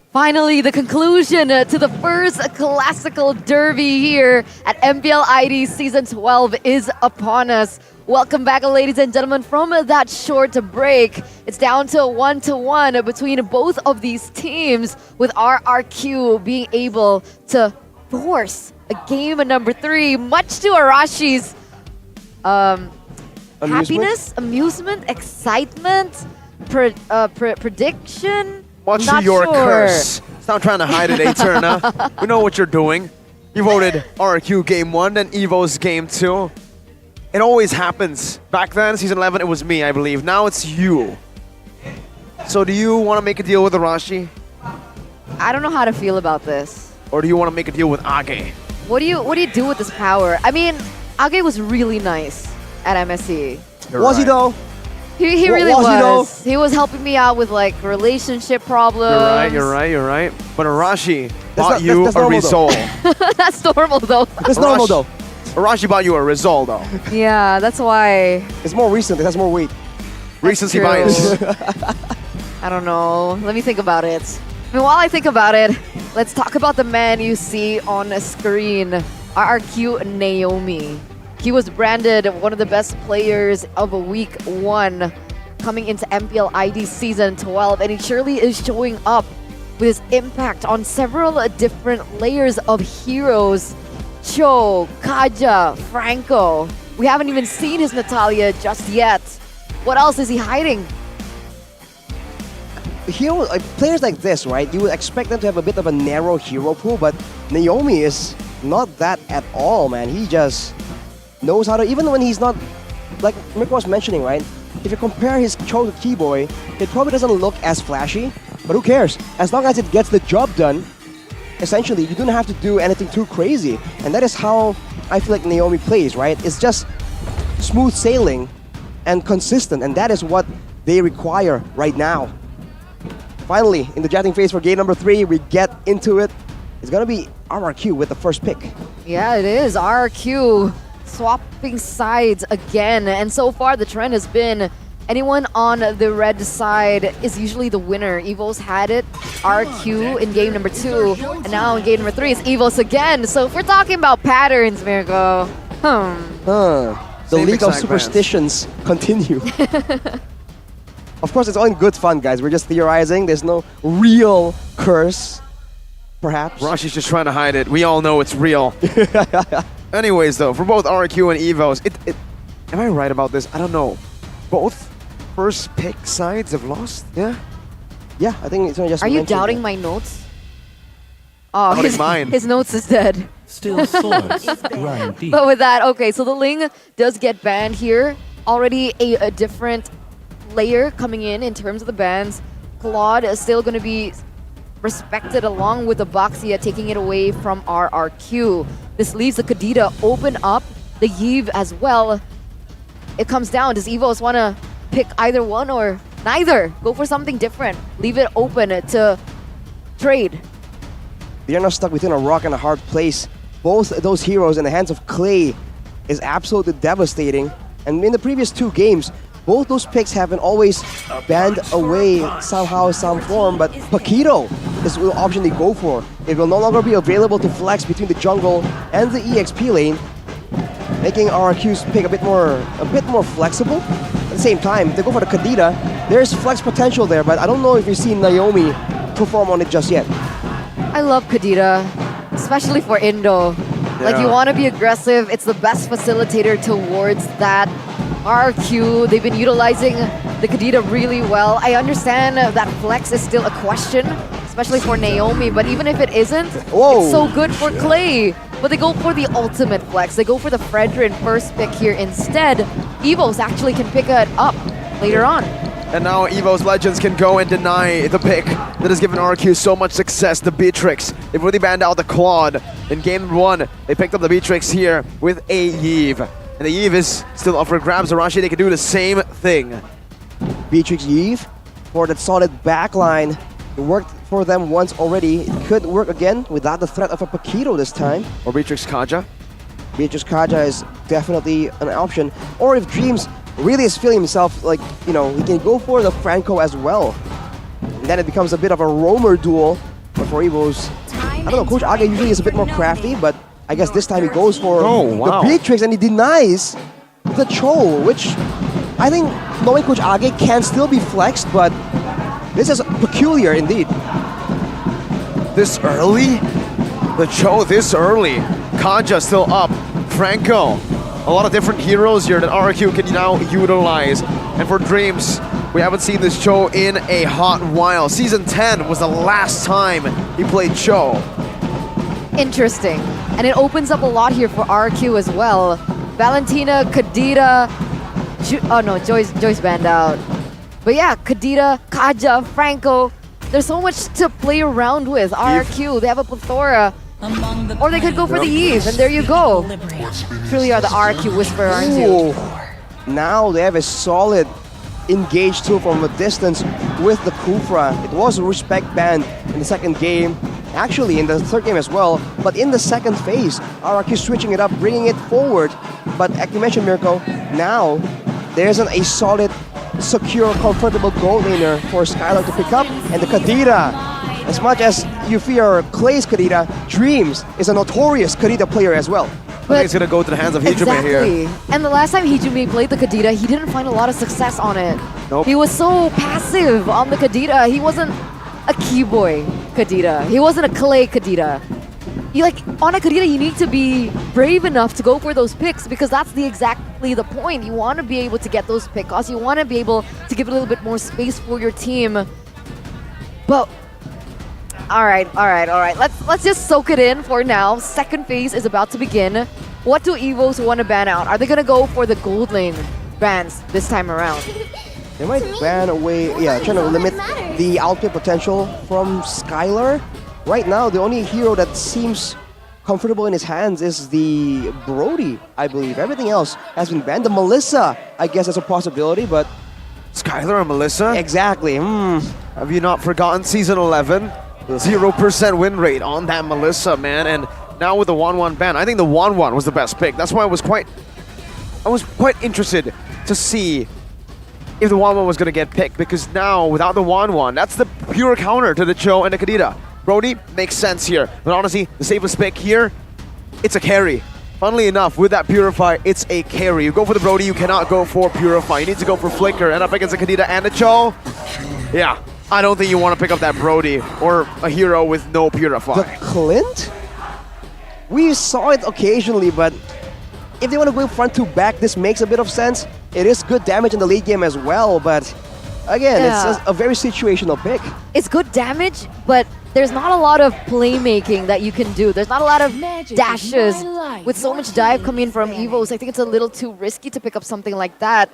Finally, the conclusion to the first classical derby here at MPL ID Season 12 is upon us. Welcome back, ladies and gentlemen, from that short break. It's down to 1-1 between both of these teams, with RRQ being able to force a game number 3, much to Arashi's happiness, amusement, excitement, prediction. What's Not your sure. curse? Stop trying to hide it, Eterna. We know what you're doing. You voted RQ Game 1, then Evo's Game 2. It always happens. Back then, Season 11, it was me, I believe. Now it's you. So do you want to make a deal with Arashi? I don't know how to feel about this. Or do you want to make a deal with Age? What do you do with this power? I mean, Age was really nice at MSC. Was he though? He really was. He was helping me out with like relationship problems. You're right. But Arashi bought you a Rizal. That's normal though. That's normal though. Arashi bought you a Rizal though. Yeah, that's why. It's more recent. It has more weight. Recency bias. I don't know. Let me think about it. I mean, while I think about it, let's talk about the man you see on the screen, RRQ Naomi. He was branded one of the best players of week 1 coming into MPL ID Season 12, and he surely is showing up with his impact on several different layers of heroes. Cho, Kaja, Franco. We haven't even seen his Natalia just yet. What else is he hiding? Hero, players like this, right? You would expect them to have a bit of a narrow hero pool, but Naomi is not that at all, man. He just knows how to, even when he's not, like Mick was mentioning, right? If you compare his Cho to Keyboy, it probably doesn't look as flashy, but who cares? As long as it gets the job done, essentially, you don't have to do anything too crazy. And that is how I feel like Naomi plays, right? It's just smooth sailing and consistent, and that is what they require right now. Finally, in the jetting phase for game number 3, we get into it. It's gonna be RRQ with the first pick. Yeah, it is. RRQ swapping sides again, and so far the trend has been anyone on the red side is usually the winner. Evo's had it, RQ in game number 2, and now in game number 3 it's Evo's again. So if we're talking about patterns, Mirko, The Same League of exact Superstitions continue. Of course, it's all in good fun, guys. We're just theorizing. There's no real curse, perhaps. Rashi's just trying to hide it. We all know it's real. Anyways, though, for both RQ and Evos, am I right about this? I don't know. Both first pick sides have lost? Yeah? Yeah, I think it's just. Are you doubting my notes? Oh, Doubting mine. his notes is dead. Still swords run deep. But with that, okay, so the Ling does get banned here. Already a different layer coming in terms of the bans. Claude is still going to be respected along with the Boxia, taking it away from RRQ. This leaves the Kadita open up, the Yves as well. It comes down, does Evos want to pick either one or neither? Go for something different. Leave it open to trade. They're not stuck between a rock and a hard place. Both those heroes in the hands of Clay is absolutely devastating. And in the previous 2 games, both those picks have been always banned away somehow, some form, but Paquito is the option they go for. It will no longer be available to flex between the jungle and the EXP lane, making RRQ's pick a bit more flexible. At the the same time, if they go for the Kadita, there's flex potential there, but I don't know if you've seen Naomi perform on it just yet. I love Kadita, especially for Indo. Like, you Yeah. want to be aggressive. It's the best facilitator towards that. RQ, they've been utilizing the Kadita really well. I understand that flex is still a question, especially for Naomi, but even if it isn't, it's so good for Clay. But they go for the ultimate flex. They go for the Fredrin first pick here instead. Evos actually can pick it up later on. And now Evo's Legends can go and deny the pick that has given RQ so much success, the Beatrix. They've really banned out the Claude. In game 1, they picked up the Beatrix here with a Eve. And the Eve is still up for grabs. Arashi, they can do the same thing. Beatrix Eve for that solid backline. It worked for them once already. It could work again without the threat of a Paquito this time. Or Beatrix Kaja. Beatrix Kaja is definitely an option. Or if Dreams really is feeling himself, like, you know, he can go for the Franco as well. And then it becomes a bit of a roamer duel. But for Evos, I don't know, Coach Aga usually is a bit more crafty, but I guess this time he goes for the Beatrix and he denies the Cho, which I think, knowing Coach Age, can still be flexed, but this is peculiar indeed. This early? The Cho this early. Kaja still up. Franco. A lot of different heroes here that RQ can now utilize. And for Dreams, we haven't seen this Cho in a hot while. Season 10 was the last time he played Cho. Interesting. And it opens up a lot here for RQ as well. Valentina, Kadita, oh no, Joyce banned out. But yeah, Kadita, Kaja, Franco. There's so much to play around with. RQ, they have a plethora. Or they could go for the Eve, and there you go. Truly are the RQ whisperer, aren't you? Now they have a solid engage tool from a distance with the Kufra. It was a respect band in the second game. Actually, in the third game as well. But in the second phase, RQ switching it up, bringing it forward. But like you mentioned, Mirko, now there isn't a solid, secure, comfortable goal laner for Skylar to pick up. And the Kadita, as much as you fear Clay's Kadita, Dreams is a notorious Kadita player as well. I think it's going to go to the hands of Hijume here. And the last time Hijume played the Kadita, he didn't find a lot of success on it. Nope. He was so passive on the Kadita. He wasn't a Keyboy Kadita. He wasn't a Clay Kadita. On a Kadita, you need to be brave enough to go for those picks because that's exactly the point. You want to be able to get those pick costs. You want to be able to give a little bit more space for your team. But all right. Let's just soak it in for now. Second phase is about to begin. What do Evos want to ban out? Are they going to go for the gold lane bans this time around? They might ban away, trying to limit the output potential from Skylar. Right now, the only hero that seems comfortable in his hands is the Brody, I believe. Everything else has been banned. The Melissa, I guess, is a possibility, but... Skylar and Melissa? Exactly. Have you not forgotten Season 11? 0% win rate on that Melissa, man. And now with the 1-1 ban, I think the 1-1 was the best pick. That's why I was quite interested to see if the 1-1 was going to get picked, because now without the 1-1, that's the pure counter to the Cho and the Kadita. Brody makes sense here, but honestly, the safest pick here, it's a carry. Funnily enough, with that Purify, it's a carry. You go for the Brody, you cannot go for Purify. You need to go for Flicker, and up against the Kadita and the Cho. Yeah, I don't think you want to pick up that Brody or a hero with no Purify. The Clint? We saw it occasionally, but if they want to go front to back, this makes a bit of sense. It is good damage in the late game as well, but again, it's just a very situational pick. It's good damage, but there's not a lot of playmaking that you can do. There's not a lot of dashes. With so much dive coming in from Evos, I think it's a little too risky to pick up something like that.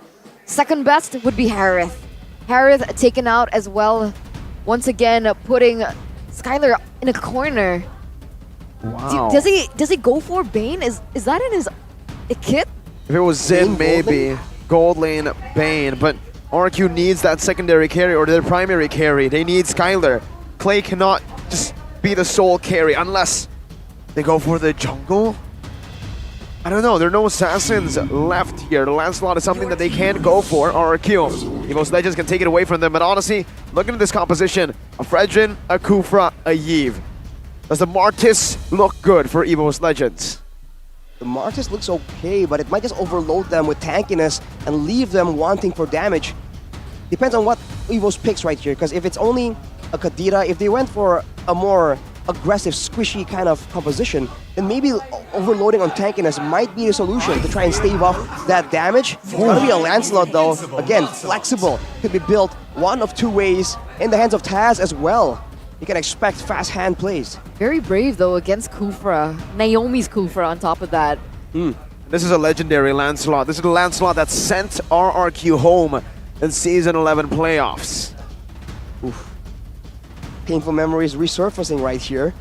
Second best would be Harith. Harith taken out as well. Once again, putting Skylar in a corner. Wow. Does he go for Bane? Is that in his kit? If it was Zin, maybe. Gold lane, Bane. But RQ needs that secondary carry or their primary carry. They need Skylar. Clay cannot just be the sole carry unless they go for the jungle. I don't know. There are no assassins left here. The Lancelot is something that they can go for. RQ. Evos Legends can take it away from them. But honestly, looking at this composition, a Fredrin, a Kufra, a Yve. Does the Martis look good for Evos Legends? The The Martis looks okay, but it might just overload them with tankiness and leave them wanting for damage. Depends on what Evo's picks right here, because if it's only a Kadira, if they went for a more aggressive, squishy kind of composition, then maybe overloading on tankiness might be the solution to try and stave off that damage. It's gonna be a Lancelot though. Again, flexible. Could be built one of two ways in the hands of Taz as well. You can expect fast hand plays. Very brave though against Kufra. Naomi's Kufra on top of that. This is a legendary Lancelot. This is the Lancelot that sent RRQ home in Season 11 playoffs. Oof. Painful memories resurfacing right here.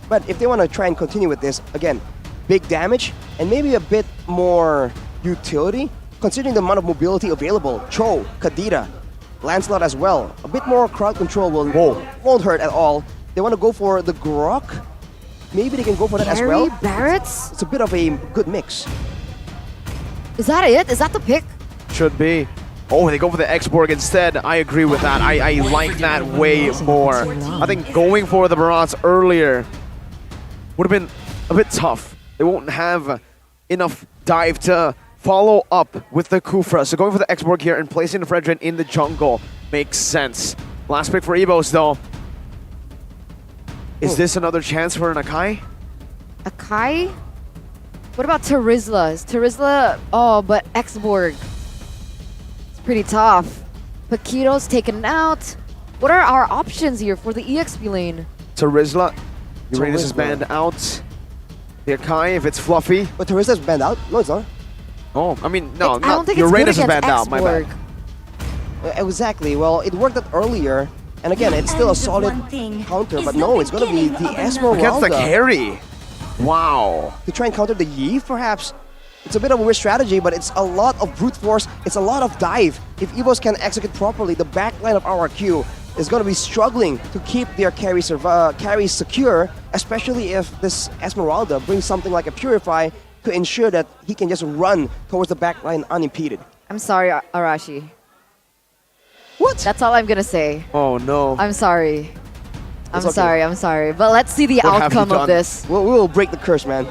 But if they want to try and continue with this, again, big damage and maybe a bit more utility, considering the amount of mobility available. Cho, Kadira, Lancelot as well. A bit more crowd control won't hurt at all. They want to go for the Grok. Maybe they can go for that as well. Barrett's? It's a bit of a good mix. Is that it? Is that the pick? Should be. Oh, they go for the X-Borg instead. I agree with that. I like that way more. I think going for the Barats earlier would have been a bit tough. They won't have enough dive to follow up with the Kufra. So going for the X-Borg here and placing the Fredrin in the jungle makes sense. Last pick for Evos though. Is this another chance for an Akai? Akai? What about Terizla? Is Terizla... Oh, but X-Borg. It's pretty tough. Paquito's taken out. What are our options here for the EXP lane? Terizla. Uranus is banned out. The Akai, if it's fluffy. But Terizla's banned out? No, it's not. Oh, I mean, no, I don't think it's Uranus good is banned against out, my bad. Exactly. Well, it worked out earlier. And again, it's still a solid counter, but no, it's going to be the Esmeralda. Against the carry. Wow. To try and counter the Yve, perhaps? It's a bit of a weird strategy, but it's a lot of brute force. It's a lot of dive. If Evos can execute properly, the backline of RRQ is going to be struggling to keep their carries secure, especially if this Esmeralda brings something like a Purify to ensure that he can just run towards the backline unimpeded. I'm sorry, Arashi. What? That's all I'm gonna say. Oh no. I'm sorry. It's okay. I'm sorry. But let's see the What have you outcome of done? this. We'll break the curse, man.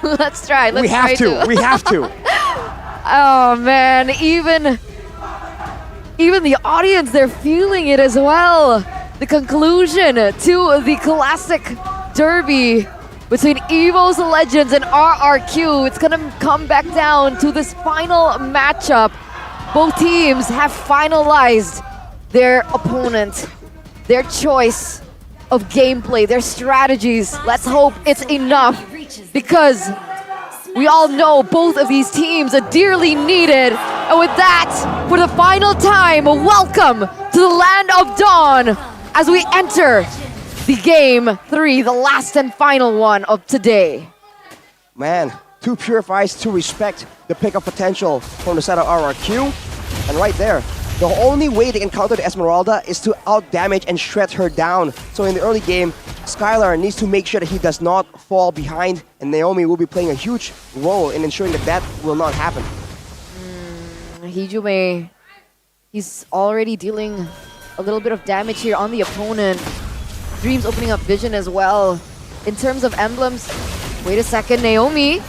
Let's try. We have to. We have to. Oh man, even the audience, they're feeling it as well. The conclusion to the classic derby between Evo's Legends and RRQ. It's gonna come back down to this final matchup. Both teams have finalized their opponent, their choice of gameplay, their strategies. Let's hope it's enough, because we all know both of these teams are dearly needed. And with that, for the final time, welcome to the Land of Dawn as we enter the Game 3, the last and final one of today. Man, 2 Purifies to respect the pickup potential from the side of RRQ. And right there, the only way they can counter the Esmeralda is to out-damage and shred her down. So in the early game, Skylar needs to make sure that he does not fall behind, and Naomi will be playing a huge role in ensuring that that will not happen. Hijume, he's already dealing a little bit of damage here on the opponent. Dreams opening up vision as well. In terms of emblems, wait a second, Naomi.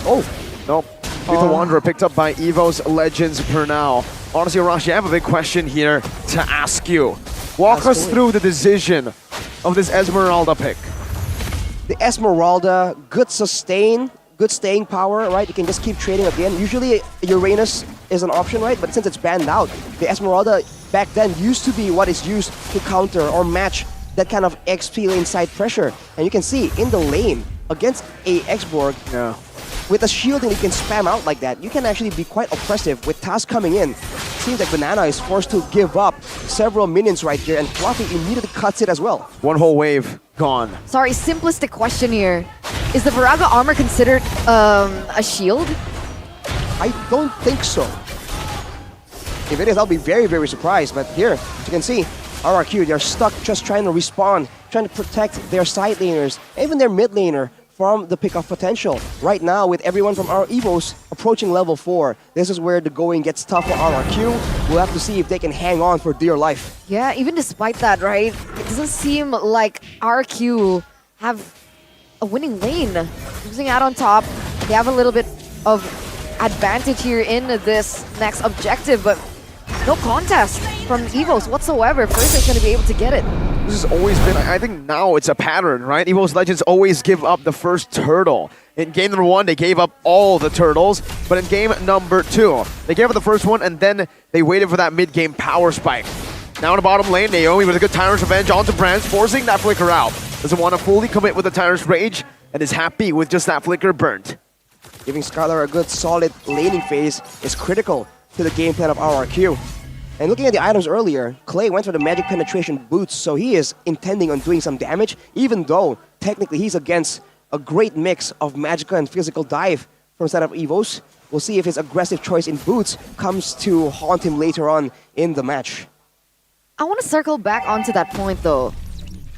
Oh, nope. Lethal Wanderer picked up by Evo's Legends per now. Honestly, Arashi, I have a big question here to ask you. Walk us through the decision of this Esmeralda pick. The Esmeralda, good sustain, good staying power, right? You can just keep trading again. Usually Uranus is an option, right? But since it's banned out, the Esmeralda back then used to be what is used to counter or match that kind of XP lane side pressure. And you can see in the lane against a X-Borg, with a shielding you can spam out like that, you can actually be quite oppressive with Taz coming in. Seems like Banana is forced to give up several minions right here, and Fluffy immediately cuts it as well. One whole wave gone. Sorry, simplistic question here. Is the Viraga armor considered a shield? I don't think so. If it is, I'll be very, very surprised. But here, as you can see, RRQ, they're stuck just trying to respawn, trying to protect their side laners, even their mid laner, from the pick-off potential. Right now, with everyone from our Evos approaching level 4, this is where the going gets tough for RRQ. We'll have to see if they can hang on for dear life. Yeah, even despite that, right? It doesn't seem like RQ have a winning lane losing out on top. They have a little bit of advantage here in this next objective, but no contest from EVOS whatsoever. First, they're going to be able to get it. This has always been, I think now it's a pattern, right? EVOS Legends always give up the first turtle. In game number 1, they gave up all the turtles, but in game number 2, they gave up the first one and then they waited for that mid-game power spike. Now in the bottom lane, Naomi with a good Tyrant's Revenge onto Brands, forcing that flicker out. Doesn't want to fully commit with the Tyrant's Rage and is happy with just that flicker burnt. Giving Skylar a good solid laning phase is critical to the game plan of RRQ. And looking at the items earlier, Clay went for the magic penetration boots, so he is intending on doing some damage, even though technically he's against a great mix of magical and physical dive from side of EVOS. We'll see if his aggressive choice in boots comes to haunt him later on in the match. I want to circle back onto that point though.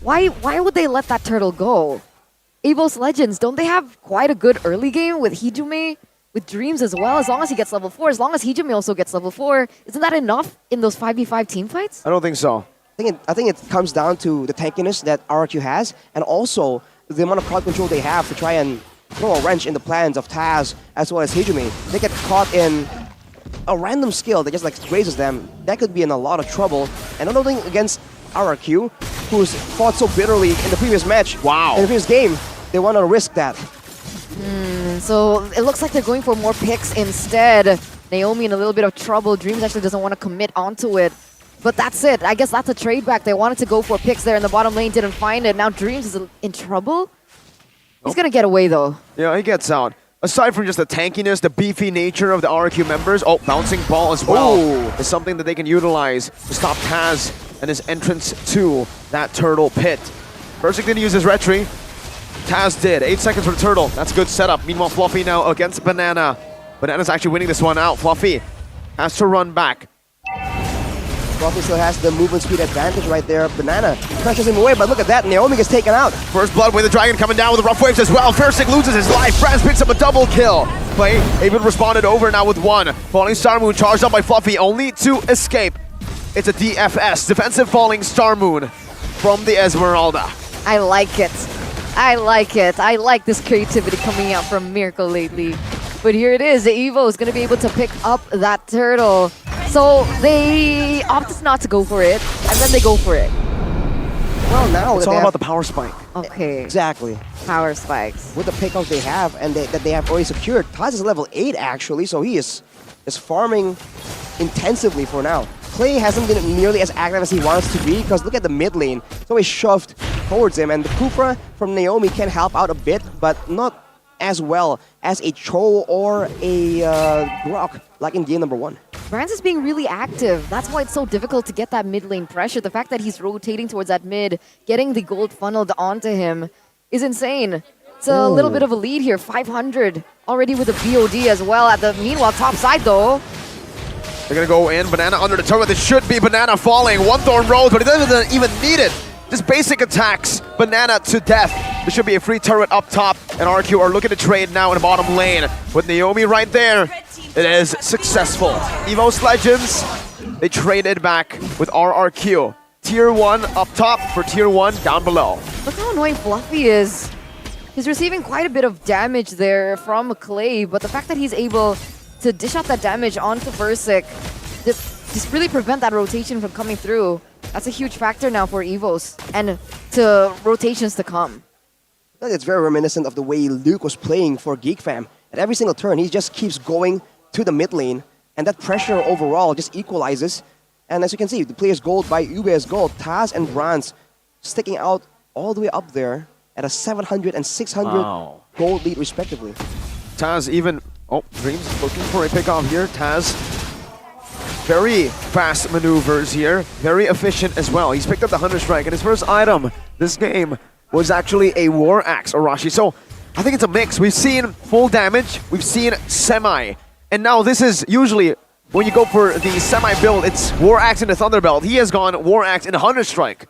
Why would they let that turtle go? EVOS Legends, don't they have quite a good early game with Hijime, with Dreams as well? As long as he gets level 4, as long as Hijime also gets level 4, isn't that enough in those 5v5 team fights? I don't think so. I think it comes down to the tankiness that RRQ has, and also the amount of crowd control they have to try and throw a wrench in the plans of Taz as well as Hijime. They get caught in a random skill that just like grazes them. That could be in a lot of trouble. And another thing against RRQ, who's fought so bitterly in the previous match, wow, in the previous game, they want to risk that. So it looks like they're going for more picks instead. Naomi in a little bit of trouble. Dreams actually doesn't want to commit onto it. But that's it. I guess that's a trade back. They wanted to go for picks there in the bottom lane, didn't find it. Now Dreams is in trouble. He's going to get away though. Yeah, he gets out. Aside from just the tankiness, the beefy nature of the RRQ members, bouncing ball as well is something that they can utilize to stop Taz and his entrance to that turtle pit. Berserk didn't use his retry. Taz did. 8 seconds for the turtle. That's a good setup. Meanwhile, Fluffy now against Banana. Banana's actually winning this one out. Fluffy has to run back. Fluffy still has the movement speed advantage right there. Banana pressures him away, but look at that. Naomi gets taken out. First blood with the dragon coming down with the rough waves as well. Berserk loses his life. Franz picks up a double kill. Clay able to respond it over now with 1. Falling Star Moon charged up by Fluffy only to escape. It's a DFS, defensive Falling Star Moon from the Esmeralda. I like it. I like it. I like this creativity coming out from Miracle lately. But here it is. The Evo is going to be able to pick up that turtle. So they opted not to go for it, and then they go for it. Well, now it's all about the power spike. Okay. Exactly. Power spikes. With the pickups they have and that they have already secured, Taz is level 8 actually, so he is farming intensively for now. Clay hasn't been nearly as active as he wants to be because look at the mid lane. It's always shoved towards him, and the Kufra from Naomi can help out a bit, but not as well as a Cho or a Grok like in game number 1. Brands is being really active. That's why it's so difficult to get that mid lane pressure. The fact that he's rotating towards that mid, getting the gold funneled onto him is insane. It's a little bit of a lead here, 500 already with the BOD as well. At the meanwhile, top side though. They're gonna go in, Banana under the turret. This should be Banana falling. 1 Thorn Rose, but he doesn't even need it. Just basic attacks, Banana to death. There should be a free turret up top, and RQ are looking to trade now in the bottom lane. With Naomi right there, it is successful. EVOS Legends, they traded back with RRQ. Tier 1 up top for Tier 1 down below. Look how annoying Fluffy is. He's receiving quite a bit of damage there from Clay, but the fact that he's able to dish out that damage onto Berserk, just really prevent that rotation from coming through. That's a huge factor now for EVOS and to rotations to come. It's very reminiscent of the way Luke was playing for Geek Fam. At every single turn, he just keeps going to the mid lane, and that pressure overall just equalizes. And as you can see, the players gold by Ube's gold, Taz and Bronze sticking out all the way up there at a 700 and 600 gold lead respectively. Taz even, Dreams looking for a pickoff here. Taz, very fast maneuvers here, very efficient as well. He's picked up the Hunter Strike, and his first item this game was actually a War Axe, Arashi. So I think it's a mix. We've seen full damage, we've seen semi, and now this is usually when you go for the semi build, it's War Axe in the Thunderbelt. He has gone War Axe in the Hunter Strike.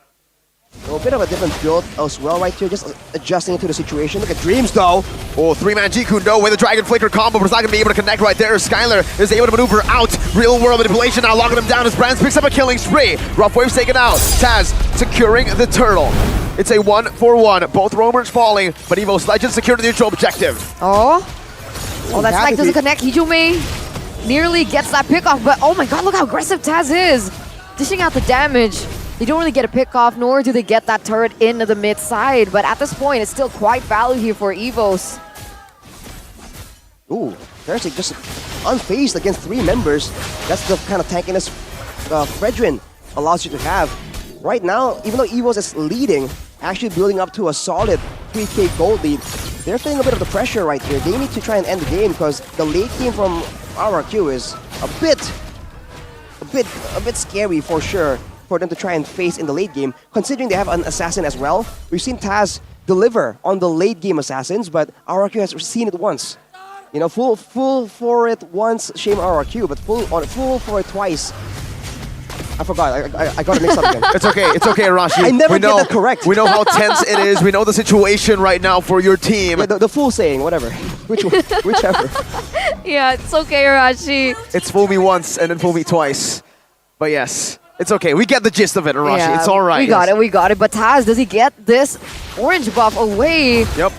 A bit of a different build as well right here, just adjusting to the situation. Look at Dreams though. Oh, 3-man G-Kundo with a Dragon Flicker combo, but it's not going to be able to connect right there. Skylar is able to maneuver out. Real world manipulation now locking him down as Brands picks up a killing spree. Rough Waves taken out. Taz securing the turtle. It's a 1-for-1. Both roamers falling, but Evo's Legends secure the neutral objective. Oh, that spike doesn't connect. Hijume nearly gets that pick off, but oh my god, look how aggressive Taz is. Dishing out the damage. They don't really get a pick off, nor do they get that turret into the mid side, but at this point, it's still quite value here for Evos. Ooh, Phersic just unfazed against 3 members. That's the kind of tankiness Fredrin allows you to have. Right now, even though Evos is leading, actually building up to a solid 3k gold lead, they're feeling a bit of the pressure right here. They need to try and end the game because the late game from RRQ is a bit scary for sure for them to try and face in the late game, considering they have an assassin as well. We've seen Taz deliver on the late game assassins, but RRQ has seen it once. You know, full for it once, shame RRQ, but full for it twice. I forgot. I got it mixed up again. It's okay, Arashi. I never get that correct. We know how tense it is. We know the situation right now for your team. Yeah, the full saying, whatever. Whichever. Yeah, it's okay, Arashi. It's fool me once and then fool me twice. But yes, it's okay. We get the gist of it, Arashi. Yeah, it's all right. We got it. But Taz, does he get this orange buff away? Yep.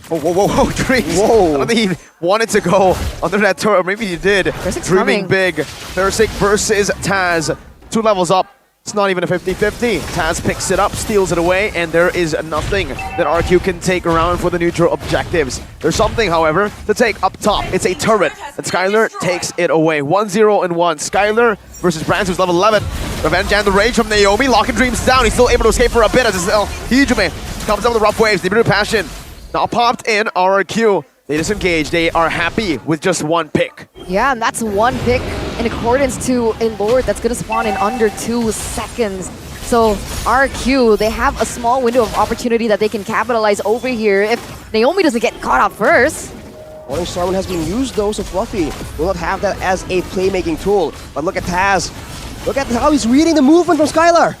Whoa, Dreams. Whoa. I don't think he wanted to go under that turret. Maybe he did. Dreaming big. Phersic versus Taz. 2 levels up. It's not even a 50-50. Taz picks it up, steals it away, and there is nothing that RQ can take around for the neutral objectives. There's something, however, to take up top. It's a turret, and Skylar takes it away. 1-0 and 1. Skylar versus Brands, who's level 11. Revenge and the rage from Naomi. Locking Dreams down. He's still able to escape for a bit as Hijume comes up with the rough waves. Liberty Passion now popped in. RRQ, they disengage. They are happy with just 1 pick. Yeah, and that's 1 pick in accordance to a Lord that's going to spawn in under 2 seconds. So RQ, they have a small window of opportunity that they can capitalize over here if Naomi doesn't get caught up first. Orange Stormwind has been used though, so Fluffy will not have that as a playmaking tool. But look at Taz. Look at how he's reading the movement from Skylar.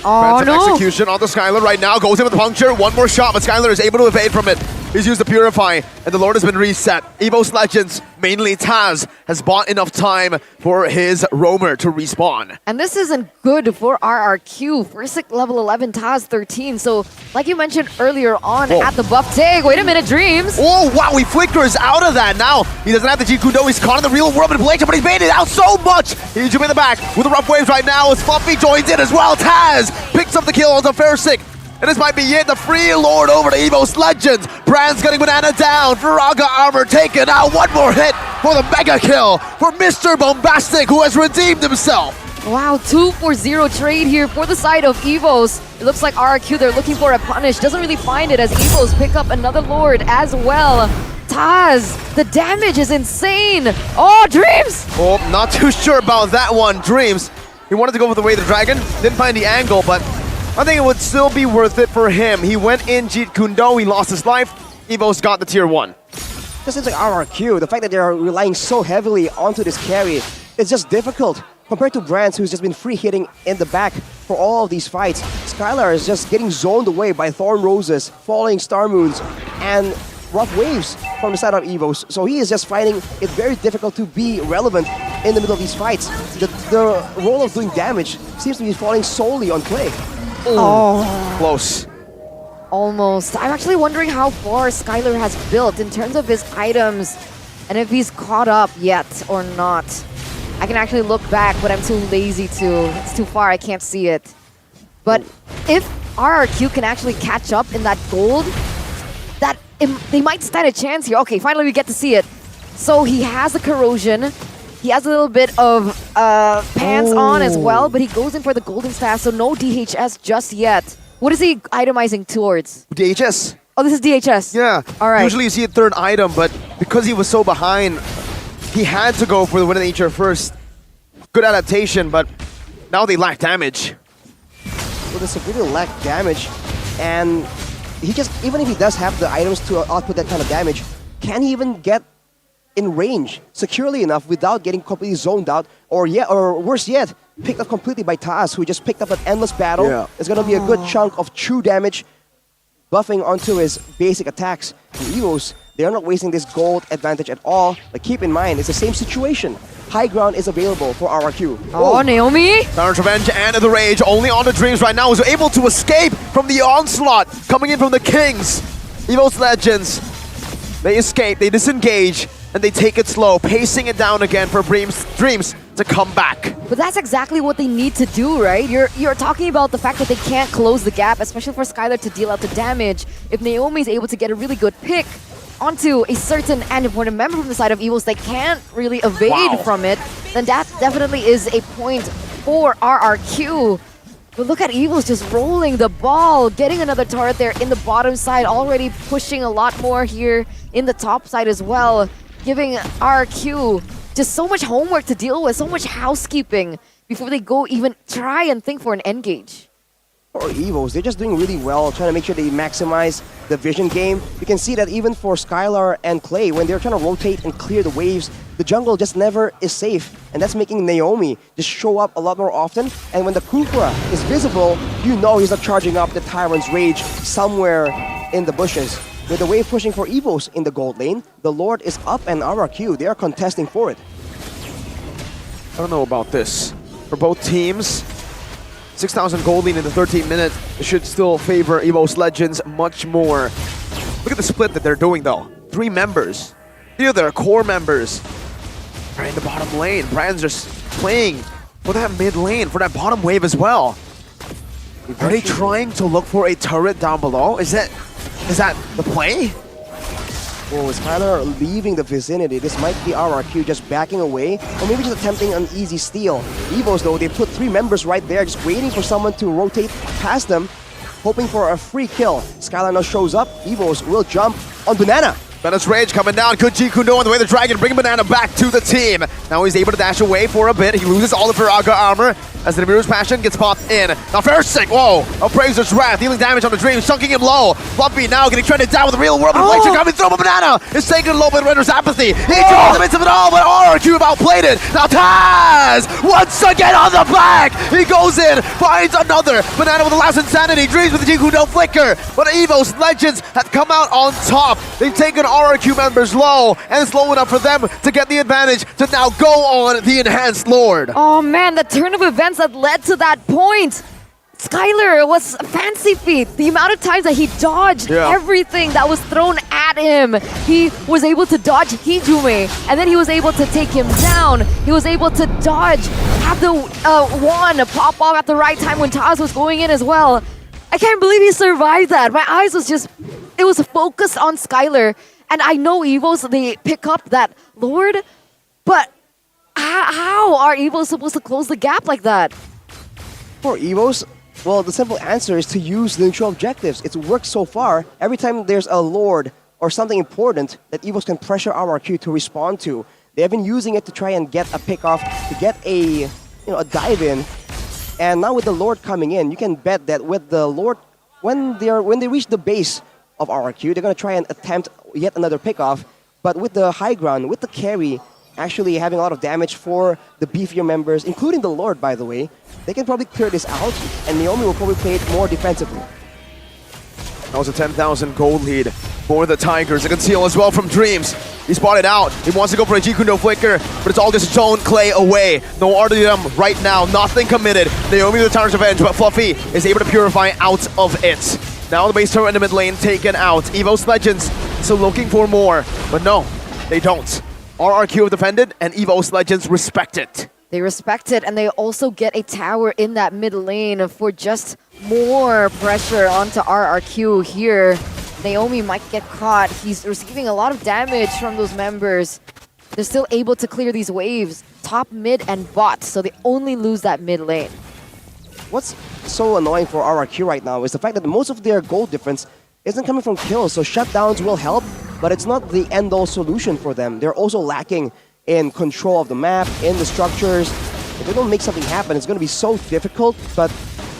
Oh, no. Execution on the Skylar right now. Goes in with the puncture. 1 more shot, but Skylar is able to evade from it. He's used the Purify, and the Lord has been reset. Evo's Legends, mainly Taz, has bought enough time for his roamer to respawn. And this isn't good for RRQ. Phersic level 11, Taz 13. So, like you mentioned earlier on at the buff tag. Wait a minute, Dreams. Oh, wow, he flickers out of that. Now, he doesn't have the Jikudo. He's caught in the real world manipulation, but he's made it out so much. He's in the back with the rough waves right now as Fluffy joins in as well. Taz picks up the kill on the Phersic. And this might be it, the free Lord over to Evo's Legends. Brand's getting Banana down, Viraga armor taken out. 1 more hit for the mega kill for Mr. Bombastic, who has redeemed himself. Wow, 2-for-0 trade here for the side of Evos. It looks like RQ, they're looking for a punish. Doesn't really find it as Evos pick up another Lord as well. Taz, the damage is insane. Oh, Dreams! Oh, not too sure about that one, Dreams. He wanted to go for the way of the dragon, didn't find the angle, but I think it would still be worth it for him. He went in Jeet Kune Do, he lost his life. Evo's got the tier 1. This seems like RRQ. The fact that they are relying so heavily onto this carry is just difficult. Compared to Brands, who's just been free hitting in the back for all of these fights, Skylar is just getting zoned away by Thorn Roses, Falling Star Moons, and rough waves from the side of Evos. So he is just finding it very difficult to be relevant in the middle of these fights. The role of doing damage seems to be falling solely on play. Oh. Close. Almost. I'm actually wondering how far Skylar has built in terms of his items and if he's caught up yet or not. I can actually look back, but I'm too lazy to. It's too far, I can't see it. But if RRQ can actually catch up in that gold, they might stand a chance here. Okay, finally we get to see it. So he has the corrosion. He has a little bit of pants on as well, but he goes in for the golden staff, so no DHS just yet. What is he itemizing towards? DHS. Oh, this is DHS. Yeah. All right. Usually you see a 3rd item, but because he was so behind, he had to go for the Wind of Nature first. Good adaptation, but now they lack damage. Well, they severely lack damage, and he just, even if he does have the items to output that kind of damage, can he even get in range securely enough without getting completely zoned out, or worse yet, picked up completely by Taz, who just picked up an endless battle. Yeah. It's going to be a good chunk of true damage buffing onto his basic attacks. The Evos, They're not wasting this gold advantage at all. But keep in mind, it's the same situation. High ground is available for RRQ. Oh, Naomi! Counter Revenge and the Rage only on the Dreams right now was able to escape from the onslaught coming in from the Kings. Evo's Legends, they escape, they disengage, and they take it slow, pacing it down again for Dreams to come back. But that's exactly what they need to do, right? You're talking about the fact that they can't close the gap, especially for Skylar to deal out the damage. If Naomi is able to get a really good pick onto a certain and important member from the side of Evos, they can't really evade from it, then that definitely is a point for RRQ. But look at Evos just rolling the ball, getting another turret there in the bottom side, already pushing a lot more here in the top side as well, giving RRQ just so much homework to deal with, so much housekeeping before they go even try and think for an engage. For Evos, they're just doing really well, trying to make sure they maximize the vision game. You can see that even for Skylar and Clay, when they're trying to rotate and clear the waves, the jungle just never is safe. And that's making Naomi just show up a lot more often. And when the Kukra is visible, you know he's not charging up the Tyrant's Rage somewhere in the bushes. With the wave pushing for Evos in the gold lane, the Lord is up and RRQ, they are contesting for it. I don't know about this. For both teams, 6,000 gold lead in the 13th minute should still favor Evo's Legends much more. Look at the split that they're doing though. 3 members. 3 of their core members are in the bottom lane. Brand's just playing for that mid lane, for that bottom wave as well. Are they trying to look for a turret down below? Is that the play? Oh, with Skylar leaving the vicinity, this might be RRQ just backing away, or maybe just attempting an easy steal. Evos, though, they put 3 members right there, just waiting for someone to rotate past them, hoping for a free kill. Skylar now shows up, Evos will jump on Banana. Banana's Rage coming down, good G Kundo on the way the Dragon, bringing Banana back to the team. Now he's able to dash away for a bit, he loses all of her Aga armor, as the Namiru's Passion gets popped in. Now Fairsick, whoa, Appraiser's Wrath, dealing damage on the Dream, chunking him low. Fluffy now getting trended down with the real world inflation coming through, but Banana is taking a little bit of Render's apathy. He draws the midst of it all, but RRQ have outplayed it. Now Taz, once again on the back, he goes in, finds another. Banana with the last insanity, Dreams with the Jiku no flicker, but Evo's Legends have come out on top. They've taken RRQ members low, and it's low enough for them to get the advantage to now go on the Enhanced Lord. Oh man, the turn of events that led to that point. Skylar was a fancy feat. The amount of times that he dodged everything that was thrown at him. He was able to dodge Hijume, and then he was able to take him down. He was able to dodge, have the wand pop off at the right time when Taz was going in as well. I can't believe he survived that. My eyes was just, it was focused on Skylar. And I know Evos, they pick up that Lord, but how are Evos supposed to close the gap like that? For Evos, well, the simple answer is to use neutral objectives. It's worked so far. Every time there's a Lord or something important that Evos can pressure RRQ to respond to, they have been using it to try and get a pick off, to get a dive in. And now with the Lord coming in, you can bet that with the Lord, when they reach the base of RRQ, they're going to try and attempt yet another pickoff. But with the high ground, with the carry actually having a lot of damage for the beefier members, including the Lord, by the way, they can probably clear this out, and Naomi will probably play it more defensively. That was a 10,000 gold lead for the Tigers. A conceal as well from Dreams. He spotted out. He wants to go for a Jiku no flicker, but it's all just zone Clay away. No RDM right now. Nothing committed. Naomi with the Tower's Revenge, but Fluffy is able to purify out of it. Now the base turret in the mid lane taken out. Evo's Legends still looking for more, but no, they don't. RRQ have defended, and Evo's Legends respect it. They respect it, and they also get a tower in that mid lane for just more pressure onto RRQ here. Naomi might get caught. He's receiving a lot of damage from those members. They're still able to clear these waves, top, mid, and bot, so they only lose that mid lane. What's so annoying for RRQ right now is the fact that most of their gold difference isn't coming from kills, so shutdowns will help, but it's not the end-all solution for them. They're also lacking in control of the map, in the structures. If they don't make something happen, it's going to be so difficult, but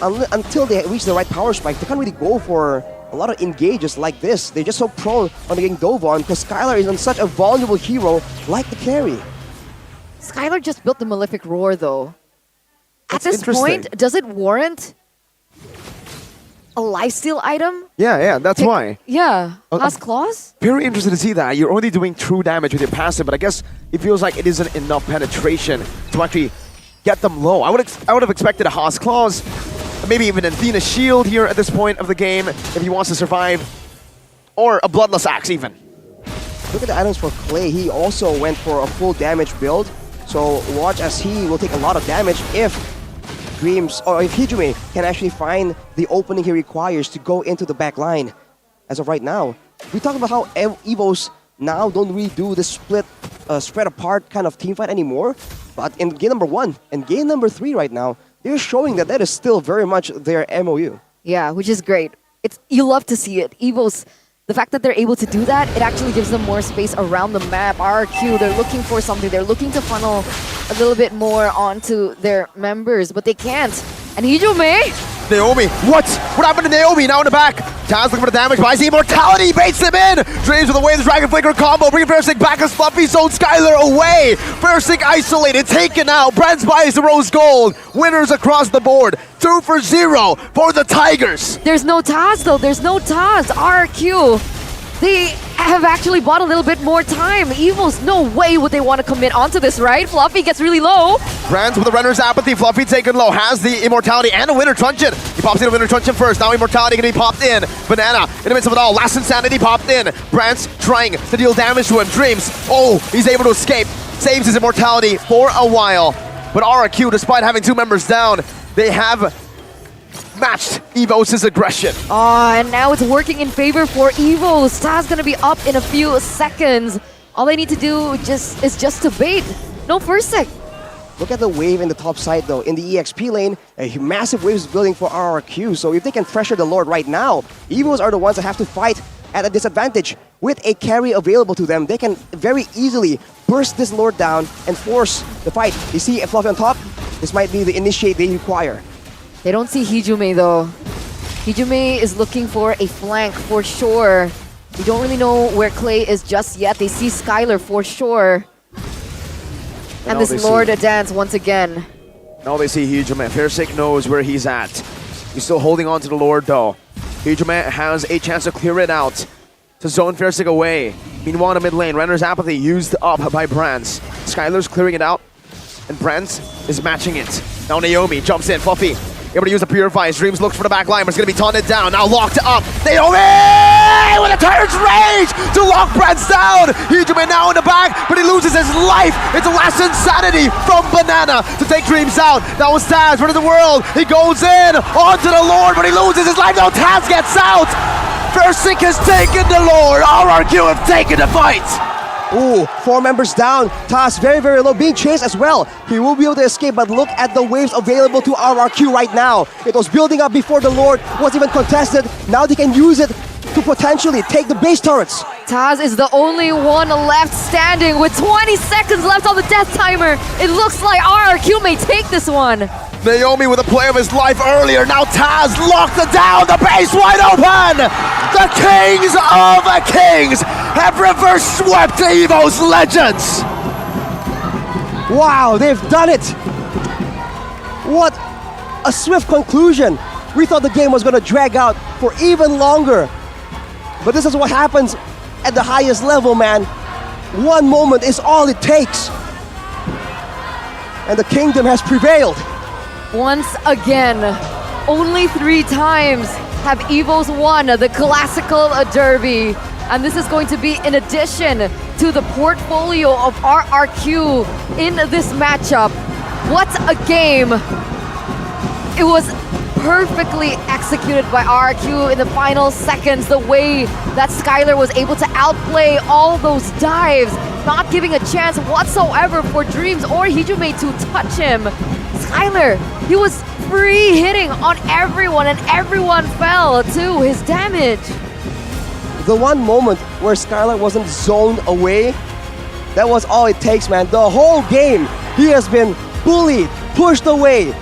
until they reach the right power spike, they can't really go for a lot of engages like this. They're just so prone on getting dove on because Skylar is on such a vulnerable hero like the carry. Skylar just built the Malefic Roar though. At this point, does it warrant a lifesteal item. Yeah, that's why. Yeah, Haas Claws. Very interested to see that. You're only doing true damage with your passive, but I guess it feels like it isn't enough penetration to actually get them low. I would have expected a Haas Claws, maybe even an Athena Shield here at this point of the game if he wants to survive, or a Bloodless Axe even. Look at the items for Clay. He also went for a full damage build. So watch as he will take a lot of damage if Dreams or if Hijime can actually find the opening he requires to go into the back line. As of right now, we talked about how Evos now don't really do the spread apart kind of teamfight anymore. But in game number 1 and game number 3 right now, they're showing that that is still very much their MOU. Yeah, which is great. You love to see it. Evos, the fact that they're able to do that, it actually gives them more space around the map. RRQ, they're looking for something. They're looking to funnel a little bit more onto their members, but they can't. And Hijime? Naomi, what happened to Naomi? Now in the back. Taz looking for the damage, but I see Immortality baits him in. Dreams with the way the Dragon Flicker combo, bringing Versick back as Fluffy zone Skylar away. Versick isolated, taken out. Brands buys the Rose Gold. Winners across the board. 2 for 0 for the Tigers. There's no Taz though, there's no Taz. RRQ, they have actually bought a little bit more time. Evils, no way would they want to commit onto this, right? Fluffy gets really low. Brands with the Renner's Apathy. Fluffy taken low. Has the Immortality and a Winter Truncheon. He pops in a Winter Truncheon first. Now Immortality going to be popped in. Banana in the midst of it all. Last Insanity popped in. Brands trying to deal damage to him. Dreams. Oh, he's able to escape. Saves his Immortality for a while. But RRQ, despite having 2 members down, they have matched Evos' aggression. And now it's working in favor for Evos. Taz gonna be up in a few seconds. All they need to do is just to bait. No first sec. Look at the wave in the top side though. In the EXP lane, a massive wave is building for RRQ. So if they can pressure the Lord right now, Evos are the ones that have to fight at a disadvantage. With a carry available to them, they can very easily burst this Lord down and force the fight. You see a Fluffy on top? This might be the initiate they require. They don't see Hijime though. Hijime is looking for a flank for sure. We don't really know where Clay is just yet. They see Skylar for sure. And this Lord dance once again. Now they see Hijime. Versick knows where he's at. He's still holding on to the Lord though. Hijime has a chance to clear it out, to zone Versick away. Meanwhile in the mid lane, Renner's Apathy used up by Brands. Skylar's clearing it out, and Brands is matching it. Now Naomi jumps in, Fluffy able to use the Purify. Dreams looks for the back line, but it's going to be taunted down. Now locked up. Naomi with a Tyrant's Rage to lock Brands down. Hijime now in the back, but he loses his life. It's a last Insanity from Banana to take Dreams out. That was Taz, running the world. He goes in onto the Lord, but he loses his life. Now Taz gets out. Versick has taken the Lord. RRQ have taken the fight. Ooh, 4 members down. Taz very, very low, being chased as well. He will be able to escape, but look at the waves available to RRQ right now. It was building up before the Lord was even contested. Now they can use it to potentially take the base turrets. Taz is the only one left standing with 20 seconds left on the death timer. It looks like RRQ may take this one. Naomi with a play of his life earlier. Now Taz locked it down. The base wide open. The Kings of the Kings have reverse swept Evo's legends. Wow, they've done it. What a swift conclusion. We thought the game was going to drag out for even longer. But this is what happens at the highest level, man. One moment is all it takes. And the kingdom has prevailed. Once again, only 3 times have Evos won the classical derby. And this is going to be in addition to the portfolio of RRQ in this matchup. What a game. It was perfectly executed by RRQ in the final seconds. The way that Skylar was able to outplay all those dives, not giving a chance whatsoever for Dreams or Hijime to touch him. Skylar, he was free hitting on everyone and everyone fell to his damage. The one moment where Skylar wasn't zoned away, that was all it takes, man. The whole game, he has been bullied, pushed away,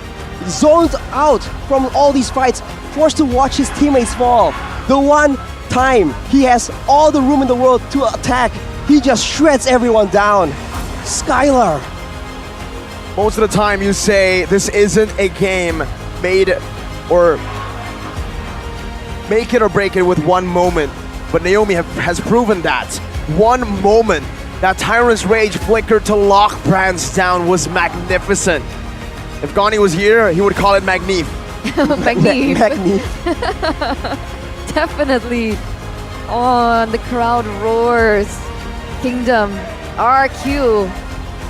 zoned out from all these fights, forced to watch his teammates fall. The one time he has all the room in the world to attack, he just shreds everyone down. Skylar. Most of the time you say this isn't a game made or make it or break it with one moment. But Naomi has proven that. One moment, that Tyrant's Rage flicker to lock Brands down was magnificent. If Gani was here, he would call it Magnif. Magnif. Definitely. Oh, the crowd roars. Kingdom, RQ,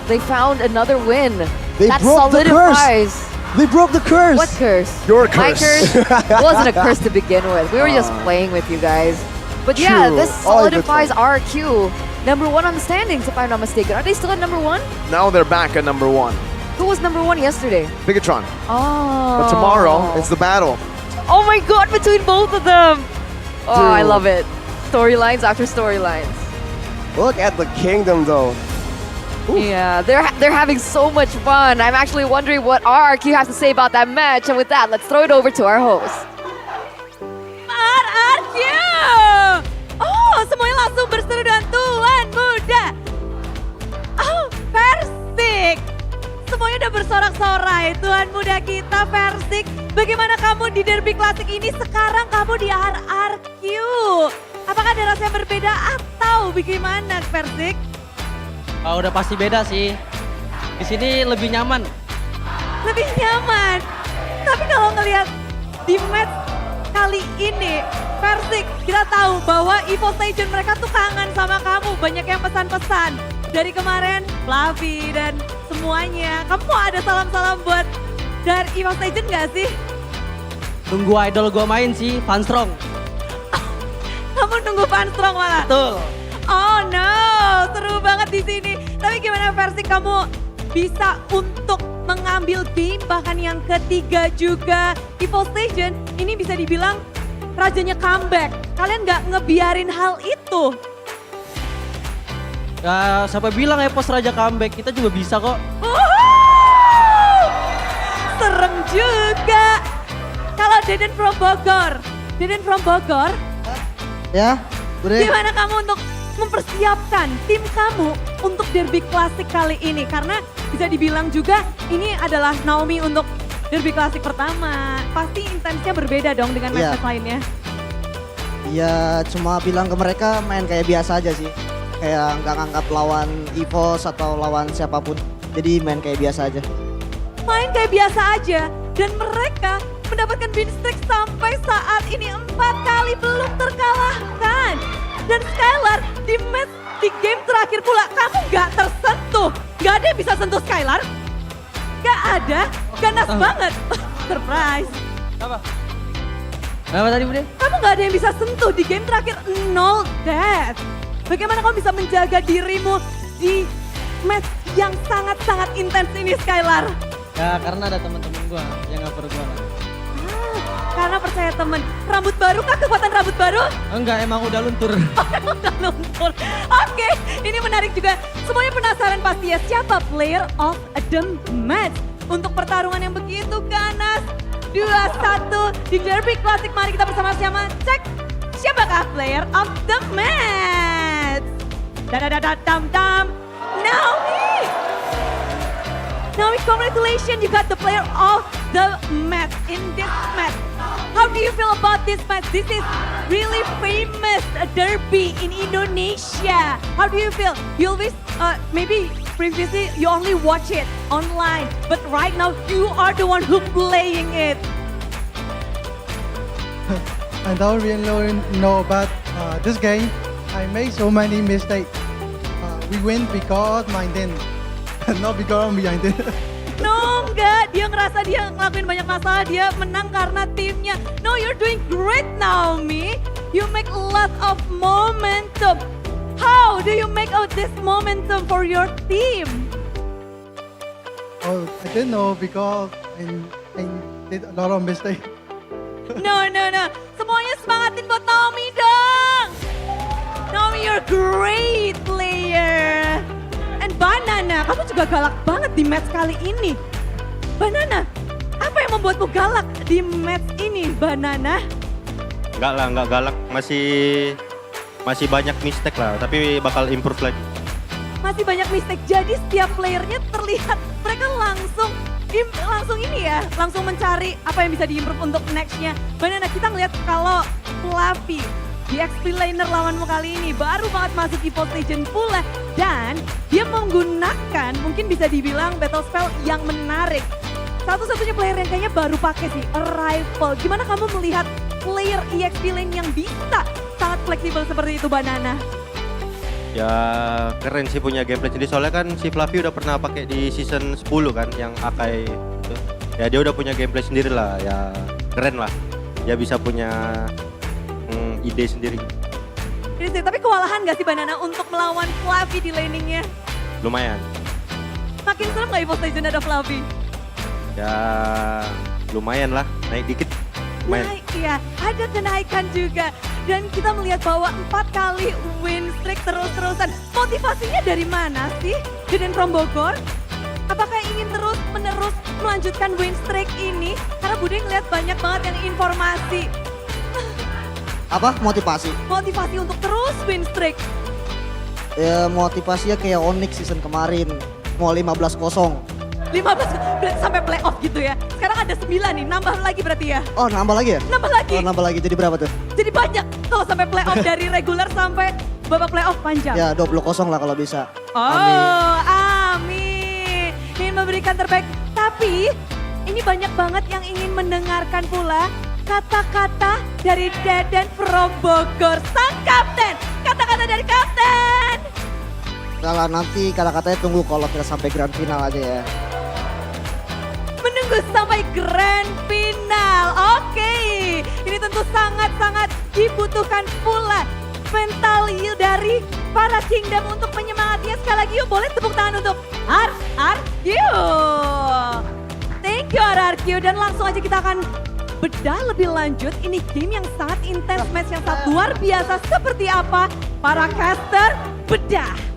they found another win. They that broke the solidifies. They broke the curse. What curse? Your My curse. curse? It wasn't a curse to begin with. We were just playing with you guys. But yeah, True. this All good solidifies RQ. Number 1 on the standings, if I'm not mistaken. Are they still at number 1? Now they're back at number 1. Who was number 1 yesterday? Bigatron. Oh. But tomorrow, it's the battle. Oh my god, between both of them! Oh, I Dude. love it. Storylines after storylines. Look at the Kingdom though. Yeah, they're having so much fun. I'm actually wondering what RRQ has to say about that match. And with that, let's throw it over to our host. RRQ! Oh, semuanya langsung berseru dengan Tuan Muda. Oh, Persik. Semuanya udah bersorak-sorai. Tuan Muda kita, Persik. Bagaimana kamu di derby klasik ini? Sekarang kamu di RRQ. Apakah ada rasa yang berbeda atau bagaimana, Persik? Udah pasti beda sih. Di sini lebih nyaman. Lebih nyaman. Tapi kalau ngelihat di match kali ini, Persik, kita tahu bahwa Evo Station mereka tuh kangen sama kamu. Banyak yang pesan-pesan. Dari kemarin, Fluffy dan semuanya. Kamu mau ada salam-salam buat dari Evo Station gak sih? Tunggu idol gue main sih, Fanstrong. Kamu nunggu Fanstrong malah? Betul. Oh no, seru banget di sini. Tapi gimana Persik kamu bisa untuk mengambil game bahkan yang ketiga juga. Evo Station ini bisa dibilang rajanya comeback. Kalian nggak ngebiarin hal itu. Ya siapa bilang Epos Raja comeback, kita juga bisa kok. Serem juga. Kalau Deden from Bogor, Ya, Bre. gimana kamu untuk mempersiapkan tim kamu untuk derby klasik kali ini? Karena bisa dibilang juga ini adalah Naomi untuk derby klasik pertama. Pasti intensnya berbeda dong dengan Iya. match lainnya. Ya cuma bilang ke mereka main kayak biasa aja sih. Kayak nggak ngangkat lawan EVOS atau lawan siapapun. Jadi main kayak biasa aja. Main kayak biasa aja dan mereka mendapatkan win streak sampai saat ini 4 kali belum terkalahkan. Dan Skylar di match di game terakhir pula kamu gak tersentuh. Gak ada yang bisa sentuh Skylar. Gak ada, ganas banget. Surprise. Apa tadi Bude? Kamu gak ada yang bisa sentuh di game terakhir 0 death. Bagaimana kamu bisa menjaga dirimu di match yang sangat-sangat intens ini Skylar? Ya karena ada teman-teman gua yang cover gua lah. Karena percaya temen. Rambut baru kah? Kekuatan rambut baru? Enggak, emang udah luntur. Udah luntur. Oke, ini menarik juga. Semuanya penasaran pasti ya siapa player of the match. Untuk pertarungan yang begitu ganas. 2-1 di derby klasik. Mari kita bersama-sama cek siapakah player of the match. Dadadadadam-dam. Naomi! Naomi, congratulations, you got the player of the match in this match. How do you feel about this match? This is really famous derby in Indonesia. How do you feel? You always, maybe previously you only watch it online, but right now you are the one who playing it. I don't really know about this game. I made so many mistakes. We win because my team, not because my team. No, enggak. Dia ngerasa dia ngelakuin banyak masalah. Dia menang karena timnya. No, you're doing great, Naomi. You make a lot of momentum. How do you make out this momentum for your team? Oh, I didn't know because I did a lot of mistakes. No. Semuanya semangatin buat Naomi dong. Naomi, you're a great player. And Banana, kamu juga galak banget di match kali ini. Banana, apa yang membuatmu galak di match ini, Banana? Enggak lah, enggak galak. Masih banyak mistake lah, tapi bakal improve lagi. Masih banyak mistake, jadi setiap playernya terlihat mereka langsung langsung ini ya, langsung mencari apa yang bisa diimprove untuk next-nya. Banana, kita ngeliat kalau Fluffy di XP laner lawanmu kali ini baru banget masuk Evo Station pula. Dan dia menggunakan mungkin bisa dibilang battle spell yang menarik. Satu-satunya player yang kayaknya baru pakai sih, Arrival. Gimana kamu melihat player EXP lane yang bisa sangat fleksibel seperti itu, Banana? Ya keren sih punya gameplay sendiri, soalnya kan si Fluffy udah pernah pakai di season 10 kan yang Akai itu. Ya dia udah punya gameplay sendiri lah, ya keren lah. Dia bisa punya ide sendiri. Ini sih, tapi kewalahan gak sih Banana untuk melawan Fluffy di laningnya? Lumayan. Makin serem gak Evo Station ada Fluffy? Ya lumayan lah, naik dikit. Lumayan. Naik ya, ada kenaikan juga. Dan kita melihat bahwa 4 kali win streak terus-terusan. Motivasinya dari mana sih? Deden from Bogor? Apakah ingin terus-menerus melanjutkan win streak ini? Karena Bude ngeliat banyak banget yang informasi. Apa? Motivasi? Motivasi untuk terus win streak. Ya motivasinya kayak Onyx season kemarin. Mau 15-0. 15 berarti sampai playoff gitu ya. Sekarang ada 9 nih, nambah lagi berarti ya? Oh nambah lagi ya? Nambah lagi. Oh nambah lagi, jadi berapa tuh? Jadi banyak kalau sampai playoff dari regular sampai babak playoff panjang. Ya 20-0 lah kalau bisa. Oh, amin. Ingin memberikan terbaik. Tapi ini banyak banget yang ingin mendengarkan pula kata-kata dari Deden from Bogor, sang kapten. Kata-kata dari kapten. Kalau nanti kata-katanya tunggu kalau kita sampai grand final aja ya. Menunggu sampai grand final. Oke, ini tentu sangat-sangat dibutuhkan pula mental heal dari para Kingdom untuk menyemangatinya. Sekali lagi yuk, boleh tepuk tangan untuk RRQ. Thank you RRQ, dan langsung aja kita akan bedah lebih lanjut. Ini game yang sangat intens, match yang sangat luar biasa. Seperti apa para caster bedah.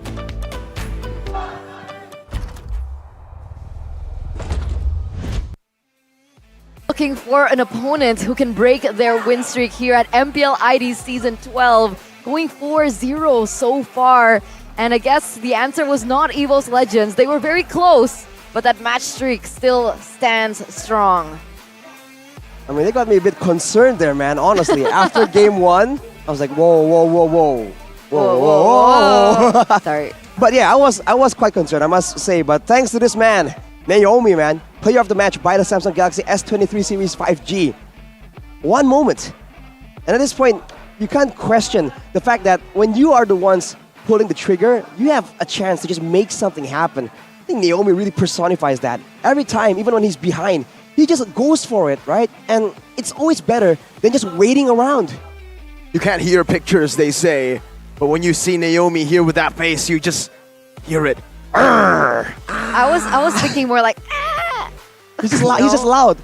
Looking for an opponent who can break their win streak here at MPL ID Season 12. Going 4-0 so far. And I guess the answer was not EVO's Legends. They were very close, but that match streak still stands strong. I mean, they got me a bit concerned there, man, honestly. After game 1, I was like, whoa, whoa, whoa, whoa. Whoa, whoa, whoa. Sorry. But yeah, I was quite concerned, I must say. But thanks to this man, Naomi, man, player of the match by the Samsung Galaxy S23 Series 5G. One moment. And at this point, you can't question the fact that when you are the ones pulling the trigger, you have a chance to just make something happen. I think Naomi really personifies that. Every time, even when he's behind, he just goes for it, right? And it's always better than just waiting around. You can't hear pictures, they say, but when you see Naomi here with that face, you just hear it. Arr! I was thinking more like, He's just loud. He's just loud.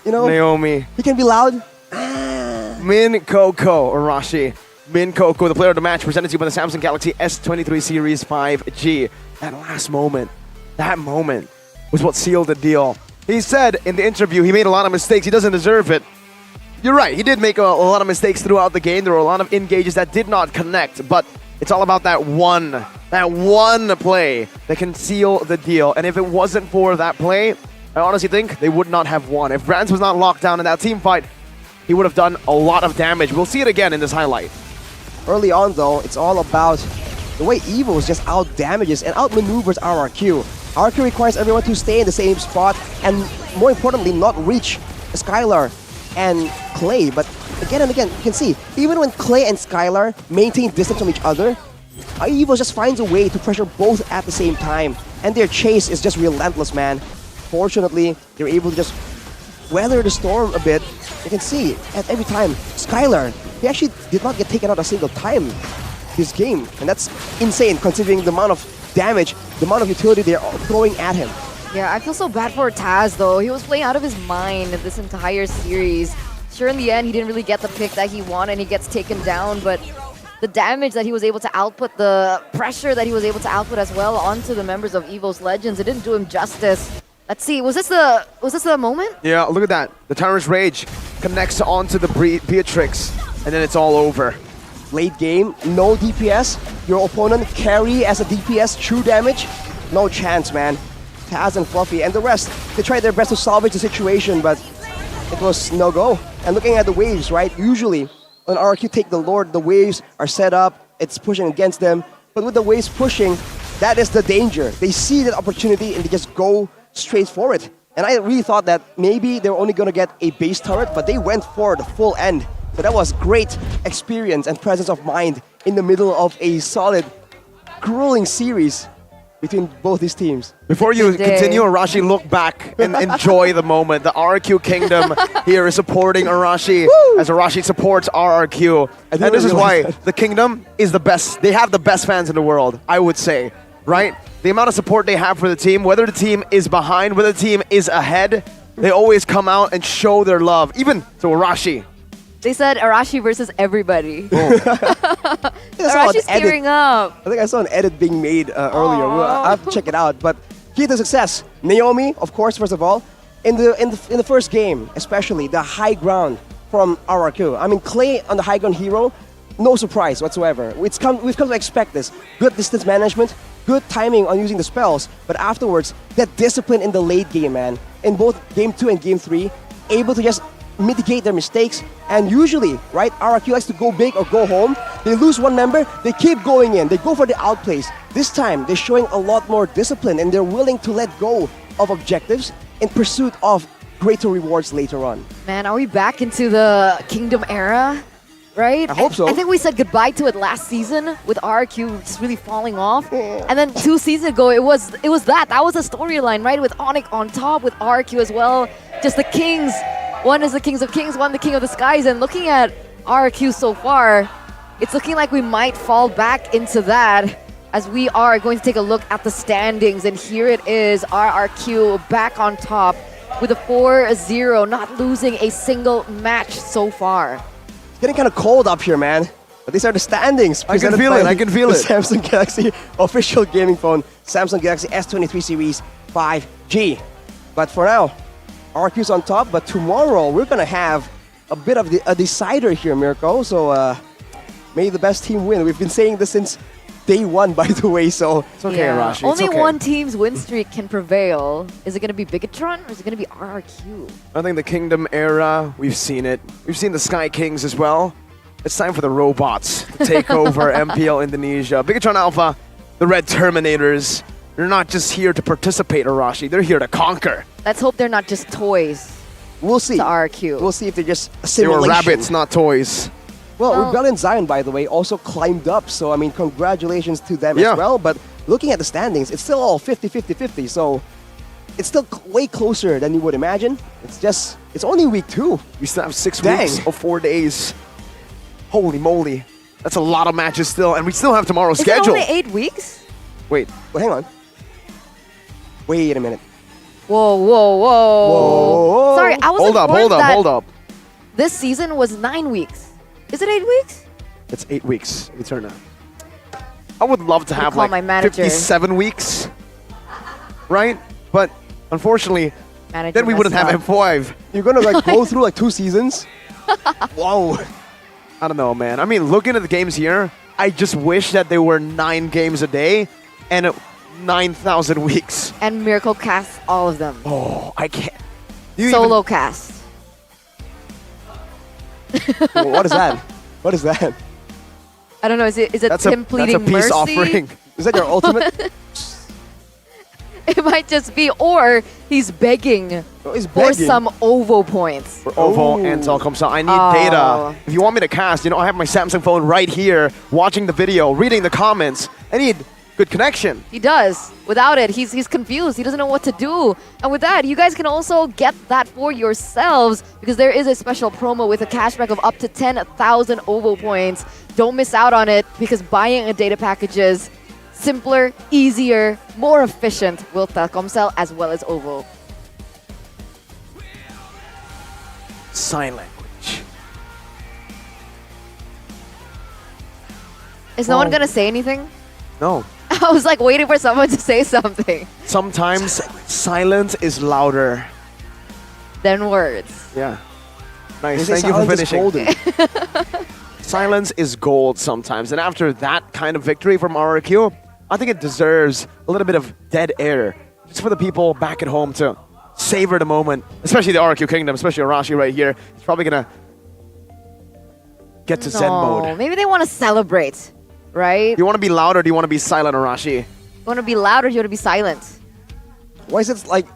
You know, Naomi. He can be loud. Min Coco Arashi. Min Coco, the player of the match, presented to you by the Samsung Galaxy S23 Series 5G. That moment was what sealed the deal. He said in the interview he made a lot of mistakes. He doesn't deserve it. You're right. He did make a lot of mistakes throughout the game. There were a lot of engages that did not connect, but it's all about that one play that can seal the deal. And if it wasn't for that play, I honestly think they would not have won. If Brands was not locked down in that team fight, he would have done a lot of damage. We'll see it again in this highlight. Early on, though, it's all about the way EVOs just out-damages and out-maneuvers RRQ. RRQ requires everyone to stay in the same spot and, more importantly, not reach Skylar and Clay. But again and again, you can see, even when Clay and Skylar maintain distance from each other, EVO just finds a way to pressure both at the same time. And their chase is just relentless, man. Fortunately, they're able to just weather the storm a bit. You can see, at every time, Skylar, he actually did not get taken out a single time this game. And that's insane, considering the amount of damage, the amount of utility they're throwing at him. Yeah, I feel so bad for Taz though. He was playing out of his mind this entire series. Sure, in the end, he didn't really get the pick that he wanted and he gets taken down, but the damage that he was able to output, the pressure that he was able to output as well onto the members of EVO's Legends, it didn't do him justice. Let's see, was this the moment? Yeah, look at that. The Tyrant's Rage connects onto the Beatrix, and then it's all over. Late game, no DPS. Your opponent carry as a DPS, true damage. No chance, man. Taz and Fluffy, and the rest, they tried their best to salvage the situation, but it was no go. And looking at the waves, right? Usually, when RRQ take the Lord, the waves are set up, it's pushing against them. But with the waves pushing, that is the danger. They see that opportunity and they just go straight for it. And I really thought that maybe they were only going to get a base turret, but they went for the full end. So that was great experience and presence of mind in the middle of a solid, grueling series between both these teams. Before you continue, Arashi, look back and enjoy the moment. The RRQ Kingdom here is supporting Arashi as Arashi supports RRQ. And this is why the Kingdom is the best. They have the best fans in the world, I would say, right? The amount of support they have for the team, whether the team is behind, whether the team is ahead, they always come out and show their love, even to Arashi. They said Arashi versus everybody. Arashi's tearing up. I think I saw an edit being made earlier. I'll have to check it out. But key to success, Naomi, of course, first of all, in the first game, especially the high ground from RRQ. I mean, Clay on the high ground hero, no surprise whatsoever. We've come to expect this. Good distance management, good timing on using the spells, but afterwards, that discipline in the late game, man. In both game 2 and game 3, able to just mitigate their mistakes, and usually, right, RRQ likes to go big or go home. They lose one member, they keep going in, they go for the outplays. This time, they're showing a lot more discipline and they're willing to let go of objectives in pursuit of greater rewards later on. Man, are we back into the Kingdom era? Right? I hope so. I think we said goodbye to it last season with RRQ just really falling off. And then 2 seasons ago, it was that. That was a storyline, right? With Onyx on top, with RRQ as well. Just the kings. One is the kings of kings, one the king of the skies. And looking at RRQ so far, it's looking like we might fall back into that as we are going to take a look at the standings. And here it is, RRQ back on top with a 4-0, not losing a single match so far. It's getting kind of cold up here, man. But these are the standings. I can feel it, I can feel the it. Samsung Galaxy official gaming phone, Samsung Galaxy S23 Series 5G. But for now, RQ's on top, but tomorrow we're going to have a bit of a decider here, Mirko. So may the best team win. We've been saying this since day one, by the way, so it's okay, Arashi. Only okay. one team's win streak can prevail. Is it going to be Bigatron or is it going to be RRQ? I think the Kingdom era, we've seen it. We've seen the Sky Kings as well. It's time for the robots to take over MPL Indonesia. Bigatron Alpha, the Red Terminators, they're not just here to participate, Arashi. They're here to conquer. Let's hope they're not just toys. We'll see. To RRQ. We'll see if they're just a They simulation. were rabbits, not toys. Well, Rebellion Zion, by the way, also climbed up. So, I mean, congratulations to them as well. But looking at the standings, it's still all 50-50-50. So, it's still way closer than you would imagine. It's only week 2. We still have 6 weeks or 4 days. Holy moly. That's a lot of matches still. And we still have tomorrow's schedule. Is it only 8 weeks? Wait. Well, hang on. Wait a minute. Whoa, whoa, whoa. Sorry, I was Hold up. This season was 9 weeks. Is it 8 weeks? It's 8 weeks. Eterna. I would love to have call like my manager. 57 weeks, right? But unfortunately, then we wouldn't have M5. You're gonna like go through like 2 seasons? Whoa. I don't know, man. I mean, looking at the games here, I just wish that there were 9 games a day and 9,000 weeks. And Miracle casts all of them. Oh, I can't. Solo cast. What is that? What is that? I don't know. Is it him pleading that's a peace mercy? offering. Is that your ultimate? It might just be, or he's begging for some OVO points. For OVO and Telkomsel. I need data. If you want me to cast, I have my Samsung phone right here, watching the video, reading the comments. I need good connection. He does. Without it, he's confused. He doesn't know what to do. And with that, you guys can also get that for yourselves because there is a special promo with a cashback of up to 10,000 OVO points. Don't miss out on it because buying a data package is simpler, easier, more efficient with Telkomsel as well as OVO. Sign language. Is no one going to say anything? No. I was like waiting for someone to say something. Sometimes silence is louder than words. Yeah. Nice. Thank you for finishing. Silence is gold sometimes. And after that kind of victory from RRQ, I think it deserves a little bit of dead air just for the people back at home to savor the moment, especially the RQ Kingdom, especially Arashi right here. He's probably gonna get to Zen mode. Maybe they want to celebrate, right? Do you want to be loud or do you want to be silent, Arashi? You want to be loud or you want to be silent? Why is it like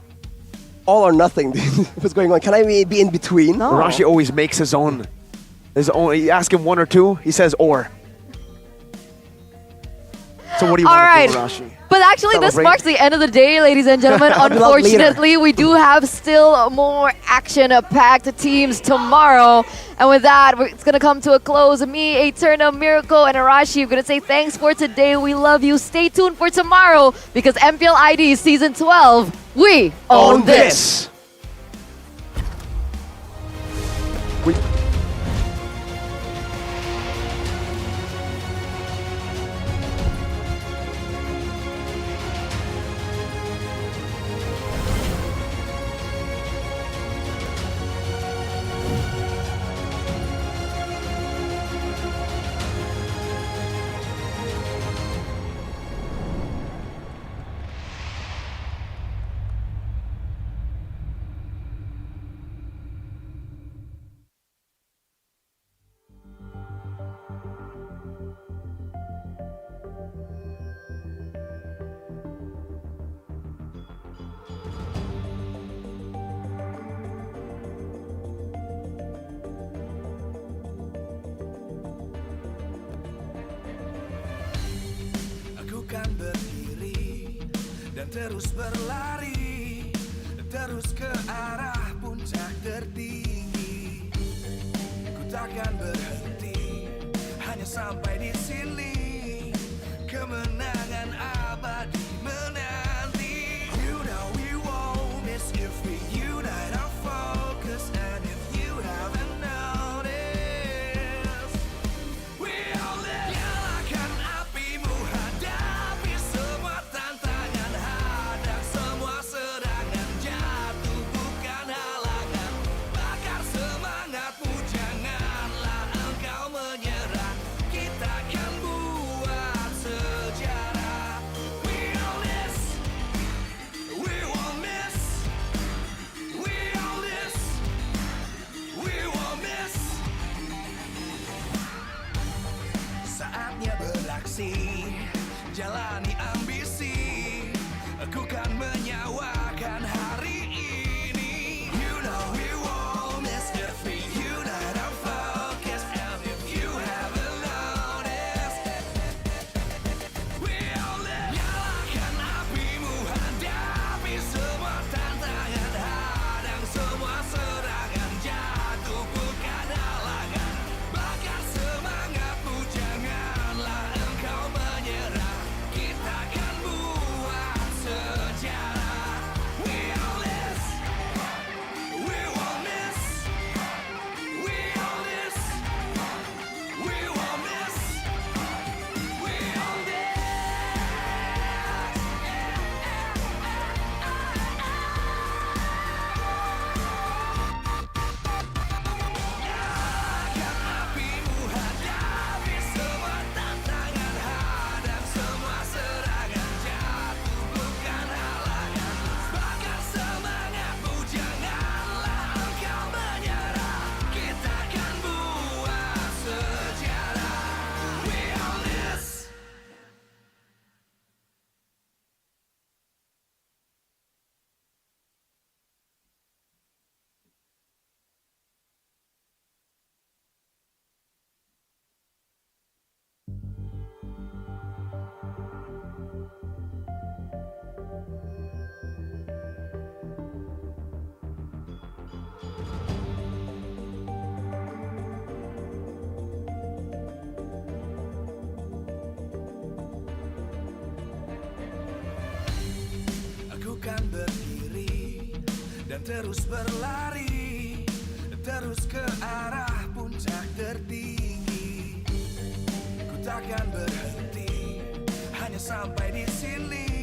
all or nothing? What's going on? Can I be in between? No. Arashi always makes his own. You ask him one or two, he says or. So what do you All want right. to do, Arashi? But actually, this Celebrate. marks the end of the day, ladies and gentlemen. I'll be loud later. Unfortunately, we do have still more action-packed teams tomorrow. And with that, it's going to come to a close. Me, Eterna, Miracle, and Arashi, I'm going to say thanks for today. We love you. Stay tuned for tomorrow because MPL ID Season 12, we own this. Aku kan berdiri dan terus berlari, terus ke arah puncak tertinggi. Ku takkan berhenti, hanya sampai di sini. Kemenangan abadi menanti. You know we won't miss if we unite our focus. And if you haven't noticed, we all live. Nyalakan apimu, hadapi semua tantangan, hadang semua serangan, jatuh bukan halangan. Bakar semangatmu, janganlah engkau menyerah. Kita akan buat sejarah. We all this, we won't miss. We all this, we won't miss. Saatnya beraksi, jalani ambisi. Aku kan menyawakan hari ini. You know we won't miss if we unite our focus. And if you haven't noticed, we all live. Nyalakan apimu, hadapi semua tantangan, hadang semua serangan, jatuh bukan halangan. Bakar semangatmu, janganlah engkau menyerah. Kita akan buat sejarah. We all this, we won't miss. We all this, we won't miss. We all this. Nyalakan apimu, hadapi semua tantangan, hadang semua serangan, jatuh bukan halangan. Bakar semangatmu, janganlah engkau menyerah. Kita akan buat sejarah. We all this. Aku kan berdiri dan terus berlari, terus ke arah puncak tertinggi. Ku takkan berhenti, hanya sampai di sini.